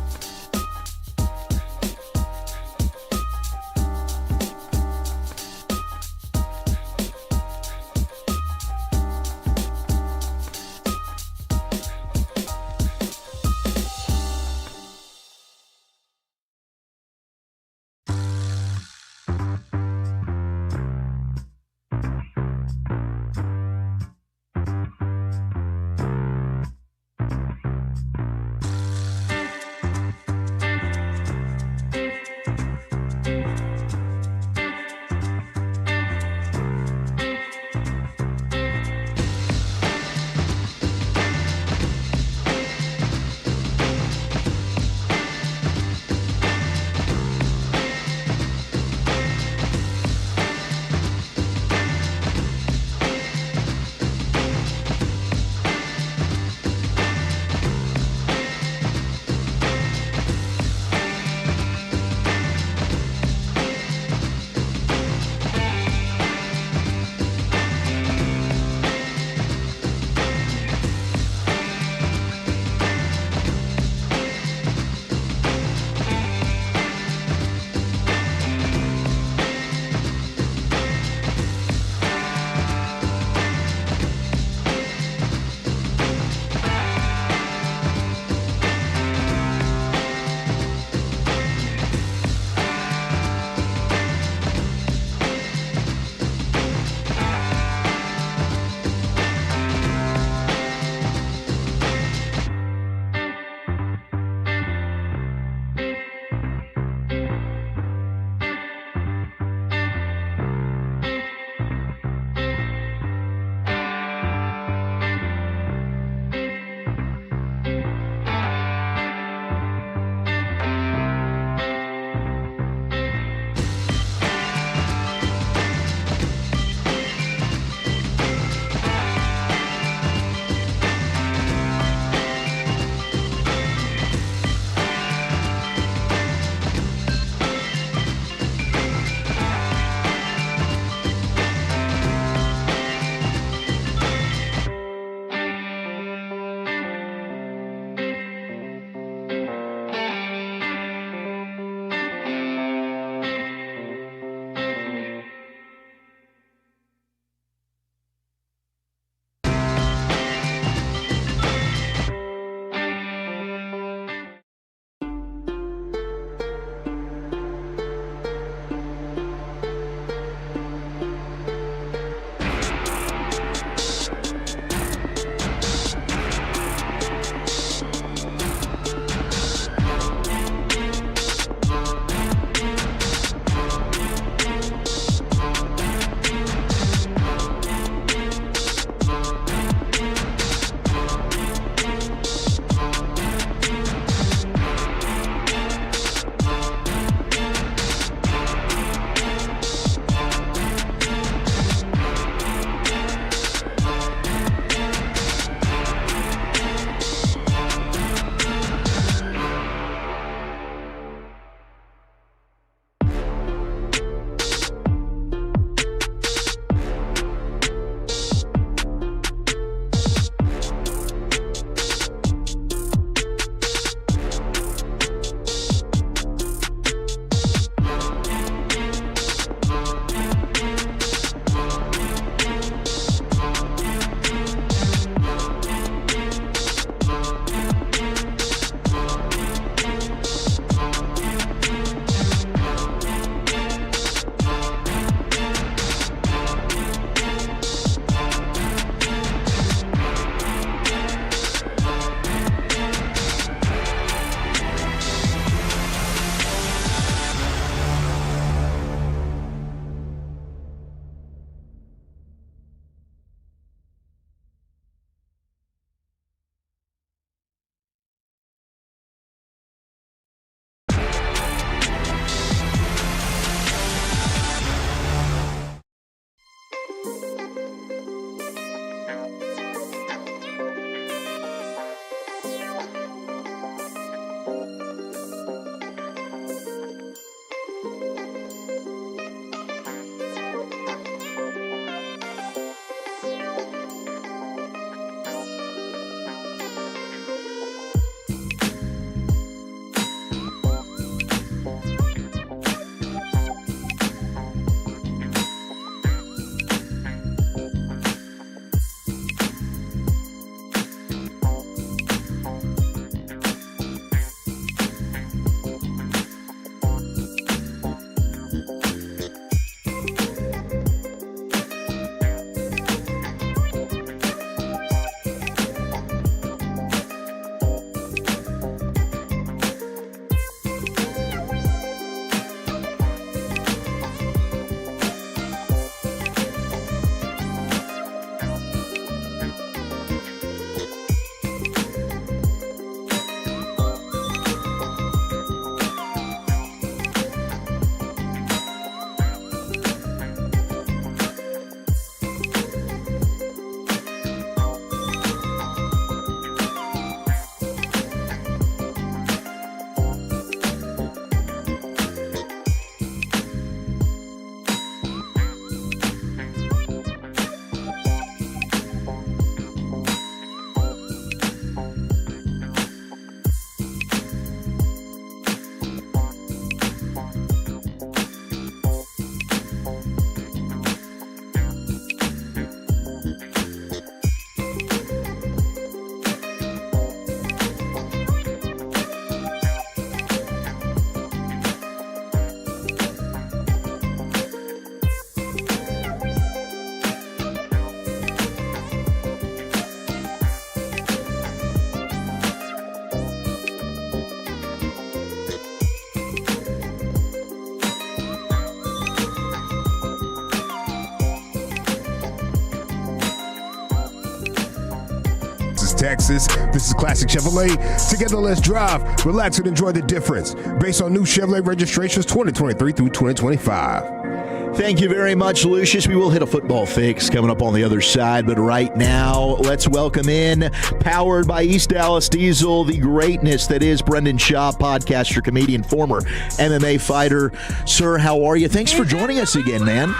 Texas. This is Classic Chevrolet. Together, let's drive, relax, and enjoy the difference. Based on new Chevrolet registrations 2023 through 2025. Thank you very much, Lucius. We will hit a football fix coming up on the other side, but right now, let's welcome in, powered by East Dallas Diesel, the greatness that is Brendan Schaub, podcaster, comedian, former MMA fighter. Sir, how are you? Thanks for joining us again, man.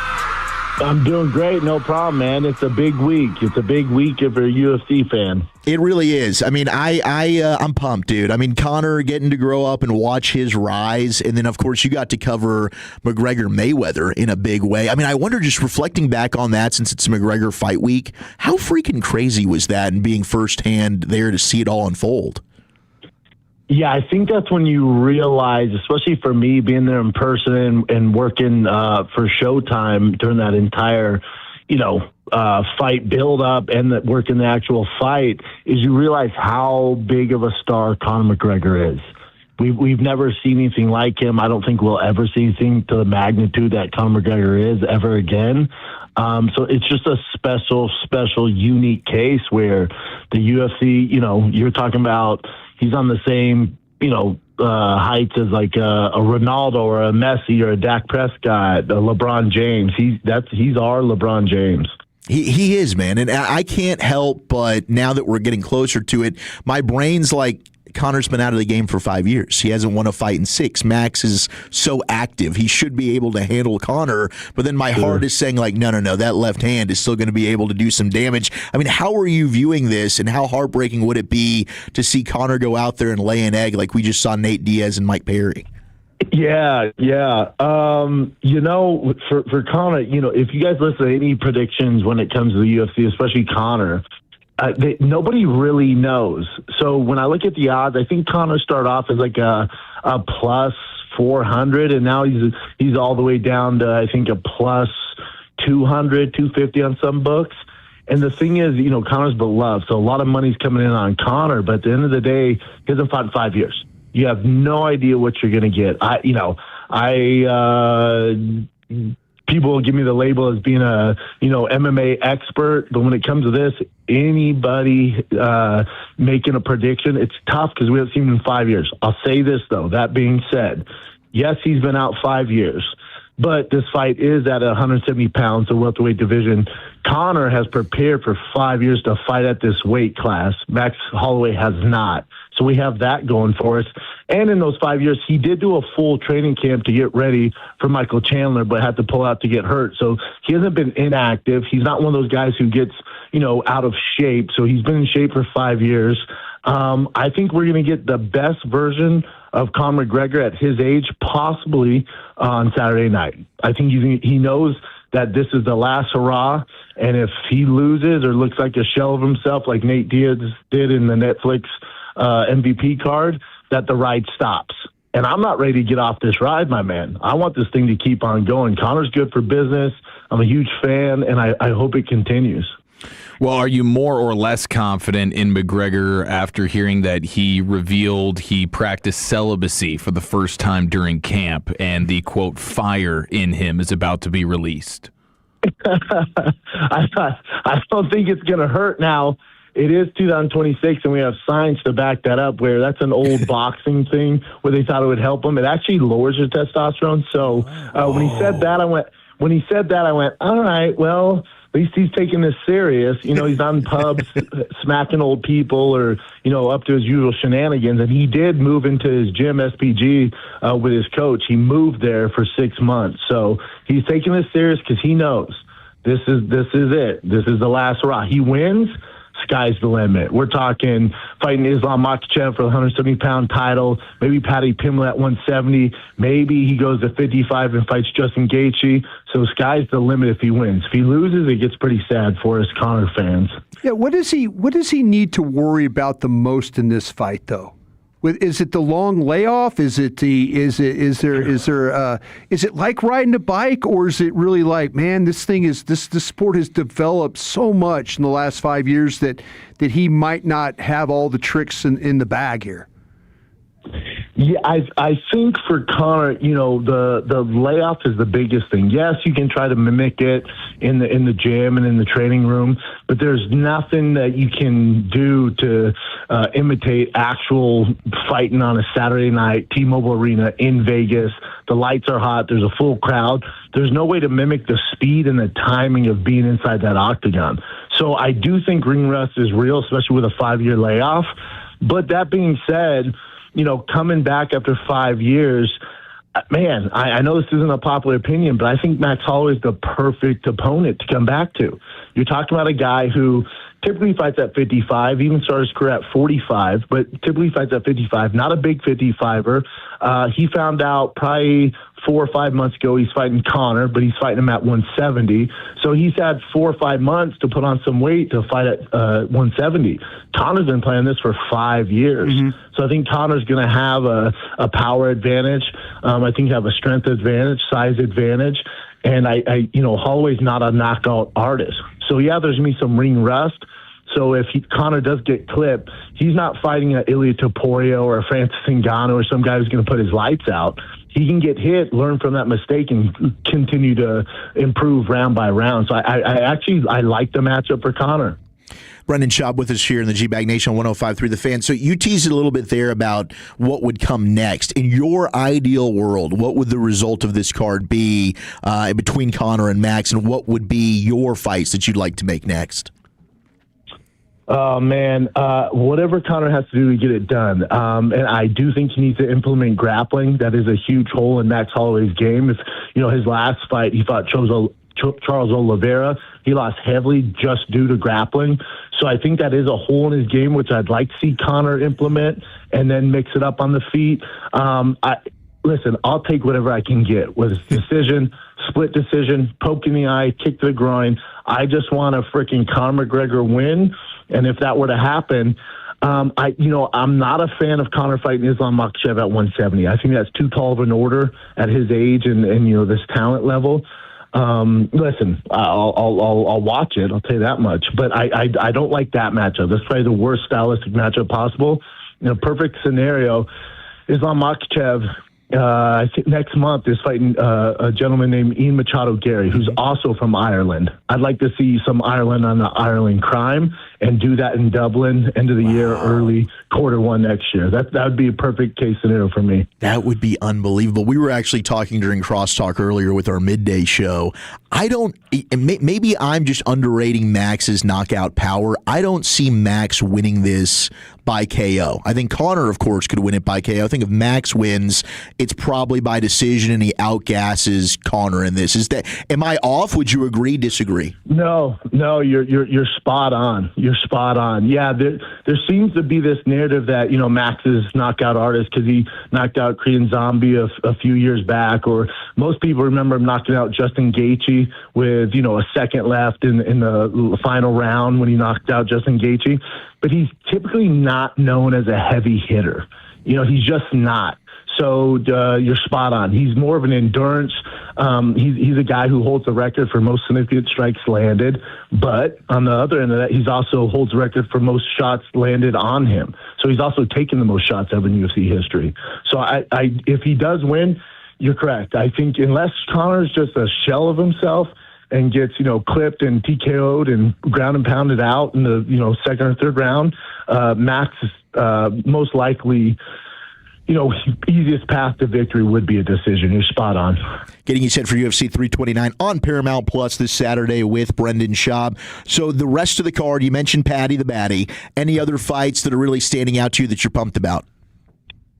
I'm doing great. No problem, man. It's a big week. It's a big week if you're a UFC fan. It really is. I mean, I'm pumped, dude. I mean, Conor getting to grow up and watch his rise, and then, of course, you got to cover McGregor-Mayweather in a big way. I mean, I wonder, just reflecting back on that since it's McGregor fight week, how freaking crazy was that and being firsthand there to see it all unfold? Yeah, I think that's when you realize, especially for me, being there in person and working for Showtime during that entire, fight build-up and working the actual fight, is you realize how big of a star Conor McGregor is. We've never seen anything like him. I don't think we'll ever see anything to the magnitude that Conor McGregor is ever again. So it's just a special, unique case where the UFC, you're talking about, he's on the same, heights as like a Ronaldo or a Messi or a Dak Prescott, a LeBron James. He's our LeBron James. He is, man. And I can't help but, now that we're getting closer to it, my brain's like, Conor's been out of the game for 5 years. He hasn't won a fight in 6. Max is so active. He should be able to handle Conor. But then my heart is saying, like, no, that left hand is still going to be able to do some damage. I mean, how are you viewing this, and how heartbreaking would it be to see Conor go out there and lay an egg like we just saw Nate Diaz and Mike Perry? Yeah. For Conor, if you guys listen to any predictions when it comes to the UFC, especially Conor, nobody really knows. So when I look at the odds, I think Conor started off as like a plus 400, and now he's all the way down to, I think, a plus 200, 250 on some books. And the thing is, Conor's beloved, so a lot of money's coming in on Conor, but at the end of the day, he hasn't fought in 5 years. You have no idea what you're going to get. People will give me the label as being a, MMA expert, but when it comes to this, anybody making a prediction, it's tough because we haven't seen him in 5 years. I'll say this, though. That being said, yes, he's been out 5 years, but this fight is at 170 pounds, the welterweight division. Conor has prepared for 5 years to fight at this weight class. Max Holloway has not. So we have that going for us. And in those 5 years, he did do a full training camp to get ready for Michael Chandler, but had to pull out to get hurt. So he hasn't been inactive. He's not one of those guys who gets, out of shape. So he's been in shape for 5 years. I think we're going to get the best version of Conor McGregor at his age, possibly on Saturday night. I think he knows that this is the last hurrah, and if he loses or looks like a shell of himself like Nate Diaz did in the Netflix MVP card, that the ride stops. And I'm not ready to get off this ride, my man. I want this thing to keep on going. Conor's good for business. I'm a huge fan, and I hope it continues. Well, are you more or less confident in McGregor after hearing that he revealed he practiced celibacy for the first time during camp and the, quote, fire in him is about to be released? I don't think it's going to hurt now. It is 2026, and we have science to back that up, where that's an old boxing thing where they thought it would help him. It actually lowers your testosterone. So when he said that, I went, all right, well, at least he's taking this serious. He's not in pubs smacking old people or, up to his usual shenanigans. And he did move into his gym, SPG, with his coach. He moved there for 6 months. So he's taking this serious because he knows this is it. This is the last hurrah. He wins, sky's the limit. We're talking fighting Islam Makhachev for the 170-pound title, maybe Paddy Pimblett at 170, maybe he goes to 55 and fights Justin Gaethje. So sky's the limit if he wins. If he loses, it gets pretty sad for us Conor fans. Yeah, what does he need to worry about the most in this fight, though? Is it the long layoff? Is it like riding a bike, or is it really like, man, this sport has developed so much in the last 5 years that he might not have all the tricks in the bag here? Yeah, I think for Conor, the layoff is the biggest thing. Yes, you can try to mimic it in the gym and in the training room, but there's nothing that you can do to imitate actual fighting on a Saturday night, T-Mobile Arena in Vegas. The lights are hot. There's a full crowd. There's no way to mimic the speed and the timing of being inside that octagon. So I do think ring rust is real, especially with a 5-year layoff. But that being said, coming back after 5 years, man, I know this isn't a popular opinion, but I think Max Holloway is the perfect opponent to come back to. You're talking about a guy who typically fights at 55, even started his career at 45, but typically fights at 55, not a big 55er. He found out probably 4 or 5 months ago he's fighting Conor, but he's fighting him at 170. So he's had 4 or 5 months to put on some weight to fight at 170. Conor's been playing this for 5 years. So I think Conor's going to have a power advantage. I think have a strength advantage, size advantage. And Holloway's not a knockout artist. So yeah, there's going to be some ring rust. So if Conor does get clipped, he's not fighting an Ilia Topuria or a Francis Ngannou or some guy who's going to put his lights out. He can get hit, learn from that mistake, and continue to improve round by round. So I like the matchup for Conor. Brendan Schaub with us here in the G-Bag Nation on 105.3 The Fan. So you teased it a little bit there about what would come next. In your ideal world, what would the result of this card be between Conor and Max, and what would be your fights that you'd like to make next? Oh, man, whatever Conor has to do to get it done. And I do think he needs to implement grappling. That is a huge hole in Max Holloway's game. If, his last fight, he fought Charles Oliveira. He lost heavily just due to grappling. So I think that is a hole in his game, which I'd like to see Conor implement and then mix it up on the feet. Listen, I'll take whatever I can get, whether it's decision, split decision, poke in the eye, kick to the groin. I just want a freaking Conor McGregor win. And if that were to happen, I'm not a fan of Conor fighting Islam Makhachev at 170. I think that's too tall of an order at his age and this talent level. Listen, I'll watch it. I'll tell you that much. But I don't like that matchup. That's probably the worst stylistic matchup possible. In a perfect scenario, Islam Makhachev, I think next month is fighting a gentleman named Ian Machado Gary, who's also from Ireland. I'd like to see some Ireland on the Ireland crime and do that in Dublin, end of the year, early Q1 next year. That would be a perfect case scenario for me. That would be unbelievable. We were actually talking during Crosstalk earlier with our midday show. Maybe I'm just underrating Max's knockout power. I don't see Max winning this by KO. I think Conor, of course, could win it by KO. I think if Max wins, it's probably by decision and he outgasses Conor in this. Am I off? Would you agree, disagree? No, you're spot on. You're spot on. Yeah, there seems to be this narrative that, Max is knockout artist because he knocked out Korean Zombie a few years back, or most people remember him knocking out Justin Gaethje with, a second left in the final round when he knocked out Justin Gaethje. But he's typically not known as a heavy hitter. He's just not. So you're spot on. He's more of an endurance. He's a guy who holds the record for most significant strikes landed. But on the other end of that, he's also holds the record for most shots landed on him. So he's also taken the most shots ever in UFC history. So if he does win, you're correct. I think unless Conor's just a shell of himself and gets, clipped and TKO'd and ground and pounded out in the, second or third round, Max is most likely, easiest path to victory would be a decision. You're spot on. Getting you set for UFC 329 on Paramount Plus this Saturday with Brendan Schaub. So the rest of the card, you mentioned Paddy the Baddy. Any other fights that are really standing out to you that you're pumped about?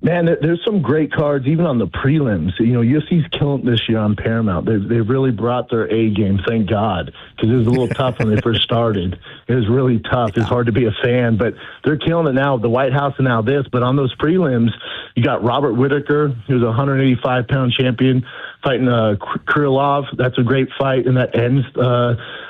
Man, there's some great cards, even on the prelims. UFC's killing this year on Paramount. They really brought their A game, thank God, because it was a little tough when they first started. It was really tough. It's hard to be a fan, but they're killing it now. The White House and now this. But on those prelims, you got Robert Whittaker, who's a 185-pound champion, fighting Krylov. That's a great fight, and that ends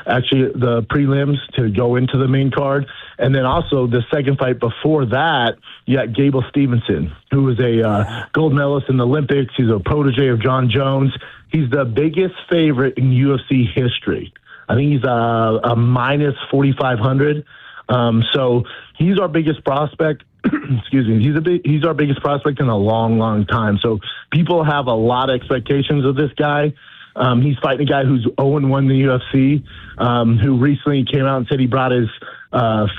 actually the prelims to go into the main card. And then also the second fight before that, you got Gable Stevenson, who was a gold medalist in the Olympics. He's a protege of John Jones. He's the biggest favorite in UFC history. I think he's a minus 4,500. So he's our biggest prospect. excuse me, he's our biggest prospect in a long, long time. So people have a lot of expectations of this guy. He's fighting a guy who's 0-1 in the UFC, who recently came out and said he brought his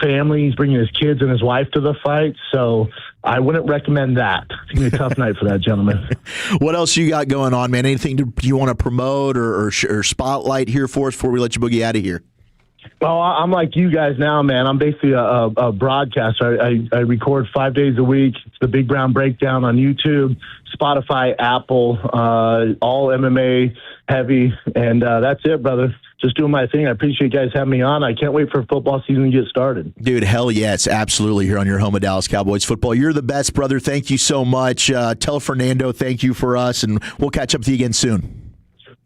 family. He's bringing his kids and his wife to the fight. So I wouldn't recommend that. It's going to be a tough night for that gentleman. What else you got going on, man? Anything you want to promote or spotlight here for us before we let you boogie out of here? Well, I'm like you guys now, man. I'm basically a broadcaster. I record 5 days a week. It's the Big Brown Breakdown on YouTube, Spotify, Apple, all MMA heavy. And that's it, brother. Just doing my thing. I appreciate you guys having me on. I can't wait for football season to get started. Dude, hell yes, absolutely, here on your home of Dallas Cowboys football. You're the best, brother. Thank you so much. Tell Fernando thank you for us, and we'll catch up with you again soon.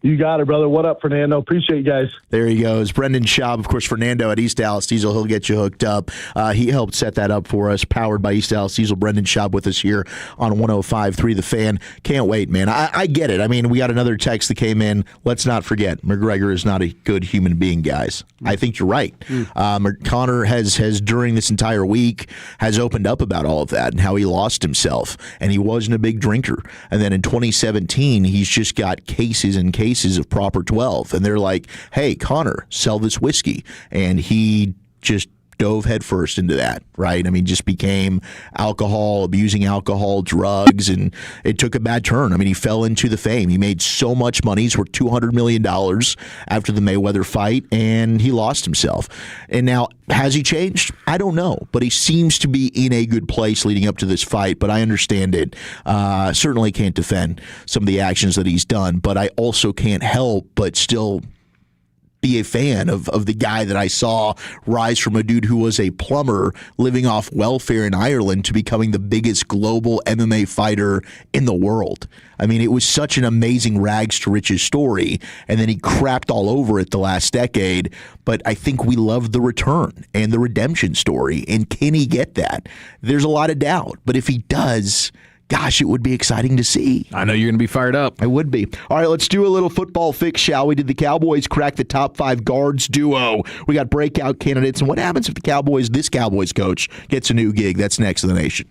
You got it, brother. What up, Fernando? Appreciate you guys. There he goes. Brendan Schaub, of course, Fernando at East Dallas Diesel. He'll get you hooked up. He helped set that up for us, powered by East Dallas Diesel. Brendan Schaub with us here on 105.3 The Fan. Can't wait, man. I get it. I mean, we got another text that came in. Let's not forget, McGregor is not a good human being, guys. I think you're right. Connor has during this entire week, has opened up about all of that and how he lost himself, and he wasn't a big drinker. And then in 2017, he's just got cases and cases of proper 12, and they're like, hey, Connor, sell this whiskey, and he just dove headfirst into that, right? I mean, just became abusing alcohol, drugs, and it took a bad turn. I mean, he fell into the fame. He made so much money. He's worth $200 million after the Mayweather fight, and he lost himself. And now, has he changed? I don't know, but he seems to be in a good place leading up to this fight, but I understand it. Certainly can't defend some of the actions that he's done, but I also can't help but still be a fan of the guy that I saw rise from a dude who was a plumber living off welfare in Ireland to becoming the biggest global MMA fighter in the world. I mean, it was such an amazing rags to riches story, and then he crapped all over it the last decade, but I think we love the return and the redemption story, and can he get that? There's a lot of doubt, but if he does, gosh, it would be exciting to see. I know you're going to be fired up. I would be. All right, let's do a little football fix, shall we? Did the Cowboys crack the top 5 guards duo? We got breakout candidates, and what happens if this Cowboys coach gets a new gig? That's next in the nation.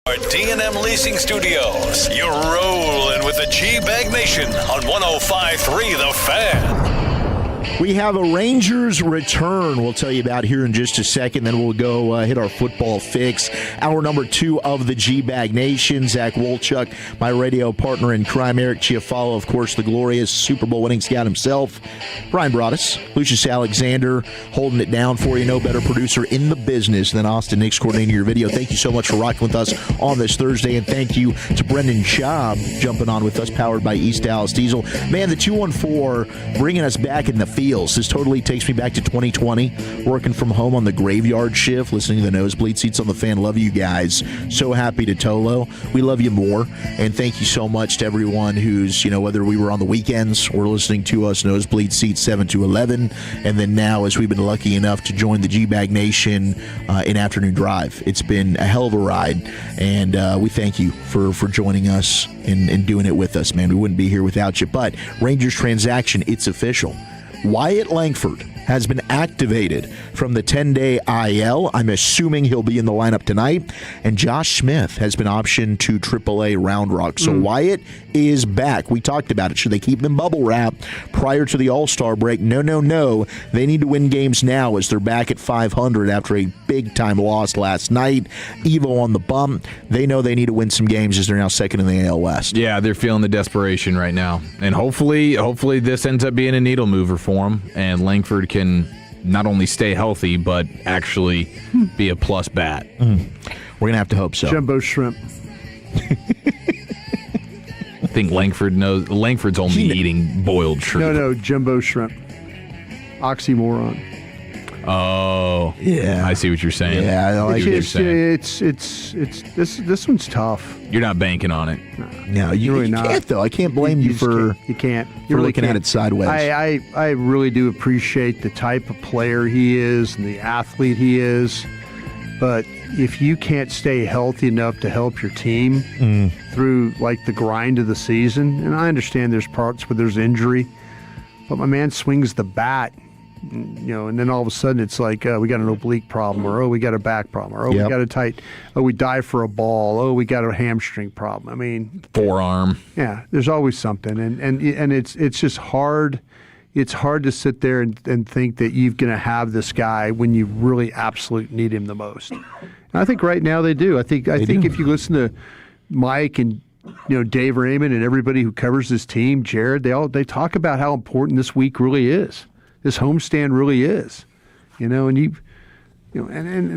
Our D&M Leasing Studios. You're rolling with the G-Bag Nation on 105.3 The Fan. We have a Rangers return we'll tell you about here in just a second. Then we'll go hit our football fix. Hour number 2 of the G-Bag Nation. Zach Wolchuk, my radio partner in crime. Eric Chiafalo, of course, the glorious Super Bowl winning scout himself. Brian Broaddus, Lucius Alexander, holding it down for you. No better producer in the business than Austin Nix, coordinating your video. Thank you so much for rocking with us on this Thursday. And thank you to Brendan Schaub jumping on with us, powered by East Dallas Diesel. Man, the 214 bringing us back in the field. This totally takes me back to 2020, working from home on the graveyard shift, listening to the nosebleed seats on the fan. Love you guys. So happy to Tolo. We love you more. And thank you so much to everyone who's, whether we were on the weekends or listening to us, nosebleed seats 7 to 11. And then now, as we've been lucky enough to join the G-Bag Nation in Afternoon Drive. It's been a hell of a ride. And we thank you for joining us and doing it with us, man. We wouldn't be here without you. But Rangers transaction, it's official. Wyatt Langford has been activated from the 10-day IL. I'm assuming he'll be in the lineup tonight. And Josh Smith has been optioned to AAA Round Rock. So Wyatt is back. We talked about it. Should they keep him in bubble wrap prior to the All-Star break? No. They need to win games now as they're back at 500 after a big-time loss last night. Evo on the bump. They know they need to win some games as they're now second in the AL West. Yeah, they're feeling the desperation right now. And hopefully this ends up being a needle mover for them, and Langford can not only stay healthy, but actually be a plus bat. We're going to have to hope so. Jumbo shrimp. I think Langford's only eating boiled shrimp. No, jumbo shrimp. Oxymoron. Oh, yeah. I see what you're saying. Yeah, I like it. This one's tough. You're not banking on it. No, you really can't, though. I can't blame you for you can't. You really looking at it sideways. I really do appreciate the type of player he is and the athlete he is. But if you can't stay healthy enough to help your team through like the grind of the season, and I understand there's parts where there's injury, but my man swings the bat. And then all of a sudden it's like, we got an oblique problem, or we got a back problem, or we got a tight, we dive for a ball, we got a hamstring problem. I mean, forearm. Yeah, there's always something, and it's just hard. It's hard to sit there and think that you're going to have this guy when you really absolutely need him the most. And I think right now they do. I think if you listen to Mike and Dave Raymond and everybody who covers this team, Jared, they talk about how important this week really is. This homestand really is, and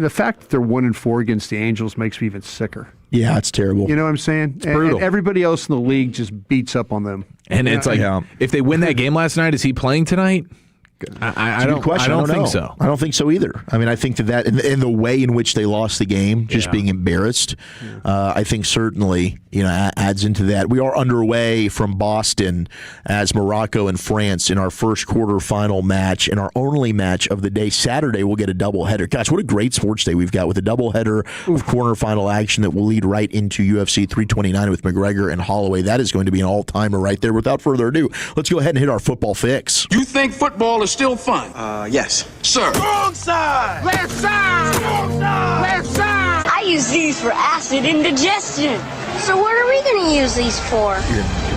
the fact that they're 1-4 against the Angels makes me even sicker. Yeah, it's terrible. You know what I'm saying? It's brutal. And everybody else in the league just beats up on them. And it's like, if they win that game last night, is he playing tonight? I don't think so. I don't think so either. I mean, I think that in the way in which they lost the game, just being embarrassed, I think certainly adds into that. We are underway from Boston as Morocco and France in our first quarterfinal match, and our only match of the day. Saturday we'll get a doubleheader. Gosh, what a great sports day we've got with a doubleheader of quarterfinal action that will lead right into UFC 329 with McGregor and Holloway. That is going to be an all-timer right there. Without further ado, let's go ahead and hit our football fix. You think football is still fun? Yes. Sir. Wrong side! Left side! Wrong side! Left side! I use these for acid indigestion. So what are we going to use these for?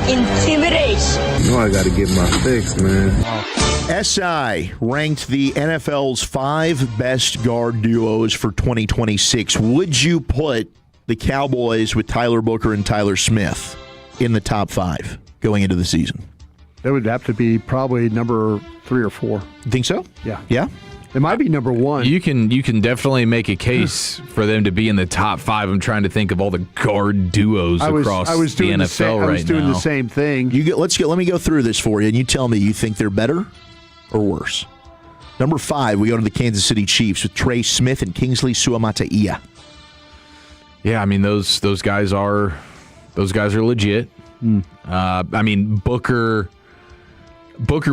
Intimidation. You know I got to get my fix, man. SI ranked the NFL's 5 best guard duos for 2026. Would you put the Cowboys with Tyler Booker and Tyler Smith in the top 5 going into the season? That would have to be probably number 3 or 4. You think so? Yeah. Yeah? It might be number 1. You can definitely make a case for them to be in the top 5. I'm trying to think of all the guard duos across the NFL right now. I was doing the same thing. Let me go through this for you, and you tell me you think they're better or worse. Number 5, we go to the Kansas City Chiefs with Trey Smith and Kingsley Suamataia. Yeah, I mean those guys are legit. I mean Booker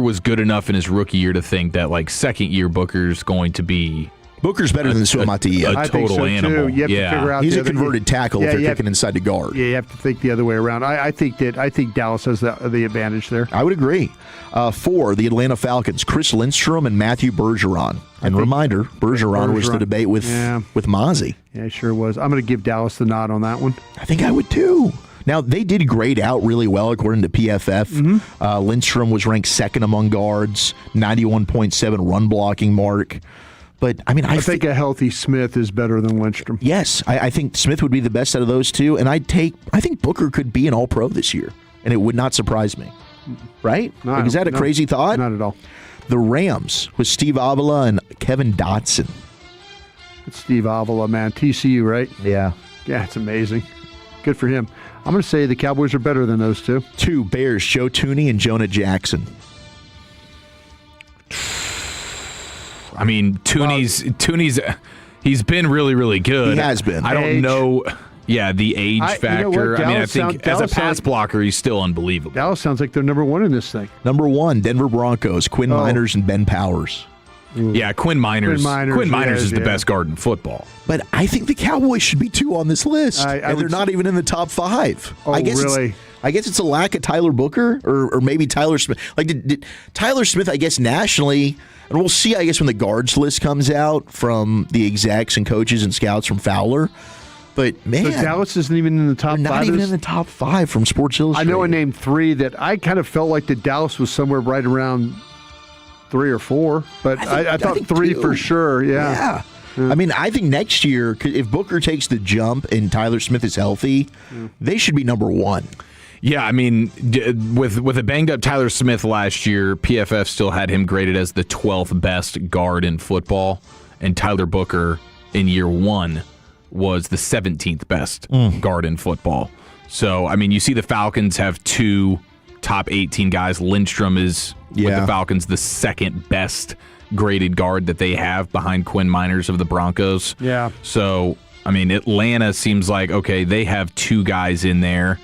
was good enough in his rookie year to think that like second year Booker's going to be Booker's better than Suamataia. A total animal. Too. You have to figure out he's a converted tackle if they're kicking inside the guard. Yeah, you have to think the other way around. I think Dallas has the advantage there. I would agree. 4, the Atlanta Falcons, Chris Lindstrom and Matthew Bergeron. And reminder, Bergeron was the debate with Mozzie. Yeah, it sure was. I'm going to give Dallas the nod on that one. I think I would too. Now, they did grade out really well according to PFF. Mm-hmm. Lindstrom was ranked second among guards, 91.7 run blocking mark. But, I mean, I think a healthy Smith is better than Lindstrom. Yes, I think Smith would be the best out of those two. And I think Booker could be an all-pro this year. And it would not surprise me. Right? Is that a crazy thought? Not at all. The Rams with Steve Avila and Kevin Dotson. It's Steve Avila, man. TCU, right? Yeah. Yeah, it's amazing. Good for him. I'm going to say the Cowboys are better than those two. 2, Bears, Joe Thuney and Jonah Jackson. I mean, Tooney's he's been really, really good. He has been. I don't know. Yeah, the age factor. I think as a pass blocker, he's still unbelievable. Dallas sounds like they're number 1 in this thing. Number 1, Denver Broncos, Quinn Miners and Ben Powers. Yeah, Quinn Miners is the best guard in football. But I think the Cowboys should be 2 on this list, and they're not even in the top 5. Oh, really? I guess it's a lack of Tyler Booker or maybe Tyler Smith. Like, did Tyler Smith, I guess, nationally, and we'll see, I guess, when the guards list comes out from the execs and coaches and scouts from Fowler. But, man. So Dallas isn't even in the top 5? Not even in the top 5 from Sports Illustrated. I know I named 3 that I kind of felt like that Dallas was somewhere right around 3 or 4, but I thought 3 for sure. Yeah. I mean, I think next year, if Booker takes the jump and Tyler Smith is healthy, they should be number 1. Yeah, I mean, with a banged up Tyler Smith last year, PFF still had him graded as the 12th best guard in football, and Tyler Booker in year 1 was the 17th best guard in football. So, I mean, you see the Falcons have 2 top 18 guys. Lindstrom is, with the Falcons, the second best graded guard that they have behind Quinn Miners of the Broncos. Yeah. So, I mean, Atlanta seems like, okay, they have 2 guys in there.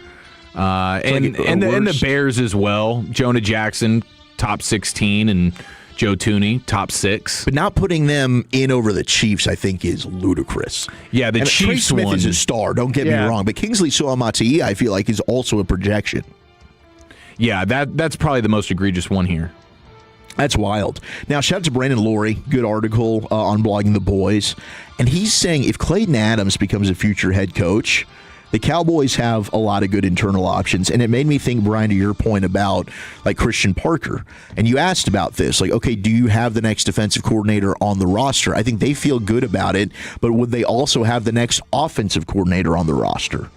And the Bears as well. Jonah Jackson, top 16, and Joe Thuney, top 6. But not putting them in over the Chiefs, I think, is ludicrous. Yeah, the Chiefs Trey Smith one is a star, don't get me wrong. But Kingsley Suamataia, I feel like, is also a projection. Yeah, that's probably the most egregious one here. That's wild. Now, shout out to Brandon Laurie. Good article on Blogging the Boys. And he's saying if Clayton Adams becomes a future head coach, the Cowboys have a lot of good internal options. And it made me think, Brian, to your point about like Christian Parker. And you asked about this. Like, okay, do you have the next defensive coordinator on the roster? I think they feel good about it. But would they also have the next offensive coordinator on the roster?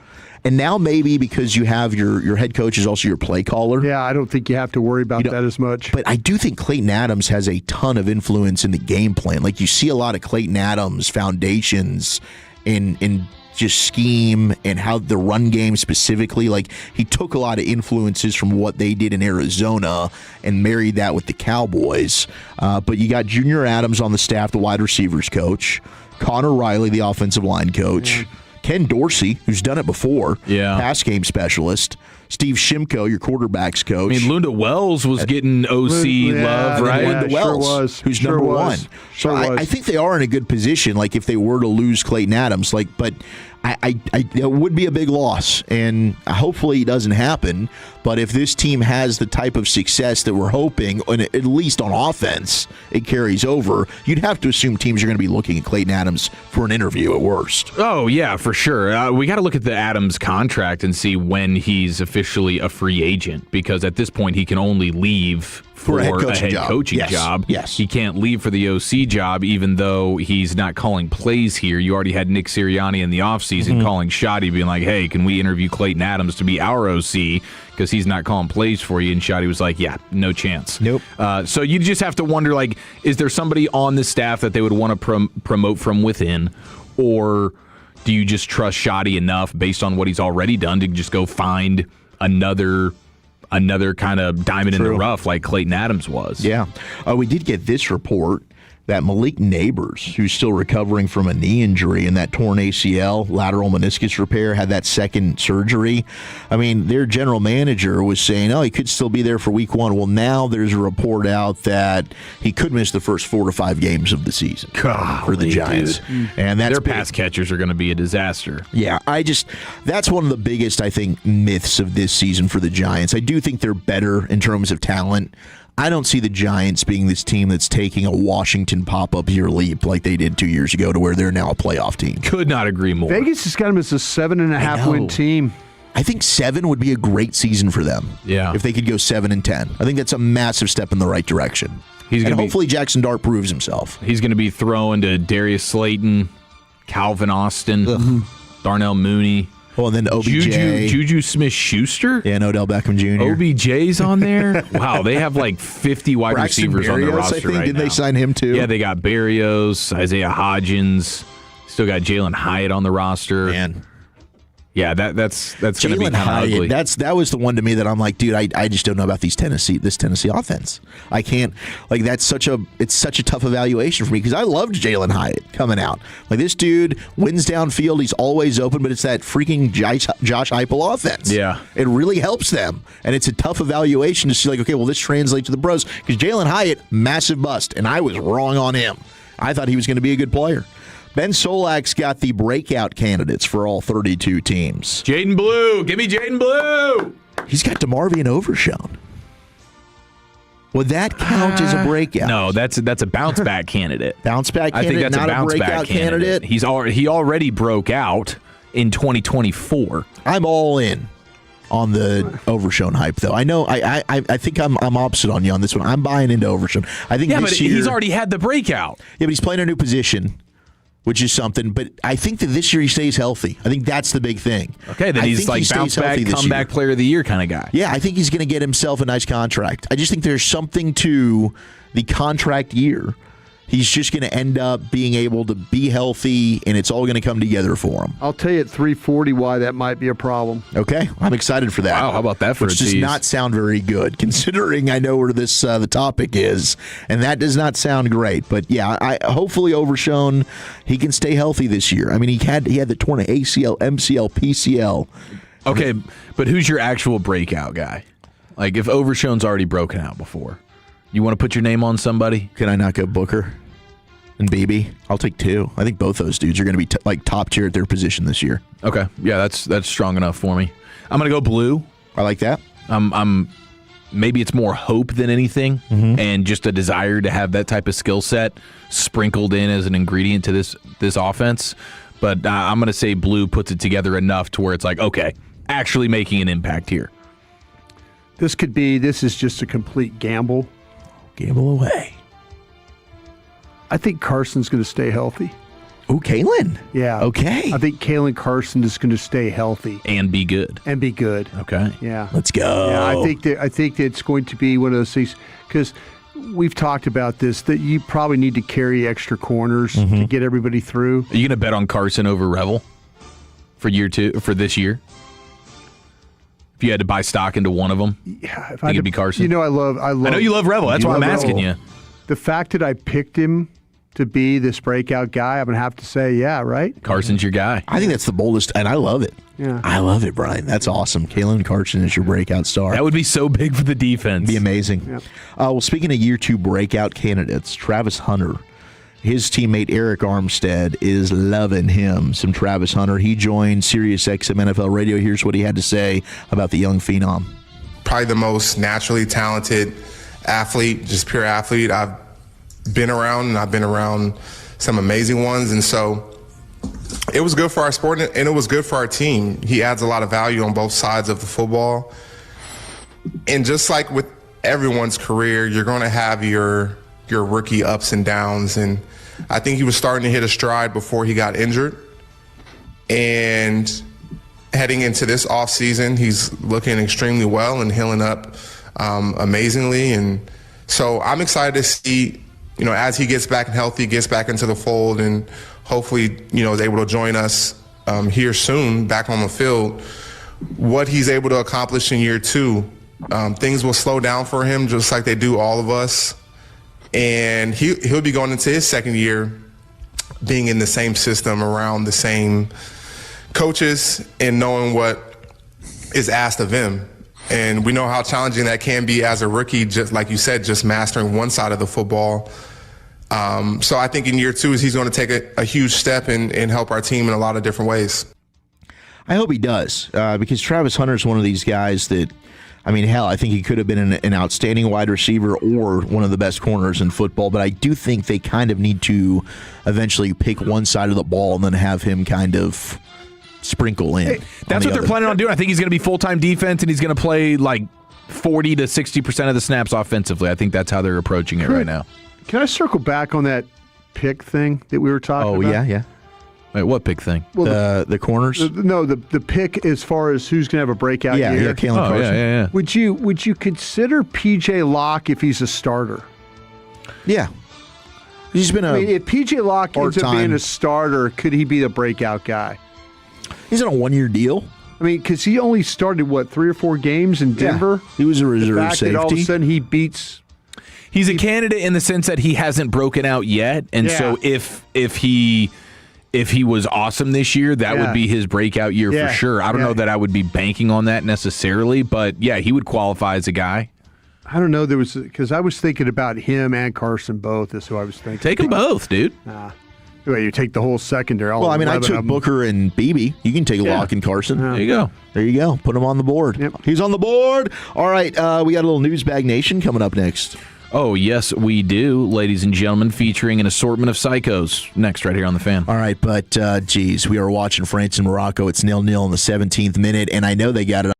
And now maybe because you have your head coach is also your play caller. Yeah, I don't think you have to worry about that as much. But I do think Clayton Adams has a ton of influence in the game plan. Like you see a lot of Clayton Adams foundations in just scheme and how the run game specifically. Like he took a lot of influences from what they did in Arizona and married that with the Cowboys. But you got Junior Adams on the staff, the wide receivers coach, Connor Riley, the offensive line coach. Ken Dorsey, who's done it before, pass game specialist. Steve Shimko, your quarterback's coach. I mean, Lunda Wells was getting OC love, right? Lunda Wells, who's number 1. So I think they are in a good position. Like if they were to lose Clayton Adams, but it would be a big loss, and hopefully it doesn't happen. But if this team has the type of success that we're hoping, and at least on offense, it carries over, you'd have to assume teams are going to be looking at Clayton Adams for an interview at worst. Oh, yeah, for sure. We got to look at the Adams contract and see when he's officially a free agent, because at this point he can only leave for a head coaching job. Yes. He can't leave for the OC job, even though he's not calling plays here. You already had Nick Sirianni in the offseason calling Shoddy, being like, hey, can we interview Clayton Adams to be our OC? Because he's not calling plays for you. And Shoddy was like, yeah, no chance. Nope. So you just have to wonder, like, is there somebody on the staff that they would want to promote from within? Or do you just trust Shoddy enough based on what he's already done to just go find another kind of diamond in the rough like Clayton Adams was? Yeah. We did get this report. that Malik Neighbors, who's still recovering from a knee injury and that torn ACL, lateral meniscus repair, had that second surgery. I mean, their general manager was saying, he could still be there for week 1. Well, now there's a report out that he could miss the first 4 to 5 games of the season for the Giants. Dude. And that's their pass catchers are going to be a disaster. Yeah, that's one of the biggest, I think, myths of this season for the Giants. I do think they're better in terms of talent. I don't see the Giants being this team that's taking a Washington pop-up year leap like they did 2 years ago to where they're now a playoff team. Could not agree more. Vegas has got them as a 7.5 win team. I think 7 would be a great season for them. Yeah. If they could go 7-10. I think that's a massive step in the right direction. Hopefully Jackson Dart proves himself. He's going to be throwing to Darius Slayton, Calvin Austin, Darnell Mooney. Oh, and then OBJ. Juju Smith-Schuster? Yeah, and Odell Beckham Jr. OBJ's on there? Wow, they have like 50 wide receivers on their roster right now. Didn't they sign him too? Yeah, they got Berrios, Isaiah Hodgins. Still got Jalen Hyatt on the roster. Man. Yeah, that's going to be kind of ugly. That was the one to me that I'm like, dude, I just don't know about this Tennessee offense. I can't, like, it's such a tough evaluation for me because I loved Jalen Hyatt coming out. Like, this dude wins downfield, he's always open, but it's that freaking Josh Heupel offense. Yeah. It really helps them, and it's a tough evaluation to see, like, okay, well, this translates to the pros because Jalen Hyatt, massive bust, and I was wrong on him. I thought he was going to be a good player. Ben Solak's got the breakout candidates for all 32 teams. Jaden Blue. Give me Jaden Blue. He's got DeMarvion Overshown. Would that count as a breakout? No, that's a bounce back candidate. Bounce back candidate, I think that's not a bounce breakout back candidate. He already broke out in 2024. I'm all in on the Overshown hype, though. I know. I think I'm opposite on you on this one. I'm buying into Overshown. I think but he's already had the breakout. Yeah, but he's playing a new position, which is something. But I think that this year he stays healthy. I think that's the big thing. Okay, then he's like bounce back, comeback player of the year kind of guy. Yeah, I think he's going to get himself a nice contract. I just think there's something to the contract year. He's just going to end up being able to be healthy, and it's all going to come together for him. I'll tell you at 340 why that might be a problem. Okay, I'm excited for that. Wow, how about that for Which a tease? does not sound very good, considering I know where this the topic is, and that does not sound great. But yeah, hopefully Overshown, he can stay healthy this year. I mean, he had the torn ACL, MCL, PCL. Okay, but who's your actual breakout guy? Like if Overshown's already broken out before, you want to put your name on somebody? Can I not go Booker and BB? I'll take 2. I think both those dudes are going to be like top tier at their position this year. Okay, yeah, that's strong enough for me. I'm going to go Blue. I like that. Maybe it's more hope than anything, and just a desire to have that type of skill set sprinkled in as an ingredient to this offense. But I'm going to say Blue puts it together enough to where it's like, okay, actually making an impact here. This is just a complete gamble. Gamble away. I think Carson's going to stay healthy. Oh, Kalen. Yeah. Okay. I think Kalen Carson is going to stay healthy and be good. Okay. Yeah. Let's go. Yeah, I think that it's going to be one of those things because we've talked about this that you probably need to carry extra corners to get everybody through. Are you going to bet on Carson over Revel for this year? If you had to buy stock into one of them, yeah, if it'd be Carson. You know, I know you love Revel. That's why I'm asking you. The fact that I picked him to be this breakout guy, I'm going to have to say, yeah, right? Carson's your guy. I think that's the boldest, and I love it. Yeah. I love it, Brian. That's awesome. Kalen Carson is your breakout star. That would be so big for the defense. Be amazing. Yep. Well, speaking of year 2 breakout candidates, Travis Hunter, his teammate Eric Armstead is loving him. Some Travis Hunter. He joined SiriusXM NFL Radio. Here's what he had to say about the young phenom. Probably the most naturally talented athlete, just pure athlete I've been around, and I've been around some amazing ones. And so it was good for our sport, and it was good for our team. He adds a lot of value on both sides of the football. And just like with everyone's career, you're going to have your rookie ups and downs. And I think he was starting to hit a stride before he got injured. And heading into this offseason, he's looking extremely well and healing up amazingly. And so I'm excited to see, as he gets back and healthy, gets back into the fold, and hopefully, is able to join us here soon, back on the field, what he's able to accomplish in year 2. Things will slow down for him, just like they do all of us. And he'll be going into his second year being in the same system, around the same coaches, and knowing what is asked of him. And we know how challenging that can be as a rookie, just like you said, just mastering one side of the football. So I think in year 2 he's going to take a huge step and help our team in a lot of different ways. I hope he does, because Travis Hunter is one of these guys that, I mean, hell, I think he could have been an outstanding wide receiver or one of the best corners in football, but I do think they kind of need to eventually pick one side of the ball and then have him kind of sprinkle in. Hey, that's what they're planning on doing. I think he's going to be full-time defense, and he's going to play like 40 to 60% of the snaps offensively. I think that's how they're approaching it right now. Can I circle back on that pick thing that we were talking about? Oh, yeah. Wait, what pick thing? Well, the corners? The pick as far as who's going to have a breakout year. Yeah, Kalen Carson. Yeah. Would you consider P.J. Locke if he's a starter? Yeah. He's been if P.J. Locke ends up part-time. being a starter, could he be the breakout guy? He's on a 1-year deal. I mean, because he only started, 3 or 4 games in Denver? He was a reserve the fact safety. That all of a sudden he beats... He's a candidate in the sense that he hasn't broken out yet, and so if he was awesome this year, that would be his breakout year for sure. I don't know that I would be banking on that necessarily, but yeah, he would qualify as a guy. I don't know. Because I was thinking about him and Carson both is who I was thinking. Take them both, dude. Well, you take the whole secondary. Well, I mean, I took Booker and Beebe. You can take Locke and Carson. There you go. There you go. Put him on the board. Yep. He's on the board. All right, we got a little News Bag Nation coming up next. Oh, yes, we do, ladies and gentlemen, featuring an assortment of psychos. Next, right here on The Fan. All right, but, geez, we are watching France and Morocco. It's 0-0 in the 17th minute, and I know they got it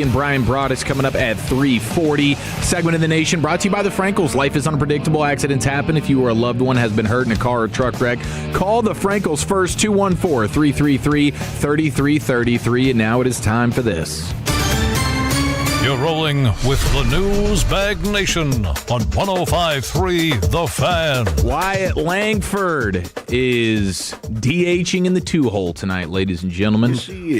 and Brian Broaddus coming up at 3:40. Segment of the Nation brought to you by the Frankels. Life is unpredictable. Accidents happen. If you or a loved one has been hurt in a car or truck wreck, call the Frankels first, 214-333-3333. And now it is time for this. You're rolling with the News Bag Nation on 105.3 The Fan. Wyatt Langford is DHing in the 2-hole tonight, ladies and gentlemen.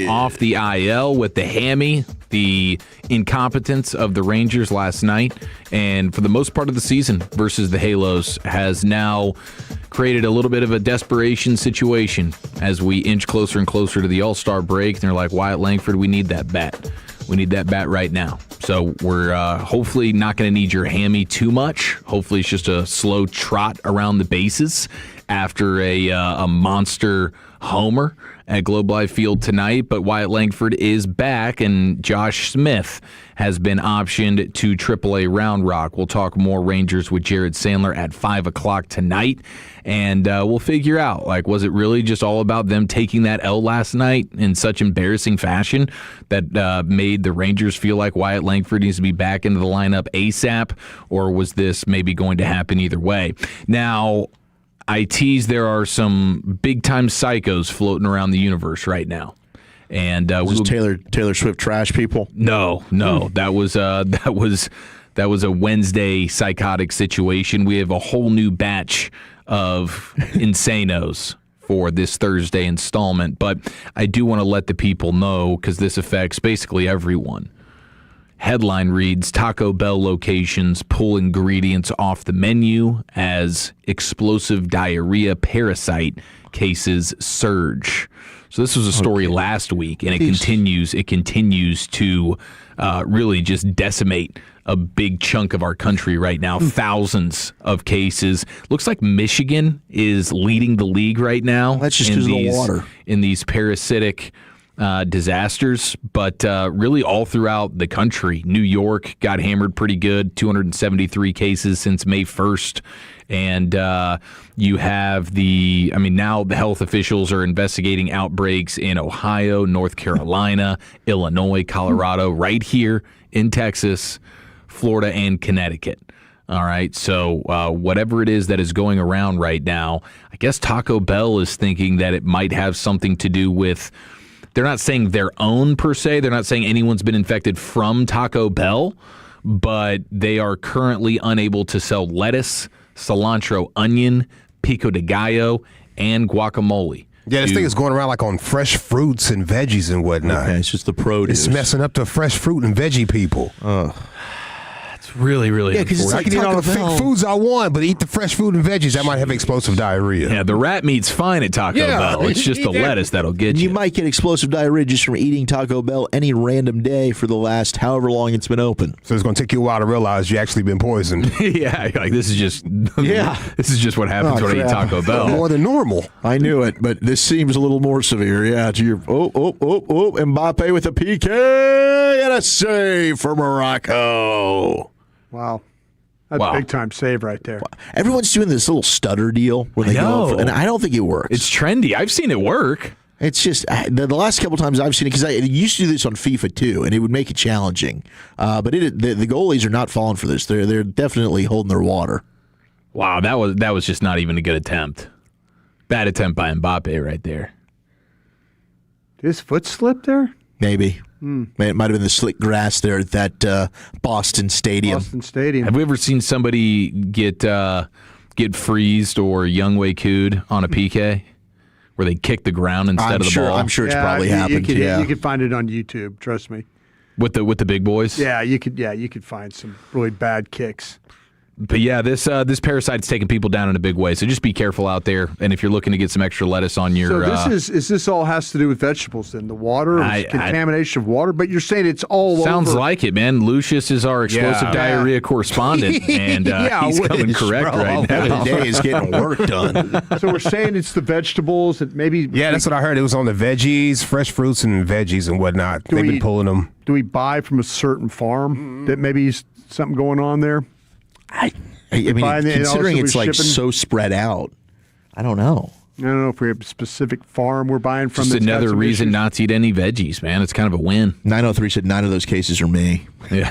Off the IL with the hammy, the incompetence of the Rangers last night, and for the most part of the season versus the Halos has now created a little bit of a desperation situation as we inch closer and closer to the All-Star break. And they're like, Wyatt Langford, we need that bat. We need that bat right now. So we're hopefully not going to need your hammy too much. Hopefully it's just a slow trot around the bases after a monster homer at Globe Life Field tonight. But Wyatt Langford is back, and Josh Smith has been optioned to AAA Round Rock. We'll talk more Rangers with Jared Sandler at 5 o'clock tonight, and we'll figure out, like, was it really just all about them taking that L last night in such embarrassing fashion that made the Rangers feel like Wyatt Langford needs to be back into the lineup ASAP, or was this maybe going to happen either way? Now, I tease there are some big-time psychos floating around the universe right now. And Taylor Swift trash people? No, that was a Wednesday psychotic situation. We have a whole new batch of insanos for this Thursday installment, but I do want to let the people know, because this affects basically everyone. Headline reads, Taco Bell locations pull ingredients off the menu as explosive diarrhea parasite cases surge. So this was a story last week, and it continues to really just decimate a big chunk of our country right now. Thousands of cases. Looks like Michigan is leading the league right now. That's just because of the water. In these parasitic disasters, but really all throughout the country. New York got hammered pretty good, 273 cases since May 1st. And you have now the health officials are investigating outbreaks in Ohio, North Carolina, Illinois, Colorado, right here in Texas, Florida, and Connecticut. All right, so whatever it is that is going around right now, I guess Taco Bell is thinking that it might have something to do with, they're not saying their own per se, they're not saying anyone's been infected from Taco Bell, but they are currently unable to sell lettuce, cilantro, onion, pico de gallo, and guacamole. Yeah, this thing is going around like on fresh fruits and veggies and whatnot. Okay, it's just the produce. It's messing up the fresh fruit and veggie people. Really, really. Yeah, because it's I like can eat all Taco the Bell. fake foods I want, but eat the fresh food and veggies, that might have explosive diarrhea. Yeah, the rat meat's fine at Taco Bell. It's just the lettuce that'll get you. You might get explosive diarrhea just from eating Taco Bell any random day for the last however long it's been open. So it's going to take you a while to realize you actually been poisoned. Yeah, like this is just what happens when I eat Taco Bell. More than normal. I knew it, but this seems a little more severe. Yeah, to your Mbappe with a PK and a save for Morocco. Wow. That's a big-time save right there. Everyone's doing this little stutter deal when they go, and I don't think it works. It's trendy. I've seen it work. It's just the last couple times I've seen it, because I used to do this on FIFA too, and it would make it challenging. But the goalies are not falling for this. They're definitely holding their water. Wow, that was just not even a good attempt. Bad attempt by Mbappe right there. Did his foot slip there? Maybe. It might have been the slick grass there at that Boston Stadium. Have we ever seen somebody get freezed or Young Wei Ku'd on a PK where they kick the ground instead of the ball? I'm sure it's probably happened. You could find it on YouTube. Trust me. With the big boys. Yeah, you could find some really bad kicks. But yeah, this parasite's taking people down in a big way. So just be careful out there. And if you're looking to get some extra lettuce on your, so this all has to do with vegetables then? The water, contamination of water. But you're saying it's all sounds over. like it, man. Lucius is our explosive diarrhea correspondent, and he's coming correct right now. Today is getting work done. So we're saying it's the vegetables that maybe. Yeah, that's what I heard. It was on the veggies, fresh fruits and veggies and whatnot. They've been pulling them. Do we buy from a certain farm that maybe something going on there? I mean, considering it's like so spread out, I don't know. I don't know if we have a specific farm we're buying from. Just another reason not to eat any veggies, man. It's kind of a win. 903 said 9 of those cases are me. Yeah.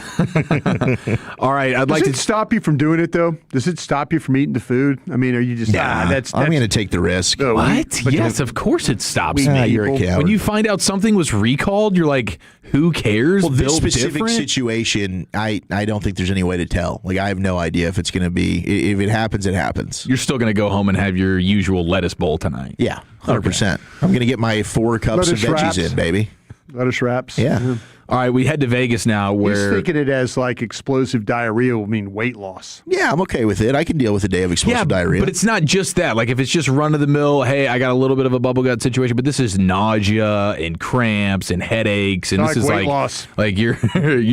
All right. Does it stop you from doing it, though? Does it stop you from eating the food? I mean, are you just, that's I'm going to take the risk. What? Yes, of course it stops me. You're a coward. When you find out something was recalled, you're like, who cares? Well, this Built specific different? situation, I don't think there's any way to tell. Like, I have no idea if it's going to be. If it happens, it happens. You're still going to go home and have your usual lettuce bowl tonight. Yeah, 100%. I'm going to get my 4 cups of veggies in, baby. Lettuce wraps. Yeah. All right, we head to Vegas now where... He's thinking it as like explosive diarrhea will mean weight loss. Yeah, I'm okay with it. I can deal with a day of explosive diarrhea. But it's not just that. Like, if it's just run-of-the-mill, hey, I got a little bit of a bubble gut situation, but this is nausea and cramps and headaches, and this is weight loss. Like you're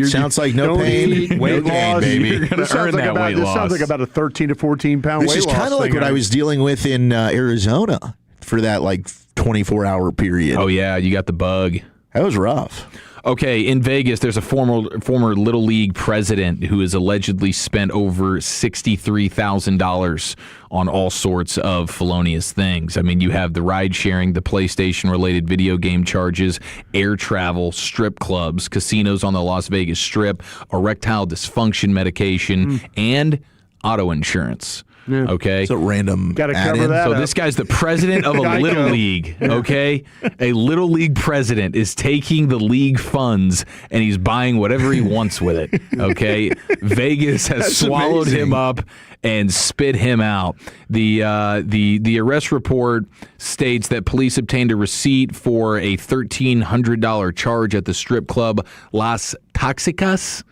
sounds like no pain, no gain, baby. You're going to earn that weight loss. This sounds like about a 13 to 14 pound weight loss. This is kind of like what I was dealing with in Arizona for that, like, 24-hour period. Oh, yeah, you got the bug. That was rough. Okay, in Vegas, there's a former Little League president who has allegedly spent over $63,000 on all sorts of felonious things. I mean, you have the ride sharing, the PlayStation-related video game charges, air travel, strip clubs, casinos on the Las Vegas Strip, erectile dysfunction medication, and auto insurance. Yeah. Okay. So random. Got to cover that. So this guy's the president of a little league. Okay. A little league president is taking the league funds and he's buying whatever he wants with it. Okay. Vegas has swallowed him up and spit him out. The arrest report states that police obtained a receipt for a $1,300 charge at the strip club Las Toxicas,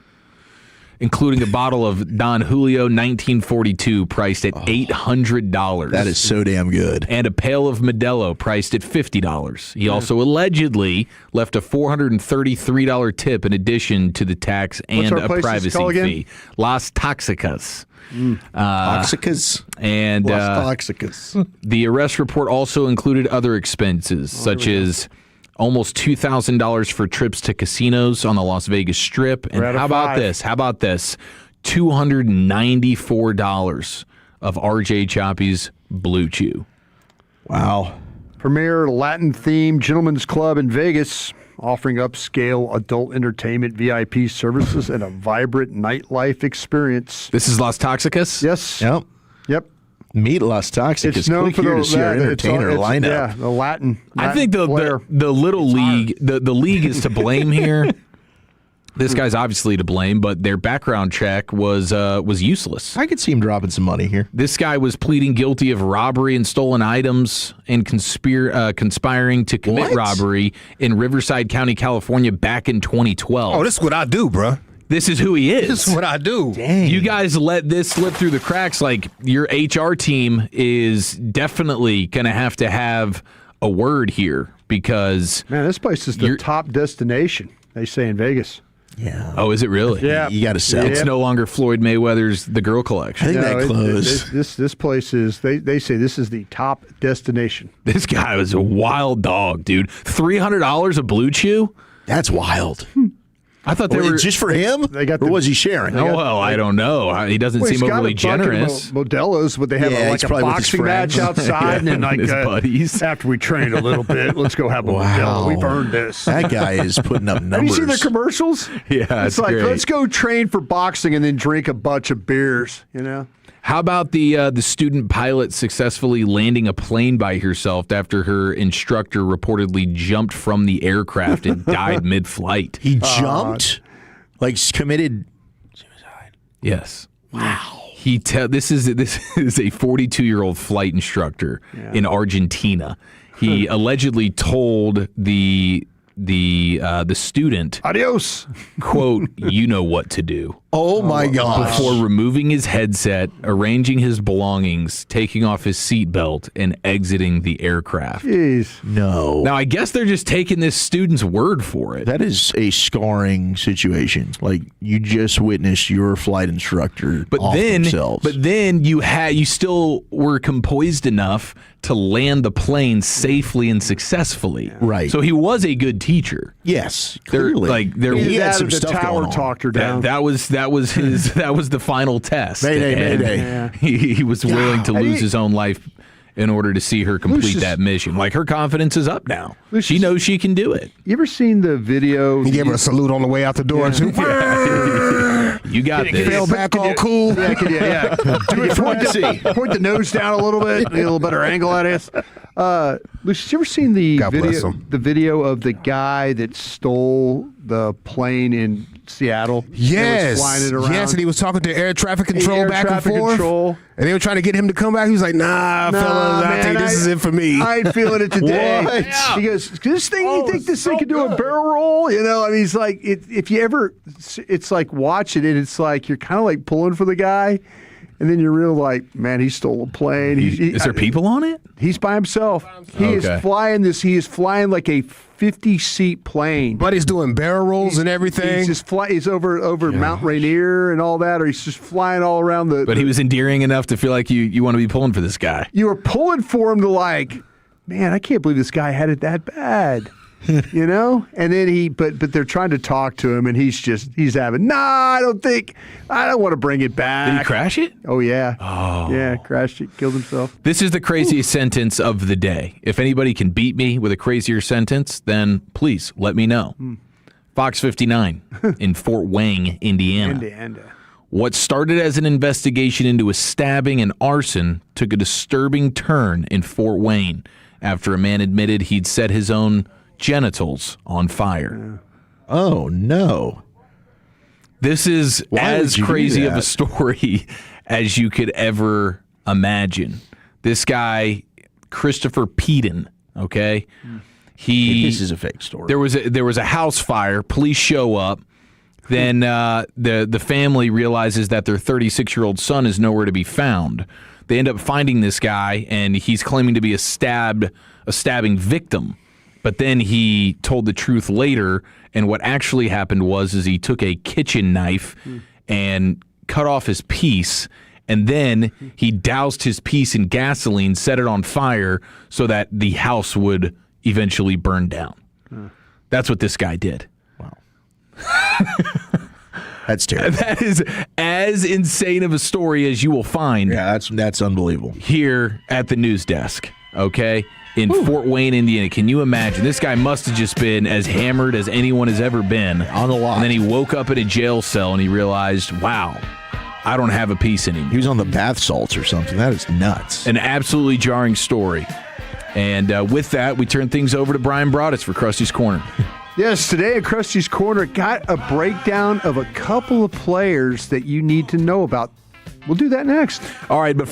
including a bottle of Don Julio 1942 priced at $800. That is so damn good. And a pail of Modelo priced at $50. He also allegedly left a $433 tip in addition to the tax and a privacy fee. Las Toxicas. Toxicas? And Las Toxicas. The arrest report also included other expenses, such as almost $2,000 for trips to casinos on the Las Vegas Strip. And how about this? $294 of RJ Choppy's Blue Chew. Wow. Premier Latin-themed gentlemen's club in Vegas, offering upscale adult entertainment, VIP services, and a vibrant nightlife experience. This is Las Toxicas? Yes. Yep. Meet Las Toxicas. It's known for to see our entertainer lineup. Yeah, the Latin. I think the little league, the league is to blame here. This guy's obviously to blame, but their background check was useless. I could see him dropping some money here. This guy was pleading guilty of robbery and stolen items and conspiring to commit robbery in Riverside County, California, back in 2012. Oh, this is what I do, bro. This is who he is. This is what I do. Dang. You guys let this slip through the cracks. Like, your HR team is definitely going to have a word here because... Man, this place is the top destination, they say in Vegas. Yeah. Oh, is it really? Yeah. You got to sell. It's no longer Floyd Mayweather's The Girl Collection. I think that closed. This place is, they say this is the top destination. This guy was a wild dog, dude. $300 a Blue Chew? That's wild. I thought they were just for him, or was he sharing? I don't know. He doesn't seem overly generous. Modelo's, but they have like a boxing match outside, and like his buddies. After we trained a little bit, let's go have a Modelo. We've earned this. That guy is putting up numbers. Have you seen the commercials? Yeah, it's like great. Let's go train for boxing and then drink a bunch of beers. You know. How about the student pilot successfully landing a plane by herself after her instructor reportedly jumped from the aircraft and died mid-flight? He jumped? Like committed suicide? Yes. Wow. This is a 42-year-old flight instructor in Argentina. He allegedly told the student, "Adios," quote, "You know what to do." Oh my gosh. Before removing his headset, arranging his belongings, taking off his seatbelt, and exiting the aircraft. Jeez. No. Now, I guess they're just taking this student's word for it. That is a scarring situation. Like, you just witnessed your flight instructor off themselves. But then you still were composed enough to land the plane safely and successfully. Right. So he was a good teacher. Yes, clearly. He had some stuff tower going on. talked her down. That was the final test. Mayday. He was willing to lose his own life in order to see her complete Lucius- that mission. Like, her confidence is up now. She knows she can do it. You ever seen the video? He gave her a salute on the way out the door, too. You got this. Fell back all cool. Yeah. Point the nose down a little bit, get a little better angle at us. Lucius, you ever seen the God bless video? him. The video of the guy that stole the plane in Seattle. Yes. And was flying it around. Yes, and he was talking to air traffic control Air back traffic and forth. control. And they were trying to get him to come back. He was like, nah, fellas, I think this is it for me. I ain't feeling it today. What? He goes, this thing, you think this thing can do a barrel roll? You know, I mean, he's like, if you ever, it's like watching it, it's like you're kind of like pulling for the guy. And then you're real like, man, he stole a plane. Is there people on it? He's by himself. He is flying this. He is flying like a 50-seat plane. But he's doing barrel rolls and everything. He's just He's over Mount Rainier and all that, or he's just flying all around the. But he was endearing enough to feel like you want to be pulling for this guy. You were pulling for him to like, man, I can't believe this guy had it that bad. You know? And then but they're trying to talk to him, and he's having, I don't want to bring it back. Did he crash it? Oh, yeah. Oh. Yeah, crashed it, killed himself. This is the craziest sentence of the day. If anybody can beat me with a crazier sentence, then please let me know. Fox 59 in Fort Wayne, Indiana. What started as an investigation into a stabbing and arson took a disturbing turn in Fort Wayne after a man admitted he'd set his own genitals on fire. Oh, no. This is as crazy of a story as you could ever imagine. This guy, Christopher Peden, okay? This is a fake story. There was a house fire. Police show up. Then the family realizes that their 36-year-old son is nowhere to be found. They end up finding this guy, and he's claiming to be a stabbing victim. But then he told the truth later, and what actually happened was he took a kitchen knife and cut off his piece, and then he doused his piece in gasoline, set it on fire so that the house would eventually burn down. That's what this guy did. Wow. That's terrible. That is as insane of a story as you will find. Yeah, that's unbelievable. Here at the news desk, okay? In Fort Wayne, Indiana. Can you imagine? This guy must have just been as hammered as anyone has ever been. On the lot. And then he woke up in a jail cell and he realized, wow, I don't have a piece anymore. He was on the bath salts or something. That is nuts. An absolutely jarring story. And with that, we turn things over to Brian Broaddus for Krusty's Corner. Yes, today at Krusty's Corner, got a breakdown of a couple of players that you need to know about. We'll do that next. All right, but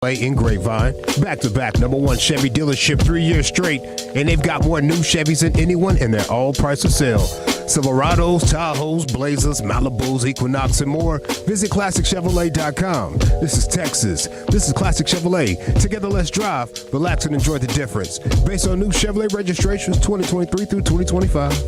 In Grapevine, back-to-back #1 Chevy dealership 3 years straight, and they've got more new Chevys than anyone, and they're all priced to sell. Silverados, Tahoes, Blazers, Malibus, Equinox, and more. Visit ClassicChevrolet.com. This is Texas. This is Classic Chevrolet. Together, let's drive, relax, and enjoy the difference. Based on new Chevrolet registrations 2023 through 2025.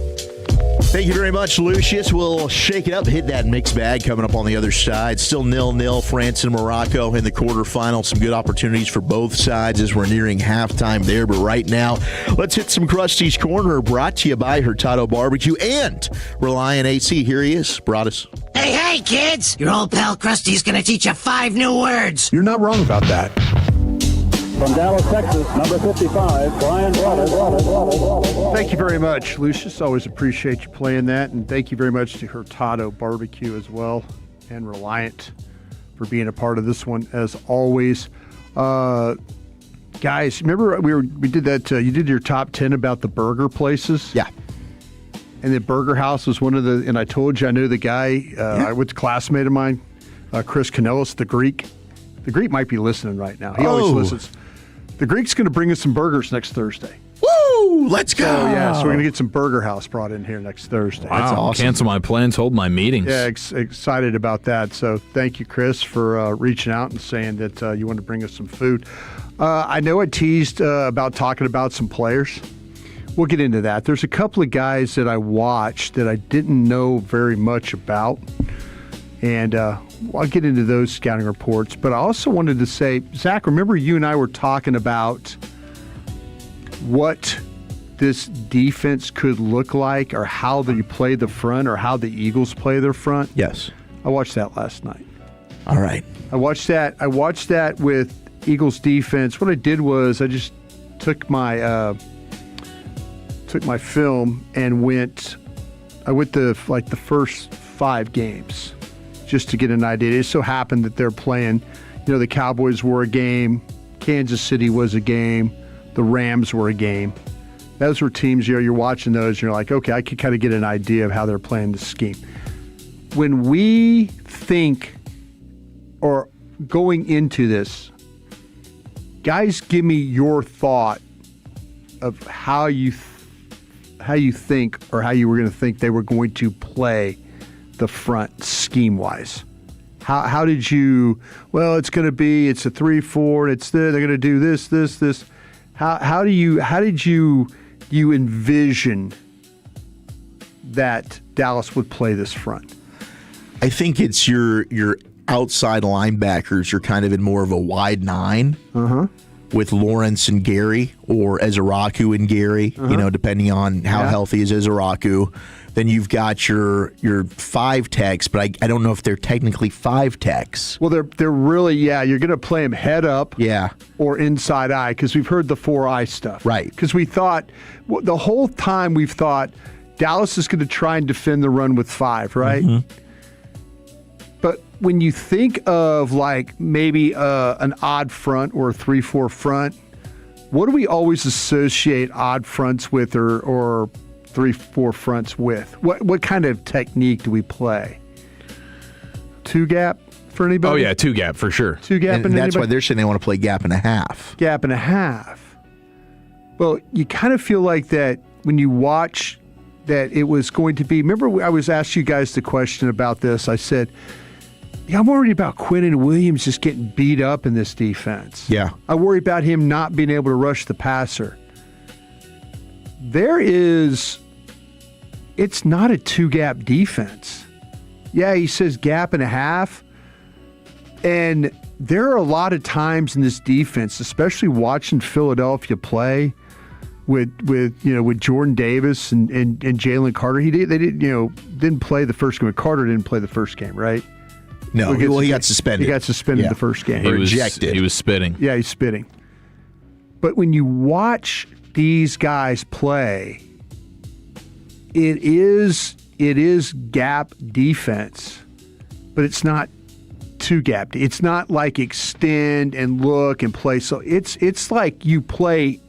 Thank you very much, Lucius. We'll shake it up, hit that mixed bag coming up on the other side. Still 0-0, France and Morocco in the quarterfinals. Some good opportunities for both sides as we're nearing halftime there. But right now, let's hit some Krusty's Corner, brought to you by Hurtado Barbecue and Reliant AC. Here he is, Broadus. Hey, kids! Your old pal Krusty's gonna teach you 5 new words. You're not wrong about that. From Dallas, Texas, number 55, Brian Broadus. Thank you very much, Lucius. Always appreciate you playing that. And thank you very much to Hurtado Barbecue as well and Reliant for being a part of this one, as always. Guys, remember we did that, you did your top 10 about the burger places? Yeah. And the Burger House was one of the, and I told you I knew the guy, I went to a classmate of mine, Chris Canellis, the Greek. The Greek might be listening right now. He always listens. The Greek's going to bring us some burgers next Thursday. Woo! Let's go! So we're going to get some Burger House brought in here next Thursday. Wow, That's awesome. Cancel my plans, hold my meetings. Yeah, excited about that. So thank you, Chris, for reaching out and saying that you want to bring us some food. I know I teased about talking about some players. We'll get into that. There's a couple of guys that I watched that I didn't know very much about. And I'll get into those scouting reports. But I also wanted to say, Zach, remember you and I were talking about what this defense could look like, or how they play the front, or how the Eagles play their front? Yes. I watched that last night. All right. I watched that with Eagles defense. What I did was I just took my film and went the first 5 games, just to get an idea. It so happened that they're playing, the Cowboys were a game, Kansas City was a game, the Rams were a game. Those were teams, you're watching those, and you're like, okay, I can kind of get an idea of how they're playing the scheme. When we think, or going into this, guys, give me your thought of how you think, or how you were going to think they were going to play the front scheme-wise. How did you? Well, it's a 3-4. They're going to do this. How did you envision that Dallas would play this front? I think it's your outside linebackers are kind of in more of a wide 9. With Lawrence and Gary, or Ezeraku and Gary, depending on how healthy is Ezeraku. Then you've got your 5 techs, but I don't know if they're technically 5 techs. Well, they're really, you're going to play them head up, or inside eye, because we've heard the 4-eye stuff. Right. Because we thought, the whole time we've thought Dallas is going to try and defend the run with 5, right? But when you think of maybe an odd front or a 3-4 front, what do we always associate odd fronts with, or 3-4 fronts with? What kind of technique do we play? 2-gap for anybody? Oh yeah, 2-gap for sure. 2-gap, and that's why they're saying they want to play gap and a half. Gap and a half. Well, you kind of feel like that when you watch that it was going to be. Remember, I was asked you guys the question about this. I said, I'm worried about Quinnen Williams just getting beat up in this defense. Yeah. I worry about him not being able to rush the passer. It's not a 2-gap defense. Yeah, he says gap and a half. And there are a lot of times in this defense, especially watching Philadelphia play with Jordan Davis and Jalen Carter. They didn't play the first game. Carter didn't play the first game, right? No, he got suspended. He got suspended the first game. Rejected. He was spitting. Yeah, he's spitting. But when you watch these guys play, it is gap defense, but it's not 2-gap. It's not like extend and look and play. So it's like you play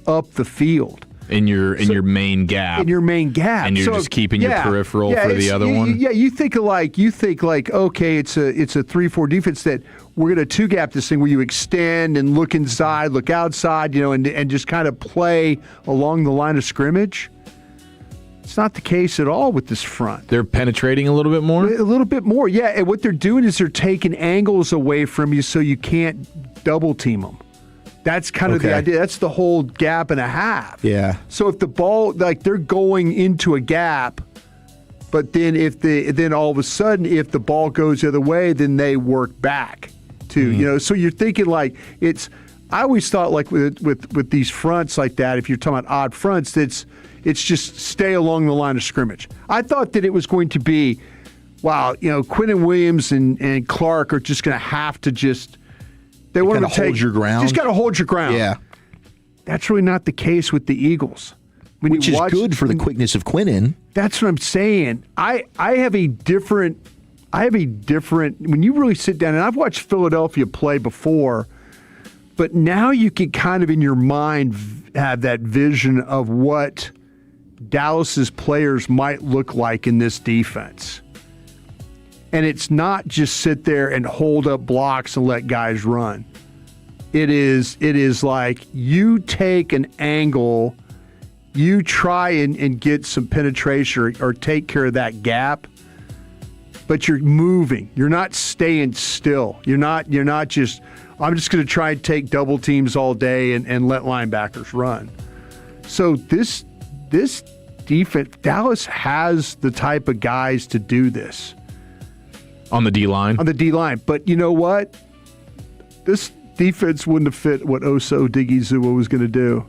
up the field. in your main gap. In your main gap, and you're just keeping your peripheral for the other one. Yeah, you think like okay, it's a 3-4 defense that we're going to 2-gap this thing where you extend and look inside, look outside, and just kind of play along the line of scrimmage. It's not the case at all with this front. They're penetrating a little bit more? A little bit more, yeah. And what they're doing is they're taking angles away from you so you can't double team them. That's kind of the idea. That's the whole gap and a half. Yeah. So if the ball, like they're going into a gap, but then then all of a sudden, if the ball goes the other way, then they work back to, so you're thinking like I always thought like with these fronts like that, if you're talking about odd fronts, it's just stay along the line of scrimmage. I thought that it was going to be, wow, Quinnen Williams and Clark are just going to have to they want to hold your ground. Just got to hold your ground. Yeah. That's really not the case with the Eagles. Which is good for the quickness of Quinnen. That's what I'm saying. I have a different, when you really sit down, and I've watched Philadelphia play before, but now you can kind of in your mind have that vision of what Dallas's players might look like in this defense. And it's not just sit there and hold up blocks and let guys run. It is like you take an angle, you try and get some penetration or take care of that gap, but you're moving. You're not staying still. You're not just, I'm just going to try and take double teams all day and let linebackers run. So this defense, Dallas has the type of guys to do this. On the D-line? On the D-line. But you know what? This defense wouldn't have fit what Osa Odigizua was going to do.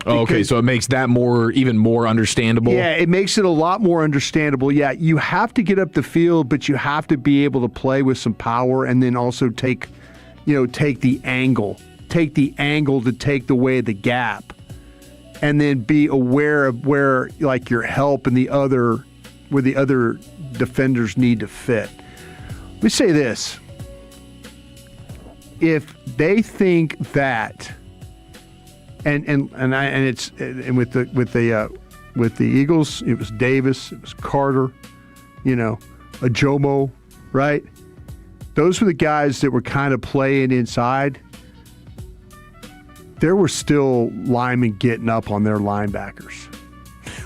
Oh, okay, so it makes that even more understandable? Yeah, it makes it a lot more understandable. Yeah, you have to get up the field, but you have to be able to play with some power and then also take the angle. Take the angle to take the way of the gap. And then be aware of where like your help and where the other defenders need to fit. Let me say this. If they think that and with the Eagles, it was Davis, it was Carter, Ajomo, right? Those were the guys that were kind of playing inside. There were still linemen getting up on their linebackers.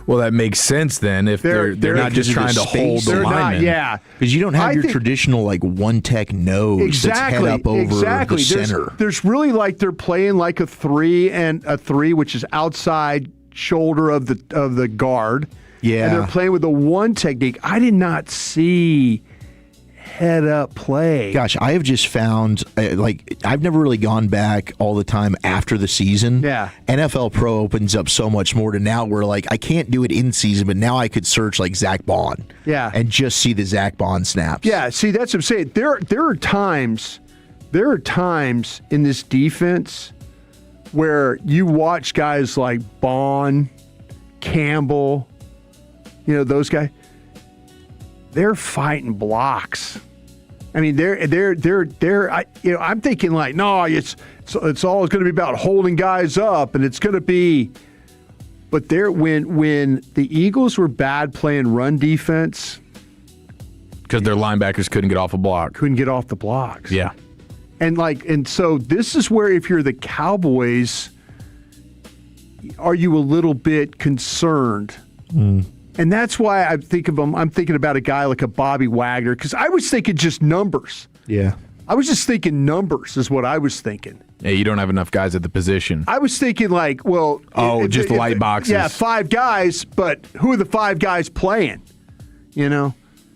Well, that makes sense then if they're not just trying to hold the linemen. Yeah. Because you don't have your traditional like one-tech nose that's head up over the center. There's really like they're playing like a 3, which is outside shoulder of the guard. Yeah. And they're playing with a 1 technique. I did not see head-up play. Gosh, I have just found, I've never really gone back all the time after the season. Yeah. NFL Pro opens up so much more to now where, I can't do it in season, but now I could search, Zach Bond. Yeah. And just see the Zach Bond snaps. Yeah, see, that's what I'm saying. There are times in this defense where you watch guys like Bond, Campbell, those guys, they're fighting blocks. I mean, I'm thinking no, it's all going to be about holding guys up, and it's going to be. But when the Eagles were bad playing run defense, because their linebackers couldn't get off a block, couldn't get off the blocks. Yeah, and so this is where if you're the Cowboys, are you a little bit concerned? And that's why I'm thinking about a guy like a Bobby Wagner, because I was thinking just numbers. Yeah. I was just thinking numbers is what I was thinking. Yeah, you don't have enough guys at the position. I was thinking just light boxes. Yeah, 5 guys, but who are the 5 guys playing?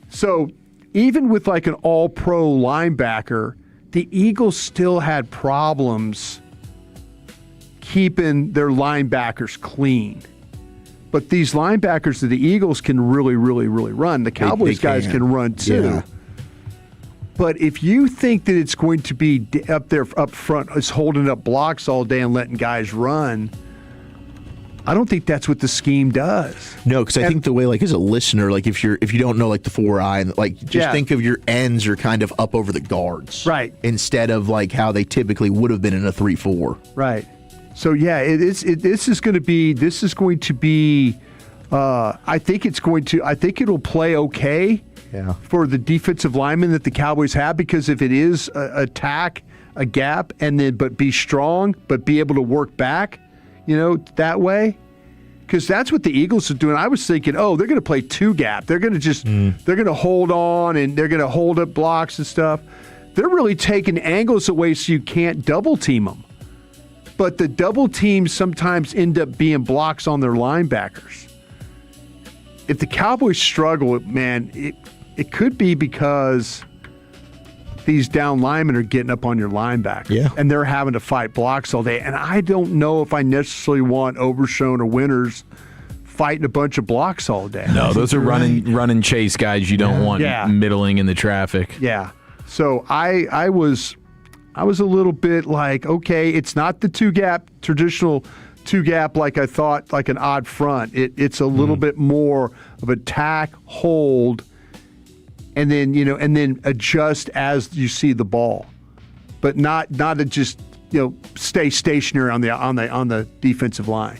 So even with an all-pro linebacker, the Eagles still had problems keeping their linebackers clean. But these linebackers of the Eagles can really, really, really run. The Cowboys guys can run too. Yeah. But if you think that it's going to be up front, is holding up blocks all day and letting guys run, I don't think that's what the scheme does. No, because I think the way, as a listener, if you don't know the 4-eye, think of your ends are kind of up over the guards, right? Instead of how they typically would have been in a 3-4, right? So yeah, this is going to be. I think it'll play okay. Yeah. For the defensive linemen that the Cowboys have, because if it is attack a gap but be strong, but be able to work back, that way. Because that's what the Eagles are doing. I was thinking, they're going to play two gap. They're going to they're going to hold on and they're going to hold up blocks and stuff. They're really taking angles away so you can't double team them. But the double teams sometimes end up being blocks on their linebackers. If the Cowboys struggle, man, it could be because these down linemen are getting up on your linebacker. Yeah. And they're having to fight blocks all day. And I don't know if I necessarily want Overshown or Winters fighting a bunch of blocks all day. No, those are run and chase guys you don't want middling in the traffic. Yeah. So I was a little bit like, okay, it's not the traditional two gap like I thought, like an odd front. It's a little bit more of attack, hold, and then adjust as you see the ball, but not to just stay stationary on the defensive line.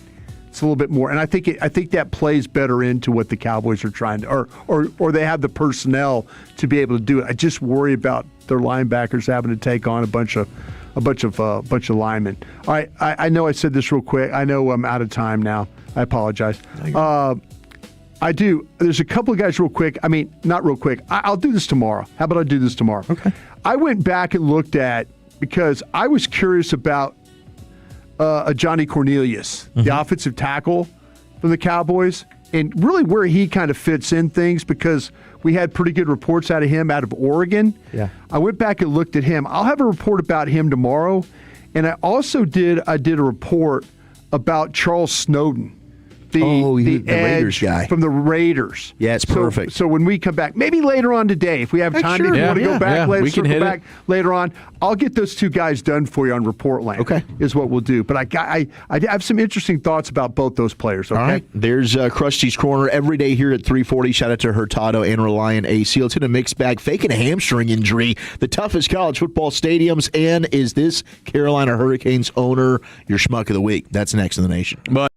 It's a little bit more, and I think that plays better into what the Cowboys are trying to, or they have the personnel to be able to do it. I just worry about their linebackers having to take on a bunch of linemen. All right, I know I said this real quick. I know I'm out of time now. I apologize. I do. There's a couple of guys real quick. I mean, not real quick. I'll do this tomorrow. How about I do this tomorrow? Okay. I went back and looked at, because I was curious about Johnny Cornelius, the offensive tackle from the Cowboys, and really where he kind of fits in things, because we had pretty good reports out of him out of Oregon. Yeah. I went back and looked at him. I'll have a report about him tomorrow. And I also did a report about Charles Snowden. The Raiders guy from the Raiders. Yeah, it's perfect. So when we come back, maybe later on today, if we have time, if you want to go back later, circle back later on, I'll get those two guys done for you on Report Land. Okay, is what we'll do. But I have some interesting thoughts about both those players. Okay, all right. There's Krusty's Corner every day here at 3:40. Shout out to Hurtado and Reliant AC. Let's hit a mixed bag. Faking a hamstring injury, the toughest college football stadiums, and is this Carolina Hurricanes owner your schmuck of the week? That's next in the nation. But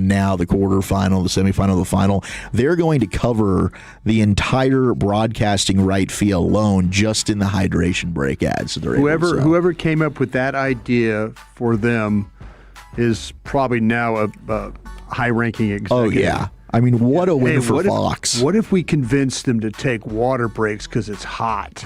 and now the quarterfinal, the semifinal, the final. They're going to cover the entire broadcasting right fee alone just in the hydration break ads. Whoever came up with that idea for them is probably now a high-ranking executive. Oh, yeah. I mean, what a win for Fox. What if we convinced them to take water breaks because it's hot?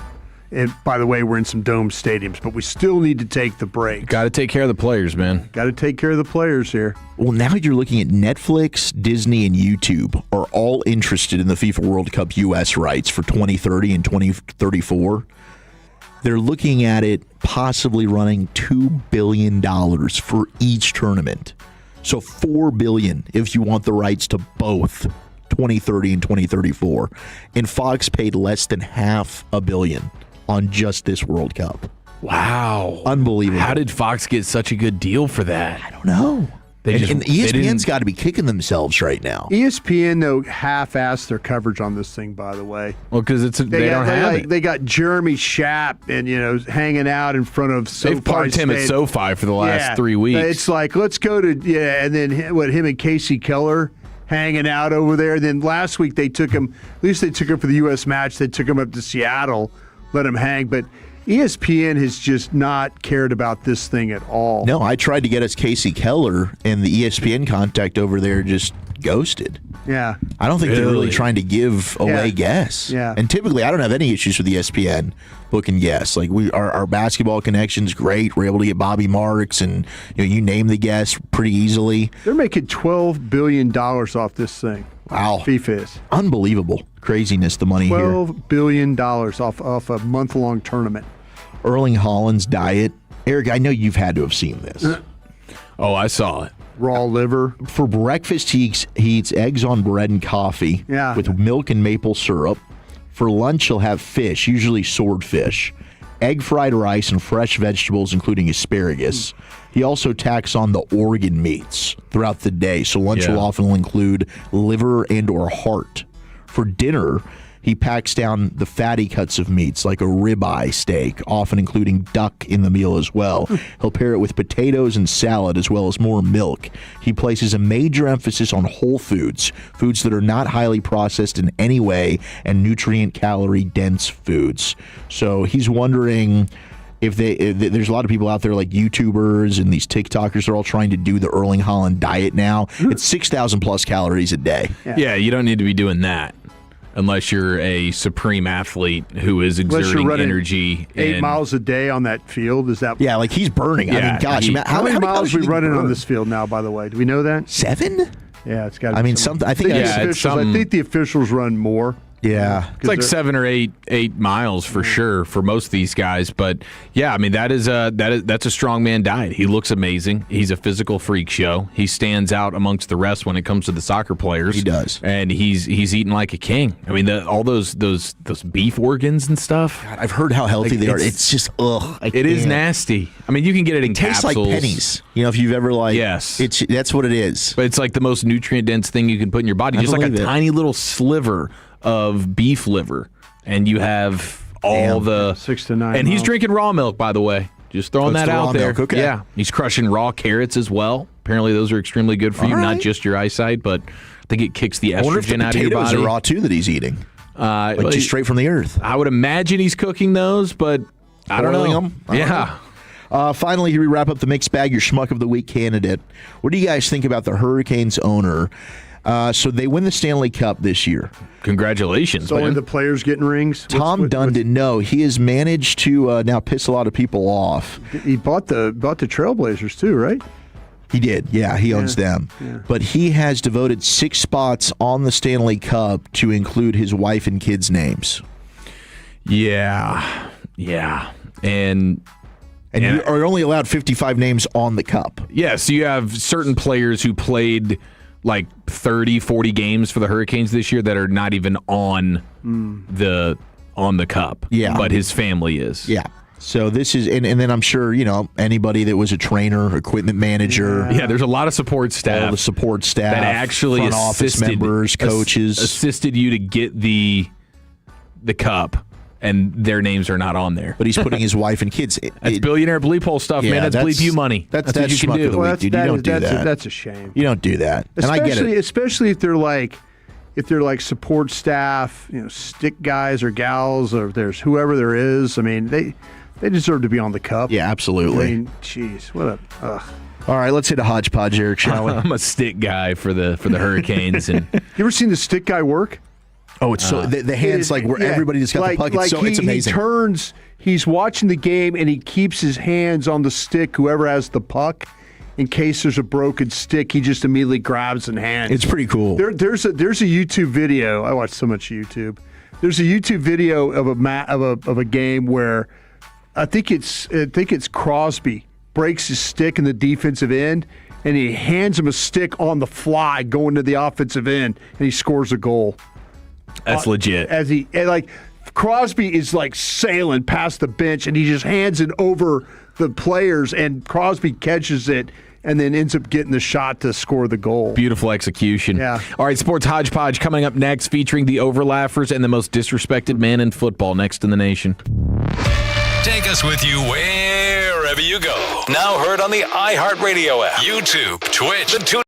And by the way, we're in some dome stadiums, but we still need to take the break. Got to take care of the players, man. Got to take care of the players here. Well, now you're looking at Netflix, Disney, and YouTube are all interested in the FIFA World Cup U.S. rights for 2030 and 2034. They're looking at it possibly running $2 billion for each tournament. So $4 billion if you want the rights to both 2030 and 2034. And Fox paid less than $500 million on just this World Cup. Wow. Unbelievable. How did Fox get such a good deal for that? I don't know. And ESPN's got to be kicking themselves right now. ESPN, though, half-assed their coverage on this thing, by the way. Well, because they don't have it. They got Jeremy Schaap and, hanging out in front of SoFi. They've parked him at SoFi for the last 3 weeks. It's like, let's go to, and then him and Casey Keller hanging out over there. Then last week they took him, at least they took him for the U.S. match, they took him up to Seattle, let him hang. But ESPN has just not cared about this thing at all. No, I tried to get us Casey Keller, and the ESPN contact over there just ghosted. Yeah. I don't think they're really trying to give away guests. Yeah. And typically, I don't have any issues with ESPN booking guests. Like our basketball connection's great. We're able to get Bobby Marks, and you name the guests pretty easily. They're making $12 billion off this thing. Wow. FIFA is. Unbelievable. Craziness, the money here. $12 billion off a month-long tournament. Erling Haaland's diet. Eric, I know you've had to have seen this. Oh, I saw it. Raw liver. For breakfast, he eats eggs on bread and coffee with milk and maple syrup. For lunch, he'll have fish, usually swordfish, egg fried rice, and fresh vegetables, including asparagus. He also tacks on the organ meats throughout the day, so lunch will often include liver and or heart. For dinner, he packs down the fatty cuts of meats like a ribeye steak, often including duck in the meal as well. He'll pair it with potatoes and salad as well as more milk. He places a major emphasis on whole foods, foods that are not highly processed in any way, and nutrient calorie dense foods. So he's wondering if there's a lot of people out there like YouTubers and these TikTokers that are all trying to do the Erling Haaland diet now. It's 6,000 plus calories a day. Yeah, you don't need to be doing that. Unless you're a supreme athlete who is exerting energy. 8 miles a day on that field, is that? Yeah, like he's burning. Yeah, I mean, gosh, how many miles are we running on this field now? By the way, do we know that? 7? Yeah, it's got. I mean, something. I think I think the officials run more. Yeah, it's like 7 or 8 miles for sure for most of these guys. But yeah, I mean that's a strongman diet. He looks amazing. He's a physical freak show. He stands out amongst the rest when it comes to the soccer players. He does, and he's eating like a king. I mean, all those beef organs and stuff. God, I've heard how healthy they are. It's just It is nasty. I mean, you can get it in tastes capsules. Like pennies. If you've ever that's what it is. But it's like the most nutrient dense thing you can put in your body. Just like a tiny little sliver of beef liver, and you have all the 6 to 9. And he's drinking raw milk, by the way. Just throwing that out there. Milk. Okay. Yeah, he's crushing raw carrots as well. Apparently, those are extremely good for you, not just your eyesight, but I think it kicks the estrogen out of your body. Potatoes are raw too that he's eating, just straight from the earth. I would imagine he's cooking those, but I don't know. Them? Finally, here we wrap up the mixed bag, your schmuck of the week candidate. What do you guys think about the Hurricanes owner? So they win the Stanley Cup this year. Congratulations, so man. Only the players getting rings? Tom Dundon, no. He has managed to now piss a lot of people off. He bought the Trailblazers too, right? He did, yeah. He owns them. Yeah. But he has devoted 6 spots on the Stanley Cup to include his wife and kids' names. Yeah. And you're only allowed 55 names on the cup. Yeah, so you have certain players who played like 30, 40 games for the Hurricanes this year that are not even on the cup. Yeah. But his family is. Yeah. So this is, and then I'm sure, anybody that was a trainer, equipment manager. Yeah, there's a lot of support staff. All the support staff. That actually front office members, coaches. Assisted you to get the cup. and their names are not on there. But he's putting his wife and kids. That's billionaire bleep hole stuff, man. That's bleep you money. That's what you can schmuck do. of the week, dude. You don't do that. That's a shame. You don't do that. And I get it. Especially if they're like support staff, stick guys or gals, or if there's whoever there is. I mean, they deserve to be on the cup. Yeah, absolutely. I mean, jeez, what a. Ugh. All right, let's hit a hodgepodge, Eric, shall we? I'm a stick guy for the Hurricanes. And you ever seen the stick guy work? Oh, it's so the hands like where everybody that's got the puck. It's amazing. He turns. He's watching the game and he keeps his hands on the stick. Whoever has the puck, in case there's a broken stick, he just immediately grabs and hands. It's pretty cool. There's a YouTube video. I watch so much YouTube. There's a YouTube video of a game where I think it's Crosby breaks his stick in the defensive end, and he hands him a stick on the fly going to the offensive end, and he scores a goal. That's legit. Crosby is like sailing past the bench, and he just hands it over the players, and Crosby catches it and then ends up getting the shot to score the goal. Beautiful execution. Yeah. All right, Sports Hodgepodge coming up next, featuring the overlappers and the most disrespected man in football, next in the nation. Take us with you wherever you go. Now heard on the iHeartRadio app, YouTube, Twitch, the Tune.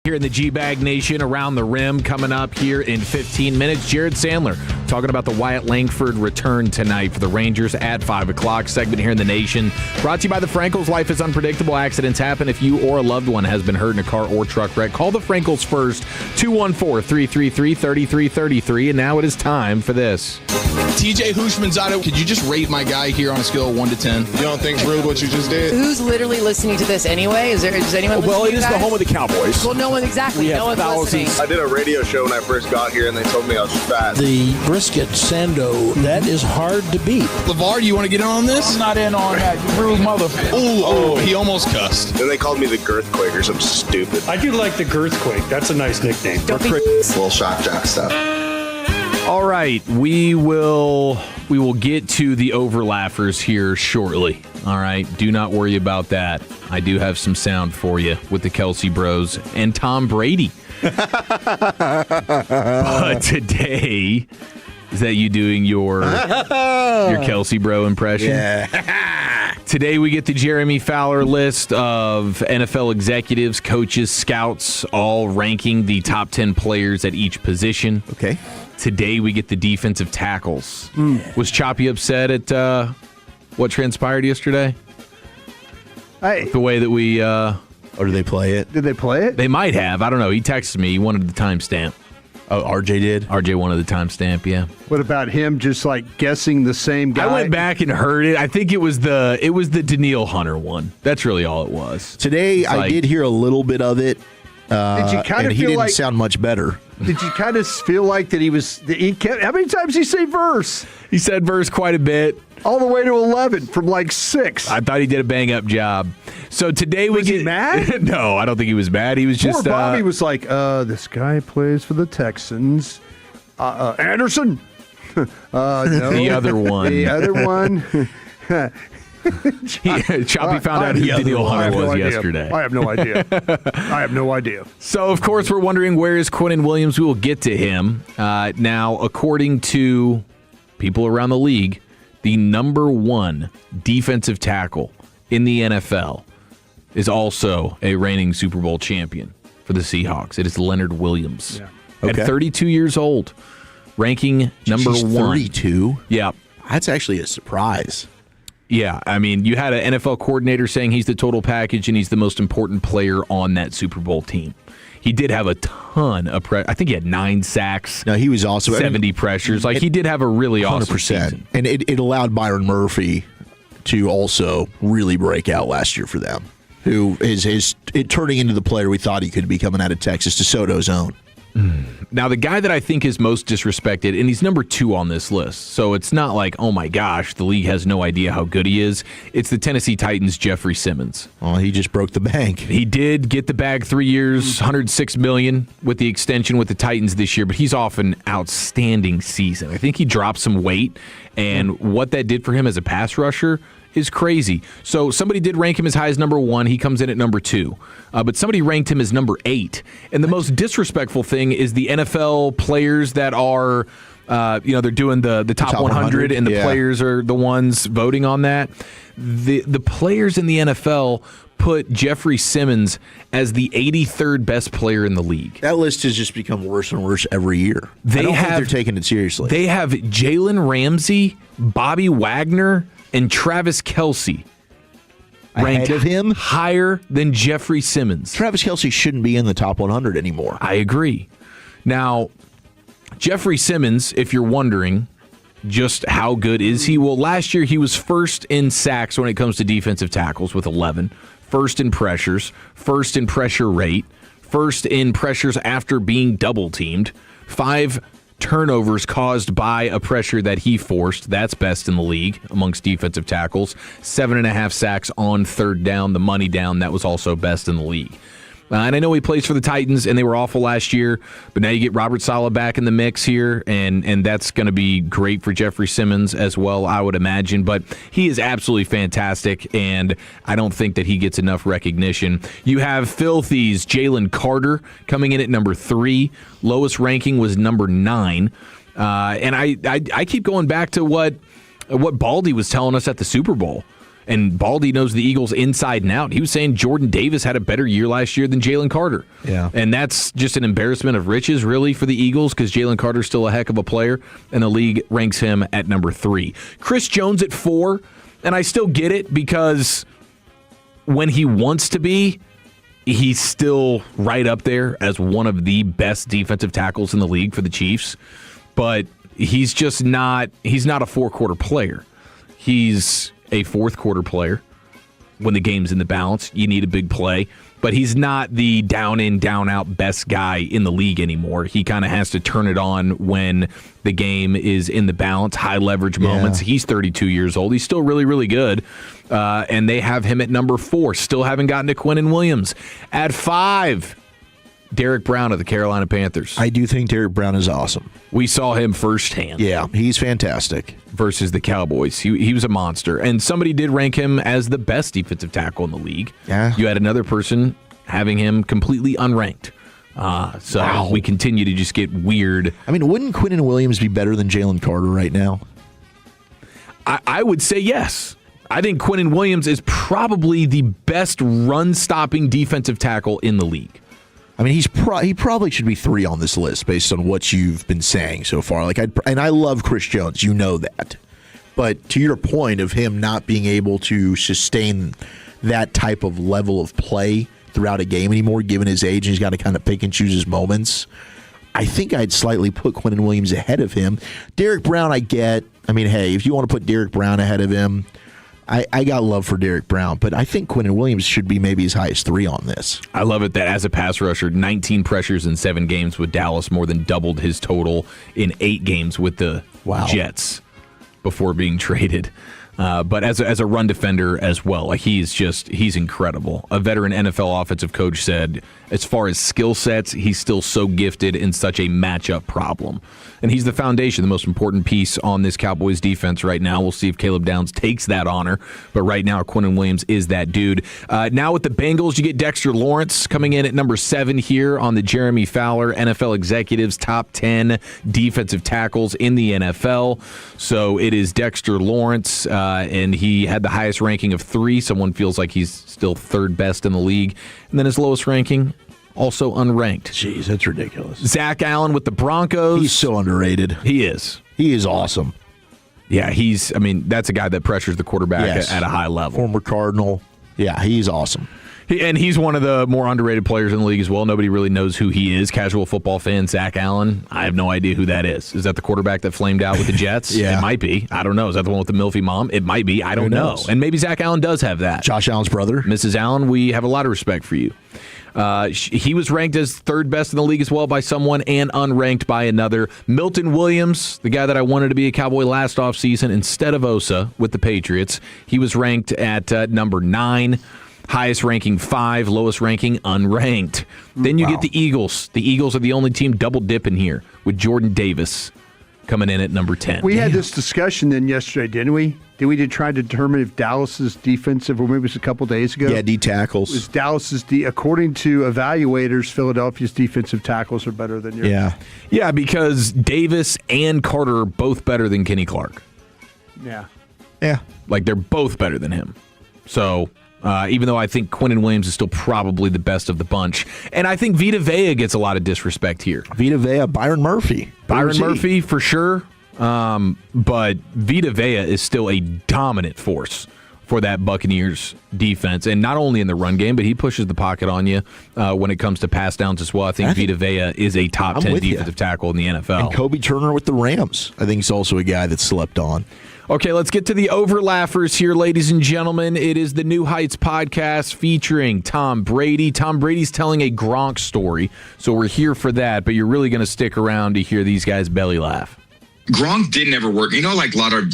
Here in the G-Bag Nation, Around the Rim coming up here in 15 minutes. Jared Sandler talking about the Wyatt Langford return tonight for the Rangers at 5 o'clock. Segment here in the Nation. Brought to you by the Frankels. Life is unpredictable. Accidents happen. If you or a loved one has been hurt in a car or truck wreck, call the Frankels first. 214-333-3333. And now it is time for this. TJ Hushmanzada, could you just rate my guy here on a scale of 1 to 10? You don't think it's rude what you just did? Who's literally listening to this anyway? Is anyone listening? Well, it to is you the guys? home of the Cowboys. Well, no one exactly. No one's listening. I did a radio show when I first got here, and they told me I was fat. The brisket sando, that is hard to beat. LeVar, do you want to get in on this? I'm not in on that, you rude motherfucker. Oh, he almost cussed. Then they called me the Girthquake or something stupid. I do like the Girthquake. That's a nice nickname. Little shock jock stuff. All right, we will get to the overlappers here shortly. All right, do not worry about that. I do have some sound for you with the Kelsey Bros and Tom Brady. But today, is that you doing your Kelsey Bro impression? Yeah. Today we get the Jeremy Fowler list of NFL executives, coaches, scouts, all ranking the top 10 players at each position. Okay. Today we get the defensive tackles. Was Choppy upset at what transpired yesterday? The way that we... or did they play it? Did they play it? They might have. I don't know. He texted me. He wanted the timestamp. Oh, RJ did? RJ wanted the timestamp, yeah. What about him just like guessing the same guy? I went back and heard it. I think it was the Danielle Hunter one. That's really all it was. Today I did hear a little bit of it. Did you kind of he feel didn't like sound much better. Did you kind of feel like that he kept, how many times did he say verse? He said verse quite a bit. All the way to 11 from like 6. I thought he did a bang-up job. So today we Was he mad? No, I don't think he was mad. He was just... Poor Bobby was like, this guy plays for the Texans. Anderson? No. The other one. The other one. Choppy found out who Danielle Hunter was yesterday. I have no idea. I have no idea. So, of course, we're wondering where is Quinnen Williams. We will get to him. Now, according to people around the league, the number 1 defensive tackle in the NFL is also a reigning Super Bowl champion for the Seahawks. It is Leonard Williams. Yeah. Okay. At 32 years old, ranking number 1. 32? Yeah. That's actually a surprise. Yeah, I mean, you had an NFL coordinator saying he's the total package and he's the most important player on that Super Bowl team. He did have a ton of I think he had 9 sacks. No, he was also 70 pressures. Like, he did have a really 100%. Awesome season. And it allowed Byron Murphy to also really break out last year for them, who is turning into the player we thought he could be coming out of Texas, DeSoto's own. Now, the guy that I think is most disrespected, and he's number 2 on this list, so it's not like, oh my gosh, the league has no idea how good he is. It's the Tennessee Titans' Jeffrey Simmons. Oh, he just broke the bank. He did get the bag 3 years, $106 million with the extension with the Titans this year, but he's off an outstanding season. I think he dropped some weight, and what that did for him as a pass rusher is crazy. So somebody did rank him as high as number 1. He comes in at number 2. But somebody ranked him as number 8. And the most disrespectful thing is the NFL players that are, they're doing the top 100 and the players are the ones voting on that. The players in the NFL put Jeffrey Simmons as the 83rd best player in the league. That list has just become worse and worse every year. I don't think they're taking it seriously. They have Jalen Ramsey, Bobby Wagner, and Travis Kelce ranked ahead of him, higher than Jeffrey Simmons. Travis Kelce shouldn't be in the top 100 anymore. I agree. Now, Jeffrey Simmons, if you're wondering just how good is he, well, last year he was first in sacks when it comes to defensive tackles with 11, first in pressures, first in pressure rate, first in pressures after being double teamed, 5 turnovers caused by a pressure that he forced. That's best in the league amongst defensive tackles. 7.5 sacks on third down, the money down. That was also best in the league. And I know he plays for the Titans, and they were awful last year, but now you get Robert Saleh back in the mix here, and that's going to be great for Jeffrey Simmons as well, I would imagine. But he is absolutely fantastic, and I don't think that he gets enough recognition. You have Filthy's Jalen Carter coming in at number 3. Lowest ranking was number 9. And I keep going back to what Baldy was telling us at the Super Bowl. And Baldy knows the Eagles inside and out. He was saying Jordan Davis had a better year last year than Jalen Carter. Yeah. And that's just an embarrassment of riches, really, for the Eagles, because Jalen Carter's still a heck of a player, and the league ranks him at number 3. Chris Jones at 4, and I still get it because when he wants to be, he's still right up there as one of the best defensive tackles in the league for the Chiefs. But he's just not – he's not a four-quarter player. He's a fourth-quarter player. When the game's in the balance, you need a big play. But he's not the down-in, down-out best guy in the league anymore. He kind of has to turn it on when the game is in the balance, high-leverage moments. He's 32 years old. He's still really, really good. And they have him at number 4. Still haven't gotten to Quinnen Williams. At 5, Derek Brown of the Carolina Panthers. I do think Derek Brown is awesome. We saw him firsthand. Yeah, he's fantastic. Versus the Cowboys. He was a monster. And somebody did rank him as the best defensive tackle in the league. Yeah. You had another person having him completely unranked. So we continue to just get weird. I mean, wouldn't Quinnen Williams be better than Jalen Carter right now? I would say yes. I think Quinnen Williams is probably the best run-stopping defensive tackle in the league. I mean, he probably should be 3 on this list based on what you've been saying so far. And I love Chris Jones, you know that. But to your point of him not being able to sustain that type of level of play throughout a game anymore, given his age, and he's got to kind of pick and choose his moments, I think I'd slightly put Quinnen Williams ahead of him. Derek Brown, I get. I mean, hey, if you want to put Derek Brown ahead of him, I got love for Derek Brown, but I think Quinnen Williams should be maybe as high as 3 on this. I love it that as a pass rusher, 19 pressures in 7 games with Dallas, more than doubled his total in 8 games with the Jets before being traded. But as a run defender as well, like he's incredible. A veteran NFL offensive coach said, as far as skill sets, he's still so gifted and such a matchup problem. And he's the foundation, the most important piece on this Cowboys defense right now. We'll see if Caleb Downs takes that honor. But right now, Quinnen Williams is that dude. Now with the Bengals, you get Dexter Lawrence coming in at number 7 here on the Jeremy Fowler NFL Executives Top 10 defensive tackles in the NFL. So it is Dexter Lawrence, and he had the highest ranking of 3. Someone feels like he's still 3rd best in the league. And then his lowest ranking, also unranked. Jeez, that's ridiculous. Zach Allen with the Broncos. He's so underrated. He is. He is awesome. Yeah, that's a guy that pressures the quarterback at a high level. Former Cardinal. Yeah, he's awesome. And he's one of the more underrated players in the league as well. Nobody really knows who he is. Casual football fan, Zach Allen, I have no idea who that is. Is that the quarterback that flamed out with the Jets? Yeah. It might be. I don't know. Is that the one with the Milfy mom? It might be. I don't know. And maybe Zach Allen does have that. Josh Allen's brother. Mrs. Allen, we have a lot of respect for you. He was ranked as 3rd best in the league as well by someone and unranked by another. Milton Williams, the guy that I wanted to be a Cowboy last offseason instead of Osa with the Patriots, he was ranked at number 9. Highest ranking 5, lowest ranking unranked. Then you get the Eagles. The Eagles are the only team double dipping here with Jordan Davis coming in at number 10. We had this discussion then yesterday, didn't we? Did we try to determine if Dallas's defensive, or maybe it was a couple days ago? Yeah, D tackles. Was Dallas's according to evaluators, Philadelphia's defensive tackles are better than yours. Yeah, because Davis and Carter are both better than Kenny Clark. Yeah. Like they're both better than him. So even though I think Quinnen Williams is still probably the best of the bunch. And I think Vita Vea gets a lot of disrespect here. Vita Vea, Byron Murphy. Byron Murphy, for sure. But Vita Vea is still a dominant force for that Buccaneers defense. And not only in the run game, but he pushes the pocket on you when it comes to pass downs as well. I think Vita Vea is a top 10 defensive tackle in the NFL. And Kobe Turner with the Rams. I think he's also a guy that slept on. Okay, let's get to the overlappers here, ladies and gentlemen. It is the New Heights podcast featuring Tom Brady. Tom Brady's telling a Gronk story, so we're here for that, but you're really going to stick around to hear these guys belly laugh. Gronk didn't ever work. You know, like a lot of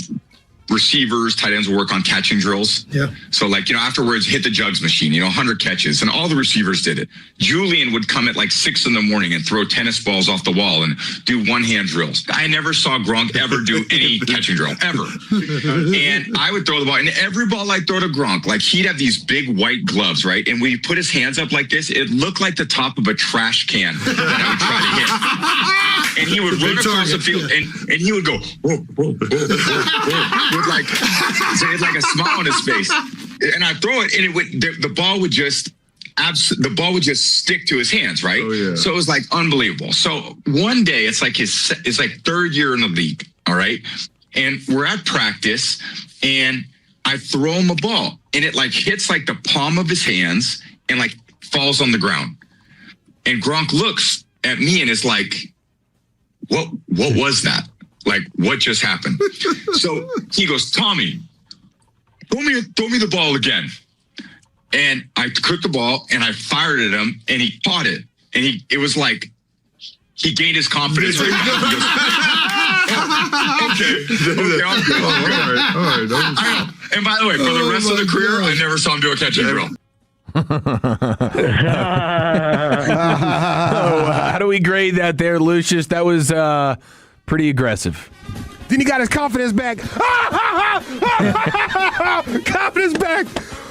receivers, tight ends will work on catching drills. Yeah. So like, afterwards hit the jugs machine, 100 catches, and all the receivers did it. Julian would come at like 6 a.m. and throw tennis balls off the wall and do one-hand drills. I never saw Gronk ever do any catching drill, ever. And I would throw the ball, and every ball I'd throw to Gronk, like he'd have these big white gloves, right? And when he put his hands up like this, it looked like the top of a trash can that I would try to hit. And he would run across the field, and he would go, whoa, whoa, whoa, whoa, whoa. with like, so he had like a smile on his face. And I throw it, and it would the ball would just stick to his hands, right? Oh, yeah. So it was like unbelievable. So one day, it's like third year in the league, all right? And we're at practice, and I throw him a ball, and it like hits like the palm of his hands and like falls on the ground. And Gronk looks at me and is like, what was that? Like, what just happened? So he goes, Tommy, throw me the ball again. And I took the ball and I fired at him, and he caught it. And it was like he gained his confidence. He goes, okay, I'm good. All right. And by the way, for the rest of the career, I never saw him do a catch and drill. How do we grade that there, Lucius? That was pretty aggressive. Then he got his confidence back. Confidence back.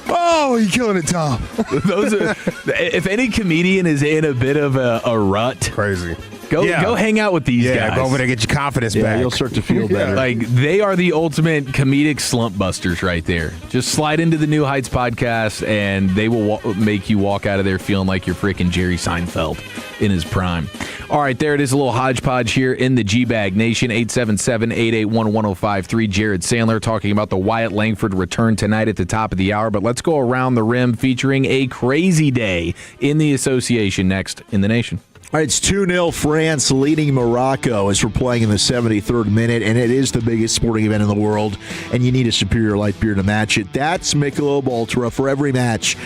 Oh, you're killing it, Tom. If any comedian is in a bit of a rut, crazy. Go hang out with these guys. Go over there, get your confidence back. You'll start to feel better. Like, they are the ultimate comedic slump busters right there. Just slide into the New Heights podcast, and they will make you walk out of there feeling like you're freaking Jerry Seinfeld in his prime. All right, there it is, a little hodgepodge here in the G-Bag Nation. 877-881-1053. Jared Sandler talking about the Wyatt Langford return tonight at the top of the hour. But let's go around the rim featuring a crazy day in the association next in the nation. All right, it's 2-0 France leading Morocco as we're playing in the 73rd minute, and it is the biggest sporting event in the world, and you need a superior light beer to match it. That's Michelob Ultra for every match,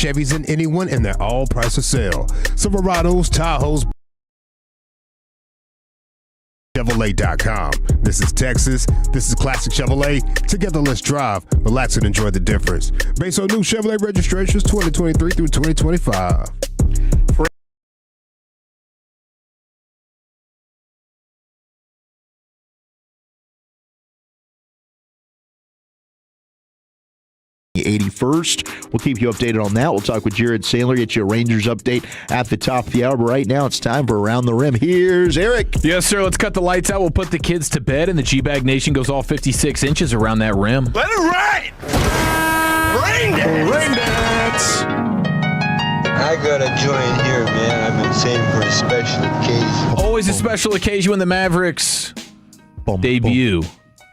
Chevys than anyone, and they're all price of sale. Silverados, Tahoes, Chevrolet.com. This is Texas. This is Classic Chevrolet. Together, let's drive, relax, and enjoy the difference. Based on new Chevrolet registrations 2023 through 2025. The 81st. We'll keep you updated on that. We'll talk with Jared Sandler, get you a Rangers update at the top of the hour. But right now, it's time for Around the Rim. Here's Eric. Yes, sir. Let's cut the lights out. We'll put the kids to bed, and the G-Bag Nation goes all 56 inches around that rim. Let it rain! Rain dance! Rain dance! I got a joint here, man. I've been saving for a special occasion. Always a special occasion when the Mavericks debut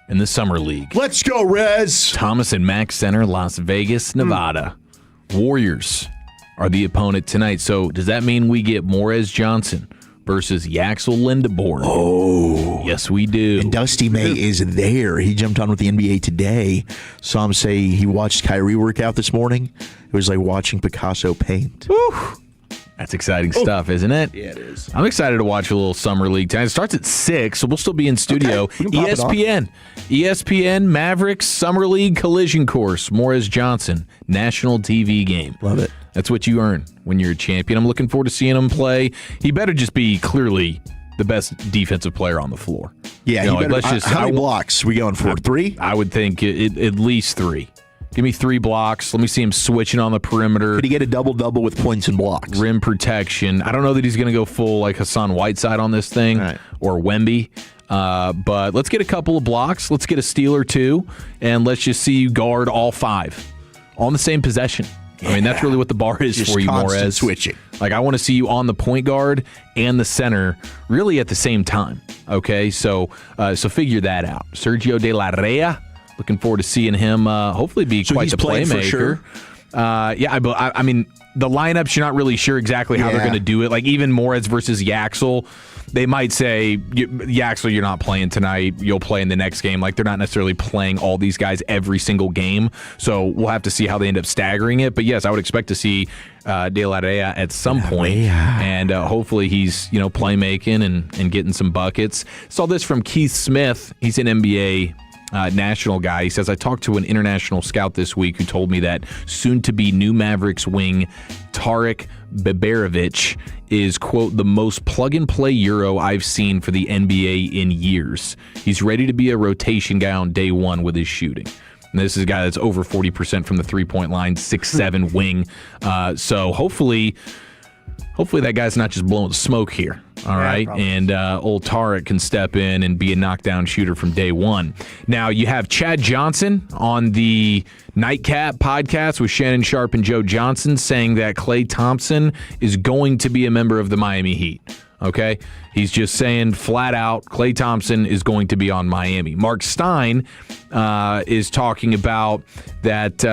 in the Summer League. Let's go, Rez. Thomas and Mack Center, Las Vegas, Nevada. Warriors are the opponent tonight. So does that mean we get Morez Johnson versus Yaxel Lindeborg? Oh. Yes, we do. And Dusty May is there. He jumped on with the NBA today. Saw him say he watched Kyrie work out this morning. It was like watching Picasso paint. Whew. That's exciting stuff, isn't it? Yeah, it is. I'm excited to watch a little Summer League tonight. It starts at 6, so we'll still be in studio. Okay, we can pop it ESPN, Mavericks, Summer League Collision Course, Morez Johnson, national TV game. Love it. That's what you earn when you're a champion. I'm looking forward to seeing him play. He better just be clearly the best defensive player on the floor. Yeah, you know, how many blocks are we going for? 3? I would think at least 3. Give me 3 blocks. Let me see him switching on the perimeter. Could he get a double-double with points and blocks? Rim protection. I don't know that he's going to go full like Hassan Whiteside on this thing or Wemby. But let's get a couple of blocks. Let's get a steal or 2, and let's just see you guard all 5 on the same possession. I mean, that's really what the bar is just for you, constant Morez. Switching. Like, I want to see you on the point guard and the center really at the same time. Okay, so figure that out. Sergio De La Rea. Looking forward to seeing him hopefully be quite the playmaker. For sure. I mean, the lineups, you're not really sure exactly how they're going to do it. Like, even Morez versus Yaxel, they might say, Yaxel, you're not playing tonight. You'll play in the next game. Like, they're not necessarily playing all these guys every single game. So we'll have to see how they end up staggering it. But, yes, I would expect to see De La Rea at some point. And hopefully he's, playmaking and getting some buckets. Saw this from Keith Smith. He's an NBA national guy. He says, I talked to an international scout this week who told me that soon-to-be new Mavericks wing Tarek Beberovic is, quote, the most plug-and-play Euro I've seen for the NBA in years. He's ready to be a rotation guy on day one with his shooting. And this is a guy that's over 40% from the three-point line, 6'7" wing. So hopefully that guy's not just blowing smoke here. All right. And old Tarek can step in and be a knockdown shooter from day one. Now, you have Chad Johnson on the Nightcap podcast with Shannon Sharp and Joe Johnson saying that Klay Thompson is going to be a member of the Miami Heat. Okay? He's just saying flat out, Klay Thompson is going to be on Miami. Mark Stein is talking about that,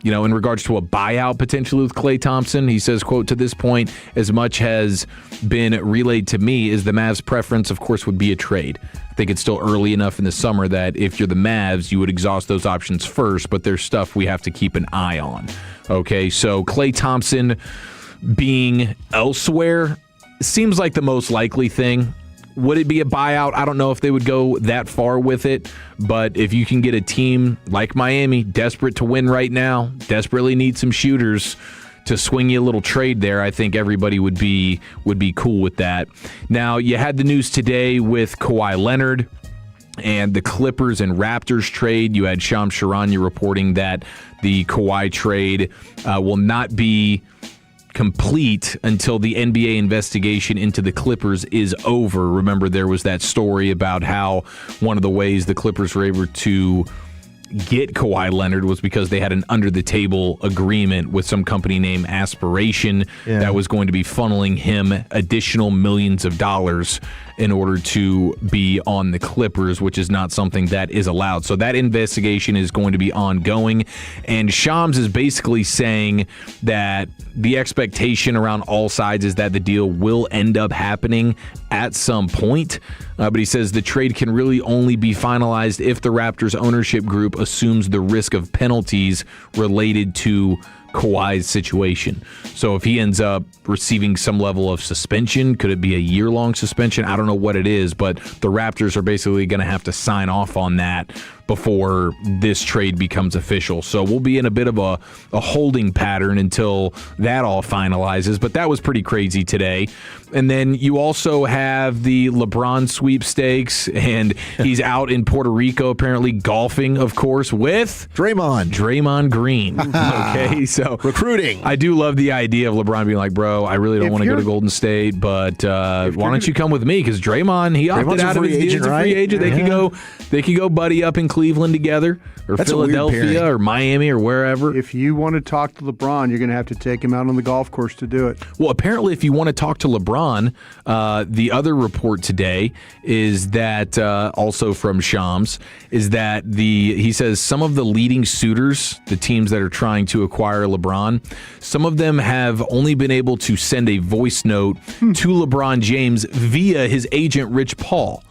in regards to a buyout potentially with Klay Thompson. He says, quote, to this point, as much has been relayed to me is the Mavs' preference, of course, would be a trade. I think it's still early enough in the summer that if you're the Mavs, you would exhaust those options first, but there's stuff we have to keep an eye on. Okay, so Klay Thompson being elsewhere seems like the most likely thing. Would it be a buyout? I don't know if they would go that far with it, but if you can get a team like Miami, desperate to win right now, desperately need some shooters to swing you a little trade there, I think everybody would be cool with that. Now, you had the news today with Kawhi Leonard and the Clippers and Raptors trade. You had Shams Charania reporting that the Kawhi trade will not be complete until the NBA investigation into the Clippers is over. Remember, there was that story about how one of the ways the Clippers were able to get Kawhi Leonard was because they had an under-the-table agreement with some company named Aspiration that was going to be funneling him additional millions of dollars in order to be on the Clippers, which is not something that is allowed. So that investigation is going to be ongoing, and Shams is basically saying that the expectation around all sides is that the deal will end up happening at some point, but he says the trade can really only be finalized if the Raptors ownership group assumes the risk of penalties related to Kawhi's situation. So if he ends up receiving some level of suspension, could it be a year-long suspension? I don't know what it is, but the Raptors are basically going to have to sign off on that before this trade becomes official. So we'll be in a bit of a holding pattern until that all finalizes. But that was pretty crazy today. And then you also have the LeBron sweepstakes, and he's out in Puerto Rico apparently golfing, of course, with Draymond Green. Okay, so recruiting. I do love the idea of LeBron being like, bro, I really don't want to go to Golden State, but why don't you come with me? Because Draymond, he opted out of his deal. He's a free agent. They could go buddy up in Cleveland together, or That's Philadelphia, or Miami, or wherever. If you want to talk to LeBron, you're going to have to take him out on the golf course to do it. Well, apparently, if you want to talk to LeBron, the other report today is that, also from Shams, is that he says some of the leading suitors, the teams that are trying to acquire LeBron, some of them have only been able to send a voice note to LeBron James via his agent, Rich Paul.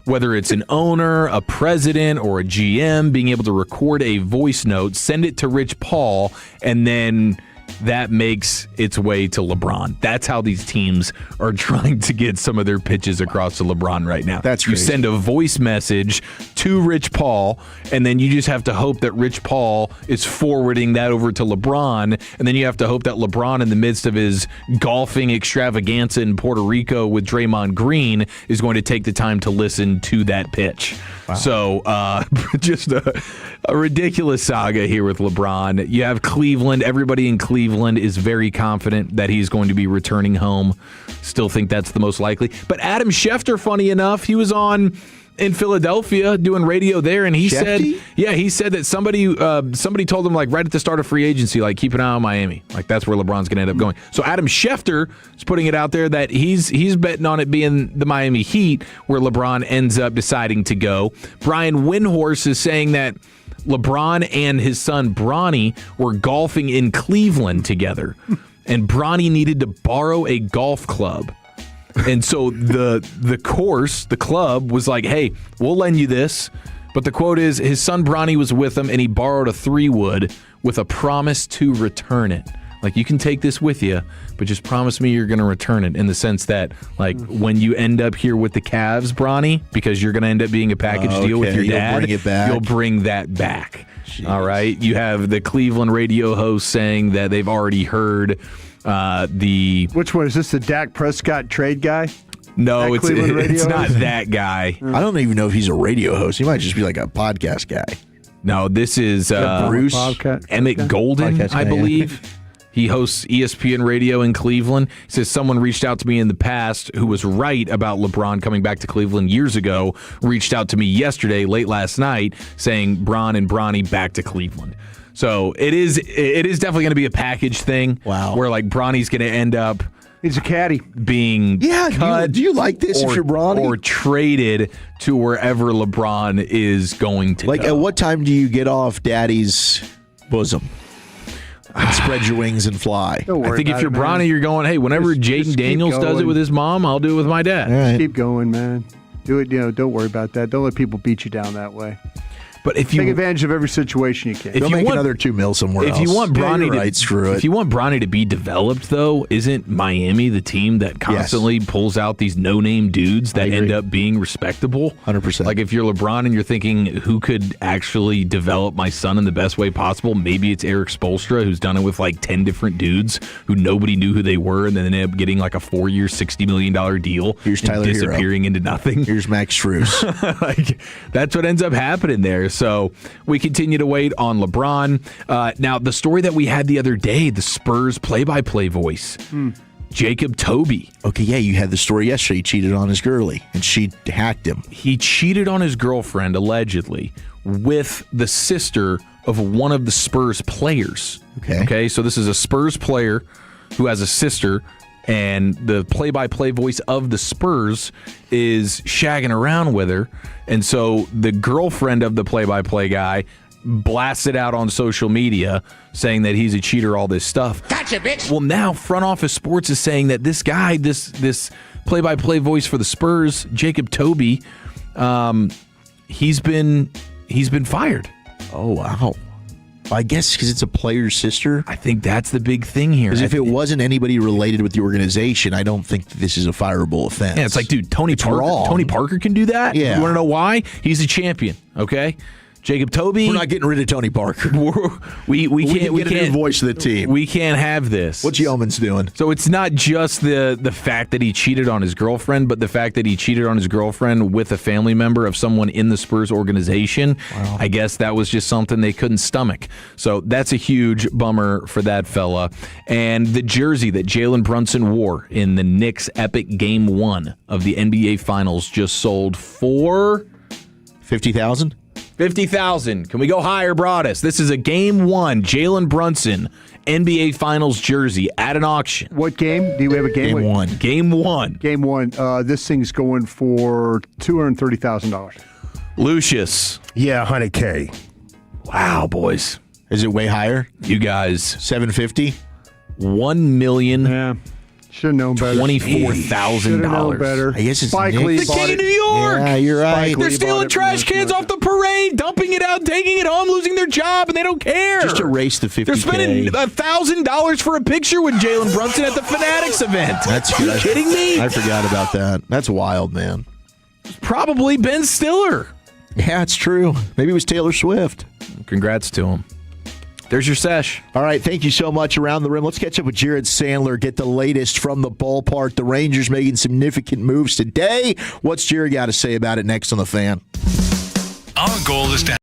Whether it's an owner, a president, or a GM, being able to record a voice note, send it to Rich Paul, and then that makes its way to LeBron. That's how these teams are trying to get some of their pitches across to LeBron right now. That's you crazy. Send a voice message to Rich Paul, and then you just have to hope that Rich Paul is forwarding that over to LeBron, and then you have to hope that LeBron, in the midst of his golfing extravaganza in Puerto Rico with Draymond Green, is going to take the time to listen to that pitch. Wow. So just a ridiculous saga here with LeBron. You have Cleveland. Everybody in Cleveland is very confident that he's going to be returning home. Still think that's the most likely. But Adam Schefter, funny enough, he was on in Philadelphia doing radio there, and he said that somebody told him, like, right at the start of free agency, like, keep an eye on Miami. Like, that's where LeBron's going to end up going. So Adam Schefter is putting it out there that he's betting on it being the Miami Heat where LeBron ends up deciding to go. Brian Windhorst is saying that LeBron and his son Bronny were golfing in Cleveland together, and Bronny needed to borrow a golf club. And so the club was like, hey, we'll lend you this. But the quote is, his son Bronny was with him, and he borrowed a 3-wood with a promise to return it. Like, you can take this with you, but just promise me you're going to return it, in the sense that, like, when you end up here with the Cavs, Bronny, because you're going to end up being a package deal with your dad, you'll bring that back. Jeez. All right? You have the Cleveland radio host saying that they've already heard Which one? Is this the Dak Prescott trade guy? No, it's not that guy. I don't even know if he's a radio host. He might just be like a podcast guy. No, this is Bruce Emmett Golden, I believe. Yeah. He hosts ESPN Radio in Cleveland. He says someone reached out to me in the past who was right about LeBron coming back to Cleveland years ago, reached out to me yesterday, late last night, saying Bron and Bronny back to Cleveland. So it is definitely going to be a package thing. Wow. Where, like, Bronny's going to end up... He's a caddy. Being cut. Do you like this if you're Bronny? Or traded to wherever LeBron is going to go. At what time do you get off Daddy's bosom and spread your wings and fly? I think if you're Bronny, you're going, hey, whenever Jaden Daniels does it with his mom, I'll do it with my dad. Right. Keep going, man. Do it. Don't worry about that. Don't let people beat you down that way. But if you take advantage of every situation you can. If you make another $2 million somewhere else. If you want Bronny if you want Bronny to be developed, though, isn't Miami the team that constantly pulls out these no-name dudes that end up being respectable? 100%. Like, if you're LeBron and you're thinking, who could actually develop my son in the best way possible? Maybe it's Eric Spoelstra, who's done it with like 10 different dudes who nobody knew who they were, and then ended up getting like a 4-year, $60 million deal. Here's Tyler disappearing Hero. Into nothing. Here's Max Strus. Like, that's what ends up happening there. So we continue to wait on LeBron. Now, the story that we had the other day, the Spurs play-by-play voice, Jacob Toby. Okay, yeah, you had the story yesterday. He cheated on his girlie, and she hacked him. He cheated on his girlfriend, allegedly, with the sister of one of the Spurs players. Okay, so this is a Spurs player who has a sister, and the play-by-play voice of the Spurs is shagging around with her. And so the girlfriend of the play-by-play guy blasted out on social media saying that he's a cheater, all this stuff. Gotcha, bitch! Well, now Front Office Sports is saying that this guy, this play-by-play voice for the Spurs, Jacob Toby, he's been fired. Oh, wow. I guess because it's a player's sister. I think that's the big thing here. Because if it wasn't anybody related with the organization, I don't think this is a fireable offense. Yeah, it's like, dude, Tony Parker can do that? Yeah. You want to know why? He's a champion, okay? Jacob Toby. We're not getting rid of Tony Parker. we can't get a new voice of the team. We can't have this. What's Yeoman's doing? So it's not just the fact that he cheated on his girlfriend, but the fact that he cheated on his girlfriend with a family member of someone in the Spurs organization. Wow. I guess that was just something they couldn't stomach. So that's a huge bummer for that fella. And the jersey that Jalen Brunson wore in the Knicks' epic Game 1 of the NBA Finals just sold for $50,000. $50,000. Can we go higher, Broadus? This is a Game 1 Jalen Brunson NBA Finals jersey at an auction. What game? Do we have a game? Game 1. Game 1. Game 1. This thing's going for $230,000. Lucius. Yeah, $100K. Wow, boys. Is it way higher? You guys. $750? $1 million. Yeah. Should have known better. $24,000. Should have known better. I guess it's Spike Lee the King of New York. Yeah, you're right. They're stealing trash cans off the parade, dumping it out, taking it home, losing their job, and they don't care. Just erase the $50K. They're spending $1,000 for a picture with Jalen Brunson at the Fanatics event. That's Are you kidding me? I forgot about that. That's wild, man. Probably Ben Stiller. Yeah, it's true. Maybe it was Taylor Swift. Congrats to him. There's your sesh. All right, thank you so much. Around the Rim. Let's catch up with Jared Sandler, get the latest from the ballpark. The Rangers making significant moves today. What's Jared got to say about it next on The Fan? Our goal is to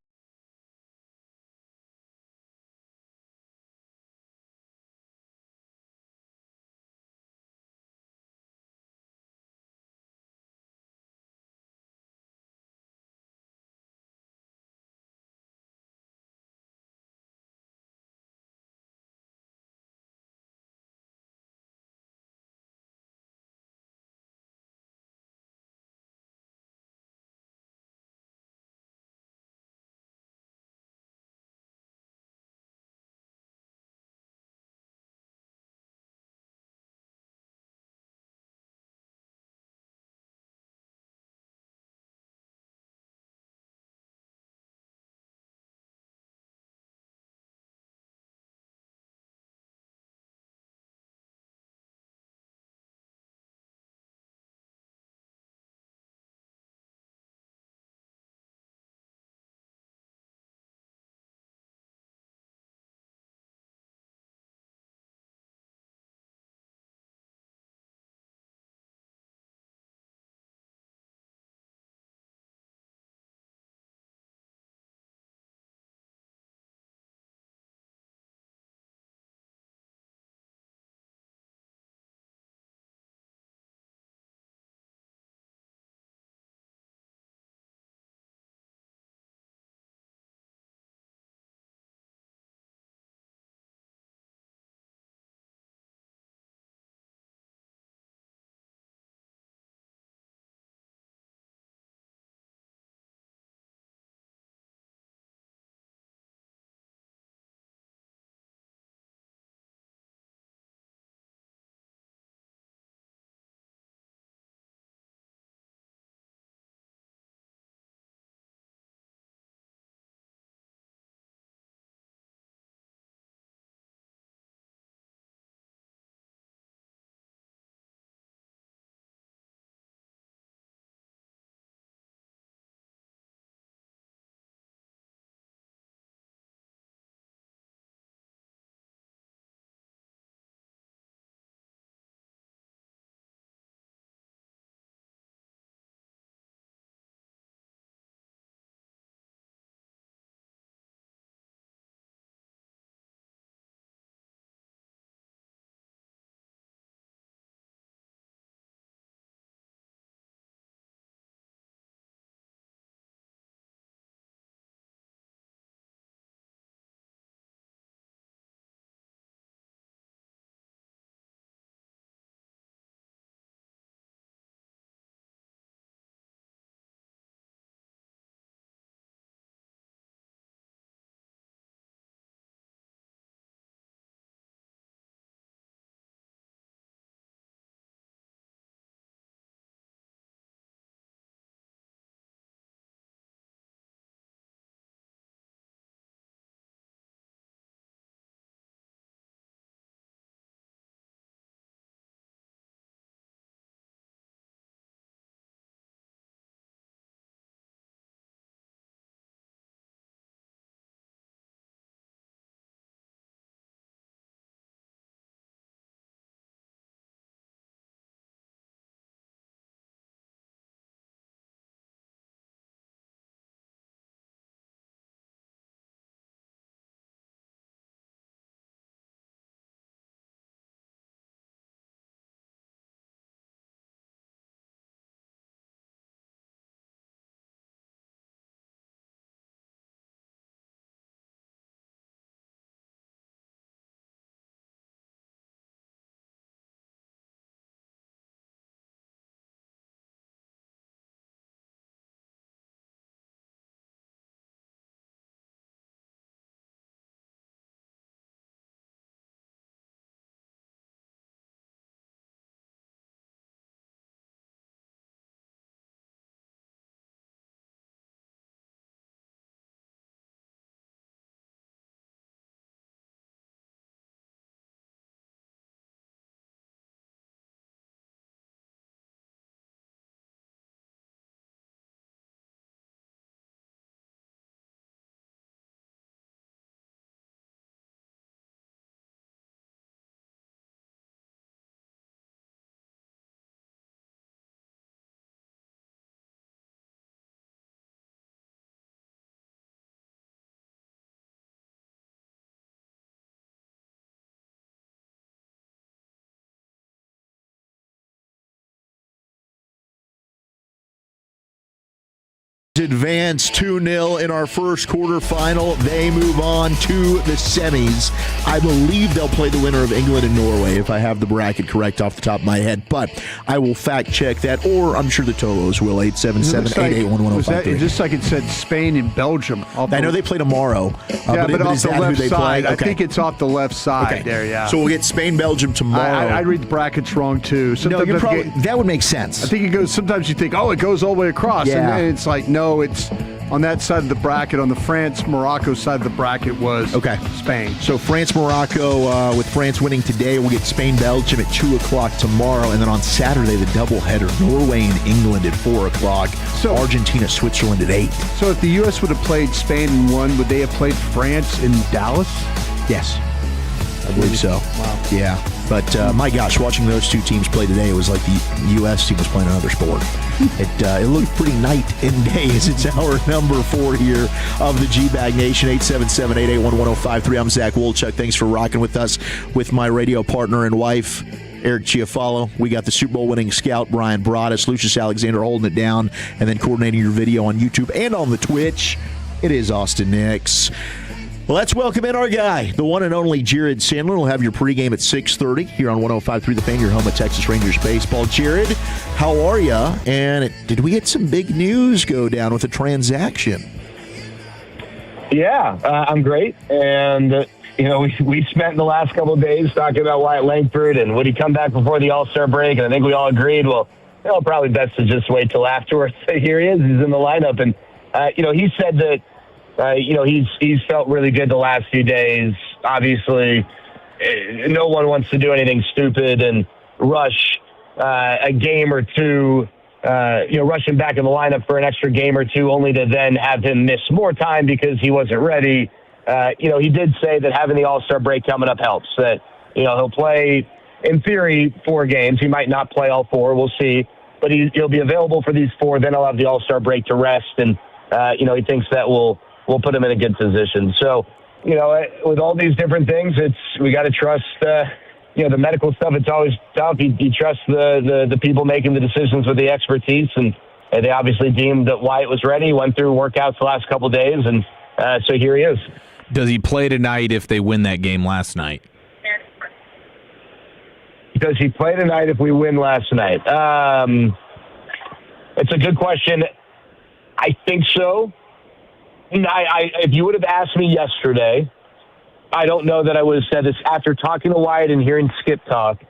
advance 2-0 in our first quarterfinal. They move on to the semis. I believe they'll play the winner of England and Norway, if I have the bracket correct off the top of my head. But I will fact check that, or I'm sure the Tolos will. 877-881-1053. It just like it said Spain and Belgium. I know they play tomorrow. But off is the that left who they side. play? I think it's off the left side there, yeah. So we'll get Spain-Belgium tomorrow. I read the brackets wrong, too. Sometimes that would make sense. I think it goes, sometimes you think, it goes all the way across. Yeah. And then it's like, no, it's on that side of the bracket. On the France-Morocco side of the bracket was Spain. So France-Morocco, with France winning today, we'll get Spain-Belgium at 2 o'clock tomorrow. And then on Saturday, the doubleheader, Norway and England at 4 o'clock. So Argentina-Switzerland at 8. So if the U.S. would have played Spain and won, would they have played France in Dallas? Yes. I believe so. Wow. Yeah. But my gosh, watching those two teams play today, it was like the U.S. team was playing another sport. It looked pretty night and day as it's hour number 4 here of the G-Bag Nation. 877-881-1053. I'm Zach Wolchuk. Thanks for rocking with us with my radio partner and wife, Eric Chiafalo. We got the Super Bowl winning scout, Brian Broaddus, Lucius Alexander holding it down, and then coordinating your video on YouTube and on the Twitch. It is Austin Nix. Let's welcome in our guy, the one and only Jared Sandler. We'll have your pregame at 6:30 here on 105.3 The Fan, your home of Texas Rangers baseball. Jared, how are you? And did we get some big news go down with the transaction? Yeah, I'm great. And, we spent the last couple of days talking about Wyatt Langford and would he come back before the All-Star break? And I think we all agreed, probably best to just wait till afterwards. Here he is. He's in the lineup. And, he said that, he's felt really good the last few days. Obviously, no one wants to do anything stupid and rush a game or two, rush him back in the lineup for an extra game or two only to then have him miss more time because he wasn't ready. He did say that having the All-Star break coming up helps, that, he'll play, in theory, 4 games. He might not play all 4. We'll see. But he'll be available for these 4. Then he'll have the All-Star break to rest. And, he thinks that will put him in a good position. So, with all these different things, we got to trust, the medical stuff. It's always tough. You trust the people making the decisions with the expertise, and they obviously deemed that Wyatt was ready. Went through workouts the last couple of days, and so here he is. Does he play tonight if they win that game last night? Does he play tonight if we win last night? It's a good question. I think so. If you would have asked me yesterday, I don't know that I would have said this. After talking to Wyatt and hearing Skip talk,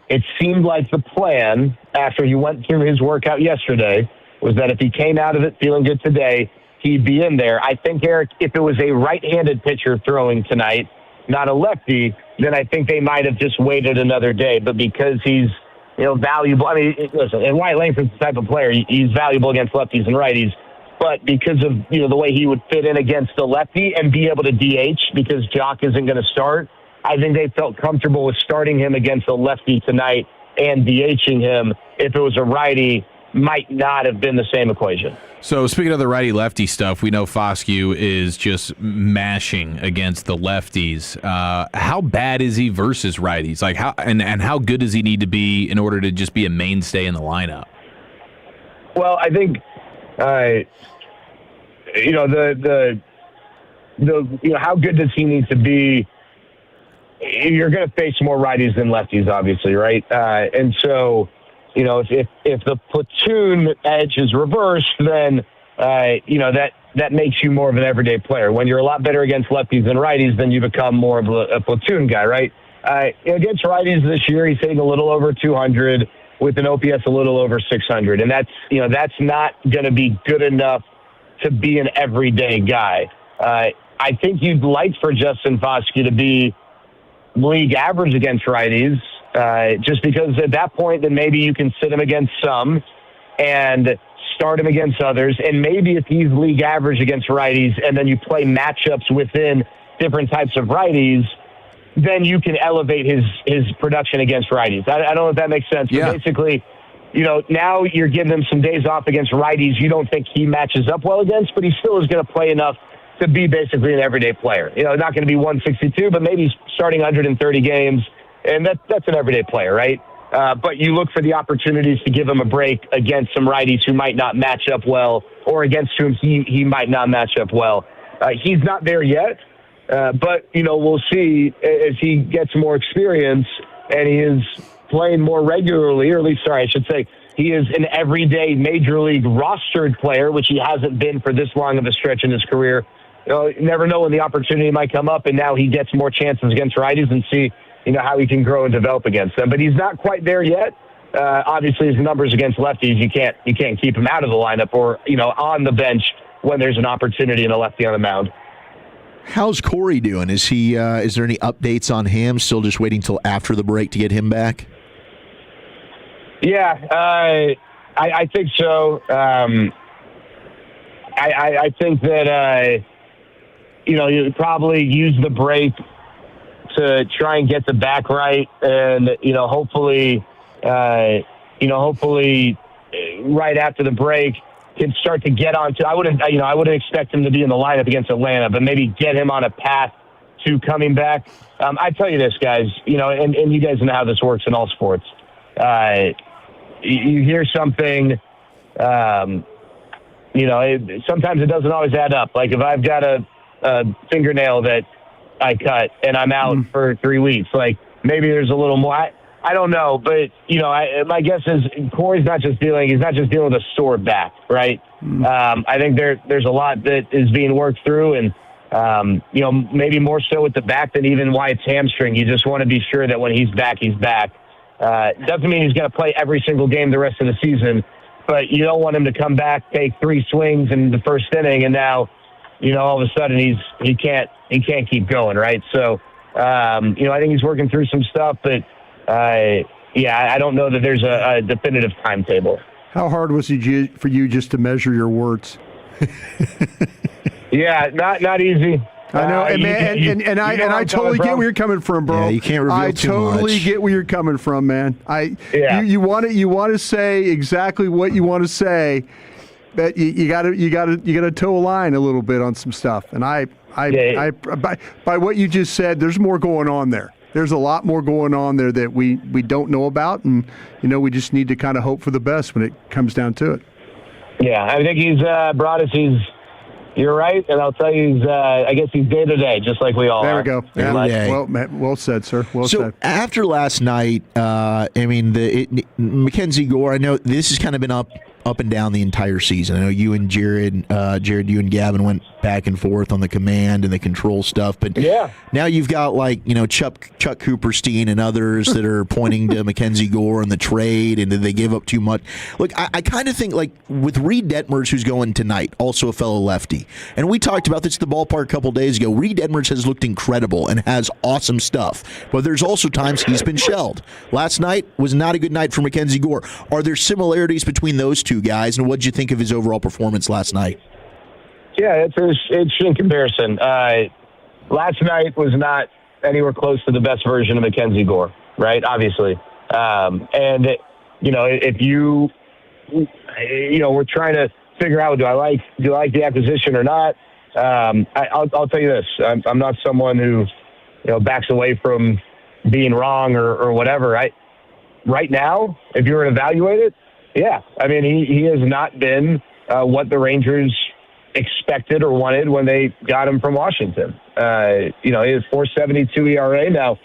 it seemed like the plan, after he went through his workout yesterday, was that if he came out of it feeling good today, he'd be in there. I think, Eric, if it was a right-handed pitcher throwing tonight, not a lefty, then I think they might have just waited another day. But because he's, valuable, listen, and Wyatt Langford's the type of player, he's valuable against lefties and righties. But because of, the way he would fit in against the lefty and be able to DH because Jock isn't going to start, I think they felt comfortable with starting him against a lefty tonight and DHing him. If it was a righty, might not have been the same equation. So speaking of the righty-lefty stuff, we know Foscue is just mashing against the lefties. How bad is he versus righties? Like how how good does he need to be in order to just be a mainstay in the lineup? Well, I think how good does he need to be? You're going to face more righties than lefties, obviously, right? And so, if the platoon edge is reversed, then that makes you more of an everyday player. When you're a lot better against lefties than righties, then you become more of a platoon guy, right? Against righties this year, he's hitting a little over 200 with an OPS a little over 600, and that's not going to be good enough to be an everyday guy. I think you'd like for Justin Foscue to be league average against righties, just because at that point, then maybe you can sit him against some and start him against others. And maybe if he's league average against righties and then you play matchups within different types of righties, then you can elevate his production against righties. I don't know if that makes sense. Yeah. But basically, now you're giving him some days off against righties you don't think he matches up well against, but he still is going to play enough to be basically an everyday player. Not going to be 162, but maybe starting 130 games, and that's an everyday player, right? But you look for the opportunities to give him a break against some righties who might not match up well or against whom he might not match up well. He's not there yet, but, we'll see as he gets more experience and he is playing more regularly, or at least, I should say, he is an everyday major league rostered player, which he hasn't been for this long of a stretch in his career. You never know when the opportunity might come up, and now he gets more chances against righties and see, how he can grow and develop against them. But he's not quite there yet. Obviously, his numbers against lefties, you can't keep him out of the lineup or, on the bench when there's an opportunity and a lefty on the mound. How's Corey doing? Is he? Is there any updates on him? Still just waiting till after the break to get him back? Yeah, I think so. I think that, you probably use the break to try and get the back right. And, hopefully right after the break can start to get onto, I wouldn't expect him to be in the lineup against Atlanta, but maybe get him on a path to coming back. I tell you this, guys, and you guys know how this works in all sports. You hear something, sometimes it doesn't always add up. Like if I've got a fingernail that I cut and I'm out for 3 weeks, like maybe there's a little more. I don't know, but my guess is Corey's not just dealing with a sore back, right? I think there's a lot that is being worked through, and maybe more so with the back than even Wyatt's hamstring. You just want to be sure that when he's back, he's back. Doesn't mean he's going to play every single game the rest of the season, but you don't want him to come back, take 3 swings in the first inning, and now, all of a sudden he can't keep going, right? So, I think he's working through some stuff, but I don't know that there's a definitive timetable. How hard was it for you just to measure your words? Yeah, not easy. I know, and I totally get where you're coming from, bro. Yeah, you can't reveal too much. I totally get where you're coming from, man. You want to say exactly what you want to say, but you got to toe a line a little bit on some stuff. And by what you just said, there's more going on there. There's a lot more going on there that we don't know about, and we just need to kind of hope for the best when it comes down to it. Yeah, I think he's Broadus. You're right, and I'll tell you, I guess he's day to day, just like we all are. There we go. Well said, sir. Well said. So after last night, Mackenzie Gore, I know this has kind of been up and down the entire season. I know you and Jared, you and Gavin went back and forth on the command and the control stuff, but now you've got Chuck Cooperstein and others that are pointing to Mackenzie Gore and the trade, and did they give up too much? Look, I kind of think with Reed Detmers, who's going tonight, also a fellow lefty, and we talked about this at the ballpark a couple days ago. Reed Detmers has looked incredible and has awesome stuff, but there's also times he's been shelled. Last night was not a good night for Mackenzie Gore. Are there similarities between those two guys, and what did you think of his overall performance last night? Yeah, it's an interesting comparison. Last night was not anywhere close to the best version of Mackenzie Gore, right? Obviously. And, if you, we're trying to figure out, do I like the acquisition or not? I'll tell you this. I'm not someone who, backs away from being wrong or whatever. Right now, if you were to evaluate it, yeah. I mean, he has not been what the Rangers expected or wanted when they got him from Washington. He has 4.72 ERA. Now,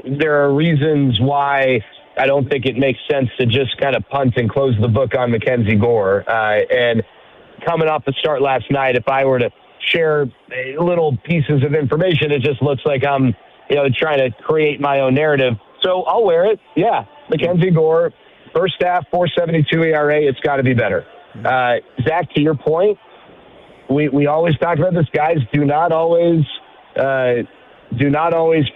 there are reasons why I don't think it makes sense to just kind of punt and close the book on Mackenzie Gore. And coming off the start last night, if I were to share little pieces of information, it just looks like I'm, trying to create my own narrative. So I'll wear it. Yeah, Mackenzie Gore, first half, 4.72 ERA. It's got to be better. Zach, to your point, we always talk about this. Guys do not always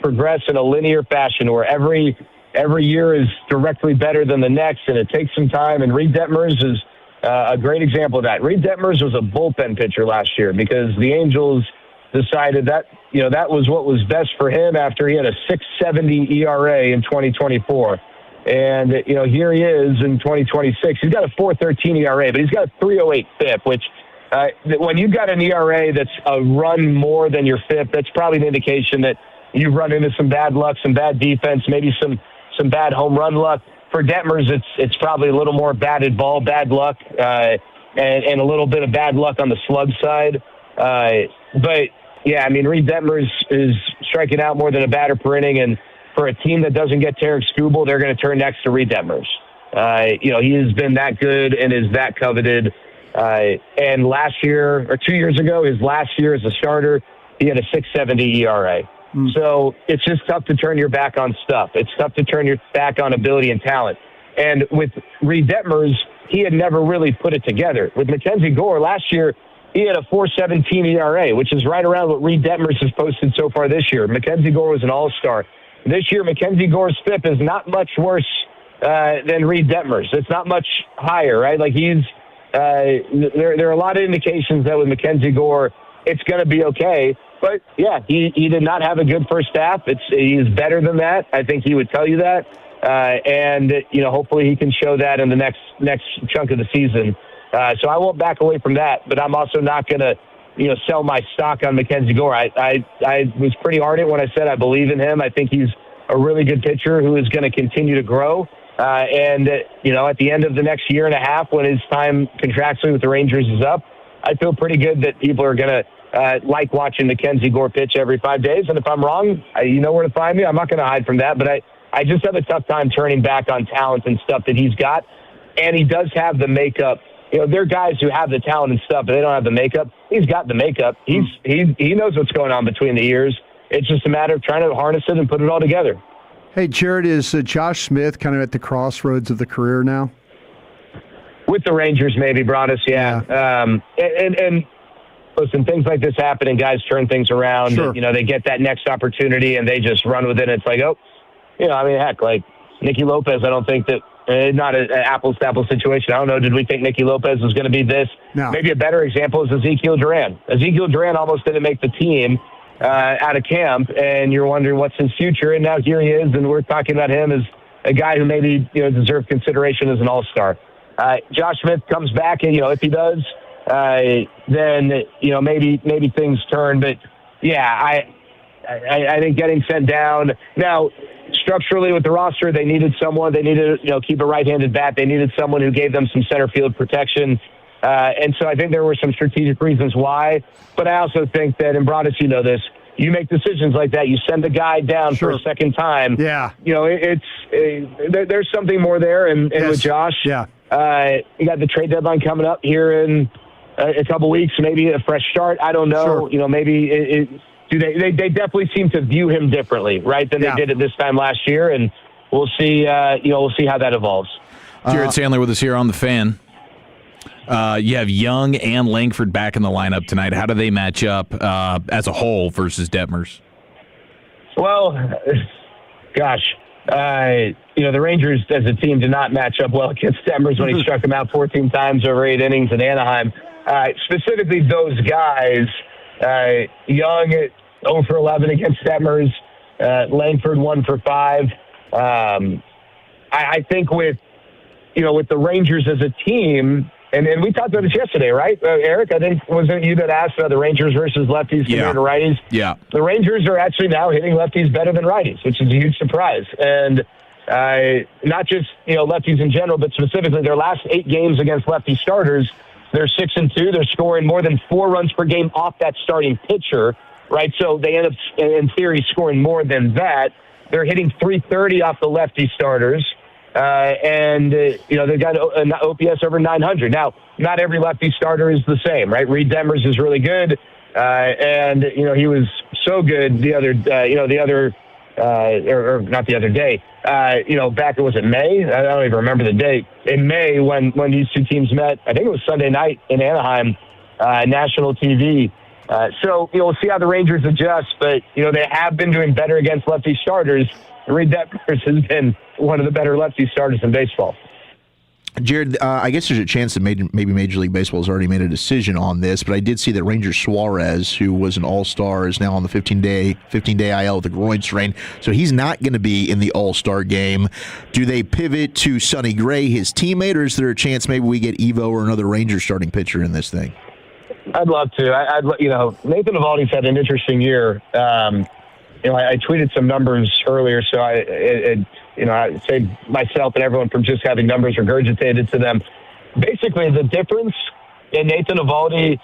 progress in a linear fashion where every year is directly better than the next, and it takes some time. And Reed Detmers is a great example of that. Reed Detmers was a bullpen pitcher last year because the Angels decided that that was what was best for him after he had a 6.70 ERA in 2024. And, here he is in 2026. He's got a 4.13 ERA, but he's got a 3.08 FIP, which when you've got an ERA that's a run more than your FIP, that's probably an indication that you've run into some bad luck, some bad defense, maybe some bad home run luck. for Detmers, it's probably a little more batted ball, bad luck, and a little bit of bad luck on the slug side. But, yeah, I mean, Reed Detmers is striking out more than a batter per inning, and for a team that doesn't get Tarek Skubal, they're going to turn next to Reed Detmers. He has been that good and is that coveted. And last year, or 2 years ago, his last year as a starter, he had a 6.70 ERA. So it's just tough to turn your back on stuff. It's tough to turn your back on ability and talent. And with Reed Detmers, he had never really put it together. With Mackenzie Gore, last year, he had a 4.17 ERA, which is right around what Reed Detmers has posted so far this year. Mackenzie Gore was an all-star. This year, Mackenzie Gore's FIP is not much worse than Reed Detmers. It's not much higher, right? Like there are a lot of indications that with Mackenzie Gore, it's going to be okay. But, yeah, he did not have a good first half. He's better than that. I think he would tell you that. And hopefully he can show that in the next chunk of the season. So I won't back away from that. But I'm also not going to, sell my stock on Mackenzie Gore. I was pretty ardent when I said I believe in him. I think he's a really good pitcher who is going to continue to grow. And at the end of the next year and a half, when his time contractually with the Rangers is up, I feel pretty good that people are going to like watching Mackenzie Gore pitch every 5 days. And if I'm wrong, you know where to find me. I'm not going to hide from that. But I just have a tough time turning back on talent and stuff that he's got. And he does have the makeup. There are guys who have the talent and stuff, but they don't have the makeup. He's got the makeup. He knows what's going on between the ears. It's just a matter of trying to harness it and put it all together. Hey, Jared, is Josh Smith kind of at the crossroads of the career now? With the Rangers, maybe, Broadus, yeah. And listen, things like this happen and guys turn things around. Sure. They get that next opportunity and they just run with it. It's like, heck, like Nicky Lopez, I don't think that not an apples-to-apples situation. I don't know, did we think Nicky Lopez was going to be this? No. Maybe a better example is Ezekiel Duran. Ezekiel Duran almost didn't make the team out of camp, and you're wondering what's his future, and now here he is, and we're talking about him as a guy who maybe deserved consideration as an all-star. Josh Smith comes back, and if he does, then maybe things turn. But yeah, I think getting sent down now. Structurally with the roster, they needed someone. They needed keep a right-handed bat. They needed someone who gave them some center field protection. And so I think there were some strategic reasons why. But I also think that, and Broadus, this, you make decisions like that. You send a guy down for a second time. Yeah. There's something more there. And with Josh, yeah. You got the trade deadline coming up here in a couple weeks, maybe a fresh start. I don't know. Sure. Maybe they definitely seem to view him differently, right, than they did at this time last year. And we'll see, we'll see how that evolves. Jared Sandler with us here on The Fan. You have Young and Langford back in the lineup tonight. How do they match up as a whole versus Detmers? Well, gosh, the Rangers as a team did not match up well against Detmers when he struck them out 14 times over 8 innings in Anaheim. Specifically those guys, Young 0 for 11 against Detmers, Langford 1 for 5. I think with the Rangers as a team, and we talked about this yesterday, right, Eric? I think wasn't you that asked about the Rangers versus lefties compared to righties? Yeah. The Rangers are actually now hitting lefties better than righties, which is a huge surprise. And not just lefties in general, but specifically their last 8 games against lefty starters, they're 6-2. They're scoring more than 4 runs per game off that starting pitcher, right? So they end up, in theory, scoring more than that. They're hitting .330 off the lefty starters. And they've got an OPS over 900. Not every lefty starter is the same, right? Reed Detmers is really good. And he was so good not the other day. Back, was it May? I don't even remember the date. In May, when these two teams met, I think it was Sunday night in Anaheim, national TV. So we'll see how the Rangers adjust, but they have been doing better against lefty starters. Reed Detmers has been one of the better lefty starters in baseball. Jared, I guess there's a chance that maybe Major League Baseball has already made a decision on this, but I did see that Ranger Suarez, who was an All-Star, is now on the 15-day IL with a groin strain, so he's not going to be in the All-Star game. Do they pivot to Sonny Gray, his teammate, or is there a chance maybe we get Evo or another Ranger starting pitcher in this thing? I'd love to. Nathan Eovaldi's had an interesting year. I tweeted some numbers earlier, so I save myself and everyone from just having numbers regurgitated to them. Basically, the difference in Nathan Eovaldi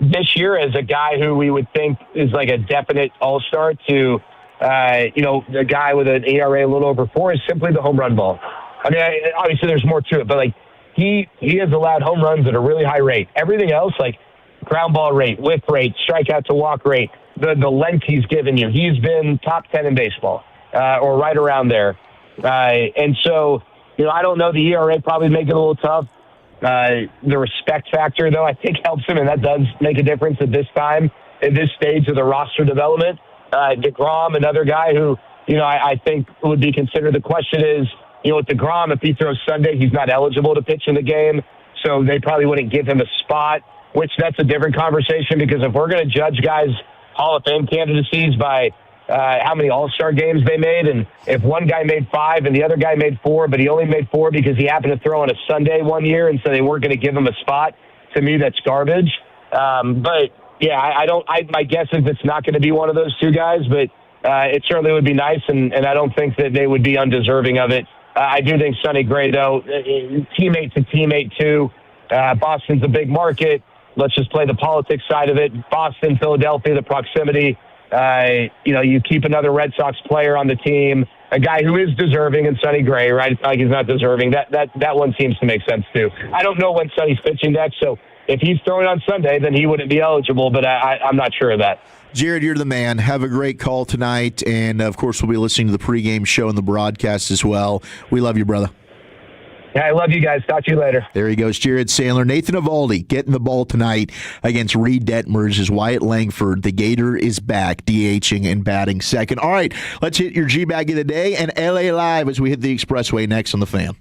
this year as a guy who we would think is like a definite all-star to, a guy with an ERA a little over 4 is simply the home run ball. I mean, obviously there's more to it, but like he has allowed home runs at a really high rate. Everything else, like ground ball rate, whiff rate, strikeout to walk rate, the length he's given you, he's been top 10 in baseball or right around there. And so, I don't know, the ERA probably make it a little tough. The respect factor, though, I think helps him, and that does make a difference at this time, at this stage of the roster development. DeGrom, another guy who, I think would be considered. The question is, with DeGrom, if he throws Sunday, he's not eligible to pitch in the game, so they probably wouldn't give him a spot, which that's a different conversation, because if we're going to judge guys' Hall of Fame candidacies by how many All-Star games they made, and if one guy made 5 and the other guy made 4, but he only made 4 because he happened to throw on a Sunday one year, and so they weren't going to give him a spot, to me that's garbage. But yeah, my guess is it's not going to be one of those two guys, but it certainly would be nice, and I don't think that they would be undeserving of it. I do think Sonny Gray, though, teammate to teammate too. Boston's a big market. Let's just play the politics side of it. Boston, Philadelphia, the proximity. You keep another Red Sox player on the team, a guy who is deserving, and Sonny Gray, right? It's not like he's not deserving. That one seems to make sense too. I don't know when Sonny's pitching next, so if he's throwing on Sunday, then he wouldn't be eligible, but I'm not sure of that. Jared, you're the man. Have a great call tonight, and of course we'll be listening to the pregame show and the broadcast as well. We love you, brother. Yeah, I love you guys. Talk to you later. There he goes, Jared Sandler. Nathan Eovaldi getting the ball tonight against Reed Detmers as Wyatt Langford. The Gator is back, DHing and batting second. All right, let's hit your G-Bag of the day and LA Live as we hit the Expressway next on The Fan.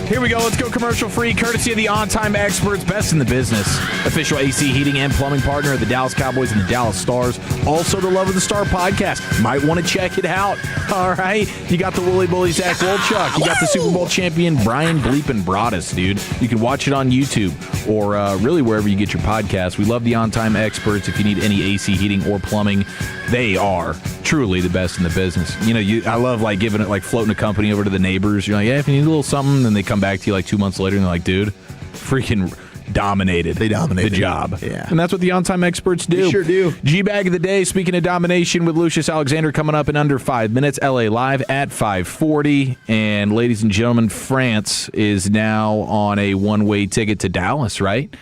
Here we go. Let's go commercial free, courtesy of the On-Time Experts, best in the business. Official AC heating and plumbing partner of the Dallas Cowboys and the Dallas Stars. Also the Love of the Star podcast. Might want to check it out. All right. You got the Woolly Bully Zach Wolchuk. You got the Super Bowl champion Brian Bleepin Broaddus, dude. You can watch it on YouTube or really wherever you get your podcasts. We love the On-Time Experts. If you need any AC heating or plumbing, they are truly the best in the business. You know, I love like giving it, like floating a company over to the neighbors. You're like, yeah, if you need a little something, then they come back to you like 2 months later and they're like, dude, freaking dominated. They dominated the job. Yeah. And that's what the On-Time Experts do. They sure do. G-Bag of the Day, speaking of domination with Lucius Alexander coming up in under 5 minutes. LA Live at 5:40. And ladies and gentlemen, France is now on a one-way ticket to Dallas, right?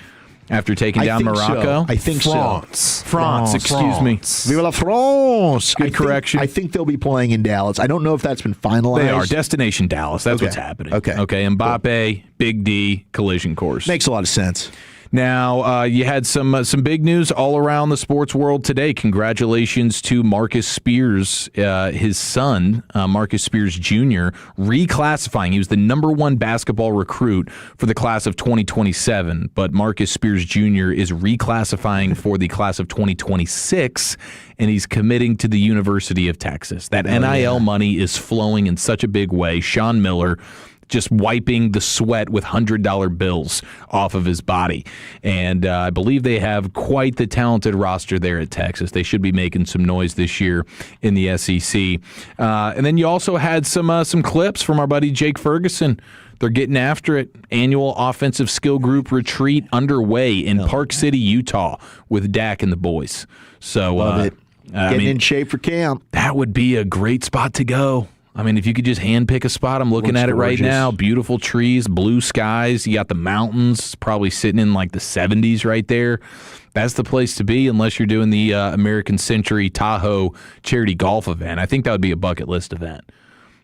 After taking down Morocco. I think France, excuse me. Vive la France. Good correction. I think they'll be playing in Dallas. I don't know if that's been finalized. They are. Destination Dallas. That's what's happening. Okay. Mbappe, Big D, collision course. Makes a lot of sense. Now, you had some big news all around the sports world today. Congratulations to Marcus Spears, his son, Marcus Spears Jr., reclassifying. He was the number 1 basketball recruit for the class of 2027, but Marcus Spears Jr. is reclassifying for the class of 2026, and he's committing to the University of Texas. That NIL money is flowing in such a big way. Sean Miller just wiping the sweat with $100 bills off of his body. And I believe they have quite the talented roster there at Texas. They should be making some noise this year in the SEC. And then you also had some clips from our buddy Jake Ferguson. They're getting after it. Annual offensive skill group retreat underway in Park City, Utah with Dak and the boys. So, love it. Getting in shape for camp. That would be a great spot to go. I mean, if you could just handpick a spot, I'm looking at it right now. Beautiful trees, blue skies. You got the mountains, probably sitting in like the 70s right there. That's the place to be unless you're doing the American Century Tahoe charity golf event. I think that would be a bucket list event.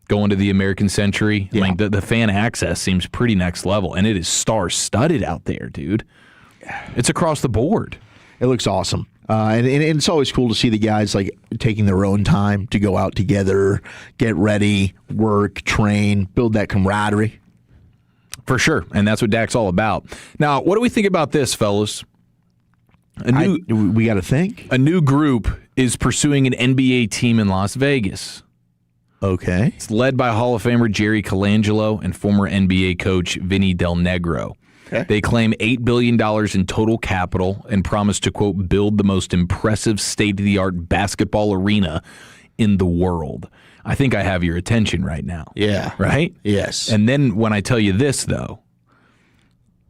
Going to the American Century, like the fan access seems pretty next level, and it is star-studded out there, dude. It's across the board. It looks awesome. And it's always cool to see the guys like taking their own time to go out together, get ready, work, train, build that camaraderie. For sure. And that's what Dak's all about. Now, what do we think about this, fellas? We got to think. A new group is pursuing an NBA team in Las Vegas. Okay. It's led by Hall of Famer Jerry Colangelo and former NBA coach Vinny Del Negro. Okay. They claim $8 billion in total capital and promise to, quote, build the most impressive state-of-the-art basketball arena in the world. I think I have your attention right now. Yeah. Right? Yes. And then when I tell you this, though,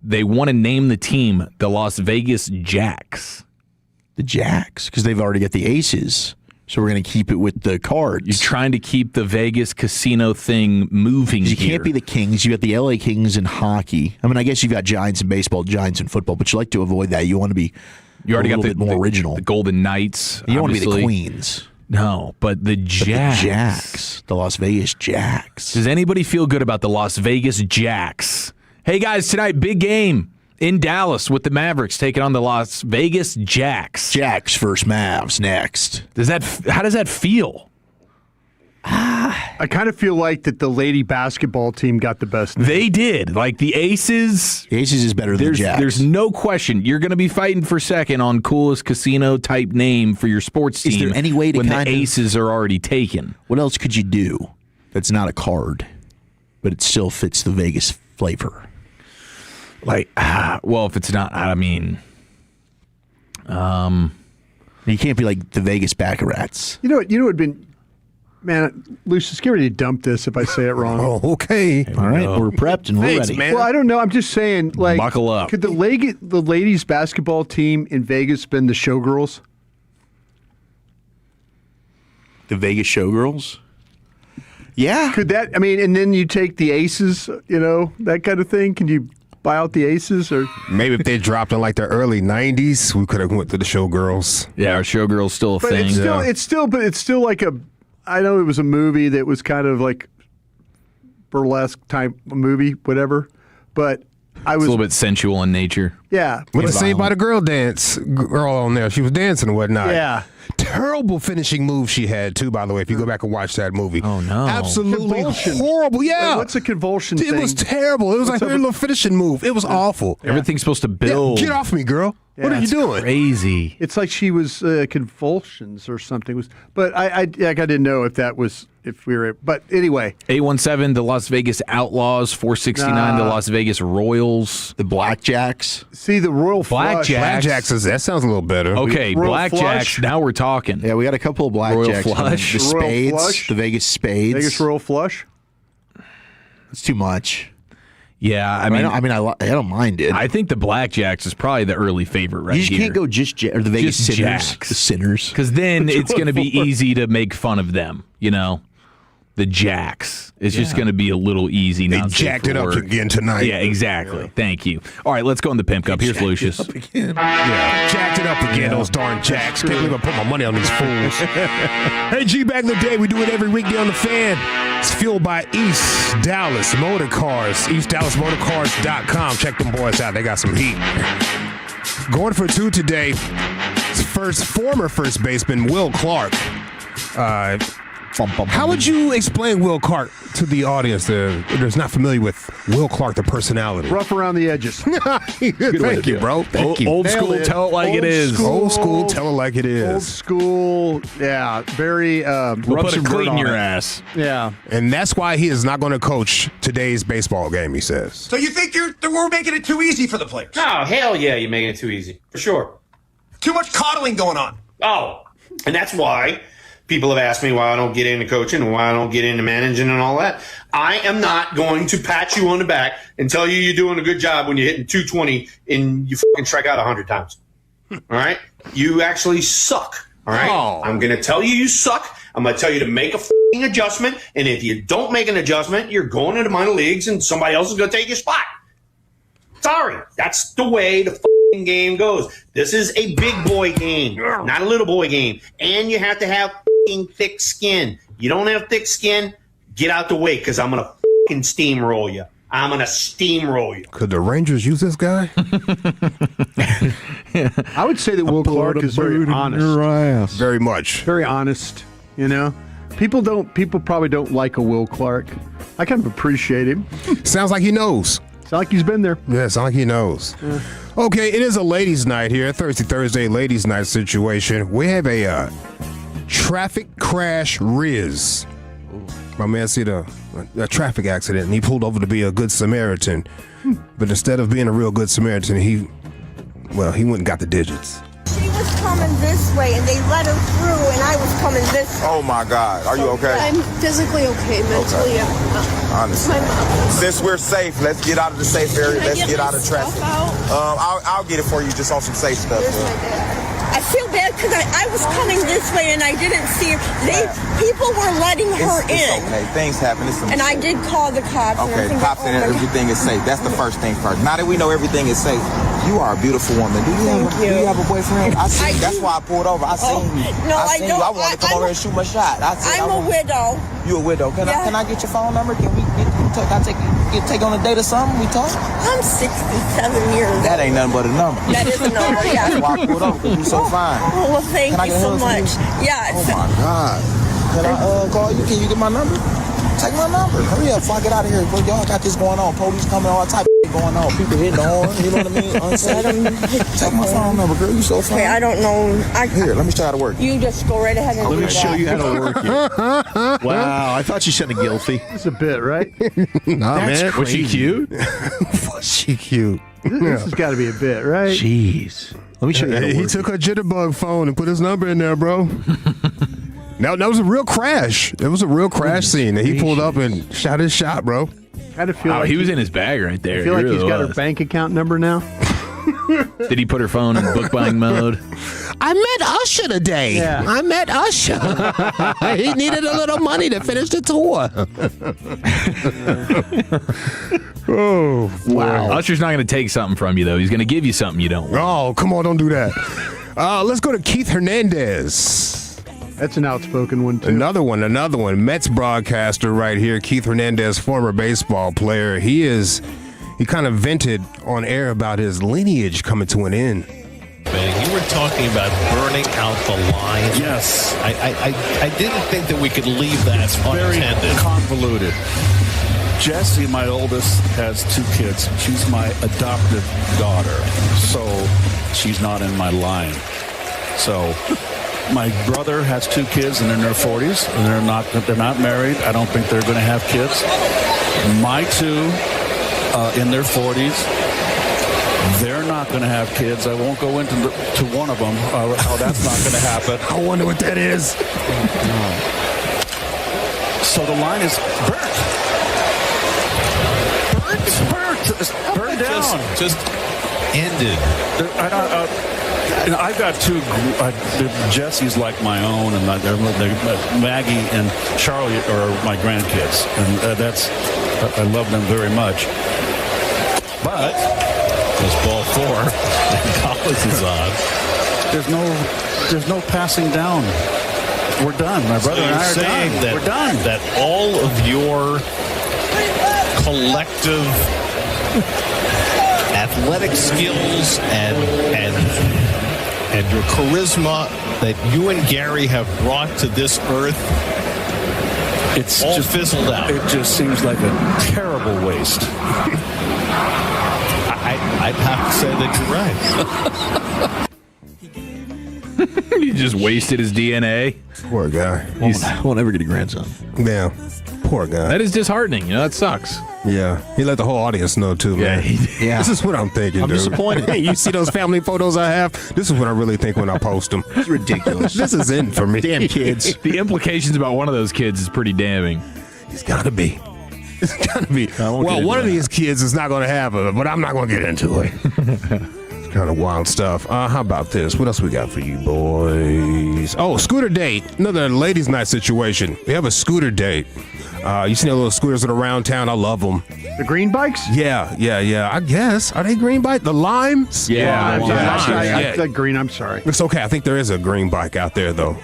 they want to name the team the Las Vegas Jacks. The Jacks? Because they've already got the Aces. So we're going to keep it with the Cards. You're trying to keep the Vegas casino thing moving You can't be the Kings. You got the LA Kings in hockey. I mean, I guess you've got Giants in baseball, Giants in football, but you like to avoid that. You want to be more original. The Golden Knights. You don't want to be the Queens. No, but the Jacks. The Jacks. The Las Vegas Jacks. Does anybody feel good about the Las Vegas Jacks? Hey, guys, tonight, big game in Dallas with the Mavericks taking on the Las Vegas Jacks. Jacks versus Mavs next. How does that feel? I kind of feel like that the lady basketball team got the best name. They did. Like the Aces. The Aces is better than the Jacks. There's no question. You're going to be fighting for second on coolest casino type name for your sports team. Is there any way to when the Aces are already taken? What else could you do that's not a card, but it still fits the Vegas flavor? Like, well, if it's not, I mean, you can't be like the Vegas Baccarats. You know what would been, man, Lucius, get ready to dump this if I say it wrong. Oh, okay. All right, we're prepped and we're ready. Man. Well, I don't know. I'm just saying, like, buckle up. Could the ladies basketball team in Vegas been the Showgirls? The Vegas Showgirls? Yeah. Could that? I mean, and then you take the Aces, that kind of thing. Can you buy out the Aces, or maybe if they dropped in like the early '90s, we could have went to the Showgirls. Yeah, our Showgirls still a thing. It's still like a. I know it was a movie that was kind of like burlesque type movie, whatever. But it's a little bit sensual in nature. Yeah. What to say about a girl on there? She was dancing and whatnot. Yeah. terrible finishing move she had, too, by the way, if you go back and watch that movie. Oh, no. Absolutely Convulsion. horrible. Yeah. Wait, what's a convulsion thing? It was terrible. It was like her little finishing move. It was awful. Everything's supposed to build. Yeah, get off me, girl. Yeah, what are you doing? Crazy. It's like she was convulsions or something. But I didn't know if that was if we were. But anyway, 817 the Las Vegas Outlaws, 469 the Las Vegas Royals, the Blackjacks. See the Royal Blackjacks. Blackjacks. That sounds a little better. Okay, Royal Blackjacks. Flush. Now we're talking. Yeah, we got a couple of Blackjacks. Royal Flush. The Spades, Royal Flush. the Vegas Spades. Vegas Royal Flush. It's too much. Yeah, I mean, I don't mind it. I think the Blackjacks is probably the early favorite right You just here. can't go or the Vegas Just Sinners. Jacks. The Sinners. Because then it's going to be easy to make fun of them, you know? The Jacks. It's just going to be a little easy. They not safe jacked for it up work. again tonight. Yeah, exactly. Thank you. All right, let's go in the Pimp Cup. Here's Lucius. Yeah, jacked it up again, those darn Jacks. Can't believe I put my money on these fools. Hey, G, back in the day, we do it every weekday on the Fan. It's fueled by East Dallas Motor Cars. EastDallasMotorCars.com. Check them boys out. They got some heat. Going for two today. Former first baseman Will Clark. How would you explain Will Clark to the audience that's not familiar with Will Clark, the personality? Rough around the edges. Thank you, bro. Thank you. Old school, tell it like it is. Old school, tell it like it is. Old school, yeah. Very. We'll put it clean your ass. Yeah. And that's why he is not going to coach today's baseball game, he says. So you think we're making it too easy for the players? Oh, hell yeah, you're making it too easy. For sure. Too much coddling going on. Oh, and that's why people have asked me why I don't get into coaching and why I don't get into managing and all that. I am not going to pat you on the back and tell you you're doing a good job when you're hitting 220 and you fucking strike out 100 times. All right? You actually suck. All right? Oh. I'm going to tell you suck. I'm going to tell you to make a fucking adjustment. And if you don't make an adjustment, you're going into minor leagues and somebody else is going to take your spot. Sorry. That's the way the fucking game goes. This is a big boy game, not a little boy game. And you have to have thick skin. You don't have thick skin, get out the way because I'm going to fucking steamroll you. I'm going to steamroll you. Could the Rangers use this guy? I would say that Will Clark is very honest. Very much. Very honest, you know? People probably don't like a Will Clark. I kind of appreciate him. Sounds like he knows. Sounds like he's been there. Yeah, sounds like he knows. Yeah. Okay, it is a ladies' night here, Thursday ladies' night situation. We have a traffic crash Riz. My man see a traffic accident, and he pulled over to be a good Samaritan. But instead of being a real good Samaritan, he went and got the digits. She was coming this way, and they let her through, and I was coming this way. Oh my God, are you okay? I'm physically okay, mentally. Honestly. Since we're safe, let's get out of the safe area. Let's get out of traffic. I'll get it for you just on some safe stuff. I feel bad because I was coming this way and I didn't see her. People were letting her in. It's okay. Things happen. And I did call the cops. Okay, the cops said everything is safe. That's the first thing first. Now that we know everything is safe, you are a beautiful woman. Do you have a boyfriend? I see. That's why I pulled over. I seen you. No, I seen you. I wanted to come over and shoot my shot. I'm a widow. You a widow? Can I get your phone number? Can we take on a date or something? We talk. I'm 67 years old. That ain't nothing but a number. That is a number. Yeah. That's why I pulled over because you so fine. Oh, well, thank you so much. Yes. Oh my God. Can I call you? Can you get my number? Take my number. Hurry up before I get out of here. Bro, y'all got this going on. Police coming, all type of going on. People hitting the horn. You know what I mean? Unsafe. Take my phone number, girl. You so fine. Okay, I don't know. Here, let me show you how to work. You just go right ahead and Let do me that. show you how to work it. Wow, I thought you sounded guilty. It's a bit, right? Nah, That's man. crazy. Was she cute? Was she cute? This has got to be a bit, right? Jeez. Let me show you how to work He took her jitterbug phone and put his number in there, bro. Now, that was a real crash. It was a real crash scene. And he pulled up and shot his shot, bro. Kind of feel like he was in his bag right there. I feel like he's got her bank account number now. Did he put her phone in book buying mode? I met Usher today. Yeah. I met Usher. He needed a little money to finish the tour. Oh, wow. Usher's not going to take something from you, though. He's going to give you something you don't want. Oh, come on, don't do that. Let's go to Keith Hernandez. That's an outspoken one, too. Another one. Mets broadcaster right here, Keith Hernandez, former baseball player. He kind of vented on air about his lineage coming to an end. He talking about burning out the line. Yes. I didn't think that we could leave that unattended. Very convoluted. Jessie, my oldest, has 2 kids. She's my adopted daughter, so she's not in my line. So my brother has 2 kids, and they're in their 40s, and they're not married. I don't think they're going to have kids. My 2 in their 40s. They're not going to have kids. I won't go into to one of them how that's not going to happen. I wonder what that is. So the line is burnt. It's burned down. Just ended. I've got 2. Jesse's like my own, and Maggie and Charlie are my grandkids, and I love them very much. But it's ball 4, and Collins is on. There's no passing down. We're done. My brother and I are done. We're done. That all of your collective athletic skills and your charisma that you and Gary have brought to this earth, it's all just fizzled out. It just seems like a terrible waste. I'd have to say that you're right. He just wasted his DNA. Poor guy. Won't ever get a grandson. Yeah. Poor guy. That is disheartening. That sucks. Yeah. He let the whole audience know, too, man. Yeah. This is what I'm thinking, I'm dude. disappointed. Hey, you see those family photos I have? This is what I really think when I post them. It's ridiculous. This is in for me. Damn kids. The implications about one of those kids is pretty damning. It's got to be. It's got to be. Well, one of these kids is not going to have it, but I'm not going to get into it. It's kind of wild stuff. How about this? What else we got for you boys? Oh, scooter date. Another ladies' night situation. We have a scooter date. You see the little scooters that are around town? I love them. The green bikes? Yeah. I guess. Are they green bike? The limes? I said green. I'm sorry. It's okay. I think there is a green bike out there, though.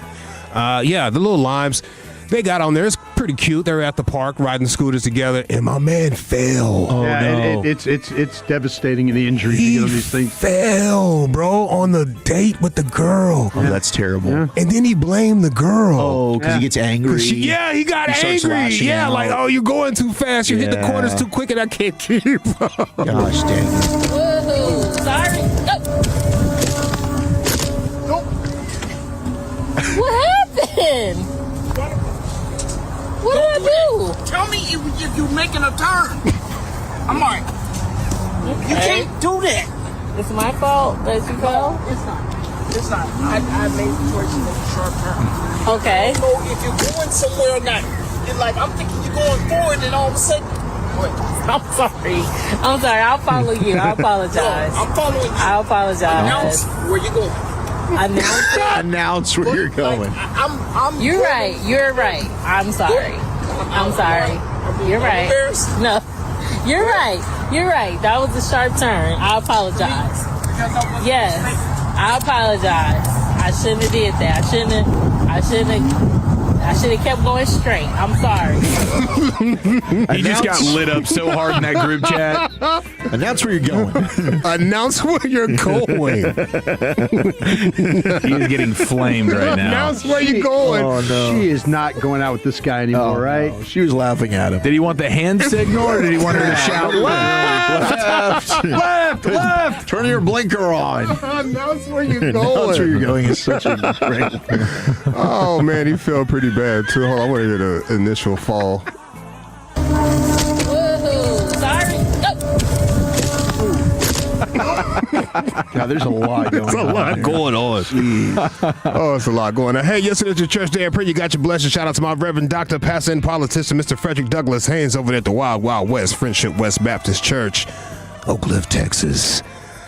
The little limes. They got on there. It's pretty cute. They were at the park riding scooters together, and my man fell. Oh, no. It's devastating, the injuries you get on these things. Fell, bro, on the date with the girl. Oh, that's terrible. Yeah. And then he blamed the girl. Oh, because he gets angry. He got angry. Yeah, like, oh, you're going too fast. You hit the corners too quick, and I can't keep up. Gosh dang it. Woohoo! Sorry. Nope. What happened? What did I do? Tell me if you're making a turn. I'm like, you can't do that. It's my fault that you fell? It's not. I made the choice to make a sharp turn. Okay. I don't know if you're going somewhere or not. You're like, I'm thinking you're going forward, and all of a sudden, what? I'm sorry. I'll follow you. I apologize. No, I'm following you. I apologize. Announce where you going. Announce where you're going. You're right. You're right. I'm sorry. I'm sorry. You're right. No. You're right. You're right. That was a sharp turn. I apologize. Yes. I apologize. I shouldn't have did that. I should have kept going straight. I'm sorry. He just got lit up so hard in that group chat. Announce where you're going. Announce where you're going. He's getting flamed right now. Announce where you're going. Oh, no. She is not going out with this guy anymore, right? No. She was laughing at him. Did he want the hand signal, or did he want her to shout, left, left, left? Turn your blinker on. Announce where you're going. Announce where you're going is such a great. Oh, man, he felt pretty bad, too. Hold on, I want to hear the initial fall. Woohoo! Sorry. God, there's a lot going on. There's a lot going on. Oh, it's a lot going on. Hey, yesterday's your church day. I pray you got your blessing. Shout out to my Reverend Dr. Pastor and politician, Mr. Frederick Douglass Haynes over there at the Wild Wild West Friendship West Baptist Church, Oak Cliff, Texas.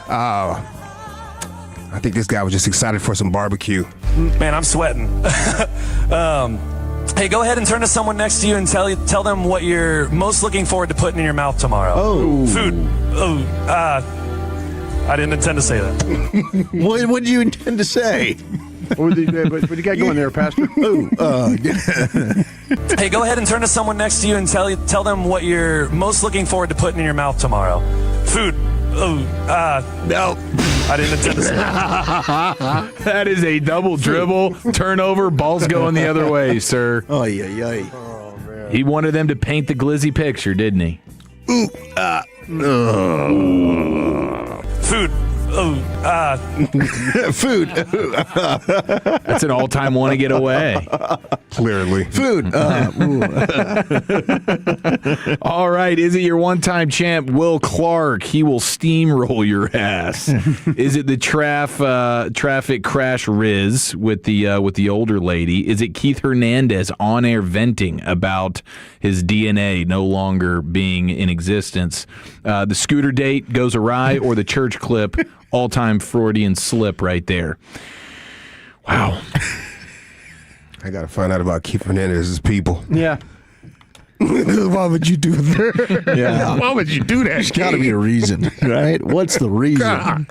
I think this guy was just excited for some barbecue. Man, I'm sweating. Hey, go ahead and turn to someone next to you and tell them what you're most looking forward to putting in your mouth tomorrow. Oh. Food. Oh, I didn't intend to say that. What did you intend to say? What do you got going there, Pastor? Hey, go ahead and turn to someone next to you and tell them what you're most looking forward to putting in your mouth tomorrow. Food. No. I didn't intend to say that. That is a double dribble, turnover, ball's going the other way, sir. Oh, yeah. He wanted them to paint the glizzy picture, didn't he? Food. Food. That's an all-time one to get away. Clearly. Food. All right. Is it your one-time champ, Will Clark? He will steamroll your ass. Is it the traffic crash Riz with the older lady? Is it Keith Hernandez on air venting about his DNA no longer being in existence? The scooter date goes awry, or the church clip? All-time Freudian slip right there. Wow. I got to find out about Keith Hernandez's people. Yeah. Why would you do that? Yeah. Why would you do that? There's got to be a reason, right? What's the reason? God.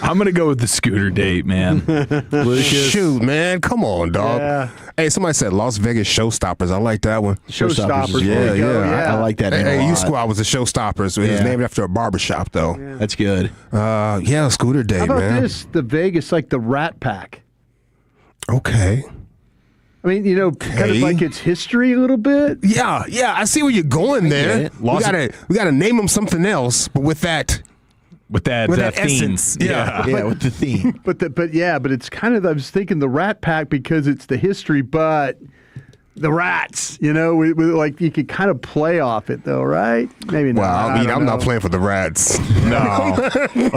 I'm going to go with the scooter date, man. Lucius. Shoot, man. Come on, dog. Yeah. Hey, somebody said Las Vegas Showstoppers. I like that one. Showstoppers. Yeah. I like that name a Hey, lot. U-Squad was the Showstoppers. It was Yeah. named after a barbershop, though. Yeah. That's good. Yeah, scooter date, How about man. this? The Vegas, like the Rat Pack. Okay. I mean, kind of like its history a little bit. Yeah. I see where you're going there. We gotta name them something else, but with that theme. essence. Yeah, with the theme. But it's kind of, I was thinking the Rat Pack because it's the history, but the rats, like you could kind of play off it though, right? Maybe not. Well, I'm not playing for the Rats. No. I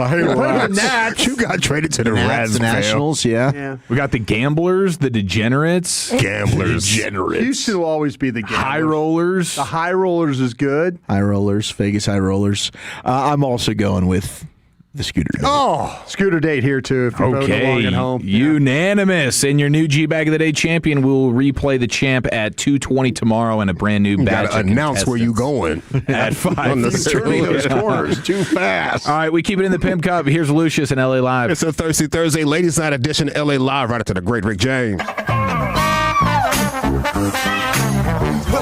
hate Rats. Nats. You got traded to the Rats, the Nationals, yeah. Yeah. We got the gamblers, the degenerates. Houston will always be the gamblers. High rollers. The High Rollers is good. High rollers, Vegas high rollers. I'm also going with the scooter date. Oh, scooter date here too. If you're voting along at home, Unanimous. And your new G Bag of the Day champion will replay the champ at 2:20 tomorrow in a brand new batch. Gotta announce where you going at 5. on the Turning those corners too fast. All right, we keep it in the Pimp Cup. Here's Lucius and LA Live. It's a Thirsty Thursday, ladies' night edition, LA Live, right up to the great Rick James. Well,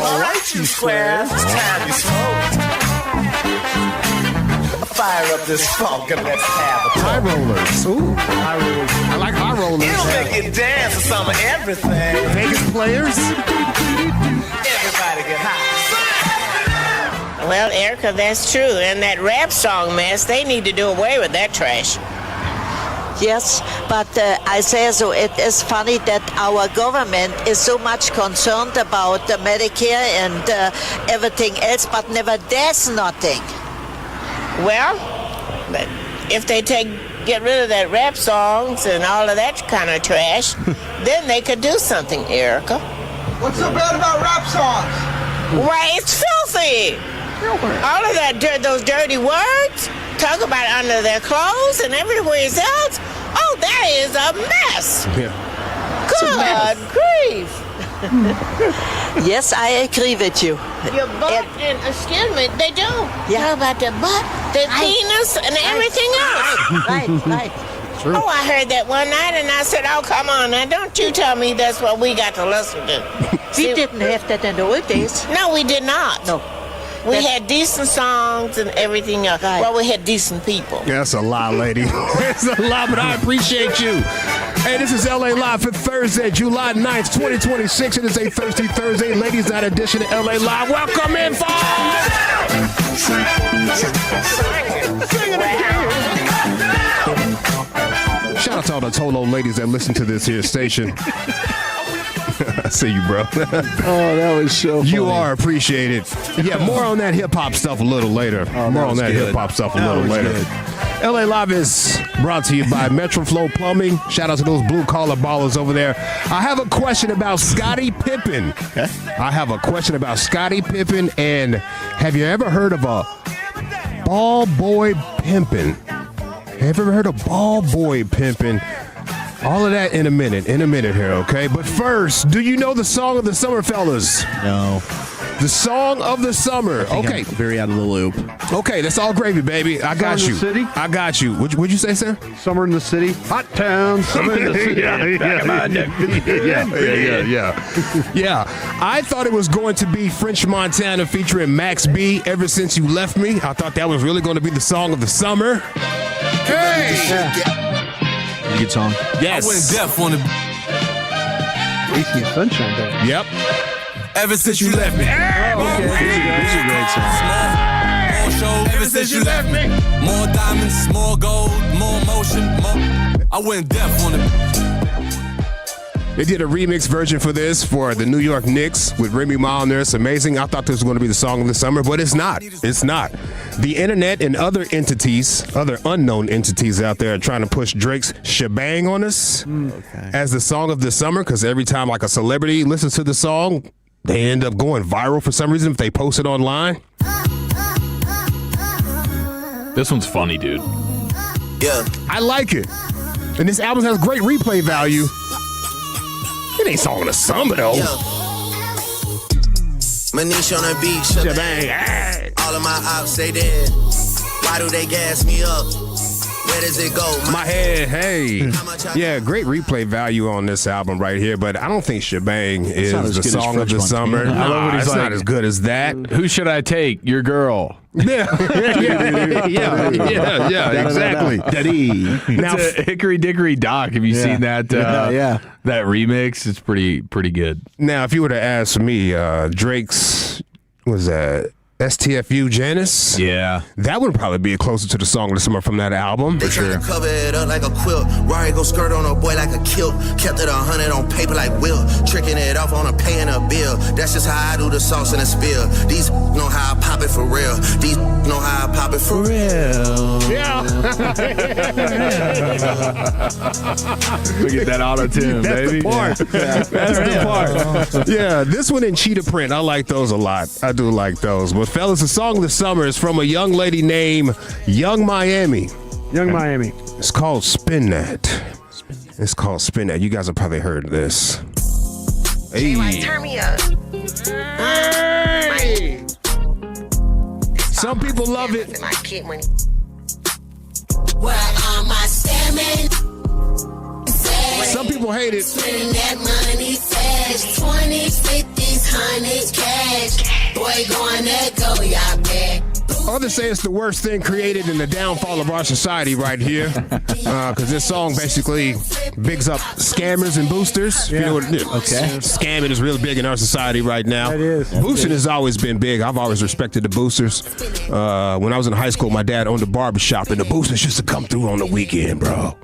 all right, you squares, it's time you smoke. Fire up this funk and let's have a High rollers. Ooh, high rollers. I like high rollers. It'll make you dance to some of everything. Vegas players. Everybody get high. Well, Erica, that's true. And that rap song mess, they need to do away with that trash. Yes, but I say so. It is funny that our government is so much concerned about Medicare and everything else, but never does nothing. Well, if they get rid of that rap songs and all of that kind of trash, then they could do something, Erica. What's so bad about rap songs? Why, it's filthy. All of those dirty words, talk about under their clothes and everywhere else. Oh, that is a mess. Yeah. Good grief. Yes, I agree with you. Your butt and excuse me, they do. Yeah. Talk about the butt, the penis, and everything else. Right. True. Oh, I heard that one night, and I said, "Oh, come on now! Don't you tell me that's what we got to listen to." We didn't have that in the old days. No, we did not. No. We had decent songs and everything else. Right. Well, we had decent people. That's a lie, lady. It's a lie, but I appreciate you. Hey, this is LA Live for Thursday, July 9th, 2026. It is a Thirsty Thursday, ladies' night edition of LA Live. Welcome in, folks! Sing it again. Shout out to all the Tolo ladies that listen to this here station. I see you, bro. Oh, that was so funny. You are appreciated. Yeah, more on that hip-hop stuff a little later. More on that hip-hop stuff a little later. Good. LA Live is brought to you by Metroflow Plumbing. Shout out to those blue-collar ballers over there. I have a question about Scottie Pippen. Okay. I have a question about Scottie Pippen, and have you ever heard of a ball boy pimpin'? Have you ever heard of ball boy pimpin'? All of that in a minute here, okay? But first, do you know the song of the summer, fellas? No. The song of the summer. Okay. I'm very out of the loop. Okay, that's all gravy, baby. I got you. Summer in the city? I got you. What'd you say, sir? Summer in the city. Hot town. Summer in the city. Yeah. I thought it was going to be French Montana featuring Max B, Ever Since You Left Me. I thought that was really going to be the song of the summer. Hey! Good song. Yes. I went deaf on the AC Sunshine Band. Yep. Ever since you left me. Okay. This is a great song. More shows. Ever since you left me. More diamonds, more gold, more motion. I went deaf on the. They did a remix version for this for the New York Knicks with Remy Ma on there. It's amazing. I thought this was going to be the song of the summer, but it's not. It's not. The internet and other entities, other unknown entities out there are trying to push Drake's Shebang on us as the song of the summer, because every time like a celebrity listens to the song, they end up going viral for some reason if they post it online. This one's funny, dude. Yeah. I like it. And this album has great replay value. It ain't song of the summer, though. Manish on the beat, shebang. All of my ops say dead. Why do they gas me up? Where does it go? My head, hey. Yeah, great replay value on this album right here, but I don't think Shebang is the song of the summer. I love what he's like. It's not as good as that. Who should I take? Your girl. Yeah, exactly. Daddy. Now, It's a Hickory Dickory Doc. Have you seen that? Yeah. That remix? It's pretty good. Now, if you were to ask me, Drake's, was that STFU Janice? Yeah. That would probably be closer to the song of the summer from that album. They tryna cover it up like a quilt. Rari go skirt on a boy like a kilt. Kept it 100 on paper like Will. Tricking it off on a paying a bill. That's just how I do the sauce and the spill. These know how I pop it for real. These know how I pop it for real. Yeah. Look at that auto-tune, baby. That's the part. Yeah, this one in cheetah print, I like those a lot. I do like those. But fellas, the song of the summer is from a young lady named Young Miami. Young Miami. It's called Spin That. It's called Spin That. You guys have probably heard this. Hey. Turn me up. Hey. Some people love it. My kid money. Where are my salmon? Some people hate it. Spend that money fast. 20s, 50s, 100s cash. Boy, going that go, y'all back. Others say it's the worst thing created in the downfall of our society right here. Because this song basically bigs up scammers and boosters. Yeah. You know what it is. Okay. Scamming is real big in our society right now. It is. Boosting has always been big. I've always respected the boosters. When I was in high school, my dad owned a barbershop, and the boosters used to come through on the weekend, bro.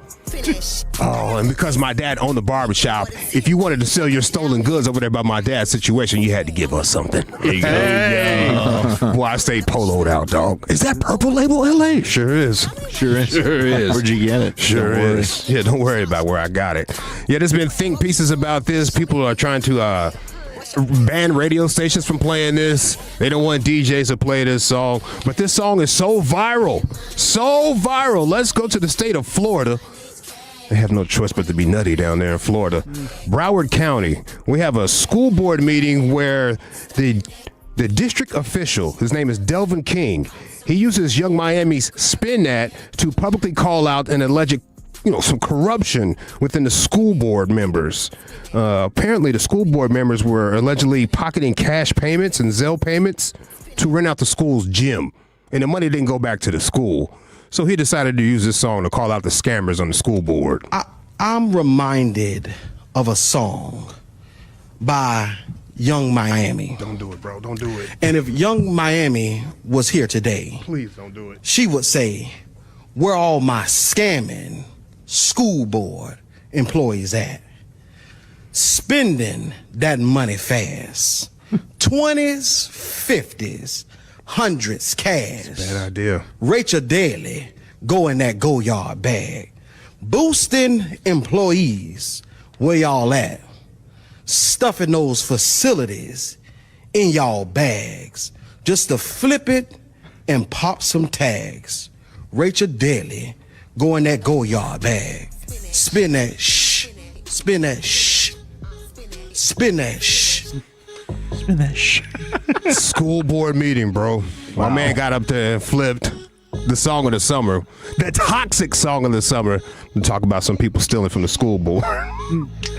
Oh, and because my dad owned a barbershop, if you wanted to sell your stolen goods over there by my dad's situation, you had to give us something. There you go. Well, I stayed poloed out, dog. Is that Purple Label LA? Sure is. Sure is. Where'd you get it? Sure is. Yeah, don't worry about where I got it. Yeah, there's been think pieces about this. People are trying to ban radio stations from playing this. They don't want DJs to play this song. But this song is so viral. So viral. Let's go to the state of Florida. They have no choice but to be nutty down there in Florida. Broward County, we have a school board meeting where the district official, his name is Delvin King, he uses Young Miami's Spin That to publicly call out an alleged, some corruption within the school board members. Apparently, the school board members were allegedly pocketing cash payments and Zelle payments to rent out the school's gym, and the money didn't go back to the school. So he decided to use this song to call out the scammers on the school board. I'm reminded of a song by Young Miami. Don't do it, bro. Don't do it. And if Young Miami was here today, Please don't do it. she would say, where all my scamming school board employees at? Spending that money fast. 20s, 50s, 100s cash. Bad idea. Rachel Daly go in that go yard bag. Boosting employees, where y'all at? Stuffing those facilities in y'all bags just to flip it and pop some tags. Rachel Daly go in that go yard bag. Spin that shh. Spin that shh. Spin that shh. in that shit. School board meeting, bro. My man got up there and flipped the song of the summer, the toxic song of the summer, and talk about some people stealing from the school board.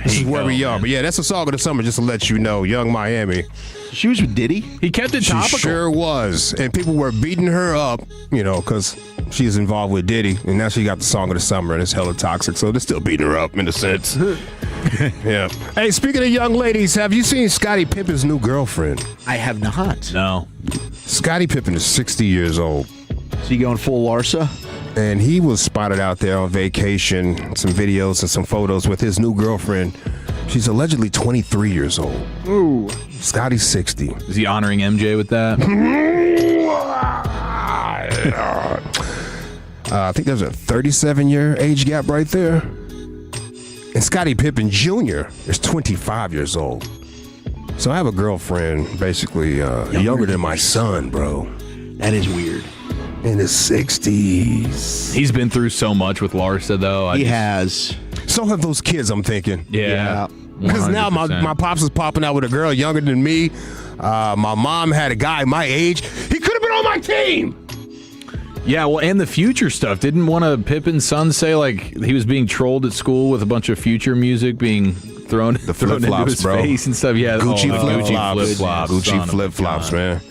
This is where we are. But yeah, that's the song of the summer, just to let you know. Young Miami. She was with Diddy? He kept it topical. She sure was. And people were beating her up, because she's involved with Diddy. And now she got the song of the summer, and it's hella toxic. So they're still beating her up, in a sense. Yeah. Hey, speaking of young ladies, have you seen Scottie Pippen's new girlfriend? I have not. No. Scottie Pippen is 60 years old. Is he going full Larsa? And he was spotted out there on vacation, some videos and some photos with his new girlfriend. She's allegedly 23 years old. Ooh. Scottie's 60. Is he honoring MJ with that? I think there's a 37-year age gap right there. And Scottie Pippen Jr. is 25 years old. So I have a girlfriend basically younger than my son, bro. That is weird. In his 60s. He's been through so much with Larsa, though. He has. So have those kids, I'm thinking. Yeah. Because now my pops is popping out with a girl younger than me. My mom had a guy my age. He could have been on my team. Yeah, well, and the Future stuff. Didn't one of Pippen's sons say, he was being trolled at school with a bunch of Future music being thrown into his face and stuff? Yeah, Gucci flip-flops. Gucci flip-flops, man.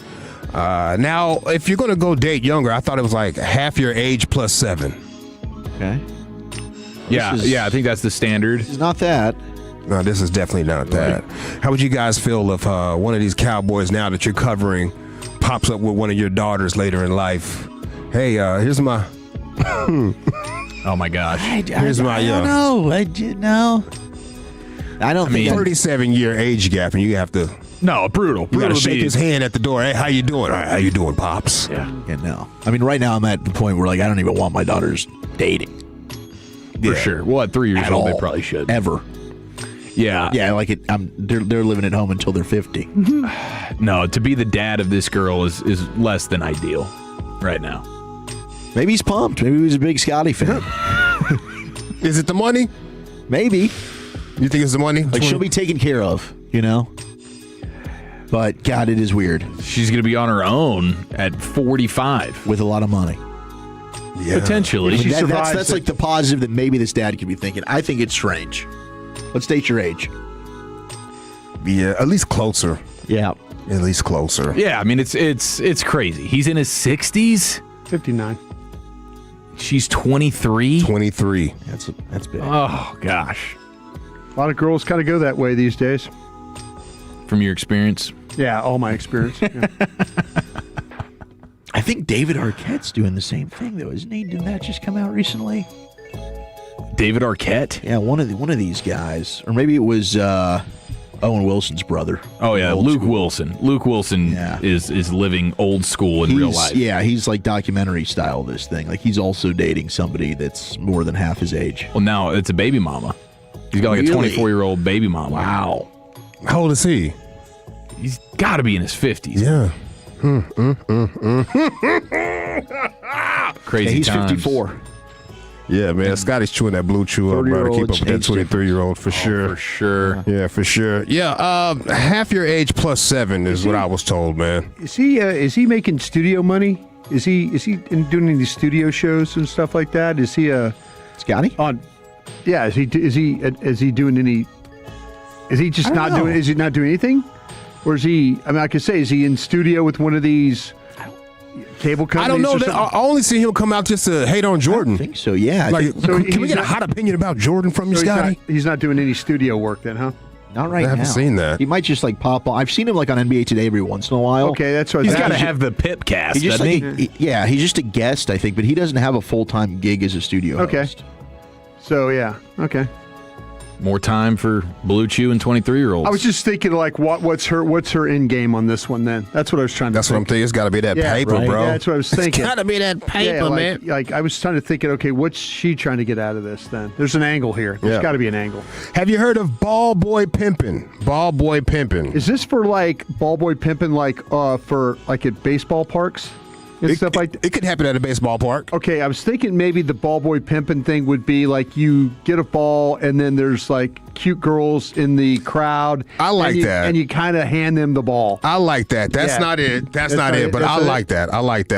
Now, if you're going to go date younger, I thought it was like half your age plus 7. Okay. Yeah, I think that's the standard. It's not that. No, this is definitely not that. How would you guys feel if one of these cowboys now that you're covering pops up with one of your daughters later in life? Hey, here's my... Oh, my gosh. I don't know. I don't think... 37-year age gap, and you have to... No, brutal. You got to shake his hand at the door. Hey, how you doing? All right, how you doing, Pops? Yeah, no. I mean, right now I'm at the point where, I don't even want my daughters dating. For sure. Well, at 3 years old, they probably should. Ever. Yeah. Yeah, they're living at home until they're 50. No, to be the dad of this girl is less than ideal right now. Maybe he's pumped. Maybe he's a big Scottie fan. Is it the money? Maybe. You think it's the money? She'll be taken care of, But, God, it is weird. She's going to be on her own at 45. With a lot of money. Yeah. Potentially. That's like the positive that maybe this dad could be thinking. I think it's strange. Let's date your age. Yeah, at least closer. Yeah. At least closer. Yeah, I mean, it's crazy. He's in his 60s? 59. She's 23? 23. That's big. Oh, gosh. A lot of girls kind of go that way these days. From your experience? Yeah, all my experience. Yeah. I think David Arquette's doing the same thing, though, isn't he? Didn't that just come out recently? David Arquette? Yeah, one of these guys. Or maybe it was Owen Wilson's brother. Oh, yeah, Luke Wilson. Luke Wilson is living old school in real life. Yeah, he's like documentary style this thing. Like, he's also dating somebody that's more than half his age. Well, now it's a baby mama. He's got like a 24-year-old baby mama. Wow. How old is he? He's got to be in his 50s. Yeah. Crazy he's times. 54. Yeah, man. Scotty's chewing that blue chew up, bro, to keep up with that 23-year-old for sure. For sure. Yeah, for sure. Yeah, half your age plus 7 is what I was told, man. Is he making studio money? Is he doing any studio shows and stuff like that? Is he Scotty? Yeah, is he doing any? Is he just not doing? Is he not doing anything? Or is he? I mean, I could say, is he in studio with one of these cable companies? I don't know. I only see him come out just to hate on Jordan. I think so. Yeah. Can we get a hot opinion about Jordan from you, Scotty? He's not doing any studio work then, huh? Not right now. I haven't seen that. He might just pop on. I've seen him on NBA Today every once in a while. Okay, that's what he's got to have the Pip cast. He's just a guest, I think, but he doesn't have a full-time gig as a studio host. So yeah, okay. More time for Blue Chew and 23-year-olds. I was just thinking, what's her end game on this one? Then that's what I was trying to. That's what I'm thinking. It's got to be that paper, right. bro. Yeah, that's what I was thinking. It's got to be that paper, man. Like I was trying to think, okay, what's she trying to get out of this? Then there's an angle here. There's got to be an angle. Have you heard of ball boy pimping? Ball boy pimping. Is this for ball boy pimping, for at baseball parks? and stuff like that. It could happen at a baseball park. Okay, I was thinking maybe the ball boy pimping thing would be like you get a ball and then there's like cute girls in the crowd. I like that. And you kind of hand them the ball. I like that. That's not it. That's not it, but I like that. I like that.